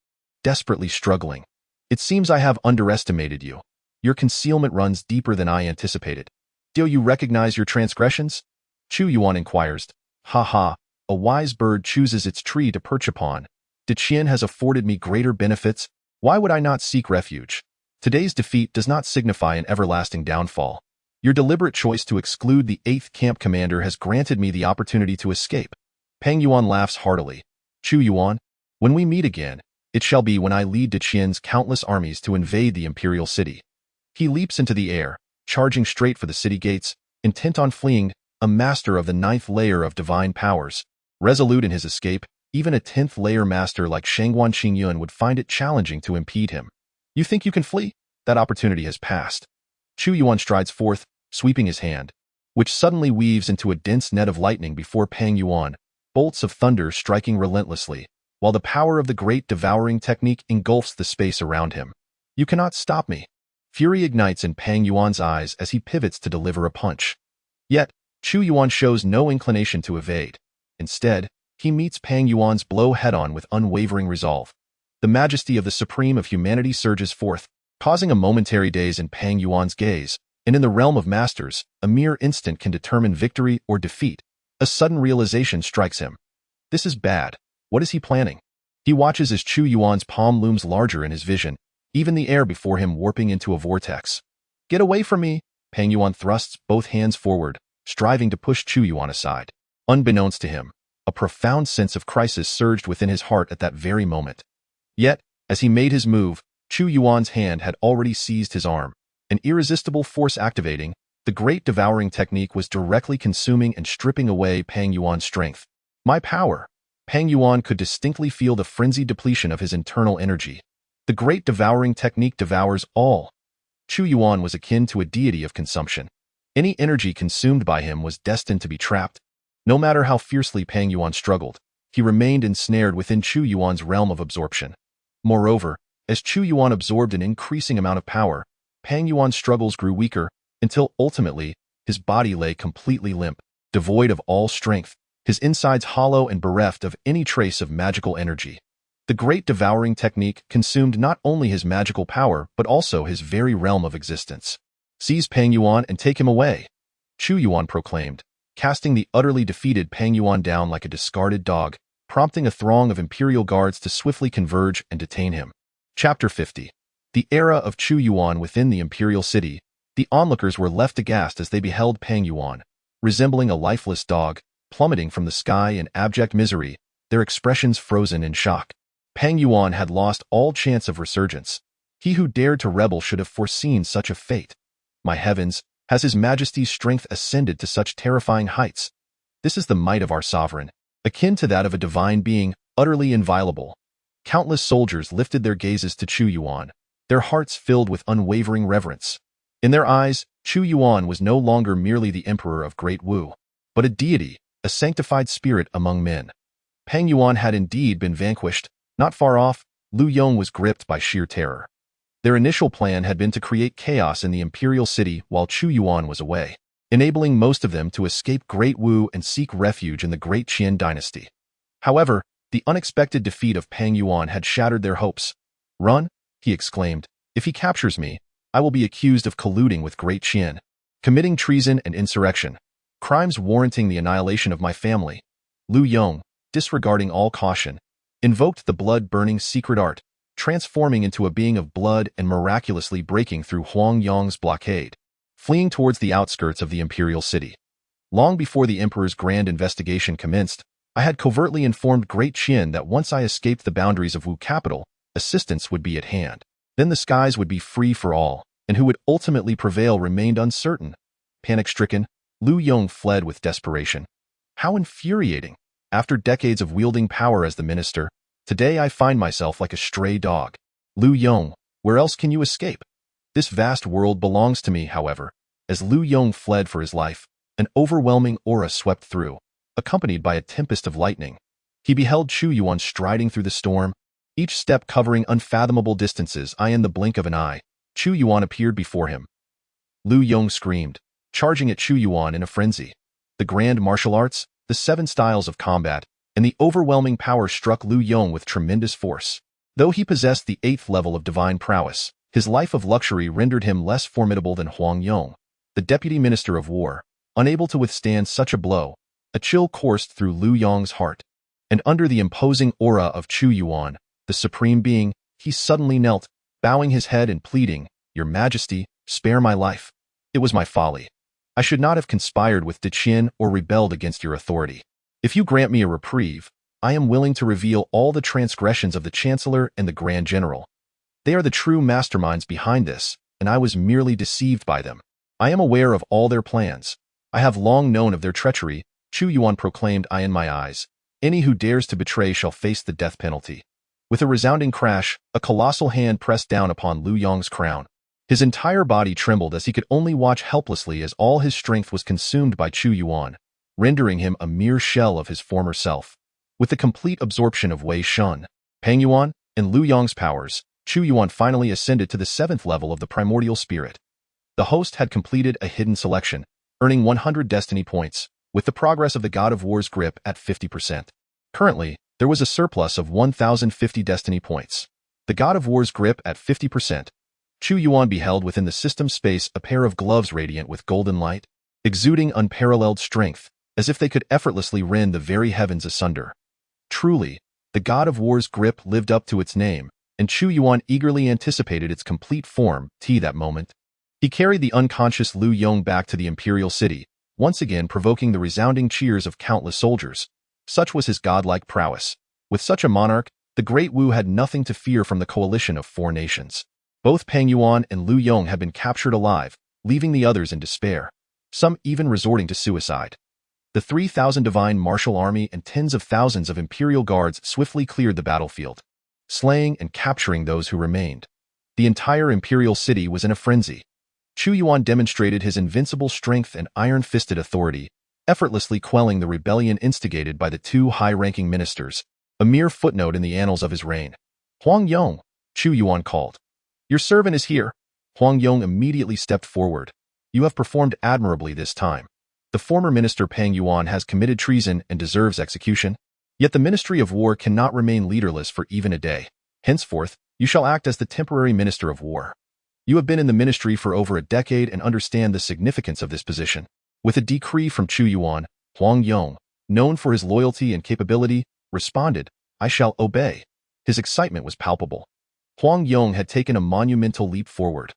Desperately struggling. It seems I have underestimated you. Your concealment runs deeper than I anticipated. Do you recognize your transgressions? Chu Yuan inquires. Ha ha, a wise bird chooses its tree to perch upon. Did Qian has afforded me greater benefits? Why would I not seek refuge? Today's defeat does not signify an everlasting downfall. Your deliberate choice to exclude the 8th camp commander has granted me the opportunity to escape. Peng Yuan laughs heartily. Chu Yuan, when we meet again, it shall be when I lead De Qian's countless armies to invade the imperial city. He leaps into the air, charging straight for the city gates, intent on fleeing, a master of the 9th layer of divine powers. Resolute in his escape, even a 10th layer master like Shangguan Qingyun would find it challenging to impede him. You think you can flee? That opportunity has passed. Chu Yuan strides forth, sweeping his hand, which suddenly weaves into a dense net of lightning before Peng Yuan, bolts of thunder striking relentlessly, while the power of the great devouring technique engulfs the space around him. You cannot stop me. Fury ignites in Peng Yuan's eyes as he pivots to deliver a punch. Yet, Chu Yuan shows no inclination to evade. Instead, he meets Peng Yuan's blow head-on with unwavering resolve. The majesty of the Supreme of Humanity surges forth, causing a momentary daze in Peng Yuan's gaze, and in the realm of masters, a mere instant can determine victory or defeat. A sudden realization strikes him. This is bad. What is he planning? He watches as Chu Yuan's palm looms larger in his vision, even the air before him warping into a vortex. Get away from me! Peng Yuan thrusts both hands forward, striving to push Chu Yuan aside. Unbeknownst to him, a profound sense of crisis surged within his heart at that very moment. Yet, as he made his move, Chu Yuan's hand had already seized his arm. An irresistible force activating, the great devouring technique was directly consuming and stripping away Peng Yuan's strength. My power! Peng Yuan could distinctly feel the frenzied depletion of his internal energy. The great devouring technique devours all. Chu Yuan was akin to a deity of consumption. Any energy consumed by him was destined to be trapped. No matter how fiercely Peng Yuan struggled, he remained ensnared within Chu Yuan's realm of absorption. Moreover, as Chu Yuan absorbed an increasing amount of power, Peng Yuan's struggles grew weaker, until ultimately, his body lay completely limp, devoid of all strength, his insides hollow and bereft of any trace of magical energy. The great devouring technique consumed not only his magical power but also his very realm of existence. Seize Peng Yuan and take him away, Chu Yuan proclaimed, casting the utterly defeated Peng Yuan down like a discarded dog, prompting a throng of imperial guards to swiftly converge and detain him. Chapter 50. The era of Chu Yuan within the imperial city. The onlookers were left aghast as they beheld Peng Yuan, resembling a lifeless dog, plummeting from the sky in abject misery, their expressions frozen in shock. Peng Yuan had lost all chance of resurgence. He who dared to rebel should have foreseen such a fate. My heavens, has His Majesty's strength ascended to such terrifying heights? This is the might of our sovereign, akin to that of a divine being, utterly inviolable. Countless soldiers lifted their gazes to Chu Yuan, their hearts filled with unwavering reverence. In their eyes, Chu Yuan was no longer merely the emperor of Great Wu, but a deity, a sanctified spirit among men. Peng Yuan had indeed been vanquished. Not far off, Lu Yong was gripped by sheer terror. Their initial plan had been to create chaos in the imperial city while Chu Yuan was away, enabling most of them to escape Great Wu and seek refuge in the Great Qian dynasty. However, the unexpected defeat of Peng Yuan had shattered their hopes. Run, he exclaimed. If he captures me, I will be accused of colluding with Great Qian, committing treason and insurrection, crimes warranting the annihilation of my family. Lu Yong, disregarding all caution, invoked the blood-burning secret art, transforming into a being of blood and miraculously breaking through Huang Yong's blockade, fleeing towards the outskirts of the imperial city. Long before the emperor's grand investigation commenced, I had covertly informed Great Qian that once I escaped the boundaries of Wu capital, assistance would be at hand. Then the skies would be free for all, and who would ultimately prevail remained uncertain. Panic-stricken, Lu Yong fled with desperation. How infuriating! After decades of wielding power as the minister, today I find myself like a stray dog. Lu Yong, where else can you escape? This vast world belongs to me, however. As Lu Yong fled for his life, an overwhelming aura swept through, accompanied by a tempest of lightning. He beheld Chu Yuan striding through the storm, each step covering unfathomable distances. In the blink of an eye, Chu Yuan appeared before him. Lu Yong screamed, charging at Chu Yuan in a frenzy. The grand martial arts, the 7 styles of combat, and the overwhelming power struck Lu Yong with tremendous force. Though he possessed the 8th level of divine prowess, his life of luxury rendered him less formidable than Huang Yong, the deputy minister of war. Unable to withstand such a blow, a chill coursed through Lu Yong's heart, and under the imposing aura of Chu Yuan, the supreme being, he suddenly knelt, bowing his head and pleading, "Your Majesty, spare my life." It was my folly. I should not have conspired with Deqian or rebelled against your authority. If you grant me a reprieve, I am willing to reveal all the transgressions of the Chancellor and the Grand General. They are the true masterminds behind this, and I was merely deceived by them. I am aware of all their plans. I have long known of their treachery, Chu Yuan proclaimed in my eyes. Any who dares to betray shall face the death penalty. With a resounding crash, a colossal hand pressed down upon Lu Yong's crown. His entire body trembled as he could only watch helplessly as all his strength was consumed by Chu Yuan, rendering him a mere shell of his former self. With the complete absorption of Wei Shun, Peng Yuan, and Lu Yong's powers, Chu Yuan finally ascended to the 7th level of the primordial spirit. The host had completed a hidden selection, earning 100 destiny points, with the progress of the God of War's grip at 50%. Currently, there was a surplus of 1,050 destiny points. The God of War's grip at 50%. Chu Yuan beheld within the system space a pair of gloves radiant with golden light, exuding unparalleled strength, as if they could effortlessly rend the very heavens asunder. Truly, the God of War's grip lived up to its name, and Chu Yuan eagerly anticipated its complete form, that moment. He carried the unconscious Lu Yong back to the imperial city, once again provoking the resounding cheers of countless soldiers. Such was his godlike prowess. With such a monarch, the Great Wu had nothing to fear from the coalition of 4 nations. Both Peng Yuan and Lu Yong had been captured alive, leaving the others in despair, some even resorting to suicide. The 3,000 divine martial army and tens of thousands of imperial guards swiftly cleared the battlefield, slaying and capturing those who remained. The entire imperial city was in a frenzy. Chu Yuan demonstrated his invincible strength and iron-fisted authority, effortlessly quelling the rebellion instigated by the 2 high-ranking ministers, a mere footnote in the annals of his reign. Huang Yong, Chu Yuan called. Your servant is here. Huang Yong immediately stepped forward. You have performed admirably this time. The former minister Peng Yuan has committed treason and deserves execution. Yet the Ministry of War cannot remain leaderless for even a day. Henceforth, you shall act as the temporary minister of war. You have been in the ministry for over a decade and understand the significance of this position. With a decree from Chu Yuan, Huang Yong, known for his loyalty and capability, responded, I shall obey. His excitement was palpable. Huang Yong had taken a monumental leap forward.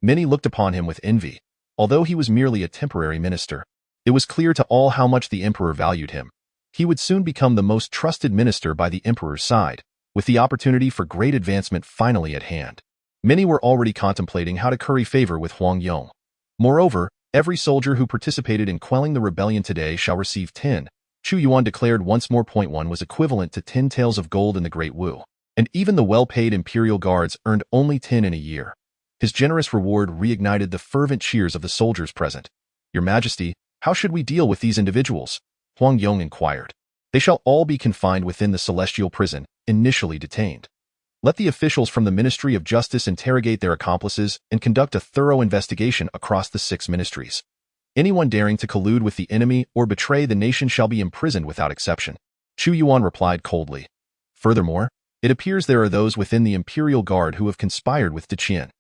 Many looked upon him with envy. Although he was merely a temporary minister, it was clear to all how much the emperor valued him. He would soon become the most trusted minister by the emperor's side, with the opportunity for great advancement finally at hand. Many were already contemplating how to curry favor with Huang Yong. Moreover, every soldier who participated in quelling the rebellion today shall receive 10. Chu Yuan declared once more. 1 was equivalent to 10 taels of gold in the Great Wu, and even the well-paid imperial guards earned only 10 in a year. His generous reward reignited the fervent cheers of the soldiers present. Your Majesty, how should we deal with these individuals? Huang Yong inquired. They shall all be confined within the celestial prison, initially detained. Let the officials from the Ministry of Justice interrogate their accomplices and conduct a thorough investigation across the 6 ministries. Anyone daring to collude with the enemy or betray the nation shall be imprisoned without exception. Chu Yuan replied coldly. Furthermore, it appears there are those within the Imperial Guard who have conspired with Deqian.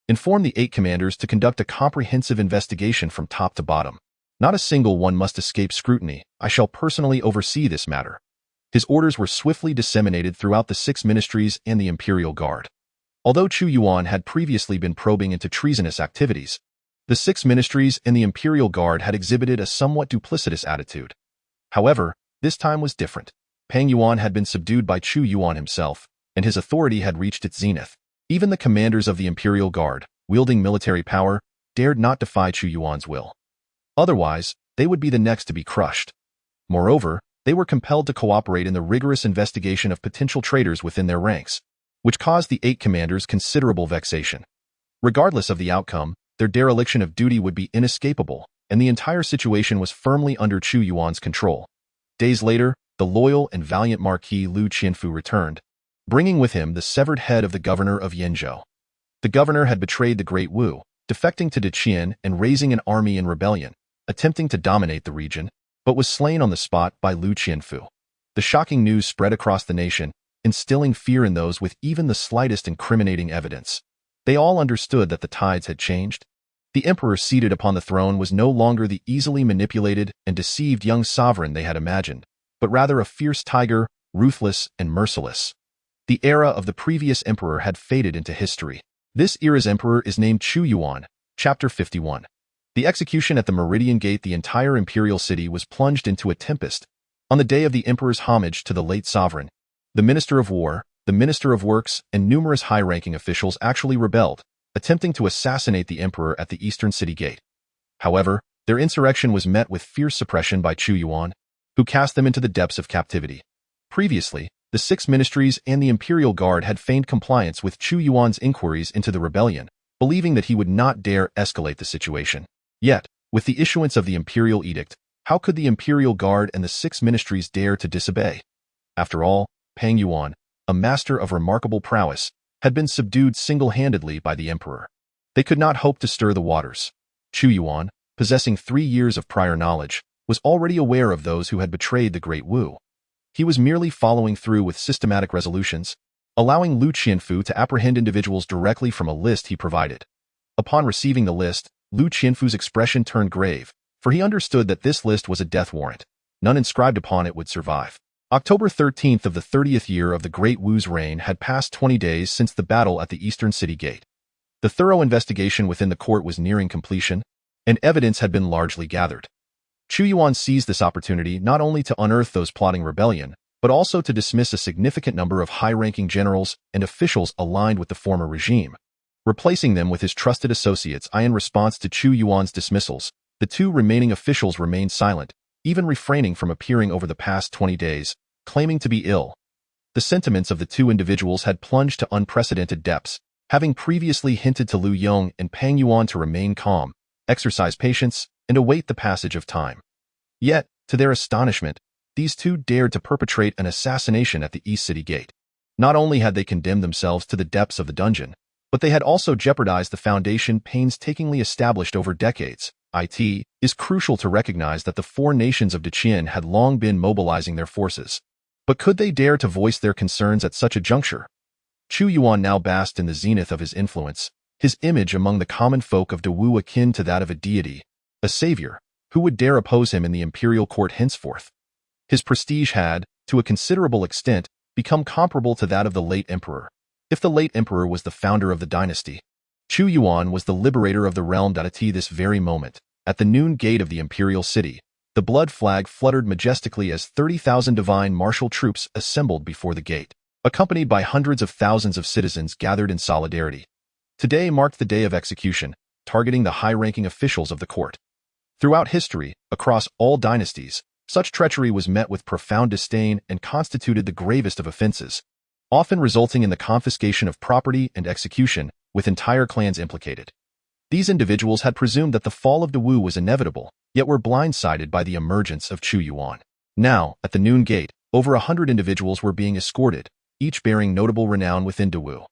Inform the 8 commanders to conduct a comprehensive investigation from top to bottom. Not a single one must escape scrutiny. I shall personally oversee this matter. His orders were swiftly disseminated throughout the 6 ministries and the Imperial Guard. Although Chu Yuan had previously been probing into treasonous activities, the 6 ministries and the Imperial Guard had exhibited a somewhat duplicitous attitude. However, this time was different. Peng Yuan had been subdued by Chu Yuan himself, and his authority had reached its zenith. Even the commanders of the Imperial Guard, wielding military power, dared not defy Chu Yuan's will. Otherwise, they would be the next to be crushed. Moreover, they were compelled to cooperate in the rigorous investigation of potential traitors within their ranks, which caused the 8 commanders considerable vexation. Regardless of the outcome, their dereliction of duty would be inescapable, and the entire situation was firmly under Chu Yuan's control. Days later, the loyal and valiant Marquis Lu Qianfu returned, bringing with him the severed head of the governor of Yanzhou. The governor had betrayed the Great Wu, defecting to Deqian and raising an army in rebellion, attempting to dominate the region, but was slain on the spot by Lu Qianfu. The shocking news spread across the nation, instilling fear in those with even the slightest incriminating evidence. They all understood that the tides had changed. The emperor seated upon the throne was no longer the easily manipulated and deceived young sovereign they had imagined, but rather a fierce tiger, ruthless and merciless. The era of the previous emperor had faded into history. This era's emperor is named Chu Yuan. Chapter 51. The execution at the Meridian Gate, the entire imperial city was plunged into a tempest. On the day of the emperor's homage to the late sovereign, the Minister of War, the Minister of Works, and numerous high-ranking officials actually rebelled, attempting to assassinate the emperor at the eastern city gate. However, their insurrection was met with fierce suppression by Chu Yuan, who cast them into the depths of captivity. Previously, the six ministries and the Imperial Guard had feigned compliance with Chu Yuan's inquiries into the rebellion, believing that he would not dare escalate the situation. Yet, with the issuance of the Imperial Edict, how could the Imperial Guard and the six ministries dare to disobey? After all, Pang Yuan, a master of remarkable prowess, had been subdued single-handedly by the emperor. They could not hope to stir the waters. Chu Yuan, possessing 3 years of prior knowledge, was already aware of those who had betrayed the Great Wu. He was merely following through with systematic resolutions, allowing Lu Qianfu to apprehend individuals directly from a list he provided. Upon receiving the list, Lu Qianfu's expression turned grave, for he understood that this list was a death warrant. None inscribed upon it would survive. October 13th of the 30th year of the Great Wu's reign had passed 20 days since the battle at the eastern city gate. The thorough investigation within the court was nearing completion, and evidence had been largely gathered. Chu Yuan seized this opportunity not only to unearth those plotting rebellion, but also to dismiss a significant number of high-ranking generals and officials aligned with the former regime, replacing them with his trusted associates. In response to Chu Yuan's dismissals, the 2 remaining officials remained silent, even refraining from appearing over the past 20 days, claiming to be ill. The sentiments of the 2 individuals had plunged to unprecedented depths, having previously hinted to Lu Yong and Pang Yuan to remain calm, exercise patience, and await the passage of time. Yet, to their astonishment, these 2 dared to perpetrate an assassination at the East City Gate. Not only had they condemned themselves to the depths of the dungeon, but they had also jeopardized the foundation painstakingly established over decades. It is crucial to recognize that the 4 nations of Deqian had long been mobilizing their forces. But could they dare to voice their concerns at such a juncture? Chu Yuan now basked in the zenith of his influence, his image among the common folk of Dewu akin to that of a deity, a savior. Who would dare oppose him in the imperial court henceforth? His prestige had, to a considerable extent, become comparable to that of the late emperor. If the late emperor was the founder of the dynasty, Chu Yuan was the liberator of the realm. At this very moment, at the noon gate of the imperial city, the blood flag fluttered majestically as 30,000 divine martial troops assembled before the gate, accompanied by hundreds of thousands of citizens gathered in solidarity. Today marked the day of execution, targeting the high-ranking officials of the court. Throughout history, across all dynasties, such treachery was met with profound disdain and constituted the gravest of offenses, often resulting in the confiscation of property and execution, with entire clans implicated. These individuals had presumed that the fall of Dewu was inevitable, yet were blindsided by the emergence of Chu Yuan. Now, at the noon gate, over 100 individuals were being escorted, each bearing notable renown within Dewu.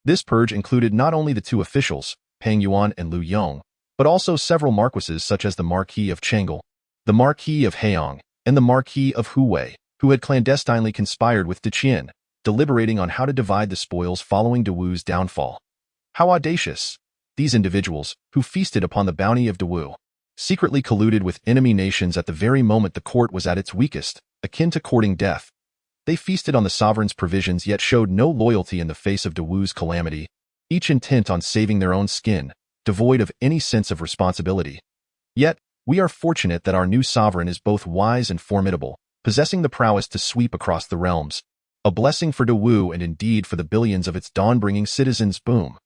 This purge included not only the 2 officials, Pang Yuan and Lu Yong, but also several marquises such as the Marquis of Chang'e, the Marquis of Heong, and the Marquis of Huwei, who had clandestinely conspired with Deqian, deliberating on how to divide the spoils following Dewu's downfall. How audacious! These individuals, who feasted upon the bounty of Dewu, secretly colluded with enemy nations at the very moment the court was at its weakest, akin to courting death. They feasted on the sovereign's provisions yet showed no loyalty in the face of Dewu's calamity, each intent on saving their own skin, devoid of any sense of responsibility. Yet, we are fortunate that our new sovereign is both wise and formidable, possessing the prowess to sweep across the realms. A blessing for Dewu and indeed for the billions of its dawn-bringing citizens. Boom.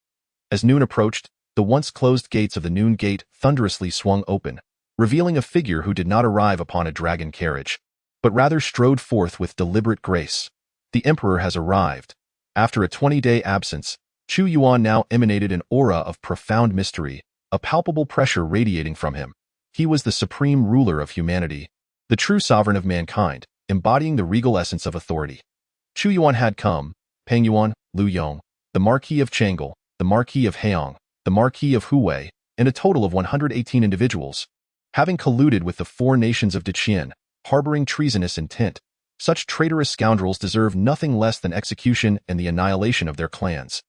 As noon approached, the once closed gates of the noon gate thunderously swung open, revealing a figure who did not arrive upon a dragon carriage, but rather strode forth with deliberate grace. The emperor has arrived. After a 20-day absence, Chu Yuan now emanated an aura of profound mystery, a palpable pressure radiating from him. He was the supreme ruler of humanity, the true sovereign of mankind, embodying the regal essence of authority. Chu Yuan had come, Pang Yuan, Lu Yong, the Marquis of Chang'e, the Marquis of Heong, the Marquis of Huwei, and a total of 118 individuals, having colluded with the 4 nations of Deqian, harboring treasonous intent. Such traitorous scoundrels deserve nothing less than execution and the annihilation of their clans.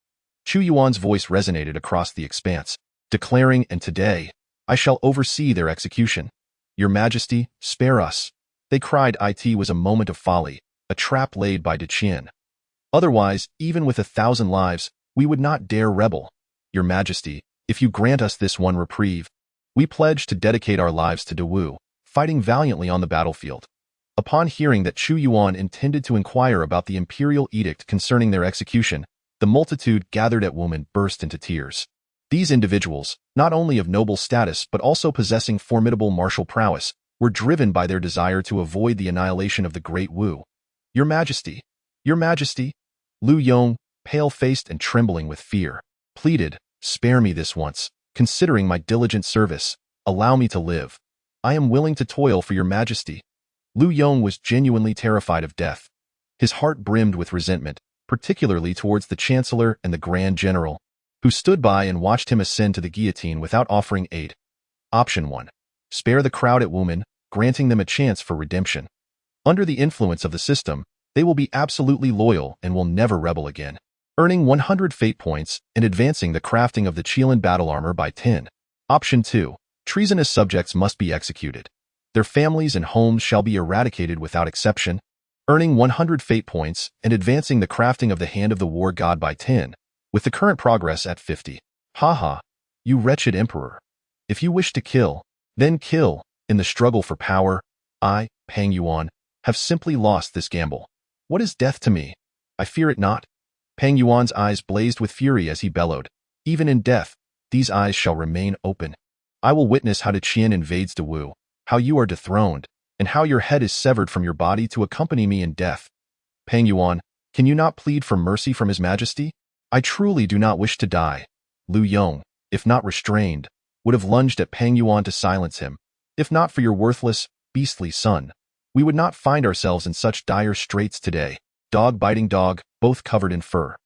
Chu Yuan's voice resonated across the expanse, declaring, "And today, I shall oversee their execution. Your Majesty, spare us." They cried it was a moment of folly, a trap laid by Deqian. Otherwise, even with 1,000 lives, we would not dare rebel. Your Majesty, if you grant us this one reprieve, We pledge to dedicate our lives to Dawu, fighting valiantly on the battlefield. Upon hearing that Chu Yuan intended to inquire about the imperial edict concerning their execution, the multitude gathered at Wumen burst into tears. These individuals, not only of noble status but also possessing formidable martial prowess, were driven by their desire to avoid the annihilation of the Great Wu. Your Majesty, Your Majesty, Lu Yong, pale-faced and trembling with fear, pleaded, "Spare me this once. Considering my diligent service, allow me to live. I am willing to toil for your Majesty." Lu Yong was genuinely terrified of death. His heart brimmed with resentment, particularly towards the Chancellor and the Grand General, who stood by and watched him ascend to the guillotine without offering aid. Option 1. Spare the crowd at Wumen, granting them a chance for redemption. Under the influence of the system, they will be absolutely loyal and will never rebel again, earning 100 fate points and advancing the crafting of the Qilin battle armor by 10. Option 2. Treasonous subjects must be executed. Their families and homes shall be eradicated without exception, earning 100 fate points and advancing the crafting of the Hand of the War God by 10, with the current progress at 50. Haha, you wretched emperor. If you wish to kill, then kill. In the struggle for power, I, Peng Yuan, have simply lost this gamble. What is death to me? I fear it not. Peng Yuan's eyes blazed with fury as he bellowed, "Even in death, these eyes shall remain open. I will witness how the Qian invades Dawu, how you are dethroned, and how your head is severed from your body to accompany me in death. Peng Yuan, can you not plead for mercy from His Majesty? I truly do not wish to die." Lu Yong, if not restrained, would have lunged at Peng Yuan to silence him. "If not for your worthless, beastly son, we would not find ourselves in such dire straits today. Dog biting dog, both covered in fur.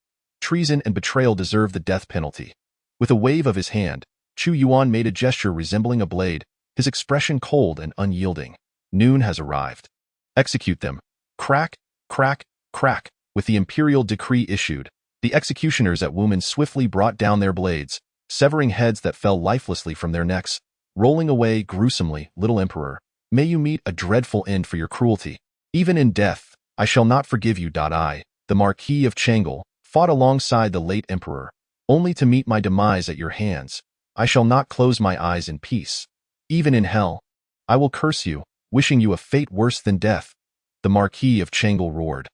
Treason and betrayal deserve the death penalty." With a wave of his hand, Chu Yuan made a gesture resembling a blade, his expression cold and unyielding. "Noon has arrived. Execute them." Crack, crack, crack. With the imperial decree issued, the executioners at Wumen swiftly brought down their blades, severing heads that fell lifelessly from their necks, rolling away gruesomely. "Little Emperor, may you meet a dreadful end for your cruelty. Even in death, I shall not forgive you." I, the Marquis of Changel, fought alongside the late Emperor, only to meet my demise at your hands. I shall not close my eyes in peace. Even in hell, I will curse you, wishing you a fate worse than death. The Marquis of Changel roared.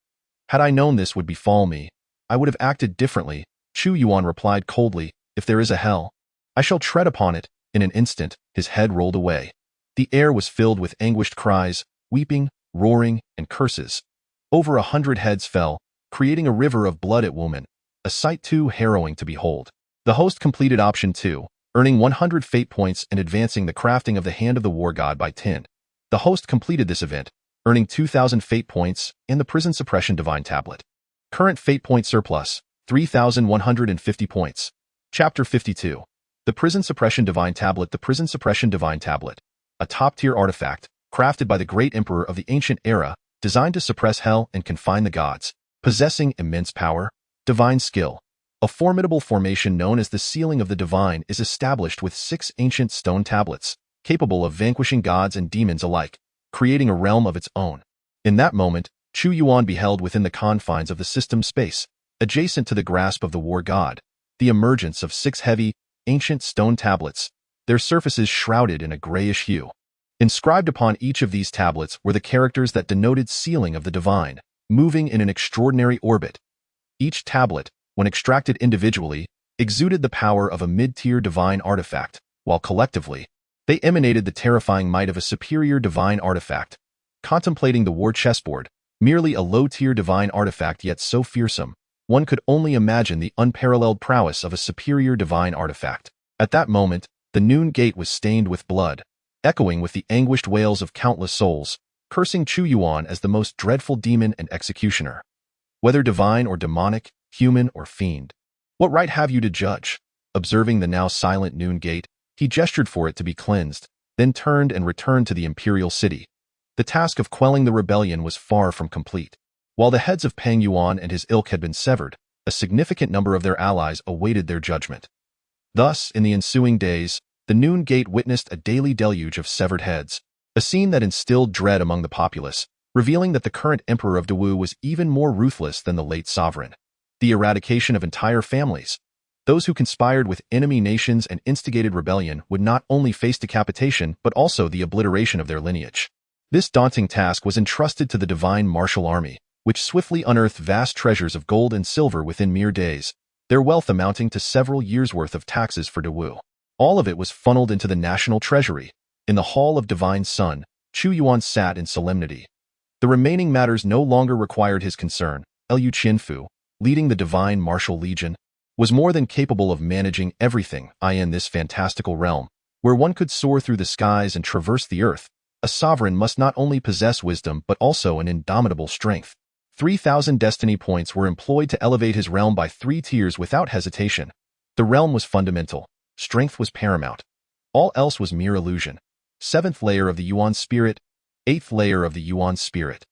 "Had I known this would befall me, I would have acted differently." Chu Yuan replied coldly, "If there is a hell, I shall tread upon it." In an instant, his head rolled away. The air was filled with anguished cries, weeping, roaring, and curses. Over 100 heads fell, creating a river of blood at Wumen, a sight too harrowing to behold. The host completed option 2, earning 100 fate points and advancing the crafting of the Hand of the War God by 10. The host completed this event, earning 2,000 fate points and the Prison Suppression Divine Tablet. Current fate point surplus, 3,150 points. Chapter 52. The Prison Suppression Divine Tablet. The Prison Suppression Divine Tablet, a top-tier artifact, crafted by the great emperor of the ancient era, designed to suppress hell and confine the gods, possessing immense power, divine skill. A formidable formation known as the Ceiling of the Divine is established with 6 ancient stone tablets, capable of vanquishing gods and demons alike, creating a realm of its own. In that moment, Chu Yuan beheld within the confines of the system space, adjacent to the grasp of the war god, the emergence of 6 heavy, ancient stone tablets, their surfaces shrouded in a grayish hue. Inscribed upon each of these tablets were the characters that denoted Ceiling of the Divine, moving in an extraordinary orbit. Each tablet, when extracted individually, exuded the power of a mid-tier divine artifact, while collectively, they emanated the terrifying might of a superior divine artifact. Contemplating the war chessboard, merely a low-tier divine artifact yet so fearsome, one could only imagine the unparalleled prowess of a superior divine artifact. At that moment, the noon gate was stained with blood, echoing with the anguished wails of countless souls, cursing Chu Yuan as the most dreadful demon and executioner. Whether divine or demonic, human or fiend, what right have you to judge? Observing the now silent noon gate, he gestured for it to be cleansed, then turned and returned to the imperial city. The task of quelling the rebellion was far from complete. While the heads of Peng Yuan and his ilk had been severed, a significant number of their allies awaited their judgment. Thus, in the ensuing days, the noon gate witnessed a daily deluge of severed heads, a scene that instilled dread among the populace, revealing that the current emperor of Dawu was even more ruthless than the late sovereign. The eradication of entire families, Those who conspired with enemy nations and instigated rebellion would not only face decapitation but also the obliteration of their lineage. This daunting task was entrusted to the divine martial army, which swiftly unearthed vast treasures of gold and silver within mere days, their wealth amounting to several years' worth of taxes for Dawu. All of it was funneled into the national treasury. In the Hall of Divine Sun, Chu Yuan sat in solemnity. The remaining matters no longer required his concern. Liu Qianfu, leading the divine martial legion, was more than capable of managing everything in this fantastical realm, where one could soar through the skies and traverse the earth. A sovereign must not only possess wisdom but also an indomitable strength. 3,000 destiny points were employed to elevate his realm by 3 tiers without hesitation. The realm was fundamental. Strength was paramount. All else was mere illusion. 7th layer of the Yuan spirit, 8th layer of the Yuan spirit,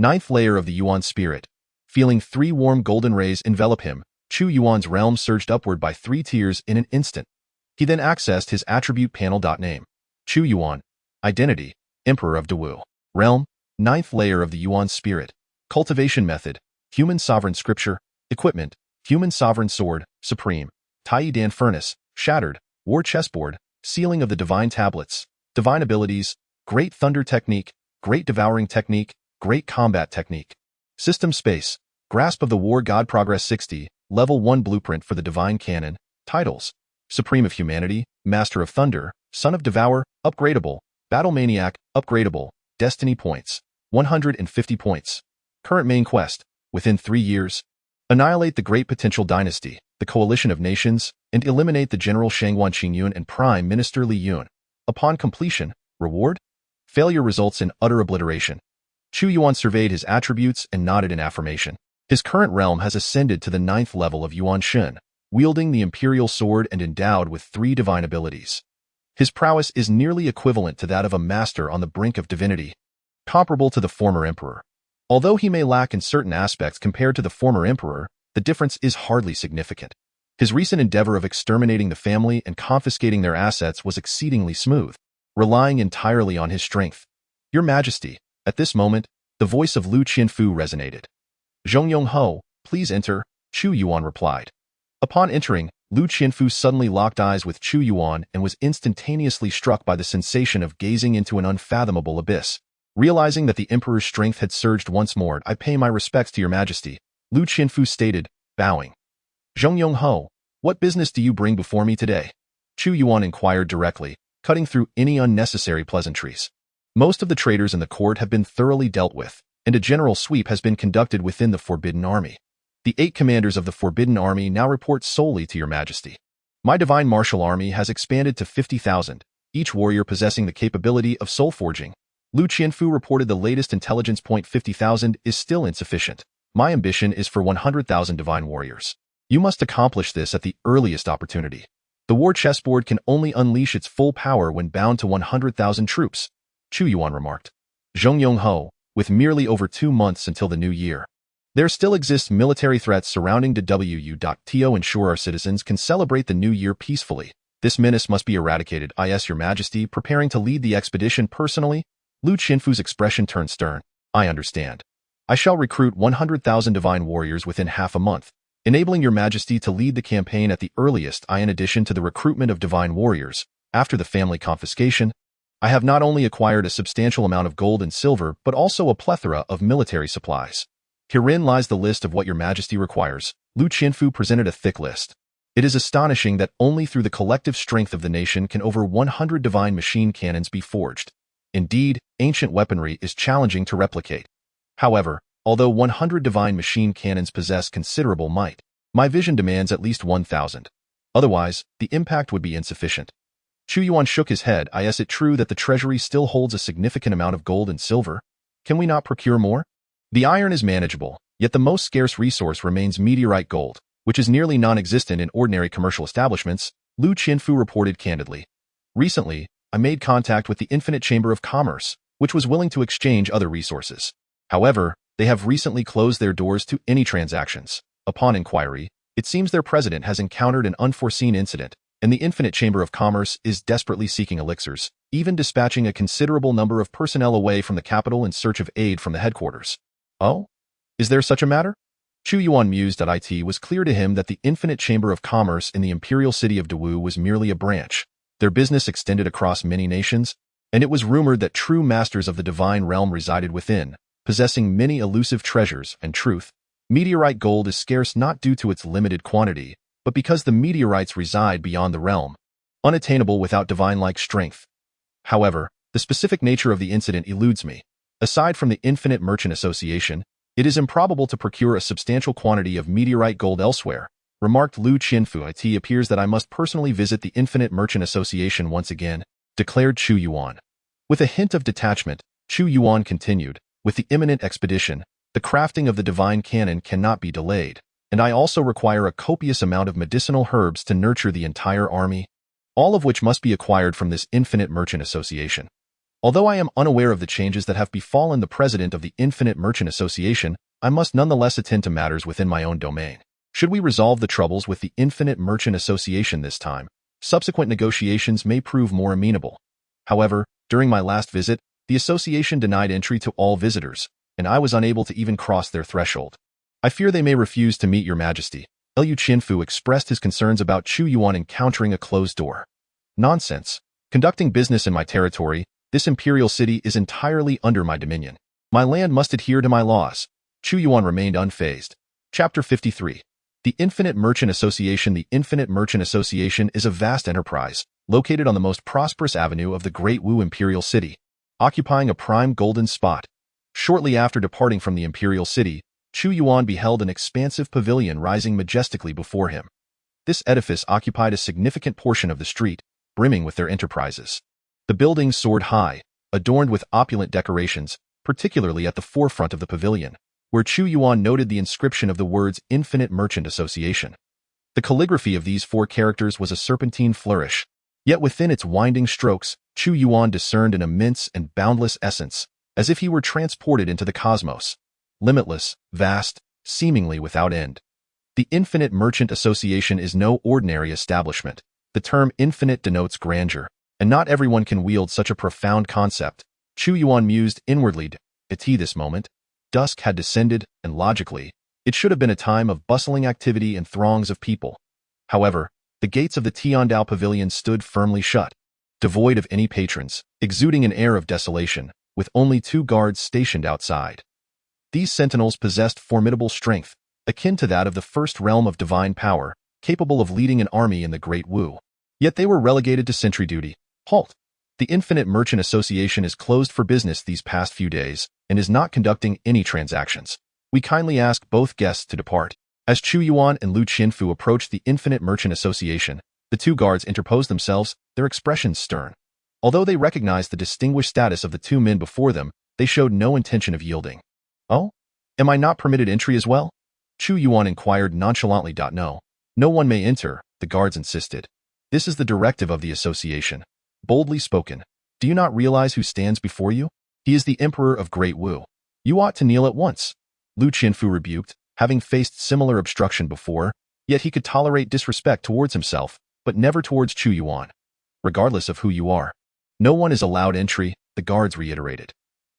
9th layer of the Yuan spirit. Feeling 3 warm golden rays envelop him, Chu Yuan's realm surged upward by 3 tiers in an instant. He then accessed his attribute panel. Name: Chu Yuan. Identity: Emperor of Dawu. Realm: 9th layer of the Yuan spirit. Cultivation method: Human sovereign scripture. Equipment: Human sovereign sword, supreme. Tai Dan furnace, shattered. War chessboard, sealing of the divine tablets. Divine abilities: Great thunder technique, great devouring technique, great combat technique. System space: Grasp of the war god progress 60, level 1 blueprint for the divine canon. Titles: Supreme of humanity, Master of thunder, Son of devour, upgradable. Battle maniac, upgradable. Destiny points: 150 points. Current main quest: within 3 years, annihilate the Great Potential Dynasty, the coalition of nations, and eliminate the General Shangguan Qingyun and Prime Minister Li Yun. Upon completion, reward: failure results in utter obliteration. Chu Yuan surveyed his attributes and nodded in affirmation. His current realm has ascended to the 9th level of Yuan Shen, wielding the imperial sword and endowed with 3 divine abilities. His prowess is nearly equivalent to that of a master on the brink of divinity, comparable to the former emperor. Although he may lack in certain aspects compared to the former emperor, the difference is hardly significant. His recent endeavor of exterminating the family and confiscating their assets was exceedingly smooth, relying entirely on his strength. Your Majesty, at this moment, the voice of Liu Qianfu resonated. Zhongyong Ho, please enter, Chu Yuan replied. Upon entering, Liu Qianfu suddenly locked eyes with Chu Yuan and was instantaneously struck by the sensation of gazing into an unfathomable abyss. Realizing that the emperor's strength had surged once more, I pay my respects to your Majesty, Liu Qianfu stated, bowing. Zhongyong Ho, what business do you bring before me today? Chu Yuan inquired directly, cutting through any unnecessary pleasantries. Most of the traitors in the court have been thoroughly dealt with, and a general sweep has been conducted within the Forbidden Army. The 8 commanders of the Forbidden Army now report solely to your Majesty. My divine martial army has expanded to 50,000, each warrior possessing the capability of soul forging. Liu Qianfu reported the latest intelligence point. 50,000 is still insufficient. My ambition is for 100,000 divine warriors. You must accomplish this at the earliest opportunity. The war chessboard can only unleash its full power when bound to 100,000 troops, Chu Yuan remarked. Zhongyong Ho, with merely over 2 months until the new year. There still exist military threats surrounding DWU. To ensure our citizens can celebrate the new year peacefully. This menace must be eradicated. Your Majesty, preparing to lead the expedition personally? Liu Qianfu's expression turned stern. I understand. I shall recruit 100,000 divine warriors within half a month, enabling your Majesty to lead the campaign at the earliest. In addition to the recruitment of divine warriors, after the family confiscation, I have not only acquired a substantial amount of gold and silver but also a plethora of military supplies. Herein lies the list of what your Majesty requires. Liu Qianfu presented a thick list. It is astonishing that only through the collective strength of the nation can over 100 divine machine cannons be forged. Indeed, ancient weaponry is challenging to replicate. However, although 100 divine machine cannons possess considerable might, my vision demands at least 1,000. Otherwise, the impact would be insufficient. Chu Yuan shook his head. Is it true that the treasury still holds a significant amount of gold and silver? Can we not procure more? The iron is manageable, yet the most scarce resource remains meteorite gold, which is nearly non-existent in ordinary commercial establishments, Liu Qianfu reported candidly. Recently, I made contact with the Infinite Chamber of Commerce, which was willing to exchange other resources. However, they have recently closed their doors to any transactions. Upon inquiry, it seems their president has encountered an unforeseen incident, and the Infinite Chamber of Commerce is desperately seeking elixirs, even dispatching a considerable number of personnel away from the capital in search of aid from the headquarters. Oh? Is there such a matter? Chu Yuan mused that it was clear to him that the infinite chamber of commerce in the imperial city of Dawu was merely a branch. Their business extended across many nations, and it was rumored that true masters of the divine realm resided within, possessing many elusive treasures and truth. Meteorite gold is scarce not due to its limited quantity, but because the meteorites reside beyond the realm, unattainable without divine-like strength. However, the specific nature of the incident eludes me. Aside from the Infinite Merchant Association, it is improbable to procure a substantial quantity of meteorite gold elsewhere, remarked Lu Qianfu. It appears that I must personally visit the Infinite Merchant Association once again, declared Chu Yuan. With a hint of detachment, Chu Yuan continued, with the imminent expedition, the crafting of the divine cannon cannot be delayed, and I also require a copious amount of medicinal herbs to nurture the entire army, all of which must be acquired from this Infinite Merchant Association. Although I am unaware of the changes that have befallen the president of the Infinite Merchant Association, I must nonetheless attend to matters within my own domain. Should we resolve the troubles with the Infinite Merchant Association this time, subsequent negotiations may prove more amenable. However, during my last visit, the association denied entry to all visitors, and I was unable to even cross their threshold. I fear they may refuse to meet your majesty. Liu Qianfu expressed his concerns about Chu Yuan encountering a closed door. Nonsense. Conducting business in my territory, this imperial city is entirely under my dominion. My land must adhere to my laws. Chu Yuan remained unfazed. Chapter 53. The Infinite Merchant Association. The Infinite Merchant Association is a vast enterprise, located on the most prosperous avenue of the Great Wu Imperial City, occupying a prime golden spot. Shortly after departing from the imperial city, Chu Yuan beheld an expansive pavilion rising majestically before him. This edifice occupied a significant portion of the street, brimming with their enterprises. The building soared high, adorned with opulent decorations, particularly at the forefront of the pavilion, where Chu Yuan noted the inscription of the words Infinite Merchant Association. The calligraphy of these 4 characters was a serpentine flourish, yet within its winding strokes, Chu Yuan discerned an immense and boundless essence, as if he were transported into the cosmos. Limitless, vast, seemingly without end. The Infinite Merchant Association is no ordinary establishment. The term infinite denotes grandeur, and not everyone can wield such a profound concept. Chu Yuan mused inwardly. At this moment, dusk had descended, and logically, it should have been a time of bustling activity and throngs of people. However, the gates of the Tiandao Pavilion stood firmly shut, devoid of any patrons, exuding an air of desolation, with only 2 guards stationed outside. These sentinels possessed formidable strength, akin to that of the first realm of divine power, capable of leading an army in the Great Wu. Yet they were relegated to sentry duty. Halt! The Infinite Merchant Association is closed for business these past few days, and is not conducting any transactions. We kindly ask both guests to depart. As Chu Yuan and Lu Qianfu approached the Infinite Merchant Association, the 2 guards interposed themselves, their expressions stern. Although they recognized the distinguished status of the 2 men before them, they showed no intention of yielding. Oh? Am I not permitted entry as well? Chu Yuan inquired nonchalantly. No. No one may enter, the guards insisted. This is the directive of the association. Boldly spoken. Do you not realize who stands before you? He is the Emperor of Great Wu. You ought to kneel at once. Lu Qianfu rebuked, having faced similar obstruction before, yet he could tolerate disrespect towards himself, but never towards Chu Yuan. Regardless of who you are, no one is allowed entry, the guards reiterated.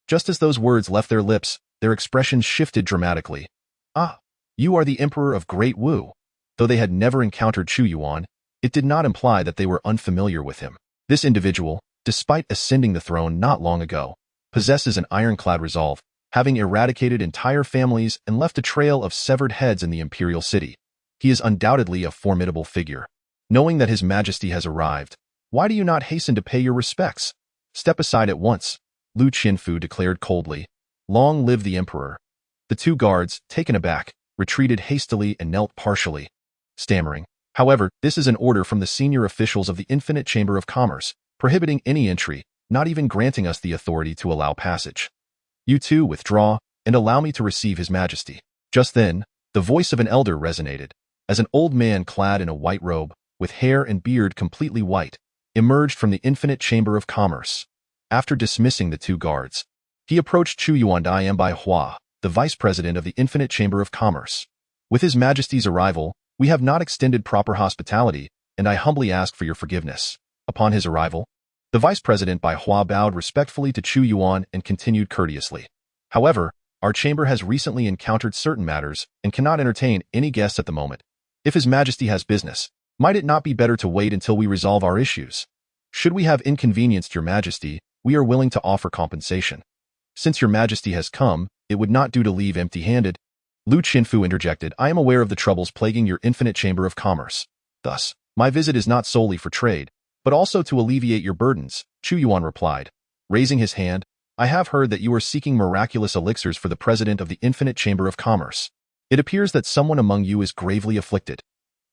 Just as those words left their lips, their expressions shifted dramatically. Ah, you are the Emperor of Great Wu. Though they had never encountered Chu Yuan, it did not imply that they were unfamiliar with him. This individual, despite ascending the throne not long ago, possesses an ironclad resolve, having eradicated entire families and left a trail of severed heads in the imperial city. He is undoubtedly a formidable figure. Knowing that His Majesty has arrived, why do you not hasten to pay your respects? Step aside at once, Lu Qianfu declared coldly. Long live the Emperor. The 2 guards, taken aback, retreated hastily and knelt partially, stammering. However, this is an order from the senior officials of the Infinite Chamber of Commerce, prohibiting any entry, not even granting us the authority to allow passage. You 2 withdraw, and allow me to receive His Majesty. Just then, the voice of an elder resonated, as an old man clad in a white robe, with hair and beard completely white, emerged from the Infinite Chamber of Commerce. After dismissing the 2 guards, he approached Chu Yuan Bai Hua, the vice president of the Infinite Chamber of Commerce. With His Majesty's arrival, we have not extended proper hospitality, and I humbly ask for your forgiveness. Upon his arrival, the vice president Bai Hua bowed respectfully to Chu Yuan and continued courteously. However, Our chamber has recently encountered certain matters and cannot entertain any guests at the moment. If His Majesty has business, might it not be better to wait until we resolve our issues? Should we have inconvenienced Your Majesty, we are willing to offer compensation. Since Your Majesty has come, it would not do to leave empty-handed. Lu Qinfu interjected, I am aware of the troubles plaguing your infinite chamber of commerce. Thus, my visit is not solely for trade, but also to alleviate your burdens, Chu Yuan replied. Raising his hand, I have heard that you are seeking miraculous elixirs for the president of the infinite chamber of commerce. It appears that someone among you is gravely afflicted.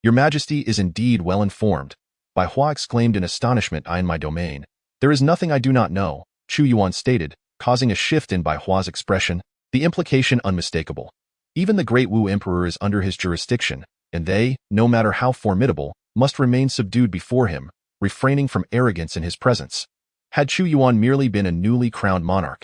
Your Majesty is indeed well informed. Bai Hua exclaimed in astonishment, I in my domain. There is nothing I do not know, Chu Yuan stated, causing a shift in Bai Hua's expression, the implication unmistakable. Even the great Wu Emperor is under his jurisdiction, and they, no matter how formidable, must remain subdued before him, refraining from arrogance in his presence. Had Chu Yuan merely been a newly crowned monarch,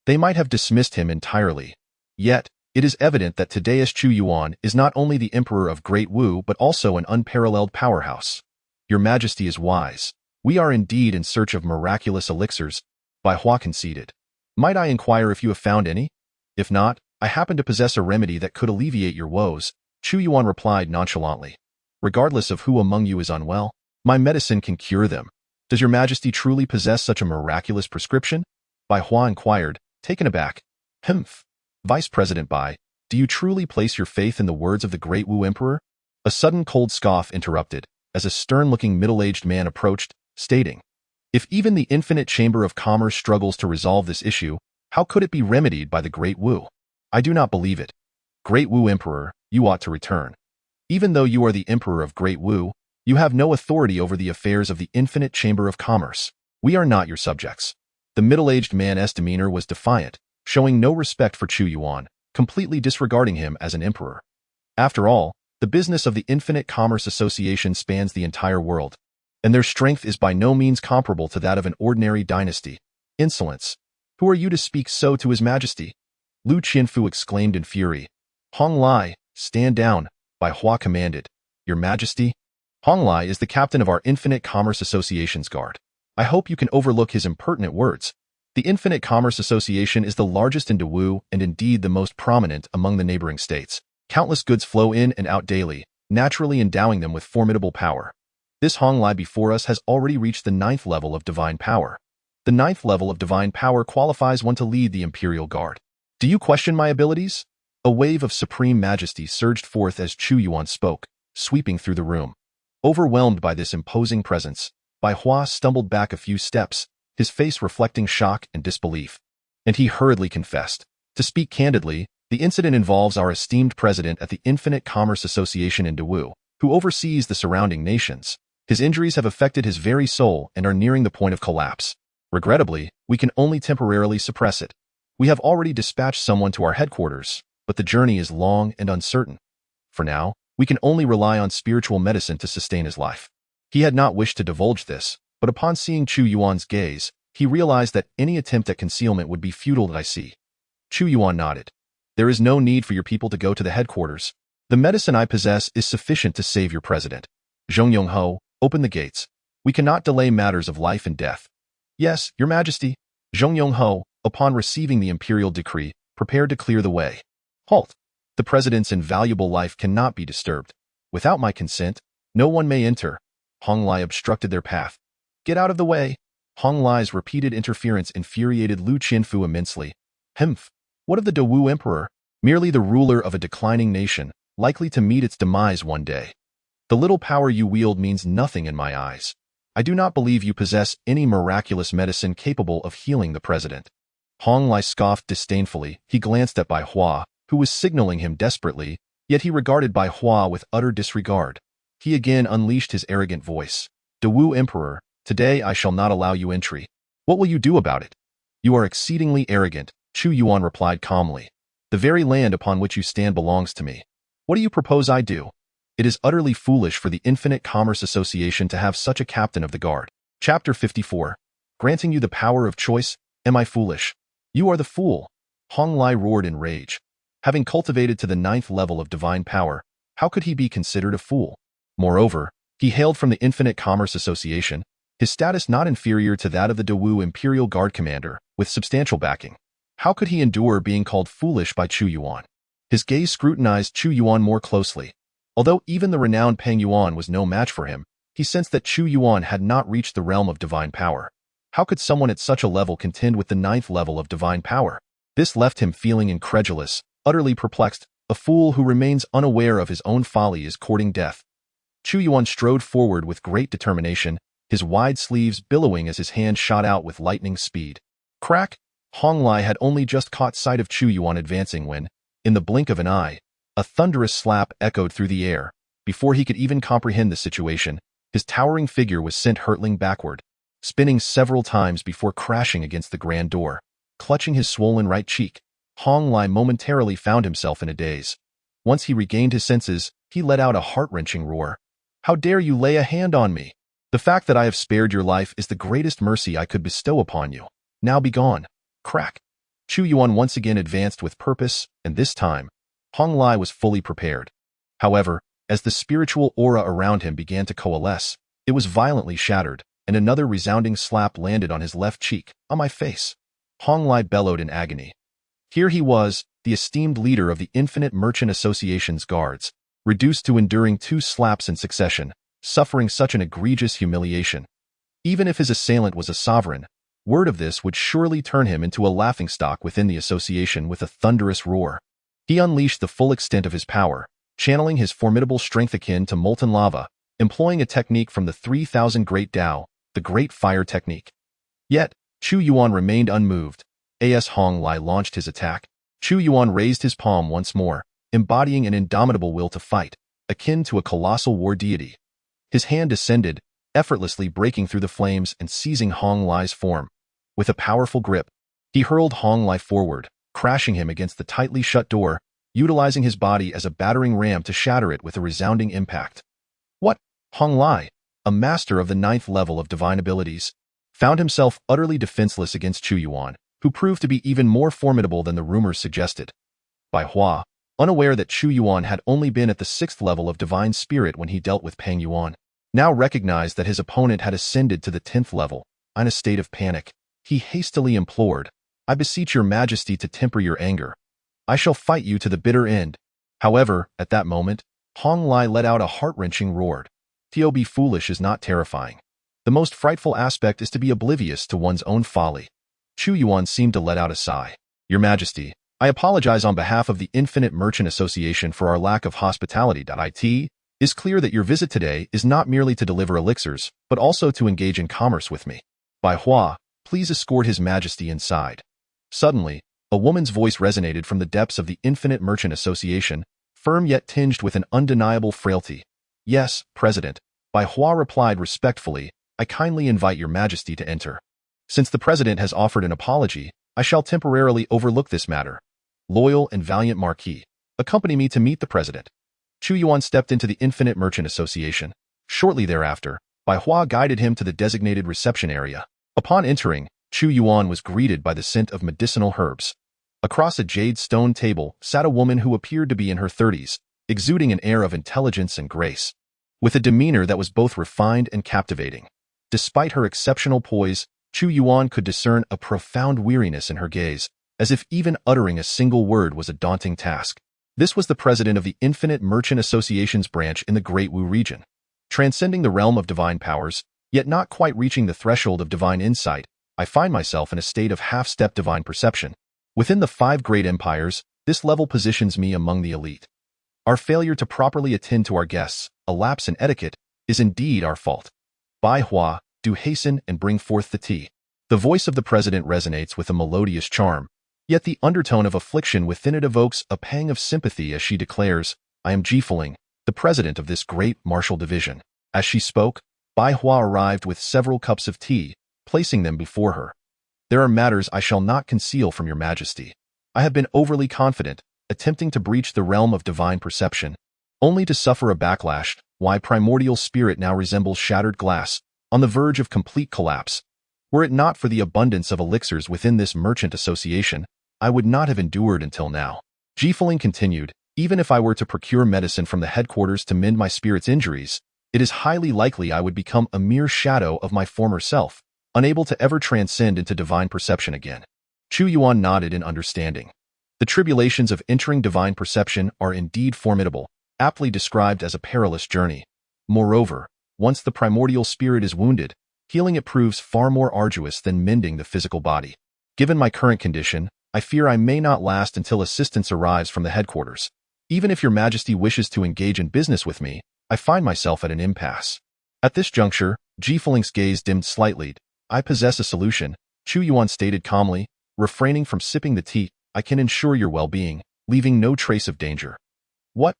they might have dismissed him entirely. Yet, it is evident that today's Chu Yuan is not only the Emperor of Great Wu but also an unparalleled powerhouse. Your Majesty is wise. We are indeed in search of miraculous elixirs, Bai Hua conceded. Might I inquire if you have found any? If not, I happen to possess a remedy that could alleviate your woes, Chu Yuan replied nonchalantly. Regardless of who among you is unwell, my medicine can cure them. Does Your Majesty truly possess such a miraculous prescription? Bai Hua inquired, taken aback. Humph. Vice President Bai, do you truly place your faith in the words of the great Wu Emperor? A sudden cold scoff interrupted, as a stern-looking middle-aged man approached, stating, if even the infinite chamber of commerce struggles to resolve this issue, how could it be remedied by the great Wu? I do not believe it. Great Wu Emperor, you ought to return. Even though you are the Emperor of Great Wu, you have no authority over the affairs of the infinite chamber of commerce. We are not your subjects. The middle-aged man's demeanor was defiant, showing no respect for Chu Yuan, completely disregarding him as an emperor. After all, the business of the Infinite Commerce Association spans the entire world, and their strength is by no means comparable to that of an ordinary dynasty. Insolence! Who are you to speak so to His Majesty? Lu Qinfu exclaimed in fury. Hong Lai, stand down, Bai Hua commanded. Your Majesty? Hong Lai is the captain of our Infinite Commerce Association's guard. I hope you can overlook his impertinent words. The Infinite Commerce Association is the largest in Dawu and indeed the most prominent among the neighboring states. Countless goods flow in and out daily, naturally endowing them with formidable power. This Hong Lai before us has already reached the 9th level of divine power. The 9th level of divine power qualifies one to lead the Imperial Guard. Do you question my abilities? A wave of supreme majesty surged forth as Chu Yuan spoke, sweeping through the room. Overwhelmed by this imposing presence, Bai Hua stumbled back a few steps, his face reflecting shock and disbelief. And he hurriedly confessed. To speak candidly, the incident involves our esteemed president at the Infinite Commerce Association in Dawu, who oversees the surrounding nations. His injuries have affected his very soul and are nearing the point of collapse. Regrettably, we can only temporarily suppress it. We have already dispatched someone to our headquarters, but the journey is long and uncertain. For now, we can only rely on spiritual medicine to sustain his life. He had not wished to divulge this, but upon seeing Chu Yuan's gaze, he realized that any attempt at concealment would be futile. I see. Chu Yuan nodded. There is no need for your people to go to the headquarters. The medicine I possess is sufficient to save your president. Zhong Yongho, open the gates. We cannot delay matters of life and death. Yes, Your Majesty. Zhong Yongho, upon receiving the imperial decree, prepared to clear the way. Halt! The president's invaluable life cannot be disturbed. Without my consent, no one may enter. Hong Lai obstructed their path. Get out of the way! Hong Lai's repeated interference infuriated Lu Qinfu immensely. Humph! What of the Dawu Emperor? Merely the ruler of a declining nation, likely to meet its demise one day. The little power you wield means nothing in my eyes. I do not believe you possess any miraculous medicine capable of healing the president. Hong Lai scoffed disdainfully. He glanced at Bai Hua, who was signaling him desperately, yet he regarded Bai Hua with utter disregard. He again unleashed his arrogant voice. Dawu Emperor, today I shall not allow you entry. What will you do about it? You are exceedingly arrogant, Chu Yuan replied calmly. The very land upon which you stand belongs to me. What do you propose I do? It is utterly foolish for the Infinite Commerce Association to have such a captain of the guard. Chapter 54. Granting you the power of choice, am I foolish? You are the fool. Hong Lai roared in rage. Having cultivated to the 9th level of divine power, how could he be considered a fool? Moreover, he hailed from the Infinite Commerce Association, his status not inferior to that of the Dawu Imperial Guard commander, with substantial backing. How could he endure being called foolish by Chu Yuan? His gaze scrutinized Chu Yuan more closely. Although even the renowned Peng Yuan was no match for him, he sensed that Chu Yuan had not reached the realm of divine power. How could someone at such a level contend with the 9th level of divine power? This left him feeling incredulous, utterly perplexed. A fool who remains unaware of his own folly is courting death. Chu Yuan strode forward with great determination, his wide sleeves billowing as his hand shot out with lightning speed. Crack! Hong Lai had only just caught sight of Chu Yuan advancing when, in the blink of an eye, a thunderous slap echoed through the air. Before he could even comprehend the situation, his towering figure was sent hurtling backward, spinning several times before crashing against the grand door. Clutching his swollen right cheek, Hong Lai momentarily found himself in a daze. Once he regained his senses, he let out a heart-wrenching roar. "How dare you lay a hand on me? The fact that I have spared your life is the greatest mercy I could bestow upon you. Now be gone." Crack! Chu Yuan once again advanced with purpose, and this time, Hong Lai was fully prepared. However, as the spiritual aura around him began to coalesce, it was violently shattered, and another resounding slap landed on his left cheek. "On my face!" Hong Lai bellowed in agony. Here he was, the esteemed leader of the Infinite Merchant Association's guards, reduced to enduring 2 slaps in succession, suffering such an egregious humiliation. Even if his assailant was a sovereign, word of this would surely turn him into a laughingstock within the association. With a thunderous roar, he unleashed the full extent of his power, channeling his formidable strength akin to molten lava, employing a technique from the 3000 Great Tao, the Great Fire Technique. Yet, Chu Yuan remained unmoved. As Hong Lai launched his attack, Chu Yuan raised his palm once more, embodying an indomitable will to fight, akin to a colossal war deity. His hand descended, effortlessly breaking through the flames and seizing Hong Lai's form. With a powerful grip, he hurled Hong Lai forward, crashing him against the tightly shut door, utilizing his body as a battering ram to shatter it with a resounding impact. What? Hong Lai, a master of the 9th level of divine abilities, found himself utterly defenseless against Chu Yuan, who proved to be even more formidable than the rumors suggested. Bai Hua, unaware that Chu Yuan had only been at the 6th level of divine spirit when he dealt with Peng Yuan, now recognized that his opponent had ascended to the 10th level. In a state of panic, he hastily implored, "I beseech your majesty to temper your anger. I shall fight you to the bitter end." However, at that moment, Hong Lai let out a heart-wrenching roar. To be foolish is not terrifying. The most frightful aspect is to be oblivious to one's own folly. Chu Yuan seemed to let out a sigh. "Your Majesty, I apologize on behalf of the Infinite Merchant Association for our lack of hospitality. It is clear that your visit today is not merely to deliver elixirs, but also to engage in commerce with me. Bai Hua, please escort His Majesty inside." Suddenly, a woman's voice resonated from the depths of the Infinite Merchant Association, firm yet tinged with an undeniable frailty. "Yes, President," Bai Hua replied respectfully, "I kindly invite your Majesty to enter. Since the President has offered an apology, I shall temporarily overlook this matter. Loyal and valiant Marquis, accompany me to meet the President." Chu Yuan stepped into the Infinite Merchant Association. Shortly thereafter, Bai Hua guided him to the designated reception area. Upon entering, Chu Yuan was greeted by the scent of medicinal herbs. Across a jade stone table sat a woman who appeared to be in her 30s, exuding an air of intelligence and grace, with a demeanor that was both refined and captivating. Despite her exceptional poise, Chu Yuan could discern a profound weariness in her gaze, as if even uttering a single word was a daunting task. This was the president of the Infinite Merchant Association's branch in the Great Wu region. Transcending the realm of divine powers, yet not quite reaching the threshold of divine insight, I find myself in a state of half-step divine perception. Within the 5 great empires, this level positions me among the elite. Our failure to properly attend to our guests, a lapse in etiquette, is indeed our fault. Bai Hua, do hasten and bring forth the tea. The voice of the president resonates with a melodious charm, yet the undertone of affliction within it evokes a pang of sympathy as she declares, "I am Jifeling, the president of this great martial division." As she spoke, Bai Hua arrived with several cups of tea, placing them before her. "There are matters I shall not conceal from your Majesty. I have been overly confident, attempting to breach the realm of divine perception, only to suffer a backlash. Why primordial spirit now resembles shattered glass, on the verge of complete collapse. Were it not for the abundance of elixirs within this merchant association, I would not have endured until now." Jifeling continued, "Even if I were to procure medicine from the headquarters to mend my spirit's injuries, it is highly likely I would become a mere shadow of my former self, unable to ever transcend into divine perception again." Chu Yuan nodded in understanding. The tribulations of entering divine perception are indeed formidable, aptly described as a perilous journey. Moreover, once the primordial spirit is wounded, healing it proves far more arduous than mending the physical body. Given my current condition, I fear I may not last until assistance arrives from the headquarters. Even if your majesty wishes to engage in business with me, I find myself at an impasse. At this juncture, Jifuling's gaze dimmed slightly. I possess a solution, Chu Yuan stated calmly, refraining from sipping the tea. I can ensure your well-being, leaving no trace of danger. What?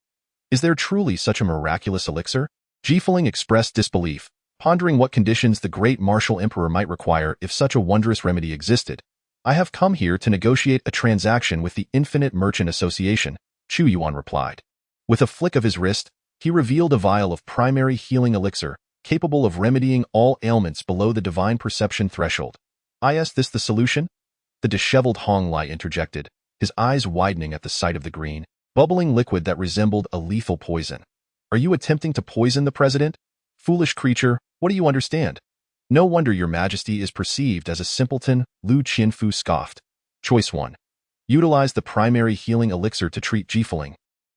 Is there truly such a miraculous elixir? Jifuling expressed disbelief, pondering what conditions the great martial emperor might require if such a wondrous remedy existed. I have come here to negotiate a transaction with the Infinite Merchant Association, Chu Yuan replied. With a flick of his wrist, he revealed a vial of primary healing elixir, capable of remedying all ailments below the divine perception threshold. Is this the solution? The disheveled Hong Lai interjected, his eyes widening at the sight of the green, bubbling liquid that resembled a lethal poison. Are you attempting to poison the president? Foolish creature, what do you understand? No wonder your majesty is perceived as a simpleton, Lu Qianfu scoffed. Choice 1. Utilize the primary healing elixir to treat Jifuling,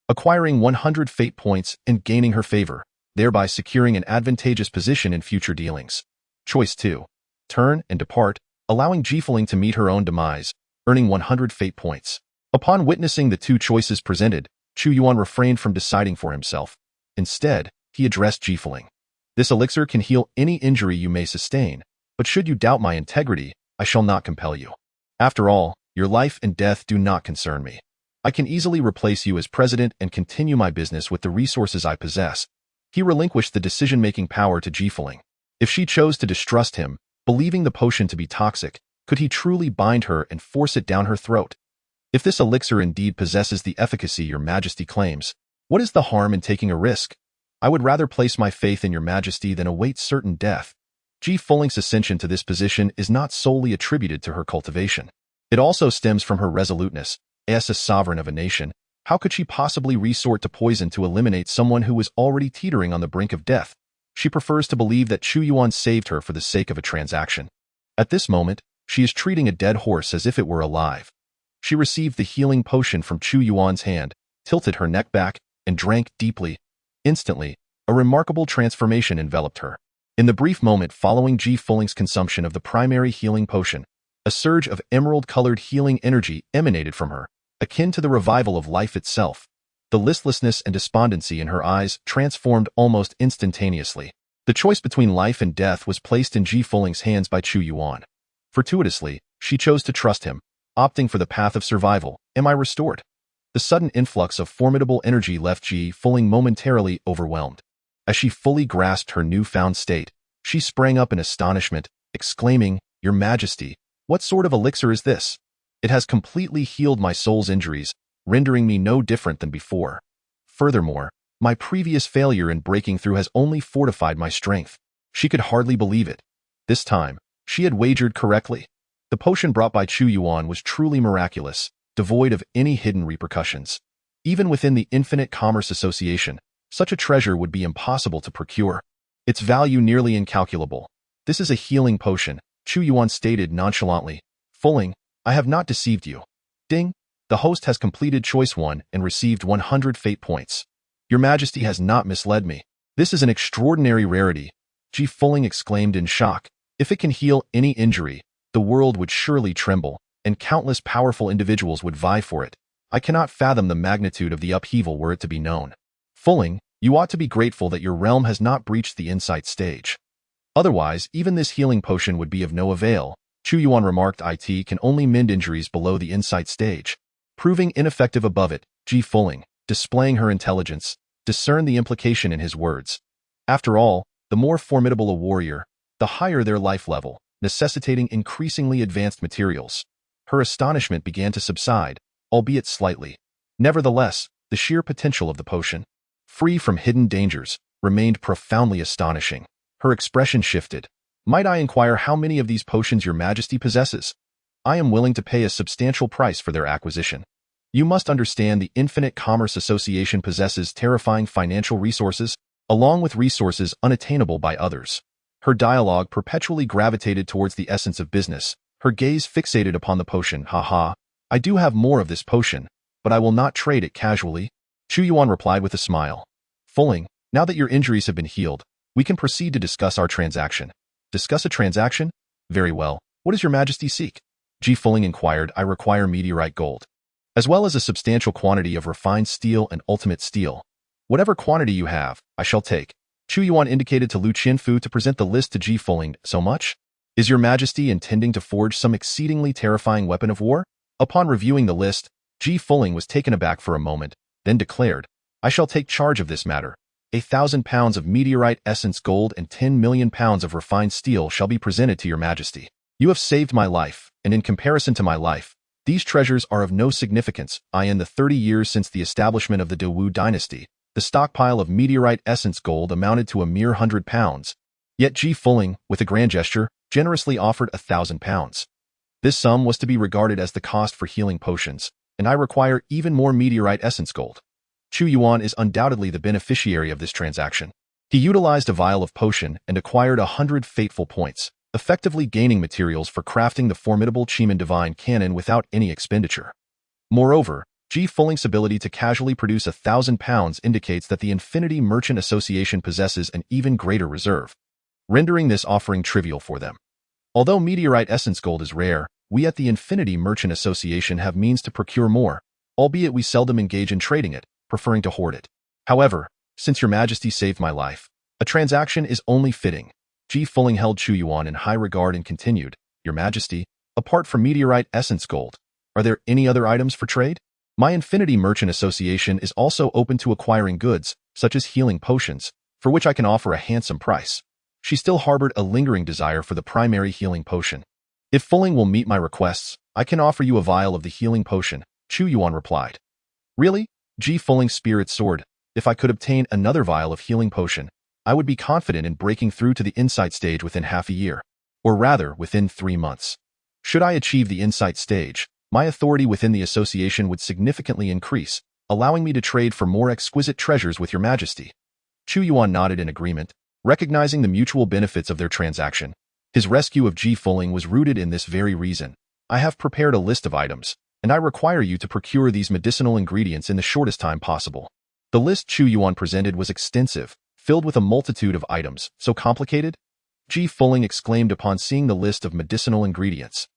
acquiring 100 fate points and gaining her favor, thereby securing an advantageous position in future dealings. Choice 2. Turn and depart, allowing Jifuling to meet her own demise, earning 100 fate points. Upon witnessing the two choices presented, Chu Yuan refrained from deciding for himself. Instead, he addressed Jifuling. This elixir can heal any injury you may sustain, but should you doubt my integrity, I shall not compel you. After all, your life and death do not concern me. I can easily replace you as president and continue my business with the resources I possess. He relinquished the decision-making power to Jifuling. If she chose to distrust him, believing the potion to be toxic, could he truly bind her and force it down her throat? If this elixir indeed possesses the efficacy your majesty claims, what is the harm in taking a risk? I would rather place my faith in your majesty than await certain death. Jifuling's ascension to this position is not solely attributed to her cultivation. It also stems from her resoluteness. As a sovereign of a nation, how could she possibly resort to poison to eliminate someone who was already teetering on the brink of death? She prefers to believe that Chu Yuan saved her for the sake of a transaction. At this moment, she is treating a dead horse as if it were alive. She received the healing potion from Chu Yuan's hand, tilted her neck back, and drank deeply. Instantly, a remarkable transformation enveloped her. In the brief moment following Jifuling's consumption of the primary healing potion, a surge of emerald-colored healing energy emanated from her, akin to the revival of life itself. The listlessness and despondency in her eyes transformed almost instantaneously. The choice between life and death was placed in Jifuling's hands by Chu Yuan. Fortuitously, she chose to trust him, opting for the path of survival. Am I restored? The sudden influx of formidable energy left Jifuling momentarily overwhelmed. As she fully grasped her newfound state, she sprang up in astonishment, exclaiming, "Your Majesty, what sort of elixir is this? It has completely healed my soul's injuries, rendering me no different than before. Furthermore, my previous failure in breaking through has only fortified my strength." She could hardly believe it. This time, she had wagered correctly. The potion brought by Chu Yuan was truly miraculous, devoid of any hidden repercussions. Even within the Infinite Commerce Association, such a treasure would be impossible to procure. Its value nearly incalculable. "This is a healing potion," Chu Yuan stated nonchalantly. "Fuling, I have not deceived you." Ding! The host has completed choice 1 and received 100 fate points. Your Majesty has not misled me. This is an extraordinary rarity, Jifuling exclaimed in shock. If it can heal any injury, the world would surely tremble, and countless powerful individuals would vie for it. I cannot fathom the magnitude of the upheaval were it to be known. Fuling, you ought to be grateful that your realm has not breached the insight stage. Otherwise, even this healing potion would be of no avail. Chu Yuan remarked it can only mend injuries below the insight stage. Proving ineffective above it, Jifuling, displaying her intelligence, discerned the implication in his words. After all, the more formidable a warrior, the higher their life level, necessitating increasingly advanced materials. Her astonishment began to subside, albeit slightly. Nevertheless, the sheer potential of the potion, free from hidden dangers, remained profoundly astonishing. Her expression shifted. "Might I inquire how many of these potions your Majesty possesses? I am willing to pay a substantial price for their acquisition. You must understand the Infinite Commerce Association possesses terrifying financial resources, along with resources unattainable by others." Her dialogue perpetually gravitated towards the essence of business, her gaze fixated upon the potion. Haha, I do have more of this potion, but I will not trade it casually. Chu Yuan replied with a smile. Fulling, now that your injuries have been healed, we can proceed to discuss our transaction. Discuss a transaction? Very well. What does your majesty seek? Ji Fulling inquired. I require meteorite gold, as well as a substantial quantity of refined steel and ultimate steel. Whatever quantity you have, I shall take. Chu Yuan indicated to Lu Qianfu to present the list to Ji Fulling. So much? Is your majesty intending to forge some exceedingly terrifying weapon of war? Upon reviewing the list, Ji Fulling was taken aback for a moment, then declared, I shall take charge of this matter. 1,000 pounds of meteorite essence gold and 10 million pounds of refined steel shall be presented to your majesty. You have saved my life, and in comparison to my life, these treasures are of no significance. In the 30 years since the establishment of the Dewu dynasty, the stockpile of meteorite essence gold amounted to a mere 100 pounds. Yet Ji Fulling, with a grand gesture, generously offered 1,000 pounds. This sum was to be regarded as the cost for healing potions, and I require even more meteorite essence gold. Chu Yuan is undoubtedly the beneficiary of this transaction. He utilized a vial of potion and acquired 100 fateful points, effectively gaining materials for crafting the formidable Qimeng divine cannon without any expenditure. Moreover, Ji Fulling's ability to casually produce 1,000 pounds indicates that the Infinity Merchant Association possesses an even greater reserve, rendering this offering trivial for them. Although meteorite essence gold is rare, we at the Infinity Merchant Association have means to procure more, albeit we seldom engage in trading it, preferring to hoard it. However, since your majesty saved my life, a transaction is only fitting. Ji Fulling held Chu Yuan in high regard and continued, Your majesty, apart from meteorite essence gold, are there any other items for trade? My Infinity Merchant Association is also open to acquiring goods, such as healing potions, for which I can offer a handsome price. She still harbored a lingering desire for the primary healing potion. If Fulling will meet my requests, I can offer you a vial of the healing potion, Chu Yuan replied. Really? Ji Fulling's spirit soared. If I could obtain another vial of healing potion, I would be confident in breaking through to the insight stage within half a year, or rather within 3 months. Should I achieve the insight stage, my authority within the association would significantly increase, allowing me to trade for more exquisite treasures with your majesty. Chu Yuan nodded in agreement, recognizing the mutual benefits of their transaction. His rescue of Ji Fulling was rooted in this very reason. I have prepared a list of items, and I require you to procure these medicinal ingredients in the shortest time possible. The list Chu Yuan presented was extensive, filled with a multitude of items. So complicated? Ji Fulling exclaimed upon seeing the list of medicinal ingredients.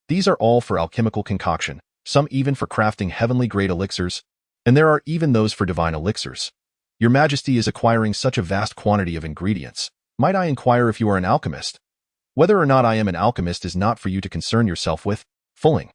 These are all for alchemical concoction, some even for crafting heavenly-grade elixirs, and there are even those for divine elixirs. Your majesty is acquiring such a vast quantity of ingredients. Might I inquire if you are an alchemist? Whether or not I am an alchemist is not for you to concern yourself with, Fulling.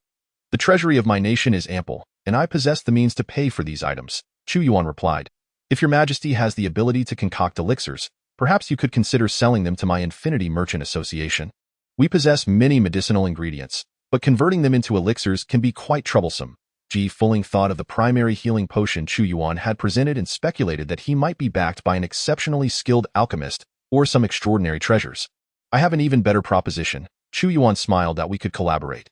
The treasury of my nation is ample, and I possess the means to pay for these items, Chu Yuan replied. If your majesty has the ability to concoct elixirs, perhaps you could consider selling them to my Infinity Merchant Association. We possess many medicinal ingredients, but converting them into elixirs can be quite troublesome. Ji Fulling thought of the primary healing potion Chu Yuan had presented and speculated that he might be backed by an exceptionally skilled alchemist or some extraordinary treasures. I have an even better proposition. Chu Yuan smiled that we could collaborate.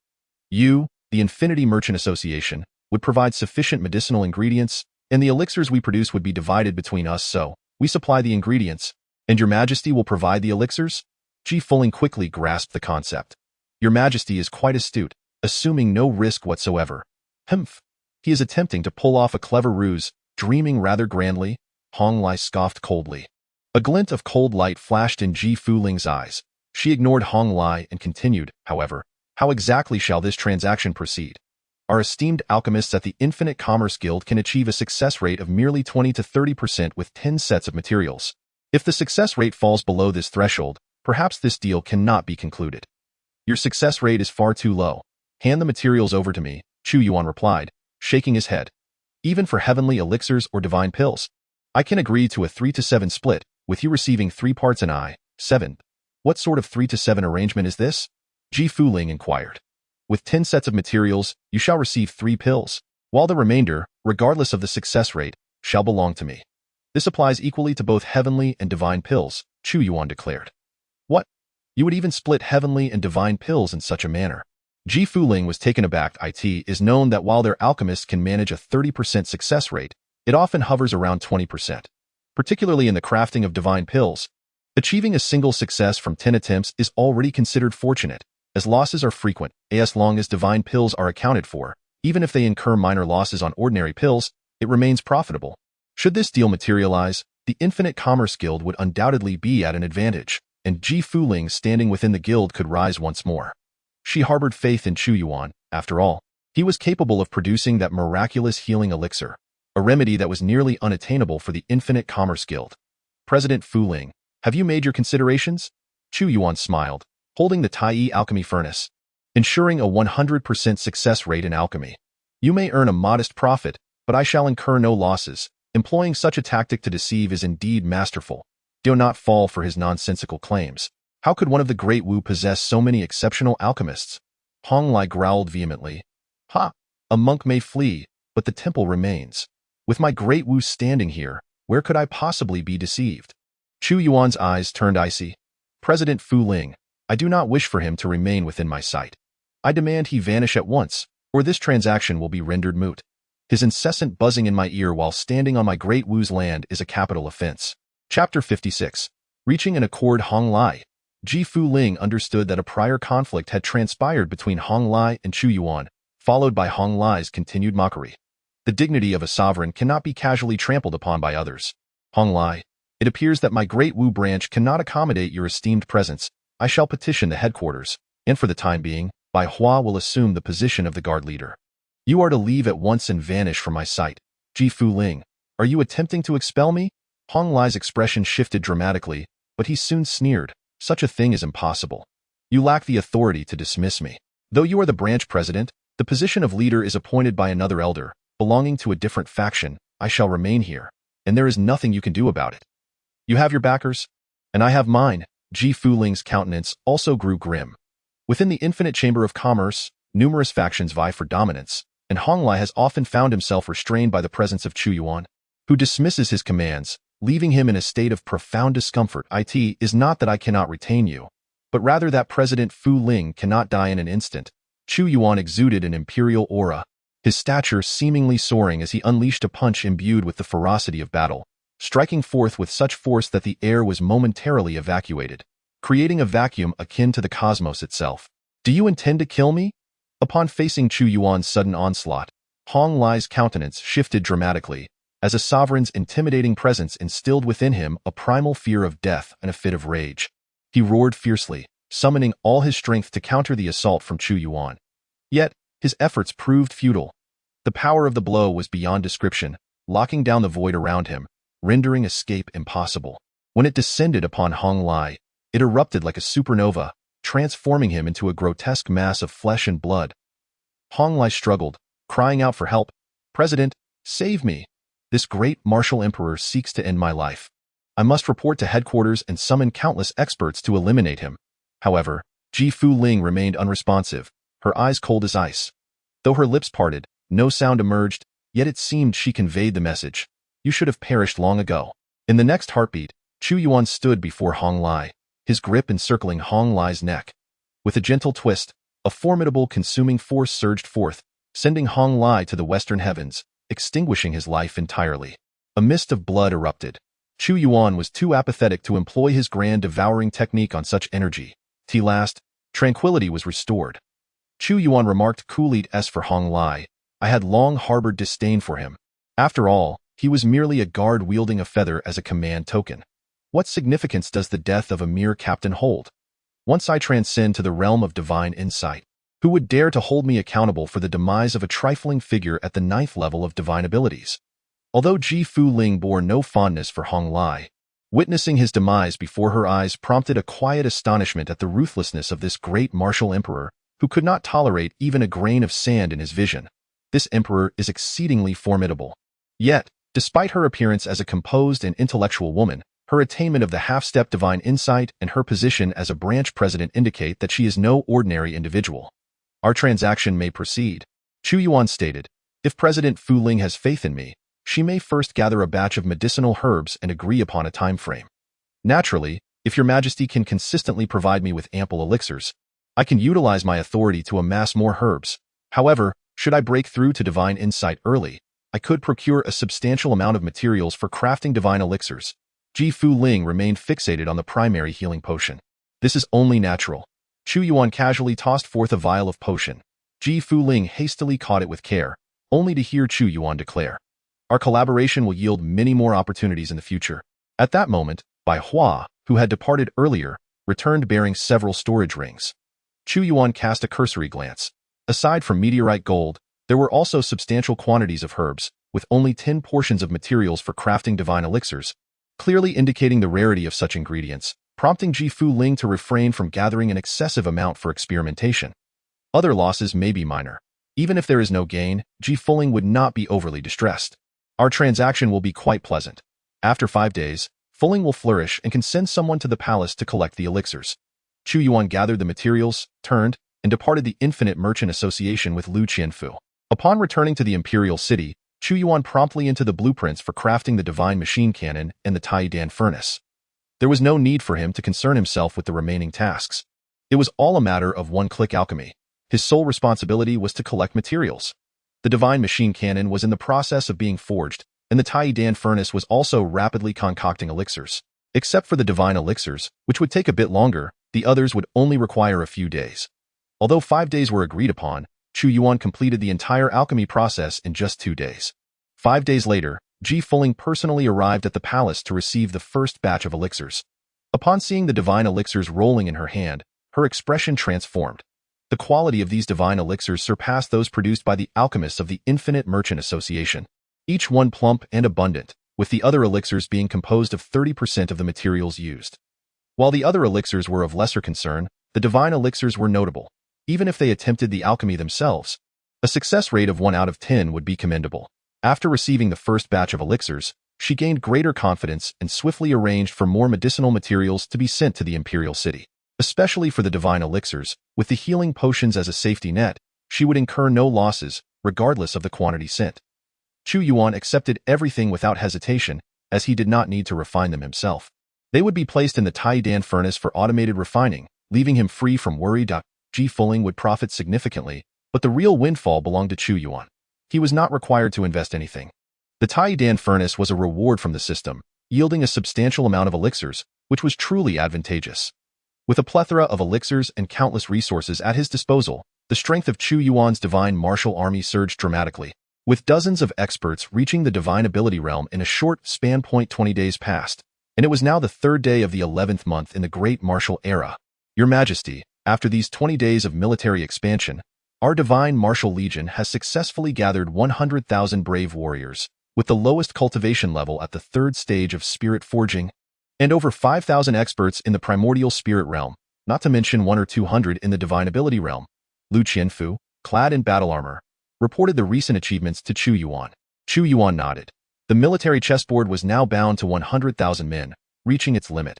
You, the Infinity Merchant Association, would provide sufficient medicinal ingredients, and the elixirs we produce would be divided between us, so we supply the ingredients, and your majesty will provide the elixirs? Ji Fulling quickly grasped the concept. Your majesty is quite astute, assuming no risk whatsoever. Humph. He is attempting to pull off a clever ruse, dreaming rather grandly. Hong Lai scoffed coldly. A glint of cold light flashed in Ji Fulling's eyes. She ignored Hong Lai and continued, however, how exactly shall this transaction proceed? Our esteemed alchemists at the Infinite Commerce Guild can achieve a success rate of merely 20 to 30% with 10 sets of materials. If the success rate falls below this threshold, perhaps this deal cannot be concluded. Your success rate is far too low. Hand the materials over to me, Chu Yuan replied, shaking his head. Even for heavenly elixirs or divine pills, I can agree to a 3 to 7 split, with you receiving 3 parts and I, 7. What sort of 3 to 7 arrangement is this? Ji Fulling inquired. With 10 sets of materials, you shall receive 3 pills, while the remainder, regardless of the success rate, shall belong to me. This applies equally to both heavenly and divine pills, Chu Yuan declared. What? You would even split heavenly and divine pills in such a manner? Ji Fulling was taken aback. It is known that while their alchemists can manage a 30% success rate, it often hovers around 20%. Particularly in the crafting of divine pills, achieving a single success from 10 attempts is already considered fortunate. as losses are frequent, as long as divine pills are accounted for. Even if they incur minor losses on ordinary pills, it remains profitable. Should this deal materialize, the Infinite Commerce Guild would undoubtedly be at an advantage, and Ji Fuling standing within the guild could rise once more. She harbored faith in Chu Yuan, after all. He was capable of producing that miraculous healing elixir, a remedy that was nearly unattainable for the Infinite Commerce Guild. President Fuling, have you made your considerations? Chu Yuan smiled, holding the Tai alchemy furnace, ensuring a 100% success rate in alchemy. You may earn a modest profit, but I shall incur no losses. Employing such a tactic to deceive is indeed masterful. Do not fall for his nonsensical claims. How could one of the Great Wu possess so many exceptional alchemists? Hong Lai growled vehemently. Ha! A monk may flee, but the temple remains. With my Great Wu standing here, where could I possibly be deceived? Chu Yuan's eyes turned icy. President Fuling, I do not wish for him to remain within my sight. I demand he vanish at once, or this transaction will be rendered moot. His incessant buzzing in my ear while standing on my Great Wu's land is a capital offense. Chapter 56. Reaching an accord. Hong Lai. Ji Fuling understood that a prior conflict had transpired between Hong Lai and Chu Yuan, followed by Hong Lai's continued mockery. The dignity of a sovereign cannot be casually trampled upon by others. Hong Lai, it appears that my Great Wu branch cannot accommodate your esteemed presence. I shall petition the headquarters, and for the time being, Bai Hua will assume the position of the guard leader. You are to leave at once and vanish from my sight. Ji Fuling, are you attempting to expel me? Hong Lai's expression shifted dramatically, but he soon sneered. Such a thing is impossible. You lack the authority to dismiss me. Though you are the branch president, the position of leader is appointed by another elder, belonging to a different faction. I shall remain here, and there is nothing you can do about it. You have your backers, and I have mine. Ji Fuling's countenance also grew grim. Within the Infinite Chamber of Commerce, numerous factions vie for dominance, and Hong Lai has often found himself restrained by the presence of Chu Yuan, who dismisses his commands, leaving him in a state of profound discomfort. It is not that I cannot retain you, but rather that President Fuling cannot die in an instant. Chu Yuan exuded an imperial aura, his stature seemingly soaring as he unleashed a punch imbued with the ferocity of battle, striking forth with such force that the air was momentarily evacuated, creating a vacuum akin to the cosmos itself. Do you intend to kill me? Upon facing Chu Yuan's sudden onslaught, Hong Lai's countenance shifted dramatically, as a sovereign's intimidating presence instilled within him a primal fear of death and a fit of rage. He roared fiercely, summoning all his strength to counter the assault from Chu Yuan. Yet, his efforts proved futile. The power of the blow was beyond description, locking down the void around him, rendering escape impossible. When it descended upon Hong Lai, it erupted like a supernova, transforming him into a grotesque mass of flesh and blood. Hong Lai struggled, crying out for help. President, save me. This great martial emperor seeks to end my life. I must report to headquarters and summon countless experts to eliminate him. However, Ji Fuling remained unresponsive, her eyes cold as ice. Though her lips parted, no sound emerged, yet it seemed she conveyed the message. You should have perished long ago. In the next heartbeat, Chu Yuan stood before Hong Lai, his grip encircling Hong Lai's neck. With a gentle twist, a formidable consuming force surged forth, sending Hong Lai to the western heavens, extinguishing his life entirely. A mist of blood erupted. Chu Yuan was too apathetic to employ his grand devouring technique on such energy. At last, tranquility was restored. Chu Yuan remarked coolly as for Hong Lai, I had long harbored disdain for him. After all, he was merely a guard wielding a feather as a command token. What significance does the death of a mere captain hold? Once I transcend to the realm of divine insight, who would dare to hold me accountable for the demise of a trifling figure at the 9th level of divine abilities? Although Ji Fuling bore no fondness for Hong Lai, witnessing his demise before her eyes prompted a quiet astonishment at the ruthlessness of this great martial emperor, who could not tolerate even a grain of sand in his vision. This emperor is exceedingly formidable. Yet, despite her appearance as a composed and intellectual woman, her attainment of the half-step divine insight and her position as a branch president indicate that she is no ordinary individual. Our transaction may proceed. Chu Yuan stated, if President Fuling has faith in me, she may first gather a batch of medicinal herbs and agree upon a time frame. Naturally, if your majesty can consistently provide me with ample elixirs, I can utilize my authority to amass more herbs. However, should I break through to divine insight early, I could procure a substantial amount of materials for crafting divine elixirs. Ji Fuling remained fixated on the primary healing potion. This is only natural. Chu Yuan casually tossed forth a vial of potion. Ji Fuling hastily caught it with care, only to hear Chu Yuan declare, "Our collaboration will yield many more opportunities in the future." At that moment, Bai Hua, who had departed earlier, returned bearing several storage rings. Chu Yuan cast a cursory glance. Aside from meteorite gold, there were also substantial quantities of herbs, with only 10 portions of materials for crafting divine elixirs, clearly indicating the rarity of such ingredients, prompting Ji Fuling to refrain from gathering an excessive amount for experimentation. Other losses may be minor. Even if there is no gain, Ji Fuling would not be overly distressed. Our transaction will be quite pleasant. After 5 days, Fuling will flourish and can send someone to the palace to collect the elixirs. Chu Yuan gathered the materials, turned, and departed the Infinite Merchant Association with Lu Qianfu. Upon returning to the Imperial City, Chu Yuan promptly into the blueprints for crafting the divine machine cannon and the Taidan furnace. There was no need for him to concern himself with the remaining tasks. It was all a matter of one-click alchemy. His sole responsibility was to collect materials. The divine machine cannon was in the process of being forged, and the Taidan furnace was also rapidly concocting elixirs. Except for the divine elixirs, which would take a bit longer, the others would only require a few days. Although 5 days were agreed upon, Chu Yuan completed the entire alchemy process in just 2 days. 5 days later, Ji Fuling personally arrived at the palace to receive the first batch of elixirs. Upon seeing the divine elixirs rolling in her hand, her expression transformed. The quality of these divine elixirs surpassed those produced by the alchemists of the Infinite Merchant Association, each one plump and abundant, with the other elixirs being composed of 30% of the materials used. While the other elixirs were of lesser concern, the divine elixirs were notable. Even if they attempted the alchemy themselves, a success rate of 1 out of 10 would be commendable. After receiving the first batch of elixirs, she gained greater confidence and swiftly arranged for more medicinal materials to be sent to the Imperial City. Especially for the divine elixirs, with the healing potions as a safety net, she would incur no losses, regardless of the quantity sent. Chu Yuan accepted everything without hesitation, as he did not need to refine them himself. They would be placed in the Taidan furnace for automated refining, leaving him free from worry. Ji Fuling would profit significantly, but the real windfall belonged to Chu Yuan. He was not required to invest anything. The Taidan furnace was a reward from the system, yielding a substantial amount of elixirs, which was truly advantageous. With a plethora of elixirs and countless resources at his disposal, the strength of Chu Yuan's divine martial army surged dramatically. With dozens of experts reaching the divine ability realm in a short span. 20 days passed, and it was now the 3rd day of the 11th month in the Great Martial Era. Your Majesty, after these 20 days of military expansion, our divine martial legion has successfully gathered 100,000 brave warriors, with the lowest cultivation level at the 3rd stage of spirit forging, and over 5,000 experts in the primordial spirit realm, not to mention 100 or 200 in the divine ability realm. Lu Qianfu, clad in battle armor, reported the recent achievements to Chu Yuan. Chu Yuan nodded. The military chessboard was now bound to 100,000 men, reaching its limit.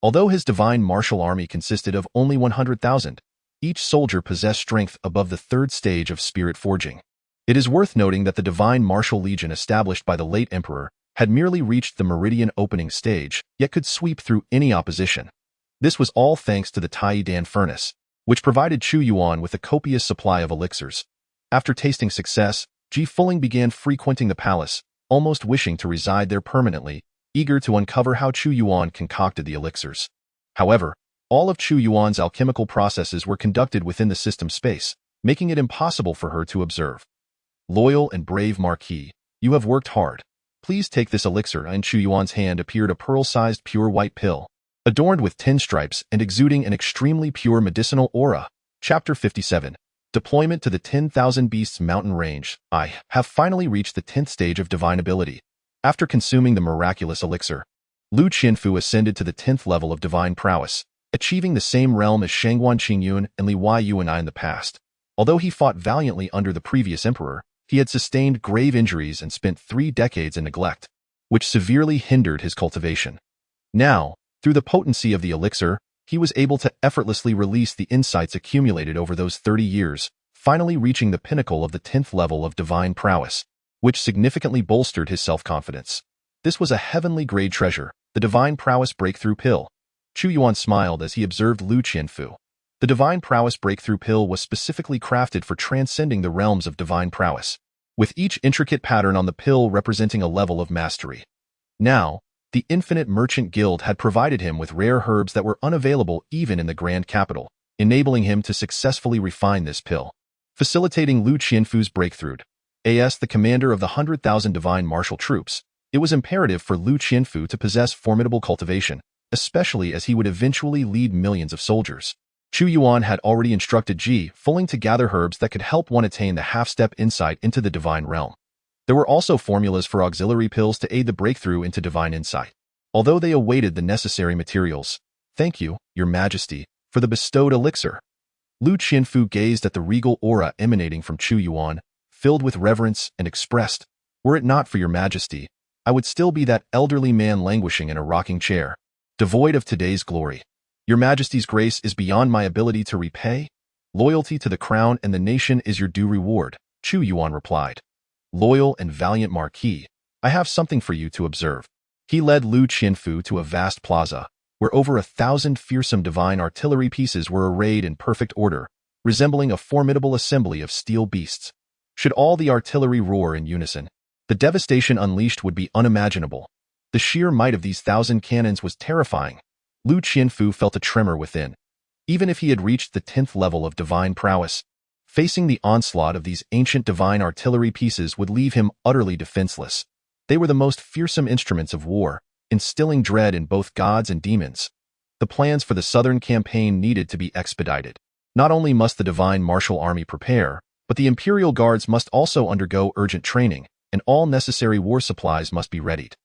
Although his divine martial army consisted of only 100,000, each soldier possessed strength above the 3rd stage of spirit forging. It is worth noting that the divine martial legion established by the late emperor had merely reached the meridian opening stage, yet could sweep through any opposition. This was all thanks to the Taidan furnace, which provided Chu Yuan with a copious supply of elixirs. After tasting success, Ji Fuling began frequenting the palace, almost wishing to reside there permanently, eager to uncover how Chu Yuan concocted the elixirs. However, all of Chu Yuan's alchemical processes were conducted within the system space, making it impossible for her to observe. Loyal and brave Marquis, you have worked hard. Please take this elixir. In Chu Yuan's hand appeared a pearl-sized pure white pill, adorned with 10 stripes and exuding an extremely pure medicinal aura. Chapter 57. Deployment to the 10,000 Beasts Mountain Range. I have finally reached the 10th stage of divine ability. After consuming the miraculous elixir, Lu Qianfu ascended to the 10th level of divine prowess, achieving the same realm as Shangguan Qingyun and Li Wai Yuan in the past. Although he fought valiantly under the previous emperor, he had sustained grave injuries and spent 3 decades in neglect, which severely hindered his cultivation. Now, through the potency of the elixir, he was able to effortlessly release the insights accumulated over those 30 years, finally reaching the pinnacle of the 10th level of divine prowess, which significantly bolstered his self-confidence. This was a heavenly-grade treasure, the divine prowess breakthrough pill. Chu Yuan smiled as he observed Lu Qianfu. The divine prowess breakthrough pill was specifically crafted for transcending the realms of divine prowess, with each intricate pattern on the pill representing a level of mastery. Now, the Infinite Merchant Guild had provided him with rare herbs that were unavailable even in the Grand Capital. enabling him to successfully refine this pill. Facilitating Lu Qianfu's breakthrough. As the commander of the 100,000 divine martial troops, it was imperative for Lu Qianfu to possess formidable cultivation, especially as he would eventually lead millions of soldiers. Chu Yuan had already instructed Ji Fuling to gather herbs that could help one attain the half-step insight into the divine realm. There were also formulas for auxiliary pills to aid the breakthrough into divine insight. Although they awaited the necessary materials, "Thank you, Your Majesty, for the bestowed elixir." Lu Qianfu gazed at the regal aura emanating from Chu Yuan, filled with reverence, and expressed, "Were it not for Your Majesty, I would still be that elderly man languishing in a rocking chair, devoid of today's glory. Your Majesty's grace is beyond my ability to repay. Loyalty to the crown and the nation is your due reward," Chu Yuan replied. "Loyal and valiant Marquis, I have something for you to observe." He led Lu Qianfu to a vast plaza, where over 1,000 fearsome divine artillery pieces were arrayed in perfect order, resembling a formidable assembly of steel beasts. Should all the artillery roar in unison, the devastation unleashed would be unimaginable. The sheer might of these 1,000 cannons was terrifying. Lu Qianfu felt a tremor within. Even if he had reached the 10th level of divine prowess, facing the onslaught of these ancient divine artillery pieces would leave him utterly defenseless. They were the most fearsome instruments of war, instilling dread in both gods and demons. The plans for the southern campaign needed to be expedited. Not only must the divine martial army prepare, but the imperial guards must also undergo urgent training, and all necessary war supplies must be readied.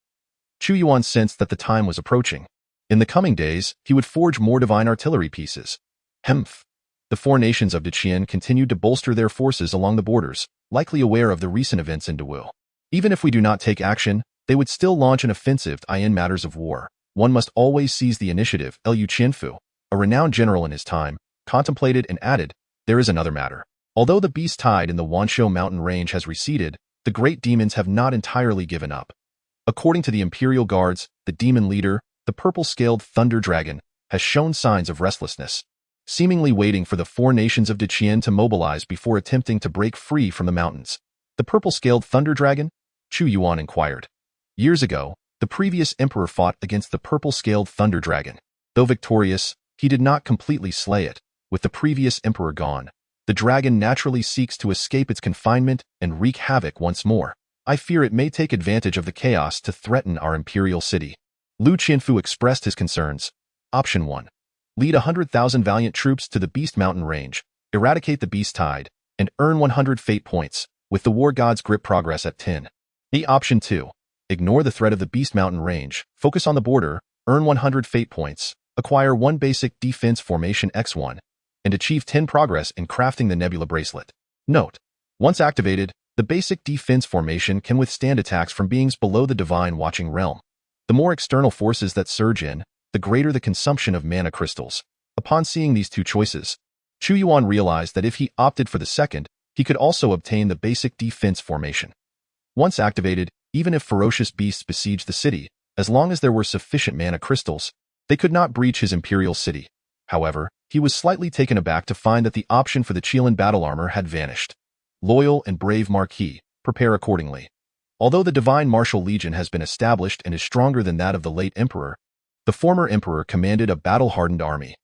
Chu Yuan sensed that the time was approaching. In the coming days, he would forge more divine artillery pieces. Hemph. The four nations of Deqian continued to bolster their forces along the borders, likely aware of the recent events in Dewu. Even if we do not take action, they would still launch an offensive in matters of war. One must always seize the initiative, Lu Qianfu, a renowned general in his time, contemplated and added, "There is another matter. Although the beast tide in the Wanshou mountain range has receded, the great demons have not entirely given up. According to the Imperial Guards, the demon leader, the purple-scaled thunder dragon, has shown signs of restlessness, seemingly waiting for the four nations of Deqian to mobilize before attempting to break free from the mountains." "The purple-scaled thunder dragon?" Chu Yuan inquired. Years ago, the previous emperor fought against the purple-scaled thunder dragon. Though victorious, he did not completely slay it. With the previous emperor gone, the dragon naturally seeks to escape its confinement and wreak havoc once more. I fear it may take advantage of the chaos to threaten our imperial city. Lu Qianfu expressed his concerns. Option 1. Lead 100,000 valiant troops to the Beast Mountain range, eradicate the beast tide, and earn 100 fate points, with the war god's grip progress at 10. Option 2. Ignore the threat of the Beast Mountain range, focus on the border, earn 100 fate points, acquire 1 basic defense formation X1, and achieve 10 progress in crafting the Nebula Bracelet. Note: once activated, the basic defense formation can withstand attacks from beings below the Divine Watching Realm. The more external forces that surge in, the greater the consumption of mana crystals. Upon seeing these two choices, Chu Yuan realized that if he opted for the second, he could also obtain the basic defense formation. Once activated, even if ferocious beasts besieged the city, as long as there were sufficient mana crystals, they could not breach his imperial city. However, he was slightly taken aback to find that the option for the Qilin battle armor had vanished. Loyal and brave Marquis, prepare accordingly. Although the Divine Martial Legion has been established and is stronger than that of the late emperor, the former emperor commanded a battle-hardened army.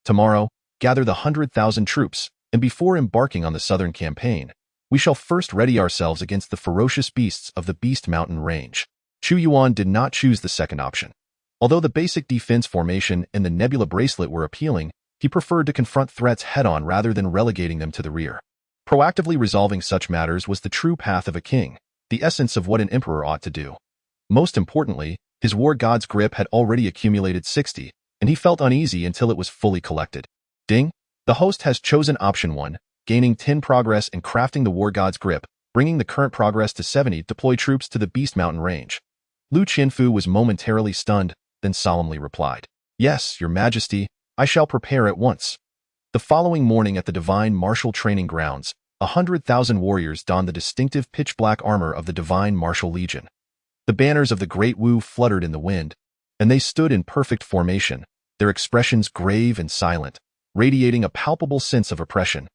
Tomorrow, gather the 100,000 troops, and before embarking on the southern campaign, we shall first ready ourselves against the ferocious beasts of the Beast Mountain range. Chu Yuan did not choose the second option. Although the basic defense formation and the Nebula Bracelet were appealing, he preferred to confront threats head-on rather than relegating them to the rear. Proactively resolving such matters was the true path of a king, the essence of what an emperor ought to do. Most importantly, his war god's grip had already accumulated 60, and he felt uneasy until it was fully collected. Ding! The host has chosen option 1, gaining 10 progress in crafting the war god's grip, bringing the current progress to 70. Deploy troops to the Beast Mountain range. Lu Qianfu was momentarily stunned, then solemnly replied, "Yes, Your Majesty, I shall prepare at once." The following morning at the Divine Martial Training Grounds, 100,000 warriors donned the distinctive pitch-black armor of the Divine Martial Legion. The banners of the Great Wu fluttered in the wind, and they stood in perfect formation, their expressions grave and silent, radiating a palpable sense of oppression.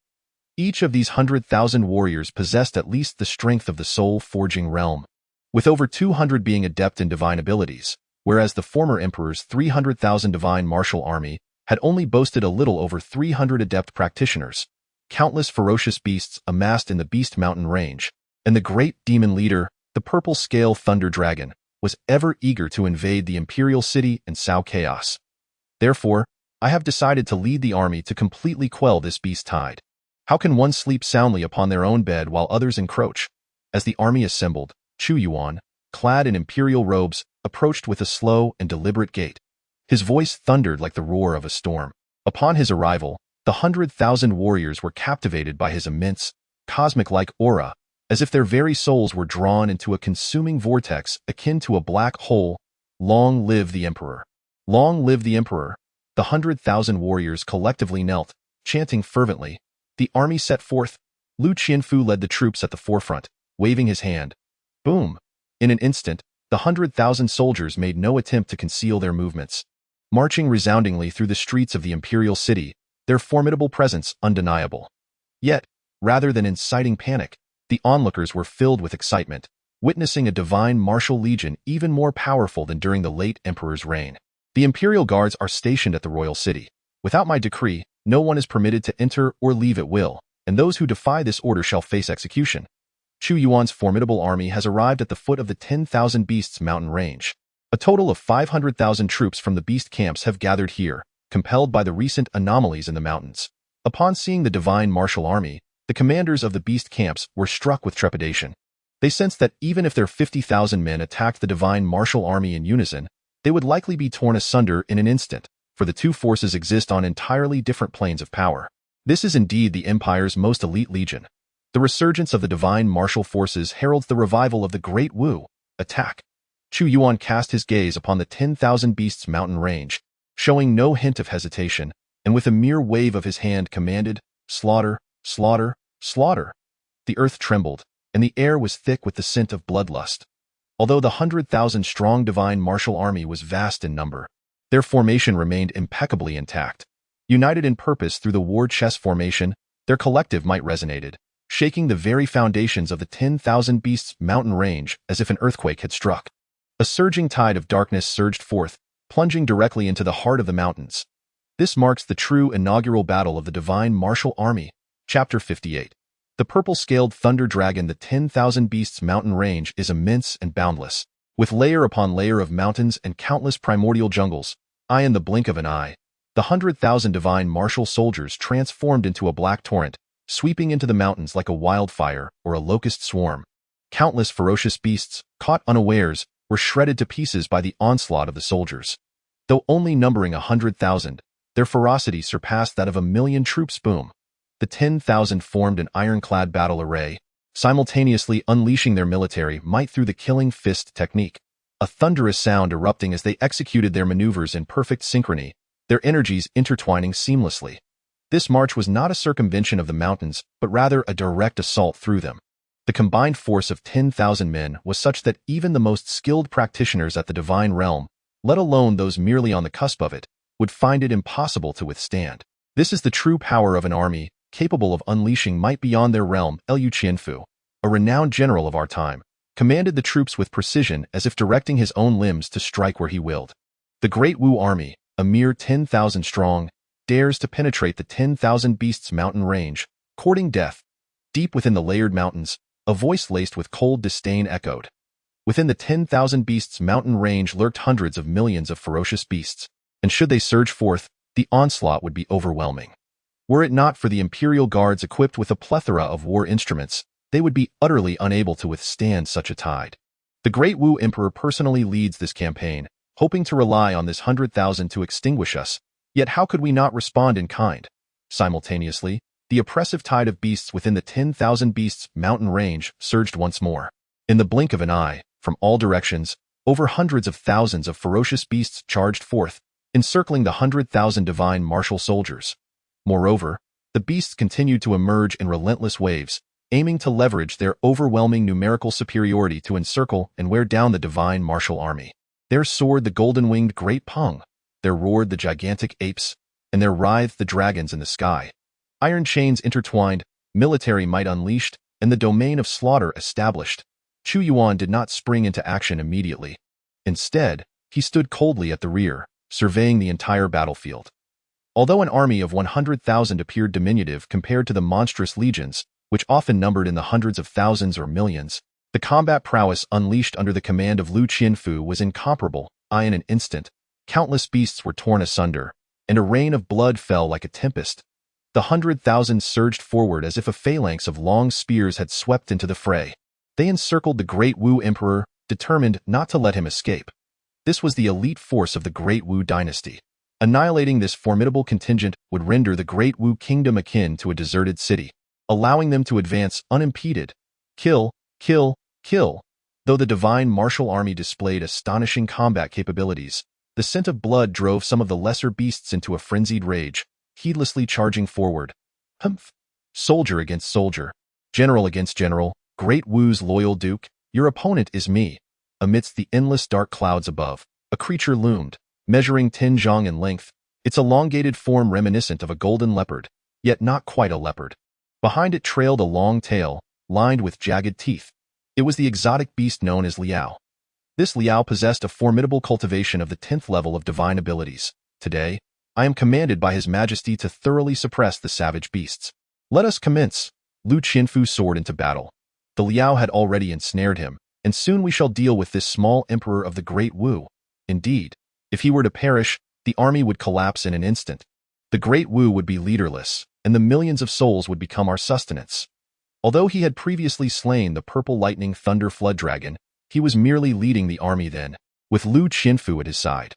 Each of these 100,000 warriors possessed at least the strength of the soul-forging realm, with over 200 being adept in divine abilities, whereas the former emperor's 300,000 divine martial army had only boasted a little over 300 adept practitioners, countless ferocious beasts amassed in the Beast Mountain range, and the great demon leader, the purple scale thunder dragon, was ever eager to invade the imperial city and sow chaos. Therefore, I have decided to lead the army to completely quell this beast tide. How can one sleep soundly upon their own bed while others encroach? As the army assembled, Chu Yuan, clad in imperial robes, approached with a slow and deliberate gait. His voice thundered like the roar of a storm. Upon his arrival, the 100,000 warriors were captivated by his immense, cosmic-like aura, as if their very souls were drawn into a consuming vortex akin to a black hole. Long live the Emperor! Long live the Emperor! The 100,000 warriors collectively knelt, chanting fervently. The army set forth. Lu Qianfu led the troops at the forefront, waving his hand. Boom! In an instant, the 100,000 soldiers made no attempt to conceal their movements. Marching resoundingly through the streets of the imperial city, their formidable presence undeniable. Yet, rather than inciting panic, the onlookers were filled with excitement, witnessing a divine martial legion even more powerful than during the late emperor's reign. The imperial guards are stationed at the royal city. Without my decree, no one is permitted to enter or leave at will, and those who defy this order shall face execution. Chu Yuan's formidable army has arrived at the foot of the 10,000 Beasts mountain range. A total of 500,000 troops from the beast camps have gathered here, compelled by the recent anomalies in the mountains. Upon seeing the divine martial army, the commanders of the beast camps were struck with trepidation. They sensed that even if their 50,000 men attacked the divine martial army in unison, they would likely be torn asunder in an instant, for the two forces exist on entirely different planes of power. This is indeed the Empire's most elite legion. The resurgence of the divine martial forces heralds the revival of the Great Wu. Attack! Chu Yuan cast his gaze upon the 10,000 Beasts mountain range, showing no hint of hesitation, and with a mere wave of his hand commanded, slaughter, slaughter, slaughter. The earth trembled, and the air was thick with the scent of bloodlust. Although the 100,000-strong divine martial army was vast in number, their formation remained impeccably intact. United in purpose through the war chess formation, their collective might resonated, shaking the very foundations of the 10,000 Beasts mountain range as if an earthquake had struck. A surging tide of darkness surged forth, plunging directly into the heart of the mountains. This marks the true inaugural battle of the divine martial army. Chapter 58. The purple-scaled thunder dragon. The 10,000 Beasts mountain range is immense and boundless. With layer upon layer of mountains and countless primordial jungles, in the blink of an eye, the 100,000 divine martial soldiers transformed into a black torrent, sweeping into the mountains like a wildfire or a locust swarm. Countless ferocious beasts, caught unawares, were shredded to pieces by the onslaught of the soldiers. Though only numbering 100,000, their ferocity surpassed that of 1,000,000 troops. Boom! The 10,000 formed an ironclad battle array, simultaneously unleashing their military might through the killing fist technique. A thunderous sound erupting as they executed their maneuvers in perfect synchrony, their energies intertwining seamlessly. This march was not a circumvention of the mountains, but rather a direct assault through them. The combined force of 10,000 men was such that even the most skilled practitioners at the divine realm, let alone those merely on the cusp of it, would find it impossible to withstand. This is the true power of an army, capable of unleashing might beyond their realm. Lu Qianfu, a renowned general of our time, commanded the troops with precision as if directing his own limbs to strike where he willed. The Great Wu army, a mere 10,000 strong, dares to penetrate the 10,000 Beasts mountain range, courting death. Deep within the layered mountains, a voice laced with cold disdain echoed. Within the 10,000 Beasts mountain range lurked hundreds of millions of ferocious beasts, and should they surge forth, the onslaught would be overwhelming. Were it not for the imperial guards equipped with a plethora of war instruments, they would be utterly unable to withstand such a tide. The Great Wu Emperor personally leads this campaign, hoping to rely on this 100,000 to extinguish us, yet how could we not respond in kind? Simultaneously, the oppressive tide of beasts within the 10,000 Beasts mountain range surged once more. In the blink of an eye, from all directions, over hundreds of thousands of ferocious beasts charged forth, encircling the 100,000 divine martial soldiers. Moreover, the beasts continued to emerge in relentless waves, aiming to leverage their overwhelming numerical superiority to encircle and wear down the divine martial army. There soared the golden-winged great Peng, there roared the gigantic apes, and there writhed the dragons in the sky. Iron chains intertwined, military might unleashed, and the domain of slaughter established. Chu Yuan did not spring into action immediately. Instead, he stood coldly at the rear, surveying the entire battlefield. Although an army of 100,000 appeared diminutive compared to the monstrous legions, which often numbered in the hundreds of thousands or millions, the combat prowess unleashed under the command of Lu Qianfu was incomparable. In an instant, countless beasts were torn asunder, and a rain of blood fell like a tempest. The 100,000 surged forward as if a phalanx of long spears had swept into the fray. They encircled the great Wu emperor, determined not to let him escape. This was the elite force of the great Wu dynasty. Annihilating this formidable contingent would render the great Wu kingdom akin to a deserted city, allowing them to advance unimpeded. Kill, kill, kill. Though the divine martial army displayed astonishing combat capabilities, the scent of blood drove some of the lesser beasts into a frenzied rage, heedlessly charging forward. Humph! Soldier against soldier, general against general, great Wu's loyal duke, your opponent is me. Amidst the endless dark clouds above, a creature loomed, measuring 10 zhang in length, its elongated form reminiscent of a golden leopard, yet not quite a leopard. Behind it trailed a long tail, lined with jagged teeth. It was the exotic beast known as Liao. This Liao possessed a formidable cultivation of the 10th level of divine abilities. Today, I am commanded by His Majesty to thoroughly suppress the savage beasts. Let us commence. Lu Qianfu soared into battle. The Liao had already ensnared him, and soon we shall deal with this small emperor of the great Wu. Indeed, if he were to perish, the army would collapse in an instant. The great Wu would be leaderless, and the millions of souls would become our sustenance. Although he had previously slain the purple lightning thunder flood dragon, he was merely leading the army then, with Lu Qianfu at his side.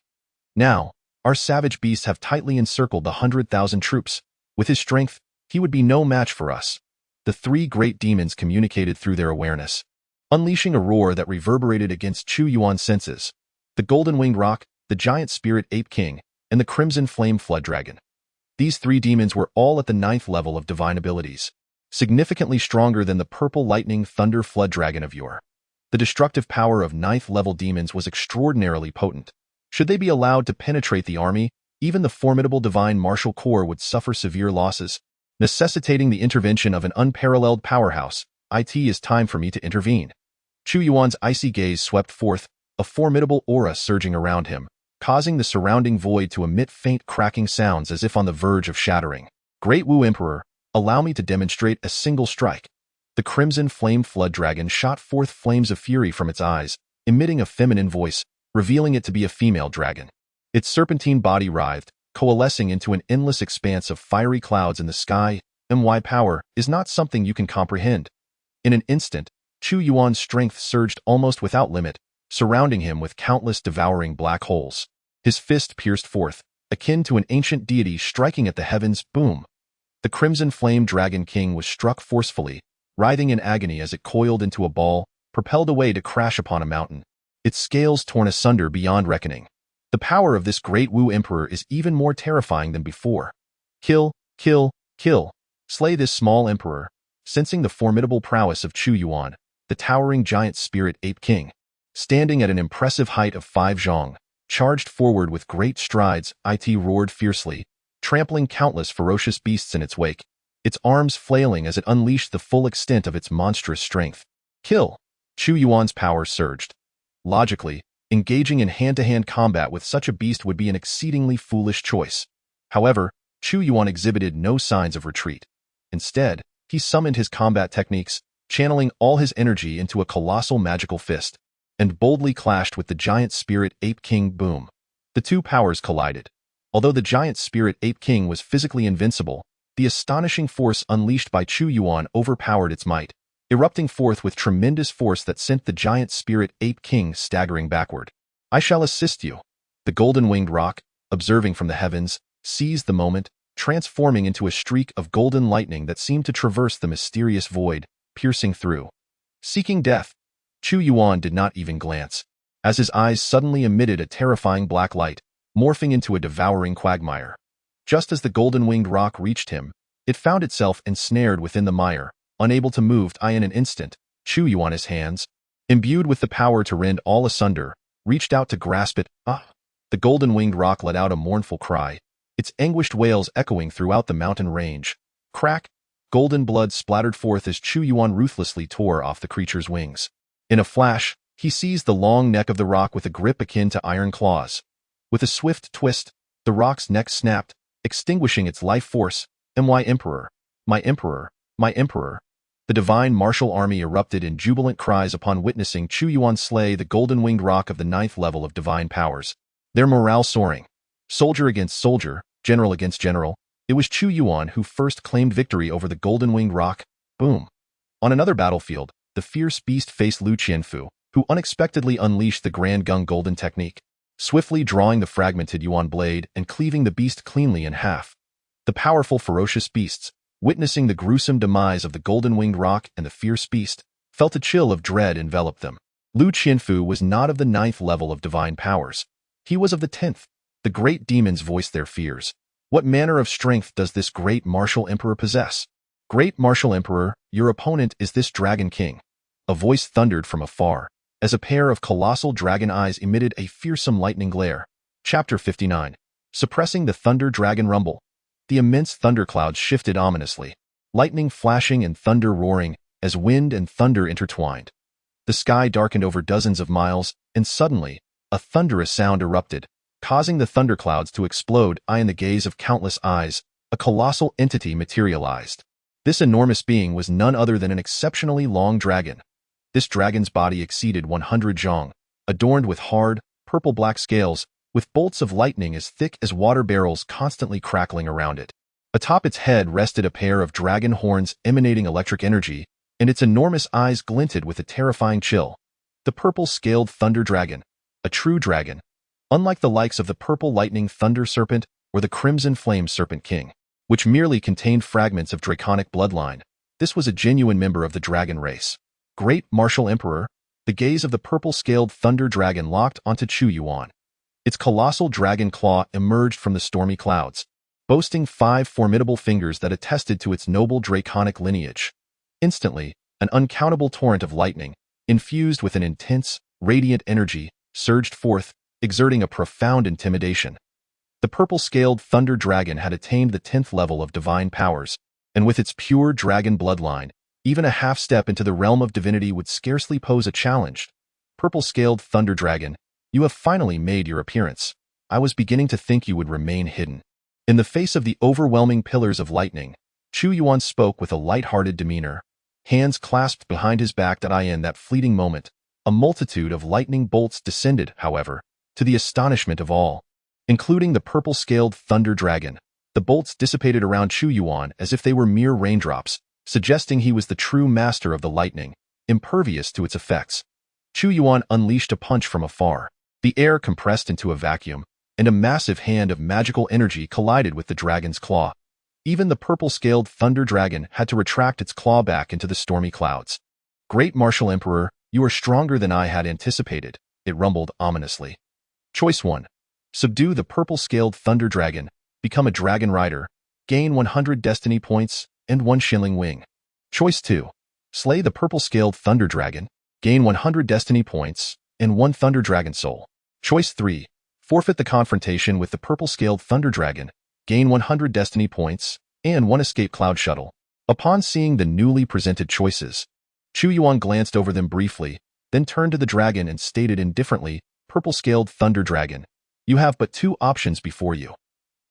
Now, our savage beasts have tightly encircled the 100,000 troops. With his strength, he would be no match for us. The three great demons communicated through their awareness, unleashing a roar that reverberated against Chu Yuan's senses. The golden-winged roc, the giant spirit ape king, and the crimson flame flood dragon. These three demons were all at the 9th level of divine abilities, significantly stronger than the purple lightning thunder flood dragon of yore. The destructive power of 9th level demons was extraordinarily potent. Should they be allowed to penetrate the army, even the formidable divine martial corps would suffer severe losses, necessitating the intervention of an unparalleled powerhouse. It is time for me to intervene. Chu Yuan's icy gaze swept forth, a formidable aura surging around him, causing the surrounding void to emit faint cracking sounds as if on the verge of shattering. Great Wu Emperor, allow me to demonstrate a single strike. The crimson flame flood dragon shot forth flames of fury from its eyes, emitting a feminine voice, revealing it to be a female dragon. Its serpentine body writhed, coalescing into an endless expanse of fiery clouds in the sky. My power is not something you can comprehend. In an instant, Chu Yuan's strength surged almost without limit, surrounding him with countless devouring black holes. His fist pierced forth, akin to an ancient deity striking at the heavens. Boom! The crimson flame dragon king was struck forcefully, writhing in agony as it coiled into a ball, propelled away to crash upon a mountain. Its scales torn asunder beyond reckoning. The power of this great Wu emperor is even more terrifying than before. Kill, kill, kill. Slay this small emperor. Sensing the formidable prowess of Chu Yuan, the towering giant spirit ape king, standing at an impressive height of 5 zhang, charged forward with great strides. It roared fiercely, trampling countless ferocious beasts in its wake, its arms flailing as it unleashed the full extent of its monstrous strength. Kill! Chu Yuan's power surged. Logically, engaging in hand-to-hand combat with such a beast would be an exceedingly foolish choice. However, Chu Yuan exhibited no signs of retreat. Instead, he summoned his combat techniques, channeling all his energy into a colossal magical fist, and boldly clashed with the giant spirit ape king. Boom! The two powers collided. Although the giant spirit ape king was physically invincible, the astonishing force unleashed by Chu Yuan overpowered its might, erupting forth with tremendous force that sent the giant spirit ape king staggering backward. I shall assist you. The golden-winged roc, observing from the heavens, seized the moment, transforming into a streak of golden lightning that seemed to traverse the mysterious void, piercing through. Seeking death, Chu Yuan did not even glance, as his eyes suddenly emitted a terrifying black light, morphing into a devouring quagmire. Just as the golden-winged roc reached him, it found itself ensnared within the mire, unable to move. In an instant, Chu Yuan's hands, imbued with the power to rend all asunder, reached out to grasp it. The golden-winged roc let out a mournful cry, its anguished wails echoing throughout the mountain range. Crack! Golden blood splattered forth as Chu Yuan ruthlessly tore off the creature's wings. In a flash, he seized the long neck of the roc with a grip akin to iron claws. With a swift twist, the roc's neck snapped, extinguishing its life force. My emperor, my emperor, my emperor. The divine martial army erupted in jubilant cries upon witnessing Chu Yuan slay the golden-winged rock of the 9th level of divine powers. Their morale soaring. Soldier against soldier, general against general. It was Chu Yuan who first claimed victory over the golden-winged rock. Boom. On another battlefield, the fierce beast faced Lu Qianfu, who unexpectedly unleashed the Grand Gung Golden technique, swiftly drawing the fragmented Yuan blade and cleaving the beast cleanly in half. The powerful, ferocious beasts, witnessing the gruesome demise of the golden-winged rock and the fierce beast, felt a chill of dread envelop them. Lu Qianfu was not of the 9th level of divine powers. He was of the 10th. The great demons voiced their fears. What manner of strength does this great martial emperor possess? Great martial emperor, your opponent is this dragon king. A voice thundered from afar, as a pair of colossal dragon eyes emitted a fearsome lightning glare. Chapter 59. Suppressing the thunder dragon rumble. The immense thunderclouds shifted ominously, lightning flashing and thunder roaring as wind and thunder intertwined. The sky darkened over dozens of miles, and suddenly, a thunderous sound erupted, causing the thunderclouds to explode. In the gaze of countless eyes, a colossal entity materialized. This enormous being was none other than an exceptionally long dragon. This dragon's body exceeded 100 zhong, adorned with hard, purple-black scales, with bolts of lightning as thick as water barrels constantly crackling around it. Atop its head rested a pair of dragon horns emanating electric energy, and its enormous eyes glinted with a terrifying chill. The purple-scaled thunder dragon, a true dragon, unlike the likes of the purple lightning thunder serpent or the crimson flame serpent king, which merely contained fragments of draconic bloodline. This was a genuine member of the dragon race. Great martial emperor, the gaze of the purple-scaled thunder dragon locked onto Chu Yuan. Its colossal dragon claw emerged from the stormy clouds, boasting 5 formidable fingers that attested to its noble draconic lineage. Instantly, an uncountable torrent of lightning, infused with an intense, radiant energy, surged forth, exerting a profound intimidation. The purple-scaled thunder dragon had attained the 10th level of divine powers, and with its pure dragon bloodline, even a half-step into the realm of divinity would scarcely pose a challenge. Purple-scaled thunder dragon, you have finally made your appearance. I was beginning to think you would remain hidden. In the face of the overwhelming pillars of lightning, Chu Yuan spoke with a light-hearted demeanor, hands clasped behind his back. In that fleeting moment, a multitude of lightning bolts descended, however, to the astonishment of all, including the purple-scaled thunder dragon. The bolts dissipated around Chu Yuan as if they were mere raindrops, suggesting he was the true master of the lightning, impervious to its effects. Chu Yuan unleashed a punch from afar. The air compressed into a vacuum, and a massive hand of magical energy collided with the dragon's claw. Even the purple-scaled thunder dragon had to retract its claw back into the stormy clouds. Great martial emperor, you are stronger than I had anticipated, it rumbled ominously. Choice 1. Subdue the purple-scaled thunder dragon, become a dragon rider, gain 100 destiny points and 1 shilling wing. Choice 2. Slay the purple-scaled thunder dragon, gain 100 destiny points and 1 thunder dragon soul. Choice 3. Forfeit the confrontation with the purple-scaled thunder dragon, gain 100 destiny points and 1 escape cloud shuttle. Upon seeing the newly presented choices, Chu Yuan glanced over them briefly, then turned to the dragon and stated indifferently, Purple-scaled thunder dragon, you have but 2 options before you.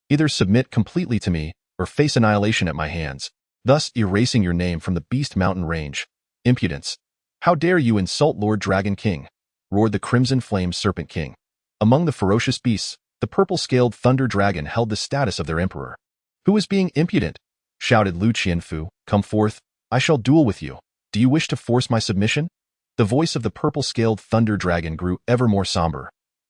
Either submit completely to me, or face annihilation at my hands, thus erasing your name from the Beast Mountain range. Impudence! How dare you insult Lord Dragon King? Roared the Crimson Flame Serpent King. Among the ferocious beasts, the purple-scaled thunder dragon held the status of their emperor. Who is being impudent? Shouted Lu Qianfu. Come forth, I shall duel with you. Do you wish to force my submission? The voice of the purple-scaled thunder dragon grew ever more somber.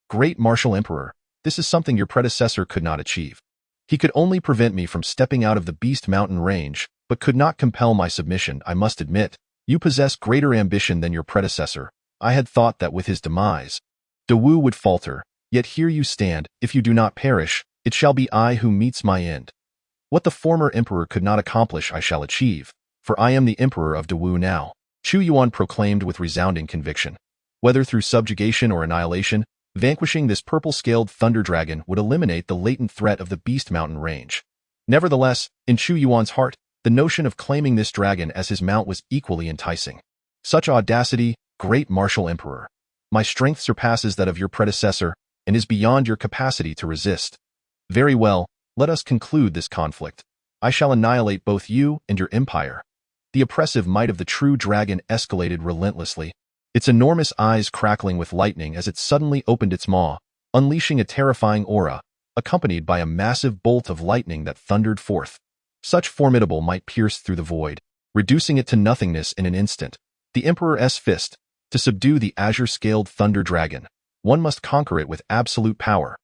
Great martial emperor, this is something your predecessor could not achieve. He could only prevent me from stepping out of the Beast Mountain range, but could not compel my submission. I must admit, you possess greater ambition than your predecessor. I had thought that with his demise, Dawu would falter, yet here you stand. If you do not perish, it shall be I who meets my end. What the former emperor could not accomplish I shall achieve, for I am the emperor of Dawu now, Chu Yuan proclaimed with resounding conviction. Whether through subjugation or annihilation, vanquishing this purple-scaled thunder dragon would eliminate the latent threat of the Beast Mountain range. Nevertheless, in Chu Yuan's heart, the notion of claiming this dragon as his mount was equally enticing. Such audacity, great martial emperor! My strength surpasses that of your predecessor, and is beyond your capacity to resist. Very well, Let us conclude this conflict. I shall annihilate both you and your empire." The oppressive might of the true dragon escalated relentlessly, its enormous eyes crackling with lightning as it suddenly opened its maw, unleashing a terrifying aura, accompanied by a massive bolt of lightning that thundered forth. Such formidable might pierced through the void, reducing it to nothingness in an instant. The Emperor's fist. To subdue the azure-scaled thunder dragon, one must conquer it with absolute power.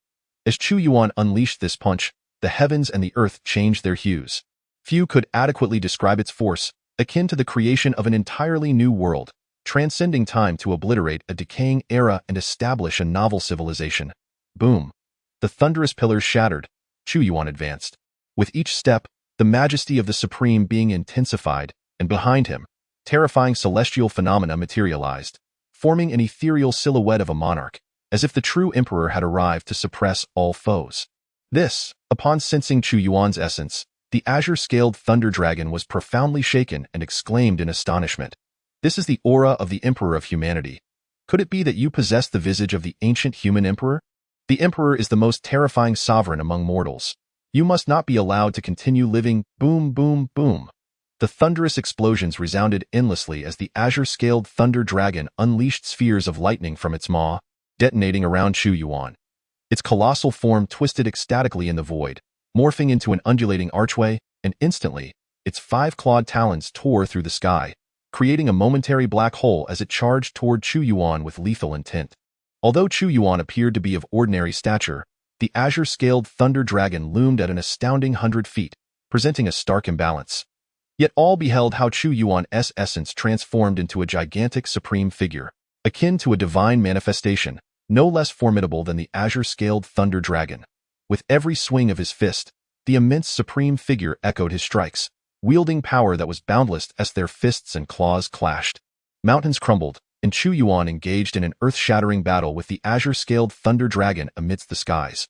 As Chu Yuan unleashed this punch, the heavens and the earth changed their hues. Few could adequately describe its force, akin to the creation of an entirely new world, transcending time to obliterate a decaying era and establish a novel civilization. Boom! The thunderous pillars shattered. Chu Yuan advanced. With each step, the majesty of the Supreme being intensified, and behind him, terrifying celestial phenomena materialized, forming an ethereal silhouette of a monarch, as if the true emperor had arrived to suppress all foes. This, upon sensing Chu Yuan's essence, the azure-scaled thunder dragon was profoundly shaken and exclaimed in astonishment. "This is the aura of the Emperor of humanity. Could it be that you possess the visage of the ancient human emperor? The emperor is the most terrifying sovereign among mortals. You must not be allowed to continue living." Boom, boom, boom. The thunderous explosions resounded endlessly as the azure-scaled thunder dragon unleashed spheres of lightning from its maw, detonating around Chu Yuan. Its colossal form twisted ecstatically in the void, morphing into an undulating archway, and instantly, its 5-clawed talons tore through the sky, creating a momentary black hole as it charged toward Chu Yuan with lethal intent. Although Chu Yuan appeared to be of ordinary stature, the azure-scaled thunder dragon loomed at an astounding 100 feet, presenting a stark imbalance. Yet all beheld how Chu Yuan's essence transformed into a gigantic supreme figure, akin to a divine manifestation, no less formidable than the azure-scaled thunder dragon. With every swing of his fist, the immense supreme figure echoed his strikes, wielding power that was boundless as their fists and claws clashed. Mountains crumbled, and Chu Yuan engaged in an earth-shattering battle with the azure-scaled thunder dragon amidst the skies.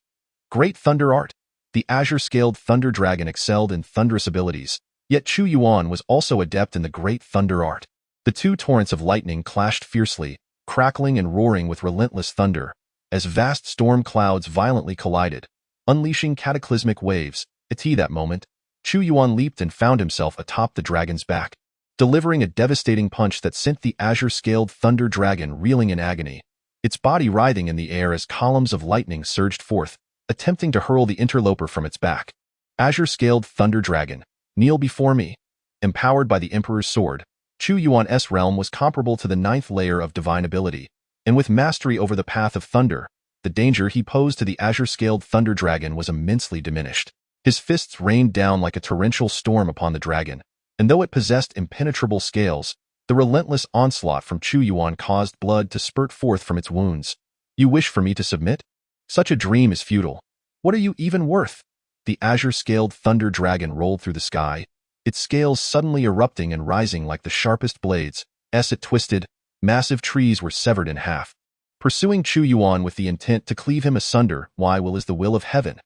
Great thunder art! The azure-scaled thunder dragon excelled in thunderous abilities, yet Chu Yuan was also adept in the great thunder art. The two torrents of lightning clashed fiercely, crackling and roaring with relentless thunder, as vast storm clouds violently collided, unleashing cataclysmic waves. At that moment, Chu Yuan leaped and found himself atop the dragon's back, delivering a devastating punch that sent the azure-scaled thunder dragon reeling in agony, its body writhing in the air as columns of lightning surged forth, attempting to hurl the interloper from its back. Azure-scaled thunder dragon, kneel before me. Empowered by the Emperor's sword, Chu Yuan's realm was comparable to the 9th layer of divine ability, and with mastery over the path of thunder, the danger he posed to the azure-scaled thunder dragon was immensely diminished. His fists rained down like a torrential storm upon the dragon, and though it possessed impenetrable scales, the relentless onslaught from Chu Yuan caused blood to spurt forth from its wounds. "You wish for me to submit? Such a dream is futile. What are you even worth?" The azure-scaled thunder dragon rolled through the sky, its scales suddenly erupting and rising like the sharpest blades. As it twisted, massive trees were severed in half, pursuing Chu Yuan with the intent to cleave him asunder. Why is the will of heaven?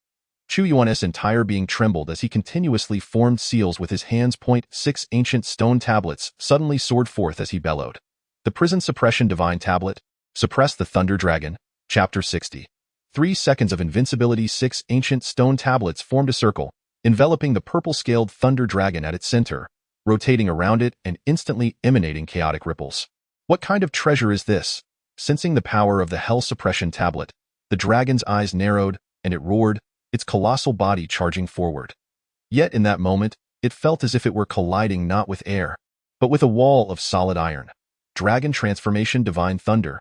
Chu Yuan's entire being trembled as he continuously formed seals with his hands. 6 ancient stone tablets suddenly soared forth as he bellowed. The prison suppression divine tablet. Suppress the thunder dragon. Chapter 60. 3 seconds of invincibility. 6 ancient stone tablets formed a circle, enveloping the purple-scaled thunder dragon at its center, rotating around it and instantly emanating chaotic ripples. What kind of treasure is this? Sensing the power of the hell suppression tablet, the dragon's eyes narrowed, and it roared, its colossal body charging forward. Yet in that moment, it felt as if it were colliding not with air, but with a wall of solid iron. Dragon transformation divine thunder.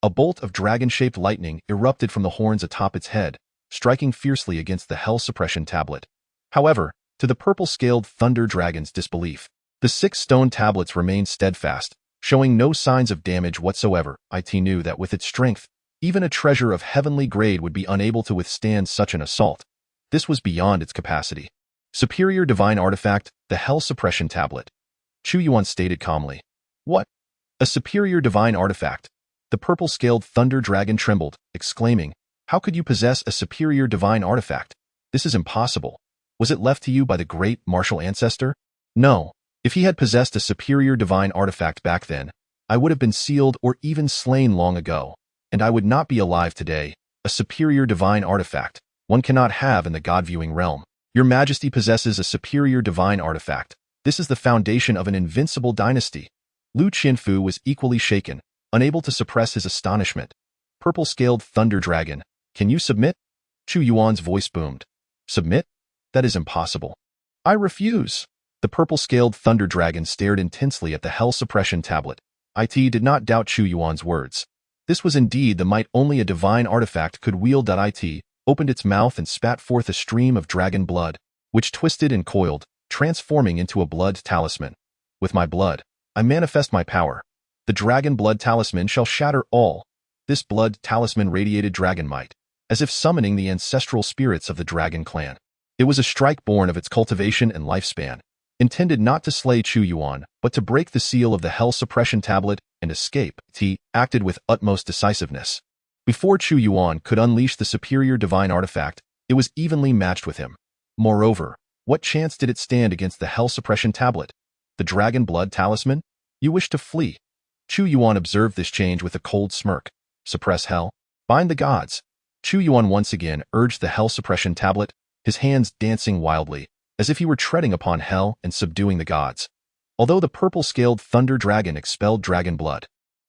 A bolt of dragon-shaped lightning erupted from the horns atop its head, striking fiercely against the hell suppression tablet. However, to the purple-scaled thunder dragon's disbelief, the 6 stone tablets remained steadfast, showing no signs of damage whatsoever. It knew that with its strength, even a treasure of heavenly grade would be unable to withstand such an assault. This was beyond its capacity. Superior divine artifact, the hell suppression tablet. Chu Yuan stated calmly. What? A superior divine artifact? The purple-scaled thunder dragon trembled, exclaiming, "How could you possess a superior divine artifact? This is impossible. Was it left to you by the great martial ancestor?" "No. If he had possessed a superior divine artifact back then, I would have been sealed or even slain long ago, and I would not be alive today. A superior divine artifact. one cannot have in the God-viewing realm. Your Majesty possesses a superior divine artifact. This is the foundation of an invincible dynasty. Lu Qinfu was equally shaken, unable to suppress his astonishment. Purple-scaled thunder dragon, can you submit? Chu Yuan's voice boomed. Submit? That is impossible. I refuse. The purple-scaled thunder dragon stared intensely at the hell suppression tablet. It did not doubt Chu Yuan's words. This was indeed the might only a divine artifact could wield. It opened its mouth and spat forth a stream of dragon blood, which twisted and coiled, transforming into a blood talisman. With my blood, I manifest my power. The dragon blood talisman shall shatter all. This blood talisman radiated dragon might, as if summoning the ancestral spirits of the dragon clan. It was a strike born of its cultivation and lifespan, intended not to slay Chu Yuan, but to break the seal of the hell suppression tablet and escape. He acted with utmost decisiveness. Before Chu Yuan could unleash the superior divine artifact, it was evenly matched with him. Moreover, what chance did it stand against the hell suppression tablet? The dragon blood talisman? You wish to flee. Chu Yuan observed this change with a cold smirk. Suppress hell? Bind the gods. Chu Yuan once again urged the hell suppression tablet, his hands dancing wildly, as if he were treading upon hell and subduing the gods. Although the purple-scaled thunder dragon expelled dragon blood,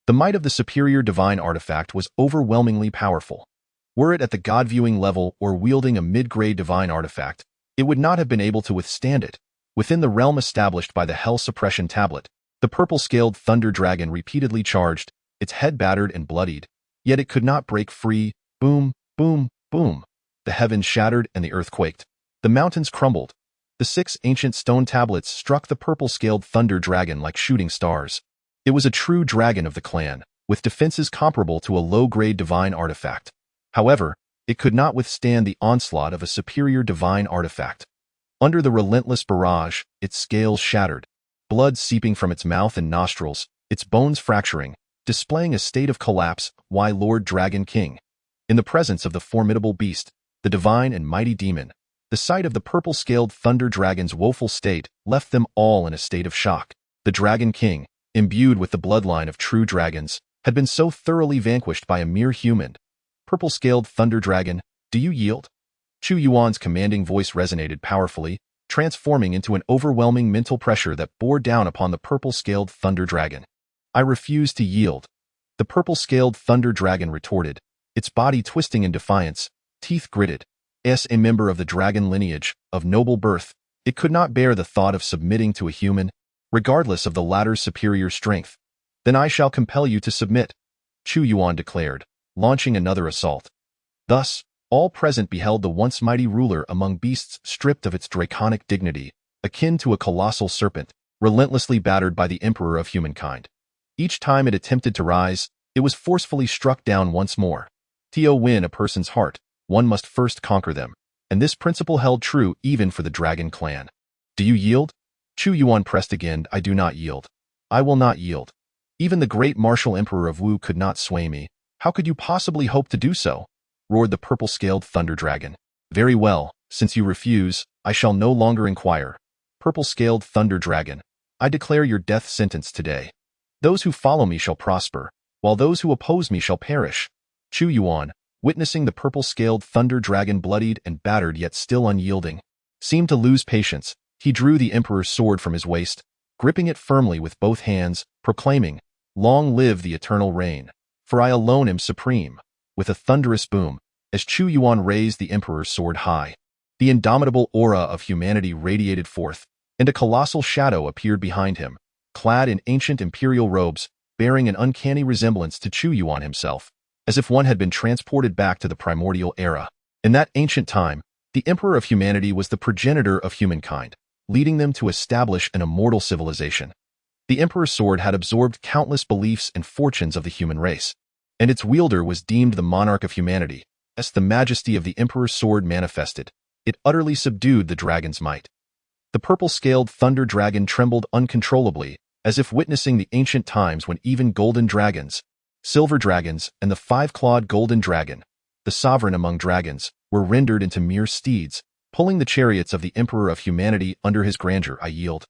the might of the superior divine artifact was overwhelmingly powerful. Were it at the god-viewing level or wielding a mid-grade divine artifact, it would not have been able to withstand it. Within the realm established by the hell suppression tablet, the purple-scaled thunder dragon repeatedly charged, its head battered and bloodied, yet it could not break free. Boom, boom, boom. The heavens shattered and the earth quaked. The mountains crumbled. The 6 ancient stone tablets struck the purple-scaled thunder dragon like shooting stars. It was a true dragon of the clan, with defenses comparable to a low-grade divine artifact. However, it could not withstand the onslaught of a superior divine artifact. Under the relentless barrage, its scales shattered, blood seeping from its mouth and nostrils, its bones fracturing, displaying a state of collapse. Why, Lord Dragon King? In the presence of the formidable beast, the divine and mighty demon, the sight of the purple-scaled thunder dragon's woeful state left them all in a state of shock. The Dragon King, imbued with the bloodline of true dragons, had been so thoroughly vanquished by a mere human. Purple-scaled thunder dragon, do you yield? Chu Yuan's commanding voice resonated powerfully, transforming into an overwhelming mental pressure that bore down upon the purple-scaled thunder dragon. I refuse to yield. The purple-scaled thunder dragon retorted, its body twisting in defiance, teeth gritted. As a member of the dragon lineage, of noble birth, it could not bear the thought of submitting to a human, regardless of the latter's superior strength. Then I shall compel you to submit, Chu Yuan declared, launching another assault. Thus, all present beheld the once mighty ruler among beasts stripped of its draconic dignity, akin to a colossal serpent, relentlessly battered by the emperor of humankind. Each time it attempted to rise, it was forcefully struck down once more. To win a person's heart, one must first conquer them, and this principle held true even for the dragon clan. Do you yield? Chu Yuan pressed again. I do not yield. I will not yield. Even the great martial emperor of Wu could not sway me. How could you possibly hope to do so? Roared the purple-scaled thunder dragon. Very well, since you refuse, I shall no longer inquire. Purple-scaled thunder dragon, I declare your death sentence today. Those who follow me shall prosper, while those who oppose me shall perish. Chu Yuan, witnessing the purple-scaled thunder dragon bloodied and battered yet still unyielding, seemed to lose patience. He drew the emperor's sword from his waist, gripping it firmly with both hands, proclaiming, Long live the eternal reign, for I alone am supreme. With a thunderous boom, as Chu Yuan raised the emperor's sword high, the indomitable aura of humanity radiated forth, and a colossal shadow appeared behind him, clad in ancient imperial robes, bearing an uncanny resemblance to Chu Yuan himself, as if one had been transported back to the primordial era. In that ancient time, the emperor of humanity was the progenitor of humankind, leading them to establish an immortal civilization. The emperor's sword had absorbed countless beliefs and fortunes of the human race, and its wielder was deemed the monarch of humanity. As the majesty of the emperor's sword manifested, it utterly subdued the dragon's might. The purple-scaled thunder dragon trembled uncontrollably, as if witnessing the ancient times when even golden dragons, silver dragons, and the 5-clawed golden dragon, the sovereign among dragons, were rendered into mere steeds, pulling the chariots of the emperor of humanity under his grandeur. I yield.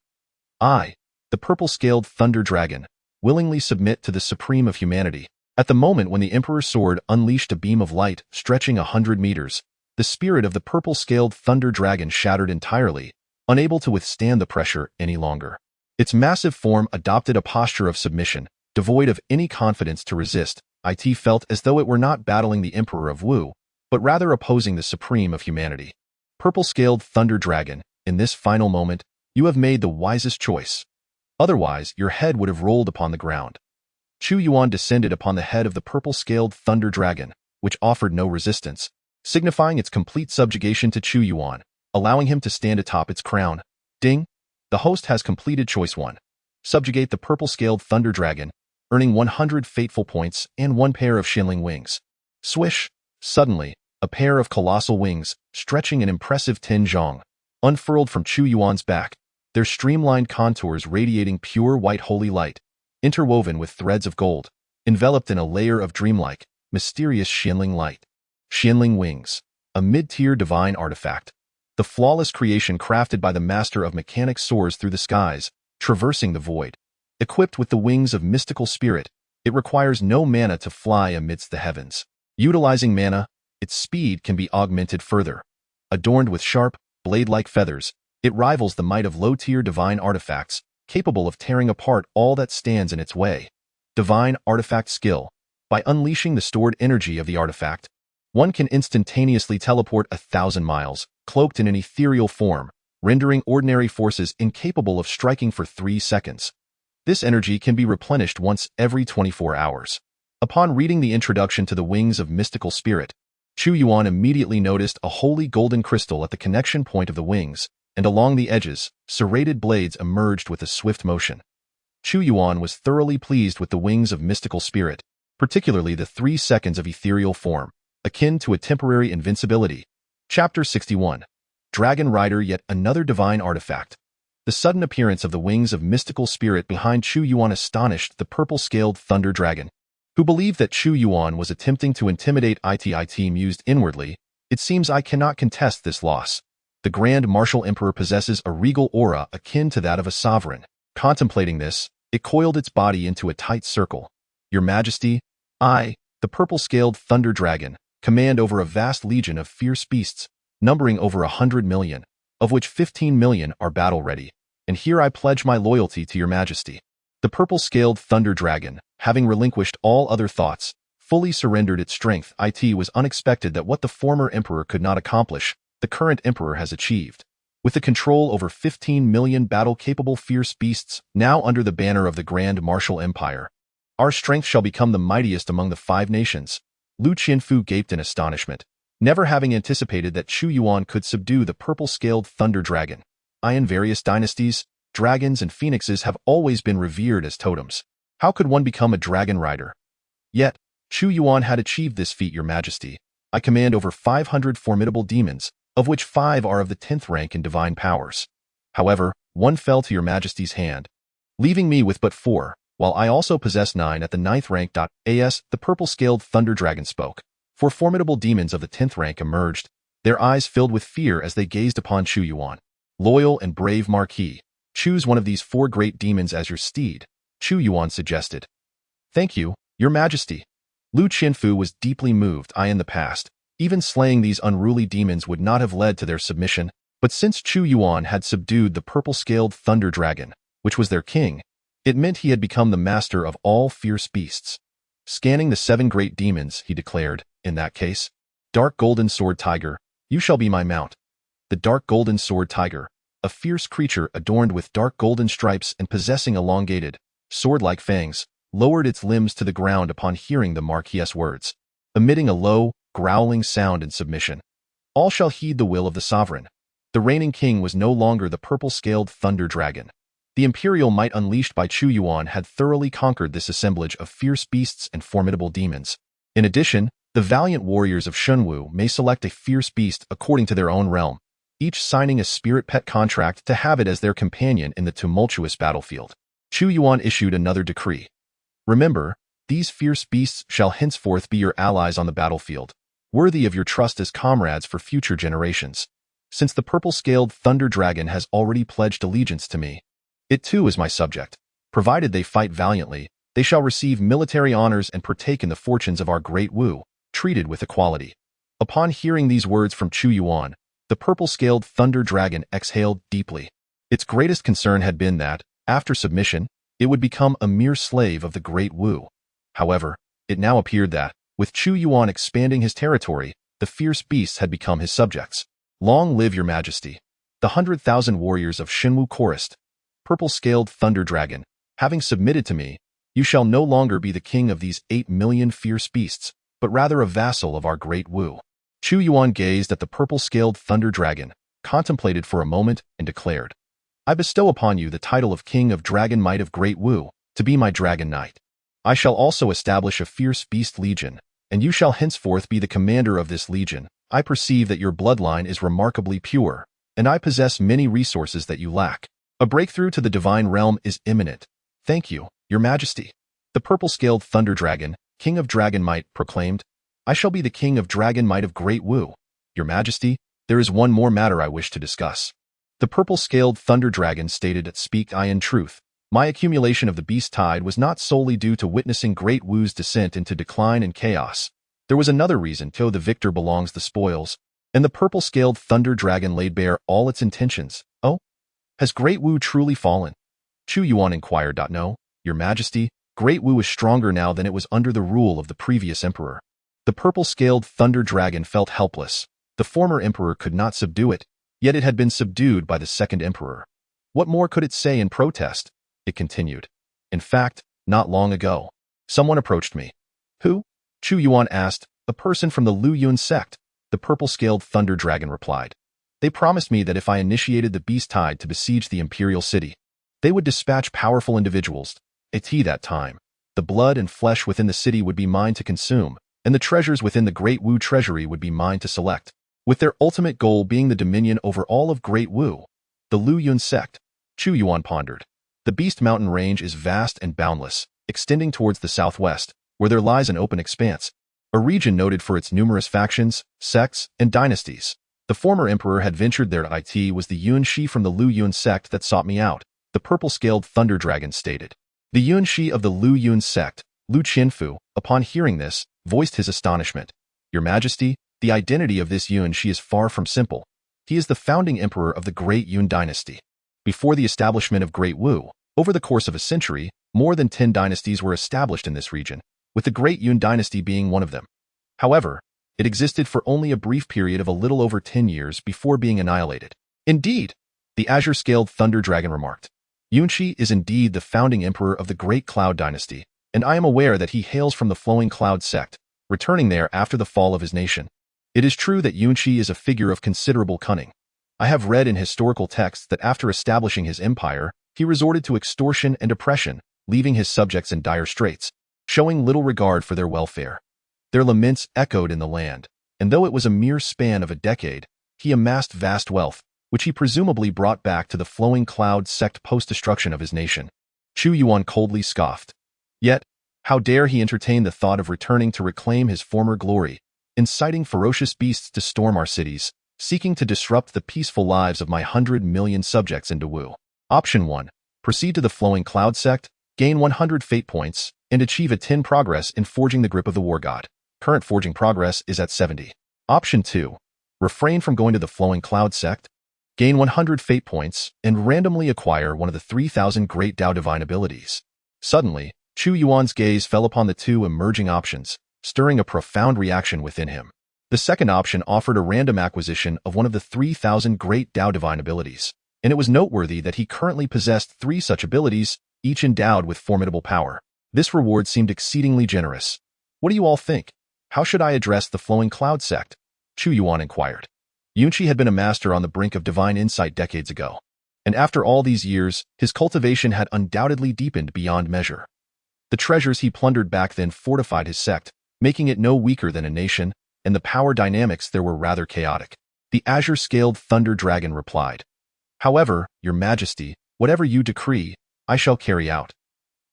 I, the purple-scaled thunder dragon, willingly submit to the supreme of humanity. At the moment when the emperor's sword unleashed a beam of light stretching 100 meters, the spirit of the purple-scaled thunder dragon shattered entirely, unable to withstand the pressure any longer. Its massive form adopted a posture of submission, devoid of any confidence to resist. It felt as though it were not battling the Emperor of Wu, but rather opposing the supreme of humanity. Purple-scaled thunder dragon, in this final moment, you have made the wisest choice. Otherwise, your head would have rolled upon the ground. Chu Yuan descended upon the head of the purple-scaled thunder dragon, which offered no resistance, signifying its complete subjugation to Chu Yuan, allowing him to stand atop its crown. Ding! The host has completed choice 1. Subjugate the purple-scaled thunder dragon, earning 100 fateful points and 1 pair of Xinling wings. Swish! Suddenly, a pair of colossal wings, stretching an impressive 10 zhong, unfurled from Chu Yuan's back, their streamlined contours radiating pure white holy light, interwoven with threads of gold, enveloped in a layer of dreamlike, mysterious Xinling light. Xinling wings, a mid-tier divine artifact. The flawless creation crafted by the master of mechanics soars through the skies, traversing the void. Equipped with the wings of mystical spirit, it requires no mana to fly amidst the heavens. Utilizing mana, its speed can be augmented further. Adorned with sharp, blade-like feathers, it rivals the might of low-tier divine artifacts, capable of tearing apart all that stands in its way. Divine artifact skill. By unleashing the stored energy of the artifact, one can instantaneously teleport 1,000 miles, cloaked in an ethereal form, rendering ordinary forces incapable of striking for 3 seconds. This energy can be replenished once every 24 hours. Upon reading the introduction to the wings of mystical spirit, Chu Yuan immediately noticed a holy golden crystal at the connection point of the wings, and along the edges, serrated blades emerged with a swift motion. Chu Yuan was thoroughly pleased with the wings of mystical spirit, particularly the 3 seconds of ethereal form, akin to a temporary invincibility. Chapter 61. Dragon Rider, yet another divine artifact. The sudden appearance of the wings of mystical spirit behind Chu Yuan astonished the purple-scaled thunder dragon, who believed that Chu Yuan was attempting to intimidate it. Mused inwardly, it seems I cannot contest this loss. The Grand Martial Emperor possesses a regal aura akin to that of a sovereign. Contemplating this, it coiled its body into a tight circle. Your Majesty, I, the purple-scaled thunder dragon, command over a vast legion of fierce beasts, numbering over 100 million, of which 15 million are battle-ready, and here I pledge my loyalty to your Majesty. The purple-scaled thunder dragon, having relinquished all other thoughts, fully surrendered its strength. It was unexpected that what the former emperor could not accomplish, the current emperor has achieved. With the control over 15 million battle-capable fierce beasts now under the banner of the Grand Martial Empire, our strength shall become the mightiest among the 5 nations. Lu Qianfu gaped in astonishment, never having anticipated that Chu Yuan could subdue the purple-scaled thunder dragon. In various dynasties, dragons and phoenixes have always been revered as totems. How could one become a dragon rider? Yet, Chu Yuan had achieved this feat, Your Majesty. I command over 500 formidable demons, of which 5 are of the 10th rank in divine powers. However, 1 fell to Your Majesty's hand, leaving me with but 4, while I also possess 9 at the 9th rank. As the purple-scaled thunder dragon spoke, 4 formidable demons of the 10th rank emerged, their eyes filled with fear as they gazed upon Chu Yuan. Loyal and brave Marquis, choose one of these 4 great demons as your steed, Chu Yuan suggested. Thank you, Your Majesty. Lu Qianfu was deeply moved. In the past, even slaying these unruly demons would not have led to their submission, but since Chu Yuan had subdued the purple-scaled thunder dragon, which was their king, it meant he had become the master of all fierce beasts. Scanning the 7 great demons, he declared, in that case, Dark Golden Sword Tiger, you shall be my mount. The Dark Golden Sword Tiger, a fierce creature adorned with dark golden stripes and possessing elongated, sword-like fangs, lowered its limbs to the ground upon hearing the Marquis's words, emitting a low, growling sound in submission. All shall heed the will of the sovereign. The reigning king was no longer the purple-scaled thunder dragon. The imperial might unleashed by Chu Yuan had thoroughly conquered this assemblage of fierce beasts and formidable demons. In addition, the valiant warriors of Shunwu may select a fierce beast according to their own realm, each signing a spirit pet contract to have it as their companion in the tumultuous battlefield. Chu Yuan issued another decree. Remember, these fierce beasts shall henceforth be your allies on the battlefield, worthy of your trust as comrades for future generations. Since the purple-scaled thunder dragon has already pledged allegiance to me, it too is my subject. Provided they fight valiantly, they shall receive military honors and partake in the fortunes of our great Wu, treated with equality. Upon hearing these words from Chu Yuan, the purple-scaled thunder dragon exhaled deeply. Its greatest concern had been that, after submission, it would become a mere slave of the Great Wu. However, it now appeared that, with Chu Yuan expanding his territory, the fierce beasts had become his subjects. Long live your majesty. The 100,000 warriors of Shinwu chorused. Purple-scaled thunder dragon, having submitted to me, you shall no longer be the king of these 8 million fierce beasts, but rather a vassal of our Great Wu. Chu Yuan gazed at the purple-scaled thunder dragon, contemplated for a moment, and declared, I bestow upon you the title of King of Dragon Might of Great Wu, to be my dragon knight. I shall also establish a fierce beast legion, and you shall henceforth be the commander of this legion. I perceive that your bloodline is remarkably pure, and I possess many resources that you lack. A breakthrough to the divine realm is imminent. Thank you, your majesty. The purple-scaled thunder dragon, King of Dragon Might, proclaimed, I shall be the King of Dragon Might of Great Wu. Your majesty, there is one more matter I wish to discuss. The purple-scaled thunder dragon stated, Speak I in truth. My accumulation of the beast tide was not solely due to witnessing Great Wu's descent into decline and chaos. There was another reason. To the victor belongs the spoils, and the purple-scaled thunder dragon laid bare all its intentions. Oh? Has Great Wu truly fallen? Chu Yuan inquired. No, your majesty, Great Wu is stronger now than it was under the rule of the previous emperor. The purple-scaled thunder dragon felt helpless. The former emperor could not subdue it, yet it had been subdued by the second emperor. What more could it say in protest? It continued. In fact, not long ago, someone approached me. Who? Chu Yuan asked. A person from the Lu Yun sect, the purple-scaled thunder dragon replied. They promised me that if I initiated the beast tide to besiege the imperial city, they would dispatch powerful individuals. At that time, the blood and flesh within the city would be mine to consume, and the treasures within the Great Wu treasury would be mine to select, with their ultimate goal being the dominion over all of Great Wu. The Lu Yun sect, Chu Yuan pondered. The Beast Mountain range is vast and boundless, extending towards the southwest, where there lies an open expanse, a region noted for its numerous factions, sects, and dynasties. The former emperor had ventured there. It was the Yuan Shi from the Lu Yun sect that sought me out, the purple-scaled thunder dragon stated. The Yuan Shi of the Lu Yun sect, Lu Qianfu, upon hearing this, voiced his astonishment. Your majesty, the identity of this Yuan Shi is far from simple. He is the founding emperor of the Great Yun dynasty. Before the establishment of Great Wu, over the course of a century, more than 10 dynasties were established in this region, with the Great Yun dynasty being one of them. However, it existed for only a brief period of a little over 10 years before being annihilated. Indeed, the azure-scaled thunder dragon remarked. Yunshi is indeed the founding emperor of the Great Cloud dynasty, and I am aware that he hails from the Flowing Cloud sect, returning there after the fall of his nation. It is true that Yunshi is a figure of considerable cunning. I have read in historical texts that after establishing his empire, he resorted to extortion and oppression, leaving his subjects in dire straits, showing little regard for their welfare. Their laments echoed in the land, and though it was a mere span of a decade, he amassed vast wealth, which he presumably brought back to the Flowing Cloud sect post-destruction of his nation. Chu Yuan coldly scoffed. Yet, how dare he entertain the thought of returning to reclaim his former glory, inciting ferocious beasts to storm our cities, seeking to disrupt the peaceful lives of my 100 million subjects in Wu. Option 1. Proceed to the Flowing Cloud sect, gain 100 fate points, and achieve a 10 progress in forging the grip of the war god. Current forging progress is at 70. Option 2. Refrain from going to the Flowing Cloud sect, gain 100 fate points, and randomly acquire one of the 3,000 Great Dao Divine abilities. Suddenly, Chu Yuan's gaze fell upon the two emerging options, stirring a profound reaction within him. The second option offered a random acquisition of one of the 3,000 Great Dao Divine abilities, and it was noteworthy that he currently possessed 3 such abilities, each endowed with formidable power. This reward seemed exceedingly generous. What do you all think? How should I address the Flowing Cloud sect? Chu Yuan inquired. Yunshi had been a master on the brink of divine insight decades ago, and after all these years, his cultivation had undoubtedly deepened beyond measure. The treasures he plundered back then fortified his sect, making it no weaker than a nation, and the power dynamics there were rather chaotic. The azure-scaled thunder dragon replied. However, your majesty, whatever you decree, I shall carry out.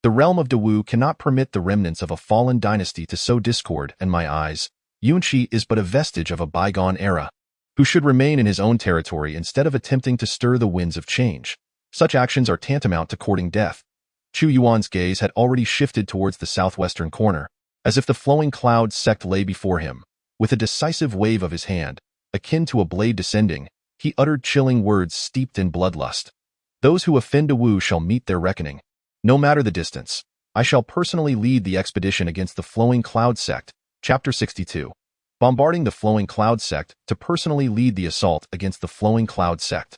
The realm of Wu cannot permit the remnants of a fallen dynasty to sow discord, and my eyes, Yunshi is but a vestige of a bygone era, who should remain in his own territory instead of attempting to stir the winds of change. Such actions are tantamount to courting death. Chu Yuan's gaze had already shifted towards the southwestern corner, as if the Flowing Cloud sect lay before him. With a decisive wave of his hand, akin to a blade descending, he uttered chilling words steeped in bloodlust. Those who offend Wu shall meet their reckoning. No matter the distance, I shall personally lead the expedition against the Flowing Cloud sect. Chapter 62. Bombarding the Flowing Cloud sect to personally lead the assault against the Flowing Cloud sect.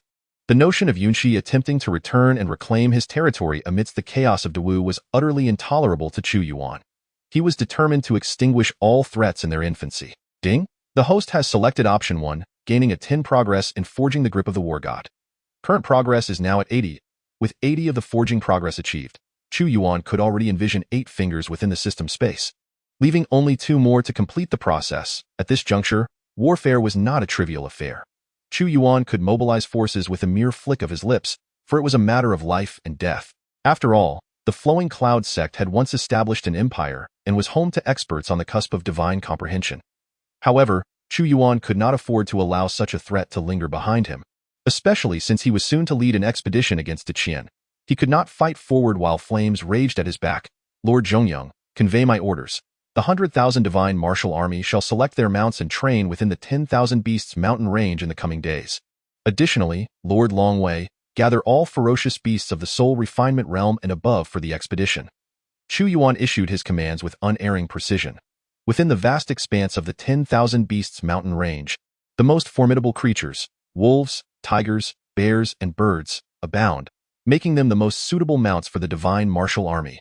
The notion of Yunxi attempting to return and reclaim his territory amidst the chaos of Dawu was utterly intolerable to Chu Yuan. He was determined to extinguish all threats in their infancy. Ding! The host has selected option 1, gaining a 10 progress in forging the grip of the war god. Current progress is now at 80. With 80 of the forging progress achieved, Chu Yuan could already envision 8 fingers within the system space. Leaving only 2 more to complete the process, at this juncture, warfare was not a trivial affair. Chu Yuan could mobilize forces with a mere flick of his lips, for it was a matter of life and death. After all, the Flowing Cloud sect had once established an empire and was home to experts on the cusp of divine comprehension. However, Chu Yuan could not afford to allow such a threat to linger behind him, especially since he was soon to lead an expedition against Tiqian. He could not fight forward while flames raged at his back. Lord Zhongyang, convey my orders. The 100,000 divine martial army shall select their mounts and train within the 10,000 beasts mountain range in the coming days. Additionally, Lord Longwei, gather all ferocious beasts of the soul refinement realm and above for the expedition. Chu Yuan issued his commands with unerring precision. Within the vast expanse of the 10,000 beasts mountain range, the most formidable creatures, wolves, tigers, bears, and birds, abound, making them the most suitable mounts for the divine martial army.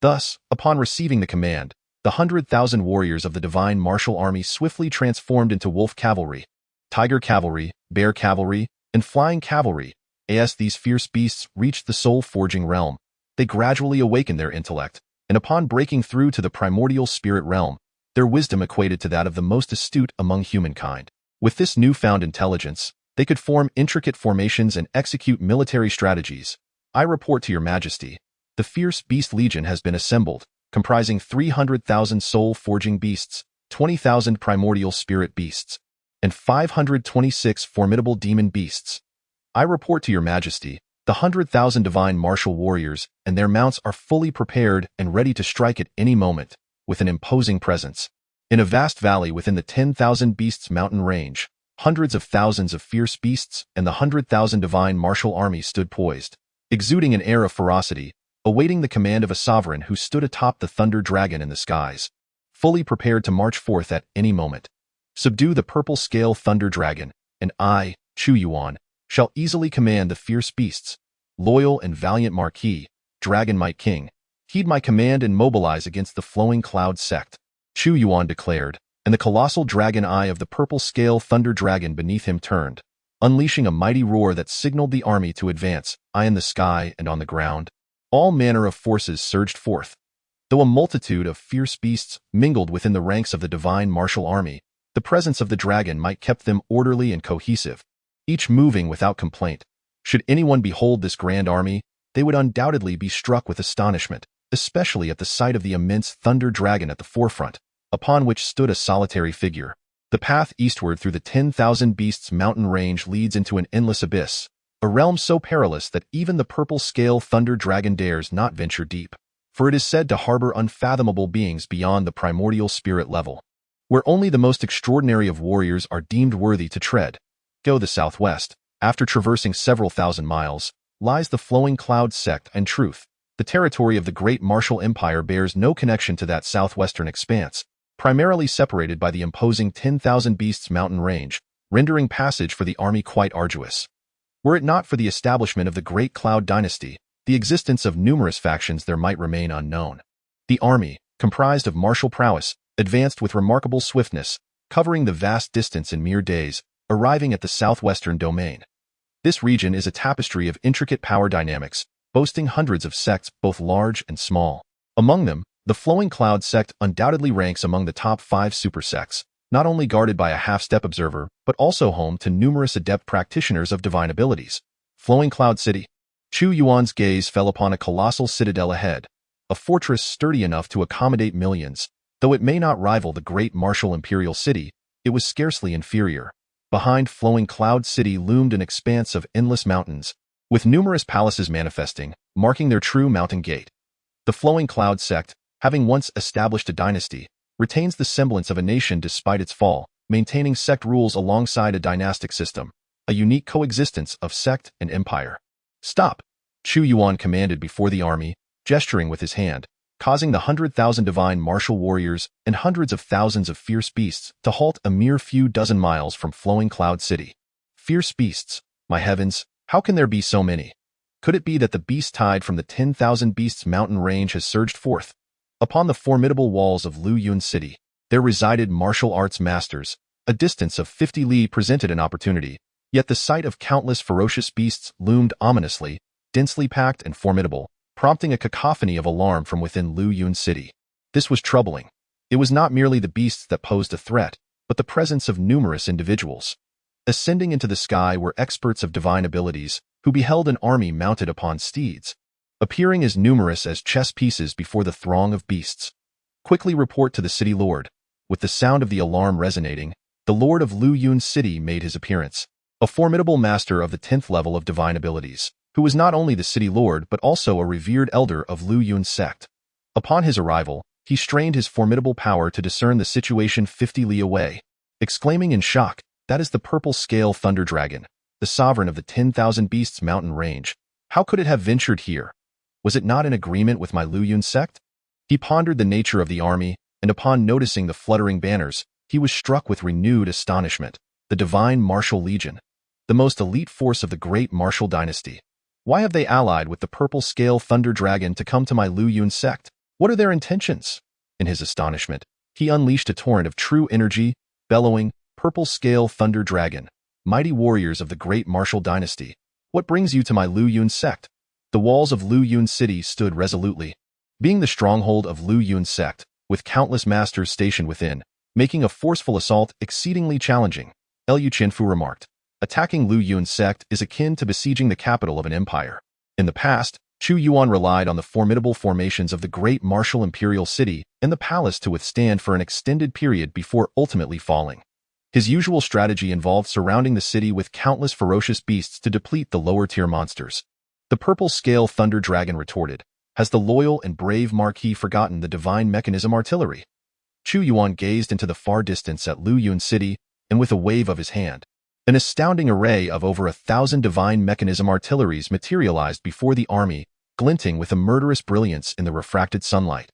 Thus, upon receiving the command, the 100,000 warriors of the divine martial army swiftly transformed into wolf cavalry, tiger cavalry, bear cavalry, and flying cavalry. As these fierce beasts reached the soul-forging realm, they gradually awakened their intellect, and upon breaking through to the primordial spirit realm, their wisdom equated to that of the most astute among humankind. With this newfound intelligence, they could form intricate formations and execute military strategies. I report to your majesty, the fierce beast legion has been assembled, comprising 300,000 soul-forging beasts, 20,000 primordial spirit beasts, and 526 formidable demon beasts. I report to your majesty, the 100,000 divine martial warriors and their mounts are fully prepared and ready to strike at any moment, with an imposing presence. In a vast valley within the 10,000 beasts mountain range, hundreds of thousands of fierce beasts and the 100,000 divine martial army stood poised, exuding an air of ferocity, awaiting the command of a sovereign who stood atop the thunder dragon in the skies, fully prepared to march forth at any moment. Subdue the purple scale thunder dragon, and I, Chu Yuan, shall easily command the fierce beasts. Loyal and valiant Marquis, Dragon Might King, heed my command and mobilize against the Flowing Cloud sect. Chu Yuan declared, and the colossal dragon eye of the purple scale thunder dragon beneath him turned, unleashing a mighty roar that signaled the army to advance, eye in the sky and on the ground. All manner of forces surged forth. Though a multitude of fierce beasts mingled within the ranks of the divine martial army, the presence of the dragon might keep them orderly and cohesive, each moving without complaint. Should anyone behold this grand army, they would undoubtedly be struck with astonishment, especially at the sight of the immense thunder dragon at the forefront, upon which stood a solitary figure. The path eastward through the 10,000 beasts mountain range leads into an endless abyss, a realm so perilous that even the purple scale thunder dragon dares not venture deep, for it is said to harbor unfathomable beings beyond the primordial spirit level, where only the most extraordinary of warriors are deemed worthy to tread. Go the southwest. After traversing several thousand miles, lies the Flowing Cloud sect and truth. The territory of the great martial empire bears no connection to that southwestern expanse, primarily separated by the imposing 10,000 beasts mountain range, rendering passage for the army quite arduous. Were it not for the establishment of the Great Cloud Dynasty, the existence of numerous factions there might remain unknown. The army, comprised of martial prowess, advanced with remarkable swiftness, covering the vast distance in mere days, arriving at the southwestern domain. This region is a tapestry of intricate power dynamics, boasting hundreds of sects both large and small. Among them, the Flowing Cloud sect undoubtedly ranks among the top 5 super sects, not only guarded by a half-step observer, but also home to numerous adept practitioners of divine abilities. Flowing Cloud City. Chu Yuan's gaze fell upon a colossal citadel ahead, a fortress sturdy enough to accommodate millions. Though it may not rival the great martial imperial city, it was scarcely inferior. Behind Flowing Cloud City loomed an expanse of endless mountains, with numerous palaces manifesting, marking their true mountain gate. The Flowing Cloud sect, having once established a dynasty, retains the semblance of a nation despite its fall, maintaining sect rules alongside a dynastic system, a unique coexistence of sect and empire. Stop! Chu Yuan commanded before the army, gesturing with his hand, causing the 100,000 divine martial warriors and hundreds of thousands of fierce beasts to halt a mere few dozen miles from Flowing Cloud City. Fierce beasts, my heavens, how can there be so many? Could it be that the beast tide from the 10,000 Beasts mountain range has surged forth? Upon the formidable walls of Luyun City, there resided martial arts masters. A distance of 50 li presented an opportunity, yet the sight of countless ferocious beasts loomed ominously, densely packed and formidable, prompting a cacophony of alarm from within Luyun City. This was troubling. It was not merely the beasts that posed a threat, but the presence of numerous individuals. Ascending into the sky were experts of divine abilities, who beheld an army mounted upon steeds, appearing as numerous as chess pieces before the throng of beasts. Quickly report to the city lord. With the sound of the alarm resonating, the lord of Luyun City made his appearance, a formidable master of the 10th level of divine abilities, who was not only the city lord but also a revered elder of Luyun sect. Upon his arrival, he strained his formidable power to discern the situation 50 li away, exclaiming in shock, "That is the purple scale thunder dragon, the sovereign of the 10,000 Beasts mountain range. How could it have ventured here? Was it not in agreement with my Luyun sect?" He pondered the nature of the army, and upon noticing the fluttering banners, he was struck with renewed astonishment. The Divine Martial Legion, the most elite force of the great martial dynasty. Why have they allied with the purple scale thunder dragon to come to my Luyun sect? What are their intentions? In his astonishment, he unleashed a torrent of true energy, bellowing, "Purple scale thunder dragon, mighty warriors of the great martial dynasty, what brings you to my Luyun sect?" The walls of Luyun City stood resolutely. Being the stronghold of Luyun sect, with countless masters stationed within, making a forceful assault exceedingly challenging, Liu Qianfu remarked. Attacking Luyun sect is akin to besieging the capital of an empire. In the past, Chu Yuan relied on the formidable formations of the great martial imperial city and the palace to withstand for an extended period before ultimately falling. His usual strategy involved surrounding the city with countless ferocious beasts to deplete the lower-tier monsters. The purple scale thunder dragon retorted, "Has the loyal and brave Marquis forgotten the divine mechanism artillery?" Chu Yuan gazed into the far distance at Luyun City, and with a wave of his hand, an astounding array of over 1,000 divine mechanism artilleries materialized before the army, glinting with a murderous brilliance in the refracted sunlight.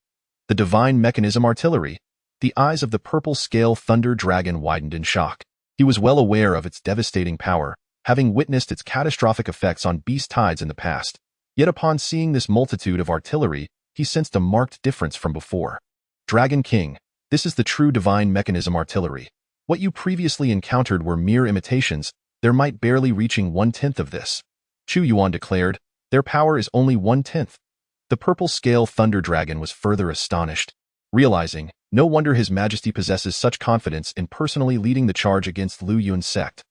The divine mechanism artillery. The eyes of the purple scale thunder dragon widened in shock. He was well aware of its devastating power, having witnessed its catastrophic effects on beast tides in the past. Yet upon seeing this multitude of artillery, he sensed a marked difference from before. Dragon King, this is the true divine mechanism artillery. What you previously encountered were mere imitations, their might barely reaching 1/10 of this. Chu Yuan declared, "Their power is only 1/10. The purple scale thunder dragon was further astonished, realizing, no wonder His Majesty possesses such confidence in personally leading the charge against Luyun sect.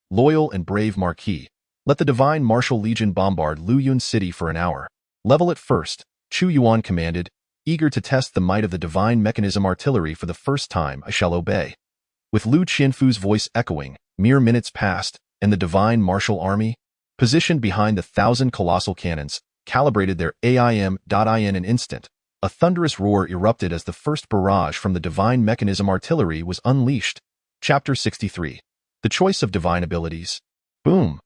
Loyal and brave Marquis, let the Divine Martial Legion bombard Luyun City for an hour. Level it first," Chu Yuan commanded, eager to test the might of the divine mechanism artillery for the first time. "I shall obey." With Liu Qianfu's voice echoing, mere minutes passed, and the divine martial army, positioned behind the 1,000 colossal cannons, calibrated their aim.in an instant. A thunderous roar erupted as the first barrage from the divine mechanism artillery was unleashed. Chapter 63. The Choice of Divine Abilities. Boom!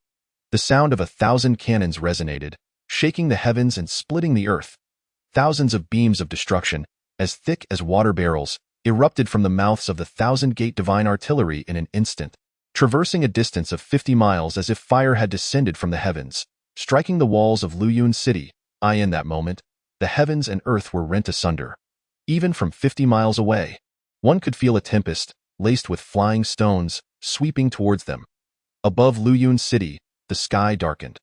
The sound of 1,000 cannons resonated, shaking the heavens and splitting the earth. Thousands of beams of destruction, as thick as water barrels, erupted from the mouths of the 1,000-gate divine artillery in an instant, traversing a distance of 50 miles as if fire had descended from the heavens, striking the walls of Luyun City. In that moment, the heavens and earth were rent asunder. Even from 50 miles away, one could feel a tempest, laced with flying stones, sweeping towards them. Above Luyun City, the sky darkened.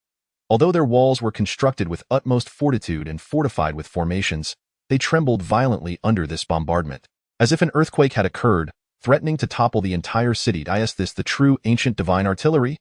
Although their walls were constructed with utmost fortitude and fortified with formations, they trembled violently under this bombardment, as if an earthquake had occurred, threatening to topple the entire city. Is this the true ancient divine artillery?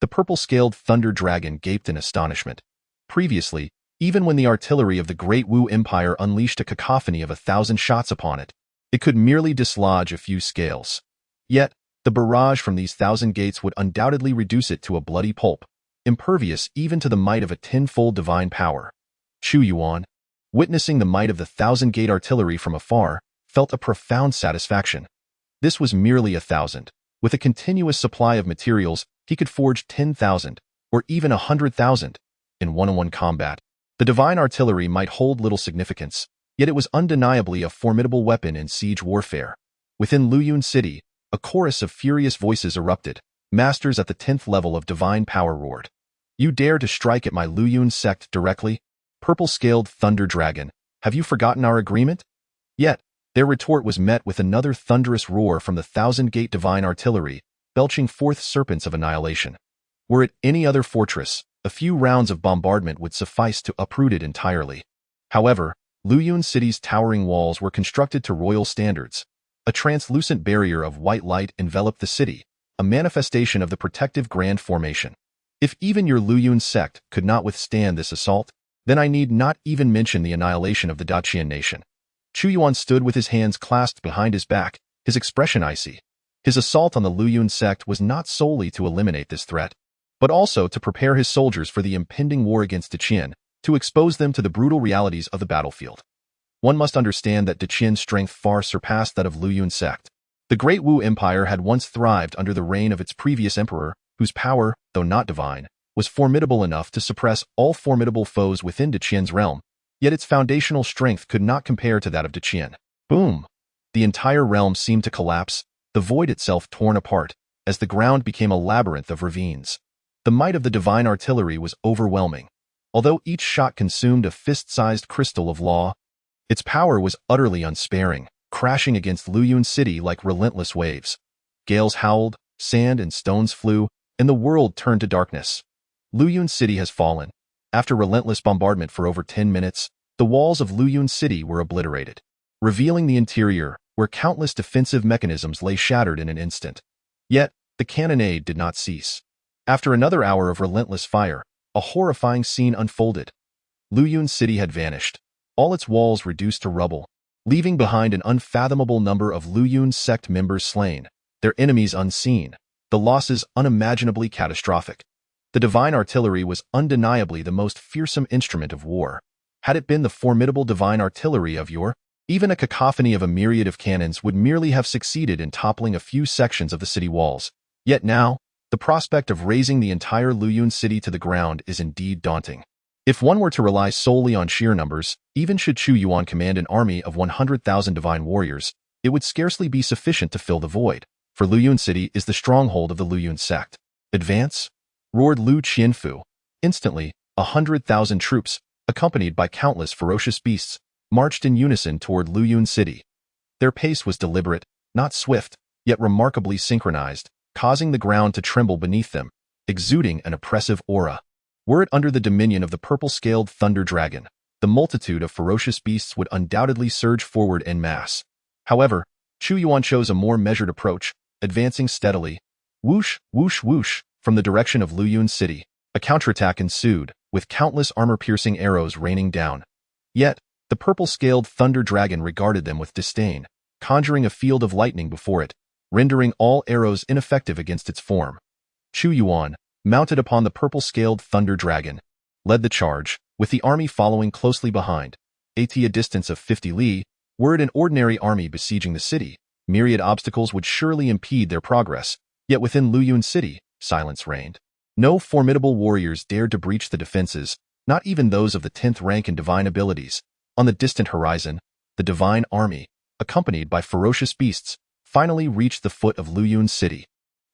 The purple-scaled thunder dragon gaped in astonishment. Previously, even when the artillery of the Great Wu Empire unleashed a cacophony of 1,000 shots upon it, it could merely dislodge a few scales. Yet, the barrage from these 1,000 gates would undoubtedly reduce it to a bloody pulp, impervious even to the might of a tenfold divine power. Chu Yuan, witnessing the might of the 1,000-gate artillery from afar, felt a profound satisfaction. This was merely 1,000. With a continuous supply of materials, he could forge 10,000, or even 100,000, in one-on-one combat. The divine artillery might hold little significance, yet it was undeniably a formidable weapon in siege warfare. Within Luyun City, a chorus of furious voices erupted. Masters at the 10th level of divine power roared. "You dare to strike at my Luyun sect directly? Purple-scaled thunder dragon, have you forgotten our agreement?" Yet, their retort was met with another thunderous roar from the 1,000-gate divine artillery, belching forth serpents of annihilation. Were it any other fortress, a few rounds of bombardment would suffice to uproot it entirely. However, Luyun City's towering walls were constructed to royal standards. A translucent barrier of white light enveloped the city, a manifestation of the protective grand formation. If even your Luyun sect could not withstand this assault, then I need not even mention the annihilation of the Dacian nation. Chu Yuan stood with his hands clasped behind his back, his expression icy. His assault on the Luyun sect was not solely to eliminate this threat, but also to prepare his soldiers for the impending war against Dacian, to expose them to the brutal realities of the battlefield. One must understand that Dacian's strength far surpassed that of Luyun sect. The Great Wu Empire had once thrived under the reign of its previous emperor, whose power, though not divine, was formidable enough to suppress all formidable foes within Dacian's realm, yet its foundational strength could not compare to that of Dacian. Boom! The entire realm seemed to collapse, the void itself torn apart, as the ground became a labyrinth of ravines. The might of the divine artillery was overwhelming. Although each shot consumed a fist-sized crystal of law, its power was utterly unsparing, crashing against Luyun City like relentless waves. Gales howled, sand and stones flew, and the world turned to darkness. Luyun City has fallen. After relentless bombardment for over 10 minutes, the walls of Luyun City were obliterated, revealing the interior, where countless defensive mechanisms lay shattered in an instant. Yet, the cannonade did not cease. After another hour of relentless fire, a horrifying scene unfolded. Luyun City had vanished, all its walls reduced to rubble, leaving behind an unfathomable number of Luyun sect members slain, their enemies unseen, the losses unimaginably catastrophic. The divine artillery was undeniably the most fearsome instrument of war. Had it been the formidable divine artillery of yore, even a cacophony of a myriad of cannons would merely have succeeded in toppling a few sections of the city walls. Yet now, the prospect of razing the entire Luyun City to the ground is indeed daunting. If one were to rely solely on sheer numbers, even should Chu Yuan command an army of 100,000 divine warriors, it would scarcely be sufficient to fill the void, for Luyun City is the stronghold of the Luyun sect. "Advance!" roared Lu Qianfu. Instantly, 100,000 troops, accompanied by countless ferocious beasts, marched in unison toward Luyun City. Their pace was deliberate, not swift, yet remarkably synchronized, causing the ground to tremble beneath them, exuding an oppressive aura. Were it under the dominion of the purple-scaled thunder dragon, the multitude of ferocious beasts would undoubtedly surge forward en masse. However, Chu Yuan chose a more measured approach, advancing steadily. Whoosh, whoosh, whoosh, from the direction of Luyun City. A counterattack ensued, with countless armor-piercing arrows raining down. Yet, the purple-scaled thunder dragon regarded them with disdain, conjuring a field of lightning before it, rendering all arrows ineffective against its form. Chu Yuan, mounted upon the purple-scaled thunder dragon, led the charge, with the army following closely behind. At a distance of 50 li, were it an ordinary army besieging the city, myriad obstacles would surely impede their progress, yet within Luyun City, silence reigned. No formidable warriors dared to breach the defenses, not even those of the 10th rank in divine abilities. On the distant horizon, the divine army, accompanied by ferocious beasts, finally reached the foot of Luyun City.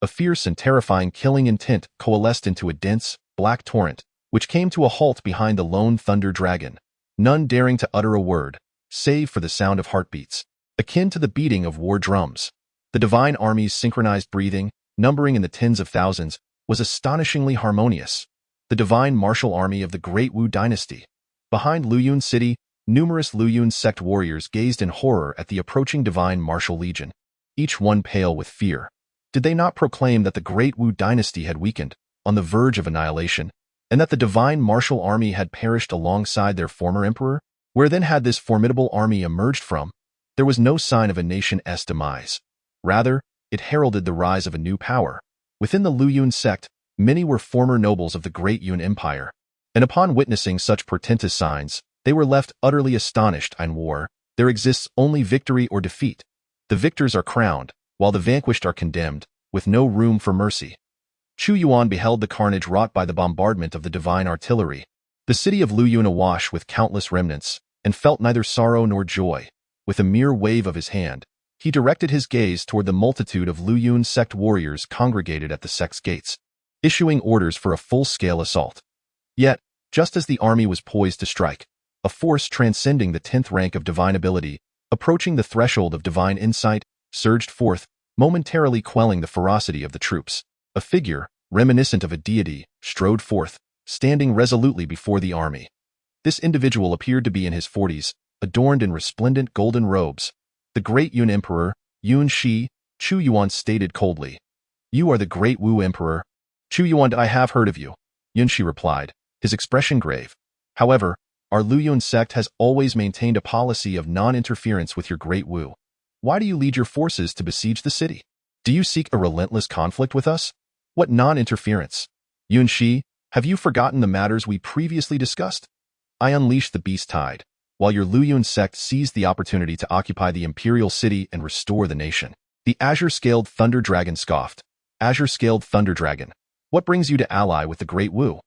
A fierce and terrifying killing intent coalesced into a dense, black torrent, which came to a halt behind the lone thunder dragon, none daring to utter a word, save for the sound of heartbeats, akin to the beating of war drums. The divine army's synchronized breathing, numbering in the tens of thousands, was astonishingly harmonious. The divine martial army of the Great Wu dynasty. Behind Luyun City, numerous Luyun sect warriors gazed in horror at the approaching divine martial legion, each one pale with fear. Did they not proclaim that the Great Wu dynasty had weakened, on the verge of annihilation, and that the divine martial army had perished alongside their former emperor? Where then had this formidable army emerged from? There was no sign of a nation's demise. Rather, it heralded the rise of a new power. Within the Luyun sect, many were former nobles of the Great Yun Empire, and upon witnessing such portentous signs, they were left utterly astonished and war, their There exists only victory or defeat. The victors are crowned, while the vanquished are condemned, with no room for mercy. Chu Yuan beheld the carnage wrought by the bombardment of the divine artillery, the city of Luyun awash with countless remnants, and felt neither sorrow nor joy. With a mere wave of his hand, he directed his gaze toward the multitude of Luyun sect warriors congregated at the sect's gates, issuing orders for a full-scale assault. Yet, just as the army was poised to strike, a force transcending the 10th rank of divine ability, approaching the threshold of divine insight, surged forth, momentarily quelling the ferocity of the troops. A figure, reminiscent of a deity, strode forth, standing resolutely before the army. This individual appeared to be in his 40s, adorned in resplendent golden robes. The great Yun Emperor, Yun Shi, Chu Yuan stated coldly. "You are the great Wu Emperor." "Chu Yuan, I have heard of you," Yun Shi replied, his expression grave. "However, our Luyun sect has always maintained a policy of non-interference with your great Wu. Why do you lead your forces to besiege the city? Do you seek a relentless conflict with us? What non-interference? Yun Shi, have you forgotten the matters we previously discussed? I unleashed the beast tide, while your Luyun sect seized the opportunity to occupy the imperial city and restore the nation." The azure-scaled thunder dragon scoffed. "Azure-scaled thunder dragon, what brings you to ally with the great Wu?"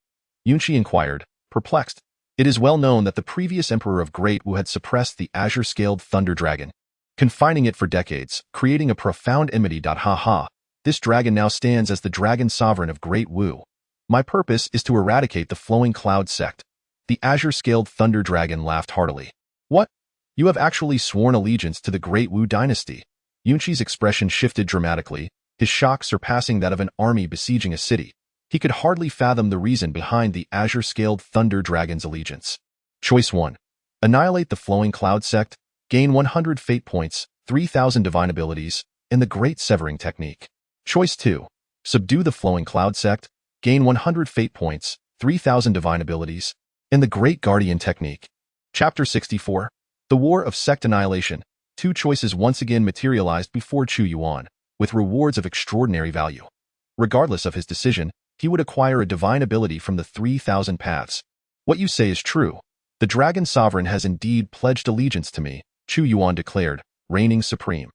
Yun Shi inquired, perplexed. It is well known that the previous emperor of Great Wu had suppressed the azure-scaled thunder dragon, confining it for decades, creating a profound enmity. Ha. This dragon now stands as the dragon sovereign of Great Wu. My purpose is to eradicate the flowing cloud sect. The azure-scaled thunder dragon laughed heartily. What? You have actually sworn allegiance to the Great Wu dynasty? Yun Shi's expression shifted dramatically, his shock surpassing that of an army besieging a city. He could hardly fathom the reason behind the azure-scaled thunder dragon's allegiance. Choice 1. Annihilate the flowing cloud sect, gain 100 fate points, 3,000 divine abilities, and the great severing technique. Choice 2. Subdue the flowing cloud sect, gain 100 fate points, 3,000 divine abilities, and the great guardian technique. Chapter 64. The War of Sect Annihilation. Two choices once again materialized before Chu Yuan, with rewards of extraordinary value. Regardless of his decision, he would acquire a divine ability from the 3,000 paths. What you say is true. The Dragon Sovereign has indeed pledged allegiance to me, Chu Yuan declared, reigning supreme.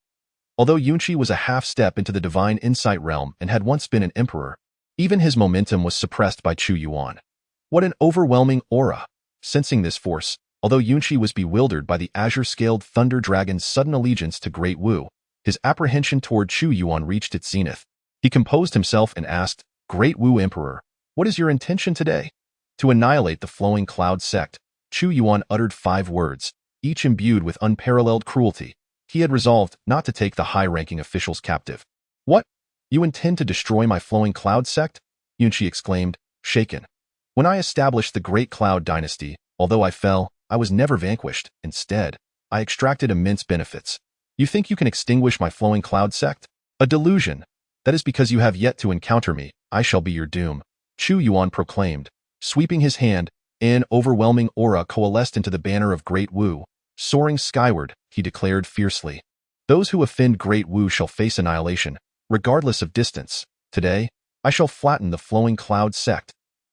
Although Yun Shi was a half-step into the divine insight realm and had once been an emperor, even his momentum was suppressed by Chu Yuan. What an overwhelming aura! Sensing this force, although Yun Shi was bewildered by the azure-scaled thunder dragon's sudden allegiance to Great Wu, his apprehension toward Chu Yuan reached its zenith. He composed himself and asked, "Great Wu Emperor, what is your intention today?" To annihilate the flowing cloud sect, Chu Yuan uttered 5 words, each imbued with unparalleled cruelty. He had resolved not to take the high-ranking officials captive. "What? You intend to destroy my flowing cloud sect?" Yun Shi exclaimed, shaken. "When I established the Great Cloud Dynasty, although I fell, I was never vanquished. Instead, I extracted immense benefits. You think you can extinguish my flowing cloud sect? A delusion. That is because you have yet to encounter me. I shall be your doom," Chu Yuan proclaimed. Sweeping his hand, an overwhelming aura coalesced into the banner of Great Wu. Soaring skyward, he declared fiercely. "Those who offend Great Wu shall face annihilation, regardless of distance. Today, I shall flatten the flowing cloud sect.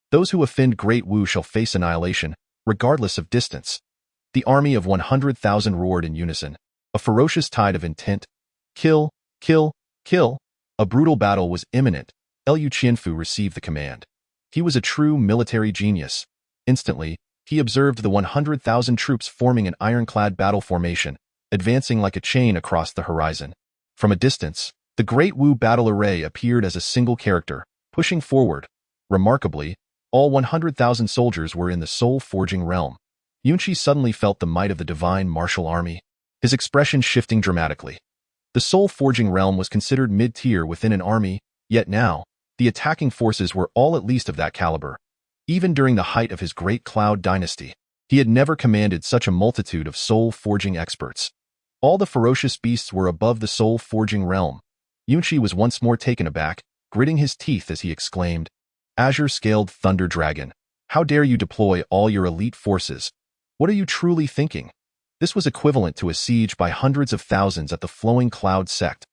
Those who offend Great Wu shall face annihilation, regardless of distance." The army of 100,000 roared in unison, a ferocious tide of intent. Kill, kill, kill. A brutal battle was imminent. Liu Qianfu received the command. He was a true military genius. Instantly, he observed the 100,000 troops forming an ironclad battle formation, advancing like a chain across the horizon. From a distance, the Great Wu battle array appeared as a single character, pushing forward. Remarkably, all 100,000 soldiers were in the soul-forging realm. Yun Shi suddenly felt the might of the divine martial army, his expression shifting dramatically. The soul-forging realm was considered mid-tier within an army, yet now, the attacking forces were all at least of that caliber. Even during the height of his Great Cloud Dynasty, he had never commanded such a multitude of soul-forging experts. All the ferocious beasts were above the soul-forging realm. Yun Shi was once more taken aback, gritting his teeth as he exclaimed, "Azure-scaled thunder dragon, how dare you deploy all your elite forces? What are you truly thinking?" This was equivalent to a siege by hundreds of thousands at the flowing cloud sect.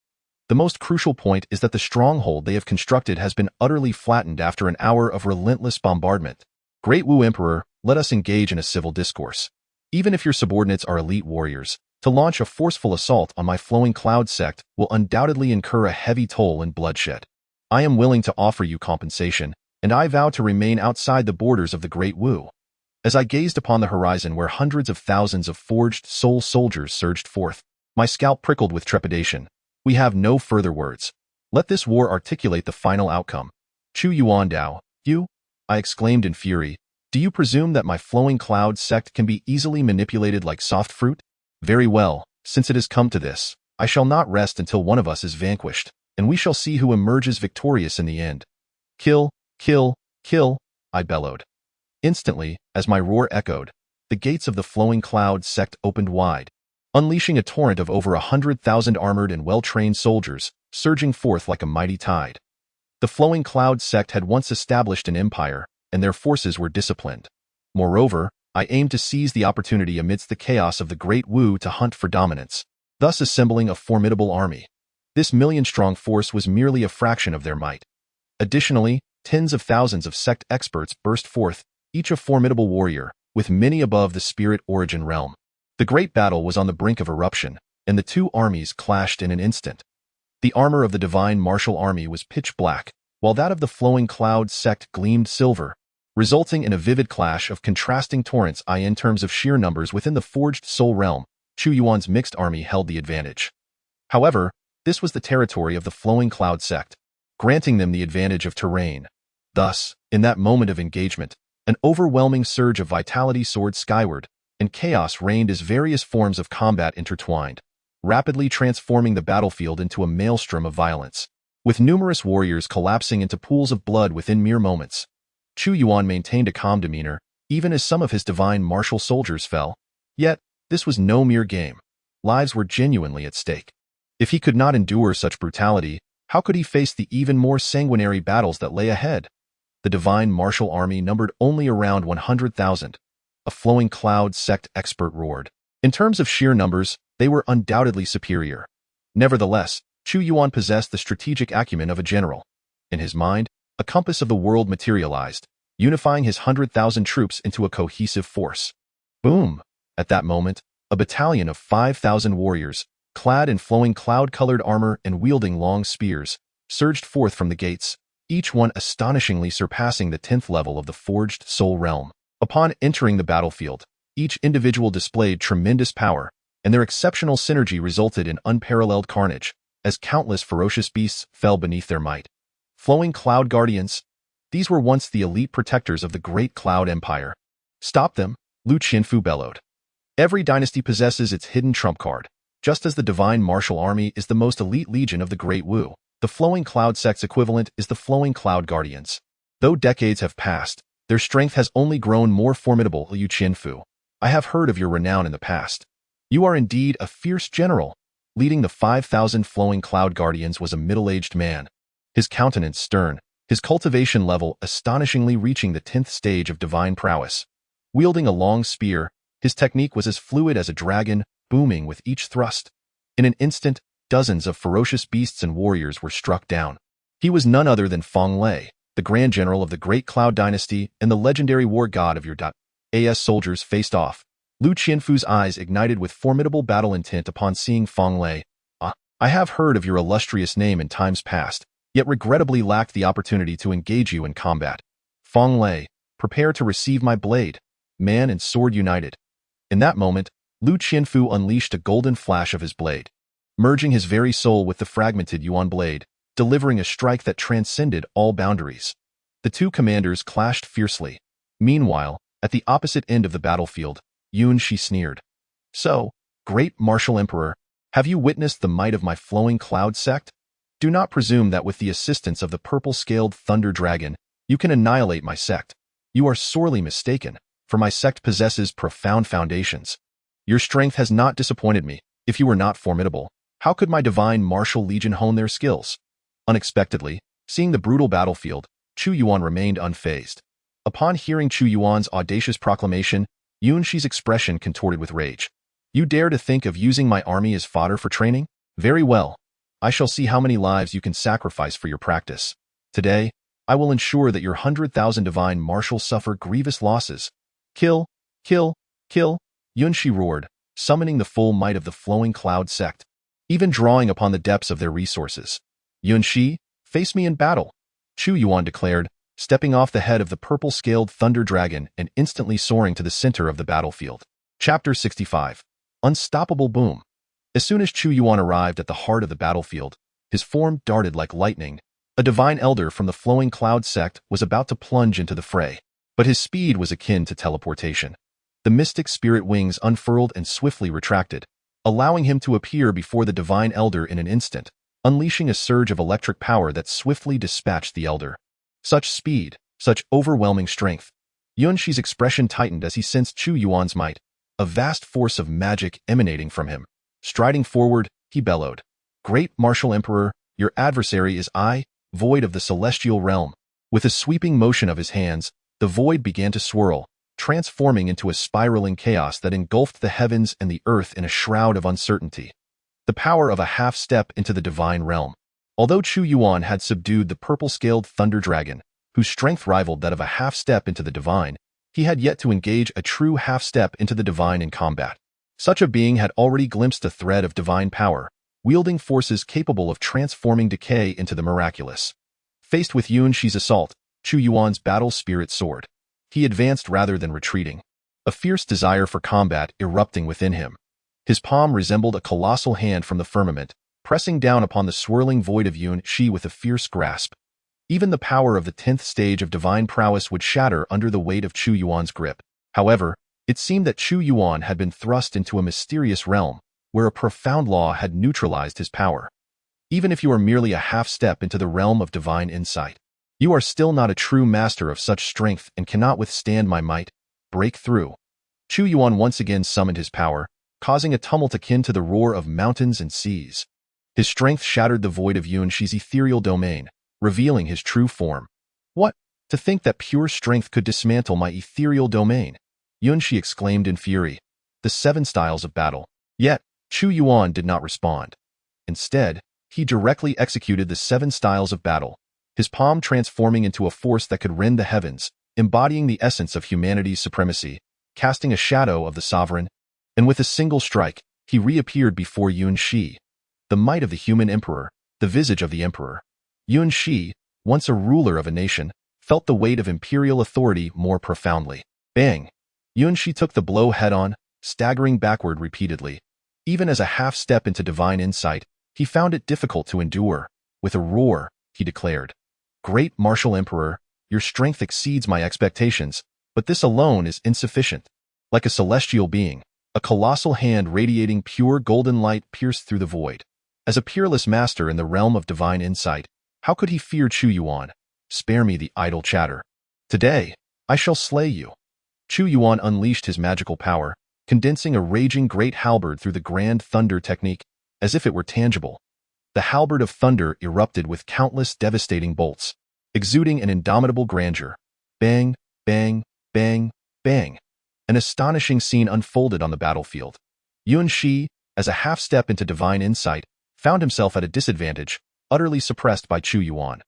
The most crucial point is that the stronghold they have constructed has been utterly flattened after an hour of relentless bombardment. Great Wu Emperor, let us engage in a civil discourse. Even if your subordinates are elite warriors, To launch a forceful assault on my flowing cloud sect will undoubtedly incur a heavy toll in bloodshed. I am willing to offer you compensation, and I vow to remain outside the borders of the Great Wu. As I gazed upon the horizon where hundreds of thousands of forged soul soldiers surged forth, my scalp prickled with trepidation. We have no further words. Let this war articulate the final outcome. Chu Yuan Dao, you? I exclaimed in fury. Do you presume that my flowing cloud sect can be easily manipulated like soft fruit? Very well, since it has come to this, I shall not rest until one of us is vanquished, and we shall see who emerges victorious in the end. Kill, kill, kill, I bellowed. Instantly, as my roar echoed, the gates of the flowing cloud sect opened wide, unleashing a torrent of over 100,000 armored and well-trained soldiers, surging forth like a mighty tide. The flowing cloud sect had once established an empire, and their forces were disciplined. Moreover, I aimed to seize the opportunity amidst the chaos of the Great Wu to hunt for dominance, thus assembling a formidable army. This million-strong force was merely a fraction of their might. Additionally, tens of thousands of sect experts burst forth, each a formidable warrior, with many above the spirit origin realm. The great battle was on the brink of eruption, and the two armies clashed in an instant. The armor of the divine martial army was pitch black, while that of the flowing cloud sect gleamed silver, resulting in a vivid clash of contrasting torrents. In terms of sheer numbers within the forged soul realm, Chu Yuan's mixed army held the advantage. However, this was the territory of the flowing cloud sect, granting them the advantage of terrain. Thus, in that moment of engagement, an overwhelming surge of vitality soared skyward, and chaos reigned as various forms of combat intertwined, rapidly transforming the battlefield into a maelstrom of violence. With numerous warriors collapsing into pools of blood within mere moments, Chu Yuan maintained a calm demeanor, even as some of his divine martial soldiers fell. Yet, this was no mere game. Lives were genuinely at stake. If he could not endure such brutality, how could he face the even more sanguinary battles that lay ahead? The divine martial army numbered only around 100,000. A flowing cloud sect expert roared. In terms of sheer numbers, they were undoubtedly superior. Nevertheless, Chu Yuan possessed the strategic acumen of a general. In his mind, a compass of the world materialized, unifying his 100,000 troops into a cohesive force. Boom! At that moment, a battalion of 5,000 warriors, clad in flowing cloud-colored armor and wielding long spears, surged forth from the gates, each one astonishingly surpassing the 10th level of the forged soul realm. Upon entering the battlefield, each individual displayed tremendous power, and their exceptional synergy resulted in unparalleled carnage, as countless ferocious beasts fell beneath their might. Flowing cloud guardians, these were once the elite protectors of the great cloud empire. Stop them, Lu Qianfu bellowed. Every dynasty possesses its hidden trump card. Just as the divine martial army is the most elite legion of the Great Wu, the flowing cloud sect's equivalent is the flowing cloud guardians. Though decades have passed, their strength has only grown more formidable. Lu Qianfu, I have heard of your renown in the past. You are indeed a fierce general. Leading the 5,000 flowing cloud guardians was a middle-aged man. His countenance stern, his cultivation level astonishingly reaching the 10th stage of divine prowess. Wielding a long spear, his technique was as fluid as a dragon, booming with each thrust. In an instant, dozens of ferocious beasts and warriors were struck down. He was none other than Feng Lei, the Grand General of the Great Cloud Dynasty and the legendary war god of your as soldiers faced off. Lu Qianfu's eyes ignited with formidable battle intent upon seeing Feng Lei. I have heard of your illustrious name in times past, yet regrettably lacked the opportunity to engage you in combat. Feng Lei, prepare to receive my blade. Man and sword united. In that moment, Lu Qianfu unleashed a golden flash of his blade, merging his very soul with the fragmented Yuan blade, delivering a strike that transcended all boundaries. The two commanders clashed fiercely. Meanwhile, at the opposite end of the battlefield, Yun Shi sneered. So, great martial emperor, have you witnessed the might of my flowing cloud sect? Do not presume that with the assistance of the purple-scaled thunder dragon, you can annihilate my sect. You are sorely mistaken, for my sect possesses profound foundations. Your strength has not disappointed me. If you were not formidable, how could my divine martial legion hone their skills? Unexpectedly, seeing the brutal battlefield, Chu Yuan remained unfazed. Upon hearing Chu Yuan's audacious proclamation, Yun Shi's expression contorted with rage. You dare to think of using my army as fodder for training? Very well. I shall see how many lives you can sacrifice for your practice. Today, I will ensure that your 100,000 divine marshals suffer grievous losses. Kill, kill, kill, Yun Shi roared, summoning the full might of the flowing cloud sect, even drawing upon the depths of their resources. Yuan, face me in battle, Chu Yuan declared, stepping off the head of the purple-scaled thunder dragon and instantly soaring to the center of the battlefield. Chapter 65. Unstoppable Boom. As soon as Chu Yuan arrived at the heart of the battlefield, his form darted like lightning. A divine elder from the flowing cloud sect was about to plunge into the fray, but his speed was akin to teleportation. The mystic spirit wings unfurled and swiftly retracted, allowing him to appear before the divine elder in an instant, unleashing a surge of electric power that swiftly dispatched the elder. Such speed, such overwhelming strength. Yuan's expression tightened as he sensed Chu Yuan's might, a vast force of magic emanating from him. Striding forward, he bellowed, "Great martial emperor, your adversary is I, void of the celestial realm." With a sweeping motion of his hands, the void began to swirl, transforming into a spiraling chaos that engulfed the heavens and the earth in a shroud of uncertainty. The power of a half-step into the divine realm. Although Chu Yuan had subdued the purple-scaled thunder dragon, whose strength rivaled that of a half-step into the divine, he had yet to engage a true half-step into the divine in combat. Such a being had already glimpsed a thread of divine power, wielding forces capable of transforming decay into the miraculous. Faced with Yuan's assault, Chu Yuan's battle spirit soared. He advanced rather than retreating, a fierce desire for combat erupting within him. His palm resembled a colossal hand from the firmament, pressing down upon the swirling void of Yuan with a fierce grasp. Even the power of the 10th stage of divine prowess would shatter under the weight of Chu Yuan's grip. However, it seemed that Chu Yuan had been thrust into a mysterious realm, where a profound law had neutralized his power. Even if you are merely a half-step into the realm of divine insight, you are still not a true master of such strength and cannot withstand my might. Break through. Chu Yuan once again summoned his power, causing a tumult akin to the roar of mountains and seas. His strength shattered the void of Yuan's ethereal domain, revealing his true form. What? To think that pure strength could dismantle my ethereal domain! Yuan exclaimed in fury. The 7 styles of battle. Yet, Chu Yuan did not respond. Instead, he directly executed the 7 styles of battle, his palm transforming into a force that could rend the heavens, embodying the essence of humanity's supremacy, casting a shadow of the sovereign. And with a single strike, he reappeared before Yuan, the might of the human emperor, the visage of the emperor. Yuan, once a ruler of a nation, felt the weight of imperial authority more profoundly. Bang! Yuan took the blow head-on, staggering backward repeatedly. Even as a half-step into divine insight, he found it difficult to endure. With a roar, he declared, "Great martial emperor, your strength exceeds my expectations, but this alone is insufficient." Like a celestial being, a colossal hand radiating pure golden light pierced through the void. As a peerless master in the realm of divine insight, how could he fear Chu Yuan? Spare me the idle chatter. Today, I shall slay you. Chu Yuan unleashed his magical power, condensing a raging great halberd through the grand thunder technique, as if it were tangible. The halberd of thunder erupted with countless devastating bolts, exuding an indomitable grandeur. Bang, bang, bang, bang. An astonishing scene unfolded on the battlefield. Yuan, as a half-step into divine insight, found himself at a disadvantage, utterly suppressed by Chu Yuan.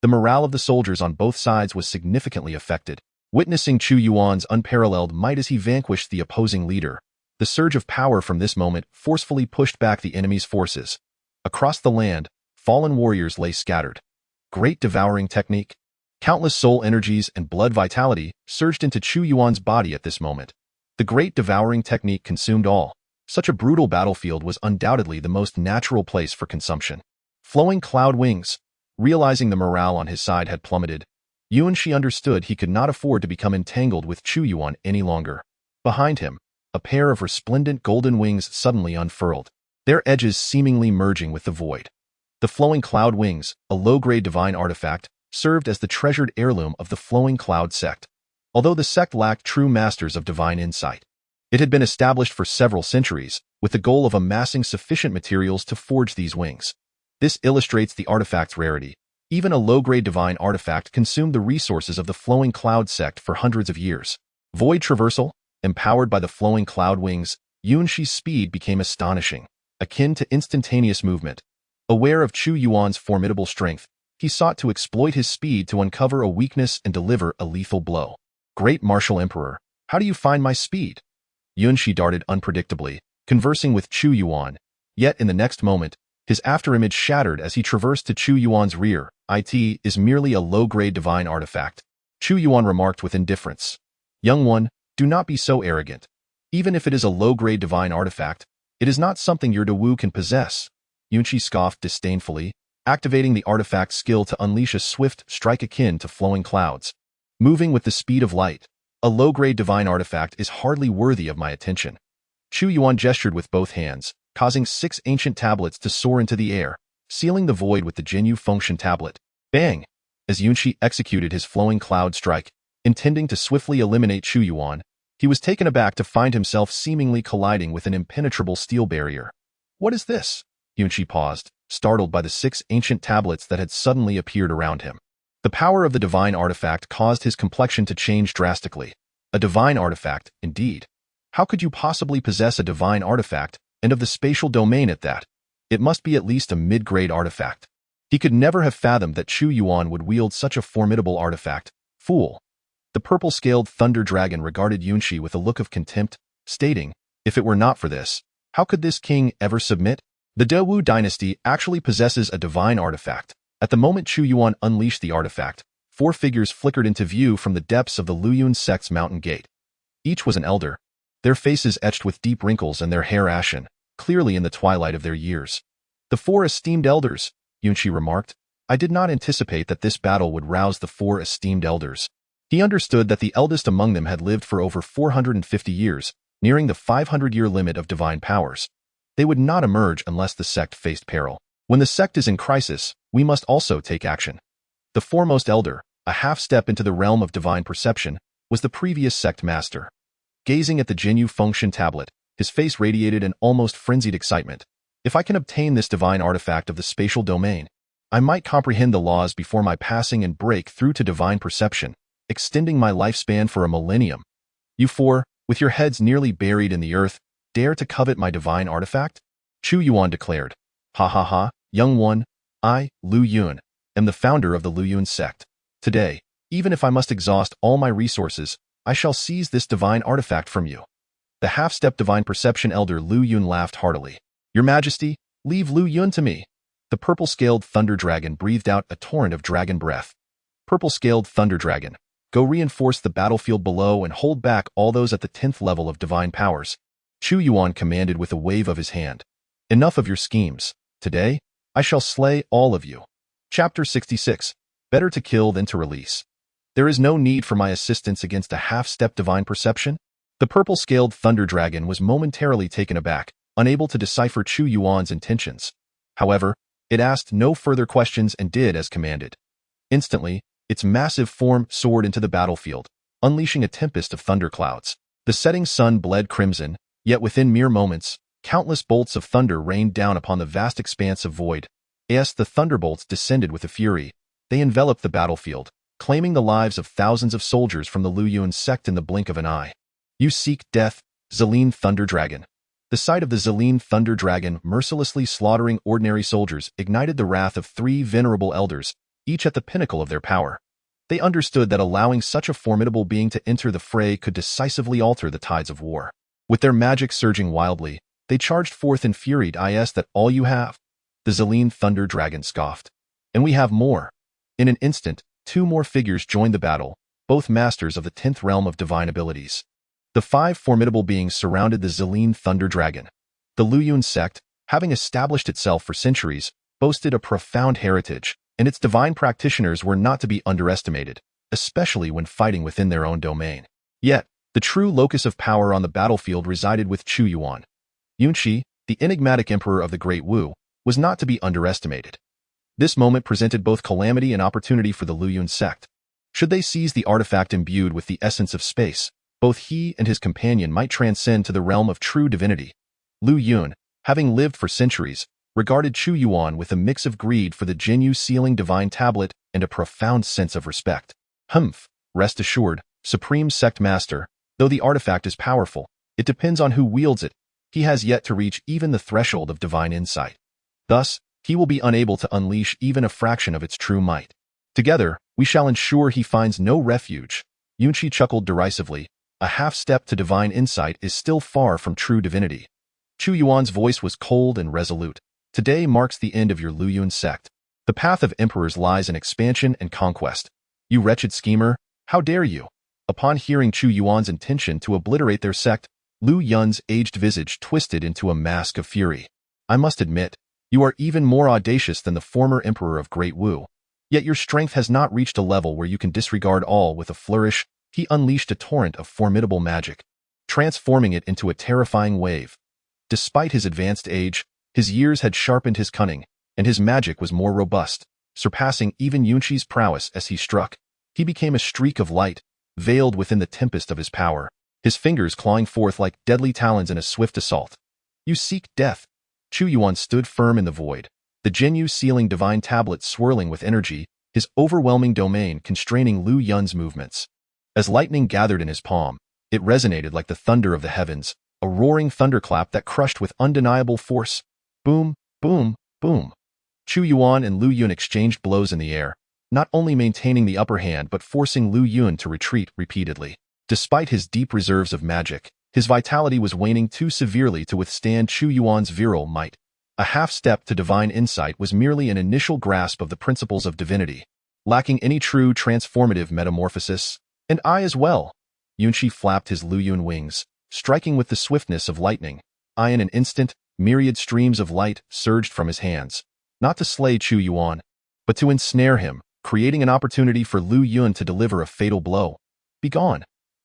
The morale of the soldiers on both sides was significantly affected. Witnessing Chu Yuan's unparalleled might as he vanquished the opposing leader, the surge of power from this moment forcefully pushed back the enemy's forces. Across the land, fallen warriors lay scattered. Great devouring technique. Countless soul energies and blood vitality surged into Chu Yuan's body at this moment. The great devouring technique consumed all. Such a brutal battlefield was undoubtedly the most natural place for consumption. Flowing cloud wings. Realizing the morale on his side had plummeted, Yuan understood he could not afford to become entangled with Chu Yuan any longer. Behind him, a pair of resplendent golden wings suddenly unfurled, their edges seemingly merging with the void. The flowing cloud wings, a low-grade divine artifact, served as the treasured heirloom of the flowing cloud sect. Although the sect lacked true masters of divine insight, it had been established for several centuries, with the goal of amassing sufficient materials to forge these wings. This illustrates the artifact's rarity. Even a low-grade divine artifact consumed the resources of the flowing cloud sect for hundreds of years. Void traversal, empowered by the flowing cloud wings, Yuan's speed became astonishing, akin to instantaneous movement. Aware of Chu Yuan's formidable strength, he sought to exploit his speed to uncover a weakness and deliver a lethal blow. Great martial emperor, how do you find my speed? Yuan darted unpredictably, conversing with Chu Yuan. Yet in the next moment, his afterimage shattered as he traversed to Chu Yuan's rear. It is merely a low-grade divine artifact. Chu Yuan remarked with indifference. Young one, do not be so arrogant. Even if it is a low-grade divine artifact, it is not something your Dewu can possess. Yunqi scoffed disdainfully, activating the artifact's skill to unleash a swift strike akin to flowing clouds. Moving with the speed of light, a low-grade divine artifact is hardly worthy of my attention. Chu Yuan gestured with both hands, causing 6 ancient tablets to soar into the air, sealing the void with the Jinyu function tablet. Bang! As Yunqi executed his flowing cloud strike, intending to swiftly eliminate Chu Yuan, he was taken aback to find himself seemingly colliding with an impenetrable steel barrier. What is this? Yunqi paused, startled by the 6 ancient tablets that had suddenly appeared around him. The power of the divine artifact caused his complexion to change drastically. A divine artifact, indeed. How could you possibly possess a divine artifact, and of the spatial domain at that? It must be at least a mid-grade artifact. He could never have fathomed that Chu Yuan would wield such a formidable artifact. Fool. The purple-scaled thunder dragon regarded Yunqi with a look of contempt, stating, if it were not for this, how could this king ever submit? The Dewu dynasty actually possesses a divine artifact. At the moment Chu Yuan unleashed the artifact, 4 figures flickered into view from the depths of the Luyun sect's mountain gate. Each was an elder, their faces etched with deep wrinkles and their hair ashen, clearly in the twilight of their years. The 4 esteemed elders, Yunqi remarked. I did not anticipate that this battle would rouse the 4 esteemed elders. He understood that the eldest among them had lived for over 450 years, nearing the 500-year limit of divine powers. They would not emerge unless the sect faced peril. When the sect is in crisis, we must also take action. The foremost elder, a half-step into the realm of divine perception, was the previous sect master. Gazing at the Jinyu function tablet, his face radiated an almost frenzied excitement. If I can obtain this divine artifact of the spatial domain, I might comprehend the laws before my passing and break through to divine perception, extending my lifespan for a millennium. You 4, with your heads nearly buried in the earth, dare to covet my divine artifact? Chu Yuan declared. Ha ha ha, young one, I, Lu Yun, am the founder of the Luyun sect. Today, even if I must exhaust all my resources, I shall seize this divine artifact from you. The half-step divine perception elder Lu Yun laughed heartily. Your Majesty, leave Lu Yun to me. The purple-scaled thunder dragon breathed out a torrent of dragon breath. Purple-scaled thunder dragon, go reinforce the battlefield below and hold back all those at the 10th level of divine powers. Chu Yuan commanded with a wave of his hand. Enough of your schemes. Today, I shall slay all of you. Chapter 66. Better to kill than to release. There is no need for my assistance against a half-step divine perception. The purple-scaled thunder dragon was momentarily taken aback, unable to decipher Chu Yuan's intentions. However, it asked no further questions and did as commanded. Instantly, its massive form soared into the battlefield, unleashing a tempest of thunderclouds. The setting sun bled crimson, yet within mere moments, countless bolts of thunder rained down upon the vast expanse of void. As the thunderbolts descended with a fury, they enveloped the battlefield, claiming the lives of thousands of soldiers from the Luyun sect in the blink of an eye. You seek death, Zelene Thunder Dragon. The sight of the Zelene Thunder Dragon mercilessly slaughtering ordinary soldiers ignited the wrath of 3 venerable elders, each at the pinnacle of their power. They understood that allowing such a formidable being to enter the fray could decisively alter the tides of war. With their magic surging wildly, they charged forth infuriated. Is that all you have? The Zelene Thunder Dragon scoffed. And we have more. In an instant, 2 more figures joined the battle, both masters of the 10th realm of divine abilities. The 5 formidable beings surrounded the Zelene Thunder Dragon. The Luyun sect, having established itself for centuries, boasted a profound heritage, and its divine practitioners were not to be underestimated, especially when fighting within their own domain. Yet, the true locus of power on the battlefield resided with Chu Yuan. Yunqi, the enigmatic emperor of the Great Wu, was not to be underestimated. This moment presented both calamity and opportunity for the Luyun sect. Should they seize the artifact imbued with the essence of space, both he and his companion might transcend to the realm of true divinity. Lu Yun, having lived for centuries, regarded Chu Yuan with a mix of greed for the Jinyu sealing divine tablet and a profound sense of respect. Humph, rest assured, Supreme Sect Master, though the artifact is powerful, it depends on who wields it. He has yet to reach even the threshold of divine insight. Thus, he will be unable to unleash even a fraction of its true might. Together, we shall ensure he finds no refuge. Yunqi chuckled derisively. A half-step to divine insight is still far from true divinity. Chu Yuan's voice was cold and resolute. Today marks the end of your Lu Yun sect. The path of emperors lies in expansion and conquest. You wretched schemer, how dare you? Upon hearing Chu Yuan's intention to obliterate their sect, Lu Yun's aged visage twisted into a mask of fury. I must admit, you are even more audacious than the former emperor of Great Wu. Yet your strength has not reached a level where you can disregard all with a flourish. He unleashed a torrent of formidable magic, transforming it into a terrifying wave. Despite his advanced age, his years had sharpened his cunning, and his magic was more robust, surpassing even Yunqi's prowess as he struck. He became a streak of light, veiled within the tempest of his power, his fingers clawing forth like deadly talons in a swift assault. You seek death. Chu Yuan stood firm in the void, the Jinyu sealing divine tablet swirling with energy, his overwhelming domain constraining Lu Yun's movements. As lightning gathered in his palm, it resonated like the thunder of the heavens, a roaring thunderclap that crushed with undeniable force. Boom, boom, boom. Chu Yuan and Lu Yun exchanged blows in the air, not only maintaining the upper hand but forcing Lu Yun to retreat repeatedly. Despite his deep reserves of magic, his vitality was waning too severely to withstand Chu Yuan's virile might. A half-step to divine insight was merely an initial grasp of the principles of divinity, lacking any true transformative metamorphosis. And I as well. Yunqi flapped his Lu Yun wings, striking with the swiftness of lightning. In an instant, myriad streams of light surged from his hands, not to slay Chu Yuan, but to ensnare him, creating an opportunity for Lu Yun to deliver a fatal blow. Begone!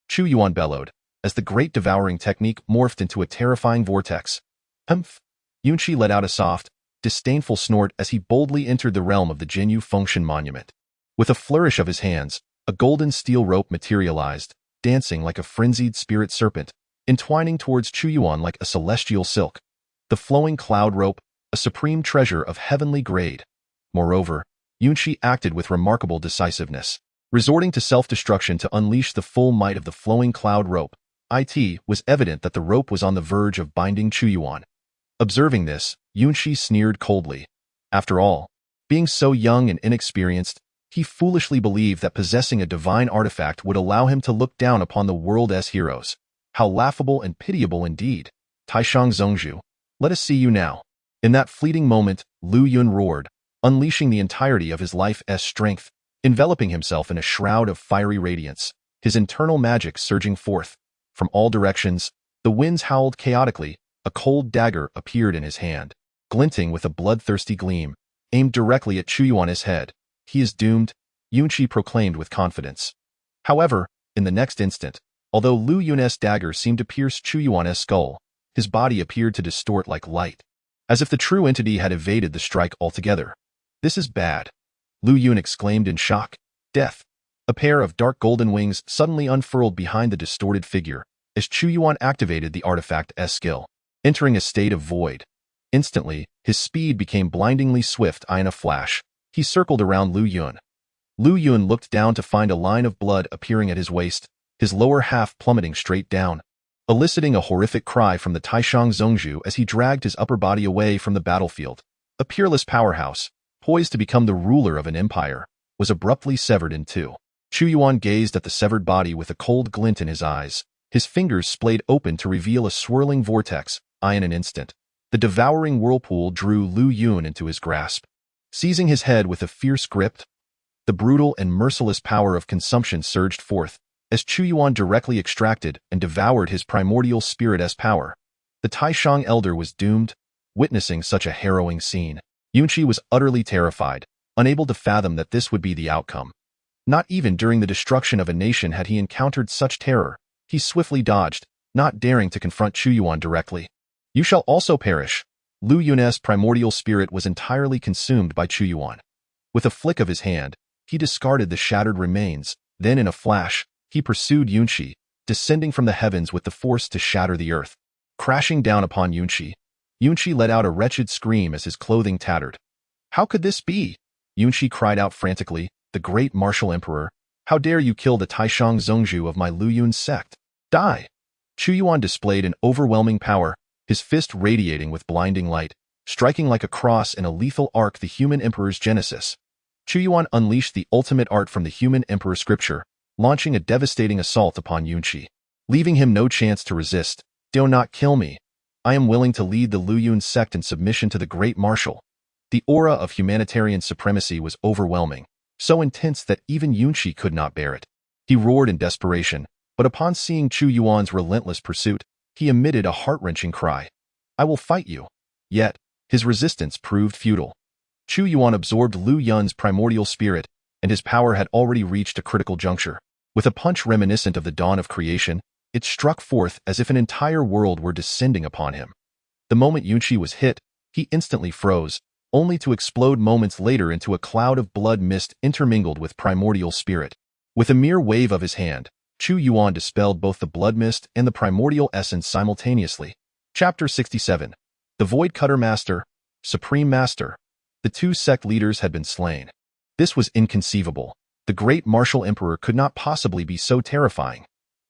Chu Yuan bellowed, as the great devouring technique morphed into a terrifying vortex. Humph! Yunqi let out a soft, disdainful snort as he boldly entered the realm of the Jinyu Fengshan monument. With a flourish of his hands, a golden steel rope materialized, dancing like a frenzied spirit serpent, entwining towards Chu Yuan like a celestial silk. The flowing cloud rope, a supreme treasure of heavenly grade. Moreover, Yunqi acted with remarkable decisiveness, resorting to self-destruction to unleash the full might of the flowing cloud rope. It was evident that the rope was on the verge of binding Chu Yuan. Observing this, Yunqi sneered coldly. After all, being so young and inexperienced, he foolishly believed that possessing a divine artifact would allow him to look down upon the world as heroes. How laughable and pitiable indeed. Taishang Zhongzhu, let us see you now. In that fleeting moment, Lu Yun roared, unleashing the entirety of his life's strength, enveloping himself in a shroud of fiery radiance, his internal magic surging forth. From all directions, the winds howled chaotically. A cold dagger appeared in his hand, glinting with a bloodthirsty gleam, aimed directly at Chu Yuan's head. He is doomed, Yunqi proclaimed with confidence. However, in the next instant, although Lu Yun's dagger seemed to pierce Chu Yuan's skull, his body appeared to distort like light, as if the true entity had evaded the strike altogether. This is bad, Lu Yun exclaimed in shock. Death. A pair of dark golden wings suddenly unfurled behind the distorted figure, as Chu Yuan activated the artifact's skill, entering a state of void. Instantly, his speed became blindingly swift. In a flash, he circled around Lu Yun. Lu Yun looked down to find a line of blood appearing at his waist, his lower half plummeting straight down, eliciting a horrific cry from the Taishang Zhongzhu as he dragged his upper body away from the battlefield. A peerless powerhouse, poised to become the ruler of an empire, was abruptly severed in two. Chu Yuan gazed at the severed body with a cold glint in his eyes, his fingers splayed open to reveal a swirling vortex. In an instant, the devouring whirlpool drew Lu Yun into his grasp. Seizing his head with a fierce grip, the brutal and merciless power of consumption surged forth, as Chu Yuan directly extracted and devoured his primordial spirit's power. The Taishang elder was doomed. Witnessing such a harrowing scene, Yunqi was utterly terrified, unable to fathom that this would be the outcome. Not even during the destruction of a nation had he encountered such terror. He swiftly dodged, not daring to confront Chu Yuan directly. You shall also perish. Lu Yun's primordial spirit was entirely consumed by Chu Yuan. With a flick of his hand, he discarded the shattered remains. Then in a flash, he pursued Yunqi, descending from the heavens with the force to shatter the earth. Crashing down upon Yunqi, Yunqi let out a wretched scream as his clothing tattered. How could this be? Yunqi cried out frantically, the great martial emperor. How dare you kill the Taishang Zhongzhu of my Lu Yun sect? Die! Chu Yuan displayed an overwhelming power, his fist radiating with blinding light, striking like a cross in a lethal arc the human emperor's genesis. Chu Yuan unleashed the ultimate art from the human emperor scripture, launching a devastating assault upon Yunqi, leaving him no chance to resist. Do not kill me. I am willing to lead the Lu Yun sect in submission to the great marshal. The aura of humanitarian supremacy was overwhelming, so intense that even Yunshi could not bear it. He roared in desperation, but upon seeing Chu Yuan's relentless pursuit, he emitted a heart-wrenching cry. I will fight you. Yet, his resistance proved futile. Chu Yuan absorbed Lu Yun's primordial spirit, and his power had already reached a critical juncture. With a punch reminiscent of the dawn of creation, it struck forth as if an entire world were descending upon him. The moment Yunshi was hit, he instantly froze, only to explode moments later into a cloud of blood mist intermingled with primordial spirit. With a mere wave of his hand, Chu Yuan dispelled both the blood mist and the primordial essence simultaneously. Chapter 67. The Void Cutter Master, Supreme Master. The two sect leaders had been slain. This was inconceivable. The great martial emperor could not possibly be so terrifying.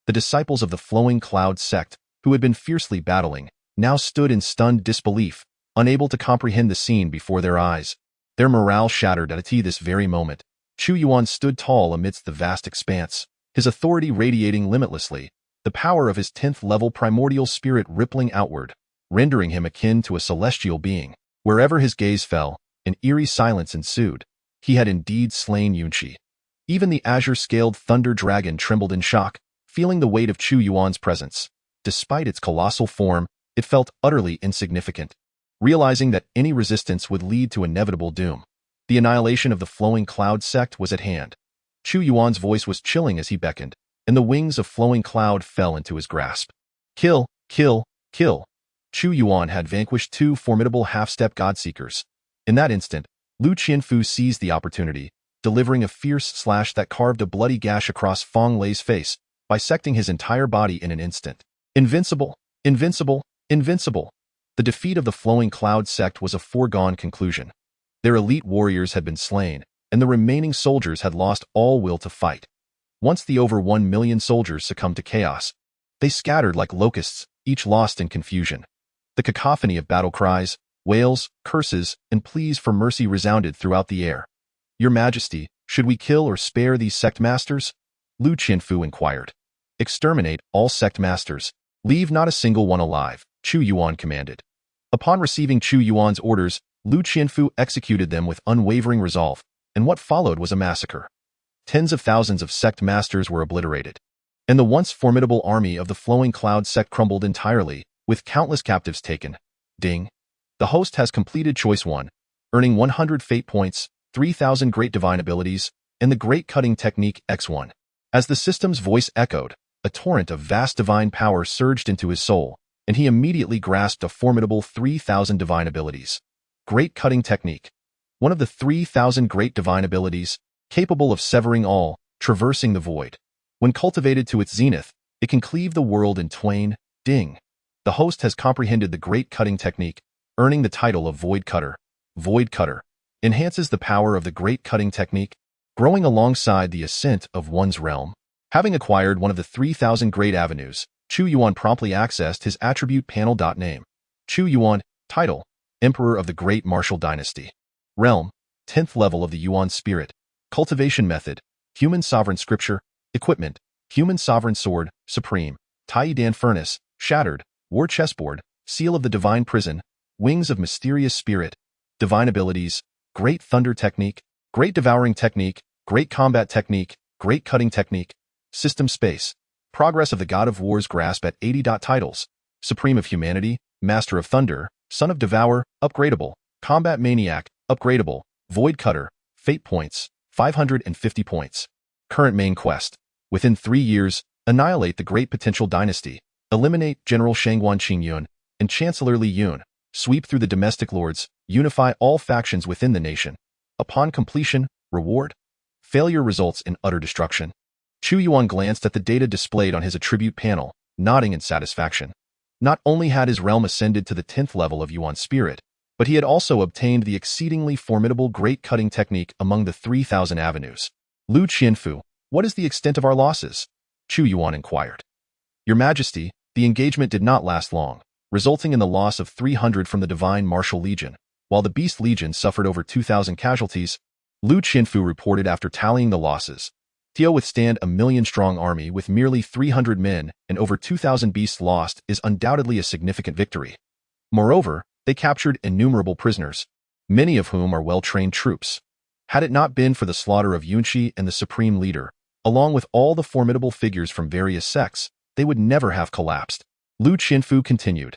The disciples of the Flowing Cloud sect, who had been fiercely battling, now stood in stunned disbelief, unable to comprehend the scene before their eyes. Their morale shattered at this very moment. Chu Yuan stood tall amidst the vast expanse, his authority radiating limitlessly, the power of his 10th-level primordial spirit rippling outward, rendering him akin to a celestial being. Wherever his gaze fell, an eerie silence ensued. He had indeed slain Yunshi. Even the azure-scaled thunder dragon trembled in shock, feeling the weight of Chu Yuan's presence. Despite its colossal form, it felt utterly insignificant. Realizing that any resistance would lead to inevitable doom, the annihilation of the Flowing Cloud sect was at hand. Chu Yuan's voice was chilling as he beckoned, and the wings of Flowing Cloud fell into his grasp. Kill, kill, kill. Chu Yuan had vanquished two formidable half-step godseekers. In that instant, Lu Qianfu seized the opportunity, delivering a fierce slash that carved a bloody gash across Feng Lei's face, bisecting his entire body in an instant. Invincible, invincible, invincible. The defeat of the Flowing Cloud sect was a foregone conclusion. Their elite warriors had been slain, and the remaining soldiers had lost all will to fight. Once the over 1 million soldiers succumbed to chaos, they scattered like locusts, each lost in confusion. The cacophony of battle cries, wails, curses, and pleas for mercy resounded throughout the air. Your Majesty, should we kill or spare these sect masters? Lu Qianfu inquired. Exterminate all sect masters. Leave not a single one alive, Chu Yuan commanded. Upon receiving Chu Yuan's orders, Lu Qianfu executed them with unwavering resolve, and what followed was a massacre. Tens of thousands of sect masters were obliterated, and the once formidable army of the Flowing Cloud sect crumbled entirely, with countless captives taken. Ding. The host has completed Choice 1, earning 100 fate points, 3,000 great divine abilities, and the great cutting technique X1. As the system's voice echoed, a torrent of vast divine power surged into his soul, and he immediately grasped a formidable 3,000 divine abilities. Great cutting technique. One of the 3,000 great divine abilities, capable of severing all, traversing the void. When cultivated to its zenith, it can cleave the world in twain. Ding. The host has comprehended the great cutting technique, earning the title of Void Cutter. Void Cutter enhances the power of the great cutting technique, growing alongside the ascent of one's realm. Having acquired one of the 3,000 great avenues, Chu Yuan promptly accessed his attribute panel. Name: Chu Yuan. Title: Emperor of the Great Martial Dynasty. Realm: 10th level of the Yuan Spirit. Cultivation method: Human Sovereign Scripture. Equipment: Human Sovereign Sword, Supreme. Taidan Furnace, Shattered. War Chessboard, Seal of the Divine Prison. Wings of Mysterious Spirit. Divine Abilities: Great Thunder Technique, Great Devouring Technique, Great Combat Technique, Great Cutting Technique. System Space: Progress of the God of War's grasp at 80. Titles: Supreme of Humanity, Master of Thunder, Son of Devour, Upgradable. Combat Maniac, Upgradable. Void Cutter, Fate Points, 550 points. Current main quest: Within 3 years, annihilate the Great Potential Dynasty. Eliminate General Shangguan Qingyun and Chancellor Li Yun. Sweep through the domestic lords, unify all factions within the nation. Upon completion, reward. Failure results in utter destruction. Chu Yuan glanced at the data displayed on his attribute panel, nodding in satisfaction. Not only had his realm ascended to the 10th level of Yuan Spirit, but he had also obtained the exceedingly formidable Great Cutting Technique among the 3,000 avenues. Lu Qianfu, what is the extent of our losses? Chu Yuan inquired. Your Majesty, the engagement did not last long, resulting in the loss of 300 from the Divine Martial Legion, while the Beast Legion suffered over 2,000 casualties. Lu Qianfu reported after tallying the losses. To withstand a 1,000,000-strong army with merely 300 men and over 2,000 beasts lost is undoubtedly a significant victory. Moreover, they captured innumerable prisoners, many of whom are well-trained troops. Had it not been for the slaughter of Yunqi and the supreme leader, along with all the formidable figures from various sects, they would never have collapsed. Lu Qianfu continued.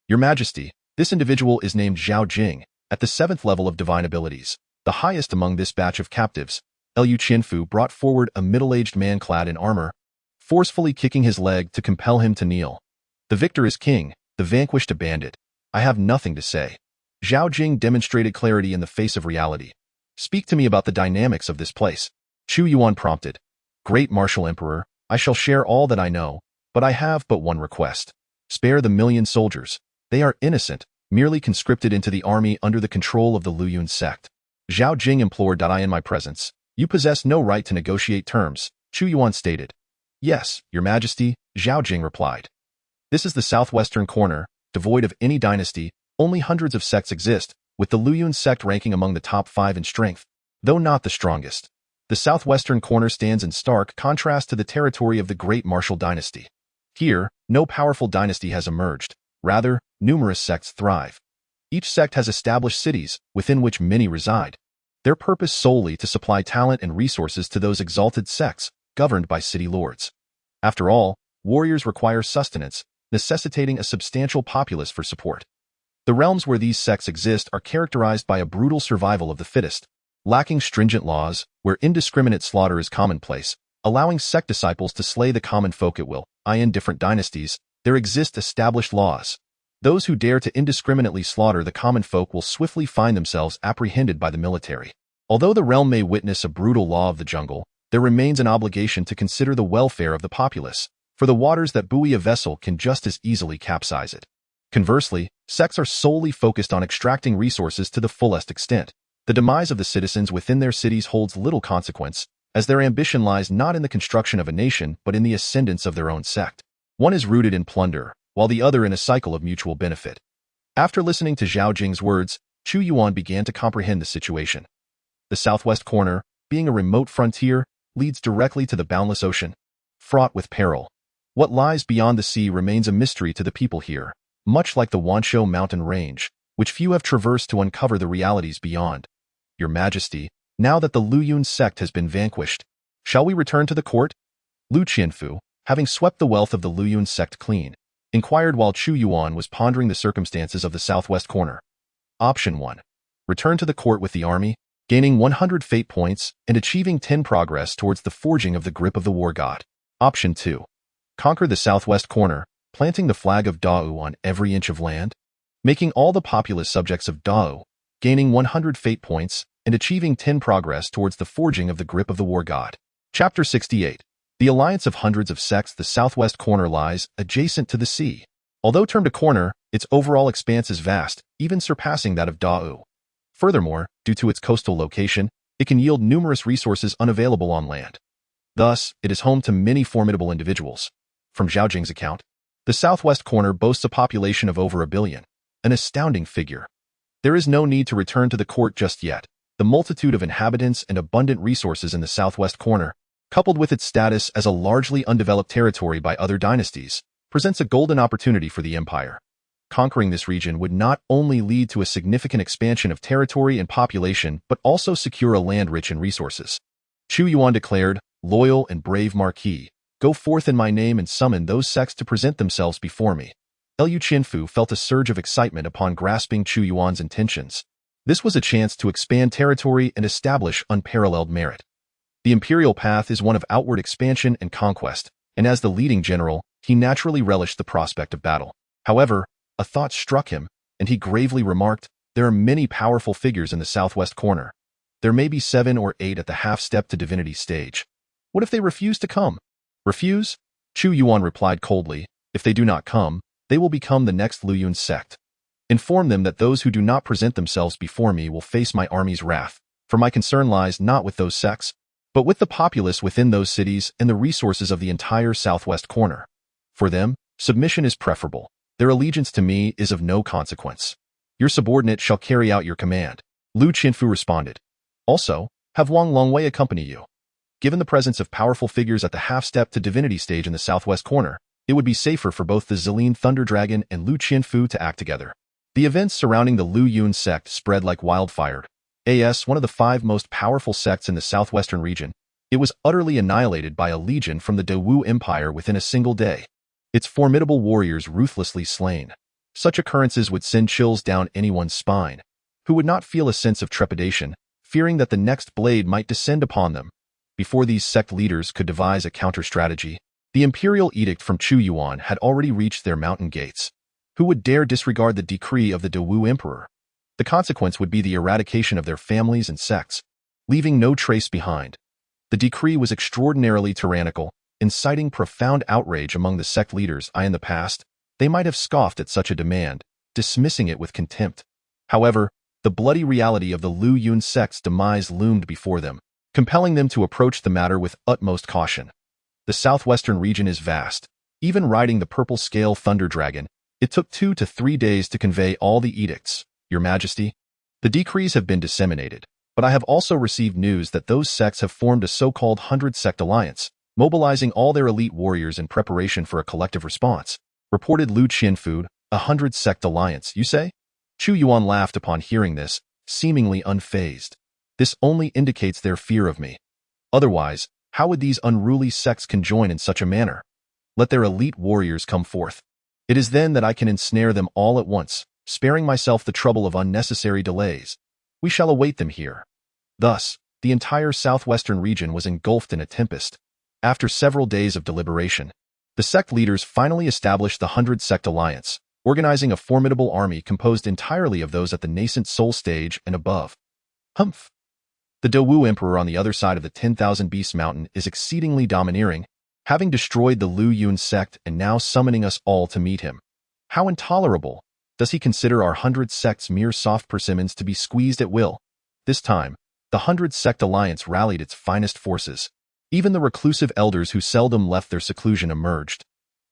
Your Majesty, this individual is named Zhao Jing, at the 7th level of divine abilities, the highest among this batch of captives. Lu Qianfu brought forward a middle-aged man clad in armor, forcefully kicking his leg to compel him to kneel. The victor is king, the vanquished a bandit. I have nothing to say. Zhao Jing demonstrated clarity in the face of reality. Speak to me about the dynamics of this place. Chu Yuan prompted. Great martial emperor, I shall share all that I know, but I have but one request. Spare the 1,000,000 soldiers. They are innocent, merely conscripted into the army under the control of the Luyun sect. Zhao Jing implored. I in my presence. You possess no right to negotiate terms, Chu Yuan stated. Yes, Your Majesty, Zhao Jing replied. This is the southwestern corner, devoid of any dynasty. Only hundreds of sects exist, with the Luyun sect ranking among the top 5 in strength, though not the strongest. The southwestern corner stands in stark contrast to the territory of the great martial dynasty. Here, no powerful dynasty has emerged. Rather, numerous sects thrive. Each sect has established cities, within which many reside. Their purpose solely to supply talent and resources to those exalted sects, governed by city lords. After all, warriors require sustenance, necessitating a substantial populace for support. The realms where these sects exist are characterized by a brutal survival of the fittest, lacking stringent laws, where indiscriminate slaughter is commonplace, allowing sect disciples to slay the common folk at will. In different dynasties, there exist established laws. Those who dare to indiscriminately slaughter the common folk will swiftly find themselves apprehended by the military. Although the realm may witness a brutal law of the jungle, there remains an obligation to consider the welfare of the populace, for the waters that buoy a vessel can just as easily capsize it. Conversely, sects are solely focused on extracting resources to the fullest extent. The demise of the citizens within their cities holds little consequence, as their ambition lies not in the construction of a nation but in the ascendance of their own sect. One is rooted in plunder, while the other in a cycle of mutual benefit. After listening to Zhao Jing's words, Chu Yuan began to comprehend the situation. The southwest corner, being a remote frontier, leads directly to the boundless ocean, fraught with peril. What lies beyond the sea remains a mystery to the people here, much like the Wanshou mountain range, which few have traversed to uncover the realities beyond. Your Majesty, now that the Luyun sect has been vanquished, shall we return to the court? Lu Qianfu, having swept the wealth of the Luyun sect clean, inquired while Chu Yuan was pondering the circumstances of the southwest corner. Option 1. Return to the court with the army, gaining 100 fate points and achieving 10 progress towards the forging of the grip of the war god. Option 2. Conquer the southwest corner, planting the flag of Dao on every inch of land, making all the populous subjects of Dao, gaining 100 fate points and achieving 10 progress towards the forging of the grip of the war god. Chapter 68. The alliance of hundreds of sects. The southwest corner lies adjacent to the sea. Although termed a corner, its overall expanse is vast, even surpassing that of Dao. Furthermore, due to its coastal location, it can yield numerous resources unavailable on land. Thus, it is home to many formidable individuals. From Zhao Jing's account, the southwest corner boasts a population of over 1 billion, an astounding figure. There is no need to return to the court just yet. The multitude of inhabitants and abundant resources in the southwest corner, coupled with its status as a largely undeveloped territory by other dynasties, presents a golden opportunity for the empire. Conquering this region would not only lead to a significant expansion of territory and population, but also secure a land rich in resources. Chu Yuan declared, loyal and brave Marquis, go forth in my name and summon those sects to present themselves before me. Lu Qianfu felt a surge of excitement upon grasping Chu Yuan's intentions. This was a chance to expand territory and establish unparalleled merit. The imperial path is one of outward expansion and conquest, and as the leading general, he naturally relished the prospect of battle. However, a thought struck him, and he gravely remarked, there are many powerful figures in the southwest corner. There may be 7 or 8 at the half-step to divinity stage. What if they refuse to come? Refuse? Chu Yuan replied coldly, if they do not come, they will become the next Luyun sect. Inform them that those who do not present themselves before me will face my army's wrath, for my concern lies not with those sects, but with the populace within those cities and the resources of the entire southwest corner. For them, submission is preferable. Their allegiance to me is of no consequence. Your subordinate shall carry out your command. Lu Qianfu responded. Also, have Wang Longwei accompany you. Given the presence of powerful figures at the half-step to divinity stage in the southwest corner, it would be safer for both the Zilin Thunder Dragon and Lu Qianfu to act together. The events surrounding the Lu Yun sect spread like wildfire. As one of the 5 most powerful sects in the southwestern region, it was utterly annihilated by a legion from the Dawu Empire within a single day. Its formidable warriors ruthlessly slain. Such occurrences would send chills down anyone's spine, who would not feel a sense of trepidation, fearing that the next blade might descend upon them. Before these sect leaders could devise a counter-strategy, the imperial edict from Chu Yuan had already reached their mountain gates. Who would dare disregard the decree of the Dawu emperor? The consequence would be the eradication of their families and sects, leaving no trace behind. The decree was extraordinarily tyrannical, inciting profound outrage among the sect leaders. In the past, they might have scoffed at such a demand, dismissing it with contempt. However, the bloody reality of the Lu Yun sect's demise loomed before them, compelling them to approach the matter with utmost caution. The southwestern region is vast. Even riding the purple scale thunder dragon, it took 2 to 3 days to convey all the edicts. Your Majesty, the decrees have been disseminated, but I have also received news that those sects have formed a so-called 100-sect alliance, mobilizing all their elite warriors in preparation for a collective response. Reported Lu Qianfu, a 100-sect alliance, you say? Chu Yuan laughed upon hearing this, seemingly unfazed. This only indicates their fear of me. Otherwise, how would these unruly sects conjoin in such a manner? Let their elite warriors come forth. It is then that I can ensnare them all at once, sparing myself the trouble of unnecessary delays. We shall await them here. Thus, the entire southwestern region was engulfed in a tempest. After several days of deliberation, the sect leaders finally established the 100-sect alliance, organizing a formidable army composed entirely of those at the nascent soul stage and above. Humph! The Dawu Emperor on the other side of the 10,000 Beasts Mountain is exceedingly domineering, having destroyed the Lu Yun sect and now summoning us all to meet him. How intolerable! Does he consider our 100 sects mere soft persimmons to be squeezed at will? This time, the 100-sect alliance rallied its finest forces. Even the reclusive elders who seldom left their seclusion emerged.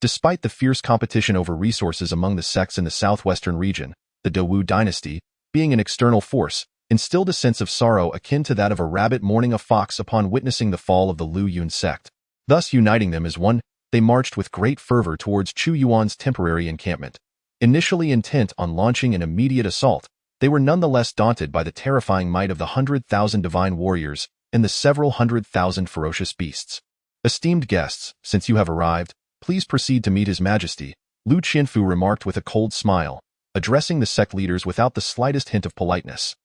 Despite the fierce competition over resources among the sects in the southwestern region, the Dawu dynasty, being an external force, instilled a sense of sorrow akin to that of a rabbit mourning a fox upon witnessing the fall of the Lu Yun sect. Thus uniting them as one, they marched with great fervor towards Chu Yuan's temporary encampment. Initially intent on launching an immediate assault, they were nonetheless daunted by the terrifying might of the 100,000 divine warriors and the several 100,000 ferocious beasts. Esteemed guests, since you have arrived, please proceed to meet His Majesty, Lu Qianfu remarked with a cold smile, addressing the sect leaders without the slightest hint of politeness.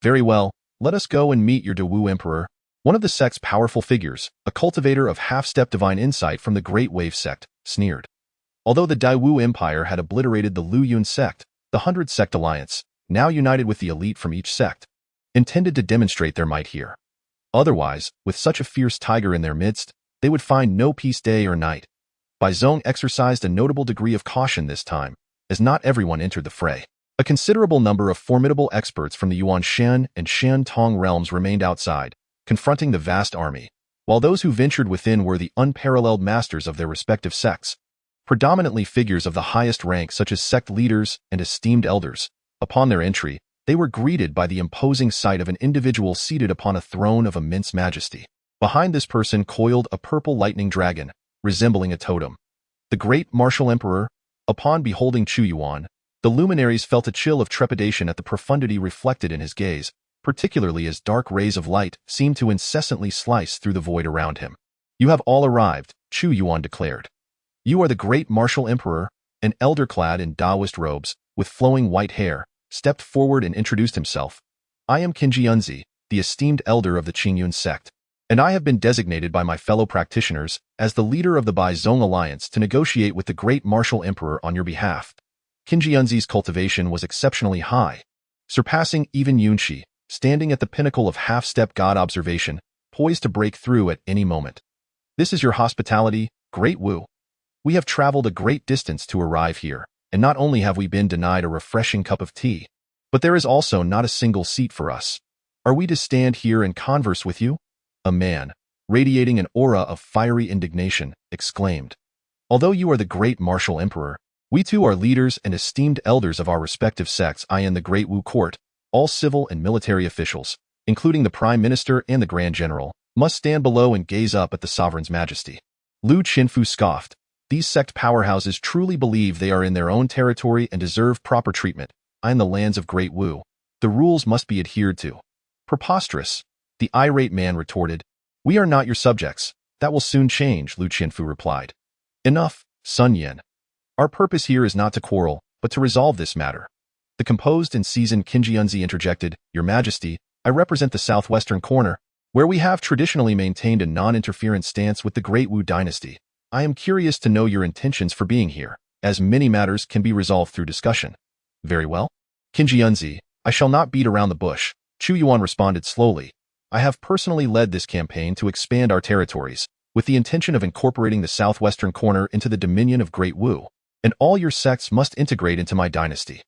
Very well, let us go and meet your Dawu Emperor, one of the sect's powerful figures, a cultivator of half-step divine insight from the Great Wave sect, sneered. Although the Dawu Empire had obliterated the Lu Yun sect, the 100-sect alliance, now united with the elite from each sect, intended to demonstrate their might here. Otherwise, with such a fierce tiger in their midst, they would find no peace day or night. Bai Zong exercised a notable degree of caution this time, as not everyone entered the fray. A considerable number of formidable experts from the Yuanshan and Shantung realms remained outside, confronting the vast army, while those who ventured within were the unparalleled masters of their respective sects, predominantly figures of the highest rank such as sect leaders and esteemed elders. Upon their entry, they were greeted by the imposing sight of an individual seated upon a throne of immense majesty. Behind this person coiled a purple lightning dragon, resembling a totem. The great martial emperor. Upon beholding Chu Yuan, the luminaries felt a chill of trepidation at the profundity reflected in his gaze, particularly as dark rays of light seemed to incessantly slice through the void around him. You have all arrived, Chu Yuan declared. You are the great martial emperor, an elder clad in Taoist robes, with flowing white hair, stepped forward and introduced himself. I am Qinjianzi, the esteemed elder of the Qingyun sect, and I have been designated by my fellow practitioners as the leader of the Bai Zong alliance to negotiate with the great martial emperor on your behalf. Qinjianzi's cultivation was exceptionally high, surpassing even Yunshi, standing at the pinnacle of half-step god observation, poised to break through at any moment. This is your hospitality, Great Wu. We have traveled a great distance to arrive here, and not only have we been denied a refreshing cup of tea, but there is also not a single seat for us. Are we to stand here and converse with you? A man, radiating an aura of fiery indignation, exclaimed. Although you are the great martial emperor, we too are leaders and esteemed elders of our respective sects. I am the Great Wu court. All civil and military officials, including the Prime Minister and the Grand General, must stand below and gaze up at the sovereign's majesty. Lu Qianfu scoffed. These sect powerhouses truly believe they are in their own territory and deserve proper treatment. I in the lands of Great Wu. The rules must be adhered to. Preposterous, the irate man retorted. We are not your subjects. That will soon change, Lu Qianfu replied. Enough, Sun Yin. Our purpose here is not to quarrel, but to resolve this matter. The composed and seasoned Qinjianzi interjected, Your Majesty, I represent the southwestern corner, where we have traditionally maintained a non-interference stance with the Great Wu dynasty. I am curious to know your intentions for being here, as many matters can be resolved through discussion. Very well. Qinjianzi, I shall not beat around the bush, Chu Yuan responded slowly. I have personally led this campaign to expand our territories, with the intention of incorporating the southwestern corner into the dominion of Great Wu, and all your sects must integrate into my dynasty.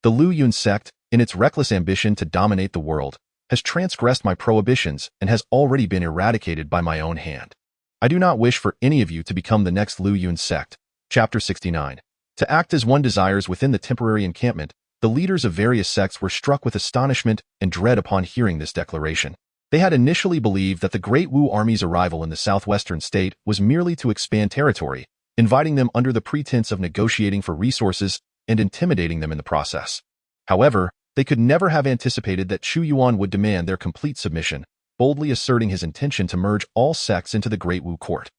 The Lu Yun sect, in its reckless ambition to dominate the world, has transgressed my prohibitions and has already been eradicated by my own hand. I do not wish for any of you to become the next Lu Yun sect. Chapter 69. To act as one desires within the temporary encampment, the leaders of various sects were struck with astonishment and dread upon hearing this declaration. They had initially believed that the Great Wu army's arrival in the southwestern state was merely to expand territory, inviting them under the pretense of negotiating for resources and intimidating them in the process. However, they could never have anticipated that Chu Yuan would demand their complete submission, boldly asserting his intention to merge all sects into the Great Wu court.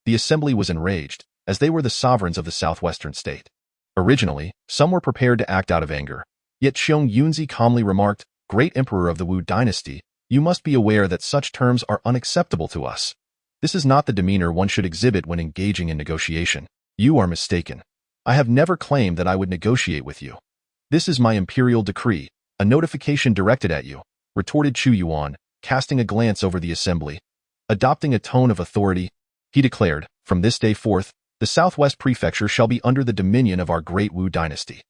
The assembly was enraged, as they were the sovereigns of the southwestern state. Originally, some were prepared to act out of anger. Yet Xiong Yunzi calmly remarked, Great Emperor of the Wu dynasty, you must be aware that such terms are unacceptable to us. This is not the demeanor one should exhibit when engaging in negotiation. You are mistaken. I have never claimed that I would negotiate with you. This is my imperial decree, a notification directed at you, retorted Chu Yuan, casting a glance over the assembly. Adopting a tone of authority, he declared, From this day forth, the Southwest Prefecture shall be under the dominion of our Great Wu dynasty.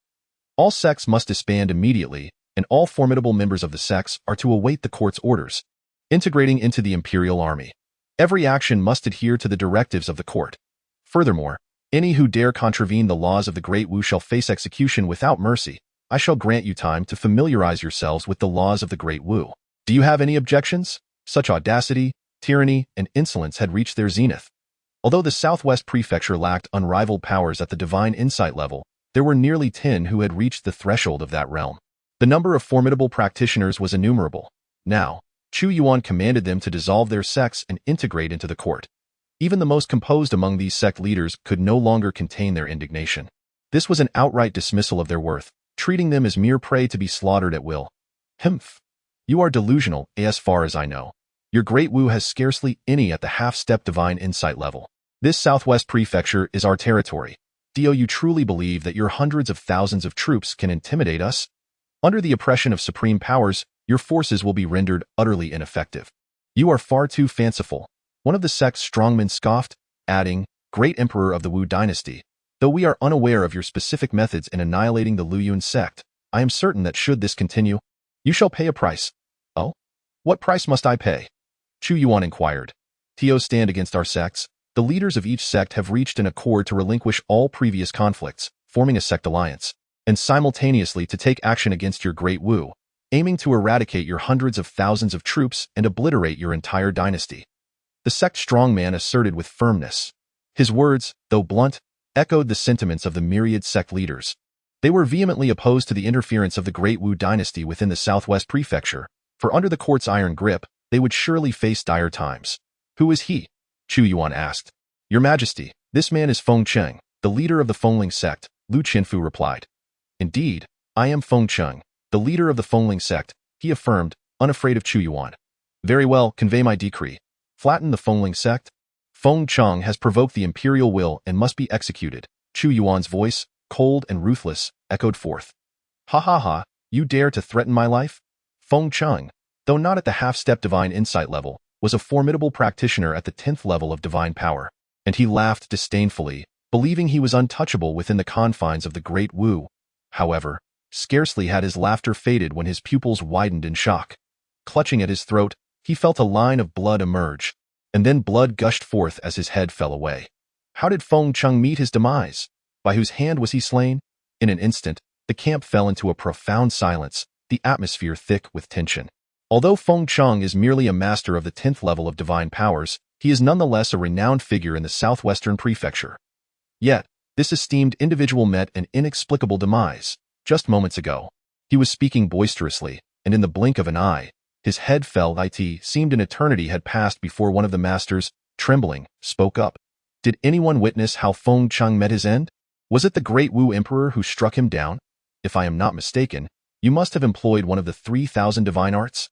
All sects must disband immediately, and all formidable members of the sects are to await the court's orders, integrating into the imperial army. Every action must adhere to the directives of the court. Furthermore, any who dare contravene the laws of the Great Wu shall face execution without mercy. I shall grant you time to familiarize yourselves with the laws of the Great Wu. Do you have any objections? Such audacity, tyranny, and insolence had reached their zenith. Although the Southwest Prefecture lacked unrivaled powers at the divine insight level, there were nearly 10 who had reached the threshold of that realm. The number of formidable practitioners was innumerable. Now, Chu Yuan commanded them to dissolve their sects and integrate into the court. Even the most composed among these sect leaders could no longer contain their indignation. This was an outright dismissal of their worth, treating them as mere prey to be slaughtered at will. Humph. You are delusional, as far as I know. Your Great Wu has scarcely any at the half-step divine insight level. This Southwest Prefecture is our territory. Do you truly believe that your hundreds of thousands of troops can intimidate us? Under the oppression of supreme powers, your forces will be rendered utterly ineffective. You are far too fanciful. One of the sect's strongmen scoffed, adding, Great Emperor of the Wu dynasty, though we are unaware of your specific methods in annihilating the Lu Yun sect, I am certain that should this continue, you shall pay a price. Oh? What price must I pay? Chu Yuan inquired. To stand against our sects, the leaders of each sect have reached an accord to relinquish all previous conflicts, forming a sect alliance, and simultaneously to take action against your Great Wu, aiming to eradicate your hundreds of thousands of troops and obliterate your entire dynasty. The sect strongman asserted with firmness. His words, though blunt, echoed the sentiments of the myriad sect leaders. They were vehemently opposed to the interference of the Great Wu dynasty within the Southwest Prefecture, for under the court's iron grip, they would surely face dire times. Who is he? Chu Yuan asked. Your Majesty, this man is Feng Cheng, the leader of the Fengling sect, Lu Qianfu replied. Indeed, I am Feng Cheng, the leader of the Fengling sect, he affirmed, unafraid of Chu Yuan. Very well, convey my decree. Flatten the Fengling sect. Feng Cheng has provoked the imperial will and must be executed. Chu Yuan's voice, cold and ruthless, echoed forth. Ha ha ha, you dare to threaten my life? Feng Cheng, though not at the half-step divine insight level, was a formidable practitioner at the 10th level of divine power, and he laughed disdainfully, believing he was untouchable within the confines of the Great Wu. However, scarcely had his laughter faded when his pupils widened in shock. Clutching at his throat, he felt a line of blood emerge, and then blood gushed forth as his head fell away. How did Feng Cheng meet his demise? By whose hand was he slain? In an instant, the camp fell into a profound silence, the atmosphere thick with tension. Although Feng Cheng is merely a master of the 10th level of divine powers, he is nonetheless a renowned figure in the Southwestern Prefecture. Yet, this esteemed individual met an inexplicable demise. Just moments ago, He was speaking boisterously, and in the blink of an eye, his head fell. It seemed an eternity had passed before one of the masters, trembling, spoke up. Did anyone witness how Feng Cheng met his end? Was it the great Wu Emperor who struck him down? If I am not mistaken, you must have employed one of the 3,000 divine arts.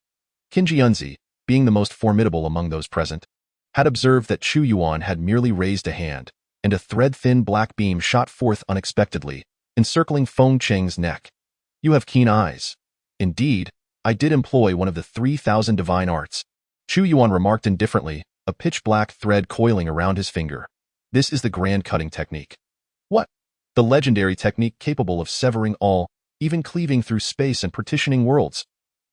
Qin Jianzi, being the most formidable among those present, had observed that Chu Yuan had merely raised a hand, and a thread-thin black beam shot forth unexpectedly, encircling Feng Cheng's neck. You have keen eyes. Indeed, I did employ one of the 3,000 divine arts. Chu Yuan remarked indifferently, a pitch-black thread coiling around his finger. This is the grand cutting technique. What? The legendary technique capable of severing all, even cleaving through space and partitioning worlds.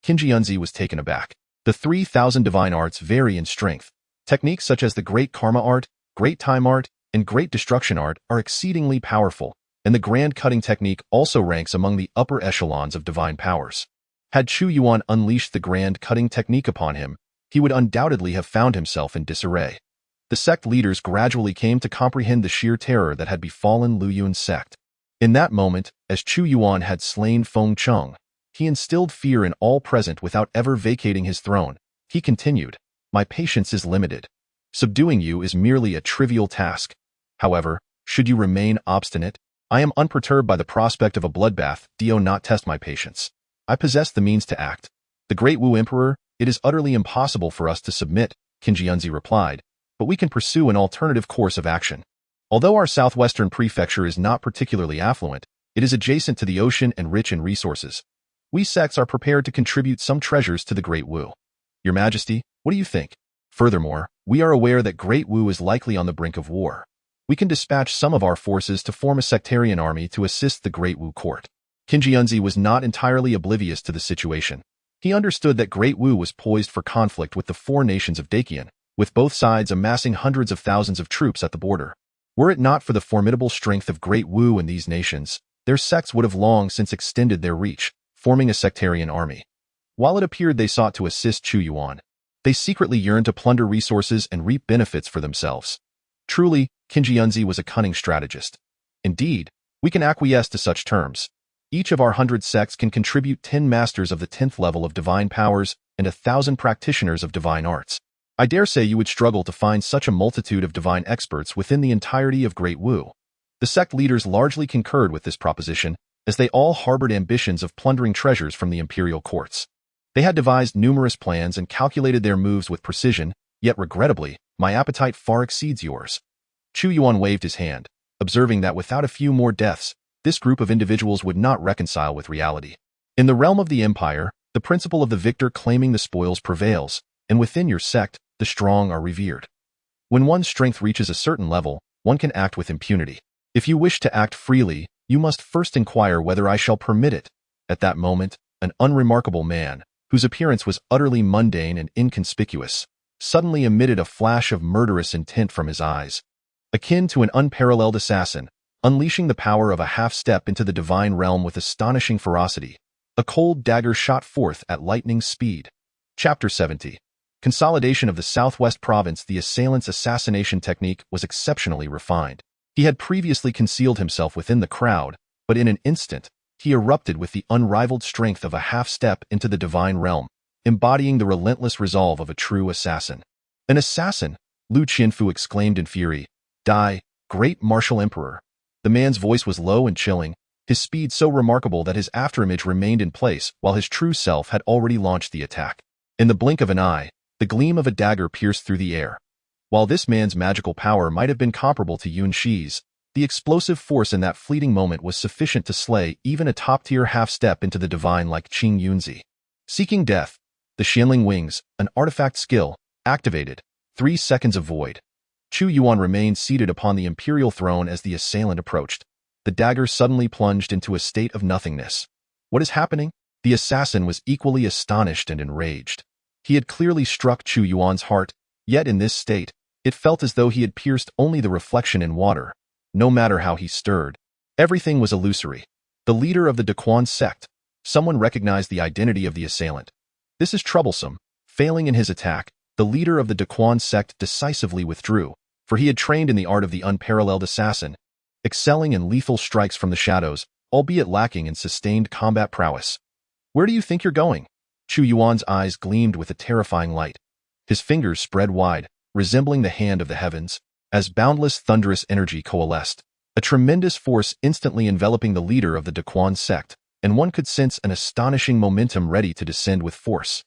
Qin Jianzi was taken aback. The 3,000 divine arts vary in strength. Techniques such as the Great Karma Art, Great Time Art, and Great Destruction Art are exceedingly powerful, and the Grand Cutting Technique also ranks among the upper echelons of divine powers. Had Chu Yuan unleashed the Grand Cutting Technique upon him, he would undoubtedly have found himself in disarray. The sect leaders gradually came to comprehend the sheer terror that had befallen Lu Yun's sect. In that moment, as Chu Yuan had slain Feng Cheng, he instilled fear in all present without ever vacating his throne. He continued, "My patience is limited. Subduing you is merely a trivial task. However, should you remain obstinate, I am unperturbed by the prospect of a bloodbath. Do not test my patience. I possess the means to act. The great Wu Emperor, it is utterly impossible for us to submit," Qin Jianzi replied, "but we can pursue an alternative course of action. Although our southwestern prefecture is not particularly affluent, it is adjacent to the ocean and rich in resources. We sects are prepared to contribute some treasures to the Great Wu. Your Majesty, what do you think? Furthermore, we are aware that Great Wu is likely on the brink of war. We can dispatch some of our forces to form a sectarian army to assist the Great Wu court." Qin Jianzi was not entirely oblivious to the situation. He understood that Great Wu was poised for conflict with the four nations of Dacian, with both sides amassing hundreds of thousands of troops at the border. Were it not for the formidable strength of Great Wu and these nations, their sects would have long since extended their reach, forming a sectarian army. While it appeared they sought to assist Chu Yuan, they secretly yearned to plunder resources and reap benefits for themselves. Truly, Qin Jianzi was a cunning strategist. Indeed, we can acquiesce to such terms. Each of our 100 sects can contribute 10 masters of the 10th level of divine powers and 1,000 practitioners of divine arts. I dare say you would struggle to find such a multitude of divine experts within the entirety of Great Wu. The sect leaders largely concurred with this proposition, as they all harbored ambitions of plundering treasures from the imperial courts. They had devised numerous plans and calculated their moves with precision, yet regrettably, my appetite far exceeds yours. Chu Yuan waved his hand, observing that without a few more deaths, this group of individuals would not reconcile with reality. In the realm of the empire, the principle of the victor claiming the spoils prevails, and within your sect, the strong are revered. When one's strength reaches a certain level, one can act with impunity. If you wish to act freely, you must first inquire whether I shall permit it. At that moment, an unremarkable man, whose appearance was utterly mundane and inconspicuous, suddenly emitted a flash of murderous intent from his eyes, akin to an unparalleled assassin, unleashing the power of a half-step into the divine realm with astonishing ferocity. A cold dagger shot forth at lightning speed. Chapter 70. Consolidation of the Southwest Province. The assailant's assassination technique was exceptionally refined. He had previously concealed himself within the crowd, but in an instant, he erupted with the unrivaled strength of a half-step into the divine realm, embodying the relentless resolve of a true assassin. "An assassin!" Lu Qianfu exclaimed in fury. "Die, great martial emperor!" The man's voice was low and chilling, his speed so remarkable that his afterimage remained in place while his true self had already launched the attack. In the blink of an eye, the gleam of a dagger pierced through the air. While this man's magical power might have been comparable to Yun Shi's, the explosive force in that fleeting moment was sufficient to slay even a top-tier half-step into the divine like Qing Yunzi. Seeking death, the Xianling Wings, an artifact skill, activated. 3 seconds of void. Chu Yuan remained seated upon the imperial throne as the assailant approached. The dagger suddenly plunged into a state of nothingness. What is happening? The assassin was equally astonished and enraged. He had clearly struck Chu Yuan's heart, yet in this state, it felt as though he had pierced only the reflection in water. No matter how he stirred, everything was illusory. The leader of the Daquan sect. Someone recognized the identity of the assailant. This is troublesome. Failing in his attack, the leader of the Daquan sect decisively withdrew, for he had trained in the art of the unparalleled assassin, excelling in lethal strikes from the shadows, albeit lacking in sustained combat prowess. Where do you think you're going? Chu Yuan's eyes gleamed with a terrifying light. His fingers spread wide, resembling the hand of the heavens, as boundless thunderous energy coalesced, a tremendous force instantly enveloping the leader of the Daquan sect, and one could sense an astonishing momentum ready to descend with force.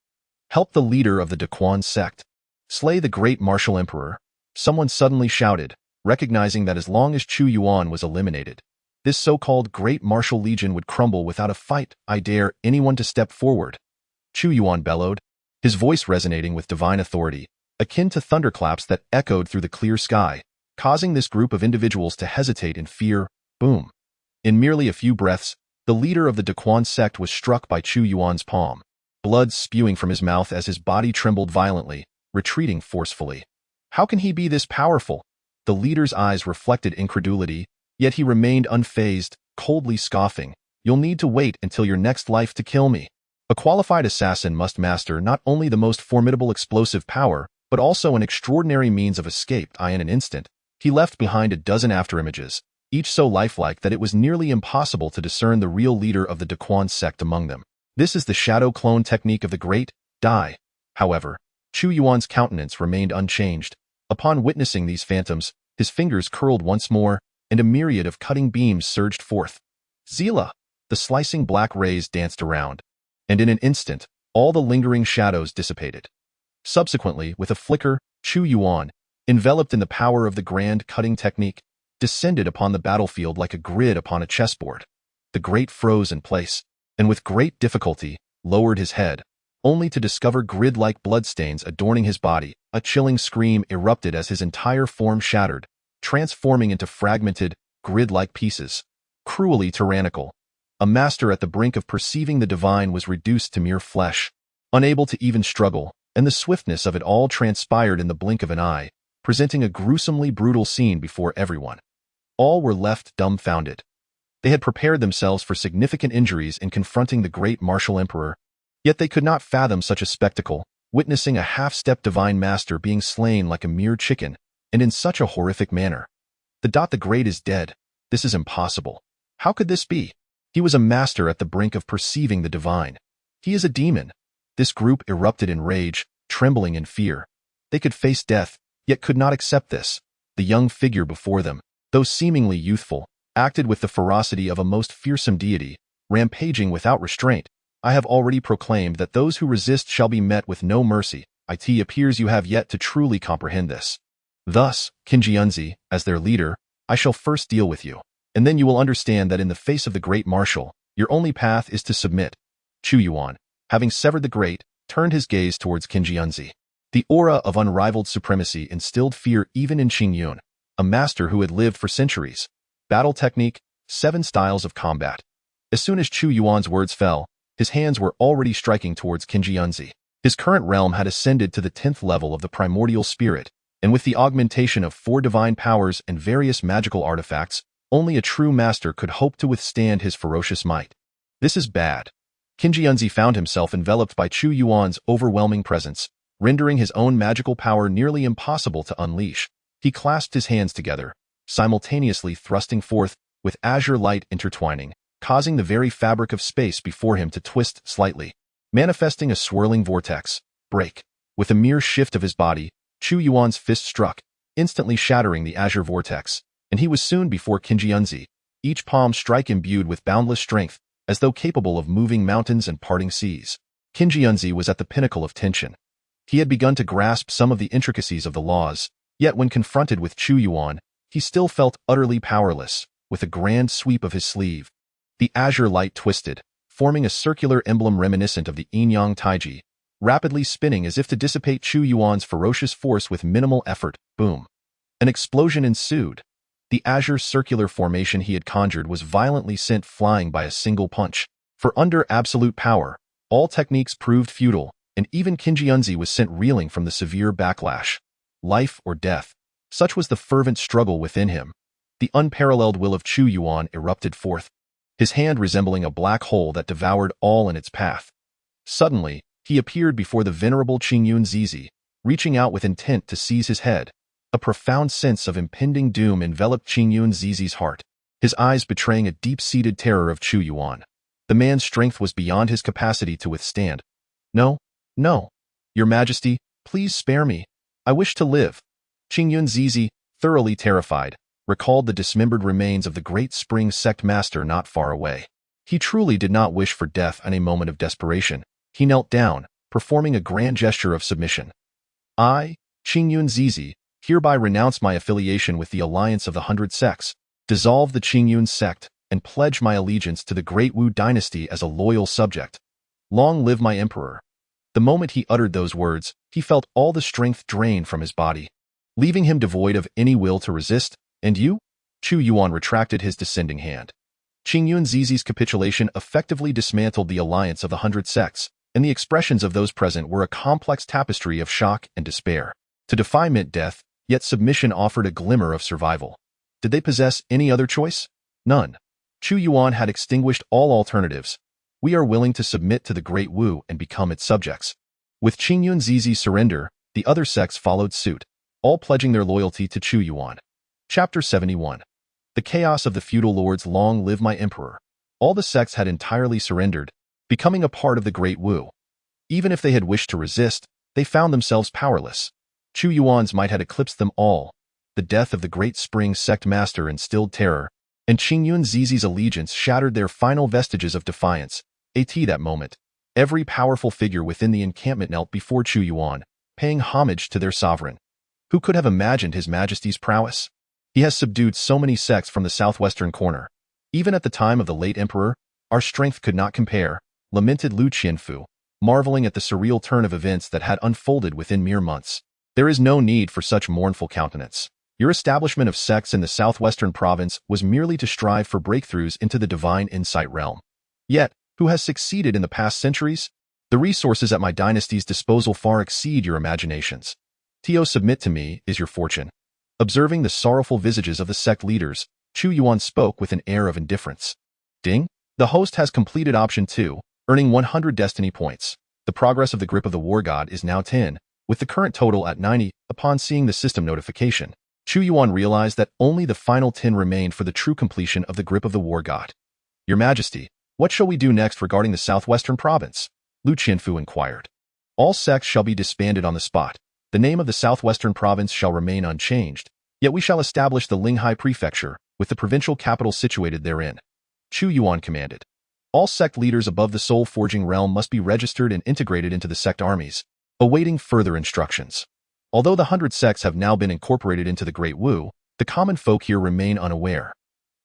Help the leader of the Daquan sect. Slay the great martial emperor. Someone suddenly shouted, recognizing that as long as Chu Yuan was eliminated, this so-called great martial legion would crumble without a fight. I dare anyone to step forward. Chu Yuan bellowed, his voice resonating with divine authority, akin to thunderclaps that echoed through the clear sky, causing this group of individuals to hesitate in fear. Boom. In merely a few breaths, the leader of the Daquan sect was struck by Chu Yuan's palm, blood spewing from his mouth as his body trembled violently, retreating forcefully. How can he be this powerful? The leader's eyes reflected incredulity, yet he remained unfazed, coldly scoffing. You'll need to wait until your next life to kill me. A qualified assassin must master not only the most formidable explosive power, but also an extraordinary means of escape. In an instant, he left behind a dozen afterimages, each so lifelike that it was nearly impossible to discern the real leader of the Daquan sect among them. This is the shadow clone technique of the great Dai. However, Chu Yuan's countenance remained unchanged. Upon witnessing these phantoms, his fingers curled once more, and a myriad of cutting beams surged forth. Zila! The slicing black rays danced around, and in an instant, all the lingering shadows dissipated. Subsequently, with a flicker, Chu Yuan, enveloped in the power of the grand cutting technique, descended upon the battlefield like a grid upon a chessboard. The great froze in place, and with great difficulty, lowered his head, only to discover grid-like bloodstains adorning his body. A chilling scream erupted as his entire form shattered, transforming into fragmented, grid-like pieces. Cruelly tyrannical. A master at the brink of perceiving the divine was reduced to mere flesh, unable to even struggle, and the swiftness of it all transpired in the blink of an eye, presenting a gruesomely brutal scene before everyone. All were left dumbfounded. They had prepared themselves for significant injuries in confronting the great martial emperor, yet they could not fathom such a spectacle, witnessing a half-step divine master being slain like a mere chicken, and in such a horrific manner. The Great is dead. This is impossible. How could this be? He was a master at the brink of perceiving the divine. He is a demon. This group erupted in rage, trembling in fear. They could face death, yet could not accept this. The young figure before them, though seemingly youthful, acted with the ferocity of a most fearsome deity, rampaging without restraint. I have already proclaimed that those who resist shall be met with no mercy. It appears you have yet to truly comprehend this. Thus, Kinjiunzi, as their leader, I shall first deal with you, and then you will understand that in the face of the great marshal, your only path is to submit. Chu Yuan, having severed the great, turned his gaze towards Kinjiunzi. The aura of unrivaled supremacy instilled fear even in Qingyun, a master who had lived for centuries. Battle technique, 7 styles of combat. As soon as Chu Yuan's words fell, his hands were already striking towards Kinjiunzi. His current realm had ascended to the 10th level of the primordial spirit, and with the augmentation of 4 divine powers and various magical artifacts, only a true master could hope to withstand his ferocious might. This is bad. Kinjiunzi found himself enveloped by Chu Yuan's overwhelming presence, rendering his own magical power nearly impossible to unleash. He clasped his hands together, simultaneously thrusting forth, with azure light intertwining, causing the very fabric of space before him to twist slightly, manifesting a swirling vortex. Break. With a mere shift of his body, Chu Yuan's fist struck, instantly shattering the azure vortex, and he was soon before Kinjiunzi, each palm strike imbued with boundless strength, as though capable of moving mountains and parting seas. Kinjiunzi was at the pinnacle of tension. He had begun to grasp some of the intricacies of the laws, yet when confronted with Chu Yuan, he still felt utterly powerless. With a grand sweep of his sleeve, the azure light twisted, forming a circular emblem reminiscent of the yin-yang taiji, rapidly spinning as if to dissipate Chu Yuan's ferocious force with minimal effort. Boom. An explosion ensued. The azure circular formation he had conjured was violently sent flying by a single punch. For under absolute power, all techniques proved futile, and even Kinjiunzi was sent reeling from the severe backlash. Life or death. Such was the fervent struggle within him. The unparalleled will of Chu Yuan erupted forth, his hand resembling a black hole that devoured all in its path. Suddenly, he appeared before the venerable Qingyun Zizi, reaching out with intent to seize his head. A profound sense of impending doom enveloped Qingyun Zizi's heart, his eyes betraying a deep-seated terror of Chu Yuan. The man's strength was beyond his capacity to withstand. No, no. Your Majesty, please spare me. I wish to live. Chu Yuan, thoroughly terrified, recalled the dismembered remains of the great spring sect master not far away. He truly did not wish for death in a moment of desperation. He knelt down, performing a grand gesture of submission. I, Chu Yuan, hereby renounce my affiliation with the Alliance of the 100 Sects, dissolve the Chu Yuan sect, and pledge my allegiance to the Great Wu dynasty as a loyal subject. Long live my emperor. The moment he uttered those words, he felt all the strength drain from his body, leaving him devoid of any will to resist. And you? Chu Yuan retracted his descending hand. Chu Yuan's capitulation effectively dismantled the alliance of the 100 sects, and the expressions of those present were a complex tapestry of shock and despair. To defy meant death, yet submission offered a glimmer of survival. Did they possess any other choice? None. Chu Yuan had extinguished all alternatives. We are willing to submit to the Great Wu and become its subjects. With Chu Yuan's surrender, the other sects followed suit, all pledging their loyalty to Chu Yuan. Chapter 71. The chaos of the feudal lords. Long live my emperor. All the sects had entirely surrendered, becoming a part of the Great Wu. Even if they had wished to resist, they found themselves powerless. Chu Yuan's might had eclipsed them all. The death of the great spring sect master instilled terror, and Chu Yuan's allegiance shattered their final vestiges of defiance. At that moment, every powerful figure within the encampment knelt before Chu Yuan, paying homage to their sovereign. Who could have imagined His Majesty's prowess? He has subdued so many sects from the southwestern corner. Even at the time of the late emperor, our strength could not compare, lamented Lu Qianfu, marveling at the surreal turn of events that had unfolded within mere months. There is no need for such mournful countenance. Your establishment of sects in the southwestern province was merely to strive for breakthroughs into the divine insight realm. Yet, who has succeeded in the past centuries? The resources at my dynasty's disposal far exceed your imaginations. To submit to me is your fortune. Observing the sorrowful visages of the sect leaders, Chu Yuan spoke with an air of indifference. Ding! The host has completed option 2, earning 100 destiny points. The progress of the grip of the war god is now 10, with the current total at 90. Upon seeing the system notification, Chu Yuan realized that only the final 10 remained for the true completion of the grip of the war god. Your Majesty, what shall we do next regarding the southwestern province? Lu Qianfu inquired. All sects shall be disbanded on the spot. The name of the southwestern province shall remain unchanged, yet we shall establish the Linghai prefecture, with the provincial capital situated therein. Chu Yuan commanded. All sect leaders above the soul-forging realm must be registered and integrated into the sect armies, awaiting further instructions. Although the 100 sects have now been incorporated into the Great Wu, the common folk here remain unaware.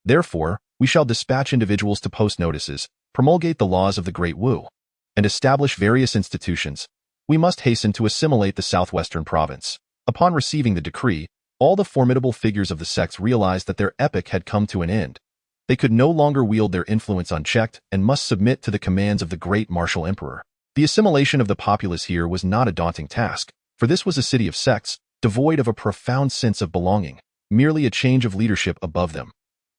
Therefore, we shall dispatch individuals to post notices, promulgate the laws of the Great Wu, and establish various institutions. We must hasten to assimilate the southwestern province. Upon receiving the decree, all the formidable figures of the sects realized that their epoch had come to an end. They could no longer wield their influence unchecked and must submit to the commands of the great martial emperor. The assimilation of the populace here was not a daunting task, for this was a city of sects, devoid of a profound sense of belonging, merely a change of leadership above them.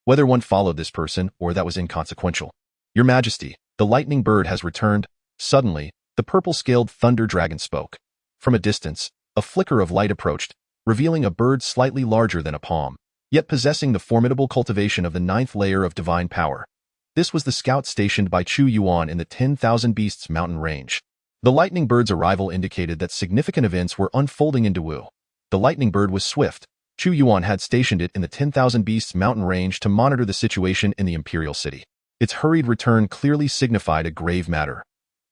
Whether one followed this person or that was inconsequential. Your Majesty, the lightning bird has returned. Suddenly, the purple-scaled thunder dragon spoke. From a distance, a flicker of light approached, revealing a bird slightly larger than a palm, yet possessing the formidable cultivation of the 9th layer of divine power. This was the scout stationed by Chu Yuan in the 10,000 Beasts mountain range. The lightning bird's arrival indicated that significant events were unfolding in Wu. The lightning bird was swift. Chu Yuan had stationed it in the 10,000 Beasts mountain range to monitor the situation in the imperial city. Its hurried return clearly signified a grave matter.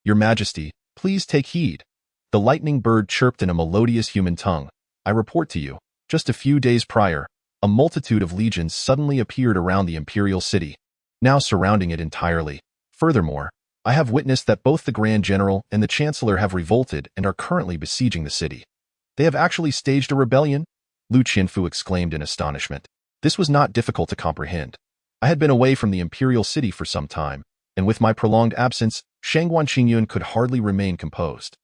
Your Majesty, please take heed. The lightning bird chirped in a melodious human tongue. I report to you, just a few days prior, a multitude of legions suddenly appeared around the imperial city, now surrounding it entirely. Furthermore, I have witnessed that both the Grand General and the Chancellor have revolted and are currently besieging the city. They have actually staged a rebellion? Lu Qianfu exclaimed in astonishment. This was not difficult to comprehend. I had been away from the imperial city for some time, and with my prolonged absence, Shangguan Qingyun could hardly remain composed.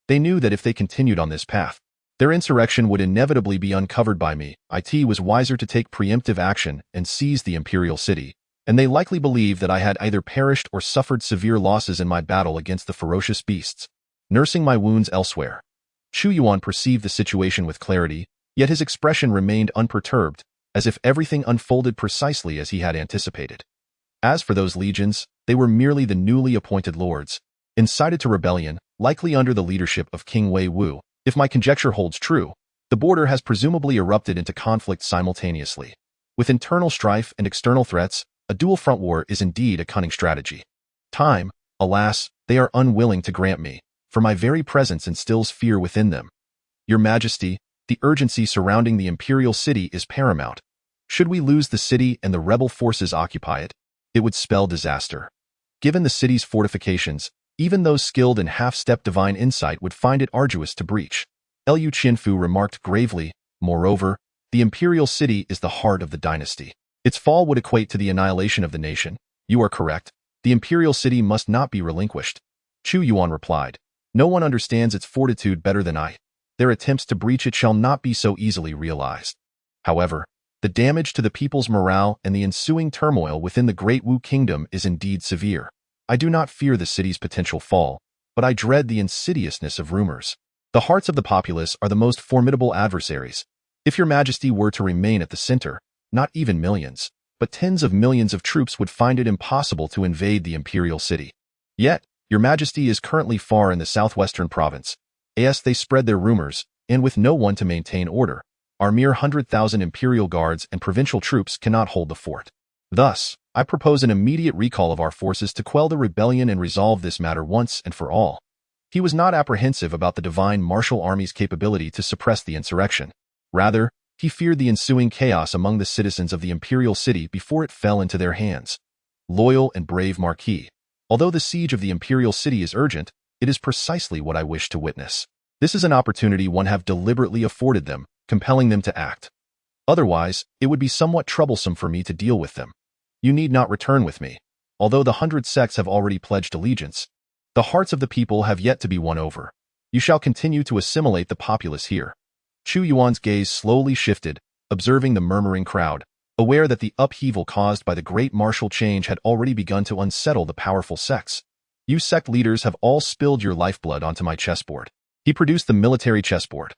They knew that if they continued on this path, their insurrection would inevitably be uncovered by me. It was wiser to take preemptive action and seize the imperial city, and they likely believed that I had either perished or suffered severe losses in my battle against the ferocious beasts, nursing my wounds elsewhere. Chu Yuan perceived the situation with clarity, yet his expression remained unperturbed, as if everything unfolded precisely as he had anticipated. As for those legions, They were merely the newly appointed lords, incited to rebellion, likely under the leadership of King Wei Wu. If my conjecture holds true, the border has presumably erupted into conflict simultaneously. With internal strife and external threats, a dual-front war is indeed a cunning strategy. Time, alas, they are unwilling to grant me, for my very presence instills fear within them. Your Majesty, the urgency surrounding the imperial city is paramount. Should we lose the city and the rebel forces occupy it, it would spell disaster. Given the city's fortifications, even those skilled in half-step divine insight would find it arduous to breach. Liu Qianfu remarked gravely, moreover, the imperial city is the heart of the dynasty. Its fall would equate to the annihilation of the nation. You are correct. The imperial city must not be relinquished. Chu Yuan replied. No one understands its fortitude better than I. Their attempts to breach it shall not be so easily realized. However, the damage to the people's morale and the ensuing turmoil within the Great Wu Kingdom is indeed severe. I do not fear the city's potential fall, but I dread the insidiousness of rumors. The hearts of the populace are the most formidable adversaries. If your Majesty were to remain at the center, not even millions, but tens of millions of troops would find it impossible to invade the imperial city. Yet, your Majesty is currently far in the southwestern province. As they spread their rumors, and with no one to maintain order, our mere 100,000 imperial guards and provincial troops cannot hold the fort. Thus, I propose an immediate recall of our forces to quell the rebellion and resolve this matter once and for all. He was not apprehensive about the divine martial army's capability to suppress the insurrection. Rather, he feared the ensuing chaos among the citizens of the imperial city before it fell into their hands. Loyal and brave Marquis, although the siege of the imperial city is urgent, it is precisely what I wish to witness. This is an opportunity one have deliberately afforded them, compelling them to act. Otherwise, it would be somewhat troublesome for me to deal with them. You need not return with me. Although the 100 sects have already pledged allegiance, the hearts of the people have yet to be won over. You shall continue to assimilate the populace here. Chu Yuan's gaze slowly shifted, observing the murmuring crowd, aware that the upheaval caused by the great martial change had already begun to unsettle the powerful sects. You sect leaders have all spilled your lifeblood onto my chessboard. He produced the military chessboard.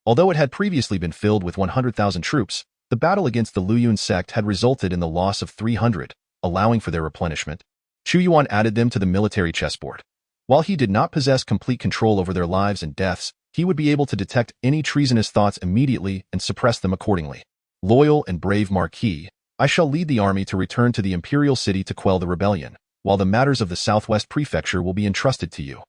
Although it had previously been filled with 100,000 troops, the battle against the Luyun sect had resulted in the loss of 300, allowing for their replenishment. Chu Yuan added them to the military chessboard. While he did not possess complete control over their lives and deaths, he would be able to detect any treasonous thoughts immediately and suppress them accordingly. Loyal and brave Marquis, I shall lead the army to return to the imperial city to quell the rebellion, while the matters of the southwest prefecture will be entrusted to you.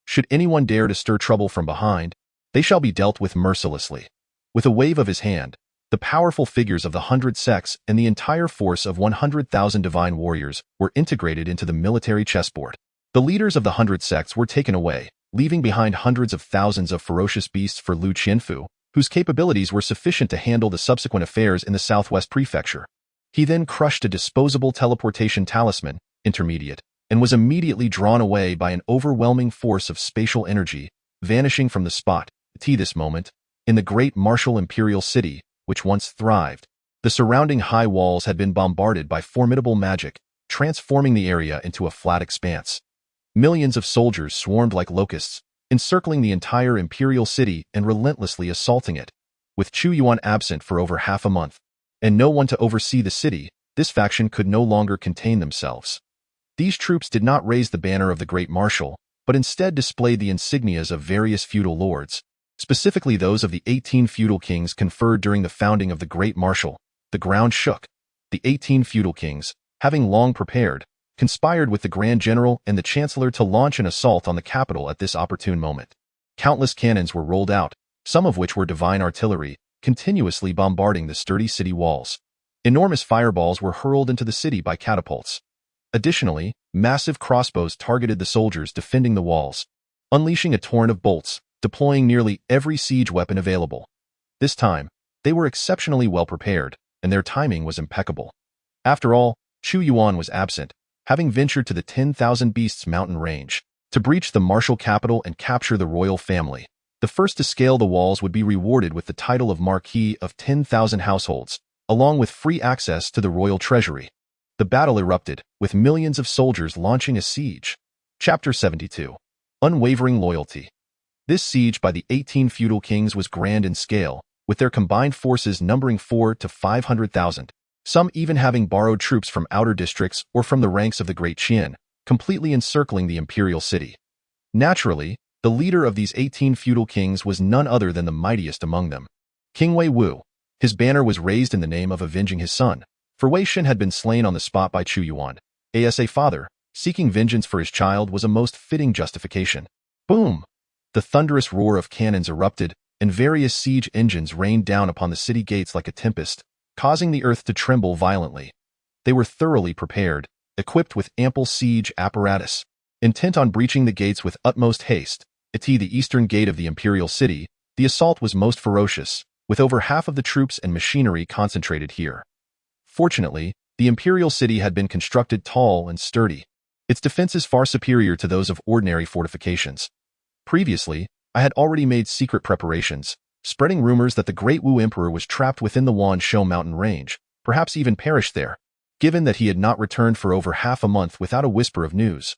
Should anyone dare to stir trouble from behind, they shall be dealt with mercilessly. With a wave of his hand, the powerful figures of the 100 sects and the entire force of 100,000 divine warriors were integrated into the military chessboard. The leaders of the 100 sects were taken away, leaving behind hundreds of thousands of ferocious beasts for Liu Qianfu, whose capabilities were sufficient to handle the subsequent affairs in the southwest prefecture. He then crushed a disposable teleportation talisman, intermediate, and was immediately drawn away by an overwhelming force of spatial energy, vanishing from the spot. This moment, in the great martial imperial city, which once thrived, the surrounding high walls had been bombarded by formidable magic, transforming the area into a flat expanse. Millions of soldiers swarmed like locusts, encircling the entire imperial city and relentlessly assaulting it. With Chu Yuan absent for over half a month, and no one to oversee the city, this faction could no longer contain themselves. These troops did not raise the banner of the Great Marshal, but instead displayed the insignias of various feudal lords, specifically those of the 18 feudal kings conferred during the founding of the Great Marshal. The ground shook. The 18 feudal kings, having long prepared, conspired with the Grand General and the Chancellor to launch an assault on the capital at this opportune moment. Countless cannons were rolled out, some of which were divine artillery, continuously bombarding the sturdy city walls. Enormous fireballs were hurled into the city by catapults. Additionally, massive crossbows targeted the soldiers defending the walls, unleashing a torrent of bolts, deploying nearly every siege weapon available. This time, they were exceptionally well prepared, and their timing was impeccable. After all, Chu Yuan was absent, having ventured to the 10,000 Beasts mountain range to breach the martial capital and capture the royal family. The first to scale the walls would be rewarded with the title of Marquis of 10,000 households, along with free access to the royal treasury. The battle erupted, with millions of soldiers launching a siege. Chapter 72. Unwavering Loyalty. This siege by the 18 feudal kings was grand in scale, with their combined forces numbering 400,000 to 500,000, some even having borrowed troops from outer districts or from the ranks of the Great Qian, completely encircling the imperial city. Naturally, the leader of these 18 feudal kings was none other than the mightiest among them, King Wei Wu. His banner was raised in the name of avenging his son, for Wei Shen had been slain on the spot by Chu Yuan. As a father, seeking vengeance for his child was a most fitting justification. Boom! The thunderous roar of cannons erupted, and various siege engines rained down upon the city gates like a tempest, causing the earth to tremble violently. They were thoroughly prepared, equipped with ample siege apparatus, intent on breaching the gates with utmost haste. At the eastern gate of the imperial city, the assault was most ferocious, with over half of the troops and machinery concentrated here. Fortunately, the imperial city had been constructed tall and sturdy. Its defenses far superior to those of ordinary fortifications. Previously, I had already made secret preparations, spreading rumors that the great Wu Emperor was trapped within the Wan Shou mountain range, perhaps even perished there, given that he had not returned for over half a month without a whisper of news.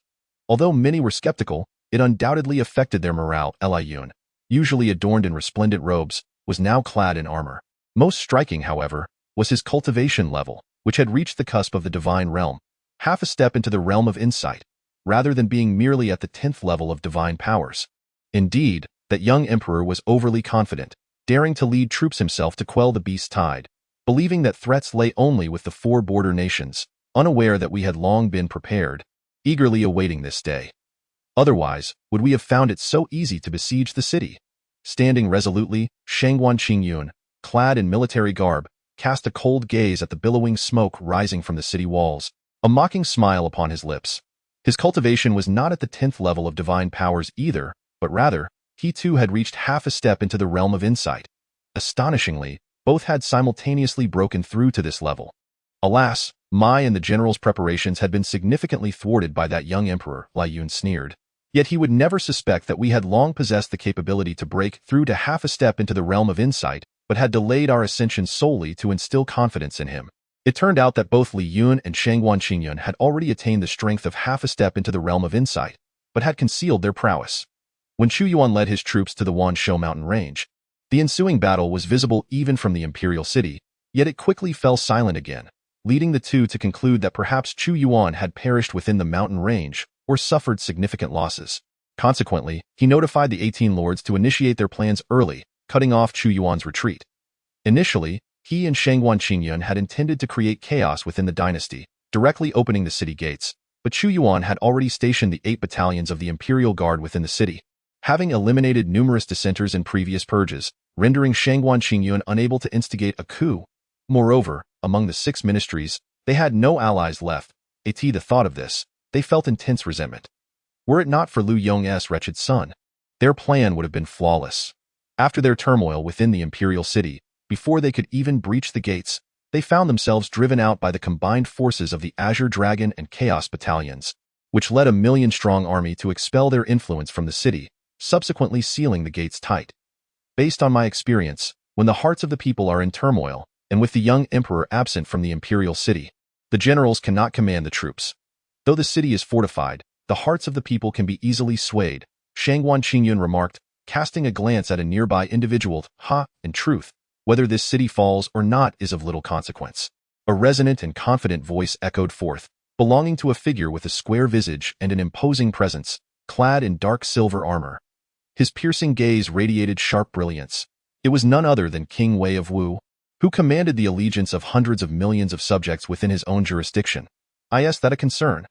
Although many were skeptical, it undoubtedly affected their morale. Li Yun, usually adorned in resplendent robes, was now clad in armor. Most striking, however, was his cultivation level, which had reached the cusp of the divine realm, half a step into the realm of insight, rather than being merely at the 10th level of divine powers. Indeed, that young emperor was overly confident, daring to lead troops himself to quell the beast tide, believing that threats lay only with the 4 border nations, unaware that we had long been prepared, eagerly awaiting this day. Otherwise, would we have found it so easy to besiege the city? Standing resolutely, Shangguan Qingyun, clad in military garb, cast a cold gaze at the billowing smoke rising from the city walls, a mocking smile upon his lips. His cultivation was not at the 10th level of divine powers either, but rather, he too had reached half a step into the realm of insight. Astonishingly, both had simultaneously broken through to this level. Alas, my and the general's preparations had been significantly thwarted by that young emperor, Li Yun sneered. Yet he would never suspect that we had long possessed the capability to break through to half a step into the realm of insight, but had delayed our ascension solely to instill confidence in him. It turned out that both Li Yun and Shangguan Qingyun had already attained the strength of half a step into the realm of insight, but had concealed their prowess. When Chu Yuan led his troops to the Wan Shou mountain range, the ensuing battle was visible even from the imperial city, yet it quickly fell silent again, leading the two to conclude that perhaps Chu Yuan had perished within the mountain range or suffered significant losses. Consequently, he notified the 18 lords to initiate their plans early, cutting off Chu Yuan's retreat. Initially, he and Shangguan Qingyun had intended to create chaos within the dynasty, directly opening the city gates, but Chu Yuan had already stationed the 8 battalions of the Imperial Guard within the city, having eliminated numerous dissenters in previous purges, rendering Shangguan Qingyun unable to instigate a coup. Moreover, among the 6 ministries, they had no allies left. At the thought of this, they felt intense resentment. Were it not for Lu Yong's wretched son, their plan would have been flawless. After their turmoil within the imperial city, before they could even breach the gates, they found themselves driven out by the combined forces of the Azure Dragon and Chaos battalions, which led a 1,000,000-strong army to expel their influence from the city, subsequently sealing the gates tight. Based on my experience, when the hearts of the people are in turmoil, and with the young emperor absent from the imperial city, the generals cannot command the troops. Though the city is fortified, the hearts of the people can be easily swayed, Shangguan Qingyun remarked, casting a glance at a nearby individual. In truth, whether this city falls or not is of little consequence. A resonant and confident voice echoed forth, belonging to a figure with a square visage and an imposing presence, clad in dark silver armor. His piercing gaze radiated sharp brilliance. It was none other than King Wei of Wu, who commanded the allegiance of hundreds of millions of subjects within his own jurisdiction. Is that a concern?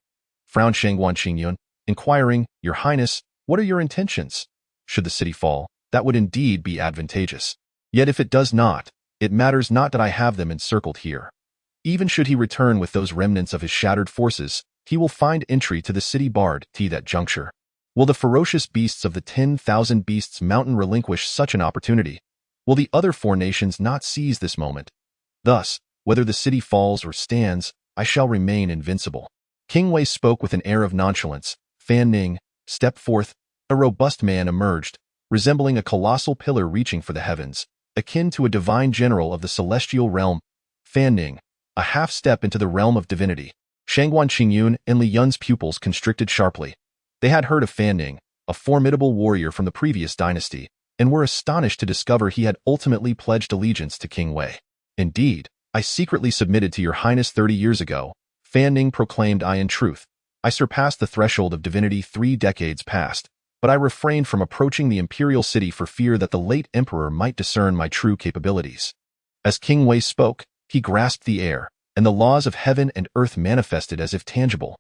Frowned Shangguan Qingyun, inquiring, Your Highness, what are your intentions? Should the city fall, that would indeed be advantageous. Yet if it does not, it matters not that I have them encircled here. Even should he return with those remnants of his shattered forces, he will find entry to the city barred. At that juncture, will the ferocious beasts of the 10,000 Beasts Mountain relinquish such an opportunity? Will the other 4 nations not seize this moment? Thus, whether the city falls or stands, I shall remain invincible. King Wei spoke with an air of nonchalance. Fan Ning stepped forth. A robust man emerged, resembling a colossal pillar reaching for the heavens, akin to a divine general of the celestial realm. Fan Ning, a half step into the realm of divinity. Shangguan Qingyun and Li Yun's pupils constricted sharply. They had heard of Fan Ning, a formidable warrior from the previous dynasty, and were astonished to discover he had ultimately pledged allegiance to King Wei. Indeed, I secretly submitted to your highness 30 years ago, Fan Ning proclaimed. In truth, I surpassed the threshold of divinity 3 decades past, but I refrained from approaching the imperial city for fear that the late emperor might discern my true capabilities. As King Wei spoke, he grasped the air, and the laws of heaven and earth manifested as if tangible.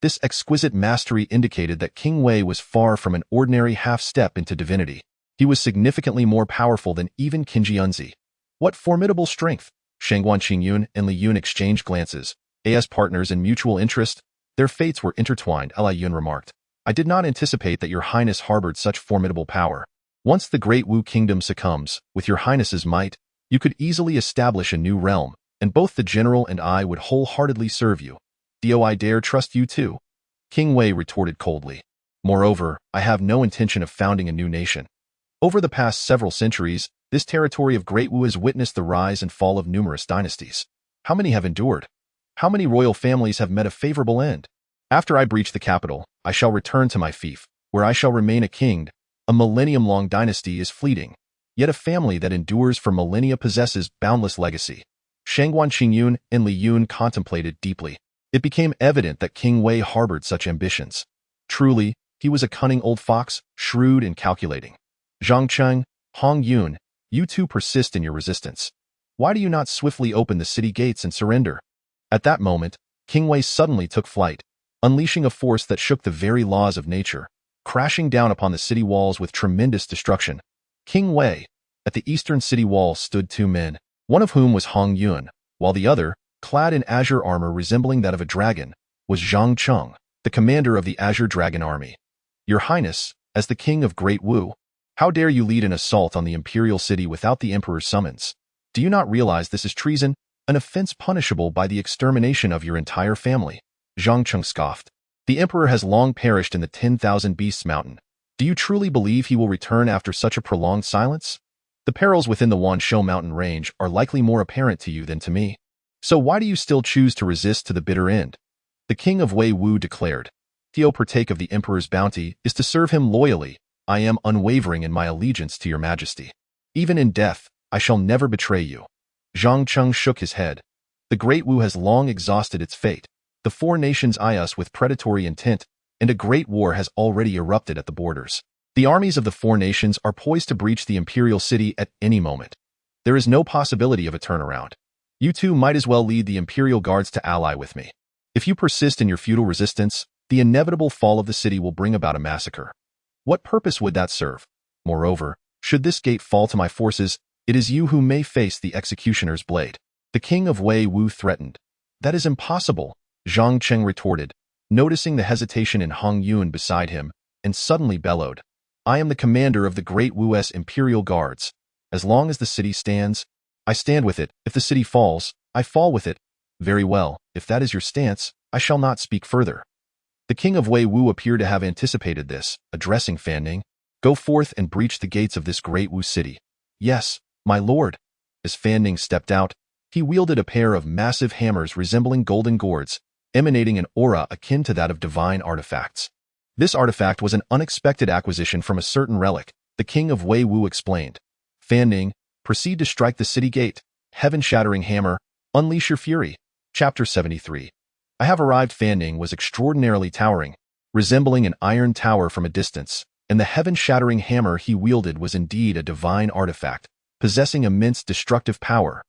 This exquisite mastery indicated that King Wei was far from an ordinary half-step into divinity. He was significantly more powerful than even Qin Jianzi. What formidable strength! Shangguan Qingyun and Li Yun exchanged glances. As partners in mutual interest, their fates were intertwined, Li Yun remarked. I did not anticipate that your highness harbored such formidable power. Once the great Wu kingdom succumbs, with your highness's might, you could easily establish a new realm, and both the general and I would wholeheartedly serve you. Do I dare trust you too? King Wei retorted coldly. Moreover, I have no intention of founding a new nation. Over the past several centuries, this territory of Great Wu has witnessed the rise and fall of numerous dynasties. How many have endured? How many royal families have met a favorable end? After I breach the capital, I shall return to my fief, where I shall remain a king. A millennium-long dynasty is fleeting, yet a family that endures for millennia possesses boundless legacy. Shangguan Qingyun and Li Yun contemplated deeply. It became evident that King Wei harbored such ambitions. Truly, he was a cunning old fox, shrewd and calculating. Zhang Cheng, Hong Yun, you two persist in your resistance. Why do you not swiftly open the city gates and surrender? At that moment, King Wei suddenly took flight, unleashing a force that shook the very laws of nature, crashing down upon the city walls with tremendous destruction. King Wei. At the eastern city wall stood 2 men, one of whom was Hong Yun, while the other, clad in azure armor resembling that of a dragon, was Zhang Cheng, the commander of the Azure Dragon Army. Your Highness, as the king of Great Wu, how dare you lead an assault on the imperial city without the emperor's summons? Do you not realize this is treason, an offense punishable by the extermination of your entire family? Zhang Cheng scoffed. The emperor has long perished in the 10,000 Beasts Mountain. Do you truly believe he will return after such a prolonged silence? The perils within the Wanshou mountain range are likely more apparent to you than to me. So why do you still choose to resist to the bitter end? The king of Wei Wu declared. To partake of the emperor's bounty is to serve him loyally. I am unwavering in my allegiance to your majesty. Even in death, I shall never betray you. Zhang Cheng shook his head. The Great Wu has long exhausted its fate. The 4 nations eye us with predatory intent, and a great war has already erupted at the borders. The armies of the 4 nations are poised to breach the imperial city at any moment. There is no possibility of a turnaround. You two might as well lead the imperial guards to ally with me. If you persist in your futile resistance, the inevitable fall of the city will bring about a massacre. What purpose would that serve? Moreover, should this gate fall to my forces, it is you who may face the executioner's blade. The king of Wei Wu threatened. That is impossible, Zhang Cheng retorted, noticing the hesitation in Hong Yun beside him, and suddenly bellowed. I am the commander of the Great Wu's imperial guards. As long as the city stands, I stand with it. If the city falls, I fall with it. Very well, if that is your stance, I shall not speak further. The king of Wei Wu appeared to have anticipated this, addressing Fan Ning. Go forth and breach the gates of this Great Wu city. Yes, my lord. As Fan Ning stepped out, he wielded a pair of massive hammers resembling golden gourds, emanating an aura akin to that of divine artifacts. This artifact was an unexpected acquisition from a certain relic, the king of Wei Wu explained. Fan Ning, proceed to strike the city gate. Heaven-shattering hammer, unleash your fury. Chapter 73. I have arrived. Fan Ning was extraordinarily towering, resembling an iron tower from a distance, and the heaven-shattering hammer he wielded was indeed a divine artifact, possessing immense destructive power.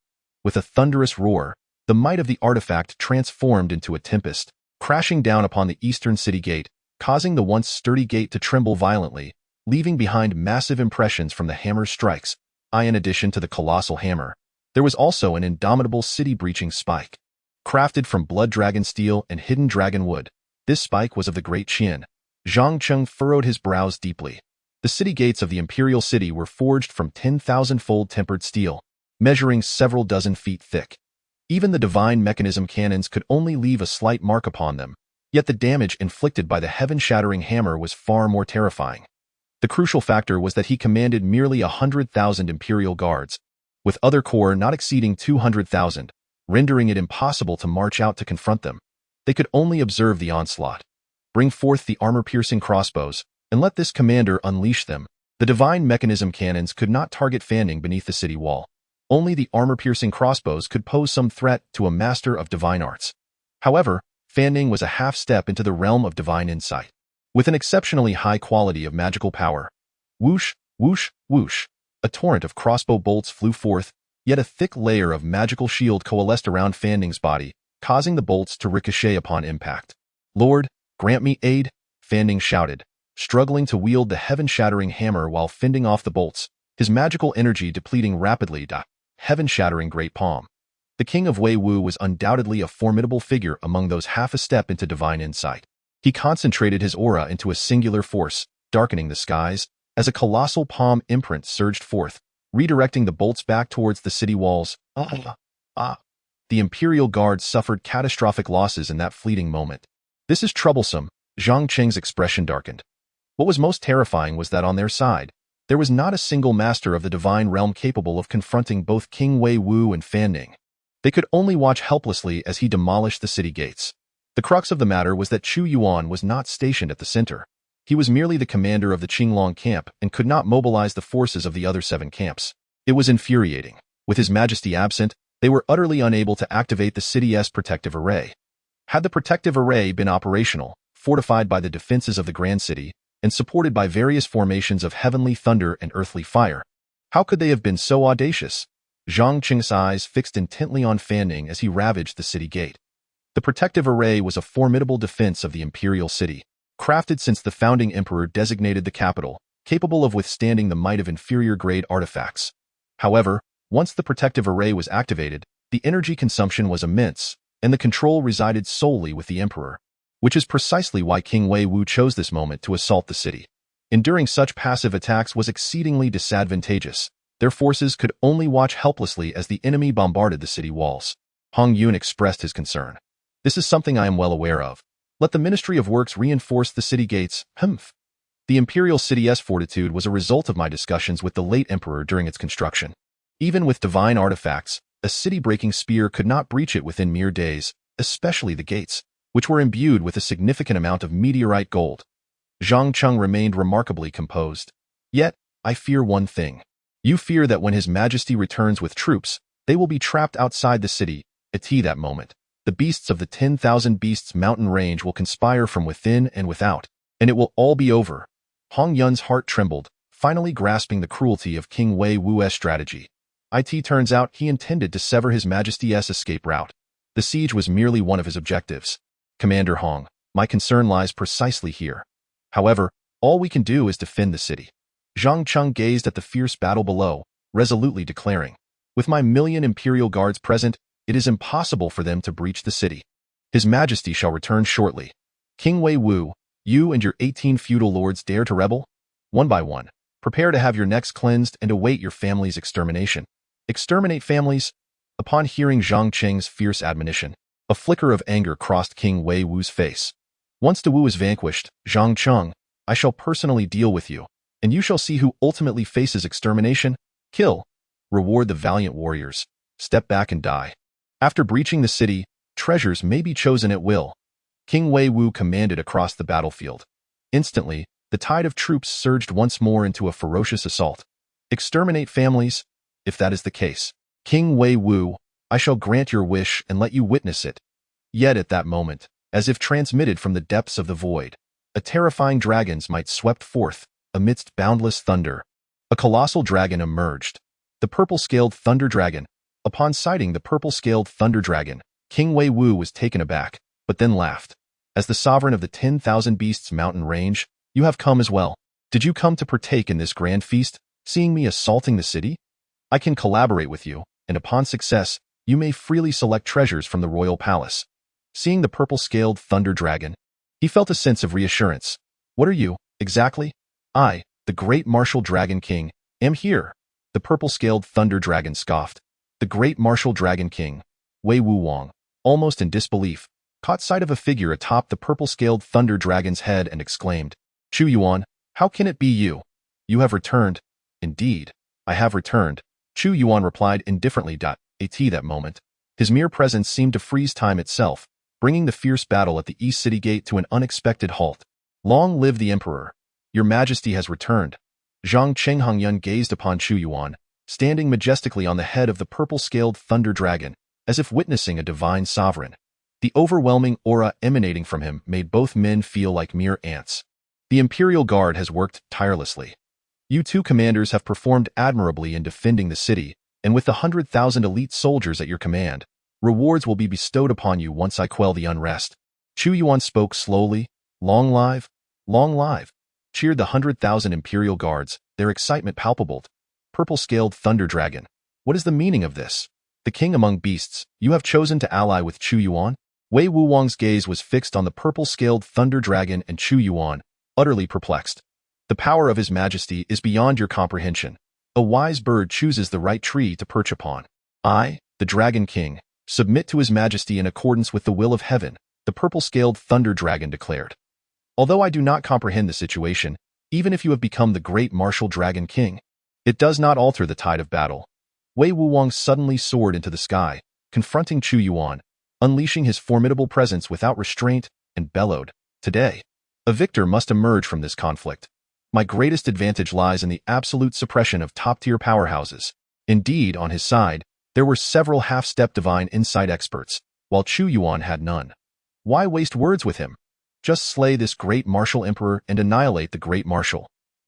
With a thunderous roar, the might of the artifact transformed into a tempest, crashing down upon the eastern city gate, causing the once sturdy gate to tremble violently, leaving behind massive impressions from the hammer's strikes. In addition to the colossal hammer, there was also an indomitable city-breaching spike. Crafted from blood dragon steel and hidden dragon wood, this spike was of the great Qian. Zhang Cheng furrowed his brows deeply. The city gates of the imperial city were forged from 10,000-fold tempered steel, measuring several dozen feet thick. Even the divine mechanism cannons could only leave a slight mark upon them, yet the damage inflicted by the heaven-shattering hammer was far more terrifying. The crucial factor was that he commanded merely 100,000 imperial guards, with other corps not exceeding 200,000, rendering it impossible to march out to confront them. They could only observe the onslaught. Bring forth the armor-piercing crossbows, and let this commander unleash them. The divine mechanism cannons could not target Fan Ning beneath the city wall. Only the armor-piercing crossbows could pose some threat to a master of divine arts. However, Fanning was a half-step into the realm of divine insight. With an exceptionally high quality of magical power. Whoosh, whoosh, whoosh. A torrent of crossbow bolts flew forth, yet a thick layer of magical shield coalesced around Fanning's body, causing the bolts to ricochet upon impact. Lord, grant me aid, Fanning shouted, struggling to wield the heaven-shattering hammer while fending off the bolts, his magical energy depleting rapidly. Heaven-shattering great palm. The king of Wei Wu was undoubtedly a formidable figure among those half a step into divine insight. He concentrated his aura into a singular force, darkening the skies, as a colossal palm imprint surged forth, redirecting the bolts back towards the city walls. The Imperial Guard suffered catastrophic losses in that fleeting moment. This is troublesome, Zhang Qing's expression darkened. What was most terrifying was that on their side, there was not a single master of the divine realm capable of confronting both King Wei Wu and Fanning. They could only watch helplessly as he demolished the city gates. The crux of the matter was that Chu Yuan was not stationed at the center. He was merely the commander of the Qinglong camp and could not mobilize the forces of the other 7 camps. It was infuriating. With His Majesty absent, they were utterly unable to activate the city's protective array. Had the protective array been operational, fortified by the defenses of the Grand City, and supported by various formations of heavenly thunder and earthly fire, how could they have been so audacious? Zhang Qing's eyes fixed intently on Fanning as he ravaged the city gate. The protective array was a formidable defense of the imperial city, crafted since the founding emperor designated the capital, capable of withstanding the might of inferior-grade artifacts. However, once the protective array was activated, the energy consumption was immense, and the control resided solely with the emperor, which is precisely why King Wei Wu chose this moment to assault the city. Enduring such passive attacks was exceedingly disadvantageous. Their forces could only watch helplessly as the enemy bombarded the city walls. Hong Yun expressed his concern. This is something I am well aware of. Let the Ministry of Works reinforce the city gates. The imperial city's fortitude was a result of my discussions with the late emperor during its construction. Even with divine artifacts, a city-breaking spear could not breach it within mere days, especially the gates, which were imbued with a significant amount of meteorite gold. Zhang Qing remained remarkably composed. Yet, I fear one thing. You fear that when His Majesty returns with troops, they will be trapped outside the city. At that moment, the beasts of the 10,000 Beasts mountain range will conspire from within and without, and it will all be over. Hong Yun's heart trembled, finally grasping the cruelty of King Wei Wu's strategy. It turns out he intended to sever His Majesty's escape route. The siege was merely one of his objectives. Commander Hong, my concern lies precisely here. However, all we can do is defend the city. Zhang Qing gazed at the fierce battle below, resolutely declaring, with my 1,000,000 Imperial Guards present, it is impossible for them to breach the city. His Majesty shall return shortly. King Wei Wu, you and your 18 feudal lords dare to rebel? One by one, prepare to have your necks cleansed and await your family's extermination. Exterminate families? Upon hearing Zhang Qing's fierce admonition, a flicker of anger crossed King Wei Wu's face. Once the Wu is vanquished, Zhang Qing, I shall personally deal with you, and you shall see who ultimately faces extermination. Kill. Reward the valiant warriors. Step back and die. After breaching the city, treasures may be chosen at will. King Wei Wu commanded across the battlefield. Instantly, the tide of troops surged once more into a ferocious assault. Exterminate families? If that is the case, King Wei Wu, I shall grant your wish and let you witness it. Yet at that moment, as if transmitted from the depths of the void, a terrifying dragon's might swept forth, amidst boundless thunder. A colossal dragon emerged. The purple-scaled thunder dragon. Upon sighting the purple-scaled thunder dragon, King Wei Wu was taken aback, but then laughed. As the sovereign of the 10,000 Beasts mountain range, you have come as well. Did you come to partake in this grand feast, seeing me assaulting the city? I can collaborate with you, and upon success, you may freely select treasures from the royal palace. Seeing the purple-scaled thunder dragon, he felt a sense of reassurance. What are you, exactly? I, the great martial dragon king, am here. The purple-scaled thunder dragon scoffed. The great martial dragon king, Wei Wu Wang, almost in disbelief, caught sight of a figure atop the purple-scaled thunder dragon's head and exclaimed, Chu Yuan, how can it be you? You have returned. Indeed, I have returned. Chu Yuan replied indifferently. At that moment, his mere presence seemed to freeze time itself, bringing the fierce battle at the East City Gate to an unexpected halt. Long live the Emperor! Your Majesty has returned. Zhang Qing Hong Yun gazed upon Chu Yuan, standing majestically on the head of the purple-scaled thunder dragon, as if witnessing a divine sovereign. The overwhelming aura emanating from him made both men feel like mere ants. The Imperial Guard has worked tirelessly. You two commanders have performed admirably in defending the city, and with the 100,000 elite soldiers at your command, rewards will be bestowed upon you once I quell the unrest. Chu Yuan spoke slowly. Long live, cheered the 100,000 Imperial Guards, their excitement palpable. Purple-scaled thunder dragon. What is the meaning of this? The king among beasts, you have chosen to ally with Chu Yuan? Wei Wuwang's gaze was fixed on the purple-scaled thunder dragon, and Chu Yuan, utterly perplexed. The power of his majesty is beyond your comprehension. A wise bird chooses the right tree to perch upon. I, the Dragon King, submit to his majesty in accordance with the will of heaven, the purple-scaled thunder dragon declared. Although I do not comprehend the situation, even if you have become the great martial Dragon King, it does not alter the tide of battle. Wei Wuwang suddenly soared into the sky, confronting Chu Yuan, unleashing his formidable presence without restraint, and bellowed, "Today, a victor must emerge from this conflict. My greatest advantage lies in the absolute suppression of top-tier powerhouses." Indeed, on his side, there were several half-step divine insight experts, while Chu Yuan had none. Why waste words with him? Just slay this great martial emperor and annihilate the great martial.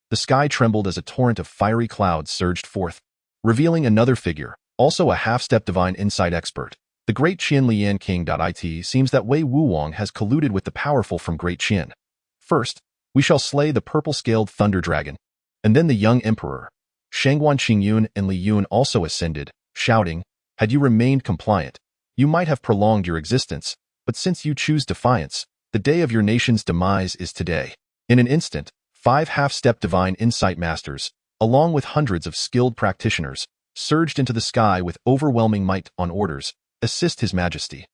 The sky trembled as a torrent of fiery clouds surged forth, revealing another figure, also a half-step divine insight expert. The great Qian Lian King.it seems that Wei Wuwang has colluded with the powerful from Great Qian. First, we shall slay the purple-scaled thunder dragon, and then the young emperor. Shangguan Qingyun and Li Yun also ascended, shouting, "Had you remained compliant, you might have prolonged your existence, but since you choose defiance, the day of your nation's demise is today." In an instant, 5 half-step divine insight masters, along with hundreds of skilled practitioners, surged into the sky with overwhelming might on orders, "Assist His Majesty."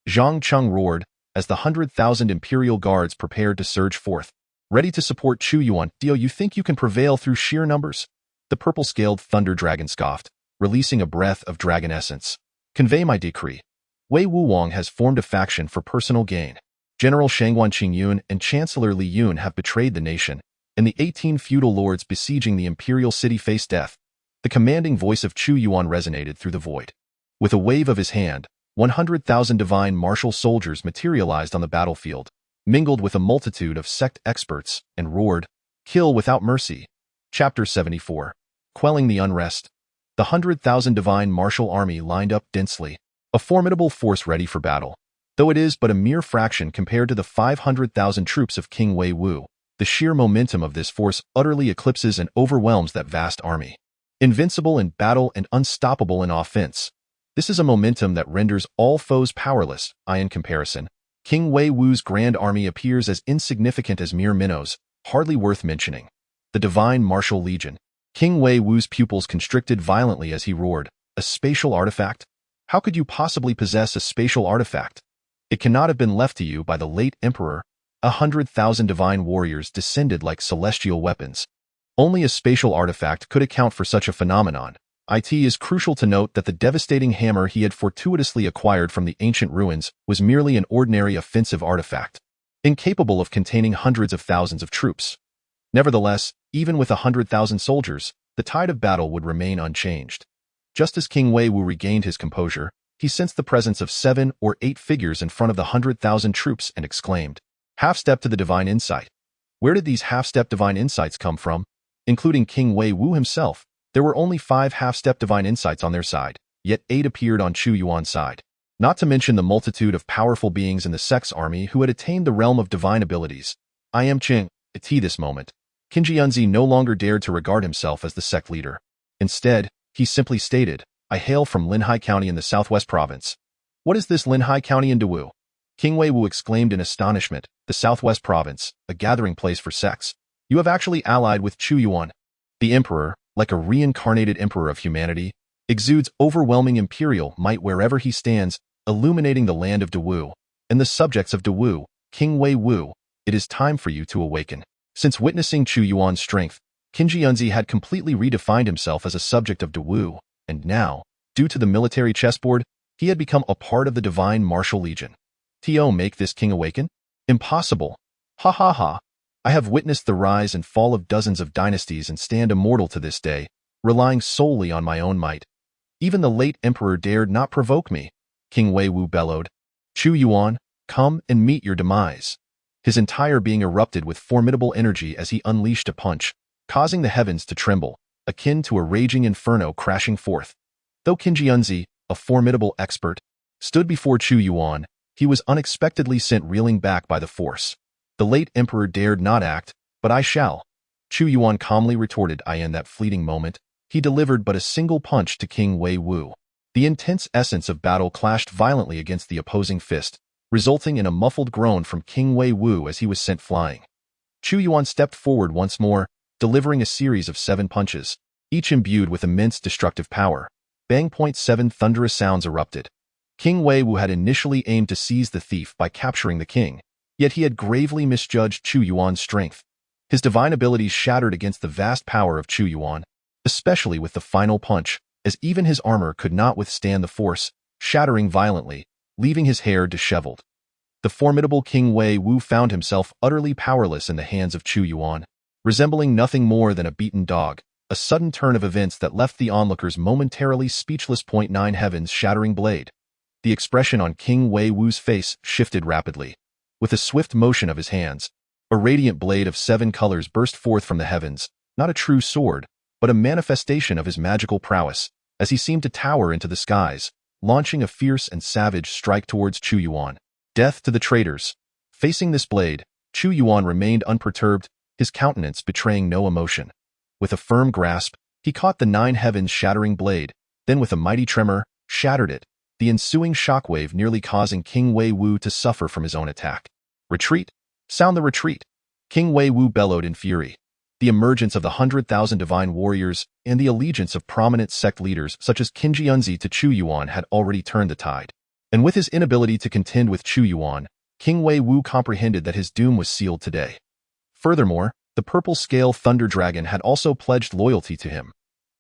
Zhang Cheng roared, as the 100,000 Imperial Guards prepared to surge forth, ready to support Chu Yuan. "Do you think you can prevail through sheer numbers?" The purple-scaled thunder dragon scoffed, releasing a breath of dragon essence. "Convey my decree. Wei Wuwang has formed a faction for personal gain. General Shangguan Qingyun and Chancellor Li Yun have betrayed the nation, and the 18 feudal lords besieging the imperial city face death." The commanding voice of Chu Yuan resonated through the void. With a wave of his hand, 100,000 divine martial soldiers materialized on the battlefield, mingled with a multitude of sect experts, and roared, "Kill without mercy." Chapter 74. Quelling the Unrest. The 100,000 divine martial army lined up densely, a formidable force ready for battle. Though it is but a mere fraction compared to the 500,000 troops of King Wei Wu, the sheer momentum of this force utterly eclipses and overwhelms that vast army. Invincible in battle and unstoppable in offense, this is a momentum that renders all foes powerless. In comparison, King Wei Wu's grand army appears as insignificant as mere minnows, hardly worth mentioning. The Divine Martial Legion. King Wei Wu's pupils constricted violently as he roared, "A spatial artifact? How could you possibly possess a spatial artifact? It cannot have been left to you by the late emperor." 100,000 divine warriors descended like celestial weapons. Only a spatial artifact could account for such a phenomenon. It is crucial to note that the devastating hammer he had fortuitously acquired from the ancient ruins was merely an ordinary offensive artifact, incapable of containing hundreds of thousands of troops. Nevertheless, even with 100,000 soldiers, the tide of battle would remain unchanged. Just as King Wei Wu regained his composure, he sensed the presence of 7 or 8 figures in front of the 100,000 troops and exclaimed, "Half-step to the divine insight." Where did these half-step divine insights come from? Including King Wei Wu himself, there were only 5 half-step divine insights on their side, yet 8 appeared on Chu Yuan's side. Not to mention the multitude of powerful beings in the sect's army who had attained the realm of divine abilities. I am Qing. At this moment, Qinjianzi no longer dared to regard himself as the sect leader. Instead, he simply stated, "I hail from Linhai County in the Southwest Province." "What is this Linhai County in Dawu?" King Wei Wu exclaimed in astonishment. "The Southwest Province, a gathering place for sects. You have actually allied with Chu Yuan." The emperor, like a reincarnated emperor of humanity, exudes overwhelming imperial might wherever he stands, illuminating the land of Dawu and the subjects of Dawu. "King Wei Wu, it is time for you to awaken." Since witnessing Chu Yuan's strength, Qinjianzi had completely redefined himself as a subject of Dawu, and now, due to the military chessboard, he had become a part of the Divine Martial Legion. Make this king awaken? Impossible. Ha ha ha. I have witnessed the rise and fall of dozens of dynasties and stand immortal to this day, relying solely on my own might. Even the late emperor dared not provoke me. King Wei Wu bellowed. Chu Yuan, come and meet your demise. His entire being erupted with formidable energy as he unleashed a punch, causing the heavens to tremble, akin to a raging inferno crashing forth. Though Qinjianzi, a formidable expert, stood before Chu Yuan, he was unexpectedly sent reeling back by the force. The late emperor dared not act, but I shall. Chu Yuan calmly retorted. In that fleeting moment, he delivered but a single punch to King Wei Wu. The intense essence of battle clashed violently against the opposing fist, resulting in a muffled groan from King Wei Wu as he was sent flying. Chu Yuan stepped forward once more, delivering a series of 7 punches, each imbued with immense destructive power. Bang! 7 thunderous sounds erupted. King Wei Wu had initially aimed to seize the thief by capturing the king, yet he had gravely misjudged Chu Yuan's strength. His divine abilities shattered against the vast power of Chu Yuan, especially with the final punch, as even his armor could not withstand the force, shattering violently, leaving his hair disheveled. The formidable King Wei Wu found himself utterly powerless in the hands of Chu Yuan, resembling nothing more than a beaten dog, a sudden turn of events that left the onlookers momentarily speechless. 9 Heavens shattering blade. The expression on King Wei Wu's face shifted rapidly. With a swift motion of his hands, a radiant blade of 7 colors burst forth from the heavens, not a true sword, but a manifestation of his magical prowess, as he seemed to tower into the skies, launching a fierce and savage strike towards Chu Yuan. Death to the traitors. Facing this blade, Chu Yuan remained unperturbed, his countenance betraying no emotion. With a firm grasp, he caught the 9 heavens shattering blade, then with a mighty tremor, shattered it, the ensuing shockwave nearly causing King Wei Wu to suffer from his own attack. Retreat! Sound the retreat! King Wei Wu bellowed in fury. The emergence of the 100,000 divine warriors and the allegiance of prominent sect leaders such as Qinjianzi to Chu Yuan had already turned the tide. And with his inability to contend with Chu Yuan, King Wei Wu comprehended that his doom was sealed today. Furthermore, the purple scale thunder dragon had also pledged loyalty to him.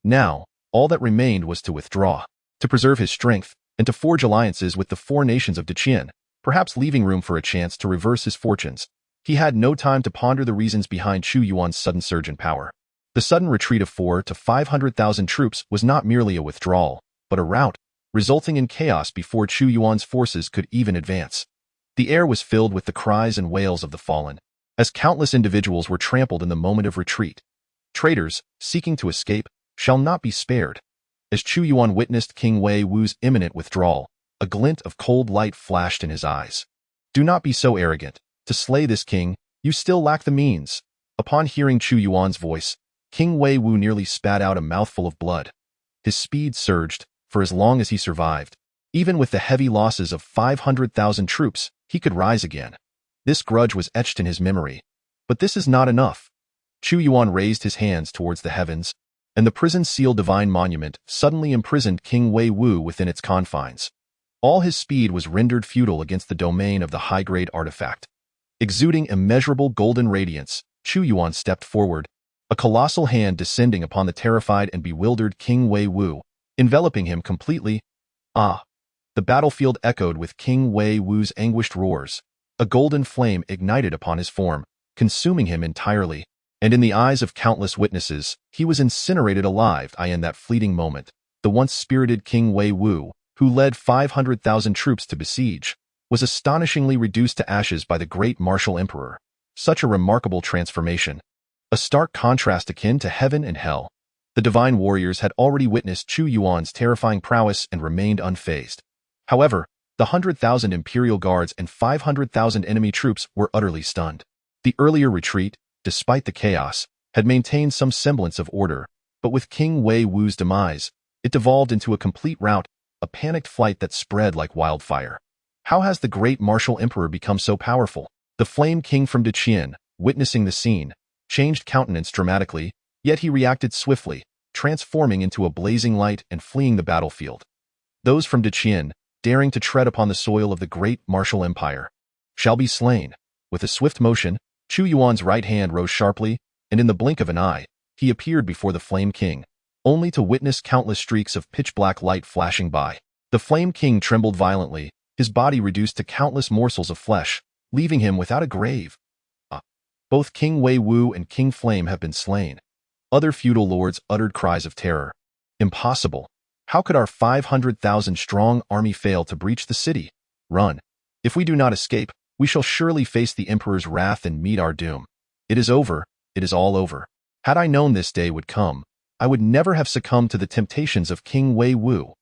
Now, all that remained was to withdraw, to preserve his strength, and to forge alliances with the 4 nations of Deqian, perhaps leaving room for a chance to reverse his fortunes. He had no time to ponder the reasons behind Chu Yuan's sudden surge in power. The sudden retreat of 400,000 to 500,000 troops was not merely a withdrawal, but a rout, resulting in chaos before Chu Yuan's forces could even advance. The air was filled with the cries and wails of the fallen, as countless individuals were trampled in the moment of retreat. Traitors, seeking to escape, shall not be spared. As Chu Yuan witnessed King Wei Wu's imminent withdrawal, a glint of cold light flashed in his eyes. Do not be so arrogant. To slay this king, you still lack the means. Upon hearing Chu Yuan's voice, King Wei Wu nearly spat out a mouthful of blood. His speed surged, for as long as he survived. Even with the heavy losses of 500,000 troops, he could rise again. This grudge was etched in his memory. But this is not enough. Chu Yuan raised his hands towards the heavens, and the prison-sealed divine monument suddenly imprisoned King Wei Wu within its confines. All his speed was rendered futile against the domain of the high-grade artifact. Exuding immeasurable golden radiance, Chu Yuan stepped forward, a colossal hand descending upon the terrified and bewildered King Wei Wu, enveloping him completely. Ah! The battlefield echoed with King Wei Wu's anguished roars. A golden flame ignited upon his form, consuming him entirely, and in the eyes of countless witnesses, he was incinerated alive. In that fleeting moment, the once spirited King Wei Wu, who led 500,000 troops to besiege, was astonishingly reduced to ashes by the great martial emperor. Such a remarkable transformation. A stark contrast akin to heaven and hell. The divine warriors had already witnessed Chu Yuan's terrifying prowess and remained unfazed. However, the 100,000 imperial guards and 500,000 enemy troops were utterly stunned. The earlier retreat, despite the chaos, had maintained some semblance of order, but with King Wei Wu's demise, it devolved into a complete rout, a panicked flight that spread like wildfire. How has the great martial emperor become so powerful? The Flame King from Deqian, witnessing the scene, changed countenance dramatically, yet he reacted swiftly, transforming into a blazing light and fleeing the battlefield. Those from Deqian, daring to tread upon the soil of the great martial empire, shall be slain. With a swift motion, Chu Yuan's right hand rose sharply, and in the blink of an eye, he appeared before the Flame King, only to witness countless streaks of pitch-black light flashing by. The Flame King trembled violently, his body reduced to countless morsels of flesh, leaving him without a grave. Both King Wei Wu and King Flame have been slain. Other feudal lords uttered cries of terror. Impossible. How could our 500,000 strong army fail to breach the city? Run. If we do not escape, we shall surely face the Emperor's wrath and meet our doom. It is over. It is all over. Had I known this day would come, I would never have succumbed to the temptations of King Wei Wu.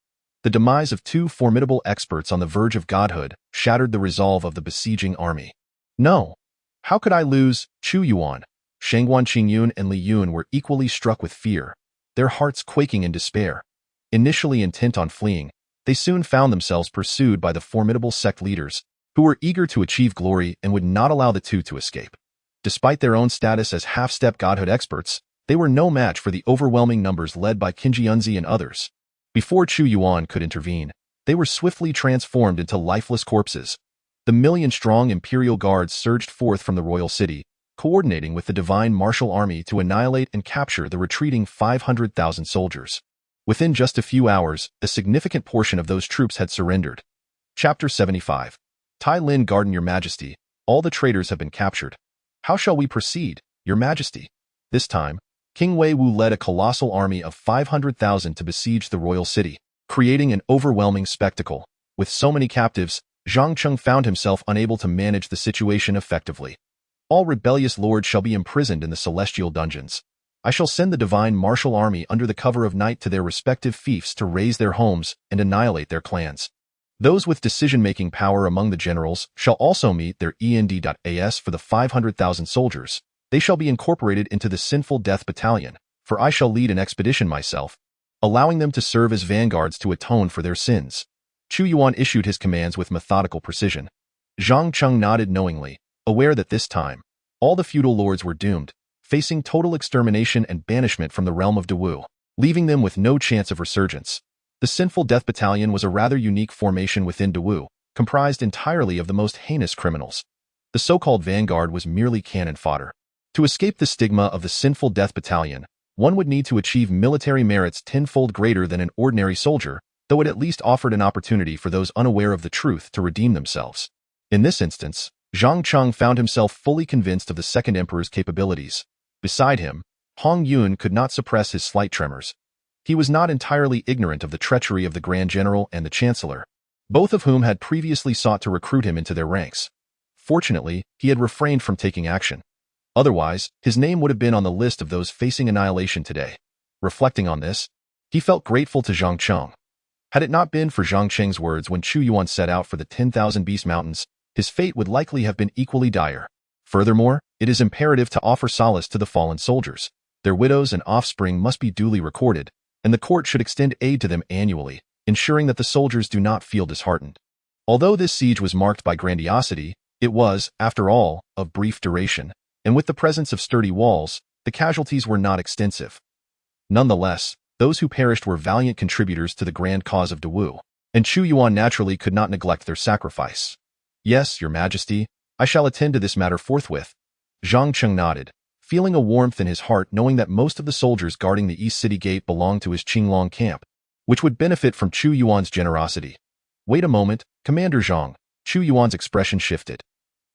The demise of two formidable experts on the verge of godhood shattered the resolve of the besieging army. No. How could I lose? Chu Yuan, Shangguan Qingyun and Li Yun were equally struck with fear, their hearts quaking in despair. Initially intent on fleeing, they soon found themselves pursued by the formidable sect leaders, who were eager to achieve glory and would not allow the two to escape. Despite their own status as half-step godhood experts, they were no match for the overwhelming numbers led by Qin Jianzi and others. Before Chu Yuan could intervene, they were swiftly transformed into lifeless corpses. The million-strong imperial guards surged forth from the royal city, coordinating with the divine martial army to annihilate and capture the retreating 500,000 soldiers. Within just a few hours, a significant portion of those troops had surrendered. Chapter 75. Tai Lin Garden. Your Majesty, all the traitors have been captured. How shall we proceed, Your Majesty? This time, King Wei Wu led a colossal army of 500,000 to besiege the royal city, creating an overwhelming spectacle. With so many captives, Zhang Cheng found himself unable to manage the situation effectively. All rebellious lords shall be imprisoned in the celestial dungeons. I shall send the divine martial army under the cover of night to their respective fiefs to raze their homes and annihilate their clans. Those with decision-making power among the generals shall also meet their end.as. For the 500,000 soldiers, they shall be incorporated into the sinful death battalion, for I shall lead an expedition myself, allowing them to serve as vanguards to atone for their sins. Chu Yuan issued his commands with methodical precision. Zhang Cheng nodded knowingly, aware that this time, all the feudal lords were doomed, facing total extermination and banishment from the realm of Dewu, leaving them with no chance of resurgence. The Sinful Death Battalion was a rather unique formation within Dewu, comprised entirely of the most heinous criminals. The so-called vanguard was merely cannon fodder. To escape the stigma of the Sinful Death Battalion, one would need to achieve military merits tenfold greater than an ordinary soldier, though it at least offered an opportunity for those unaware of the truth to redeem themselves. In this instance, Zhang Cheng found himself fully convinced of the Second Emperor's capabilities. Beside him, Hong Yun could not suppress his slight tremors. He was not entirely ignorant of the treachery of the Grand General and the Chancellor, both of whom had previously sought to recruit him into their ranks. Fortunately, he had refrained from taking action. Otherwise, his name would have been on the list of those facing annihilation today. Reflecting on this, he felt grateful to Zhang Cheng. Had it not been for Zhang Cheng's words when Chu Yuan set out for the 10,000 Beast Mountains, his fate would likely have been equally dire. Furthermore, it is imperative to offer solace to the fallen soldiers. Their widows and offspring must be duly recorded, and the court should extend aid to them annually, ensuring that the soldiers do not feel disheartened. Although this siege was marked by grandiosity, it was, after all, of brief duration, and with the presence of sturdy walls, the casualties were not extensive. Nonetheless, those who perished were valiant contributors to the grand cause of Dewu, and Chu Yuan naturally could not neglect their sacrifice. Yes, Your Majesty, I shall attend to this matter forthwith. Zhang Cheng nodded, feeling a warmth in his heart knowing that most of the soldiers guarding the East City Gate belonged to his Qinglong camp, which would benefit from Chu Yuan's generosity. Wait a moment, Commander Zhang. Chu Yuan's expression shifted.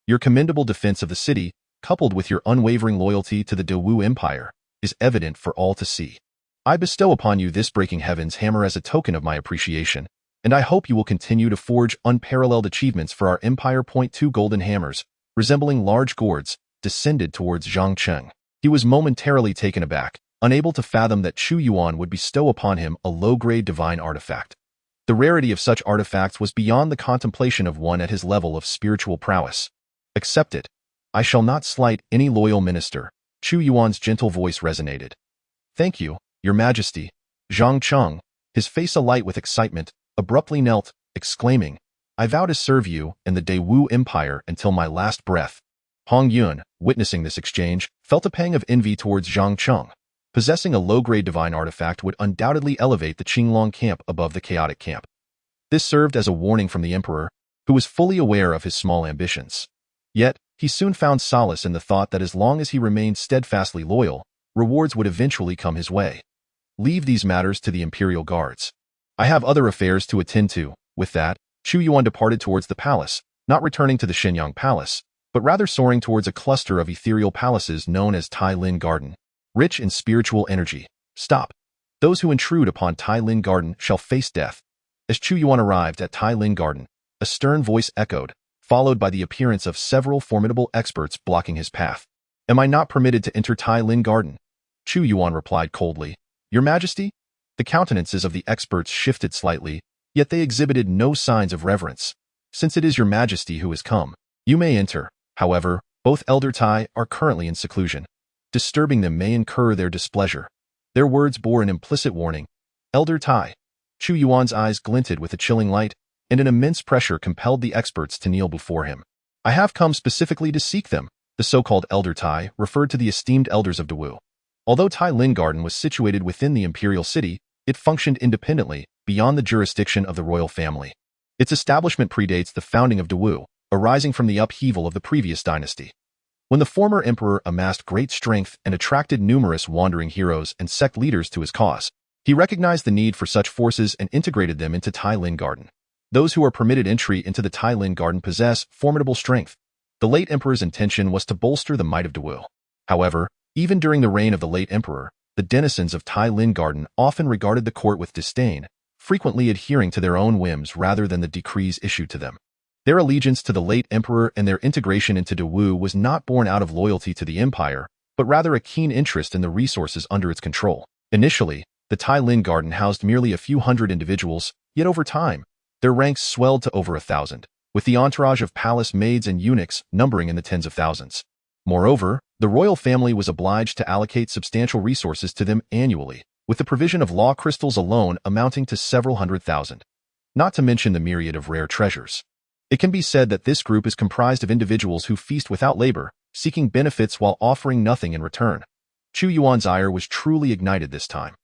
Your commendable defense of the city, coupled with your unwavering loyalty to the Dewu Empire, is evident for all to see. I bestow upon you this breaking heaven's hammer as a token of my appreciation, and I hope you will continue to forge unparalleled achievements for our Empire. Two golden hammers, resembling large gourds, descended towards Zhang Cheng. He was momentarily taken aback, unable to fathom that Chu Yuan would bestow upon him a low-grade divine artifact. The rarity of such artifacts was beyond the contemplation of one at his level of spiritual prowess. Accept it. I shall not slight any loyal minister. Chu Yuan's gentle voice resonated. Thank you, Your Majesty. Zhang Cheng, his face alight with excitement, abruptly knelt, exclaiming, I vow to serve you and the Dewu Empire until my last breath. Hong Yun, witnessing this exchange, felt a pang of envy towards Zhang Cheng. Possessing a low-grade divine artifact would undoubtedly elevate the Qinglong camp above the chaotic camp. This served as a warning from the Emperor, who was fully aware of his small ambitions. Yet, he soon found solace in the thought that as long as he remained steadfastly loyal, rewards would eventually come his way. Leave these matters to the Imperial Guards. I have other affairs to attend to. With that, Chu Yuan departed towards the palace, not returning to the Shenyang Palace, but rather soaring towards a cluster of ethereal palaces known as Tai Lin Garden, rich in spiritual energy. Stop. Those who intrude upon Tai Lin Garden shall face death. As Chu Yuan arrived at Tai Lin Garden, a stern voice echoed, followed by the appearance of several formidable experts blocking his path. "Am I not permitted to enter Tai Lin Garden?" Chu Yuan replied coldly. "Your Majesty?" The countenances of the experts shifted slightly, yet they exhibited no signs of reverence. "Since it is your Majesty who has come, you may enter. However, both Elder Tai are currently in seclusion. Disturbing them may incur their displeasure." Their words bore an implicit warning. "Elder Tai." Chu Yuan's eyes glinted with a chilling light, and an immense pressure compelled the experts to kneel before him. "I have come specifically to seek them." The so-called Elder Tai referred to the esteemed elders of Dawu. Although Tai Lin Garden was situated within the imperial city, it functioned independently, beyond the jurisdiction of the royal family. Its establishment predates the founding of Dawu, arising from the upheaval of the previous dynasty. When the former emperor amassed great strength and attracted numerous wandering heroes and sect leaders to his cause, he recognized the need for such forces and integrated them into Tai Lin Garden. Those who are permitted entry into the Tai Lin Garden possess formidable strength. The late emperor's intention was to bolster the might of Dawu. However, even during the reign of the late emperor, the denizens of Tai Lin Garden often regarded the court with disdain, frequently adhering to their own whims rather than the decrees issued to them. Their allegiance to the late emperor and their integration into Dawu was not born out of loyalty to the empire, but rather a keen interest in the resources under its control. Initially, the Tai Lin Garden housed merely a few hundred individuals, yet over time, their ranks swelled to over 1,000, with the entourage of palace maids and eunuchs numbering in the tens of thousands. Moreover, the royal family was obliged to allocate substantial resources to them annually, with the provision of law crystals alone amounting to several 100,000. Not to mention the myriad of rare treasures. It can be said that this group is comprised of individuals who feast without labor, seeking benefits while offering nothing in return. Chu Yuan's ire was truly ignited this time.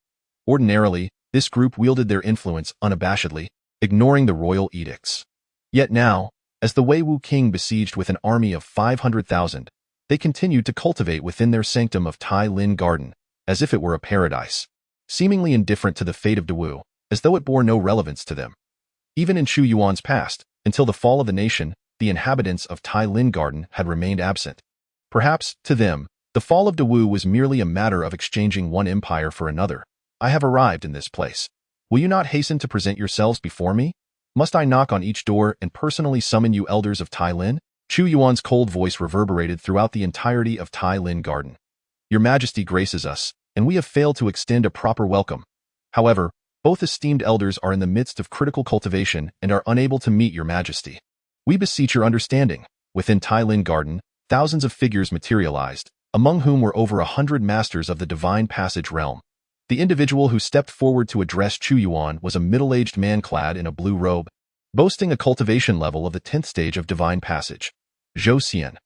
Ordinarily, this group wielded their influence unabashedly, ignoring the royal edicts. Yet now, as the Wei Wu king besieged with an army of 500,000, they continued to cultivate within their sanctum of Tai Lin Garden, as if it were a paradise, seemingly indifferent to the fate of Dawu, as though it bore no relevance to them. Even in Chu Yuan's past, until the fall of the nation, the inhabitants of Tai Lin Garden had remained absent. Perhaps, to them, the fall of Dawu was merely a matter of exchanging one empire for another. "I have arrived in this place. Will you not hasten to present yourselves before me? Must I knock on each door and personally summon you elders of Tai Lin?" Chu Yuan's cold voice reverberated throughout the entirety of Tai Lin Garden. "Your Majesty graces us, and we have failed to extend a proper welcome. However, both esteemed elders are in the midst of critical cultivation and are unable to meet your Majesty. We beseech your understanding." Within Tai Lin Garden, thousands of figures materialized, among whom were over 100 masters of the divine passage realm. The individual who stepped forward to address Chu Yuan was a middle-aged man clad in a blue robe, boasting a cultivation level of the 10th stage of divine passage. Zhou Xian.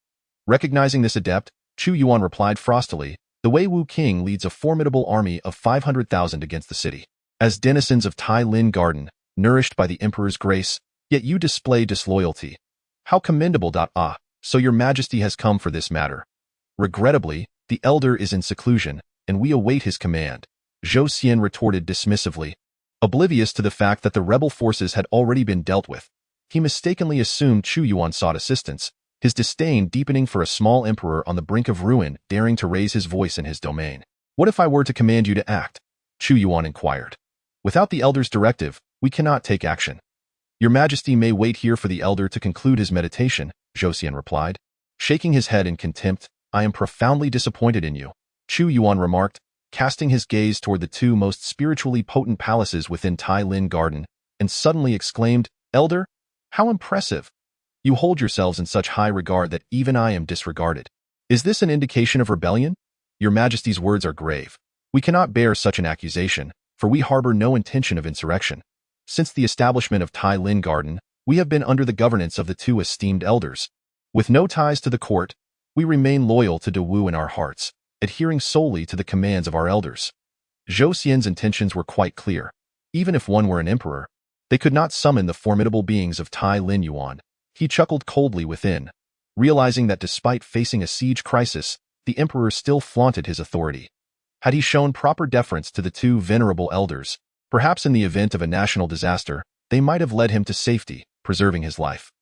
Recognizing this adept, Chu Yuan replied frostily, "The Wei Wu king leads a formidable army of 500,000 against the city. As denizens of Tai Lin Garden, nourished by the emperor's grace, yet you display disloyalty. How commendable! So your Majesty has come for this matter. Regrettably, the elder is in seclusion, and we await his command." Zhou Xian retorted dismissively. Oblivious to the fact that the rebel forces had already been dealt with, he mistakenly assumed Chu Yuan sought assistance, his disdain deepening for a small emperor on the brink of ruin daring to raise his voice in his domain. "What if I were to command you to act?" Chu Yuan inquired. "Without the elder's directive, we cannot take action." "Your Majesty may wait here for the elder to conclude his meditation," Zhou Xian replied. Shaking his head in contempt, "I am profoundly disappointed in you," Chu Yuan remarked, casting his gaze toward the two most spiritually potent palaces within Tai Lin Garden, and suddenly exclaimed, "Elder, how impressive! You hold yourselves in such high regard that even I am disregarded. Is this an indication of rebellion? Your Majesty's words are grave. We cannot bear such an accusation, for we harbor no intention of insurrection. Since the establishment of Tai Lin Garden, we have been under the governance of the two esteemed elders. With no ties to the court, we remain loyal to Dawu in our hearts, adhering solely to the commands of our elders." Zhou Xian's intentions were quite clear. Even if one were an emperor, they could not summon the formidable beings of Tai Lin Yuan. He chuckled coldly within, realizing that despite facing a siege crisis, the emperor still flaunted his authority. Had he shown proper deference to the two venerable elders, perhaps in the event of a national disaster, they might have led him to safety, preserving his life.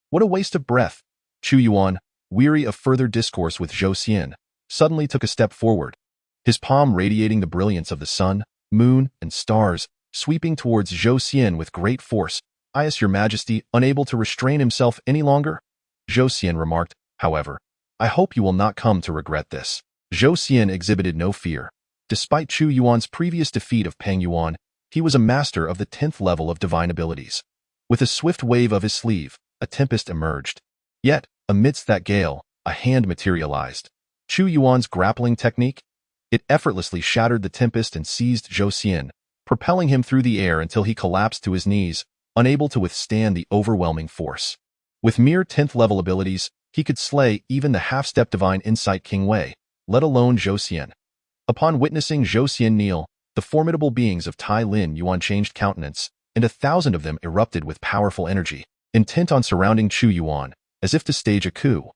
What a waste of breath! Chu Yuan, weary of further discourse with Zhou Xian, suddenly took a step forward, his palm radiating the brilliance of the sun, moon, and stars, sweeping towards Zhou Xian with great force. "I ask your Majesty, unable to restrain himself any longer?" Zhou Xian remarked, however. I hope you will not come to regret this. Zhou Xian exhibited no fear. Despite Chu Yuan's previous defeat of Peng Yuan, he was a master of the 10th level of divine abilities. With a swift wave of his sleeve, a tempest emerged. Yet, amidst that gale, a hand materialized. Chu Yuan's grappling technique? It effortlessly shattered the tempest and seized Zhou Xian, propelling him through the air until he collapsed to his knees, unable to withstand the overwhelming force. With mere 10th level abilities, he could slay even the half-step divine insight King Wei, let alone Zhou Xian. Upon witnessing Zhou Xian kneel, the formidable beings of Tai Lin Yuan changed countenance, and 1,000 of them erupted with powerful energy, intent on surrounding Chu Yuan, as if to stage a coup.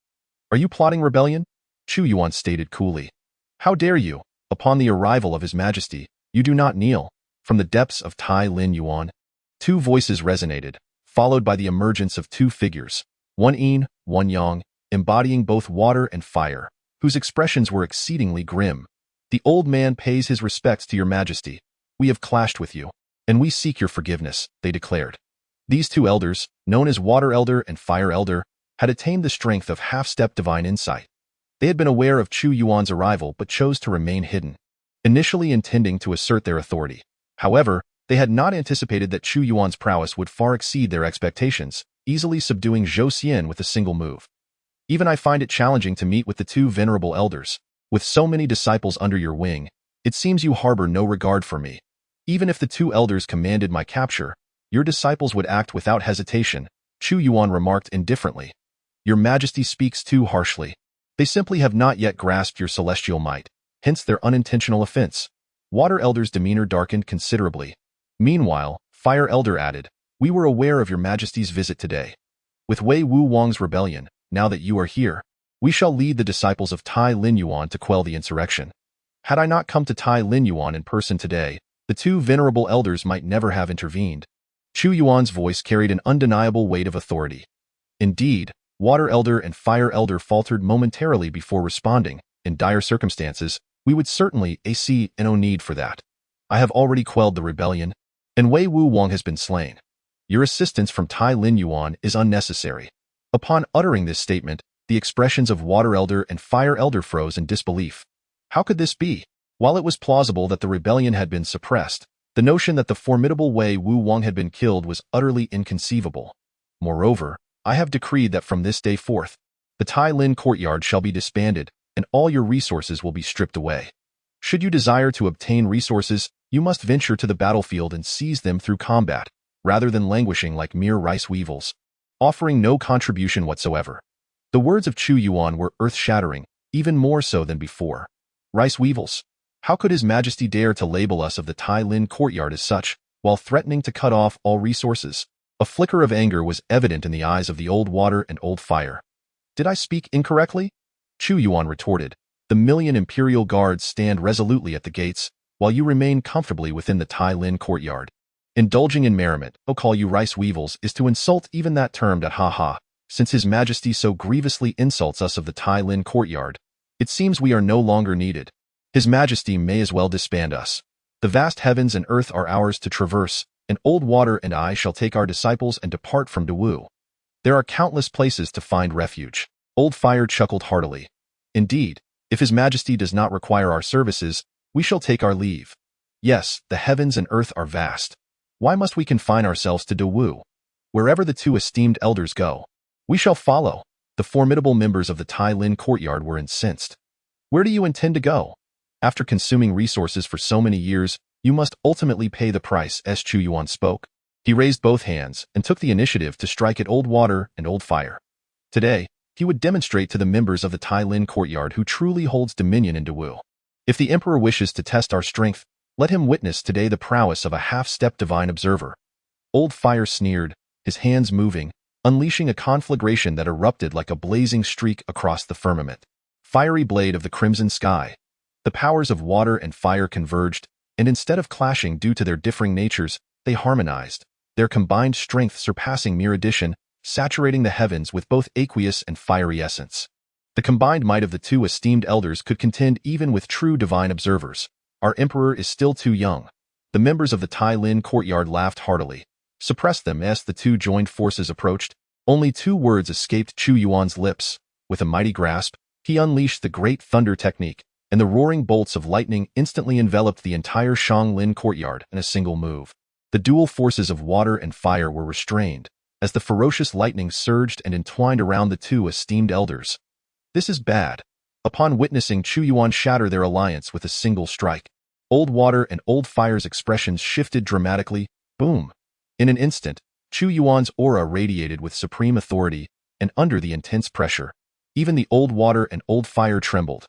Are you plotting rebellion? Chu Yuan stated coolly. How dare you? Upon the arrival of His Majesty, you do not kneel. From the depths of Tai Lin Yuan, two voices resonated, followed by the emergence of two figures, one yin, one yang, embodying both water and fire, whose expressions were exceedingly grim. The old man pays his respects to your majesty. We have clashed with you, and we seek your forgiveness, they declared. These two elders, known as Water Elder and Fire Elder, had attained the strength of half-step divine insight. They had been aware of Chu Yuan's arrival but chose to remain hidden, initially intending to assert their authority. However, they had not anticipated that Chu Yuan's prowess would far exceed their expectations, easily subduing Zhou Xian with a single move. Even I find it challenging to meet with the two venerable elders. With so many disciples under your wing, it seems you harbor no regard for me. Even if the two elders commanded my capture, your disciples would act without hesitation, Chu Yuan remarked indifferently. Your Majesty speaks too harshly. They simply have not yet grasped your celestial might, hence their unintentional offense. Water Elder's demeanor darkened considerably. Meanwhile, Fire Elder added, we were aware of your Majesty's visit today. With Wei Wu Wang's rebellion, now that you are here, we shall lead the disciples of Tai Lin Yuan to quell the insurrection. Had I not come to Tai Lin Yuan in person today, the two venerable elders might never have intervened. Chu Yuan's voice carried an undeniable weight of authority. Indeed, Water Elder and Fire Elder faltered momentarily before responding. In dire circumstances, we would certainly see no need for that. I have already quelled the rebellion, and Wei Wu Wang has been slain. Your assistance from Tai Lin Yuan is unnecessary. Upon uttering this statement, the expressions of Water Elder and Fire Elder froze in disbelief. How could this be? While it was plausible that the rebellion had been suppressed, the notion that the formidable Wei Wu Wang had been killed was utterly inconceivable. Moreover, I have decreed that from this day forth, the Tai Lin courtyard shall be disbanded, and all your resources will be stripped away. Should you desire to obtain resources, you must venture to the battlefield and seize them through combat, rather than languishing like mere rice weevils, offering no contribution whatsoever. The words of Chu Yuan were earth-shattering, even more so than before. Rice weevils. How could His Majesty dare to label us of the Tai Lin courtyard as such, while threatening to cut off all resources? A flicker of anger was evident in the eyes of the old Water and old Fire. Did I speak incorrectly? Chu Yuan retorted. The million imperial guards stand resolutely at the gates, while you remain comfortably within the Tai Lin courtyard. Indulging in merriment, call you rice weevils, is to insult even that term. Ha. Since His Majesty so grievously insults us of the Tai Lin courtyard, it seems we are no longer needed. His Majesty may as well disband us. The vast heavens and earth are ours to traverse, and old Water and I shall take our disciples and depart from Dawu. There are countless places to find refuge. Old Fire chuckled heartily. Indeed, if His Majesty does not require our services, we shall take our leave. Yes, the heavens and earth are vast. Why must we confine ourselves to Dawu? Wherever the two esteemed elders go, we shall follow. The formidable members of the Tai Lin courtyard were incensed. Where do you intend to go? After consuming resources for so many years, you must ultimately pay the price, as Chu Yuan spoke. He raised both hands and took the initiative to strike at old Water and old Fire. Today, he would demonstrate to the members of the Tai Lin courtyard who truly holds dominion in Dawu. If the Emperor wishes to test our strength, let him witness today the prowess of a half-step divine observer. Old Fire sneered, his hands moving, unleashing a conflagration that erupted like a blazing streak across the firmament. Fiery blade of the crimson sky. The powers of Water and Fire converged, and instead of clashing due to their differing natures, they harmonized, their combined strength surpassing mere addition, saturating the heavens with both aqueous and fiery essence. The combined might of the two esteemed elders could contend even with true divine observers. Our Emperor is still too young. The members of the Tai Lin courtyard laughed heartily. Suppress them as the two joined forces approached, Only 2 words escaped Chu Yuan's lips. With a mighty grasp, he unleashed the great thunder technique, and the roaring bolts of lightning instantly enveloped the entire Shanglin courtyard in a single move. The dual forces of water and fire were restrained, as the ferocious lightning surged and entwined around the 2 esteemed elders. This is bad. Upon witnessing Chu Yuan shatter their alliance with a single strike, Old Water and Old Fire's expressions shifted dramatically. Boom! In an instant, Chu Yuan's aura radiated with supreme authority, and under the intense pressure, even the Old Water and Old Fire trembled.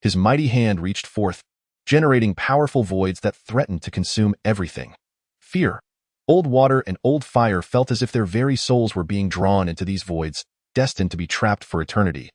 His mighty hand reached forth, generating powerful voids that threatened to consume everything. Fear. Old Water and Old Fire felt as if their very souls were being drawn into these voids, destined to be trapped for eternity.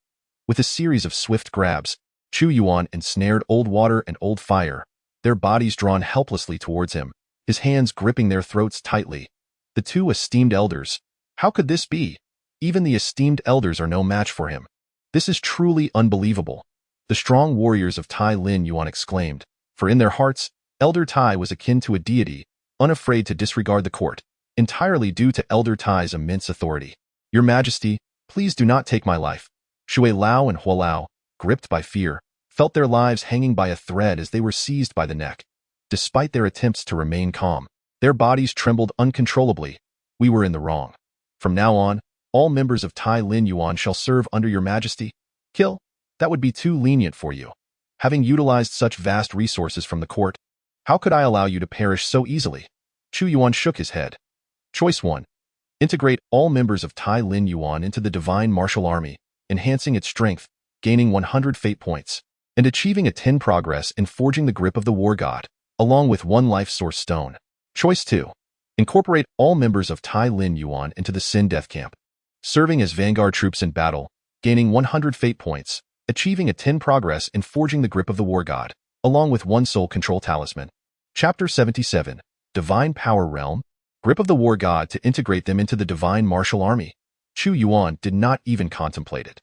With a series of swift grabs, Chu Yuan ensnared Old Water and Old Fire, their bodies drawn helplessly towards him, his hands gripping their throats tightly. The 2 esteemed elders. How could this be? Even the esteemed elders are no match for him. This is truly unbelievable. The strong warriors of Tai Lin Yuan exclaimed, for in their hearts, Elder Tai was akin to a deity, unafraid to disregard the court, entirely due to Elder Tai's immense authority. Your Majesty, please do not take my life. Shui Lao and Hua Lao, gripped by fear, felt their lives hanging by a thread as they were seized by the neck. Despite their attempts to remain calm, their bodies trembled uncontrollably. We were in the wrong. From now on, all members of Tai Lin Yuan shall serve under your Majesty. Kill? That would be too lenient for you. Having utilized such vast resources from the court, how could I allow you to perish so easily? Chu Yuan shook his head. Choice 1. Integrate all members of Tai Lin Yuan into the Divine Martial Army, enhancing its strength, gaining 100 fate points, and achieving a 10 progress in forging the grip of the War God, along with 1 life source stone. Choice 2. Incorporate all members of Tai Lin Yuan into the Sin Death Camp, serving as vanguard troops in battle, gaining 100 fate points, achieving a 10 progress in forging the grip of the War God, along with 1 soul control talisman. Chapter 77. Divine Power Realm, Grip of the War God to integrate them into the Divine Martial Army. Chu Yuan did not even contemplate it.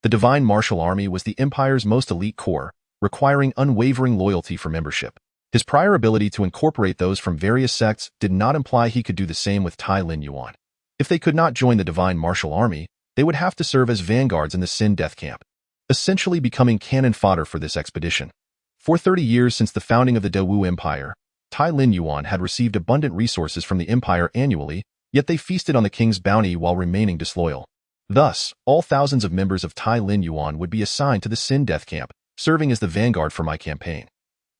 The Divine Martial Army was the Empire's most elite corps, requiring unwavering loyalty for membership. His prior ability to incorporate those from various sects did not imply he could do the same with Tai Lin Yuan. If they could not join the Divine Martial Army, they would have to serve as vanguards in the Sin Death Camp, essentially becoming cannon fodder for this expedition. For 30 years since the founding of the Dewu Empire, Tai Lin Yuan had received abundant resources from the empire annually, yet they feasted on the king's bounty while remaining disloyal. Thus, all thousands of members of Tai Lin Yuan would be assigned to the Sin Death Camp, serving as the vanguard for my campaign.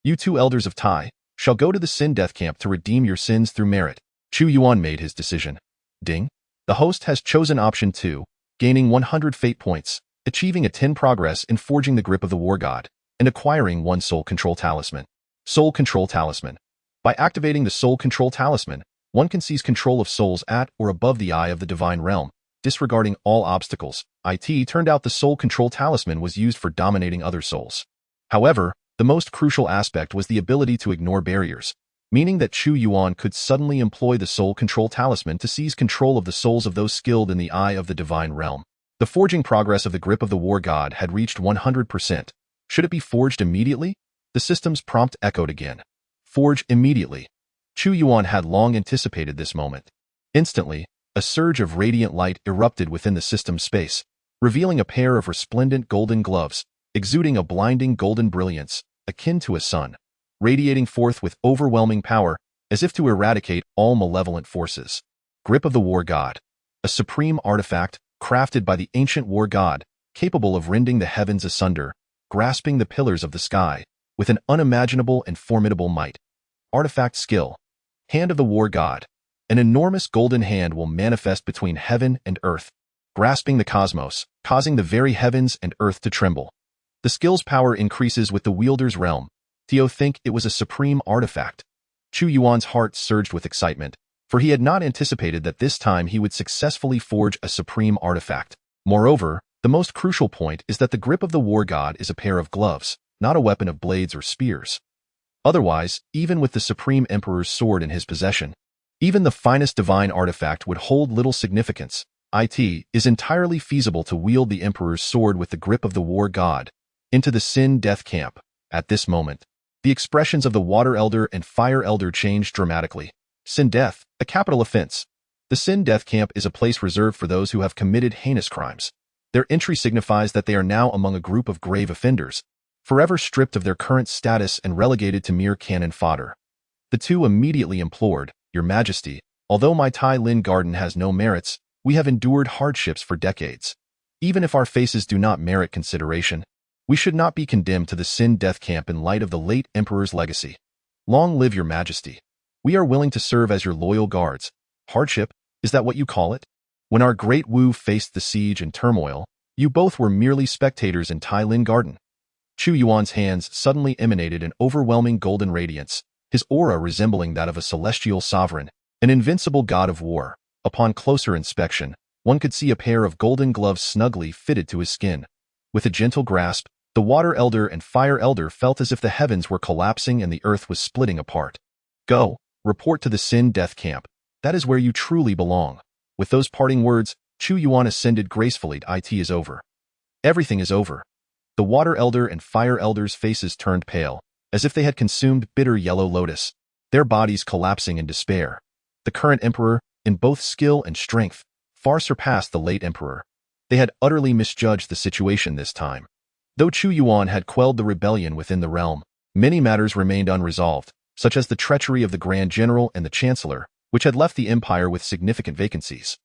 You 2 elders of Tai shall go to the Sin Death Camp to redeem your sins through merit. Chu Yuan made his decision. Ding. The host has chosen option 2, gaining 100 fate points, achieving a 10 progress in forging the grip of the War God, and acquiring 1 soul control talisman. Soul control talisman. By activating the soul control talisman, one can seize control of souls at or above the eye of the divine realm, disregarding all obstacles. It turned out the soul control talisman was used for dominating other souls. However, the most crucial aspect was the ability to ignore barriers, meaning that Chu Yuan could suddenly employ the soul control talisman to seize control of the souls of those skilled in the eye of the divine realm. The forging progress of the grip of the War God had reached 100%. Should it be forged immediately? The system's prompt echoed again. Forge immediately. Chu Yuan had long anticipated this moment. Instantly, a surge of radiant light erupted within the system's space, revealing a pair of resplendent golden gloves, exuding a blinding golden brilliance, akin to a sun, radiating forth with overwhelming power, as if to eradicate all malevolent forces. Grip of the War God. A supreme artifact, crafted by the ancient War God, capable of rending the heavens asunder, grasping the pillars of the sky, with an unimaginable and formidable might. Artifact skill. Hand of the War God. An enormous golden hand will manifest between heaven and earth, grasping the cosmos, causing the very heavens and earth to tremble. The skill's power increases with the wielder's realm. Theo think it was a supreme artifact. Chu Yuan's heart surged with excitement, for he had not anticipated that this time he would successfully forge a supreme artifact. Moreover, the most crucial point is that the grip of the War God is a pair of gloves, not a weapon of blades or spears. Otherwise, even with the Supreme Emperor's sword in his possession, even the finest divine artifact would hold little significance. It is entirely feasible to wield the Emperor's sword with the grip of the War God into the Sin Death Camp. At this moment, the expressions of the Water Elder and Fire Elder changed dramatically. Sin Death, a capital offense. The Sin Death Camp is a place reserved for those who have committed heinous crimes. Their entry signifies that they are now among a group of grave offenders, forever stripped of their current status and relegated to mere cannon fodder. The two immediately implored, "Your Majesty, although my Tai Lin garden has no merits, we have endured hardships for decades. Even if our faces do not merit consideration, we should not be condemned to the Sin Death Camp in light of the late Emperor's legacy. Long live Your Majesty. We are willing to serve as your loyal guards." Hardship, is that what you call it? When our great Wu faced the siege and turmoil, you both were merely spectators in Tai Lin Garden. Chu Yuan's hands suddenly emanated an overwhelming golden radiance, his aura resembling that of a celestial sovereign, an invincible god of war. Upon closer inspection, one could see a pair of golden gloves snugly fitted to his skin. With a gentle grasp, the Water Elder and Fire Elder felt as if the heavens were collapsing and the earth was splitting apart. "Go, report to the Sin Death Camp. That is where you truly belong." With those parting words, Chu Yuan ascended gracefully. "It is over. Everything is over." The Water Elder and Fire Elder's faces turned pale, as if they had consumed bitter yellow lotus, their bodies collapsing in despair. The current emperor, in both skill and strength, far surpassed the late emperor. They had utterly misjudged the situation this time. Though Chu Yuan had quelled the rebellion within the realm, many matters remained unresolved, such as the treachery of the Grand General and the Chancellor, which had left the empire with significant vacancies.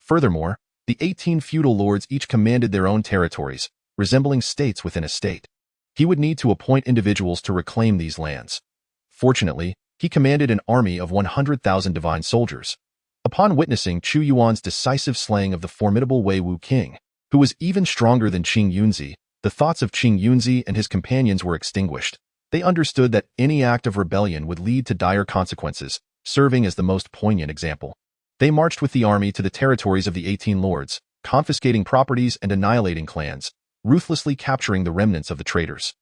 Furthermore, the 18 feudal lords each commanded their own territories, resembling states within a state. He would need to appoint individuals to reclaim these lands. Fortunately, he commanded an army of 100,000 divine soldiers. Upon witnessing Chu Yuan's decisive slaying of the formidable Wei Wu king, who was even stronger than Qing Yunzi, the thoughts of Qing Yunzi and his companions were extinguished. They understood that any act of rebellion would lead to dire consequences, serving as the most poignant example. They marched with the army to the territories of the 18 lords, confiscating properties and annihilating clans, ruthlessly capturing the remnants of the traitors.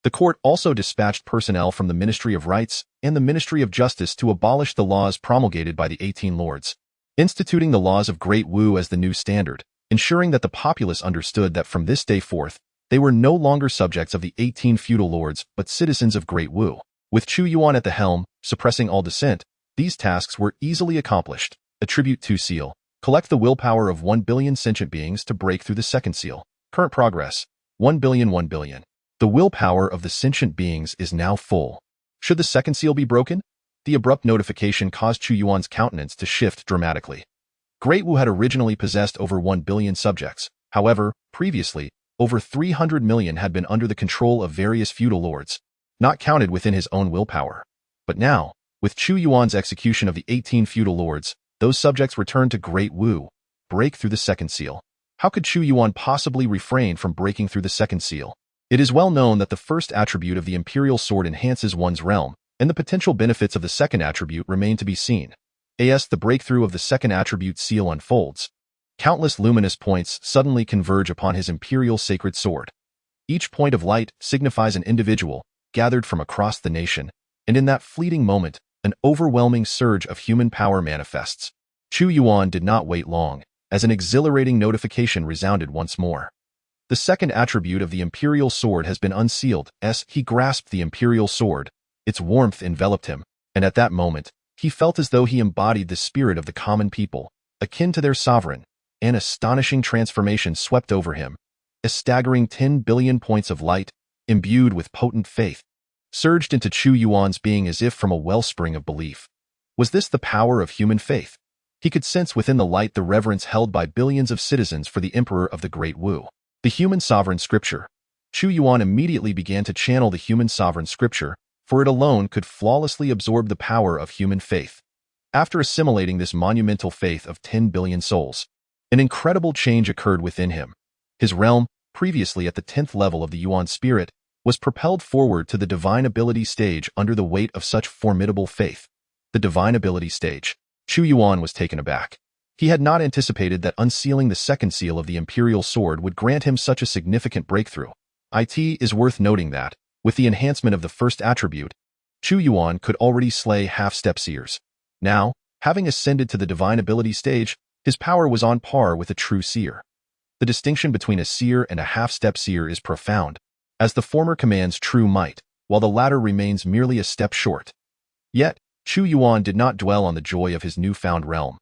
The court also dispatched personnel from the Ministry of Rights and the Ministry of Justice to abolish the laws promulgated by the 18 lords, instituting the laws of Great Wu as the new standard, ensuring that the populace understood that from this day forth, they were no longer subjects of the 18 feudal lords but citizens of Great Wu. With Chu Yuan at the helm, suppressing all dissent, these tasks were easily accomplished. Attribute 2 seal. Collect the willpower of 1 billion sentient beings to break through the second seal. Current progress, 1 billion 1 billion. The willpower of the sentient beings is now full. Should the second seal be broken? The abrupt notification caused Chu Yuan's countenance to shift dramatically. Great Wu had originally possessed over 1 billion subjects. However, previously, over 300 million had been under the control of various feudal lords, not counted within his own willpower. But now, with Chu Yuan's execution of the 18 feudal lords, those subjects returned to Great Wu. Break through the second seal. How could Chu Yuan possibly refrain from breaking through the second seal? It is well known that the first attribute of the imperial sword enhances one's realm, and the potential benefits of the second attribute remain to be seen. As the breakthrough of the second attribute seal unfolds, countless luminous points suddenly converge upon his imperial sacred sword. Each point of light signifies an individual, gathered from across the nation, and in that fleeting moment, an overwhelming surge of human power manifests. Chu Yuan did not wait long, as an exhilarating notification resounded once more. The second attribute of the imperial sword has been unsealed. As he grasped the imperial sword, its warmth enveloped him, and at that moment, he felt as though he embodied the spirit of the common people, akin to their sovereign. An astonishing transformation swept over him. A staggering 10 billion points of light, imbued with potent faith, surged into Chu Yuan's being as if from a wellspring of belief. Was this the power of human faith? He could sense within the light the reverence held by billions of citizens for the Emperor of the Great Wu. The human sovereign scripture. Chu Yuan immediately began to channel the human sovereign scripture, for it alone could flawlessly absorb the power of human faith. After assimilating this monumental faith of 10 billion souls, an incredible change occurred within him. His realm, previously at the 10th level of the Yuan spirit, was propelled forward to the divine ability stage under the weight of such formidable faith. The divine ability stage. Chu Yuan was taken aback. He had not anticipated that unsealing the second seal of the imperial sword would grant him such a significant breakthrough. It is worth noting that, with the enhancement of the first attribute, Chu Yuan could already slay half-step seers. Now, having ascended to the divine ability stage, his power was on par with a true seer. The distinction between a seer and a half-step seer is profound, as the former commands true might, while the latter remains merely a step short. Yet, Chu Yuan did not dwell on the joy of his newfound realm.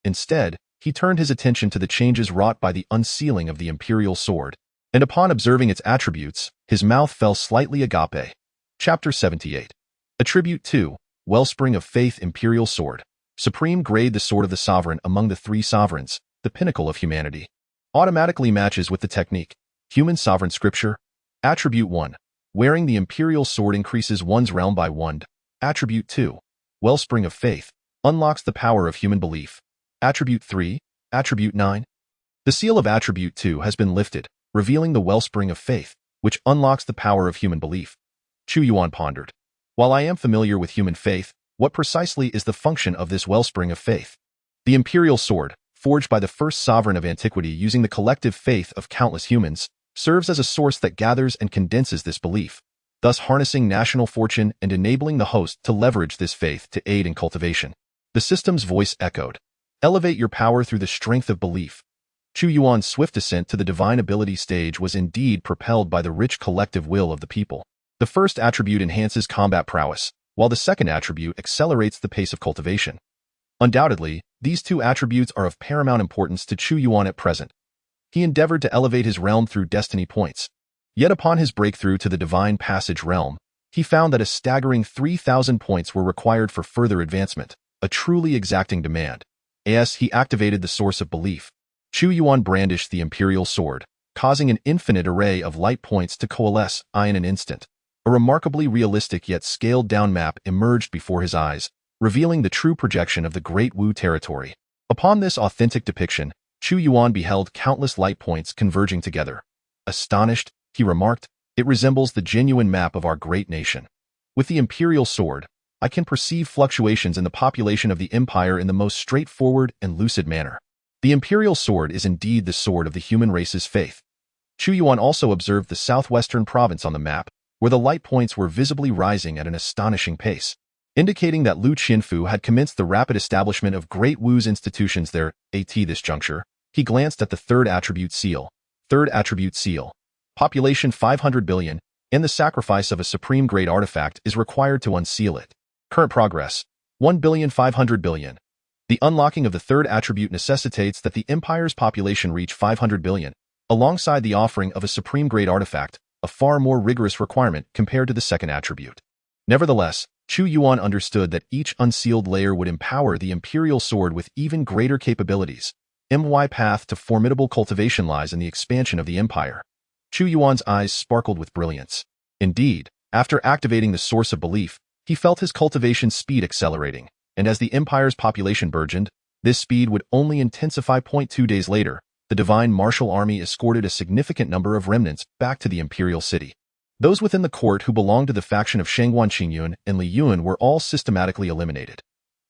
Instead, he turned his attention to the changes wrought by the unsealing of the imperial sword, and upon observing its attributes, his mouth fell slightly agape. Chapter 78. Attribute 2. Wellspring of Faith Imperial Sword. Supreme grade. The sword of the sovereign among the three sovereigns, the pinnacle of humanity. Automatically matches with the technique. Human sovereign scripture. Attribute 1. Wearing the imperial sword increases one's realm by 1. Attribute 2. Wellspring of Faith. Unlocks the power of human belief. Attribute 3. Attribute 9. The seal of Attribute 2 has been lifted, revealing the wellspring of faith, which unlocks the power of human belief. Chu Yuan pondered. While I am familiar with human faith, what precisely is the function of this wellspring of faith? The imperial sword, forged by the first sovereign of antiquity using the collective faith of countless humans, serves as a source that gathers and condenses this belief, thus harnessing national fortune and enabling the host to leverage this faith to aid in cultivation. The system's voice echoed. Elevate your power through the strength of belief. Chu Yuan's swift ascent to the divine ability stage was indeed propelled by the rich collective will of the people. The first attribute enhances combat prowess, while the second attribute accelerates the pace of cultivation. Undoubtedly, these two attributes are of paramount importance to Chu Yuan at present. He endeavored to elevate his realm through destiny points. Yet upon his breakthrough to the divine passage realm, he found that a staggering 3,000 points were required for further advancement, a truly exacting demand. As he activated the source of belief, Chu Yuan brandished the imperial sword, causing an infinite array of light points to coalesce in an instant. A remarkably realistic yet scaled-down map emerged before his eyes, revealing the true projection of the Great Wu territory. Upon this authentic depiction, Chu Yuan beheld countless light points converging together. Astonished, he remarked, "It resembles the genuine map of our great nation. With the imperial sword, I can perceive fluctuations in the population of the empire in the most straightforward and lucid manner. The imperial sword is indeed the sword of the human race's faith." Chu Yuan also observed the southwestern province on the map, where the light points were visibly rising at an astonishing pace, indicating that Lu Qianfu had commenced the rapid establishment of Great Wu's institutions there. At this juncture, he glanced at the third attribute seal. Third attribute seal. Population 500 billion, and the sacrifice of a supreme grade artifact is required to unseal it. Current progress, 1,500 billion. The unlocking of the third attribute necessitates that the empire's population reach 500 billion, alongside the offering of a supreme grade artifact, a far more rigorous requirement compared to the second attribute. Nevertheless, Chu Yuan understood that each unsealed layer would empower the imperial sword with even greater capabilities. My path to formidable cultivation lies in the expansion of the empire. Chu Yuan's eyes sparkled with brilliance. Indeed, after activating the source of belief, he felt his cultivation speed accelerating, and as the empire's population burgeoned, this speed would only intensify. 2 days later, the divine martial army escorted a significant number of remnants back to the imperial city. Those within the court who belonged to the faction of Shangguan Qingyun and Li Yun were all systematically eliminated.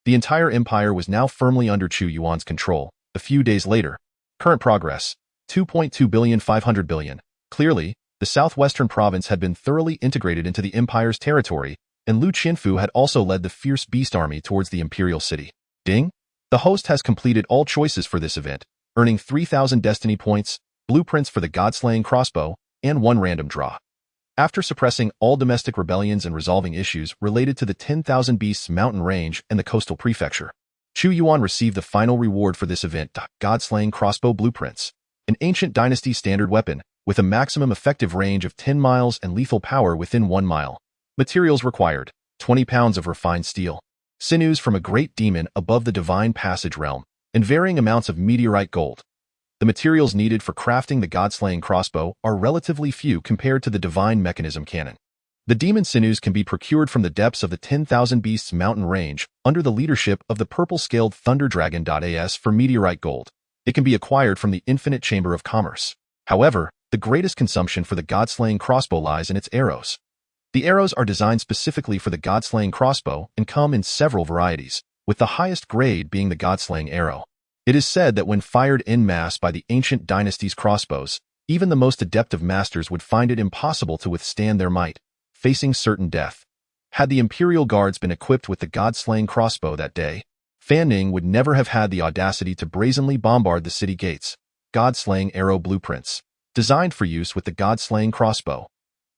The entire empire was now firmly under Chu Yuan's control. A few days later, current progress, 2.2 billion 500 billion. Clearly, the southwestern province had been thoroughly integrated into the empire's territory, and Lu Qianfu had also led the fierce beast army towards the imperial city. Ding! The host has completed all choices for this event, earning 3,000 destiny points, blueprints for the god-slaying crossbow, and 1 random draw. After suppressing all domestic rebellions and resolving issues related to the 10,000 Beasts mountain range and the coastal prefecture, Chu Yuan received the final reward for this event, god-slaying crossbow blueprints, an ancient dynasty standard weapon, with a maximum effective range of 10 miles and lethal power within 1 mile. Materials required, 20 pounds of refined steel, sinews from a great demon above the divine passage realm, and varying amounts of meteorite gold. The materials needed for crafting the god-slaying crossbow are relatively few compared to the divine mechanism cannon. The demon sinews can be procured from the depths of the 10,000 Beasts mountain range under the leadership of the purple-scaled thunder dragon. As for meteorite gold, it can be acquired from the infinite chamber of commerce. However, the greatest consumption for the god-slaying crossbow lies in its arrows. The arrows are designed specifically for the god-slaying crossbow and come in several varieties, with the highest grade being the god-slaying arrow. It is said that when fired en masse by the ancient dynasty's crossbows, even the most adept of masters would find it impossible to withstand their might, facing certain death. Had the imperial guards been equipped with the god-slaying crossbow that day, Fan Ning would never have had the audacity to brazenly bombard the city gates. God-slaying arrow blueprints, designed for use with the god-slaying crossbow.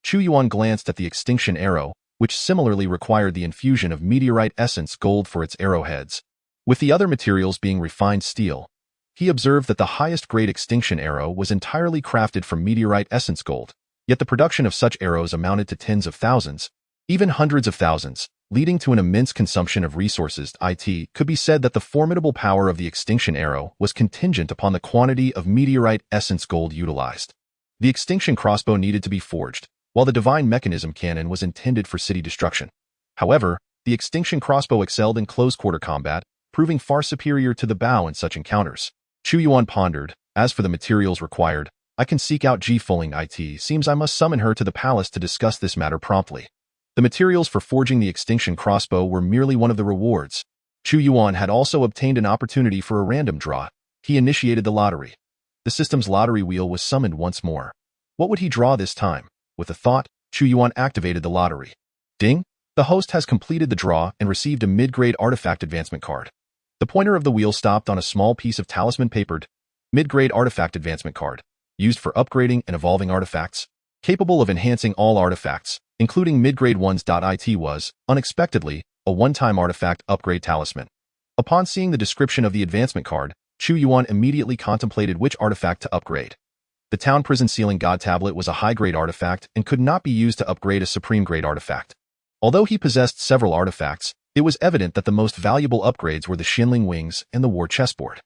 Chu Yuan glanced at the extinction arrow, which similarly required the infusion of meteorite essence gold for its arrowheads. with the other materials being refined steel. He observed that the highest-grade extinction arrow was entirely crafted from meteorite essence gold, yet the production of such arrows amounted to tens of thousands, even hundreds of thousands, leading to an immense consumption of resources. It could be said that the formidable power of the extinction arrow was contingent upon the quantity of meteorite essence gold utilized. The extinction crossbow needed to be forged, while the divine mechanism cannon was intended for city destruction. However, the extinction crossbow excelled in close-quarter combat, proving far superior to the bow in such encounters. Chu Yuan pondered, as for the materials required, I can seek out Ji Fuling. It seems I must summon her to the palace to discuss this matter promptly. The materials for forging the extinction crossbow were merely one of the rewards. Chu Yuan had also obtained an opportunity for a random draw. He initiated the lottery. The system's lottery wheel was summoned once more. What would he draw this time? With a thought, Chu Yuan activated the lottery. Ding! The host has completed the draw and received a mid-grade artifact advancement card. The pointer of the wheel stopped on a small piece of talisman papered mid-grade artifact advancement card, used for upgrading and evolving artifacts, capable of enhancing all artifacts, including mid-grade ones. It was, unexpectedly, a one-time artifact upgrade talisman. Upon seeing the description of the advancement card, Chu Yuan immediately contemplated which artifact to upgrade. The town prison ceiling god tablet was a high-grade artifact and could not be used to upgrade a supreme-grade artifact. Although he possessed several artifacts, it was evident that the most valuable upgrades were the Xinling wings and the war chessboard.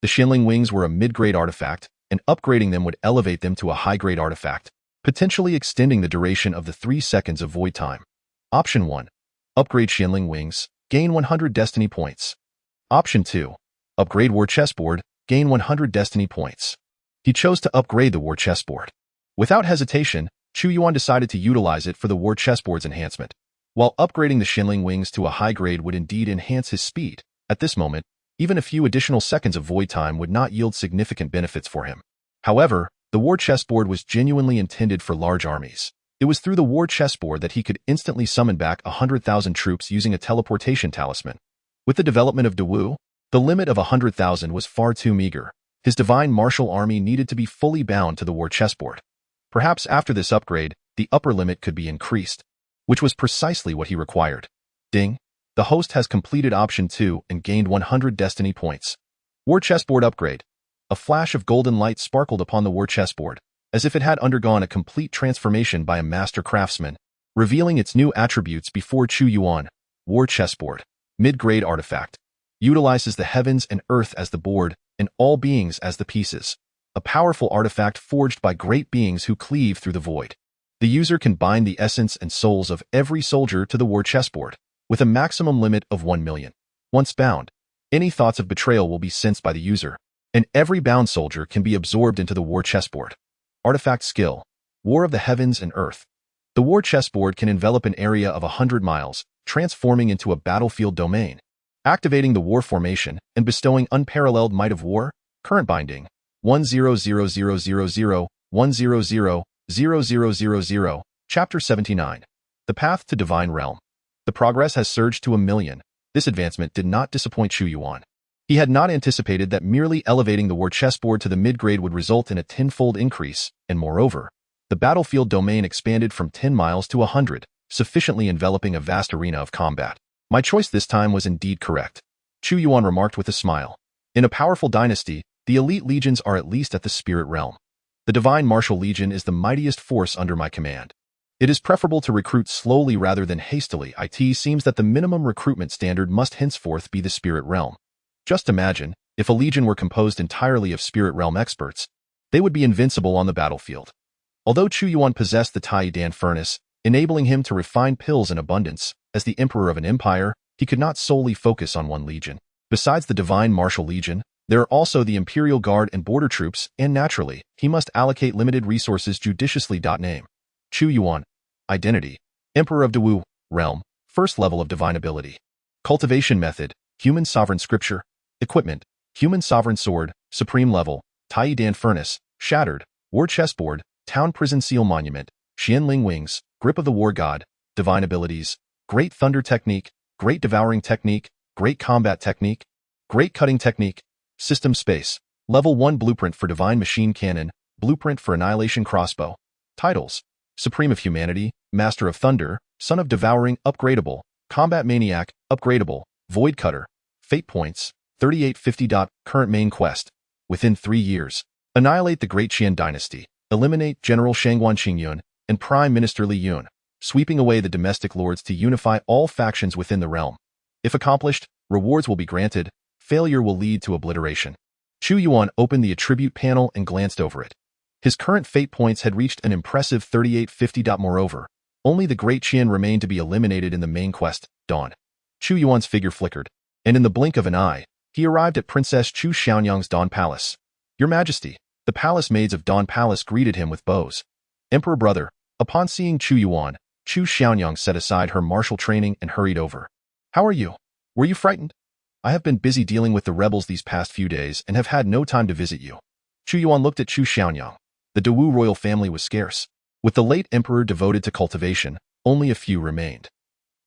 The Xinling wings were a mid-grade artifact, and upgrading them would elevate them to a high-grade artifact, potentially extending the duration of the 3 seconds of void time. Option 1. Upgrade Xinling wings, gain 100 destiny points. Option 2. Upgrade war chessboard, gain 100 destiny points. He chose to upgrade the war chessboard. Without hesitation, Chu Yuan decided to utilize it for the war chessboard's enhancement. While upgrading the Xinling wings to a high grade would indeed enhance his speed, at this moment, even a few additional seconds of void time would not yield significant benefits for him. However, the war chessboard was genuinely intended for large armies. It was through the war chessboard that he could instantly summon back 100,000 troops using a teleportation talisman. With the development of Dawu, the limit of 100,000 was far too meager. His divine martial army needed to be fully bound to the war chessboard. Perhaps after this upgrade, the upper limit could be increased, which was precisely what he required. Ding! The host has completed option 2 and gained 100 destiny points. War chessboard upgrade. A flash of golden light sparkled upon the war chessboard, as if it had undergone a complete transformation by a master craftsman, revealing its new attributes before Chu Yuan. War chessboard. Mid-grade artifact. Utilizes the heavens and earth as the board, and all beings as the pieces. A powerful artifact forged by great beings who cleave through the void. The user can bind the essence and souls of every soldier to the war chessboard, with a maximum limit of 1 million. Once bound, any thoughts of betrayal will be sensed by the user, and every bound soldier can be absorbed into the war chessboard. Artifact skill. War of the heavens and earth. The war chessboard can envelop an area of 100 miles, transforming into a battlefield domain. Activating the war formation and bestowing unparalleled might of war. Current binding. 1000000 1000000. Chapter 79. The Path to Divine Realm. The progress has surged to 1 million. This advancement did not disappoint Chu Yuan. He had not anticipated that merely elevating the war chessboard to the mid-grade would result in a 10-fold increase, and moreover, the battlefield domain expanded from 10 miles to 100, sufficiently enveloping a vast arena of combat. My choice this time was indeed correct, Chu Yuan remarked with a smile. In a powerful dynasty, the elite legions are at least at the spirit realm. The Divine Martial Legion is the mightiest force under my command. It is preferable to recruit slowly rather than hastily. It seems that the minimum recruitment standard must henceforth be the spirit realm. Just imagine, if a legion were composed entirely of spirit realm experts, they would be invincible on the battlefield. Although Chu Yuan possessed the Tai-Dan furnace, enabling him to refine pills in abundance, as the emperor of an empire, he could not solely focus on one legion. Besides the Divine Martial Legion, there are also the Imperial Guard and border troops, and naturally, he must allocate limited resources judiciously. Name. Chu Yuan. Identity. Emperor of Dawu. Realm. First level of divine ability. Cultivation method. Human Sovereign Scripture. Equipment. Human Sovereign Sword. Supreme level. Tai-Dan furnace. Shattered. War chessboard. Town prison seal monument. Xinling wings. Grip of the war god. Divine abilities. Great thunder technique. Great devouring technique. Great combat technique. Great cutting technique. System space. Level 1 blueprint for divine machine cannon. Blueprint for annihilation crossbow. Titles. Supreme of Humanity, Master of Thunder, Son of Devouring, upgradable, Combat Maniac, upgradable, Void Cutter, Fate points, 3850. Current main quest. Within 3 years. Annihilate the Great Qian dynasty. Eliminate General Shangguan Qingyun and Prime Minister Li Yun, sweeping away the domestic lords to unify all factions within the realm. If accomplished, rewards will be granted. Failure will lead to obliteration. Chu Yuan opened the attribute panel and glanced over it. His current fate points had reached an impressive 3850. Moreover, only the Great Qian remained to be eliminated in the main quest, Dawn. Chu Yuan's figure flickered, and in the blink of an eye, he arrived at Princess Chu Xiaonyang's Dawn Palace. Your Majesty, the palace maids of Dawn Palace greeted him with bows. Emperor brother, upon seeing Chu Yuan, Chu Xiaonyang set aside her martial training and hurried over. How are you? Were you frightened? I have been busy dealing with the rebels these past few days and have had no time to visit you. Chu Yuan looked at Chu Xiaonyang. The Dawu royal family was scarce. With the late emperor devoted to cultivation, only a few remained.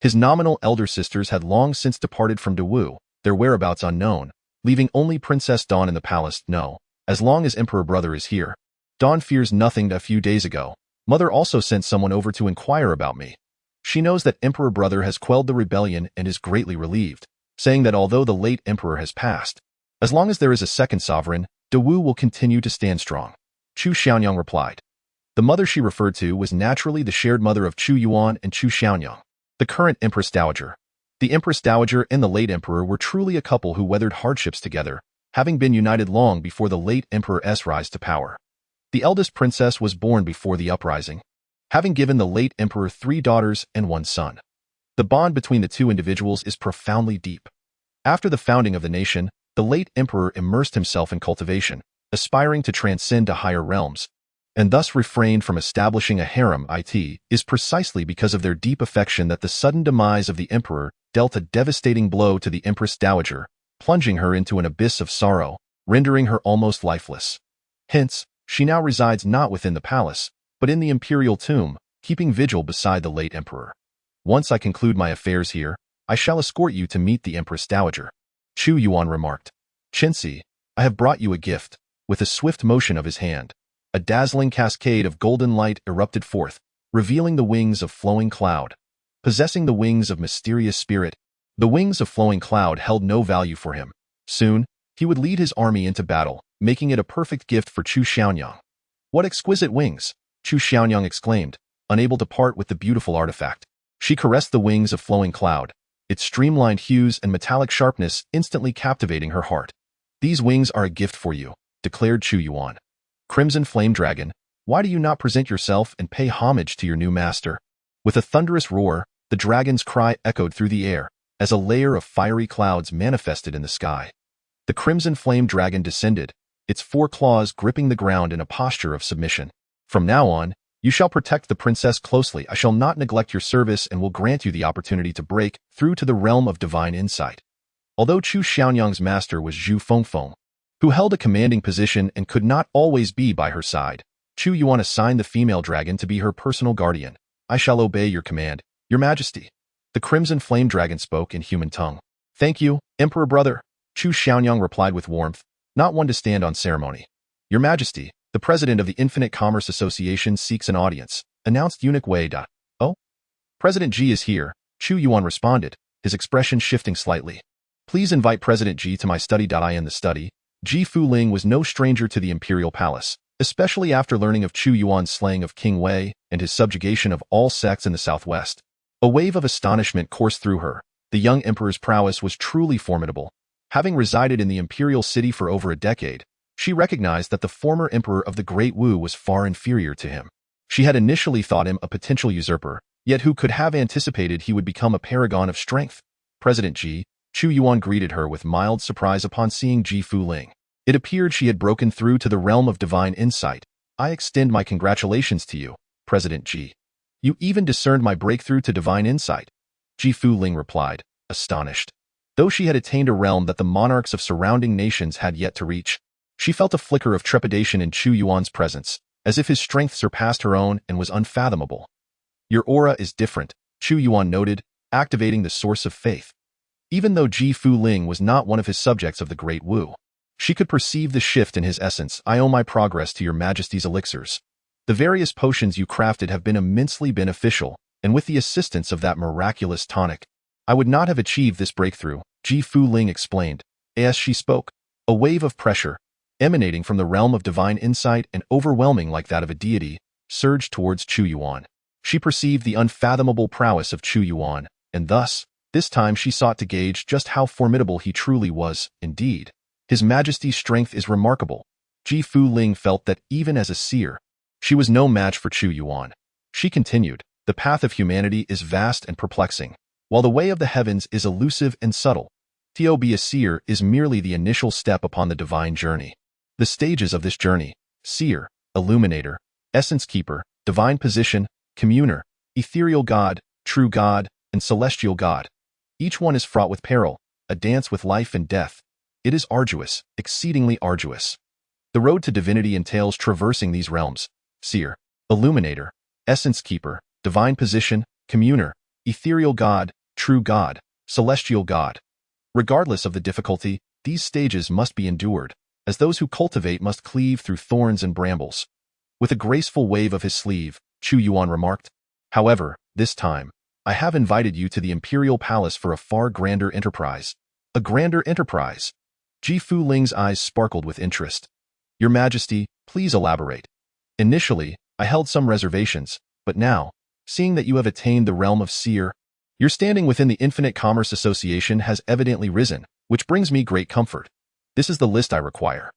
His nominal elder sisters had long since departed from Dawu, their whereabouts unknown, leaving only Princess Dawn in the palace. No, as long as Emperor brother is here. Dawn fears nothing. A few days ago, Mother also sent someone over to inquire about me. She knows that Emperor brother has quelled the rebellion and is greatly relieved, saying that although the late emperor has passed, as long as there is a second sovereign, Dawu will continue to stand strong. Chu Xiaonyang replied. The mother she referred to was naturally the shared mother of Chu Yuan and Chu Xiaonyang, the current Empress Dowager. The Empress Dowager and the late emperor were truly a couple who weathered hardships together, having been united long before the late emperor's rise to power. The eldest princess was born before the uprising, having given the late emperor 3 daughters and 1 son. The bond between the two individuals is profoundly deep. After the founding of the nation, the late emperor immersed himself in cultivation, aspiring to transcend to higher realms, and thus refrained from establishing a harem. It is precisely because of their deep affection that the sudden demise of the emperor dealt a devastating blow to the Empress Dowager, plunging her into an abyss of sorrow, rendering her almost lifeless. Hence, she now resides not within the palace, but in the imperial tomb, keeping vigil beside the late emperor. Once I conclude my affairs here, I shall escort you to meet the Empress Dowager. Chu Yuan remarked. Qinzi, I have brought you a gift. With a swift motion of his hand, a dazzling cascade of golden light erupted forth, revealing the wings of flowing cloud. Possessing the wings of mysterious spirit, the wings of flowing cloud held no value for him. Soon, he would lead his army into battle, making it a perfect gift for Chu Xiaonyang. What exquisite wings! Chu Xiaonyang exclaimed, unable to part with the beautiful artifact. She caressed the wings of flowing cloud, its streamlined hues and metallic sharpness instantly captivating her heart. These wings are a gift for you, declared Chu Yuan. Crimson Flame Dragon, why do you not present yourself and pay homage to your new master? With a thunderous roar, the dragon's cry echoed through the air, as a layer of fiery clouds manifested in the sky. The Crimson Flame Dragon descended, its 4 claws gripping the ground in a posture of submission. From now on, you shall protect the princess closely. I shall not neglect your service and will grant you the opportunity to break through to the realm of divine insight. Although Chu Xiaonyang's master was Zhu Fengfeng, who held a commanding position and could not always be by her side, Chu Yuan assigned the female dragon to be her personal guardian. I shall obey your command, Your Majesty. The Crimson Flame Dragon spoke in human tongue. Thank you, Emperor brother, Chu Xiaonyang replied with warmth, not one to stand on ceremony. Your Majesty, the president of the Infinite Commerce Association seeks an audience, announced eunuch Wei Da. Oh? President Ji is here, Chu Yuan responded, his expression shifting slightly. Please invite President Ji to my study. I in the study. Ji Fuling was no stranger to the imperial palace, especially after learning of Chu Yuan's slaying of King Wei and his subjugation of all sects in the southwest. A wave of astonishment coursed through her. The young emperor's prowess was truly formidable. Having resided in the imperial city for over a decade, she recognized that the former emperor of the Great Wu was far inferior to him. She had initially thought him a potential usurper, yet who could have anticipated he would become a paragon of strength? President Ji, Chu Yuan greeted her with mild surprise upon seeing Ji Fuling. It appeared she had broken through to the realm of divine insight. I extend my congratulations to you, President Ji. You even discerned my breakthrough to divine insight. Ji Fuling replied, astonished. Though she had attained a realm that the monarchs of surrounding nations had yet to reach, she felt a flicker of trepidation in Chu Yuan's presence, as if his strength surpassed her own and was unfathomable. Your aura is different, Chu Yuan noted, activating the source of faith. Even though Ji Fuling was not one of his subjects of the Great Wu, she could perceive the shift in his essence. I owe my progress to your Majesty's elixirs. The various potions you crafted have been immensely beneficial, and with the assistance of that miraculous tonic, I would not have achieved this breakthrough, Ji Fu-ling explained. As she spoke, a wave of pressure, emanating from the realm of divine insight and overwhelming like that of a deity, surged towards Chu Yuan. She perceived the unfathomable prowess of Chu Yuan, and thus, this time she sought to gauge just how formidable he truly was, indeed. His Majesty's strength is remarkable. Ji Fu-ling felt that even as a seer, she was no match for Chu Yuan. She continued, the path of humanity is vast and perplexing, while the way of the heavens is elusive and subtle. To be a seer is merely the initial step upon the divine journey. The stages of this journey: seer, illuminator, essence keeper, divine position, communer, ethereal God, true God, and celestial God. Each one is fraught with peril, a dance with life and death. It is arduous, exceedingly arduous. The road to divinity entails traversing these realms: seer, illuminator, essence keeper, divine position, communer, ethereal God, true God, celestial God. Regardless of the difficulty, these stages must be endured, as those who cultivate must cleave through thorns and brambles. With a graceful wave of his sleeve, Chu Yuan remarked, however, this time, I have invited you to the imperial palace for a far grander enterprise. A grander enterprise? Ji Fu-ling's eyes sparkled with interest. Your Majesty, please elaborate. Initially, I held some reservations, but now, seeing that you have attained the realm of seer, your standing within the Infinite Commerce Association has evidently risen, which brings me great comfort. This is the list I require.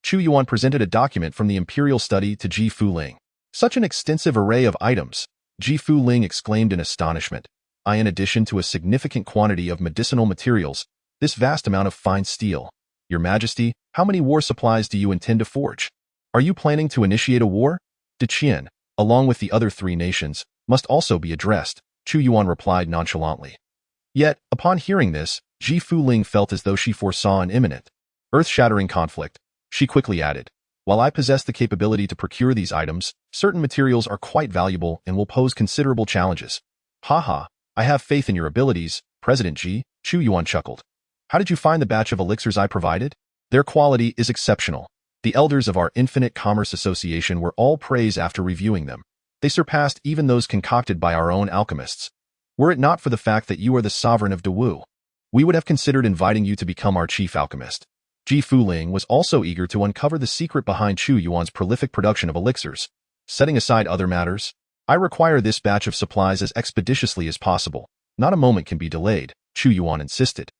Chu Yuan presented a document from the imperial study to Ji Fu-ling. Such an extensive array of items, Ji Fu-ling exclaimed in astonishment. In addition to a significant quantity of medicinal materials, this vast amount of fine steel. Your Majesty, how many war supplies do you intend to forge? Are you planning to initiate a war? De Qian, along with the other 3 nations, must also be addressed, Chu Yuan replied nonchalantly. Yet, upon hearing this, Ji Fu-ling felt as though she foresaw an imminent, earth-shattering conflict. She quickly added, while I possess the capability to procure these items, certain materials are quite valuable and will pose considerable challenges. Haha, I have faith in your abilities, President Ji, Chu Yuan chuckled. How did you find the batch of elixirs I provided? Their quality is exceptional. The elders of our Infinite Commerce Association were all praised after reviewing them. They surpassed even those concocted by our own alchemists. Were it not for the fact that you are the sovereign of Dawu, we would have considered inviting you to become our chief alchemist. Ji Fu-ling was also eager to uncover the secret behind Chu Yuan's prolific production of elixirs. Setting aside other matters, I require this batch of supplies as expeditiously as possible. Not a moment can be delayed, Chu Yuan insisted.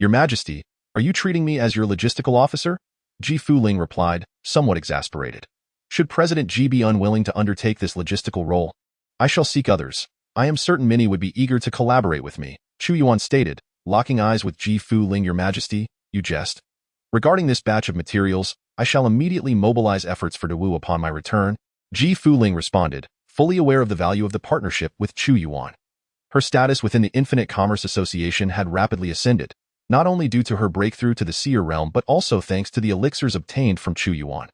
Your Majesty, are you treating me as your logistical officer? Ji Fu-ling replied, somewhat exasperated. Should President Ji be unwilling to undertake this logistical role, I shall seek others. I am certain many would be eager to collaborate with me, Chu Yuan stated, locking eyes with Ji Fu-ling. Your Majesty, you jest. Regarding this batch of materials, I shall immediately mobilize efforts for Dawu upon my return, Ji Fu-ling responded, fully aware of the value of the partnership with Chu Yuan. Her status within the Infinite Commerce Association had rapidly ascended, not only due to her breakthrough to the seer realm but also thanks to the elixirs obtained from Chu Yuan.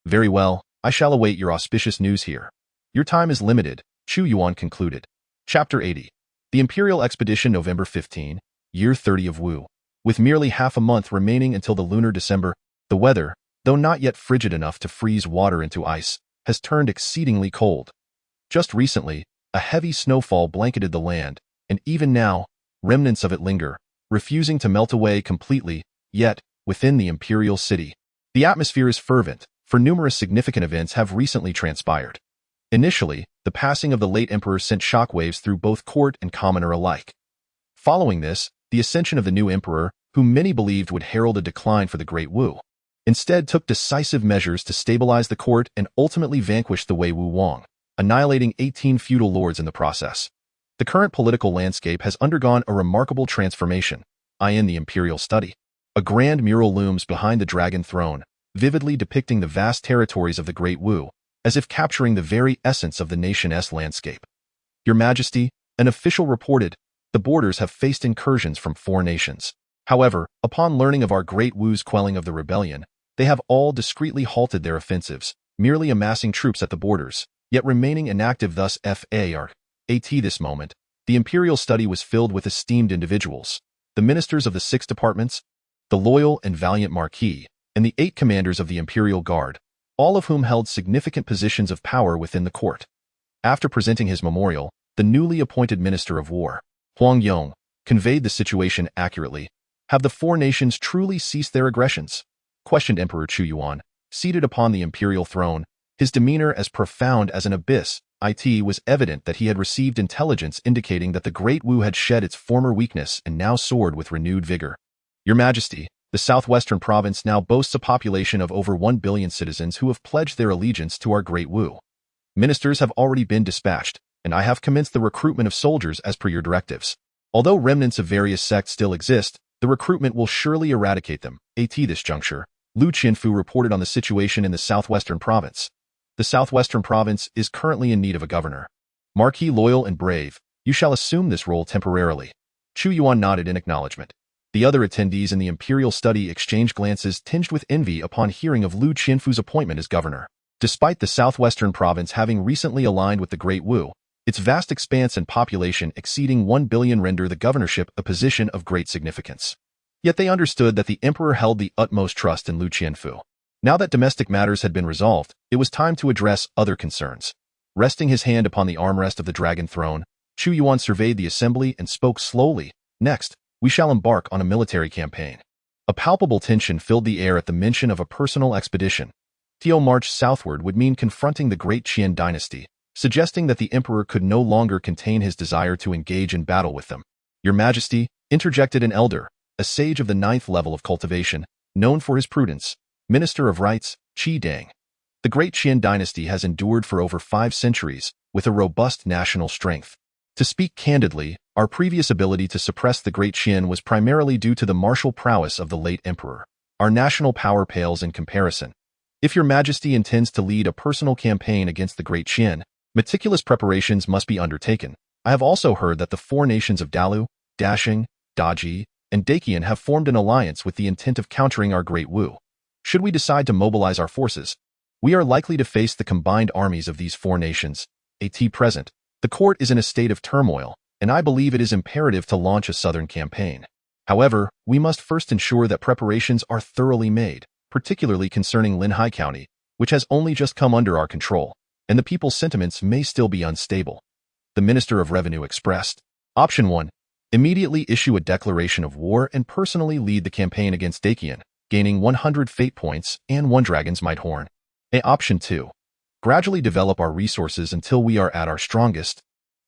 Very well, I shall await your auspicious news here. Your time is limited, Chu Yuan concluded. Chapter 80. The Imperial Expedition, November 15, Year 30 of Wu. With merely half a month remaining until the lunar December, the weather, though not yet frigid enough to freeze water into ice, has turned exceedingly cold. Just recently, a heavy snowfall blanketed the land, and even now, remnants of it linger, refusing to melt away completely, yet, within the imperial city, the atmosphere is fervent, for numerous significant events have recently transpired. Initially, the passing of the late emperor sent shockwaves through both court and commoner alike. Following this, the ascension of the new emperor, whom many believed would herald a decline for the Great Wu, instead took decisive measures to stabilize the court and ultimately vanquish the Wei Wu Wang, annihilating 18 feudal lords in the process. The current political landscape has undergone a remarkable transformation. In the imperial study, a grand mural looms behind the dragon throne, vividly depicting the vast territories of the Great Wu, as if capturing the very essence of the nation's landscape. Your Majesty, an official reported, the borders have faced incursions from 4 nations. However, upon learning of our Great Wu's quelling of the rebellion, they have all discreetly halted their offensives, merely amassing troops at the borders, yet remaining inactive. Thus at this moment, the imperial study was filled with esteemed individuals, the ministers of the 6 departments, the loyal and valiant Marquis, and the 8 commanders of the Imperial Guard, all of whom held significant positions of power within the court. After presenting his memorial, the newly appointed Minister of War, Huang Yong, conveyed the situation accurately. Have the four nations truly ceased their aggressions? Questioned Emperor Chu Yuan, seated upon the imperial throne, his demeanor as profound as an abyss. It was evident that he had received intelligence indicating that the Great Wu had shed its former weakness and now soared with renewed vigor. Your Majesty, the southwestern province now boasts a population of over 1 billion citizens who have pledged their allegiance to our Great Wu. Ministers have already been dispatched, and I have commenced the recruitment of soldiers as per your directives. Although remnants of various sects still exist, the recruitment will surely eradicate them. At this juncture, Lu Qianfu reported on the situation in the southwestern province. The southwestern province is currently in need of a governor. Marquis loyal and brave, you shall assume this role temporarily. Chu Yuan nodded in acknowledgement. The other attendees in the imperial study exchanged glances tinged with envy upon hearing of Lu Qianfu's appointment as governor. Despite the southwestern province having recently aligned with the Great Wu, its vast expanse and population exceeding 1 billion render the governorship a position of great significance. Yet they understood that the emperor held the utmost trust in Lu Qianfu. Now that domestic matters had been resolved, it was time to address other concerns. Resting his hand upon the armrest of the dragon throne, Chu Yuan surveyed the assembly and spoke slowly. Next, we shall embark on a military campaign. A palpable tension filled the air at the mention of a personal expedition. Tio's march southward would mean confronting the great Qian dynasty, suggesting that the emperor could no longer contain his desire to engage in battle with them. Your Majesty, interjected an elder, a sage of the 9th level of cultivation, known for his prudence, Minister of Rights, Qi Dang. The great Qian dynasty has endured for over 5 centuries, with a robust national strength. To speak candidly, our previous ability to suppress the great Qian was primarily due to the martial prowess of the late emperor. Our national power pales in comparison. If your Majesty intends to lead a personal campaign against the great Qian, meticulous preparations must be undertaken. I have also heard that the 4 nations of Dalu, Dashing, Daji, and Daqian have formed an alliance with the intent of countering our Great Wu. Should we decide to mobilize our forces, we are likely to face the combined armies of these 4 nations. At present, the court is in a state of turmoil, and I believe it is imperative to launch a southern campaign. However, we must first ensure that preparations are thoroughly made, particularly concerning Linhai County, which has only just come under our control, and the people's sentiments may still be unstable. The Minister of Revenue expressed. Option 1. Immediately issue a declaration of war and personally lead the campaign against Daqian, gaining 100 fate points and 1 dragon's might horn. Option 2. Gradually develop our resources until we are at our strongest,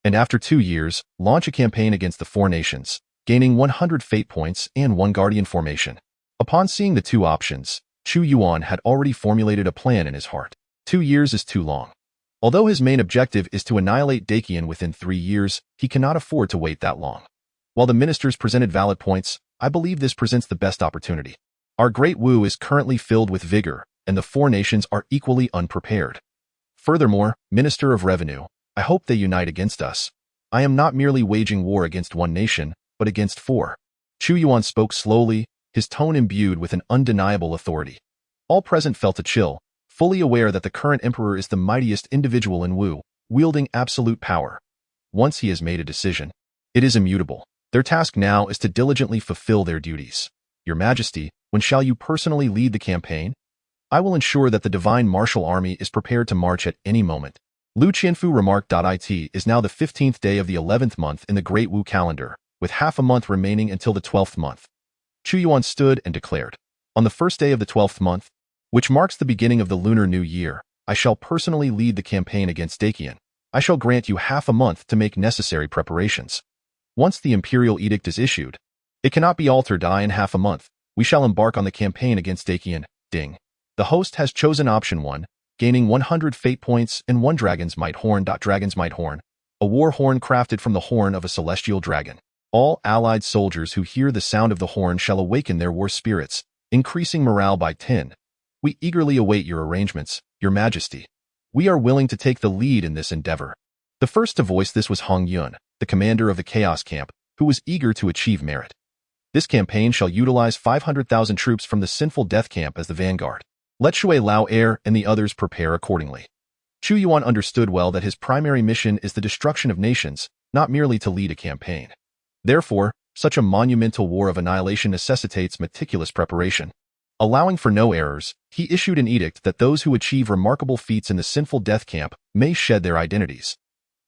and after 2 years, launch a campaign against the 4 nations, gaining 100 fate points and 1 guardian formation. Upon seeing the 2 options, Chu Yuan had already formulated a plan in his heart. 2 years is too long. Although his main objective is to annihilate Daqian within 3 years, he cannot afford to wait that long. While the ministers presented valid points, I believe this presents the best opportunity. Our Great Wu is currently filled with vigor, and the 4 nations are equally unprepared. Furthermore, Minister of Revenue, I hope they unite against us. I am not merely waging war against 1 nation, but against 4. Chu Yuan spoke slowly, his tone imbued with an undeniable authority. All present felt a chill, fully aware that the current emperor is the mightiest individual in Wu, wielding absolute power. Once he has made a decision, it is immutable. Their task now is to diligently fulfill their duties. Your Majesty, when shall you personally lead the campaign? I will ensure that the divine martial army is prepared to march at any moment. Lu Qianfu remarked. It is now the 15th day of the 11th month in the Great Wu calendar, with half a month remaining until the 12th month. Chu Yuan stood and declared, on the first day of the 12th month, which marks the beginning of the Lunar New Year, I shall personally lead the campaign against Daqian. I shall grant you half a month to make necessary preparations. Once the imperial edict is issued, it cannot be altered. In half a month, we shall embark on the campaign against Daqian. Ding. The host has chosen option 1, gaining 100 fate points and 1 dragon's might horn. Dragon's might horn, a war horn crafted from the horn of a celestial dragon. All allied soldiers who hear the sound of the horn shall awaken their war spirits, increasing morale by 10. We eagerly await your arrangements, Your Majesty. We are willing to take the lead in this endeavor. The first to voice this was Hong Yun, the commander of the Chaos Camp, who was eager to achieve merit. This campaign shall utilize 500,000 troops from the Sinful Death Camp as the vanguard. Let Shui Lao Air and the others prepare accordingly. Chu Yuan understood well that his primary mission is the destruction of nations, not merely to lead a campaign. Therefore, such a monumental war of annihilation necessitates meticulous preparation. Allowing for no errors, he issued an edict that those who achieve remarkable feats in the Sinful Death Camp may shed their identities.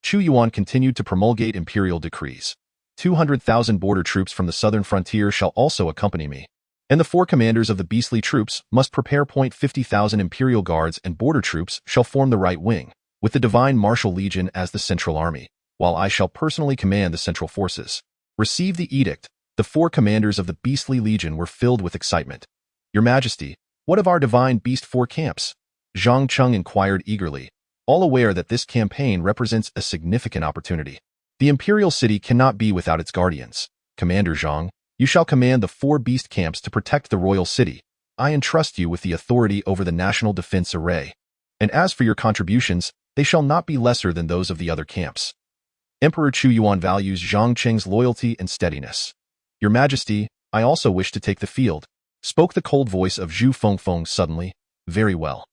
Chu Yuan continued to promulgate imperial decrees. 200,000 border troops from the southern frontier shall also accompany me. And the 4 commanders of the beastly troops must prepare. 50,000 imperial guards and border troops shall form the right wing, with the divine martial legion as the central army, while I shall personally command the central forces. Receive the edict. The 4 commanders of the beastly legion were filled with excitement. Your Majesty, what of our divine beast 4 camps? Zhang Cheng inquired eagerly, all aware that this campaign represents a significant opportunity. The imperial city cannot be without its guardians. Commander Zhang, you shall command the 4 beast camps to protect the royal city. I entrust you with the authority over the national defense array. And as for your contributions, they shall not be lesser than those of the other camps. Emperor Chu Yuan values Zhang Cheng's loyalty and steadiness. Your Majesty, I also wish to take the field, spoke the cold voice of Zhu Fengfeng suddenly. Very well.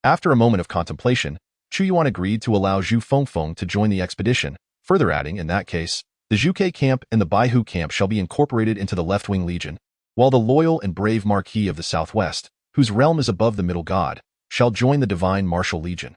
After a moment of contemplation, Chu Yuan agreed to allow Zhu Fengfeng to join the expedition, further adding, in that case, the Zhuge camp and the Baihu camp shall be incorporated into the left-wing legion, while the loyal and brave Marquis of the Southwest, whose realm is above the middle god, shall join the divine martial legion.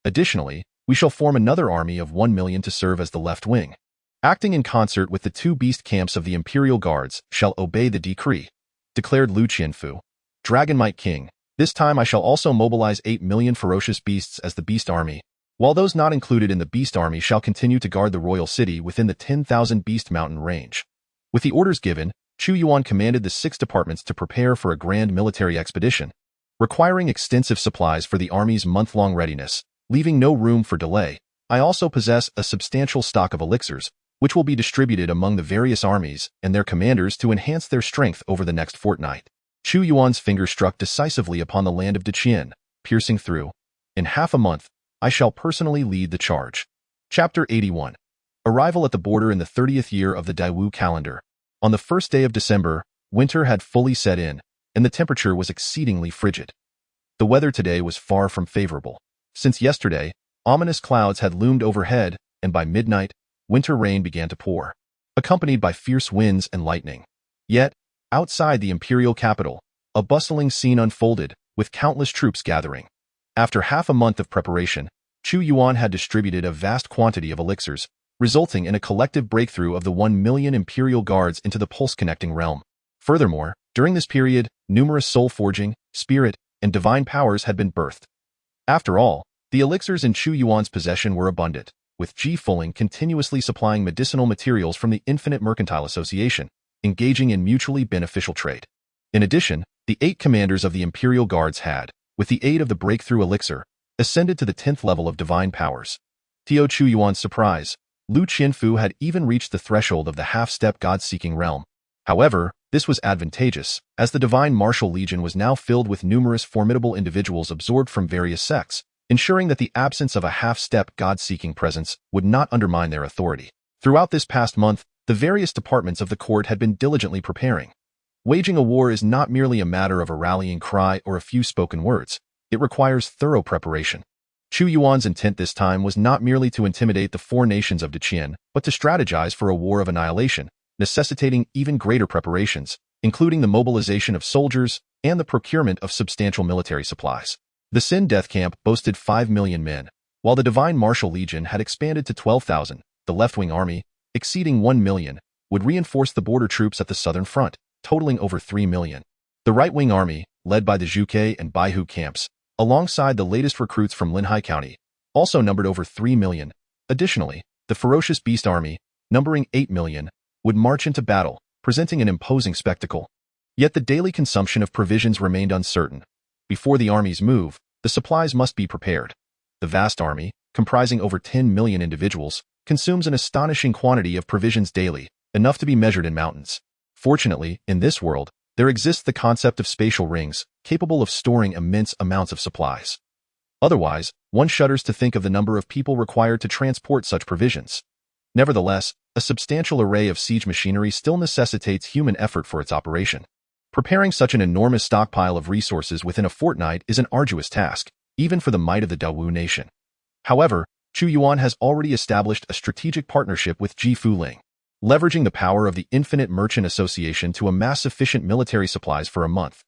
Additionally, we shall form another army of 1 million to serve as the left wing. Acting in concert with the 2 beast camps of the imperial guards shall obey the decree, declared Lu Qianfu, Dragonmite King. This time I shall also mobilize 8 million ferocious beasts as the beast army, while those not included in the beast army shall continue to guard the royal city within the 10,000 beast mountain range. With the orders given, Chu Yuan commanded the 6 departments to prepare for a grand military expedition, requiring extensive supplies for the army's month-long readiness, leaving no room for delay. I also possess a substantial stock of elixirs, which will be distributed among the various armies and their commanders to enhance their strength over the next fortnight. Chu Yuan's finger struck decisively upon the land of Deqian, piercing through. In half a month, I shall personally lead the charge. Chapter 81. Arrival at the border in the 30th year of the Daiwu calendar. On the first day of December, winter had fully set in, and the temperature was exceedingly frigid. The weather today was far from favorable. Since yesterday, ominous clouds had loomed overhead, and by midnight, winter rain began to pour, accompanied by fierce winds and lightning. Yet, outside the imperial capital, a bustling scene unfolded, with countless troops gathering. After half a month of preparation, Chu Yuan had distributed a vast quantity of elixirs, resulting in a collective breakthrough of the 1 million imperial guards into the pulse-connecting realm. Furthermore, during this period, numerous soul-forging, spirit, and divine powers had been birthed. After all, the elixirs in Chu Yuan's possession were abundant, with Ji Fuling continuously supplying medicinal materials from the Infinite Mercantile Association, engaging in mutually beneficial trade. In addition, the 8 commanders of the imperial guards had, with the aid of the breakthrough elixir, ascended to the 10th level of divine powers. To Chu Yuan's surprise, Lu Qianfu had even reached the threshold of the half-step god-seeking realm. However, this was advantageous, as the divine martial legion was now filled with numerous formidable individuals absorbed from various sects, ensuring that the absence of a half-step god-seeking presence would not undermine their authority. Throughout this past month, the various departments of the court had been diligently preparing. Waging a war is not merely a matter of a rallying cry or a few spoken words. It requires thorough preparation. Chu Yuan's intent this time was not merely to intimidate the 4 nations of Deqian, but to strategize for a war of annihilation, necessitating even greater preparations, including the mobilization of soldiers and the procurement of substantial military supplies. The Sin Death Camp boasted 5 million men, while the Divine Martial Legion had expanded to 12,000. The left-wing army, exceeding 1 million, would reinforce the border troops at the southern front, totaling over 3 million. The right-wing army, led by the Zhuge and Baihu camps, alongside the latest recruits from Linhai County, also numbered over 3 million. Additionally, the ferocious beast army, numbering 8 million, would march into battle, presenting an imposing spectacle. Yet the daily consumption of provisions remained uncertain. Before the armies move, the supplies must be prepared. The vast army, comprising over 10 million individuals, consumes an astonishing quantity of provisions daily, enough to be measured in mountains. Fortunately, in this world, there exists the concept of spatial rings, capable of storing immense amounts of supplies. Otherwise, one shudders to think of the number of people required to transport such provisions. Nevertheless, a substantial array of siege machinery still necessitates human effort for its operation. Preparing such an enormous stockpile of resources within a fortnight is an arduous task, even for the might of the Dawu nation. However, Chu Yuan has already established a strategic partnership with Ji Fuling, leveraging the power of the Infinite Merchant Association to amass sufficient military supplies for a month.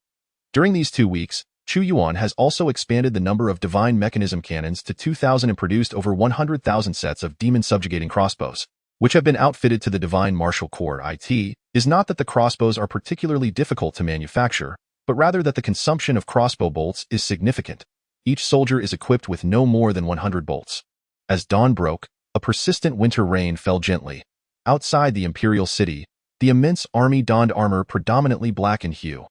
During these 2 weeks, Chu Yuan has also expanded the number of divine mechanism cannons to 2,000 and produced over 100,000 sets of demon-subjugating crossbows, which have been outfitted to the Divine Martial Corps (IT), is not that the crossbows are particularly difficult to manufacture, but rather that the consumption of crossbow bolts is significant. Each soldier is equipped with no more than 100 bolts. As dawn broke, a persistent winter rain fell gently. Outside the imperial city, the immense army donned armor predominantly black in hue.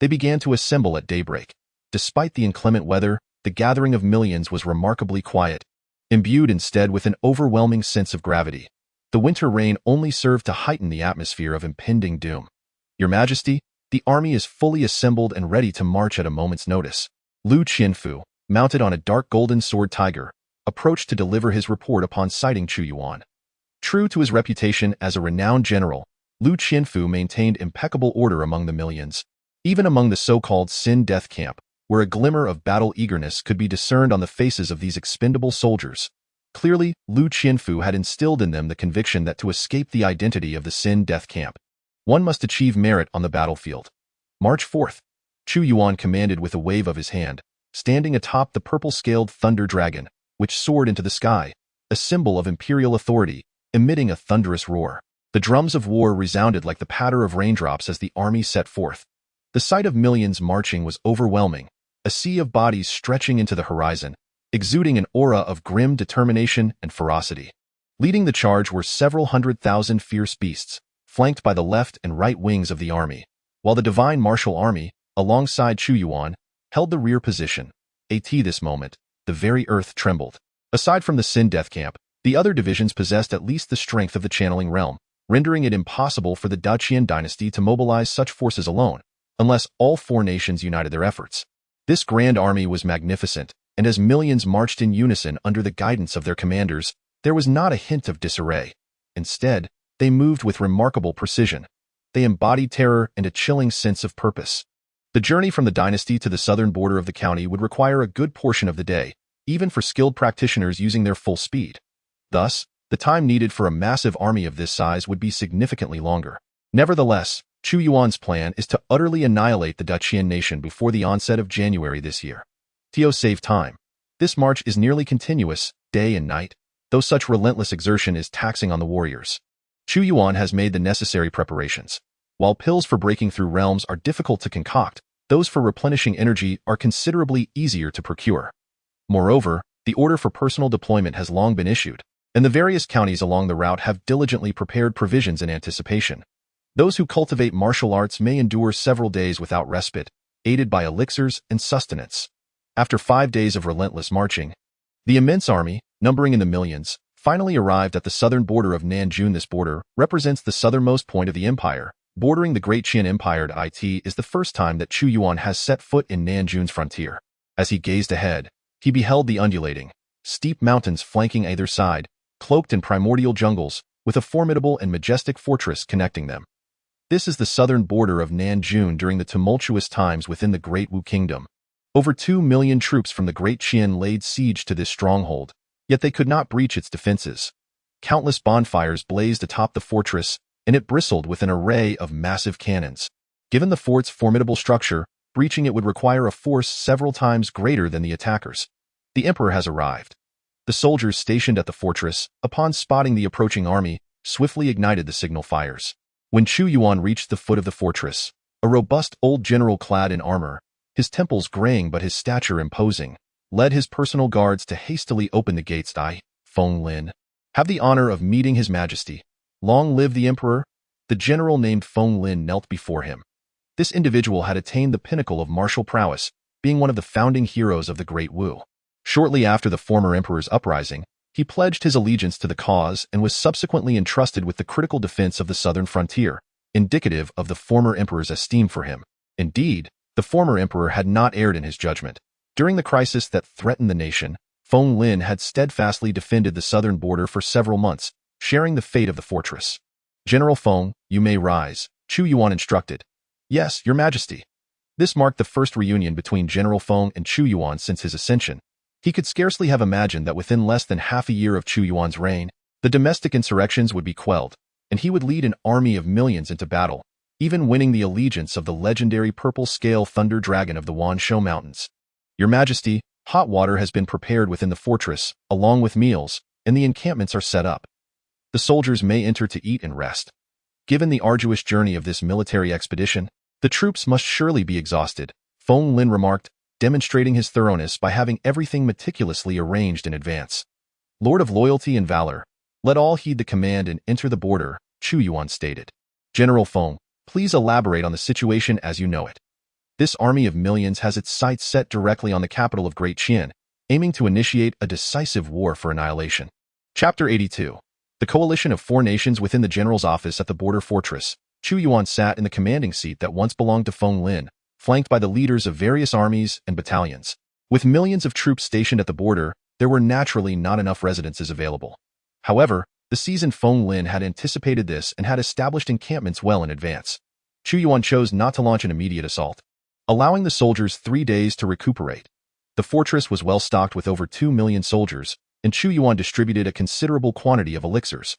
They began to assemble at daybreak. Despite the inclement weather, the gathering of millions was remarkably quiet, imbued instead with an overwhelming sense of gravity. The winter rain only served to heighten the atmosphere of impending doom. Your Majesty, the army is fully assembled and ready to march at a moment's notice. Lu Qianfu, mounted on a dark golden sword tiger, approached to deliver his report upon sighting Chu Yuan. True to his reputation as a renowned general, Lu Qianfu maintained impeccable order among the millions, even among the so-called Sin Death Camp, where a glimmer of battle eagerness could be discerned on the faces of these expendable soldiers. Clearly, Lu Qianfu had instilled in them the conviction that to escape the identity of the Sin Death Camp, one must achieve merit on the battlefield. March 4th, Chu Yuan commanded with a wave of his hand, standing atop the purple-scaled thunder dragon, which soared into the sky, a symbol of imperial authority, emitting a thunderous roar. The drums of war resounded like the patter of raindrops as the army set forth. The sight of millions marching was overwhelming, a sea of bodies stretching into the horizon, exuding an aura of grim determination and ferocity. Leading the charge were several 100,000 fierce beasts, flanked by the left and right wings of the army, while the Divine Martial Army, alongside Chu Yuan, held the rear position. At this moment, the very earth trembled. Aside from the Sin Death Camp, the other divisions possessed at least the strength of the channeling realm, rendering it impossible for the Daqian dynasty to mobilize such forces alone, unless all four nations united their efforts. This grand army was magnificent, and as millions marched in unison under the guidance of their commanders, there was not a hint of disarray. Instead, they moved with remarkable precision. They embodied terror and a chilling sense of purpose. The journey from the dynasty to the southern border of the county would require a good portion of the day, even for skilled practitioners using their full speed. Thus, the time needed for a massive army of this size would be significantly longer. Nevertheless, Chu Yuan's plan is to utterly annihilate the Daqian nation before the onset of January this year. To save time. This march is nearly continuous, day and night, though such relentless exertion is taxing on the warriors. Chu Yuan has made the necessary preparations. While pills for breaking through realms are difficult to concoct, those for replenishing energy are considerably easier to procure. Moreover, the order for personal deployment has long been issued, and the various counties along the route have diligently prepared provisions in anticipation. Those who cultivate martial arts may endure several days without respite, aided by elixirs and sustenance. After 5 days of relentless marching, the immense army, numbering in the millions, finally arrived at the southern border of Nanjun. This border represents the southernmost point of the empire. Bordering the Great Qian Empire, it is the first time that Chu Yuan has set foot in Nanjun's frontier. As he gazed ahead, he beheld the undulating, steep mountains flanking either side, cloaked in primordial jungles, with a formidable and majestic fortress connecting them. This is the southern border of Nanjun during the tumultuous times within the Great Wu Kingdom. Over 2 million troops from the Great Qian laid siege to this stronghold, yet they could not breach its defenses. Countless bonfires blazed atop the fortress, and it bristled with an array of massive cannons. Given the fort's formidable structure, breaching it would require a force several times greater than the attackers. The emperor has arrived. The soldiers stationed at the fortress, upon spotting the approaching army, swiftly ignited the signal fires. When Chu Yuan reached the foot of the fortress, a robust old general clad in armor, his temples graying but his stature imposing, led his personal guards to hastily open the gates. I, Feng Lin, have the honor of meeting His Majesty. Long live the emperor. The general named Feng Lin knelt before him. This individual had attained the pinnacle of martial prowess, being one of the founding heroes of the Great Wu. Shortly after the former emperor's uprising, he pledged his allegiance to the cause and was subsequently entrusted with the critical defense of the southern frontier, indicative of the former emperor's esteem for him. Indeed, the former emperor had not erred in his judgment. During the crisis that threatened the nation, Feng Lin had steadfastly defended the southern border for several months, sharing the fate of the fortress. General Feng, you may rise, Chu Yuan instructed. Yes, Your Majesty. This marked the first reunion between General Feng and Chu Yuan since his ascension. He could scarcely have imagined that within less than half a year of Chu Yuan's reign, the domestic insurrections would be quelled, and he would lead an army of millions into battle, even winning the allegiance of the legendary purple-scale thunder dragon of the Wanshou Mountains. Your Majesty, hot water has been prepared within the fortress, along with meals, and the encampments are set up. the soldiers may enter to eat and rest. Given the arduous journey of this military expedition, the troops must surely be exhausted, Feng Lin remarked, demonstrating his thoroughness by having everything meticulously arranged in advance. Lord of loyalty and valor, let all heed the command and enter the border, Chu Yuan stated. General Feng, please elaborate on the situation as you know it. This army of millions has its sights set directly on the capital of Great Qian, aiming to initiate a decisive war for annihilation. Chapter 82. The coalition of 4 nations within the general's office at the border fortress. Chu Yuan sat in the commanding seat that once belonged to Feng Lin, flanked by the leaders of various armies and battalions. With millions of troops stationed at the border, there were naturally not enough residences available. However, the seasoned Feng Lin had anticipated this and had established encampments well in advance. Chu Yuan chose not to launch an immediate assault, allowing the soldiers 3 days to recuperate. The fortress was well stocked with over 2 million soldiers, and Chu Yuan distributed a considerable quantity of elixirs.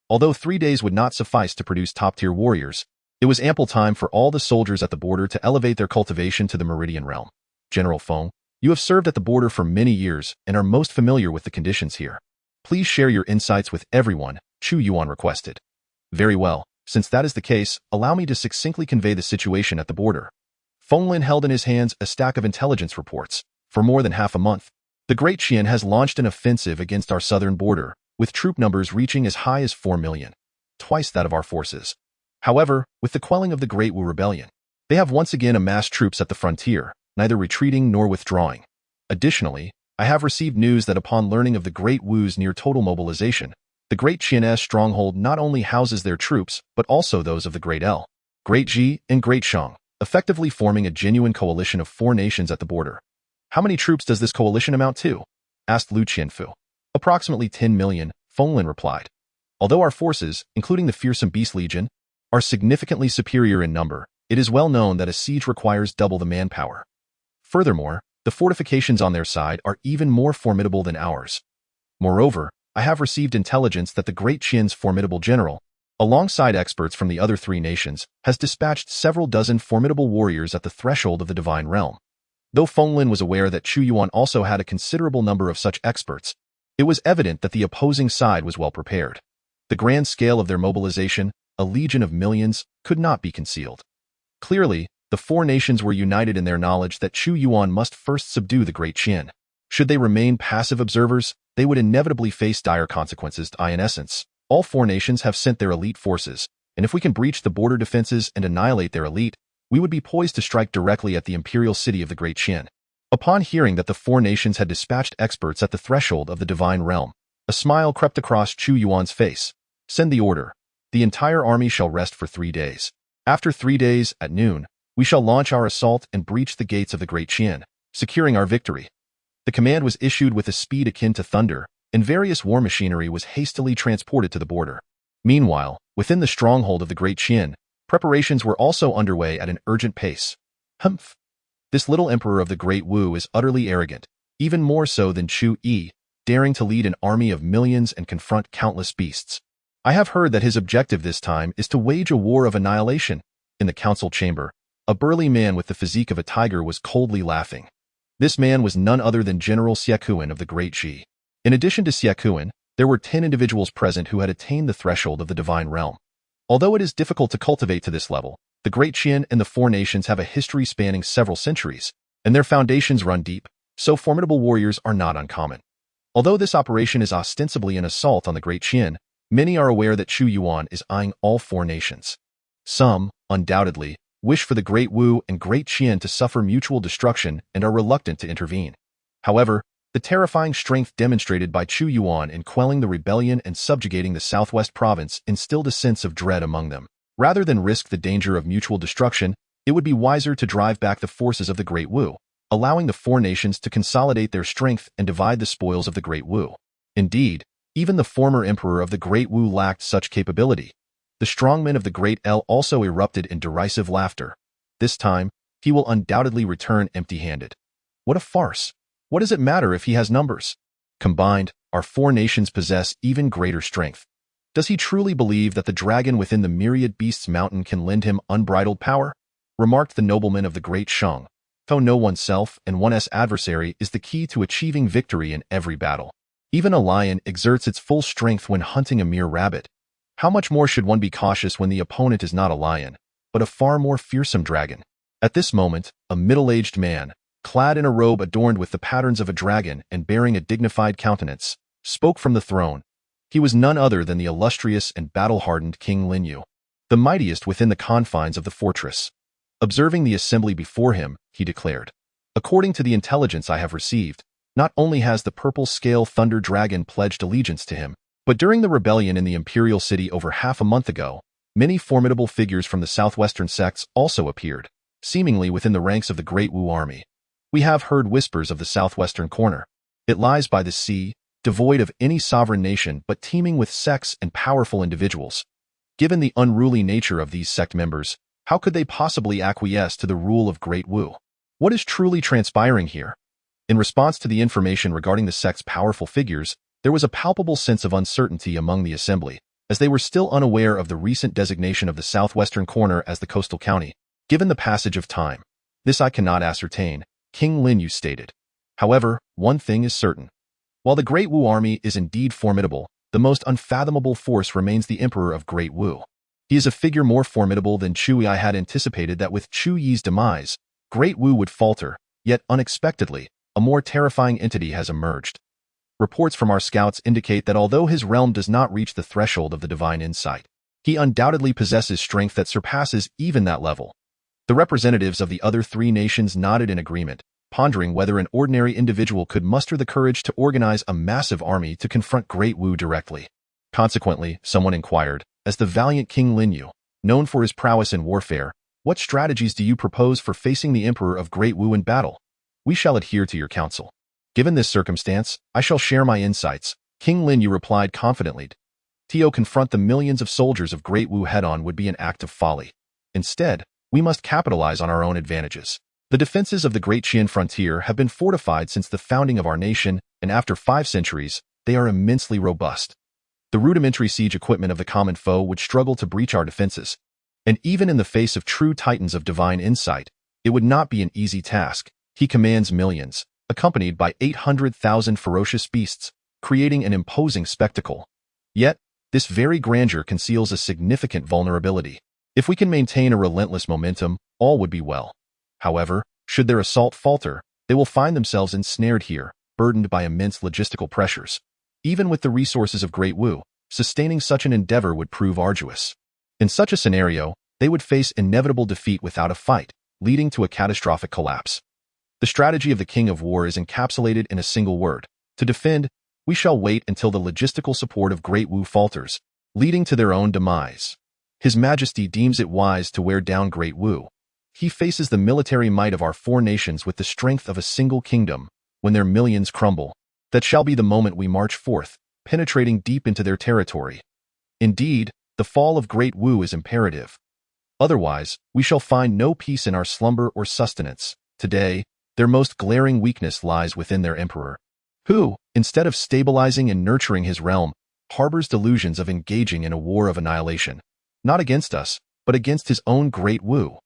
Although 3 days would not suffice to produce top-tier warriors, it was ample time for all the soldiers at the border to elevate their cultivation to the meridian realm. General Feng, you have served at the border for many years and are most familiar with the conditions here. Please share your insights with everyone, Chu Yuan requested. Very well, since that is the case, allow me to succinctly convey the situation at the border. Feng Lin held in his hands a stack of intelligence reports. For more than half a month, the Great Qian has launched an offensive against our southern border, with troop numbers reaching as high as 4 million, twice that of our forces. However, with the quelling of the Great Wu Rebellion, they have once again amassed troops at the frontier, neither retreating nor withdrawing. Additionally, I have received news that upon learning of the Great Wu's near-total mobilization, the Great Qian's stronghold not only houses their troops, but also those of the Great L, Great Ji, and Great Shang, effectively forming a genuine coalition of 4 nations at the border. How many troops does this coalition amount to? Asked Lu Qianfu. Approximately 10 million, Feng Lin replied. Although our forces, including the fearsome Beast Legion, are significantly superior in number, it is well known that a siege requires double the manpower. Furthermore, the fortifications on their side are even more formidable than ours. Moreover, I have received intelligence that the Great Qian's formidable general, alongside experts from the other 3 nations, has dispatched several dozen formidable warriors at the threshold of the divine realm. Though Feng Lin was aware that Chu Yuan also had a considerable number of such experts, it was evident that the opposing side was well prepared. The grand scale of their mobilization, a legion of millions, could not be concealed. Clearly, the 4 nations were united in their knowledge that Chu Yuan must first subdue the Great Qian. Should they remain passive observers, they would inevitably face dire consequences. In essence, all 4 nations have sent their elite forces, and if we can breach the border defenses and annihilate their elite, we would be poised to strike directly at the imperial city of the Great Qian. Upon hearing that the 4 nations had dispatched experts at the threshold of the divine realm, a smile crept across Chu Yuan's face. Send the order. The entire army shall rest for 3 days. After 3 days, at noon, we shall launch our assault and breach the gates of the Great Qian, securing our victory. The command was issued with a speed akin to thunder, and various war machinery was hastily transported to the border. Meanwhile, within the stronghold of the Great Qian, preparations were also underway at an urgent pace. Humph! This little emperor of the Great Wu is utterly arrogant, even more so than Chu Yi, daring to lead an army of millions and confront countless beasts. I have heard that his objective this time is to wage a war of annihilation. In the council chamber, a burly man with the physique of a tiger was coldly laughing. This man was none other than General Xiakuan of the Great Ji. In addition to Xiakuan, there were 10 individuals present who had attained the threshold of the divine realm. Although it is difficult to cultivate to this level, the Great Qian and the 4 nations have a history spanning several centuries, and their foundations run deep, so formidable warriors are not uncommon. Although this operation is ostensibly an assault on the Great Qian, many are aware that Chu Yuan is eyeing all 4 nations. Some, undoubtedly, wish for the Great Wu and Great Qian to suffer mutual destruction and are reluctant to intervene. However, the terrifying strength demonstrated by Chu Yuan in quelling the rebellion and subjugating the southwest province instilled a sense of dread among them. Rather than risk the danger of mutual destruction, it would be wiser to drive back the forces of the Great Wu, allowing the 4 nations to consolidate their strength and divide the spoils of the Great Wu. Indeed, even the former emperor of the Great Wu lacked such capability. The strongmen of the Great L also erupted in derisive laughter. This time, he will undoubtedly return empty-handed. What a farce! What does it matter if he has numbers? Combined, our 4 nations possess even greater strength. Does he truly believe that the dragon within the myriad beasts mountain can lend him unbridled power? Remarked the nobleman of the Great Shang. To know oneself and one's adversary is the key to achieving victory in every battle. Even a lion exerts its full strength when hunting a mere rabbit. How much more should one be cautious when the opponent is not a lion, but a far more fearsome dragon? At this moment, a middle-aged man, clad in a robe adorned with the patterns of a dragon and bearing a dignified countenance, spoke from the throne. He was none other than the illustrious and battle-hardened King Linyu, the mightiest within the confines of the fortress. Observing the assembly before him, he declared, "According to the intelligence I have received, not only has the purple scale thunder dragon pledged allegiance to him, but during the rebellion in the imperial city over half a month ago, many formidable figures from the southwestern sects also appeared, seemingly within the ranks of the Great Wu army. We have heard whispers of the southwestern corner. It lies by the sea, devoid of any sovereign nation but teeming with sects and powerful individuals. Given the unruly nature of these sect members, how could they possibly acquiesce to the rule of Great Wu? What is truly transpiring here?" In response to the information regarding the sect's powerful figures, there was a palpable sense of uncertainty among the assembly, as they were still unaware of the recent designation of the southwestern corner as the coastal county. "Given the passage of time, this I cannot ascertain," King Linyu stated. "However, one thing is certain. While the Great Wu army is indeed formidable, the most unfathomable force remains the Emperor of Great Wu. He is a figure more formidable than Chu Yi had anticipated that with Chu Yi's demise, Great Wu would falter, yet unexpectedly, a more terrifying entity has emerged. Reports from our scouts indicate that although his realm does not reach the threshold of the divine insight, he undoubtedly possesses strength that surpasses even that level." The representatives of the other three nations nodded in agreement, pondering whether an ordinary individual could muster the courage to organize a massive army to confront Great Wu directly. Consequently, someone inquired, "As the valiant King Linyu, known for his prowess in warfare, what strategies do you propose for facing the Emperor of Great Wu in battle?" "We shall adhere to your counsel. Given this circumstance, I shall share my insights," King Linyu replied confidently. "To confront the millions of soldiers of Great Wu head-on would be an act of folly. Instead, we must capitalize on our own advantages. The defenses of the Great Qian frontier have been fortified since the founding of our nation, and after 5 centuries, they are immensely robust. The rudimentary siege equipment of the common foe would struggle to breach our defenses. And even in the face of true titans of divine insight, it would not be an easy task. He commands millions, accompanied by 800,000 ferocious beasts, creating an imposing spectacle. Yet, this very grandeur conceals a significant vulnerability. If we can maintain a relentless momentum, all would be well. However, should their assault falter, they will find themselves ensnared here, burdened by immense logistical pressures. Even with the resources of Great Wu, sustaining such an endeavor would prove arduous. In such a scenario, they would face inevitable defeat without a fight, leading to a catastrophic collapse. The strategy of the King of War is encapsulated in a single word: to defend. We shall wait until the logistical support of Great Wu falters, leading to their own demise. His Majesty deems it wise to wear down Great Wu. He faces the military might of our 4 nations with the strength of a single kingdom. When their millions crumble, that shall be the moment we march forth, penetrating deep into their territory. Indeed, the fall of Great Wu is imperative. Otherwise, we shall find no peace in our slumber or sustenance. Today, their most glaring weakness lies within their emperor, who, instead of stabilizing and nurturing his realm, harbors delusions of engaging in a war of annihilation, not against us, but against his own Great Wu.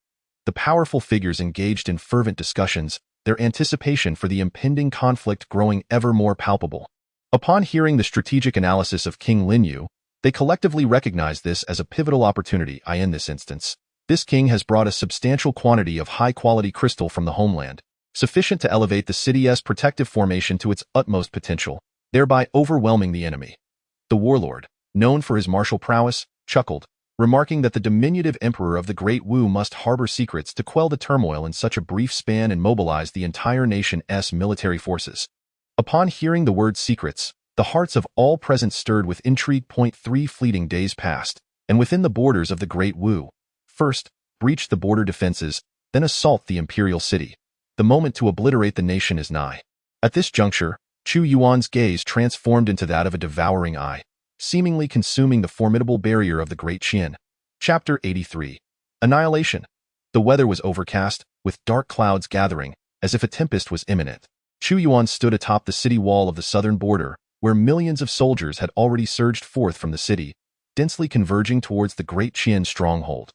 The powerful figures engaged in fervent discussions, their anticipation for the impending conflict growing ever more palpable. Upon hearing the strategic analysis of King Linyu, they collectively recognized this as a pivotal opportunity. In this instance, this king has brought a substantial quantity of high-quality crystal from the homeland, sufficient to elevate the city's protective formation to its utmost potential, thereby overwhelming the enemy. The warlord, known for his martial prowess, chuckled, remarking that the diminutive emperor of the Great Wu must harbor secrets to quell the turmoil in such a brief span and mobilize the entire nation's military forces. Upon hearing the word secrets, the hearts of all present stirred with intrigue. 3 fleeting days passed, and within the borders of the Great Wu, first, breach the border defenses, then assault the imperial city. The moment to obliterate the nation is nigh. At this juncture, Chu Yuan's gaze transformed into that of a devouring eye, seemingly consuming the formidable barrier of the Great Qian. Chapter 83. Annihilation. The weather was overcast, with dark clouds gathering, as if a tempest was imminent. Chu Yuan stood atop the city wall of the southern border, where millions of soldiers had already surged forth from the city, densely converging towards the Great Qian stronghold.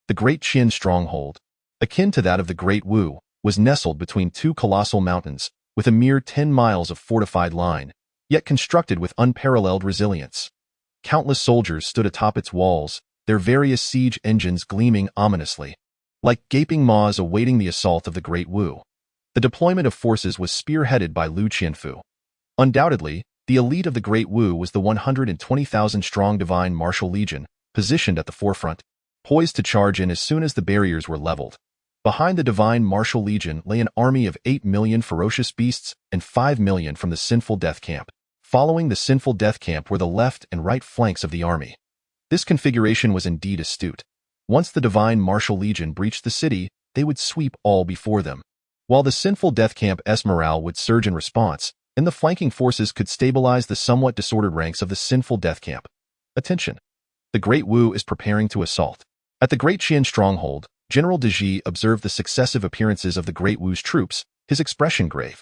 The Great Qian stronghold, akin to that of the Great Wu, was nestled between 2 colossal mountains, with a mere 10 miles of fortified line, yet constructed with unparalleled resilience. Countless soldiers stood atop its walls, their various siege engines gleaming ominously, like gaping maws awaiting the assault of the Great Wu. The deployment of forces was spearheaded by Lu Qianfu. Undoubtedly, the elite of the Great Wu was the 120,000-strong Divine Martial Legion, positioned at the forefront, poised to charge in as soon as the barriers were leveled. Behind the Divine Martial Legion lay an army of 8 million ferocious beasts and 5 million from the Sinful Death Camp. Following the Sinful Death Camp were the left and right flanks of the army. This configuration was indeed astute. Once the Divine Martial Legion breached the city, they would sweep all before them. While the Sinful Death Camp's morale would surge in response, and the flanking forces could stabilize the somewhat disordered ranks of the Sinful Death Camp. Attention! The Great Wu is preparing to assault. At the Great Qian stronghold, General De Ji observed the successive appearances of the Great Wu's troops, his expression grave.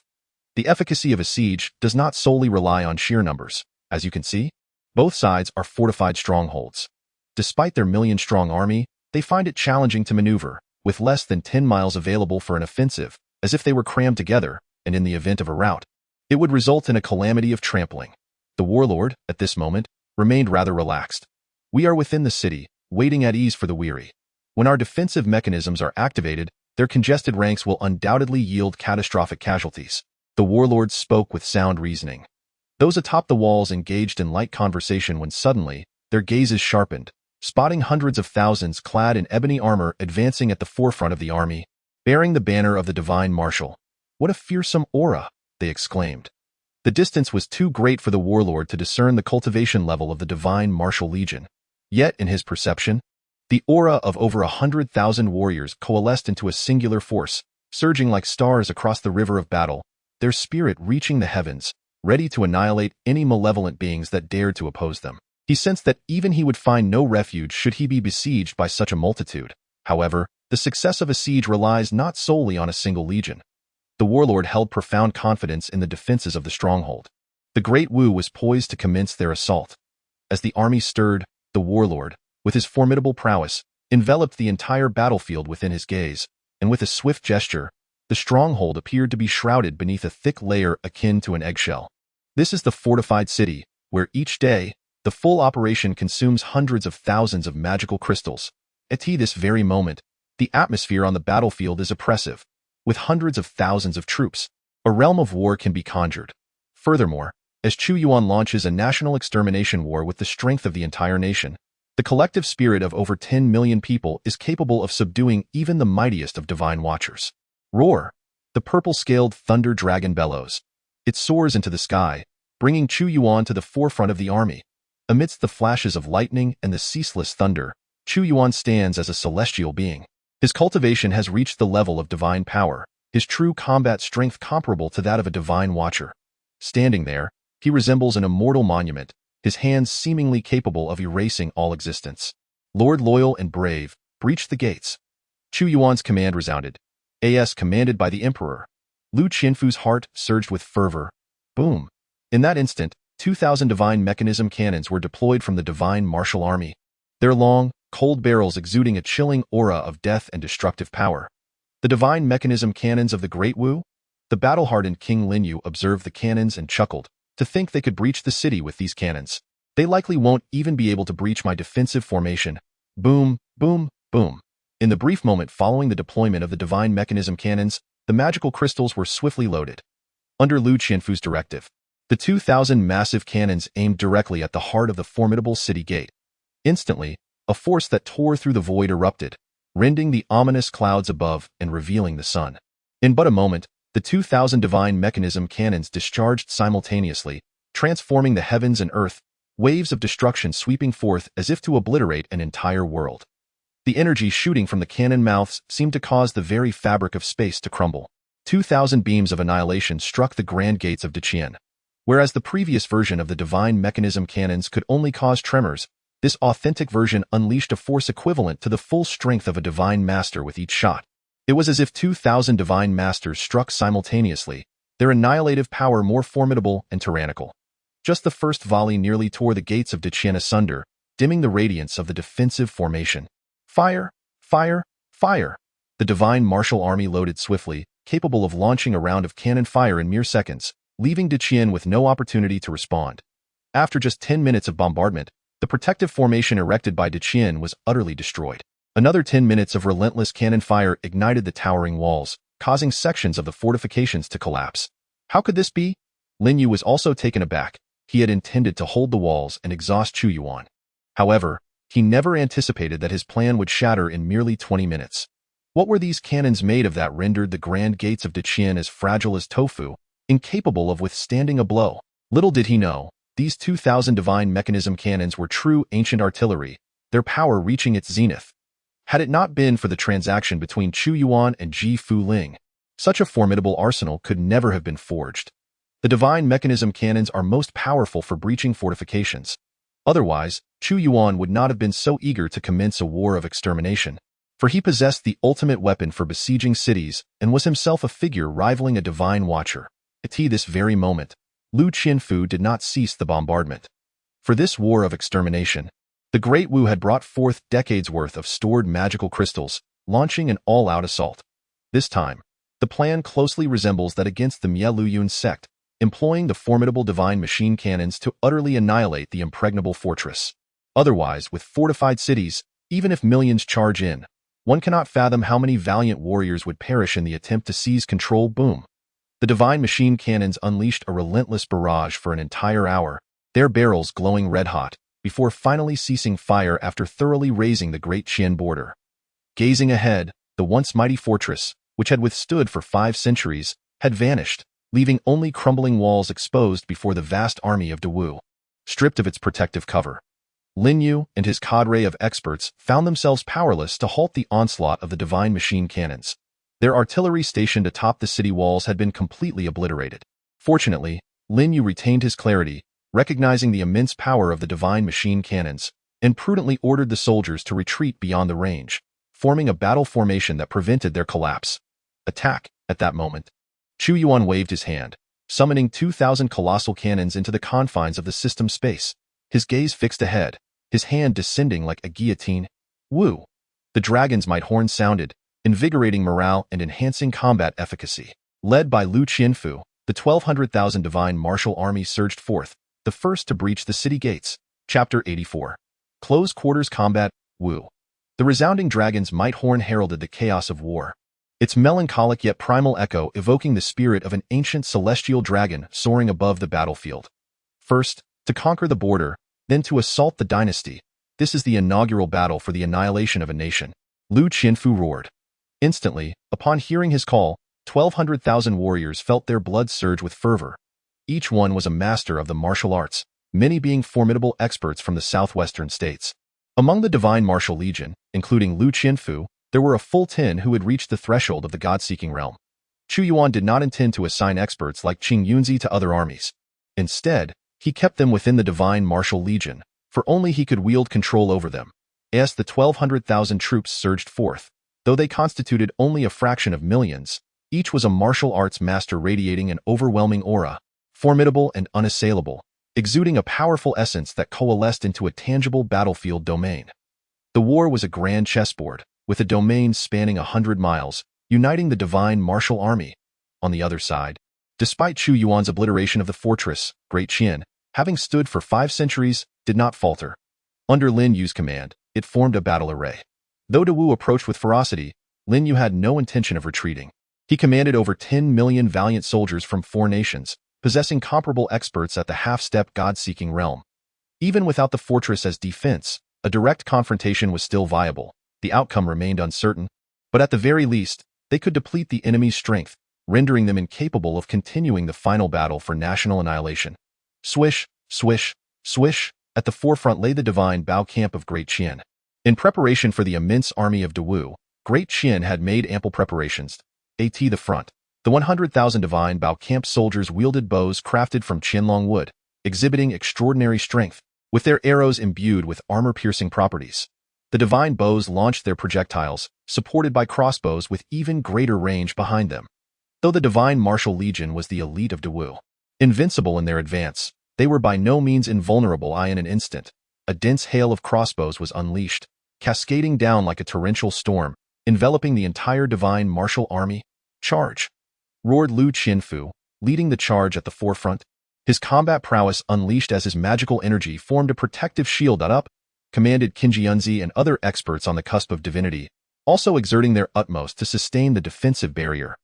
The efficacy of a siege does not solely rely on sheer numbers. As you can see, both sides are fortified strongholds. Despite their million-strong army, they find it challenging to maneuver, with less than 10 miles available for an offensive, as if they were crammed together, and in the event of a rout, it would result in a calamity of trampling. The warlord, at this moment, remained rather relaxed. We are within the city, waiting at ease for the weary. When our defensive mechanisms are activated, their congested ranks will undoubtedly yield catastrophic casualties. The warlord spoke with sound reasoning. Those atop the walls engaged in light conversation when suddenly, their gazes sharpened, spotting hundreds of thousands clad in ebony armor advancing at the forefront of the army, bearing the banner of the Divine Martial. What a fearsome aura, they exclaimed. The distance was too great for the warlord to discern the cultivation level of the Divine Martial Legion. Yet, in his perception, the aura of over 100,000 warriors coalesced into a singular force, surging like stars across the river of battle, their spirit reaching the heavens, ready to annihilate any malevolent beings that dared to oppose them. He sensed that even he would find no refuge should he be besieged by such a multitude. However, the success of a siege relies not solely on a single legion. The warlord held profound confidence in the defenses of the stronghold. The Great Wu was poised to commence their assault. As the army stirred, the warlord, with his formidable prowess, enveloped the entire battlefield within his gaze, and with a swift gesture, the stronghold appeared to be shrouded beneath a thick layer akin to an eggshell. This is the fortified city, where each day, the full operation consumes hundreds of thousands of magical crystals. At this very moment, the atmosphere on the battlefield is oppressive, with hundreds of thousands of troops. A realm of war can be conjured. Furthermore, as Chu Yuan launches a national extermination war with the strength of the entire nation, the collective spirit of over 10 million people is capable of subduing even the mightiest of divine watchers. Roar! The purple-scaled thunder dragon bellows. It soars into the sky, bringing Chu Yuan to the forefront of the army. Amidst the flashes of lightning and the ceaseless thunder, Chu Yuan stands as a celestial being. His cultivation has reached the level of divine power, his true combat strength comparable to that of a divine watcher. Standing there, he resembles an immortal monument, his hands seemingly capable of erasing all existence. Lord loyal and brave, breach the gates. Chu Yuan's command resounded. As commanded by the emperor. Lu Qianfu's heart surged with fervor. Boom! In that instant, 2,000 divine mechanism cannons were deployed from the Divine Martial Army. Their long, cold barrels exuding a chilling aura of death and destructive power. The divine mechanism cannons of the Great Wu? The battle-hardened King Linyu observed the cannons and chuckled. To think they could breach the city with these cannons. They likely won't even be able to breach my defensive formation. Boom, boom, boom. In the brief moment following the deployment of the divine mechanism cannons, the magical crystals were swiftly loaded. Under Lu Qianfu's directive, the 2,000 massive cannons aimed directly at the heart of the formidable city gate. Instantly, a force that tore through the void erupted, rending the ominous clouds above and revealing the sun. In but a moment, the 2,000 divine mechanism cannons discharged simultaneously, transforming the heavens and earth, waves of destruction sweeping forth as if to obliterate an entire world. The energy shooting from the cannon mouths seemed to cause the very fabric of space to crumble. 2,000 beams of annihilation struck the grand gates of Deqian. Whereas the previous version of the divine mechanism cannons could only cause tremors, this authentic version unleashed a force equivalent to the full strength of a divine master with each shot. It was as if 2,000 divine masters struck simultaneously, their annihilative power more formidable and tyrannical. Just the first volley nearly tore the gates of Deqian asunder, dimming the radiance of the defensive formation. Fire! Fire! Fire! The divine martial army loaded swiftly, capable of launching a round of cannon fire in mere seconds, leaving De Qian with no opportunity to respond. After just 10 minutes of bombardment, the protective formation erected by De Qian was utterly destroyed. Another 10 minutes of relentless cannon fire ignited the towering walls, causing sections of the fortifications to collapse. How could this be? Lin Yu was also taken aback. He had intended to hold the walls and exhaust Chu Yuan. However, he never anticipated that his plan would shatter in merely 20 minutes. What were these cannons made of that rendered the grand gates of De Qian as fragile as tofu, incapable of withstanding a blow? Little did he know, these 2,000 divine mechanism cannons were true ancient artillery, their power reaching its zenith. Had it not been for the transaction between Chu Yuan and Ji Fu Ling, such a formidable arsenal could never have been forged. The divine mechanism cannons are most powerful for breaching fortifications. Otherwise, Chu Yuan would not have been so eager to commence a war of extermination, for he possessed the ultimate weapon for besieging cities and was himself a figure rivaling a divine watcher. At this very moment, Lu Qianfu did not cease the bombardment. For this war of extermination, the Great Wu had brought forth decades' worth of stored magical crystals, launching an all-out assault. This time, the plan closely resembles that against the Mieluyun sect, employing the formidable divine machine cannons to utterly annihilate the impregnable fortress. Otherwise, with fortified cities, even if millions charge in, one cannot fathom how many valiant warriors would perish in the attempt to seize control. Boom. The divine machine cannons unleashed a relentless barrage for an entire hour, their barrels glowing red-hot, before finally ceasing fire after thoroughly razing the Great Qian border. Gazing ahead, the once mighty fortress, which had withstood for 5 centuries, had vanished, leaving only crumbling walls exposed before the vast army of De Wu. Stripped of its protective cover, Lin Yu and his cadre of experts found themselves powerless to halt the onslaught of the divine machine cannons. Their artillery stationed atop the city walls had been completely obliterated. Fortunately, Lin Yu retained his clarity, recognizing the immense power of the divine machine cannons, and prudently ordered the soldiers to retreat beyond the range, forming a battle formation that prevented their collapse. Attack! At that moment, Chu Yuan waved his hand, summoning 2,000 colossal cannons into the confines of the system space, his gaze fixed ahead, his hand descending like a guillotine. Woo! The dragon's might horn sounded, invigorating morale and enhancing combat efficacy. Led by Lu Qianfu, the 1,200,000 divine martial army surged forth, the first to breach the city gates. Chapter 84. Close Quarters Combat. Woo! The resounding dragon's might horn heralded the chaos of war, its melancholic yet primal echo evoking the spirit of an ancient celestial dragon soaring above the battlefield. First, to conquer the border, then to assault the dynasty. This is the inaugural battle for the annihilation of a nation. Lu Qianfu roared. Instantly, upon hearing his call, 1,200,000 warriors felt their blood surge with fervor. Each one was a master of the martial arts, many being formidable experts from the southwestern states. Among the divine martial legion, including Lu Qianfu, there were a full 10 who had reached the threshold of the god-seeking realm. Chu Yuan did not intend to assign experts like Qing Yunzi to other armies. Instead, he kept them within the divine martial legion, for only he could wield control over them. As the 1,200,000 troops surged forth, though they constituted only a fraction of millions, each was a martial arts master radiating an overwhelming aura, formidable and unassailable, exuding a powerful essence that coalesced into a tangible battlefield domain. The war was a grand chessboard, with a domain spanning 100 miles, uniting the divine martial army. On the other side, despite Chu Yuan's obliteration of the fortress, Great Qian, having stood for 5 centuries, did not falter. Under Lin Yu's command, it formed a battle array. Though De Wu approached with ferocity, Lin Yu had no intention of retreating. He commanded over 10 million valiant soldiers from 4 nations, possessing comparable experts at the half-step god-seeking realm. Even without the fortress as defense, a direct confrontation was still viable. The outcome remained uncertain, but at the very least, they could deplete the enemy's strength, rendering them incapable of continuing the final battle for national annihilation. Swish, swish, swish, at the forefront lay the divine Bao camp of Great Qian. In preparation for the immense army of De Wu, Great Qian had made ample preparations. At the front, the 100,000 divine Bao camp soldiers wielded bows crafted from Qianlong wood, exhibiting extraordinary strength, with their arrows imbued with armor-piercing properties. The divine bows launched their projectiles, supported by crossbows with even greater range behind them. Though the divine martial legion was the elite of De Wu, invincible in their advance, they were by no means invulnerable. In an instant, a dense hail of crossbows was unleashed, cascading down like a torrential storm, enveloping the entire divine martial army. Charge! Roared Lu Qianfu, leading the charge at the forefront. His combat prowess unleashed as his magical energy formed a protective shield that commanded Kinji and other experts on the cusp of divinity, also exerting their utmost to sustain the defensive barrier.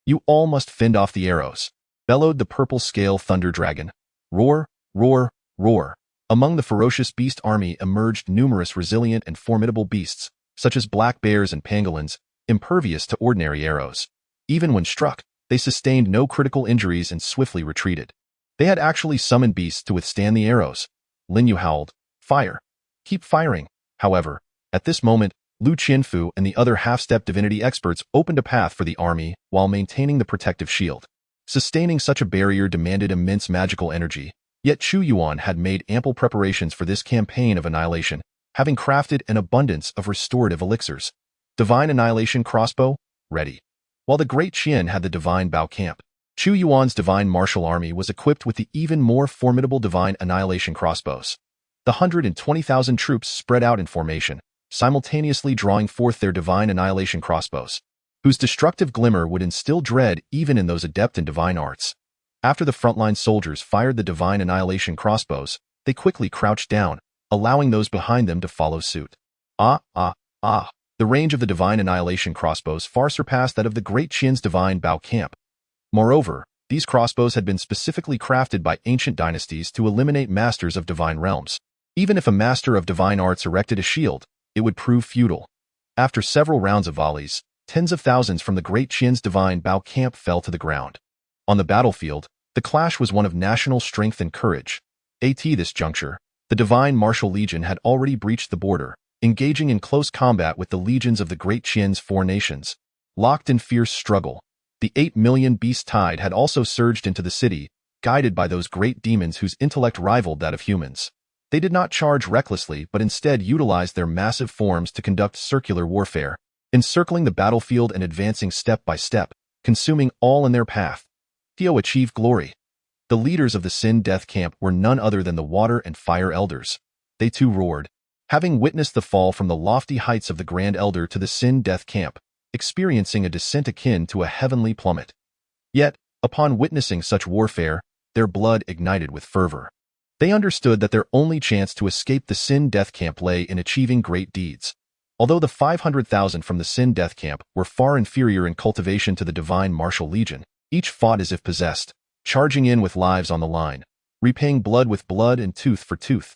"You all must fend off the arrows," bellowed the purple scale thunder dragon. Roar, roar, roar. Among the ferocious beast army emerged numerous resilient and formidable beasts, such as black bears and pangolins, impervious to ordinary arrows. Even when struck, they sustained no critical injuries and swiftly retreated. They had actually summoned beasts to withstand the arrows. Lin Yu howled, "Fire! Keep firing!" However, at this moment, Lu Qianfu and the other half-step divinity experts opened a path for the army while maintaining the protective shield. Sustaining such a barrier demanded immense magical energy, yet Chu Yuan had made ample preparations for this campaign of annihilation, having crafted an abundance of restorative elixirs. Divine Annihilation Crossbow, ready. While the Great Qian had the Divine Bao Camp, Chu Yuan's Divine Martial Army was equipped with the even more formidable Divine Annihilation Crossbows. The 120,000 troops spread out in formation, simultaneously drawing forth their Divine Annihilation Crossbows, whose destructive glimmer would instill dread even in those adept in divine arts. After the frontline soldiers fired the Divine Annihilation Crossbows, they quickly crouched down, allowing those behind them to follow suit. The range of the Divine Annihilation Crossbows far surpassed that of the Great Qian's Divine Bao Camp. Moreover, these crossbows had been specifically crafted by ancient dynasties to eliminate masters of divine realms. Even if a master of divine arts erected a shield, it would prove futile. After several rounds of volleys, tens of thousands from the Great Qian's Divine Bao Camp fell to the ground. On the battlefield, the clash was one of national strength and courage. At this juncture, the Divine Martial Legion had already breached the border, engaging in close combat with the legions of the Great Qian's four nations. Locked in fierce struggle, the 8 million beast tide had also surged into the city, guided by those great demons whose intellect rivaled that of humans. They did not charge recklessly but instead utilized their massive forms to conduct circular warfare, encircling the battlefield and advancing step by step, consuming all in their path. Theo achieved glory. The leaders of the Sin Death Camp were none other than the Water and Fire Elders. They too roared, having witnessed the fall from the lofty heights of the Grand Elder to the Sin Death Camp, experiencing a descent akin to a heavenly plummet. Yet, upon witnessing such warfare, their blood ignited with fervor. They understood that their only chance to escape the Sin Death Camp lay in achieving great deeds. Although the 500,000 from the Sin Death Camp were far inferior in cultivation to the Divine Martial Legion, each fought as if possessed, charging in with lives on the line, repaying blood with blood and tooth for tooth.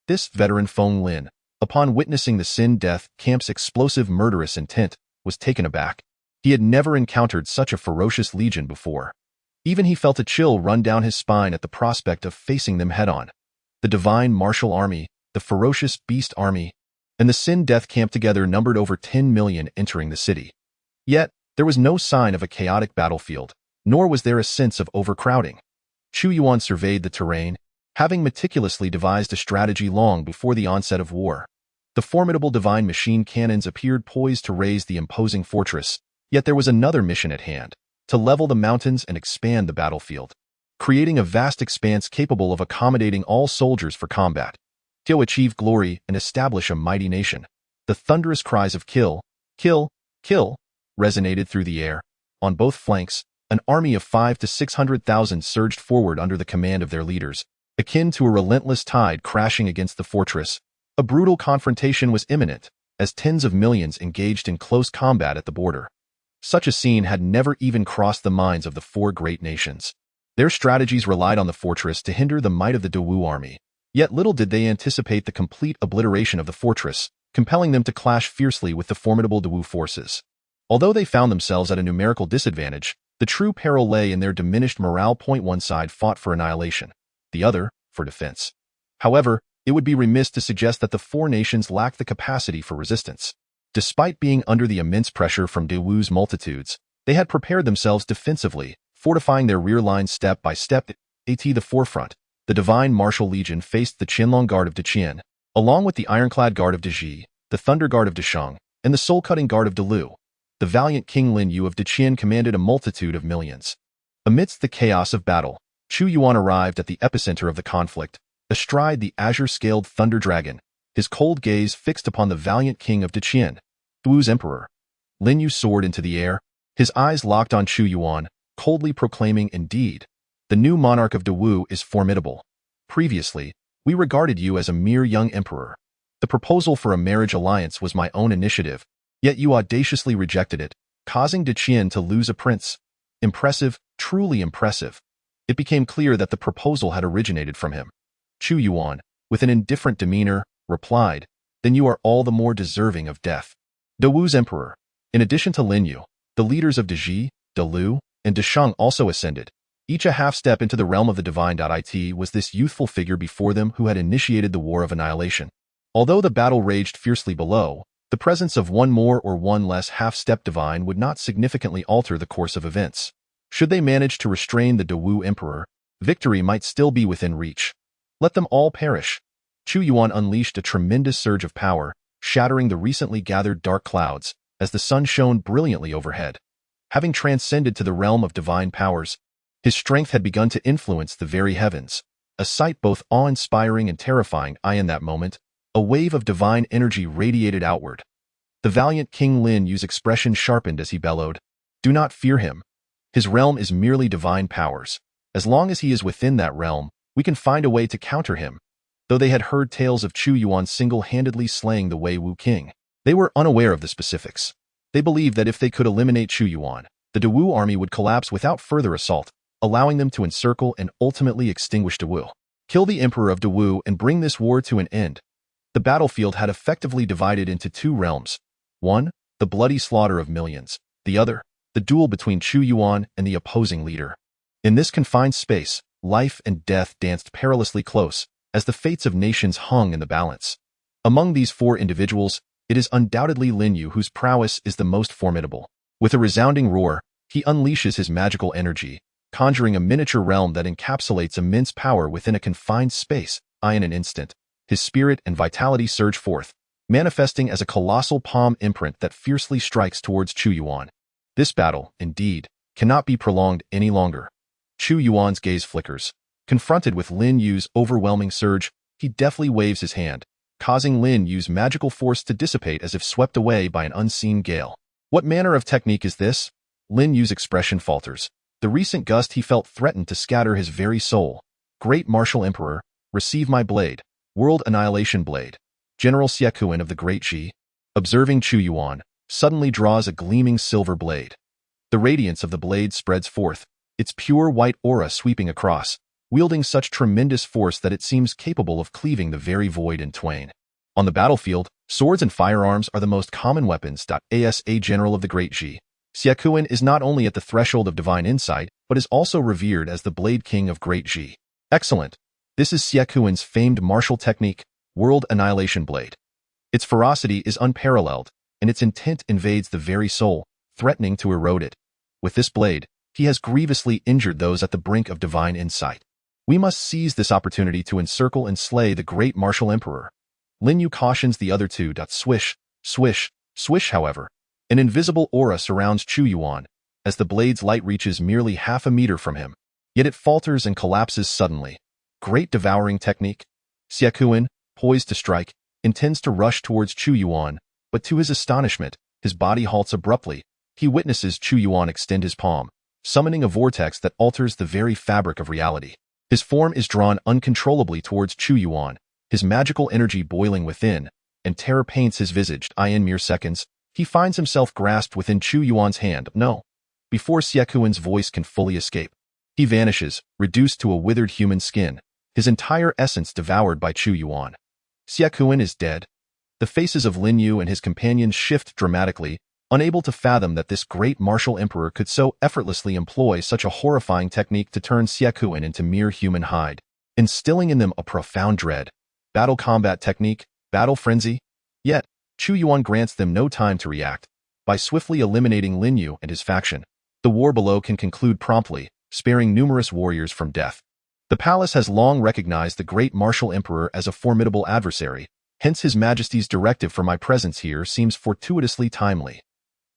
This veteran Feng Lin, upon witnessing the Sin Death Camp's explosive murderous intent, was taken aback. He had never encountered such a ferocious legion before. Even he felt a chill run down his spine at the prospect of facing them head-on. The Divine Martial Army, the ferocious Beast Army, and the Sin Death Camp together numbered over 10 million entering the city. Yet, there was no sign of a chaotic battlefield, nor was there a sense of overcrowding. Chu Yuan surveyed the terrain, having meticulously devised a strategy long before the onset of war. The formidable divine machine cannons appeared poised to raise the imposing fortress, yet there was another mission at hand, to level the mountains and expand the battlefield, creating a vast expanse capable of accommodating all soldiers for combat. To achieve glory and establish a mighty nation. The thunderous cries of kill, kill, kill, resonated through the air. On both flanks, an army of 500,000 to 600,000 surged forward under the command of their leaders, akin to a relentless tide crashing against the fortress. A brutal confrontation was imminent, as tens of millions engaged in close combat at the border. Such a scene had never even crossed the minds of the four great nations. Their strategies relied on the fortress to hinder the might of the Dawu army. Yet little did they anticipate the complete obliteration of the fortress, compelling them to clash fiercely with the formidable Dawu forces. Although they found themselves at a numerical disadvantage, the true peril lay in their diminished morale. One side fought for annihilation, the other, for defense. However, it would be remiss to suggest that the four nations lacked the capacity for resistance. Despite being under the immense pressure from Dawu's multitudes, they had prepared themselves defensively, fortifying their rear lines step by step. At the forefront, the Divine Martial Legion faced the Qianlong Guard of Deqian, along with the Ironclad Guard of Deji, the Thunder Guard of Desheng, and the Soul-Cutting Guard of Delu. The valiant King Lin Yu of Deqian commanded a multitude of millions. Amidst the chaos of battle, Chu Yuan arrived at the epicenter of the conflict, astride the azure-scaled Thunder Dragon, his cold gaze fixed upon the valiant King of Deqian, Duwu's emperor. Lin Yu soared into the air, his eyes locked on Chu Yuan, coldly proclaiming, "Indeed, the new monarch of Dawu is formidable. Previously, we regarded you as a mere young emperor. The proposal for a marriage alliance was my own initiative, yet you audaciously rejected it, causing Deqian to lose a prince. Impressive, truly impressive." It became clear that the proposal had originated from him. Chu Yuan, with an indifferent demeanor, replied, "Then you are all the more deserving of death." Dawu's emperor. In addition to Lin Yu, the leaders of Deji, Dalu, and Desheng also ascended. Each a half-step into the realm of the divine. It was this youthful figure before them who had initiated the war of annihilation. Although the battle raged fiercely below, the presence of one more or one less half-step divine would not significantly alter the course of events. Should they manage to restrain the Dawu emperor, victory might still be within reach. Let them all perish. Chu Yuan unleashed a tremendous surge of power, shattering the recently gathered dark clouds, as the sun shone brilliantly overhead. Having transcended to the realm of divine powers, his strength had begun to influence the very heavens, a sight both awe-inspiring and terrifying. In that moment, a wave of divine energy radiated outward. The valiant King Lin Yu's expression sharpened as he bellowed, "Do not fear him. His realm is merely divine powers. As long as he is within that realm, we can find a way to counter him." Though they had heard tales of Chu Yuan single-handedly slaying the Wei Wu king, they were unaware of the specifics. They believed that if they could eliminate Chu Yuan, the Dawu army would collapse without further assault, allowing them to encircle and ultimately extinguish Dawu. Kill the emperor of Dawu and bring this war to an end. The battlefield had effectively divided into two realms. One, the bloody slaughter of millions. The other, the duel between Chu Yuan and the opposing leader. In this confined space, life and death danced perilously close, as the fates of nations hung in the balance. Among these four individuals, it is undoubtedly Lin Yu whose prowess is the most formidable. With a resounding roar, he unleashes his magical energy, conjuring a miniature realm that encapsulates immense power within a confined space. In an instant, his spirit and vitality surge forth, manifesting as a colossal palm imprint that fiercely strikes towards Chu Yuan. This battle, indeed, cannot be prolonged any longer. Chu Yuan's gaze flickers. Confronted with Lin Yu's overwhelming surge, he deftly waves his hand, causing Lin Yu's magical force to dissipate as if swept away by an unseen gale. What manner of technique is this? Lin Yu's expression falters. The recent gust he felt threatened to scatter his very soul. Great Martial Emperor, receive my blade. World Annihilation Blade. General Xiekuan of the Great Ji, observing Chu Yuan, suddenly draws a gleaming silver blade. The radiance of the blade spreads forth, its pure white aura sweeping across, wielding such tremendous force that it seems capable of cleaving the very void in twain. On the battlefield, swords and firearms are the most common weapons. As a general of the Great Ji, Xiekuan is not only at the threshold of divine insight, but is also revered as the Blade King of Great Ji. Excellent. This is Xiekuan's famed martial technique, World Annihilation Blade. Its ferocity is unparalleled, and its intent invades the very soul, threatening to erode it. With this blade, he has grievously injured those at the brink of divine insight. We must seize this opportunity to encircle and slay the great martial emperor. Lin Yu cautions the other two. Swish, swish, swish. However, an invisible aura surrounds Chu Yuan, as the blade's light reaches merely half a meter from him. Yet it falters and collapses suddenly. Great devouring technique. Xiekuan, poised to strike, intends to rush towards Chu Yuan, but to his astonishment, his body halts abruptly. He witnesses Chu Yuan extend his palm, summoning a vortex that alters the very fabric of reality. His form is drawn uncontrollably towards Chu Yuan, his magical energy boiling within, and terror paints his visage. In mere seconds, he finds himself grasped within Chu Yuan's hand. No. Before Xiekuan's voice can fully escape, he vanishes, reduced to a withered human skin, his entire essence devoured by Chu Yuan. Xiekuan is dead. The faces of Lin Yu and his companions shift dramatically, unable to fathom that this great martial emperor could so effortlessly employ such a horrifying technique to turn Xiekuan into mere human hide, instilling in them a profound dread. Battle combat technique, battle frenzy. Yet, Chu Yuan grants them no time to react. By swiftly eliminating Lin Yu and his faction, the war below can conclude promptly, sparing numerous warriors from death. The palace has long recognized the great martial emperor as a formidable adversary, hence His Majesty's directive for my presence here seems fortuitously timely.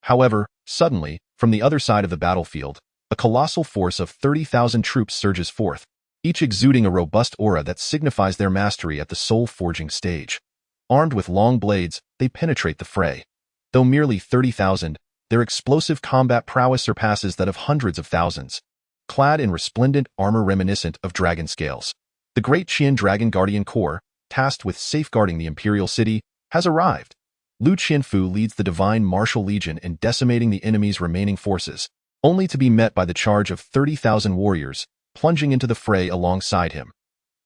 However, suddenly, from the other side of the battlefield, a colossal force of 30,000 troops surges forth, each exuding a robust aura that signifies their mastery at the soul-forging stage. Armed with long blades, they penetrate the fray. Though merely 30,000, Their explosive combat prowess surpasses that of hundreds of thousands. Clad in resplendent armor reminiscent of dragon scales, the Great Qian Dragon Guardian Corps, tasked with safeguarding the imperial city, has arrived. Lu Qianfu leads the Divine Martial Legion in decimating the enemy's remaining forces, only to be met by the charge of 30,000 warriors, plunging into the fray alongside him.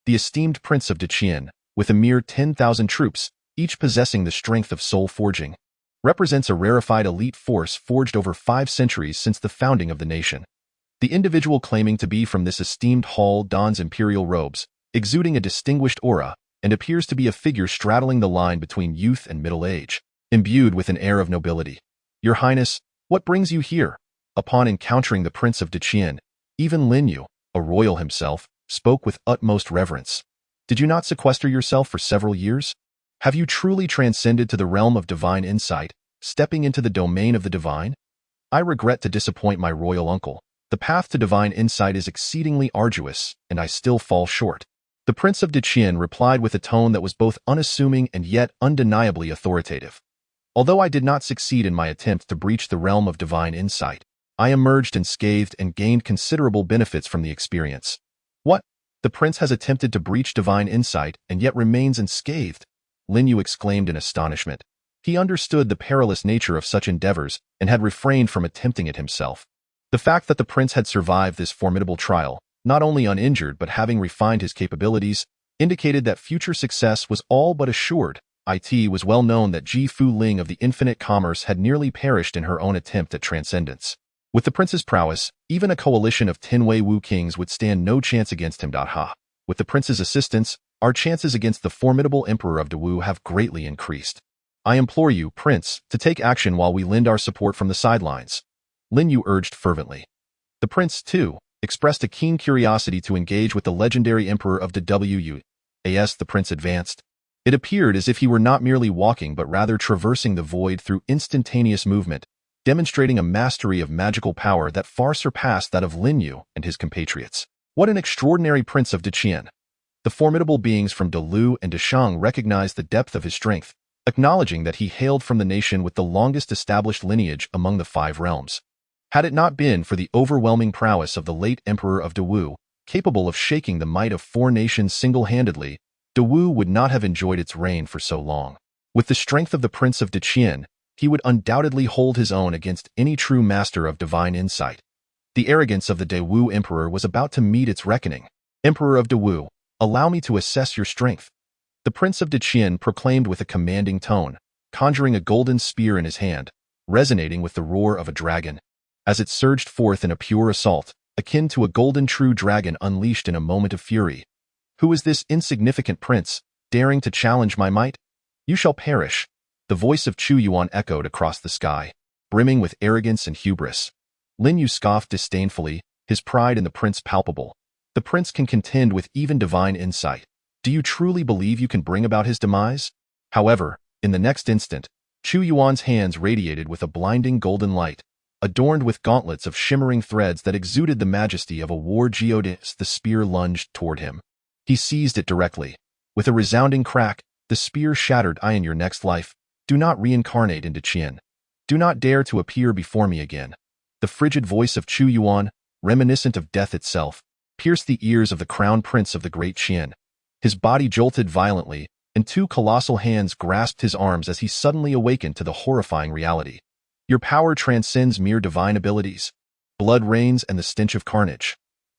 The esteemed Prince of Deqian, with a mere 10,000 troops, each possessing the strength of soul forging, represents a rarefied elite force forged over 5 centuries since the founding of the nation. The individual claiming to be from this esteemed hall dons imperial robes, exuding a distinguished aura, and appears to be a figure straddling the line between youth and middle age, imbued with an air of nobility. Your Highness, what brings you here? Upon encountering the Prince of Deqian, even Lin Yu, a royal himself, spoke with utmost reverence. Did you not sequester yourself for several years? Have you truly transcended to the realm of divine insight, stepping into the domain of the divine? I regret to disappoint my royal uncle. The path to divine insight is exceedingly arduous, and I still fall short. The Prince of Deqian replied with a tone that was both unassuming and yet undeniably authoritative. Although I did not succeed in my attempt to breach the realm of divine insight, I emerged unscathed and gained considerable benefits from the experience. What? The prince has attempted to breach divine insight and yet remains unscathed? Lin Yu exclaimed in astonishment. He understood the perilous nature of such endeavors and had refrained from attempting it himself. The fact that the prince had survived this formidable trial, not only uninjured but having refined his capabilities, indicated that future success was all but assured. It was well known that Ji Fu Ling of the Infinite Commerce had nearly perished in her own attempt at transcendence. With the prince's prowess, even a coalition of 10 Wei Wu kings would stand no chance against him. With the prince's assistance, our chances against the formidable emperor of Dewu have greatly increased. I implore you, prince, to take action while we lend our support from the sidelines. Lin Yu urged fervently. The prince, too, expressed a keen curiosity to engage with the legendary emperor of Dewu. As the prince advanced, it appeared as if he were not merely walking but rather traversing the void through instantaneous movement, demonstrating a mastery of magical power that far surpassed that of Lin Yu and his compatriots. What an extraordinary Prince of Deqian! The formidable beings from Delu and Deshang recognized the depth of his strength, acknowledging that he hailed from the nation with the longest established lineage among the 5 realms. Had it not been for the overwhelming prowess of the late Emperor of Dewu, capable of shaking the might of 4 nations single-handedly, Dewu would not have enjoyed its reign for so long. With the strength of the Prince of Deqian, he would undoubtedly hold his own against any true master of divine insight. The arrogance of the Dewu Emperor was about to meet its reckoning. Emperor of Dewu, allow me to assess your strength. The Prince of Deqian proclaimed with a commanding tone, conjuring a golden spear in his hand, resonating with the roar of a dragon. As it surged forth in a pure assault, akin to a golden true dragon unleashed in a moment of fury. Who is this insignificant prince, daring to challenge my might? You shall perish. The voice of Chu Yuan echoed across the sky, brimming with arrogance and hubris. Lin Yu scoffed disdainfully, his pride in the prince palpable. The prince can contend with even divine insight. Do you truly believe you can bring about his demise? However, in the next instant, Chu Yuan's hands radiated with a blinding golden light, adorned with gauntlets of shimmering threads that exuded the majesty of a war geode. The spear lunged toward him. He seized it directly. With a resounding crack, the spear shattered. I in your next life, do not reincarnate into Qian. Do not dare to appear before me again. The frigid voice of Chu Yuan, reminiscent of death itself, pierced the ears of the crown prince of the Great Qian. His body jolted violently, and 2 colossal hands grasped his arms as he suddenly awakened to the horrifying reality. Your power transcends mere divine abilities. Blood rains and the stench of carnage.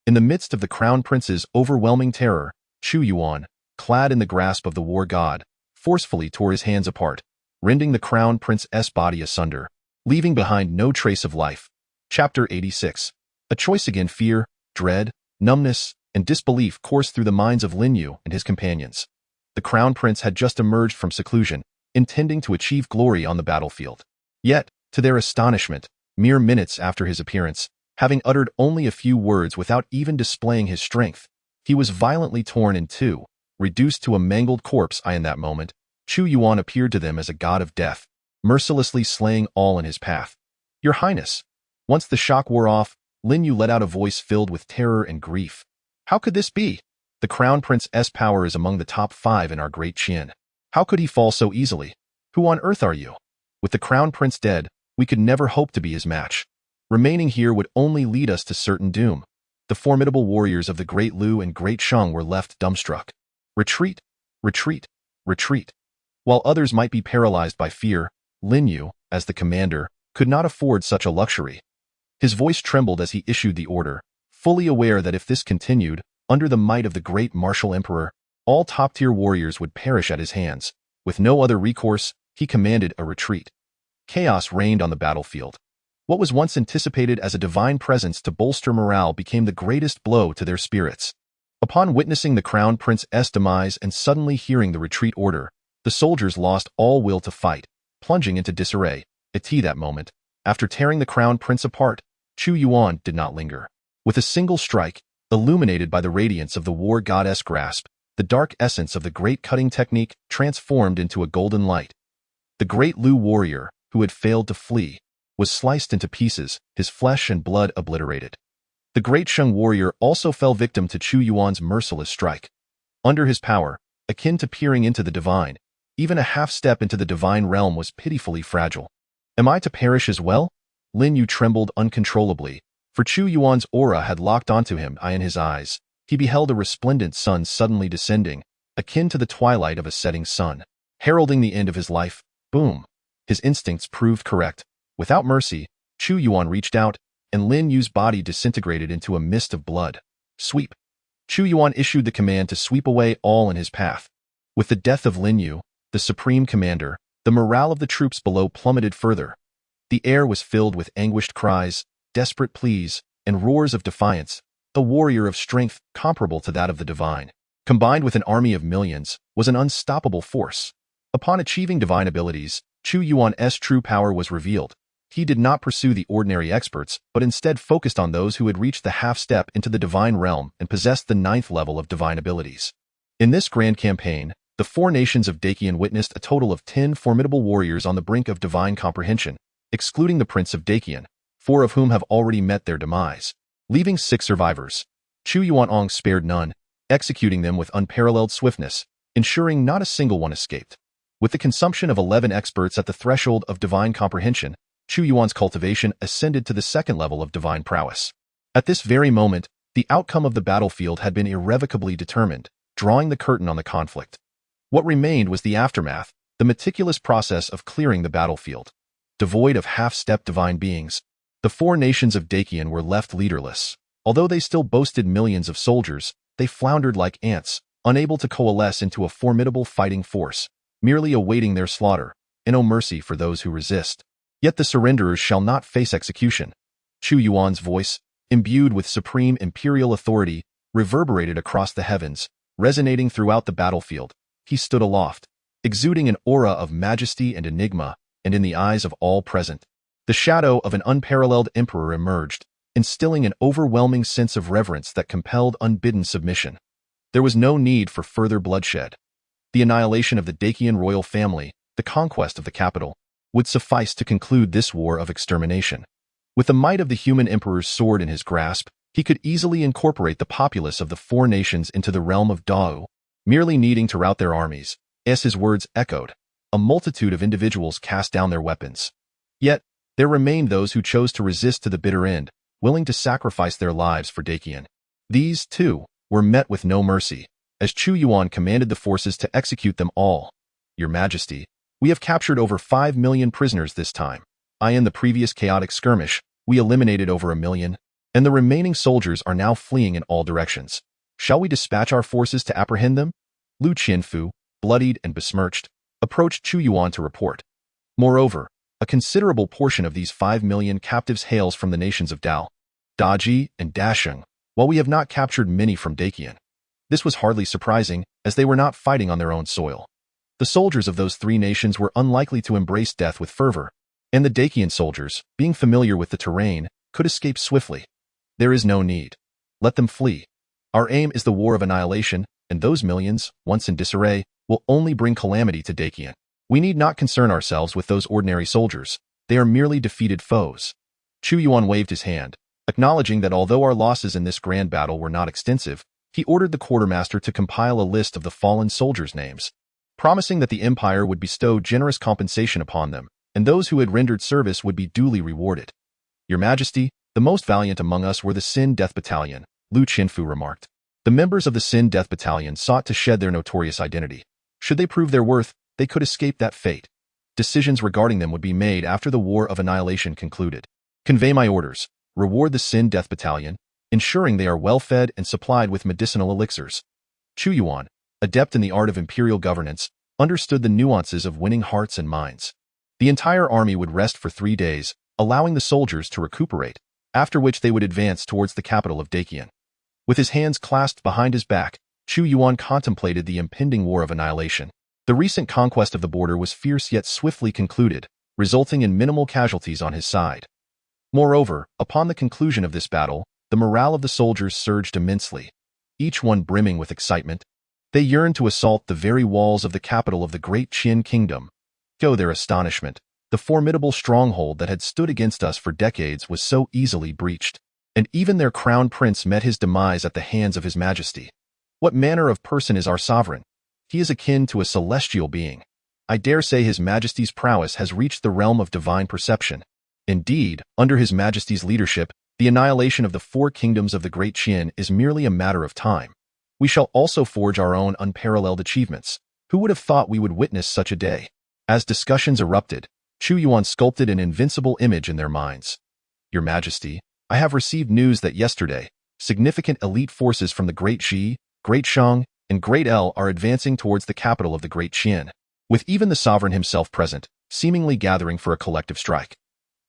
In the midst of the crown prince's overwhelming terror, Chu Yuan, clad in the grasp of the war god, forcefully tore his hands apart, rending the crown prince's body asunder, leaving behind no trace of life. Chapter 86. A choice again. Fear, dread, numbness, and disbelief coursed through the minds of Lin Yu and his companions. The crown prince had just emerged from seclusion, intending to achieve glory on the battlefield. Yet, to their astonishment, mere minutes after his appearance, having uttered only a few words without even displaying his strength, he was violently torn in 2, reduced to a mangled corpse. In that moment, Chu Yuan appeared to them as a god of death, mercilessly slaying all in his path. Your Highness. Once the shock wore off, Lin Yu let out a voice filled with terror and grief. How could this be? The crown prince's power is among the top 5 in our Great Qian. How could he fall so easily? Who on earth are you? With the crown prince dead, We could never hope to be his match. Remaining here would only lead us to certain doom. The formidable warriors of the Great Lu and Great Shang were left dumbstruck. Retreat, retreat, retreat. While others might be paralyzed by fear, Lin Yu, as the commander, could not afford such a luxury. His voice trembled as he issued the order, fully aware that if this continued, under the might of the great martial emperor, all top-tier warriors would perish at his hands. With no other recourse, he commanded a retreat. Chaos reigned on the battlefield. What was once anticipated as a divine presence to bolster morale became the greatest blow to their spirits. Upon witnessing the crown prince's demise and suddenly hearing the retreat order, the soldiers lost all will to fight, plunging into disarray. At that moment, after tearing the crown prince apart, Chu Yuan did not linger. With a single strike, illuminated by the radiance of the war goddess grasp, the dark essence of the great cutting technique transformed into a golden light. The great Lu warrior, who had failed to flee, was sliced into pieces, his flesh and blood obliterated. The great Shang warrior also fell victim to Chu Yuan's merciless strike. Under his power, akin to peering into the divine, even a half-step into the divine realm was pitifully fragile. Am I to perish as well? Lin Yu trembled uncontrollably, for Chu Yuan's aura had locked onto him. In his eyes, he beheld a resplendent sun suddenly descending, akin to the twilight of a setting sun, heralding the end of his life. Boom! His instincts proved correct. Without mercy, Chu Yuan reached out, and Lin Yu's body disintegrated into a mist of blood. Sweep! Chu Yuan issued the command to sweep away all in his path. With the death of Lin Yu, the supreme commander, the morale of the troops below plummeted further. The air was filled with anguished cries, desperate pleas, and roars of defiance. A warrior of strength comparable to that of the divine, combined with an army of millions, was an unstoppable force. Upon achieving divine abilities, Chu Yuan's true power was revealed. He did not pursue the ordinary experts, but instead focused on those who had reached the half-step into the divine realm and possessed the 9th level of divine abilities. In this grand campaign, the 4 nations of Dacian witnessed a total of 10 formidable warriors on the brink of divine comprehension, excluding the Prince of Dacian, 4 of whom have already met their demise, leaving 6 survivors. Chu Yuan spared none, executing them with unparalleled swiftness, ensuring not a single one escaped. With the consumption of 11 experts at the threshold of divine comprehension, Chu Yuan's cultivation ascended to the 2nd level of divine prowess. At this very moment, the outcome of the battlefield had been irrevocably determined, drawing the curtain on the conflict. What remained was the aftermath, the meticulous process of clearing the battlefield. Devoid of half-step divine beings, the 4 nations of Dacian were left leaderless. Although they still boasted millions of soldiers, they floundered like ants, unable to coalesce into a formidable fighting force, merely awaiting their slaughter, and no mercy for those who resist. Yet the surrenderers shall not face execution. Chu Yuan's voice, imbued with supreme imperial authority, reverberated across the heavens, resonating throughout the battlefield. He stood aloft, exuding an aura of majesty and enigma, and in the eyes of all present, the shadow of an unparalleled emperor emerged, instilling an overwhelming sense of reverence that compelled unbidden submission. There was no need for further bloodshed. The annihilation of the Dacian royal family, the conquest of the capital, would suffice to conclude this war of extermination. With the might of the human emperor's sword in his grasp, he could easily incorporate the populace of the 4 nations into the realm of Dao, merely needing to rout their armies. As his words echoed, a multitude of individuals cast down their weapons. Yet, there remained those who chose to resist to the bitter end, willing to sacrifice their lives for Dacian. These, too, were met with no mercy, as Chu Yuan commanded the forces to execute them all. Your Majesty, we have captured over 5 million prisoners this time. In the previous chaotic skirmish, we eliminated over 1 million, and the remaining soldiers are now fleeing in all directions. Shall we dispatch our forces to apprehend them? Lu Qianfu, bloodied and besmirched, approached Chu Yuan to report. Moreover, a considerable portion of these 5 million captives hails from the nations of Dao, Daji, and Dasheng, while we have not captured many from Dacian. This was hardly surprising, as they were not fighting on their own soil. The soldiers of those 3 nations were unlikely to embrace death with fervor, and the Dacian soldiers, being familiar with the terrain, could escape swiftly. There is no need. Let them flee. Our aim is the war of annihilation, and those millions, once in disarray, will only bring calamity to Dacian. We need not concern ourselves with those ordinary soldiers. They are merely defeated foes. Chu Yuan waved his hand, acknowledging that although our losses in this grand battle were not extensive, he ordered the quartermaster to compile a list of the fallen soldiers' names, promising that the empire would bestow generous compensation upon them. and those who had rendered service would be duly rewarded. Your Majesty, the most valiant among us were the Sin Death Battalion, Lu Qinfu remarked. The members of the Sin Death Battalion sought to shed their notorious identity. Should they prove their worth, they could escape that fate. Decisions regarding them would be made after the War of Annihilation concluded. Convey my orders. Reward the Sin Death Battalion, ensuring they are well-fed and supplied with medicinal elixirs. Chu Yuan, adept in the art of imperial governance, understood the nuances of winning hearts and minds. The entire army would rest for 3 days, allowing the soldiers to recuperate, after which they would advance towards the capital of Dakian. With his hands clasped behind his back, Chu Yuan contemplated the impending War of Annihilation. The recent conquest of the border was fierce yet swiftly concluded, resulting in minimal casualties on his side. Moreover, upon the conclusion of this battle, the morale of the soldiers surged immensely, each one brimming with excitement. They yearned to assault the very walls of the capital of the great Qin kingdom. Go their astonishment. The formidable stronghold that had stood against us for decades was so easily breached, and even their crown prince met his demise at the hands of his majesty. What manner of person is our sovereign? He is akin to a celestial being. I dare say his majesty's prowess has reached the realm of divine perception. Indeed, under his majesty's leadership, the annihilation of the 4 kingdoms of the great Qin is merely a matter of time. We shall also forge our own unparalleled achievements. Who would have thought we would witness such a day? As discussions erupted, Chu Yuan sculpted an invincible image in their minds. Your Majesty, I have received news that yesterday, significant elite forces from the Great Xi, Great Shang, and Great El are advancing towards the capital of the Great Qin, with even the sovereign himself present, seemingly gathering for a collective strike.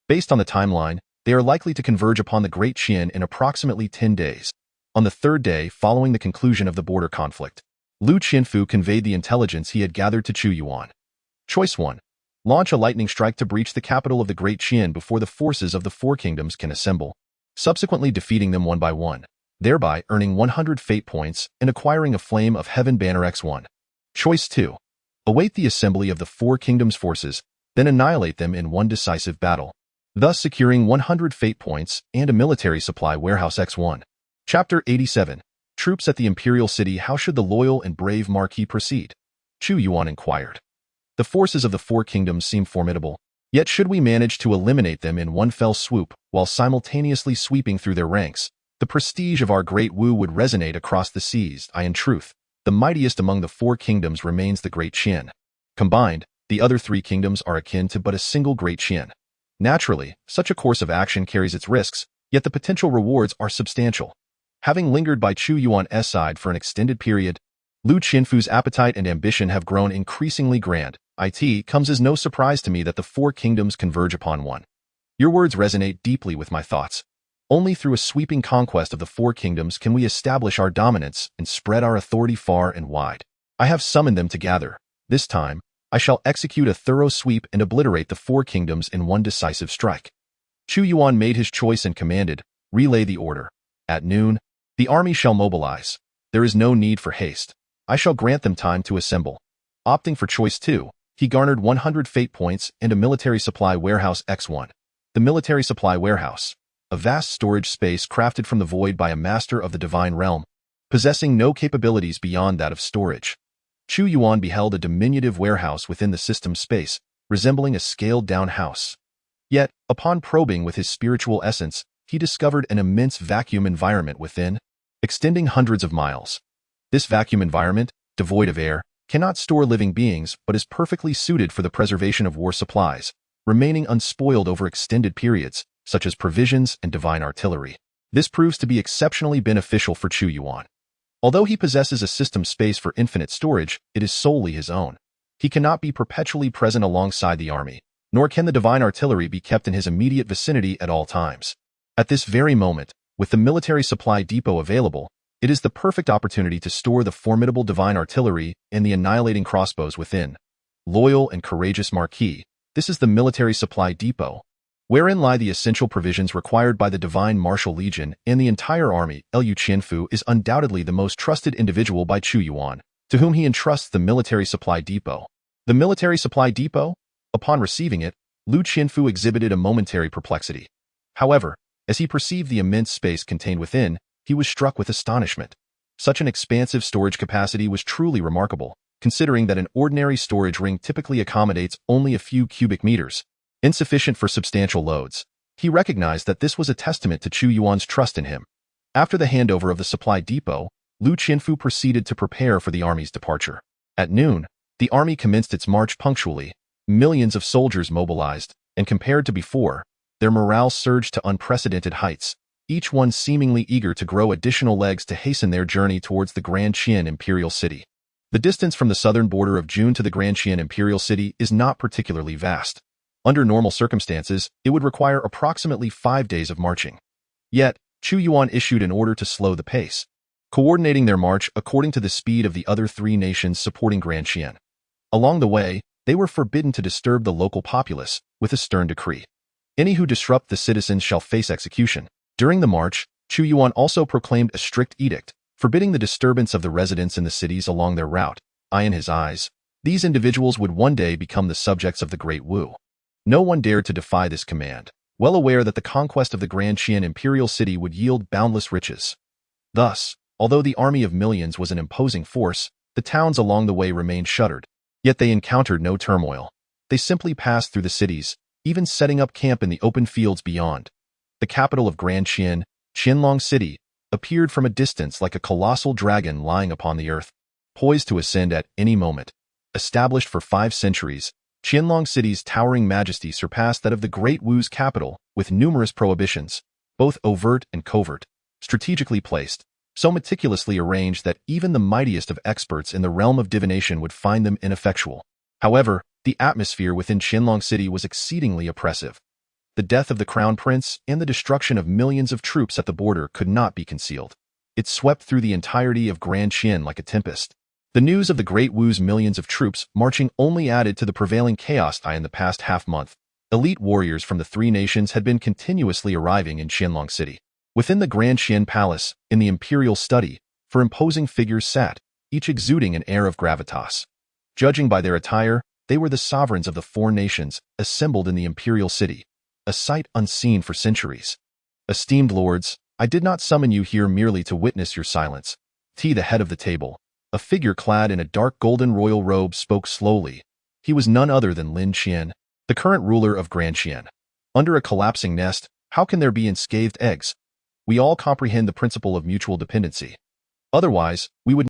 Based on the timeline, they are likely to converge upon the Great Qin in approximately 10 days. On the 3rd day following the conclusion of the border conflict, Lu Qinfu conveyed the intelligence he had gathered to Chu Yuan. Choice 1. Launch a lightning strike to breach the capital of the Great Qin before the forces of the 4 kingdoms can assemble, subsequently defeating them one by one, thereby earning 100 fate points and acquiring a Flame of Heaven banner X1. Choice 2. Await the assembly of the 4 kingdoms' forces, then annihilate them in one decisive battle, thus securing 100 fate points and a military supply warehouse X1. Chapter 87. Troops at the Imperial City. How should the loyal and brave Marquis proceed? Chu Yuan inquired. The forces of the 4 kingdoms seem formidable, yet should we manage to eliminate them in one fell swoop while simultaneously sweeping through their ranks, the prestige of our great Wu would resonate across the seas. In truth, the mightiest among the 4 kingdoms remains the Great Qin. Combined, the other 3 kingdoms are akin to but a single Great Qin. Naturally, such a course of action carries its risks, yet the potential rewards are substantial. Having lingered by Chu Yuan's side for an extended period, Lu Qinfu's appetite and ambition have grown increasingly grand. It comes as no surprise to me that the 4 kingdoms converge upon one. Your words resonate deeply with my thoughts. Only through a sweeping conquest of the 4 kingdoms can we establish our dominance and spread our authority far and wide. I have summoned them to gather. This time, I shall execute a thorough sweep and obliterate the 4 kingdoms in one decisive strike. Chu Yuan made his choice and commanded, relay the order. At noon, the army shall mobilize. There is no need for haste. I shall grant them time to assemble. Opting for choice 2, he garnered 100 fate points and a military supply warehouse X1. The military supply warehouse, a vast storage space crafted from the void by a master of the divine realm, possessing no capabilities beyond that of storage. Chu Yuan beheld a diminutive warehouse within the system's space, resembling a scaled-down house. Yet, upon probing with his spiritual essence, he discovered an immense vacuum environment within, extending hundreds of miles. This vacuum environment, devoid of air, cannot store living beings but is perfectly suited for the preservation of war supplies, remaining unspoiled over extended periods, such as provisions and divine artillery. This proves to be exceptionally beneficial for Chu Yuan. Although he possesses a system space for infinite storage, it is solely his own. He cannot be perpetually present alongside the army, nor can the divine artillery be kept in his immediate vicinity at all times. At this very moment, with the military supply depot available, it is the perfect opportunity to store the formidable divine artillery and the annihilating crossbows within. Loyal and courageous Marquis, this is the military supply depot, wherein lie the essential provisions required by the divine martial legion and the entire army. Lu Qinfu is undoubtedly the most trusted individual by Chu Yuan, to whom he entrusts the military supply depot. The military supply depot? Upon receiving it, Lu Qinfu exhibited a momentary perplexity. However, as he perceived the immense space contained within, he was struck with astonishment. Such an expansive storage capacity was truly remarkable, considering that an ordinary storage ring typically accommodates only a few cubic meters. insufficient for substantial loads. He recognized that this was a testament to Chu Yuan's trust in him. After the handover of the supply depot, Lu Qianfu proceeded to prepare for the army's departure. At noon, the army commenced its march punctually, millions of soldiers mobilized, and compared to before, their morale surged to unprecedented heights, each one seemingly eager to grow additional legs to hasten their journey towards the Grand Qian Imperial City. The distance from the southern border of June to the Grand Qian Imperial City is not particularly vast. Under normal circumstances, it would require approximately 5 days of marching. Yet, Chu Yuan issued an order to slow the pace, coordinating their march according to the speed of the other 3 nations supporting Grand Qian. Along the way, they were forbidden to disturb the local populace, with a stern decree. Any who disrupt the citizens shall face execution. During the march, Chu Yuan also proclaimed a strict edict, forbidding the disturbance of the residents in the cities along their route. In his eyes, these individuals would one day become the subjects of the Great Wu. No one dared to defy this command, well aware that the conquest of the Grand Qian Imperial City would yield boundless riches. Thus, although the army of millions was an imposing force, the towns along the way remained shuttered. Yet they encountered no turmoil. They simply passed through the cities, even setting up camp in the open fields beyond. The capital of Grand Qian, Qianlong City, appeared from a distance like a colossal dragon lying upon the earth, poised to ascend at any moment. Established for 5 centuries, Qianlong City's towering majesty surpassed that of the Great Wu's capital, with numerous prohibitions, both overt and covert, strategically placed, so meticulously arranged that even the mightiest of experts in the realm of divination would find them ineffectual. However, the atmosphere within Qianlong City was exceedingly oppressive. The death of the crown prince and the destruction of millions of troops at the border could not be concealed. It swept through the entirety of Grand Qian like a tempest. The news of the Great Wu's millions of troops marching only added to the prevailing chaos in the past half-month. Elite warriors from the 3 nations had been continuously arriving in Qianlong City. Within the Grand Qian Palace, in the imperial study, 4 imposing figures sat, each exuding an air of gravitas. Judging by their attire, they were the sovereigns of the 4 nations assembled in the imperial city, a sight unseen for centuries. Esteemed lords, I did not summon you here merely to witness your silence. The head of the table, a figure clad in a dark golden royal robe, spoke slowly. He was none other than Lin Qian, the current ruler of Grand Qian. Under a collapsing nest, how can there be unscathed eggs? We all comprehend the principle of mutual dependency. Otherwise, we would